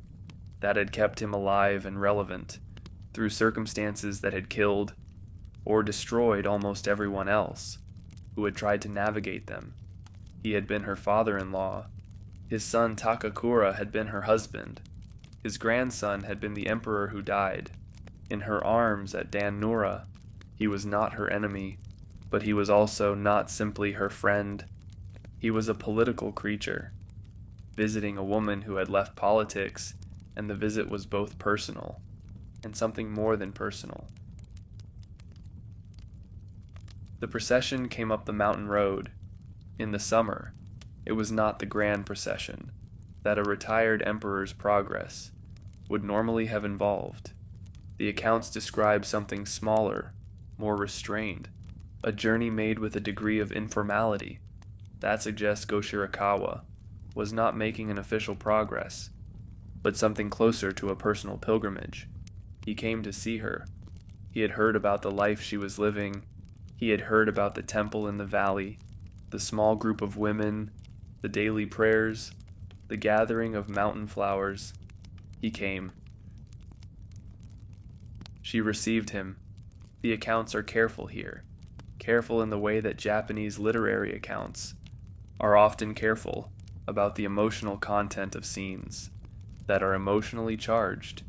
that had kept him alive and relevant through circumstances that had killed or destroyed almost everyone else who had tried to navigate them. He had been her father-in-law. His son Takakura had been her husband. His grandson had been the emperor who died. In her arms at Dan-no-ura, he was not her enemy, but he was also not simply her friend. He was a political creature, visiting a woman who had left politics, and the visit was both personal and something more than personal. The procession came up the mountain road. In the summer, it was not the grand procession that a retired emperor's progress would normally have involved. The accounts describe something smaller, more restrained, a journey made with a degree of informality. That suggests Go-Shirakawa was not making an official progress, but something closer to a personal pilgrimage. He came to see her. He had heard about the life she was living. He had heard about the temple in the valley, the small group of women, the daily prayers, the gathering of mountain flowers. He came. She received him. The accounts are careful here, careful in the way that Japanese literary accounts are often careful about the emotional content of scenes that are emotionally charged,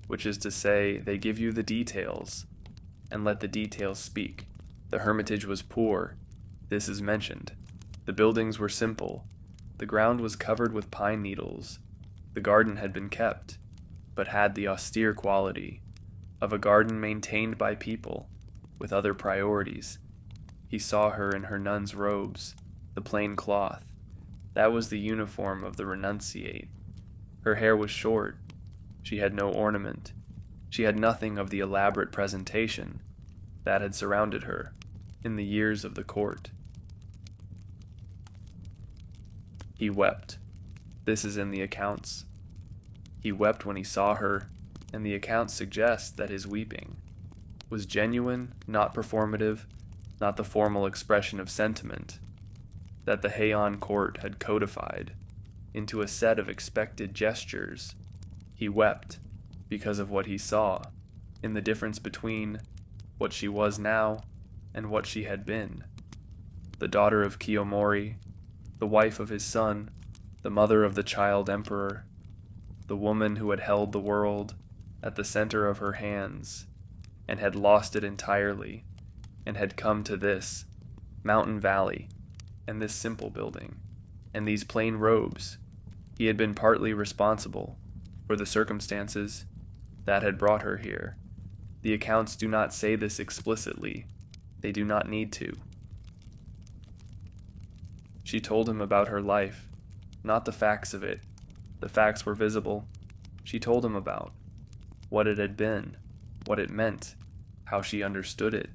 which is to say, they give you the details and let the details speak. The hermitage was poor. This is mentioned. The buildings were simple. The ground was covered with pine needles. The garden had been kept, but had the austere quality of a garden maintained by people with other priorities. He saw her in her nun's robes, the plain cloth. That was the uniform of the renunciate. Her hair was short. She had no ornament. She had nothing of the elaborate presentation that had surrounded her in the years of the court. He wept. This is in the accounts. He wept when he saw her, and the accounts suggest that his weeping was genuine, not performative, not the formal expression of sentiment that the Heian court had codified into a set of expected gestures. He wept because of what he saw in the difference between what she was now and what she had been. The daughter of Koremori, the wife of his son, the mother of the child emperor, the woman who had held the world at the center of her hands and had lost it entirely and had come to this mountain valley and this simple building and these plain robes. He had been partly responsible for the circumstances that had brought her here. The accounts do not say this explicitly. They do not need to. She told him about her life, not the facts of it. The facts were visible. She told him about what it had been, what it meant, how she understood it,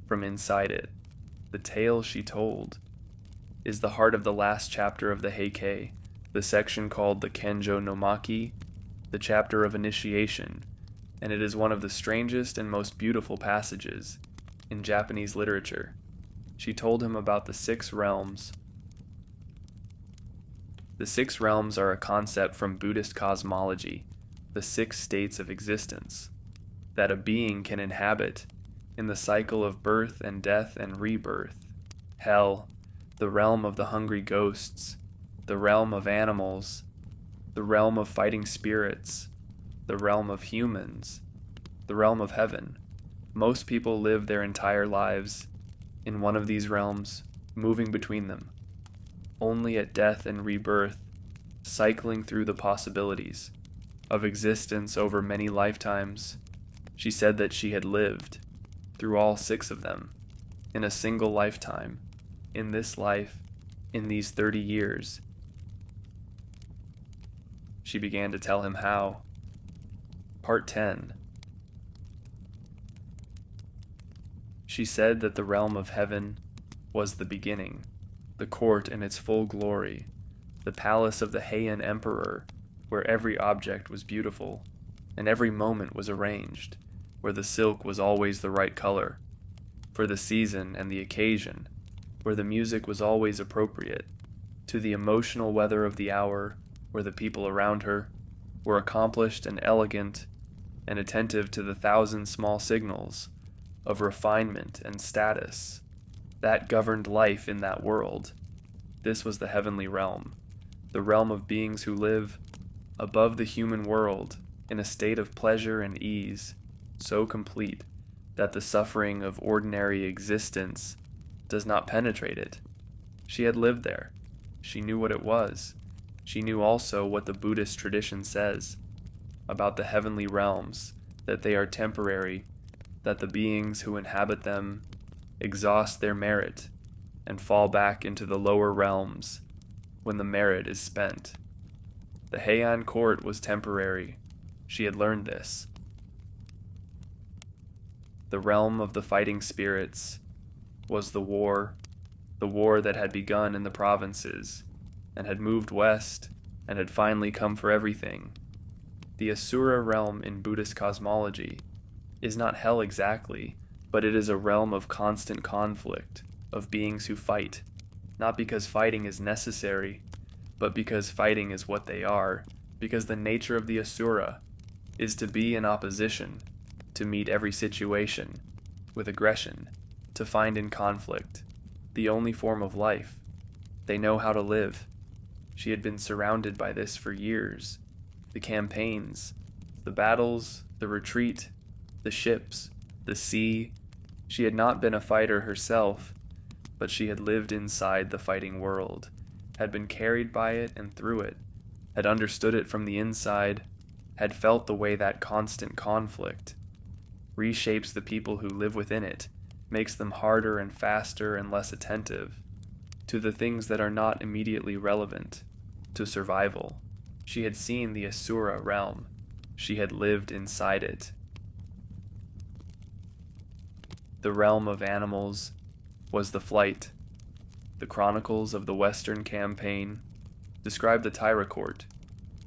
from inside it. The tale she told is the heart of the last chapter of the Heike, the section called the Kenjo no Maki, the chapter of initiation, and it is one of the strangest and most beautiful passages in Japanese literature. She told him about the 6 realms. The 6 realms are a concept from Buddhist cosmology, the 6 states of existence that a being can inhabit in the cycle of birth and death and rebirth. Hell, the realm of the hungry ghosts, the realm of animals, the realm of fighting spirits, the realm of humans, the realm of heaven. Most people live their entire lives in one of these realms, moving between them. Only at death and rebirth, cycling through the possibilities of existence over many lifetimes. She said that she had lived through all 6 of them. in a single lifetime, in this life, in these 30 years. She began to tell him how. Part 10. She said that the realm of heaven was the beginning, the court in its full glory, the palace of the Heian emperor, where every object was beautiful, and every moment was arranged, where the silk was always the right color, for the season and the occasion, where the music was always appropriate, to the emotional weather of the hour, where the people around her were accomplished and elegant, and attentive to the thousand small signals of refinement and status. That governed life in that world. This was the heavenly realm, the realm of beings who live above the human world in a state of pleasure and ease, so complete that the suffering of ordinary existence does not penetrate it. She had lived there. She knew what it was. She knew also what the Buddhist tradition says about the heavenly realms, that they are temporary, that the beings who inhabit them exhaust their merit and fall back into the lower realms when the merit is spent. The Heian court was temporary. She had learned this. The realm of the fighting spirits was the war that had begun in the provinces and had moved west and had finally come for everything. The Asura realm in Buddhist cosmology is not hell exactly, but it is a realm of constant conflict, of beings who fight, not because fighting is necessary, but because fighting is what they are, because the nature of the Asura is to be in opposition, to meet every situation with aggression, to find in conflict the only form of life. They know how to live. She had been surrounded by this for years. The campaigns, the battles, the retreat, the ships, the sea. She had not been a fighter herself, but she had lived inside the fighting world, had been carried by it and through it, had understood it from the inside, had felt the way that constant conflict reshapes the people who live within it, makes them harder and faster and less attentive to the things that are not immediately relevant to survival. She had seen the Asura realm. She had lived inside it. The realm of animals was the flight. The chronicles of the Western campaign describe the Taira court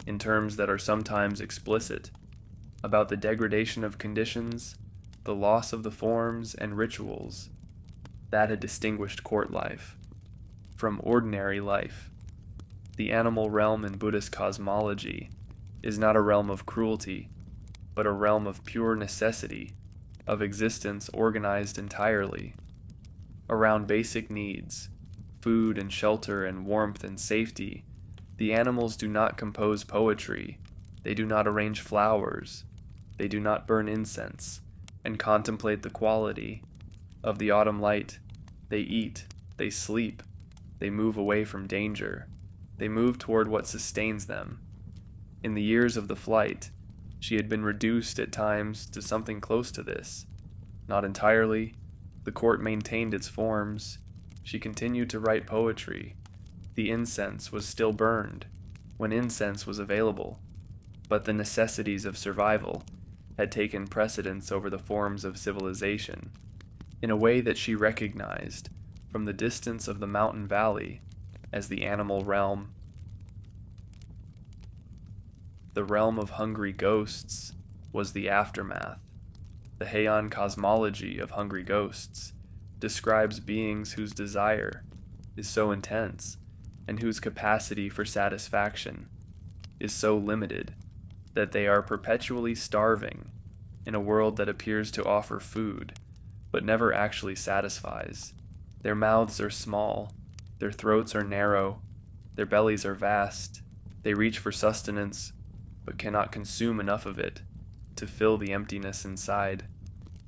in terms that are sometimes explicit about the degradation of conditions, the loss of the forms and rituals that had distinguished court life from ordinary life. The animal realm in Buddhist cosmology is not a realm of cruelty, but a realm of pure necessity, of existence organized entirely around basic needs, food and shelter and warmth and safety. The animals do not compose poetry, they do not arrange flowers, they do not burn incense and contemplate the quality of the autumn light. They eat, they sleep, they move away from danger, they move toward what sustains them. In the years of the flight, she had been reduced at times to something close to this. Not entirely. The court maintained its forms. She continued to write poetry. The incense was still burned when incense was available, but the necessities of survival had taken precedence over the forms of civilization in a way that she recognized from the distance of the mountain valley as the animal realm. The realm of hungry ghosts was the aftermath. The Heian cosmology of hungry ghosts describes beings whose desire is so intense and whose capacity for satisfaction is so limited that they are perpetually starving in a world that appears to offer food but never actually satisfies. Their mouths are small, their throats are narrow, their bellies are vast. They reach for sustenance but cannot consume enough of it to fill the emptiness inside.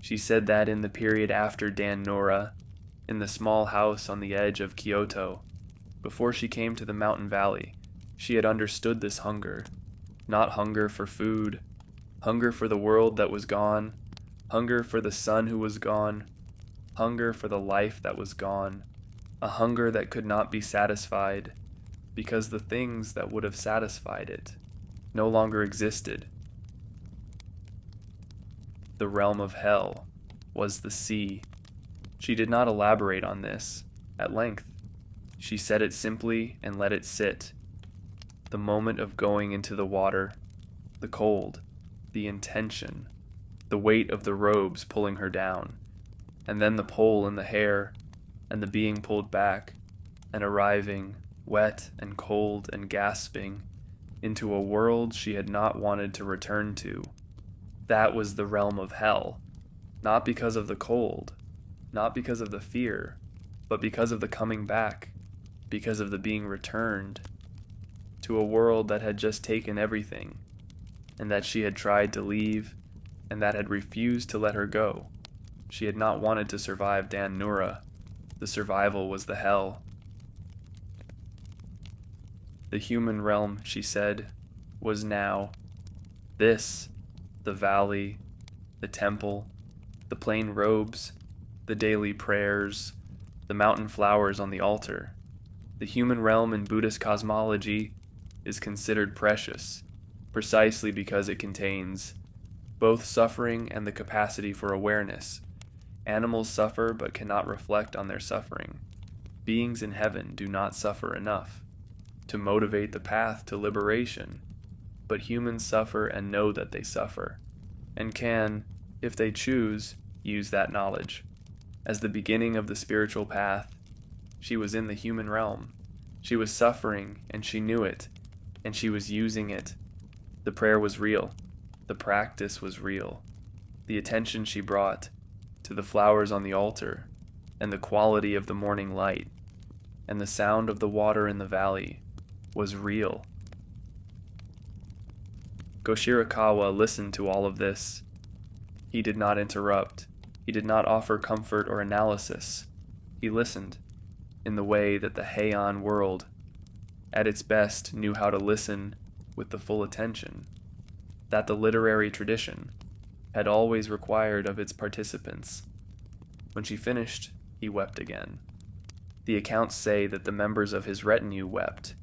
She said that in the period after Dan-no-ura, in the small house on the edge of Kyoto, before she came to the mountain valley, she had understood this hunger. Not hunger for food, hunger for the world that was gone, hunger for the son who was gone, hunger for the life that was gone, a hunger that could not be satisfied, because the things that would have satisfied it no longer existed. The realm of hell was the sea. She did not elaborate on this at length. She said it simply and let it sit. The moment of going into the water, the cold, the intention, the weight of the robes pulling her down, and then the pull in the hair, and the being pulled back, and arriving, wet and cold and gasping, into a world she had not wanted to return to. That was the realm of hell, not because of the cold, not because of the fear, but because of the coming back, because of the being returned to a world that had just taken everything, and that she had tried to leave, and that had refused to let her go. She had not wanted to survive dan-no-ura. The survival was the hell. The human realm, she said, was now this, the valley, the temple, the plain robes, the daily prayers, the mountain flowers on the altar. The human realm in Buddhist cosmology is considered precious, precisely because it contains both suffering and the capacity for awareness. Animals suffer but cannot reflect on their suffering. Beings in heaven do not suffer enough to motivate the path to liberation, but humans suffer and know that they suffer, and can, if they choose, use that knowledge. As the beginning of the spiritual path, she was in the human realm. She was suffering, and she knew it, and she was using it. The prayer was real. The practice was real. The attention she brought to the flowers on the altar, and the quality of the morning light, and the sound of the water in the valley was real. Goshirakawa listened to all of this. He did not interrupt. He did not offer comfort or analysis. He listened in the way that the Heian world, at its best, knew how to listen with the full attention that the literary tradition had always required of its participants. When she finished, he wept again. The accounts say that the members of his retinue wept,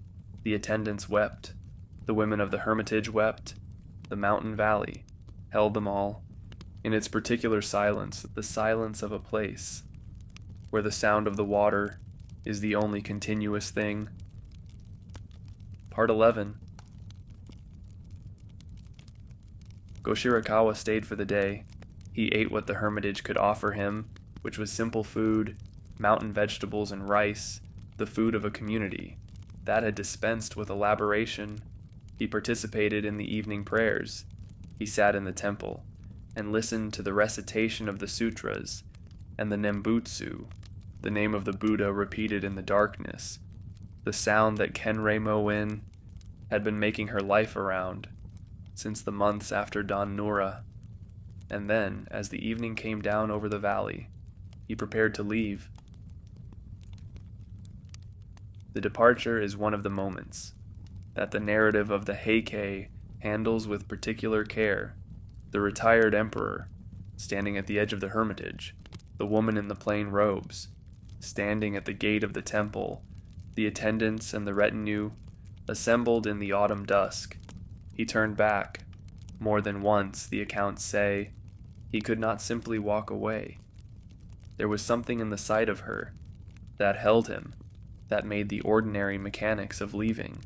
the attendants wept, the women of the hermitage wept, the mountain valley held them all, in its particular silence, the silence of a place where the sound of the water is the only continuous thing. Part 11. Goshirakawa stayed for the day. He ate what the hermitage could offer him, which was simple food, mountain vegetables and rice, the food of a community. That had dispensed with elaboration. He participated in the evening prayers. He sat in the temple and listened to the recitation of the sutras and the Nembutsu, the name of the Buddha repeated in the darkness, the sound that Kenreimon-in had been making her life around since the months after dan-no-ura. And then, as the evening came down over the valley, he prepared to leave. The departure is one of the moments that the narrative of the Heike handles with particular care. The retired emperor, standing at the edge of the hermitage, the woman in the plain robes, standing at the gate of the temple, the attendants and the retinue, assembled in the autumn dusk. He turned back. More than once, the accounts say, he could not simply walk away. There was something in the sight of her that held him, that made the ordinary mechanics of leaving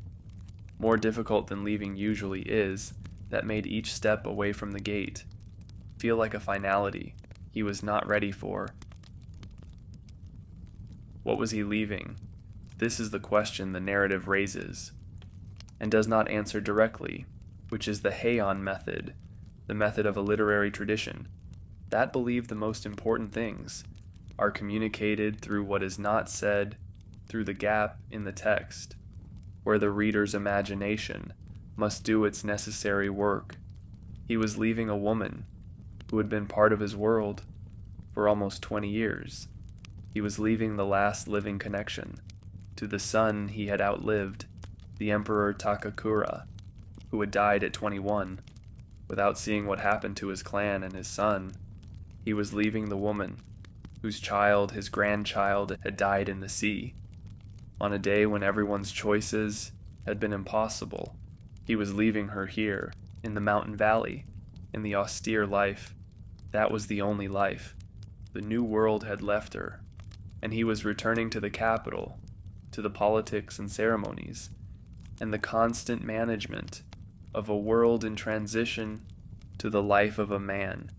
more difficult than leaving usually is, that made each step away from the gate feel like a finality he was not ready for. What was he leaving? This is the question the narrative raises, and does not answer directly, which is the Heian method, the method of a literary tradition, that believe the most important things are communicated through what is not said, through the gap in the text, where the reader's imagination must do its necessary work. He was leaving a woman who had been part of his world for almost 20 years. He was leaving the last living connection to the son he had outlived, the Emperor Takakura, who had died at 21. Without seeing what happened to his clan and his son, he was leaving the woman whose child, his grandchild, had died in the sea. On a day when everyone's choices had been impossible, he was leaving her here, in the mountain valley, in the austere life. That was the only life. The new world had left her, and he was returning to the capital, to the politics and ceremonies, and the constant management of a world in transition to the life of a man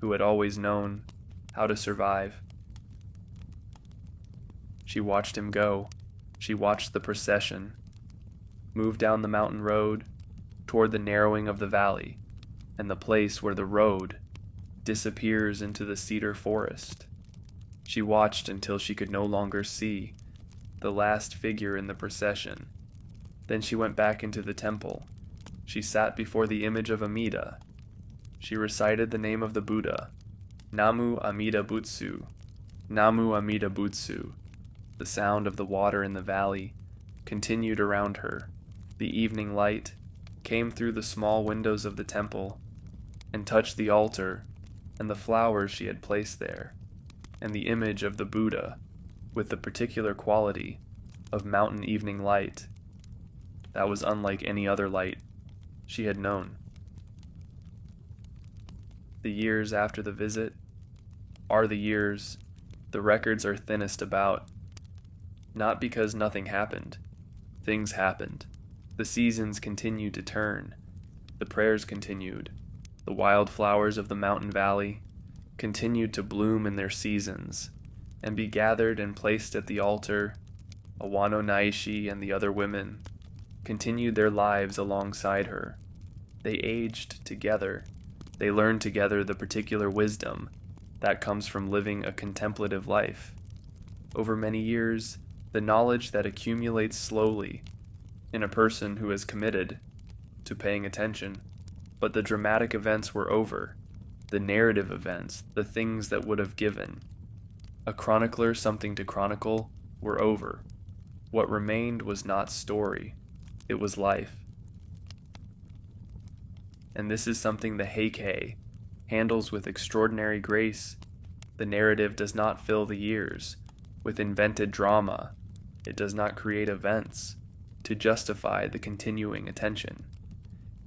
who had always known how to survive. She watched him go. She watched the procession move down the mountain road toward the narrowing of the valley and the place where the road disappears into the cedar forest. She watched until she could no longer see the last figure in the procession. Then she went back into the temple. She sat before the image of Amida. She recited the name of the Buddha, Namu Amida Butsu, Namu Amida Butsu. The sound of the water in the valley continued around her. The evening light came through the small windows of the temple and touched the altar and the flowers she had placed there, and the image of the Buddha with the particular quality of mountain evening light that was unlike any other light she had known. The years after the visit are the years the records are thinnest about. Not because nothing happened. Things happened. The seasons continued to turn. The prayers continued. The wildflowers of the mountain valley continued to bloom in their seasons and be gathered and placed at the altar. Awano Naishi and the other women continued their lives alongside her. They aged together. They learned together the particular wisdom that comes from living a contemplative life. Over many years, the knowledge that accumulates slowly in a person who is committed to paying attention. But the dramatic events were over. The narrative events, the things that would have given a chronicler something to chronicle, were over. What remained was not story, it was life. And this is something the Heike handles with extraordinary grace. The narrative does not fill the years with invented drama. It does not create events to justify the continuing attention.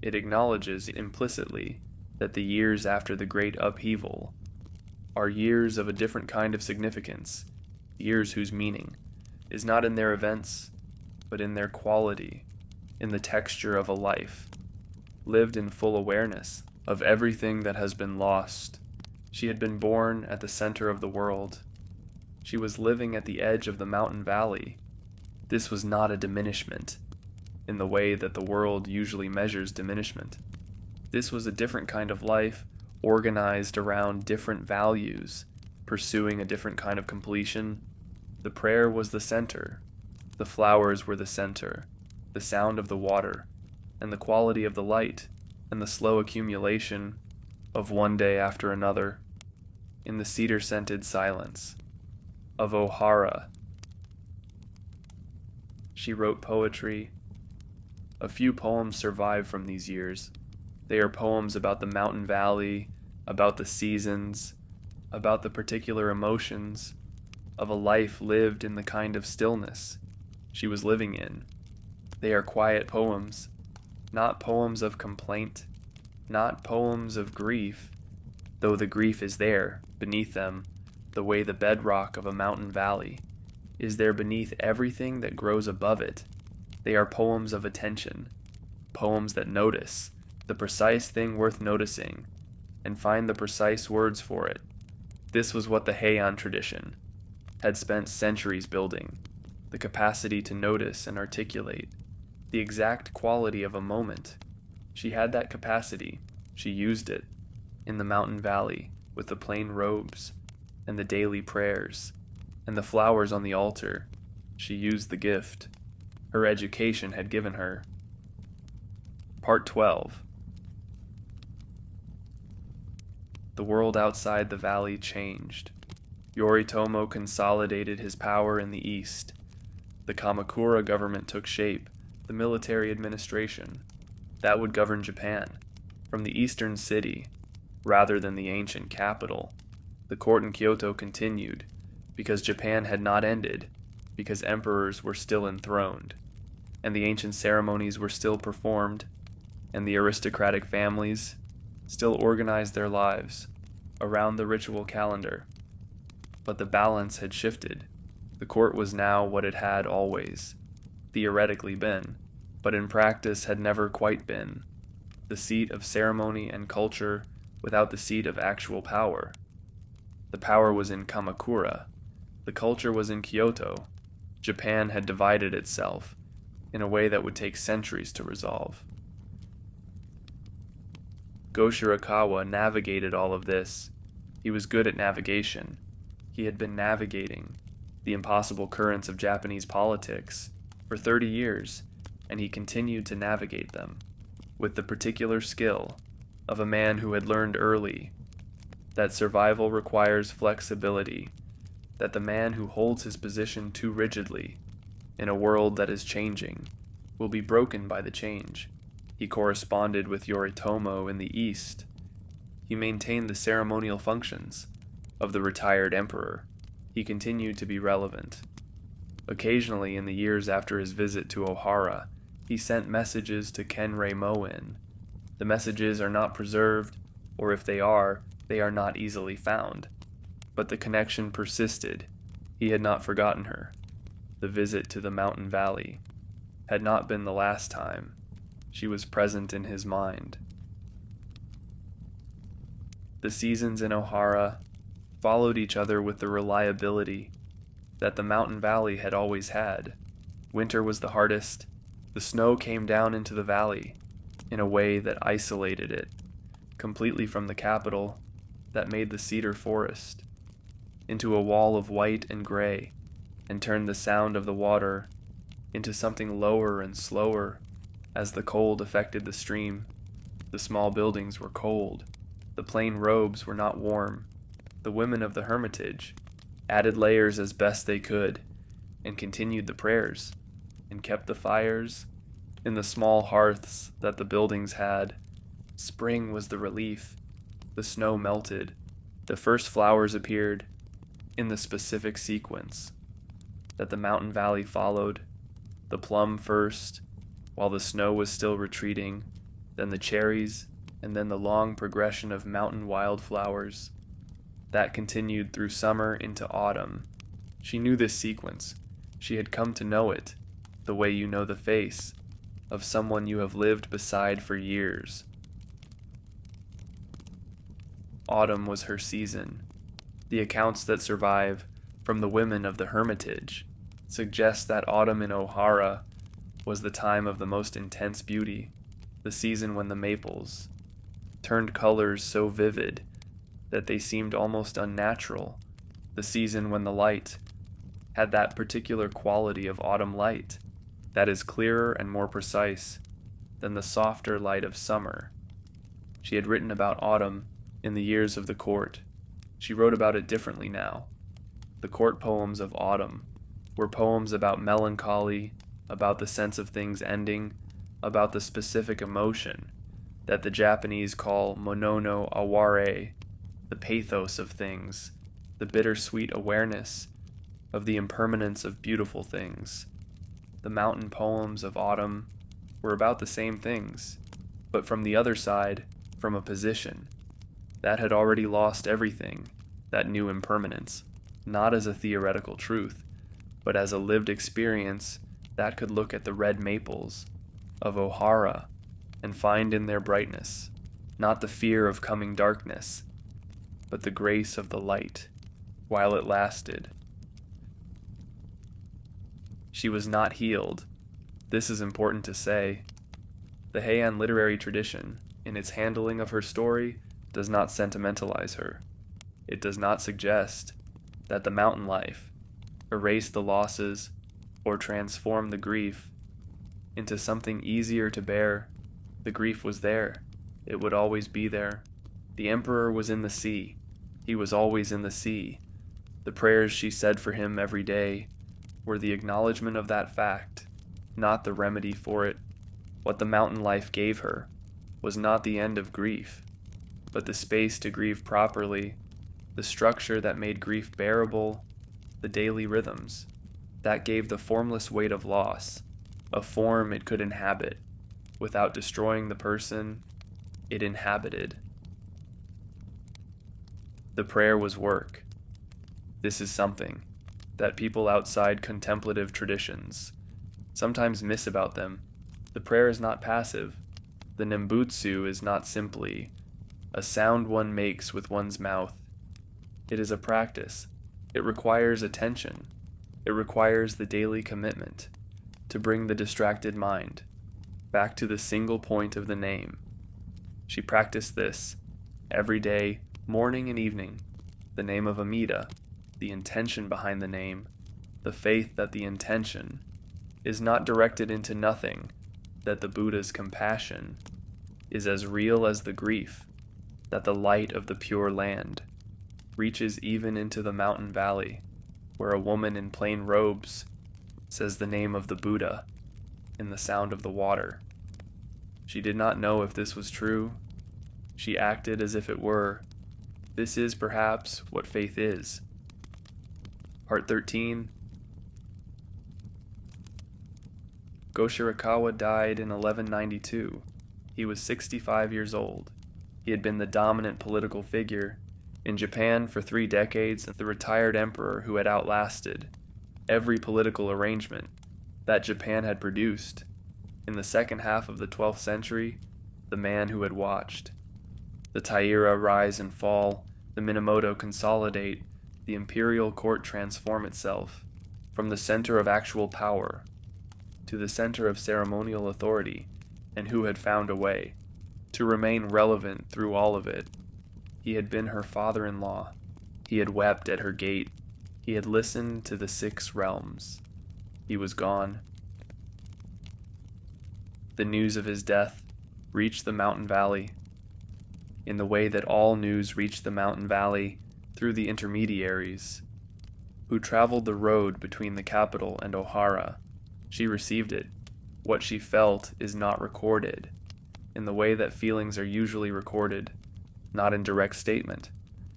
It acknowledges implicitly that the years after the great upheaval are years of a different kind of significance, years whose meaning is not in their events, but in their quality, in the texture of a life, lived in full awareness of everything that has been lost. She had been born at the center of the world. She was living at the edge of the mountain valley. This was not a diminishment in the way that the world usually measures diminishment. This was a different kind of life, organized around different values, pursuing a different kind of completion. The prayer was the center. The flowers were the center. The sound of the water, and the quality of the light, and the slow accumulation of one day after another, in the cedar-scented silence of Ohara. She wrote poetry. A few poems survive from these years. They are poems about the mountain valley, about the seasons, about the particular emotions of a life lived in the kind of stillness she was living in. They are quiet poems, not poems of complaint, not poems of grief, though the grief is there, beneath them, the way the bedrock of a mountain valley is there beneath everything that grows above it. They are poems of attention, poems that notice the precise thing worth noticing, and find the precise words for it. This was what the Heian tradition had spent centuries building, the capacity to notice and articulate the exact quality of a moment. She had that capacity. She used it in the mountain valley with the plain robes and the daily prayers and the flowers on the altar. She used the gift her education had given her. Part 12. The world outside the valley changed. Yoritomo consolidated his power in the east. The Kamakura government took shape, the military administration that would govern Japan from the eastern city rather than the ancient capital. The court in Kyoto continued, because Japan had not ended, because emperors were still enthroned, and the ancient ceremonies were still performed, and the aristocratic families still organized their lives around the ritual calendar. But the balance had shifted. The court was now what it had always, theoretically been, but in practice had never quite been, the seat of ceremony and culture without the seat of actual power. The power was in Kamakura. The culture was in Kyoto. Japan had divided itself in a way that would take centuries to resolve. Go Shirakawa navigated all of this. He was good at navigation. He had been navigating the impossible currents of Japanese politics for 30 years, and he continued to navigate them with the particular skill of a man who had learned early that survival requires flexibility, that the man who holds his position too rigidly in a world that is changing will be broken by the change. He corresponded with Yoritomo in the East. He maintained the ceremonial functions of the retired emperor. He continued to be relevant. Occasionally, in the years after his visit to Ohara, he sent messages to Kenreimon-in. The messages are not preserved, or if they are not easily found. But the connection persisted. He had not forgotten her. The visit to the mountain valley had not been the last time. She was present in his mind. The seasons in Ohara followed each other with the reliability that the mountain valley had always had. Winter was the hardest. The snow came down into the valley in a way that isolated it completely from the capital, that made the cedar forest into a wall of white and gray, and turned the sound of the water into something lower and slower as the cold affected the stream. The small buildings were cold. The plain robes were not warm. The women of the hermitage added layers as best they could, and continued the prayers, and kept the fires in the small hearths that the buildings had. Spring was the relief. The snow melted. The first flowers appeared in the specific sequence that the mountain valley followed. The plum first, while the snow was still retreating, then the cherries, and then the long progression of mountain wildflowers. That continued through summer into autumn. She knew this sequence. She had come to know it, the way you know the face of someone you have lived beside for years. Autumn was her season. The accounts that survive from the women of the hermitage suggest that autumn in Ohara was the time of the most intense beauty, the season when the maples turned colors so vivid that they seemed almost unnatural, the season when the light had that particular quality of autumn light that is clearer and more precise than the softer light of summer. She had written about autumn in the years of the court. She wrote about it differently now. The court poems of autumn were poems about melancholy, about the sense of things ending, about the specific emotion that the Japanese call monono aware, the pathos of things, the bittersweet awareness of the impermanence of beautiful things. The mountain poems of autumn were about the same things, but from the other side, from a position that had already lost everything, that new impermanence, not as a theoretical truth, but as a lived experience that could look at the red maples of Ohara and find in their brightness not the fear of coming darkness, but the grace of the light while it lasted. She was not healed. This is important to say. The Heian literary tradition, in its handling of her story, does not sentimentalize her. It does not suggest that the mountain life erased the losses or transformed the grief into something easier to bear. The grief was there. It would always be there. The emperor was in the sea. He was always in the sea. The prayers she said for him every day were the acknowledgement of that fact, not the remedy for it. What the mountain life gave her was not the end of grief, but the space to grieve properly the structure that made grief bearable, the daily rhythms, that gave the formless weight of loss, a form it could inhabit, without destroying the person it inhabited. The prayer was work. This is something that people outside contemplative traditions sometimes miss about them. The prayer is not passive. The nembutsu is not simply a sound one makes with one's mouth. It is a practice. It requires attention. It requires the daily commitment to bring the distracted mind back to the single point of the name. She practiced this every day, morning and evening. The name of Amida, the intention behind the name, the faith that the intention is not directed into nothing, that the Buddha's compassion is as real as the grief, that the light of the Pure Land reaches even into the mountain valley, where a woman in plain robes says the name of the Buddha in the sound of the water. She did not know if this was true. She acted as if it were. This is perhaps what faith is. Part 13. Go-Shirakawa died in 1192. He was 65 years old. He had been the dominant political figure in Japan for 3 decades, the retired emperor who had outlasted every political arrangement that Japan had produced. In the second half of the 12th century, the man who had watched the Taira rise and fall, the Minamoto consolidate, the imperial court transform itself from the center of actual power to the center of ceremonial authority, and who had found a way to remain relevant through all of it. He had been her father-in-law. He had wept at her gate. He had listened to the 6 realms. He was gone. The news of his death reached the mountain valley in the way that all news reached the mountain valley through the intermediaries who traveled the road between the capital and Ohara. She received it. What she felt is not recorded in the way that feelings are usually recorded, not in direct statement,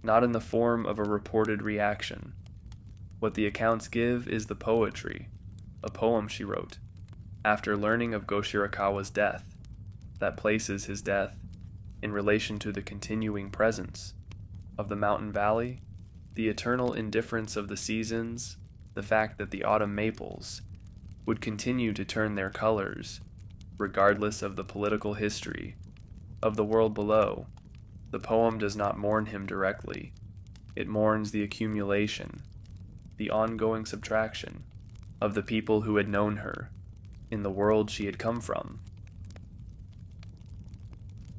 not in the form of a reported reaction. What the accounts give is the poetry, a poem she wrote, after learning of Go-Shirakawa's death, that places his death in relation to the continuing presence of the mountain valley, the eternal indifference of the seasons, the fact that the autumn maples would continue to turn their colors, regardless of the political history of the world below. The poem does not mourn him directly. It mourns the accumulation, the ongoing subtraction of the people who had known her in the world she had come from.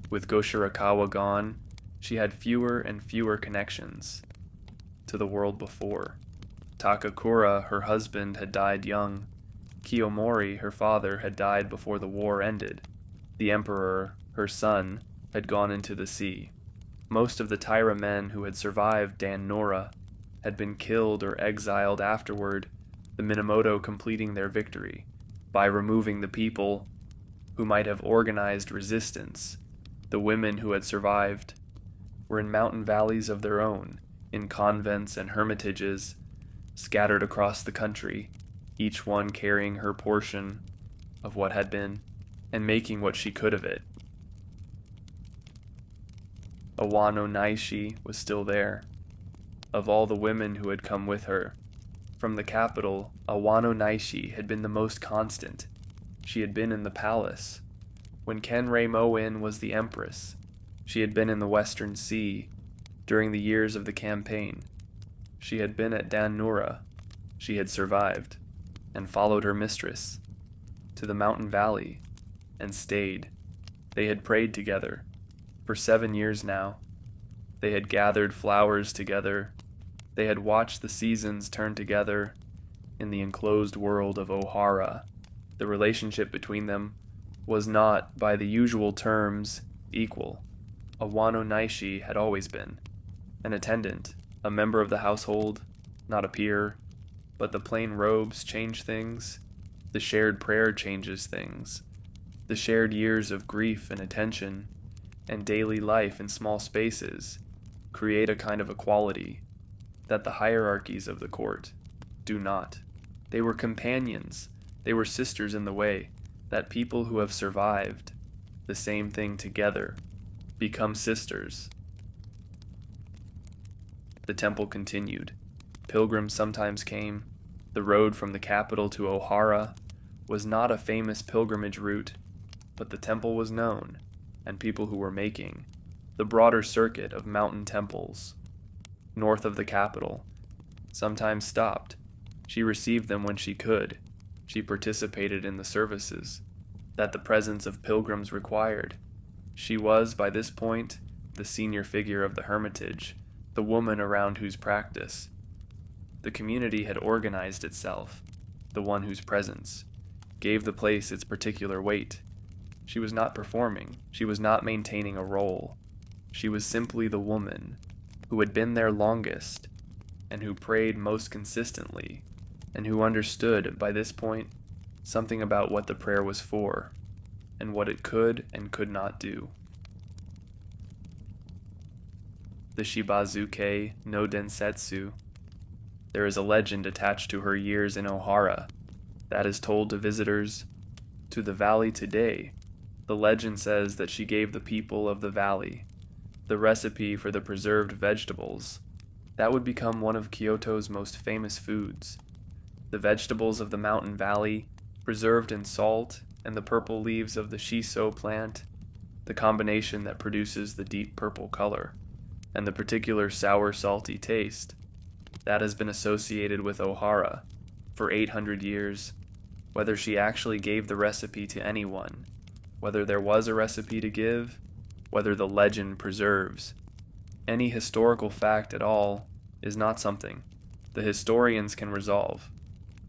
With Go-Shirakawa gone, she had fewer and fewer connections to the world before. Takakura, her husband, had died young. Kiyomori, her father, had died before the war ended. The emperor, her son, had gone into the sea. Most of the Taira men who had survived dan-no-ura had been killed or exiled afterward, the Minamoto completing their victory by removing the people who might have organized resistance. The women who had survived were in mountain valleys of their own, in convents and hermitages, scattered across the country, each one carrying her portion of what had been, and making what she could of it. Awano Naishi was still there. Of all the women who had come with her from the capital, Awano Naishi had been the most constant. She had been in the palace when Kenreimon-in was the empress. She had been in the Western Sea during the years of the campaign. She had been at dan-no-ura. She had survived and followed her mistress to the mountain valley and stayed. They had prayed together for 7 years now. They had gathered flowers together. They had watched the seasons turn together in the enclosed world of Ohara. The relationship between them was not, by the usual terms, equal. Awano Naishi had always been an attendant, a member of the household, not a peer, but the plain robes change things. The shared prayer changes things. The shared years of grief and attention and daily life in small spaces create a kind of equality that the hierarchies of the court do not. They were companions, they were sisters in the way that people who have survived the same thing together become sisters. The temple continued. Pilgrims sometimes came. The road from the capital to Ohara was not a famous pilgrimage route, but the temple was known, and people who were making the broader circuit of mountain temples north of the capital sometimes stopped. She received them when she could. She participated in the services that the presence of pilgrims required. She was, by this point, the senior figure of the hermitage, the woman around whose practice the community had organized itself, the one whose presence gave the place its particular weight. She was not performing, she was not maintaining a role. She was simply the woman who had been there longest, and who prayed most consistently, and who understood, by this point, something about what the prayer was for, and what it could and could not do. The Shibazuke no Densetsu. There is a legend attached to her years in Ohara that is told to visitors to the valley today. The legend says that she gave the people of the valley the recipe for the preserved vegetables that would become one of Kyoto's most famous foods. The vegetables of the mountain valley, preserved in salt and the purple leaves of the shiso plant, the combination that produces the deep purple color, and the particular sour-salty taste that has been associated with Ohara for 800 years. Whether she actually gave the recipe to anyone, whether there was a recipe to give, whether the legend preserves any historical fact at all, is not something the historians can resolve.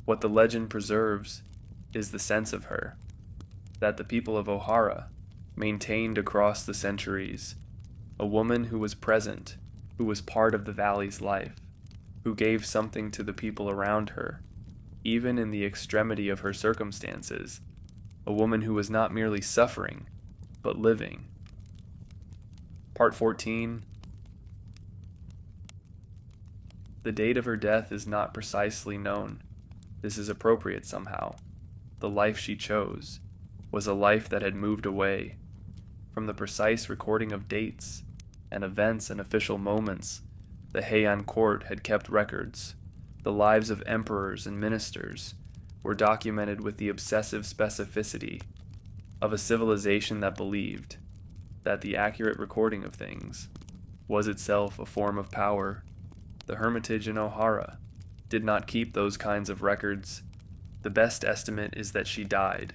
What the legend preserves is the sense of her, that the people of Ohara maintained across the centuries, a woman who was present, who was part of the valley's life, who gave something to the people around her, even in the extremity of her circumstances, a woman who was not merely suffering, but living. Part 14. The date of her death is not precisely known. This is appropriate somehow. The life she chose was a life that had moved away from the precise recording of dates and events and official moments. The Heian court had kept records. The lives of emperors and ministers were documented with the obsessive specificity of a civilization that believed that the accurate recording of things was itself a form of power. The hermitage in Ohara did not keep those kinds of records. The best estimate is that she died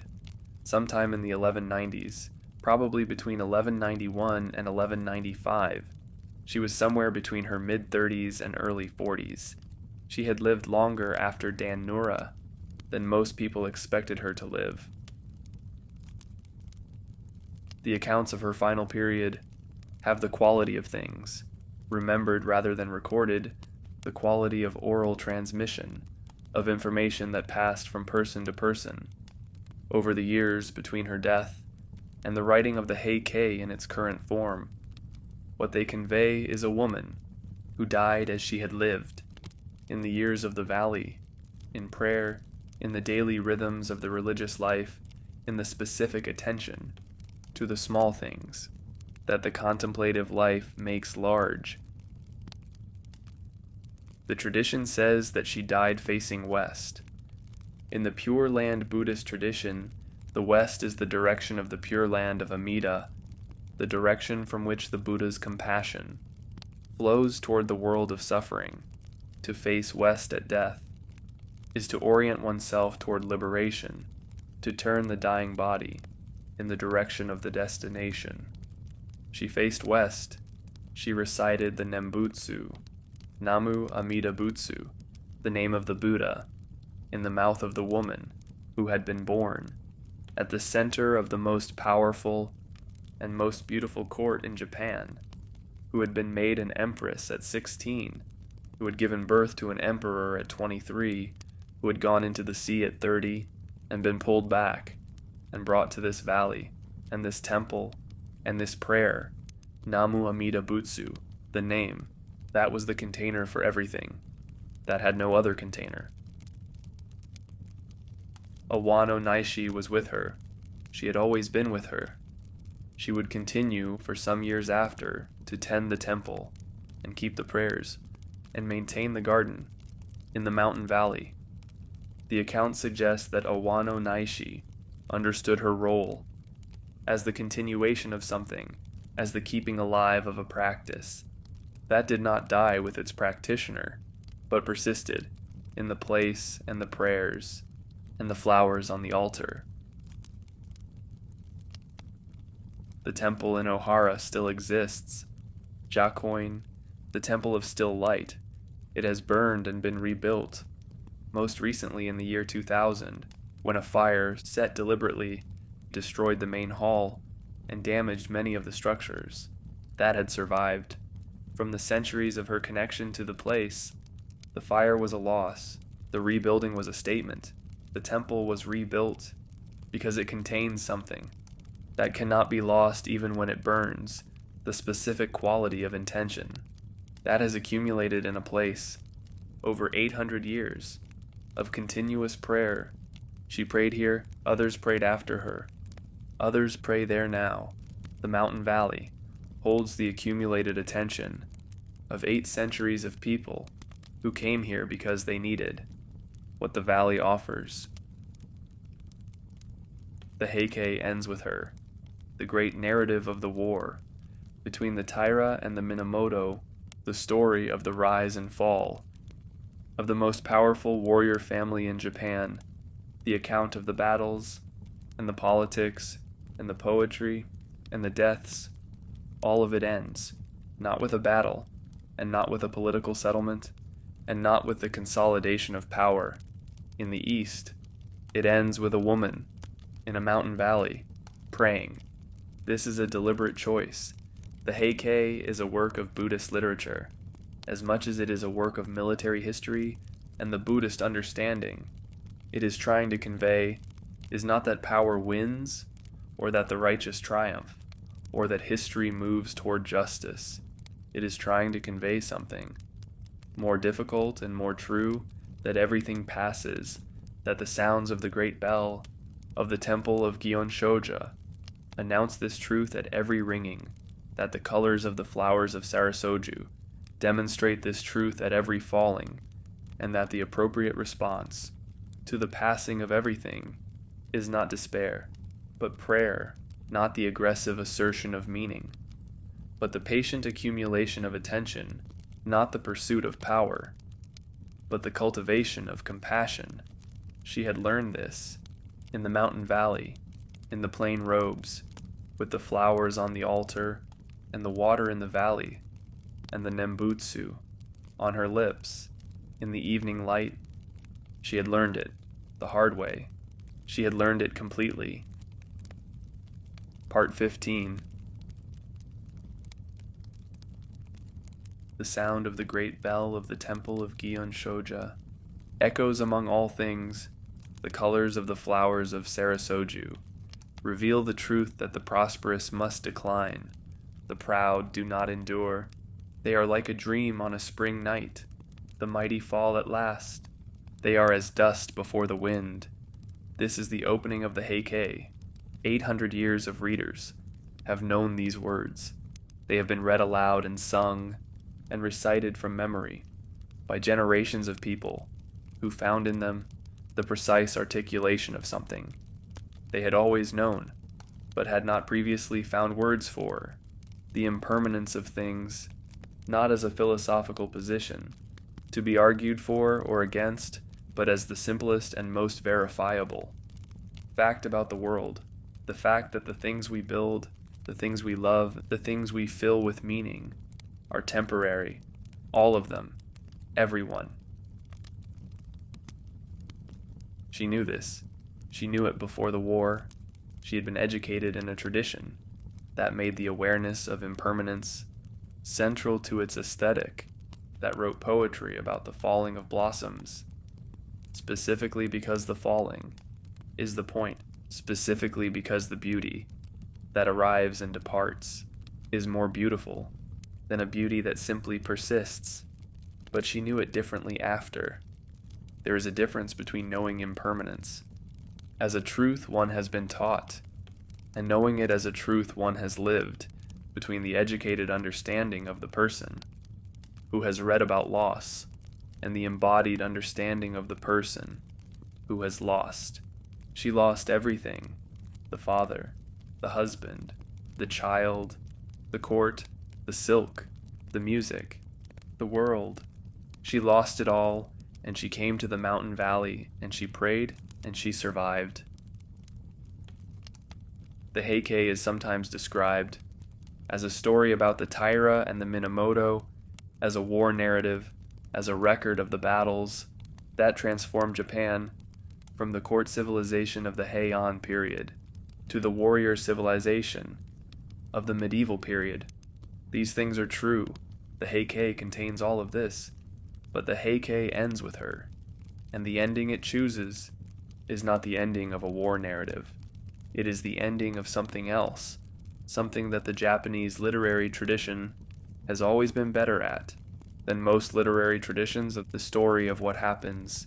sometime in the 1190s, probably between 1191 and 1195. She was somewhere between her mid-30s and early 40s. She had lived longer after Dan-no-ura than most people expected her to live. The accounts of her final period have the quality of things, remembered rather than recorded, the quality of oral transmission, of information that passed from person to person. Over the years between her death and the writing of the Heike in its current form, what they convey is a woman who died as she had lived, in the years of the valley, in prayer, in the daily rhythms of the religious life, in the specific attention to the small things that the contemplative life makes large. The tradition says that she died facing west. In the Pure Land Buddhist tradition, the west is the direction of the Pure Land of Amida, the direction from which the Buddha's compassion flows toward the world of suffering. To face west at death is to orient oneself toward liberation, to turn the dying body in the direction of the destination. She faced west. She recited the Nembutsu, Namu Amida Butsu, the name of the Buddha, in the mouth of the woman who had been born at the center of the most powerful and most beautiful court in Japan, who had been made an empress at 16, who had given birth to an emperor at 23, who had gone into the sea at 30 and been pulled back and brought to this valley and this temple and this prayer, Namu Amida Butsu, The name, that was the container for everything. That had no other container. Awano Naishi was with her. She had always been with her. She would continue for some years after to tend the temple and keep the prayers and maintain the garden in the mountain valley. The account suggests that Awano Naishi understood her role as the continuation of something, as the keeping alive of a practice. That did not die with its practitioner, but persisted in the place and the prayers and the flowers on the altar. The temple in Ohara still exists. Jacoin, the temple of still light. It has burned and been rebuilt, most recently in the year 2000, when a fire, set deliberately, destroyed the main hall and damaged many of the structures. That had survived. From the centuries of her connection to the place, the fire was a loss. The rebuilding was a statement. The temple was rebuilt because it contains something that cannot be lost even when it burns, the specific quality of intention. That has accumulated in a place over 800 years of continuous prayer. She prayed here, others prayed after her. Others pray there now. The mountain valley holds the accumulated attention of 8 centuries of people who came here because they needed what the valley offers. The Heike ends with her, the great narrative of the war between the Taira and the Minamoto, the story of the rise and fall of the most powerful warrior family in Japan, the account of the battles and the politics and the poetry and the deaths. All of it ends, not with a battle, and not with a political settlement, and not with the consolidation of power. In the East, it ends with a woman in a mountain valley praying. This is a deliberate choice. The Heike is a work of Buddhist literature, as much as it is a work of military history and the Buddhist understanding. It is trying to convey is not that power wins, or that the righteous triumph, or that history moves toward justice. It is trying to convey something more difficult and more true, that everything passes, that the sounds of the great bell of the temple of Gion-shoja announce this truth at every ringing, that the colors of the flowers of Sarasoju demonstrate this truth at every falling, and that the appropriate response to the passing of everything is not despair, but prayer, not the aggressive assertion of meaning, but the patient accumulation of attention, not the pursuit of power, but the cultivation of compassion. She had learned this in the mountain valley, in the plain robes, with the flowers on the altar, and the water in the valley, and the nembutsu on her lips, in the evening light. She had learned it the hard way. She had learned it completely. Part 15. The sound of the great bell of the temple of Gion-shoja echoes among all things. The colors of the flowers of Sarasoju reveal the truth that the prosperous must decline, the proud do not endure. They are like a dream on a spring night. The mighty fall at last. They are as dust before the wind. This is the opening of the Heike. 800 years of readers have known these words. They have been read aloud and sung and recited from memory by generations of people who found in them the precise articulation of something they had always known, but had not previously found words for, the impermanence of things, not as a philosophical position, to be argued for or against, but as the simplest and most verifiable fact about the world, the fact that the things we build, the things we love, the things we fill with meaning, are temporary, all of them, everyone. She knew this. She knew it before the war. She had been educated in a tradition that made the awareness of impermanence central to its aesthetic, that wrote poetry about the falling of blossoms, specifically because the falling is the point, specifically because the beauty that arrives and departs is more beautiful than a beauty that simply persists, but she knew it differently after. There is a difference between knowing impermanence as a truth one has been taught, and knowing it as a truth one has lived, between the educated understanding of the person who has read about loss and the embodied understanding of the person who has lost. She lost everything: the father, the husband, the child, the court, the silk, the music, the world. She lost it all, and she came to the mountain valley, and she prayed, and she survived. The Heike is sometimes described as a story about the Taira and the Minamoto, as a war narrative, as a record of the battles that transformed Japan from the court civilization of the Heian period to the warrior civilization of the medieval period. These things are true. The Heike contains all of this, but the Heike ends with her, and the ending it chooses is not the ending of a war narrative. It is the ending of something else, something that the Japanese literary tradition has always been better at than most literary traditions of the story of what happens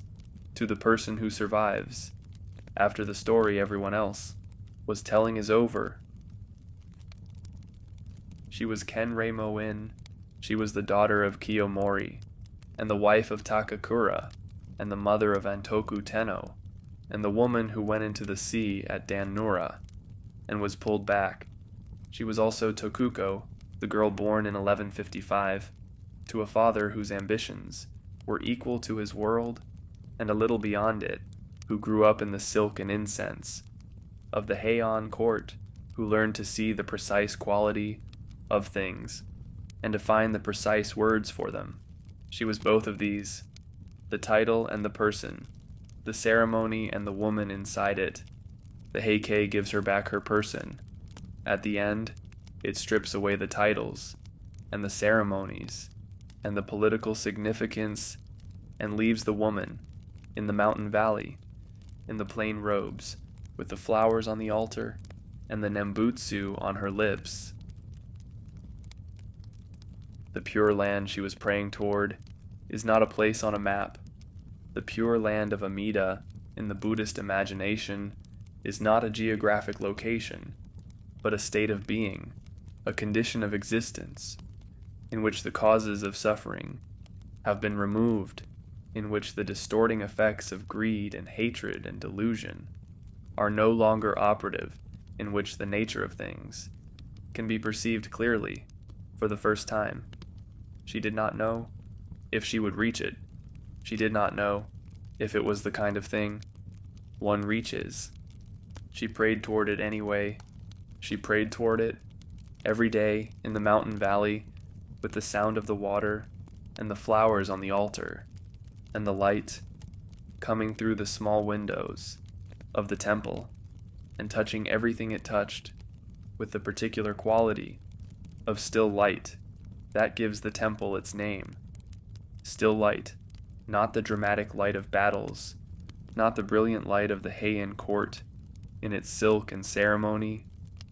to the person who survives after the story everyone else was telling is over. She was Kenreimon-in. She was the daughter of Koremori, and the wife of Takakura, and the mother of Antoku Tenno, and the woman who went into the sea at dan-no-ura and was pulled back. She was also Tokuko, the girl born in 1155, to a father whose ambitions were equal to his world and a little beyond it, who grew up in the silk and incense of the Heian court, who learned to see the precise quality of things and to find the precise words for them. She was both of these, the title and the person, the ceremony and the woman inside it. The Heike gives her back her person. At the end, it strips away the titles and the ceremonies and the political significance and leaves the woman in the mountain valley, in the plain robes, with the flowers on the altar and the nembutsu on her lips. The pure land she was praying toward is not a place on a map. The pure land of Amida in the Buddhist imagination is not a geographic location, but a state of being, a condition of existence, in which the causes of suffering have been removed, in which the distorting effects of greed and hatred and delusion are no longer operative, in which the nature of things can be perceived clearly for the first time. She did not know if she would reach it. She did not know if it was the kind of thing one reaches. She prayed toward it anyway. She prayed toward it every day in the mountain valley, with the sound of the water and the flowers on the altar and the light coming through the small windows of the temple and touching everything it touched with the particular quality of still light that gives the temple its name. Still light, not the dramatic light of battles, not the brilliant light of the Heian court in its silk and ceremony.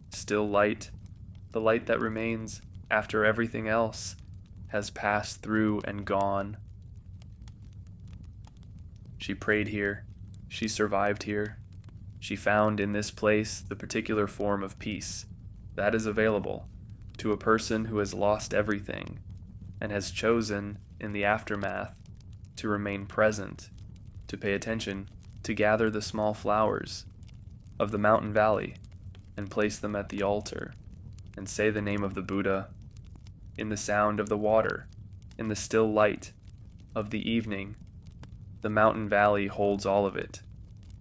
Still light, the light that remains after everything else has passed through and gone. She prayed here. She survived here. She found in this place the particular form of peace that is available to a person who has lost everything and has chosen, in the aftermath, to remain present, to pay attention, to gather the small flowers of the mountain valley and place them at the altar and say the name of the Buddha in the sound of the water, in the still light of the evening. The mountain valley holds all of it.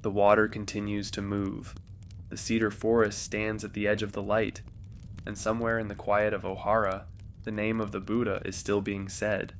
The water continues to move. The cedar forest stands at the edge of the light, and somewhere in the quiet of Ohara, the name of the Buddha is still being said.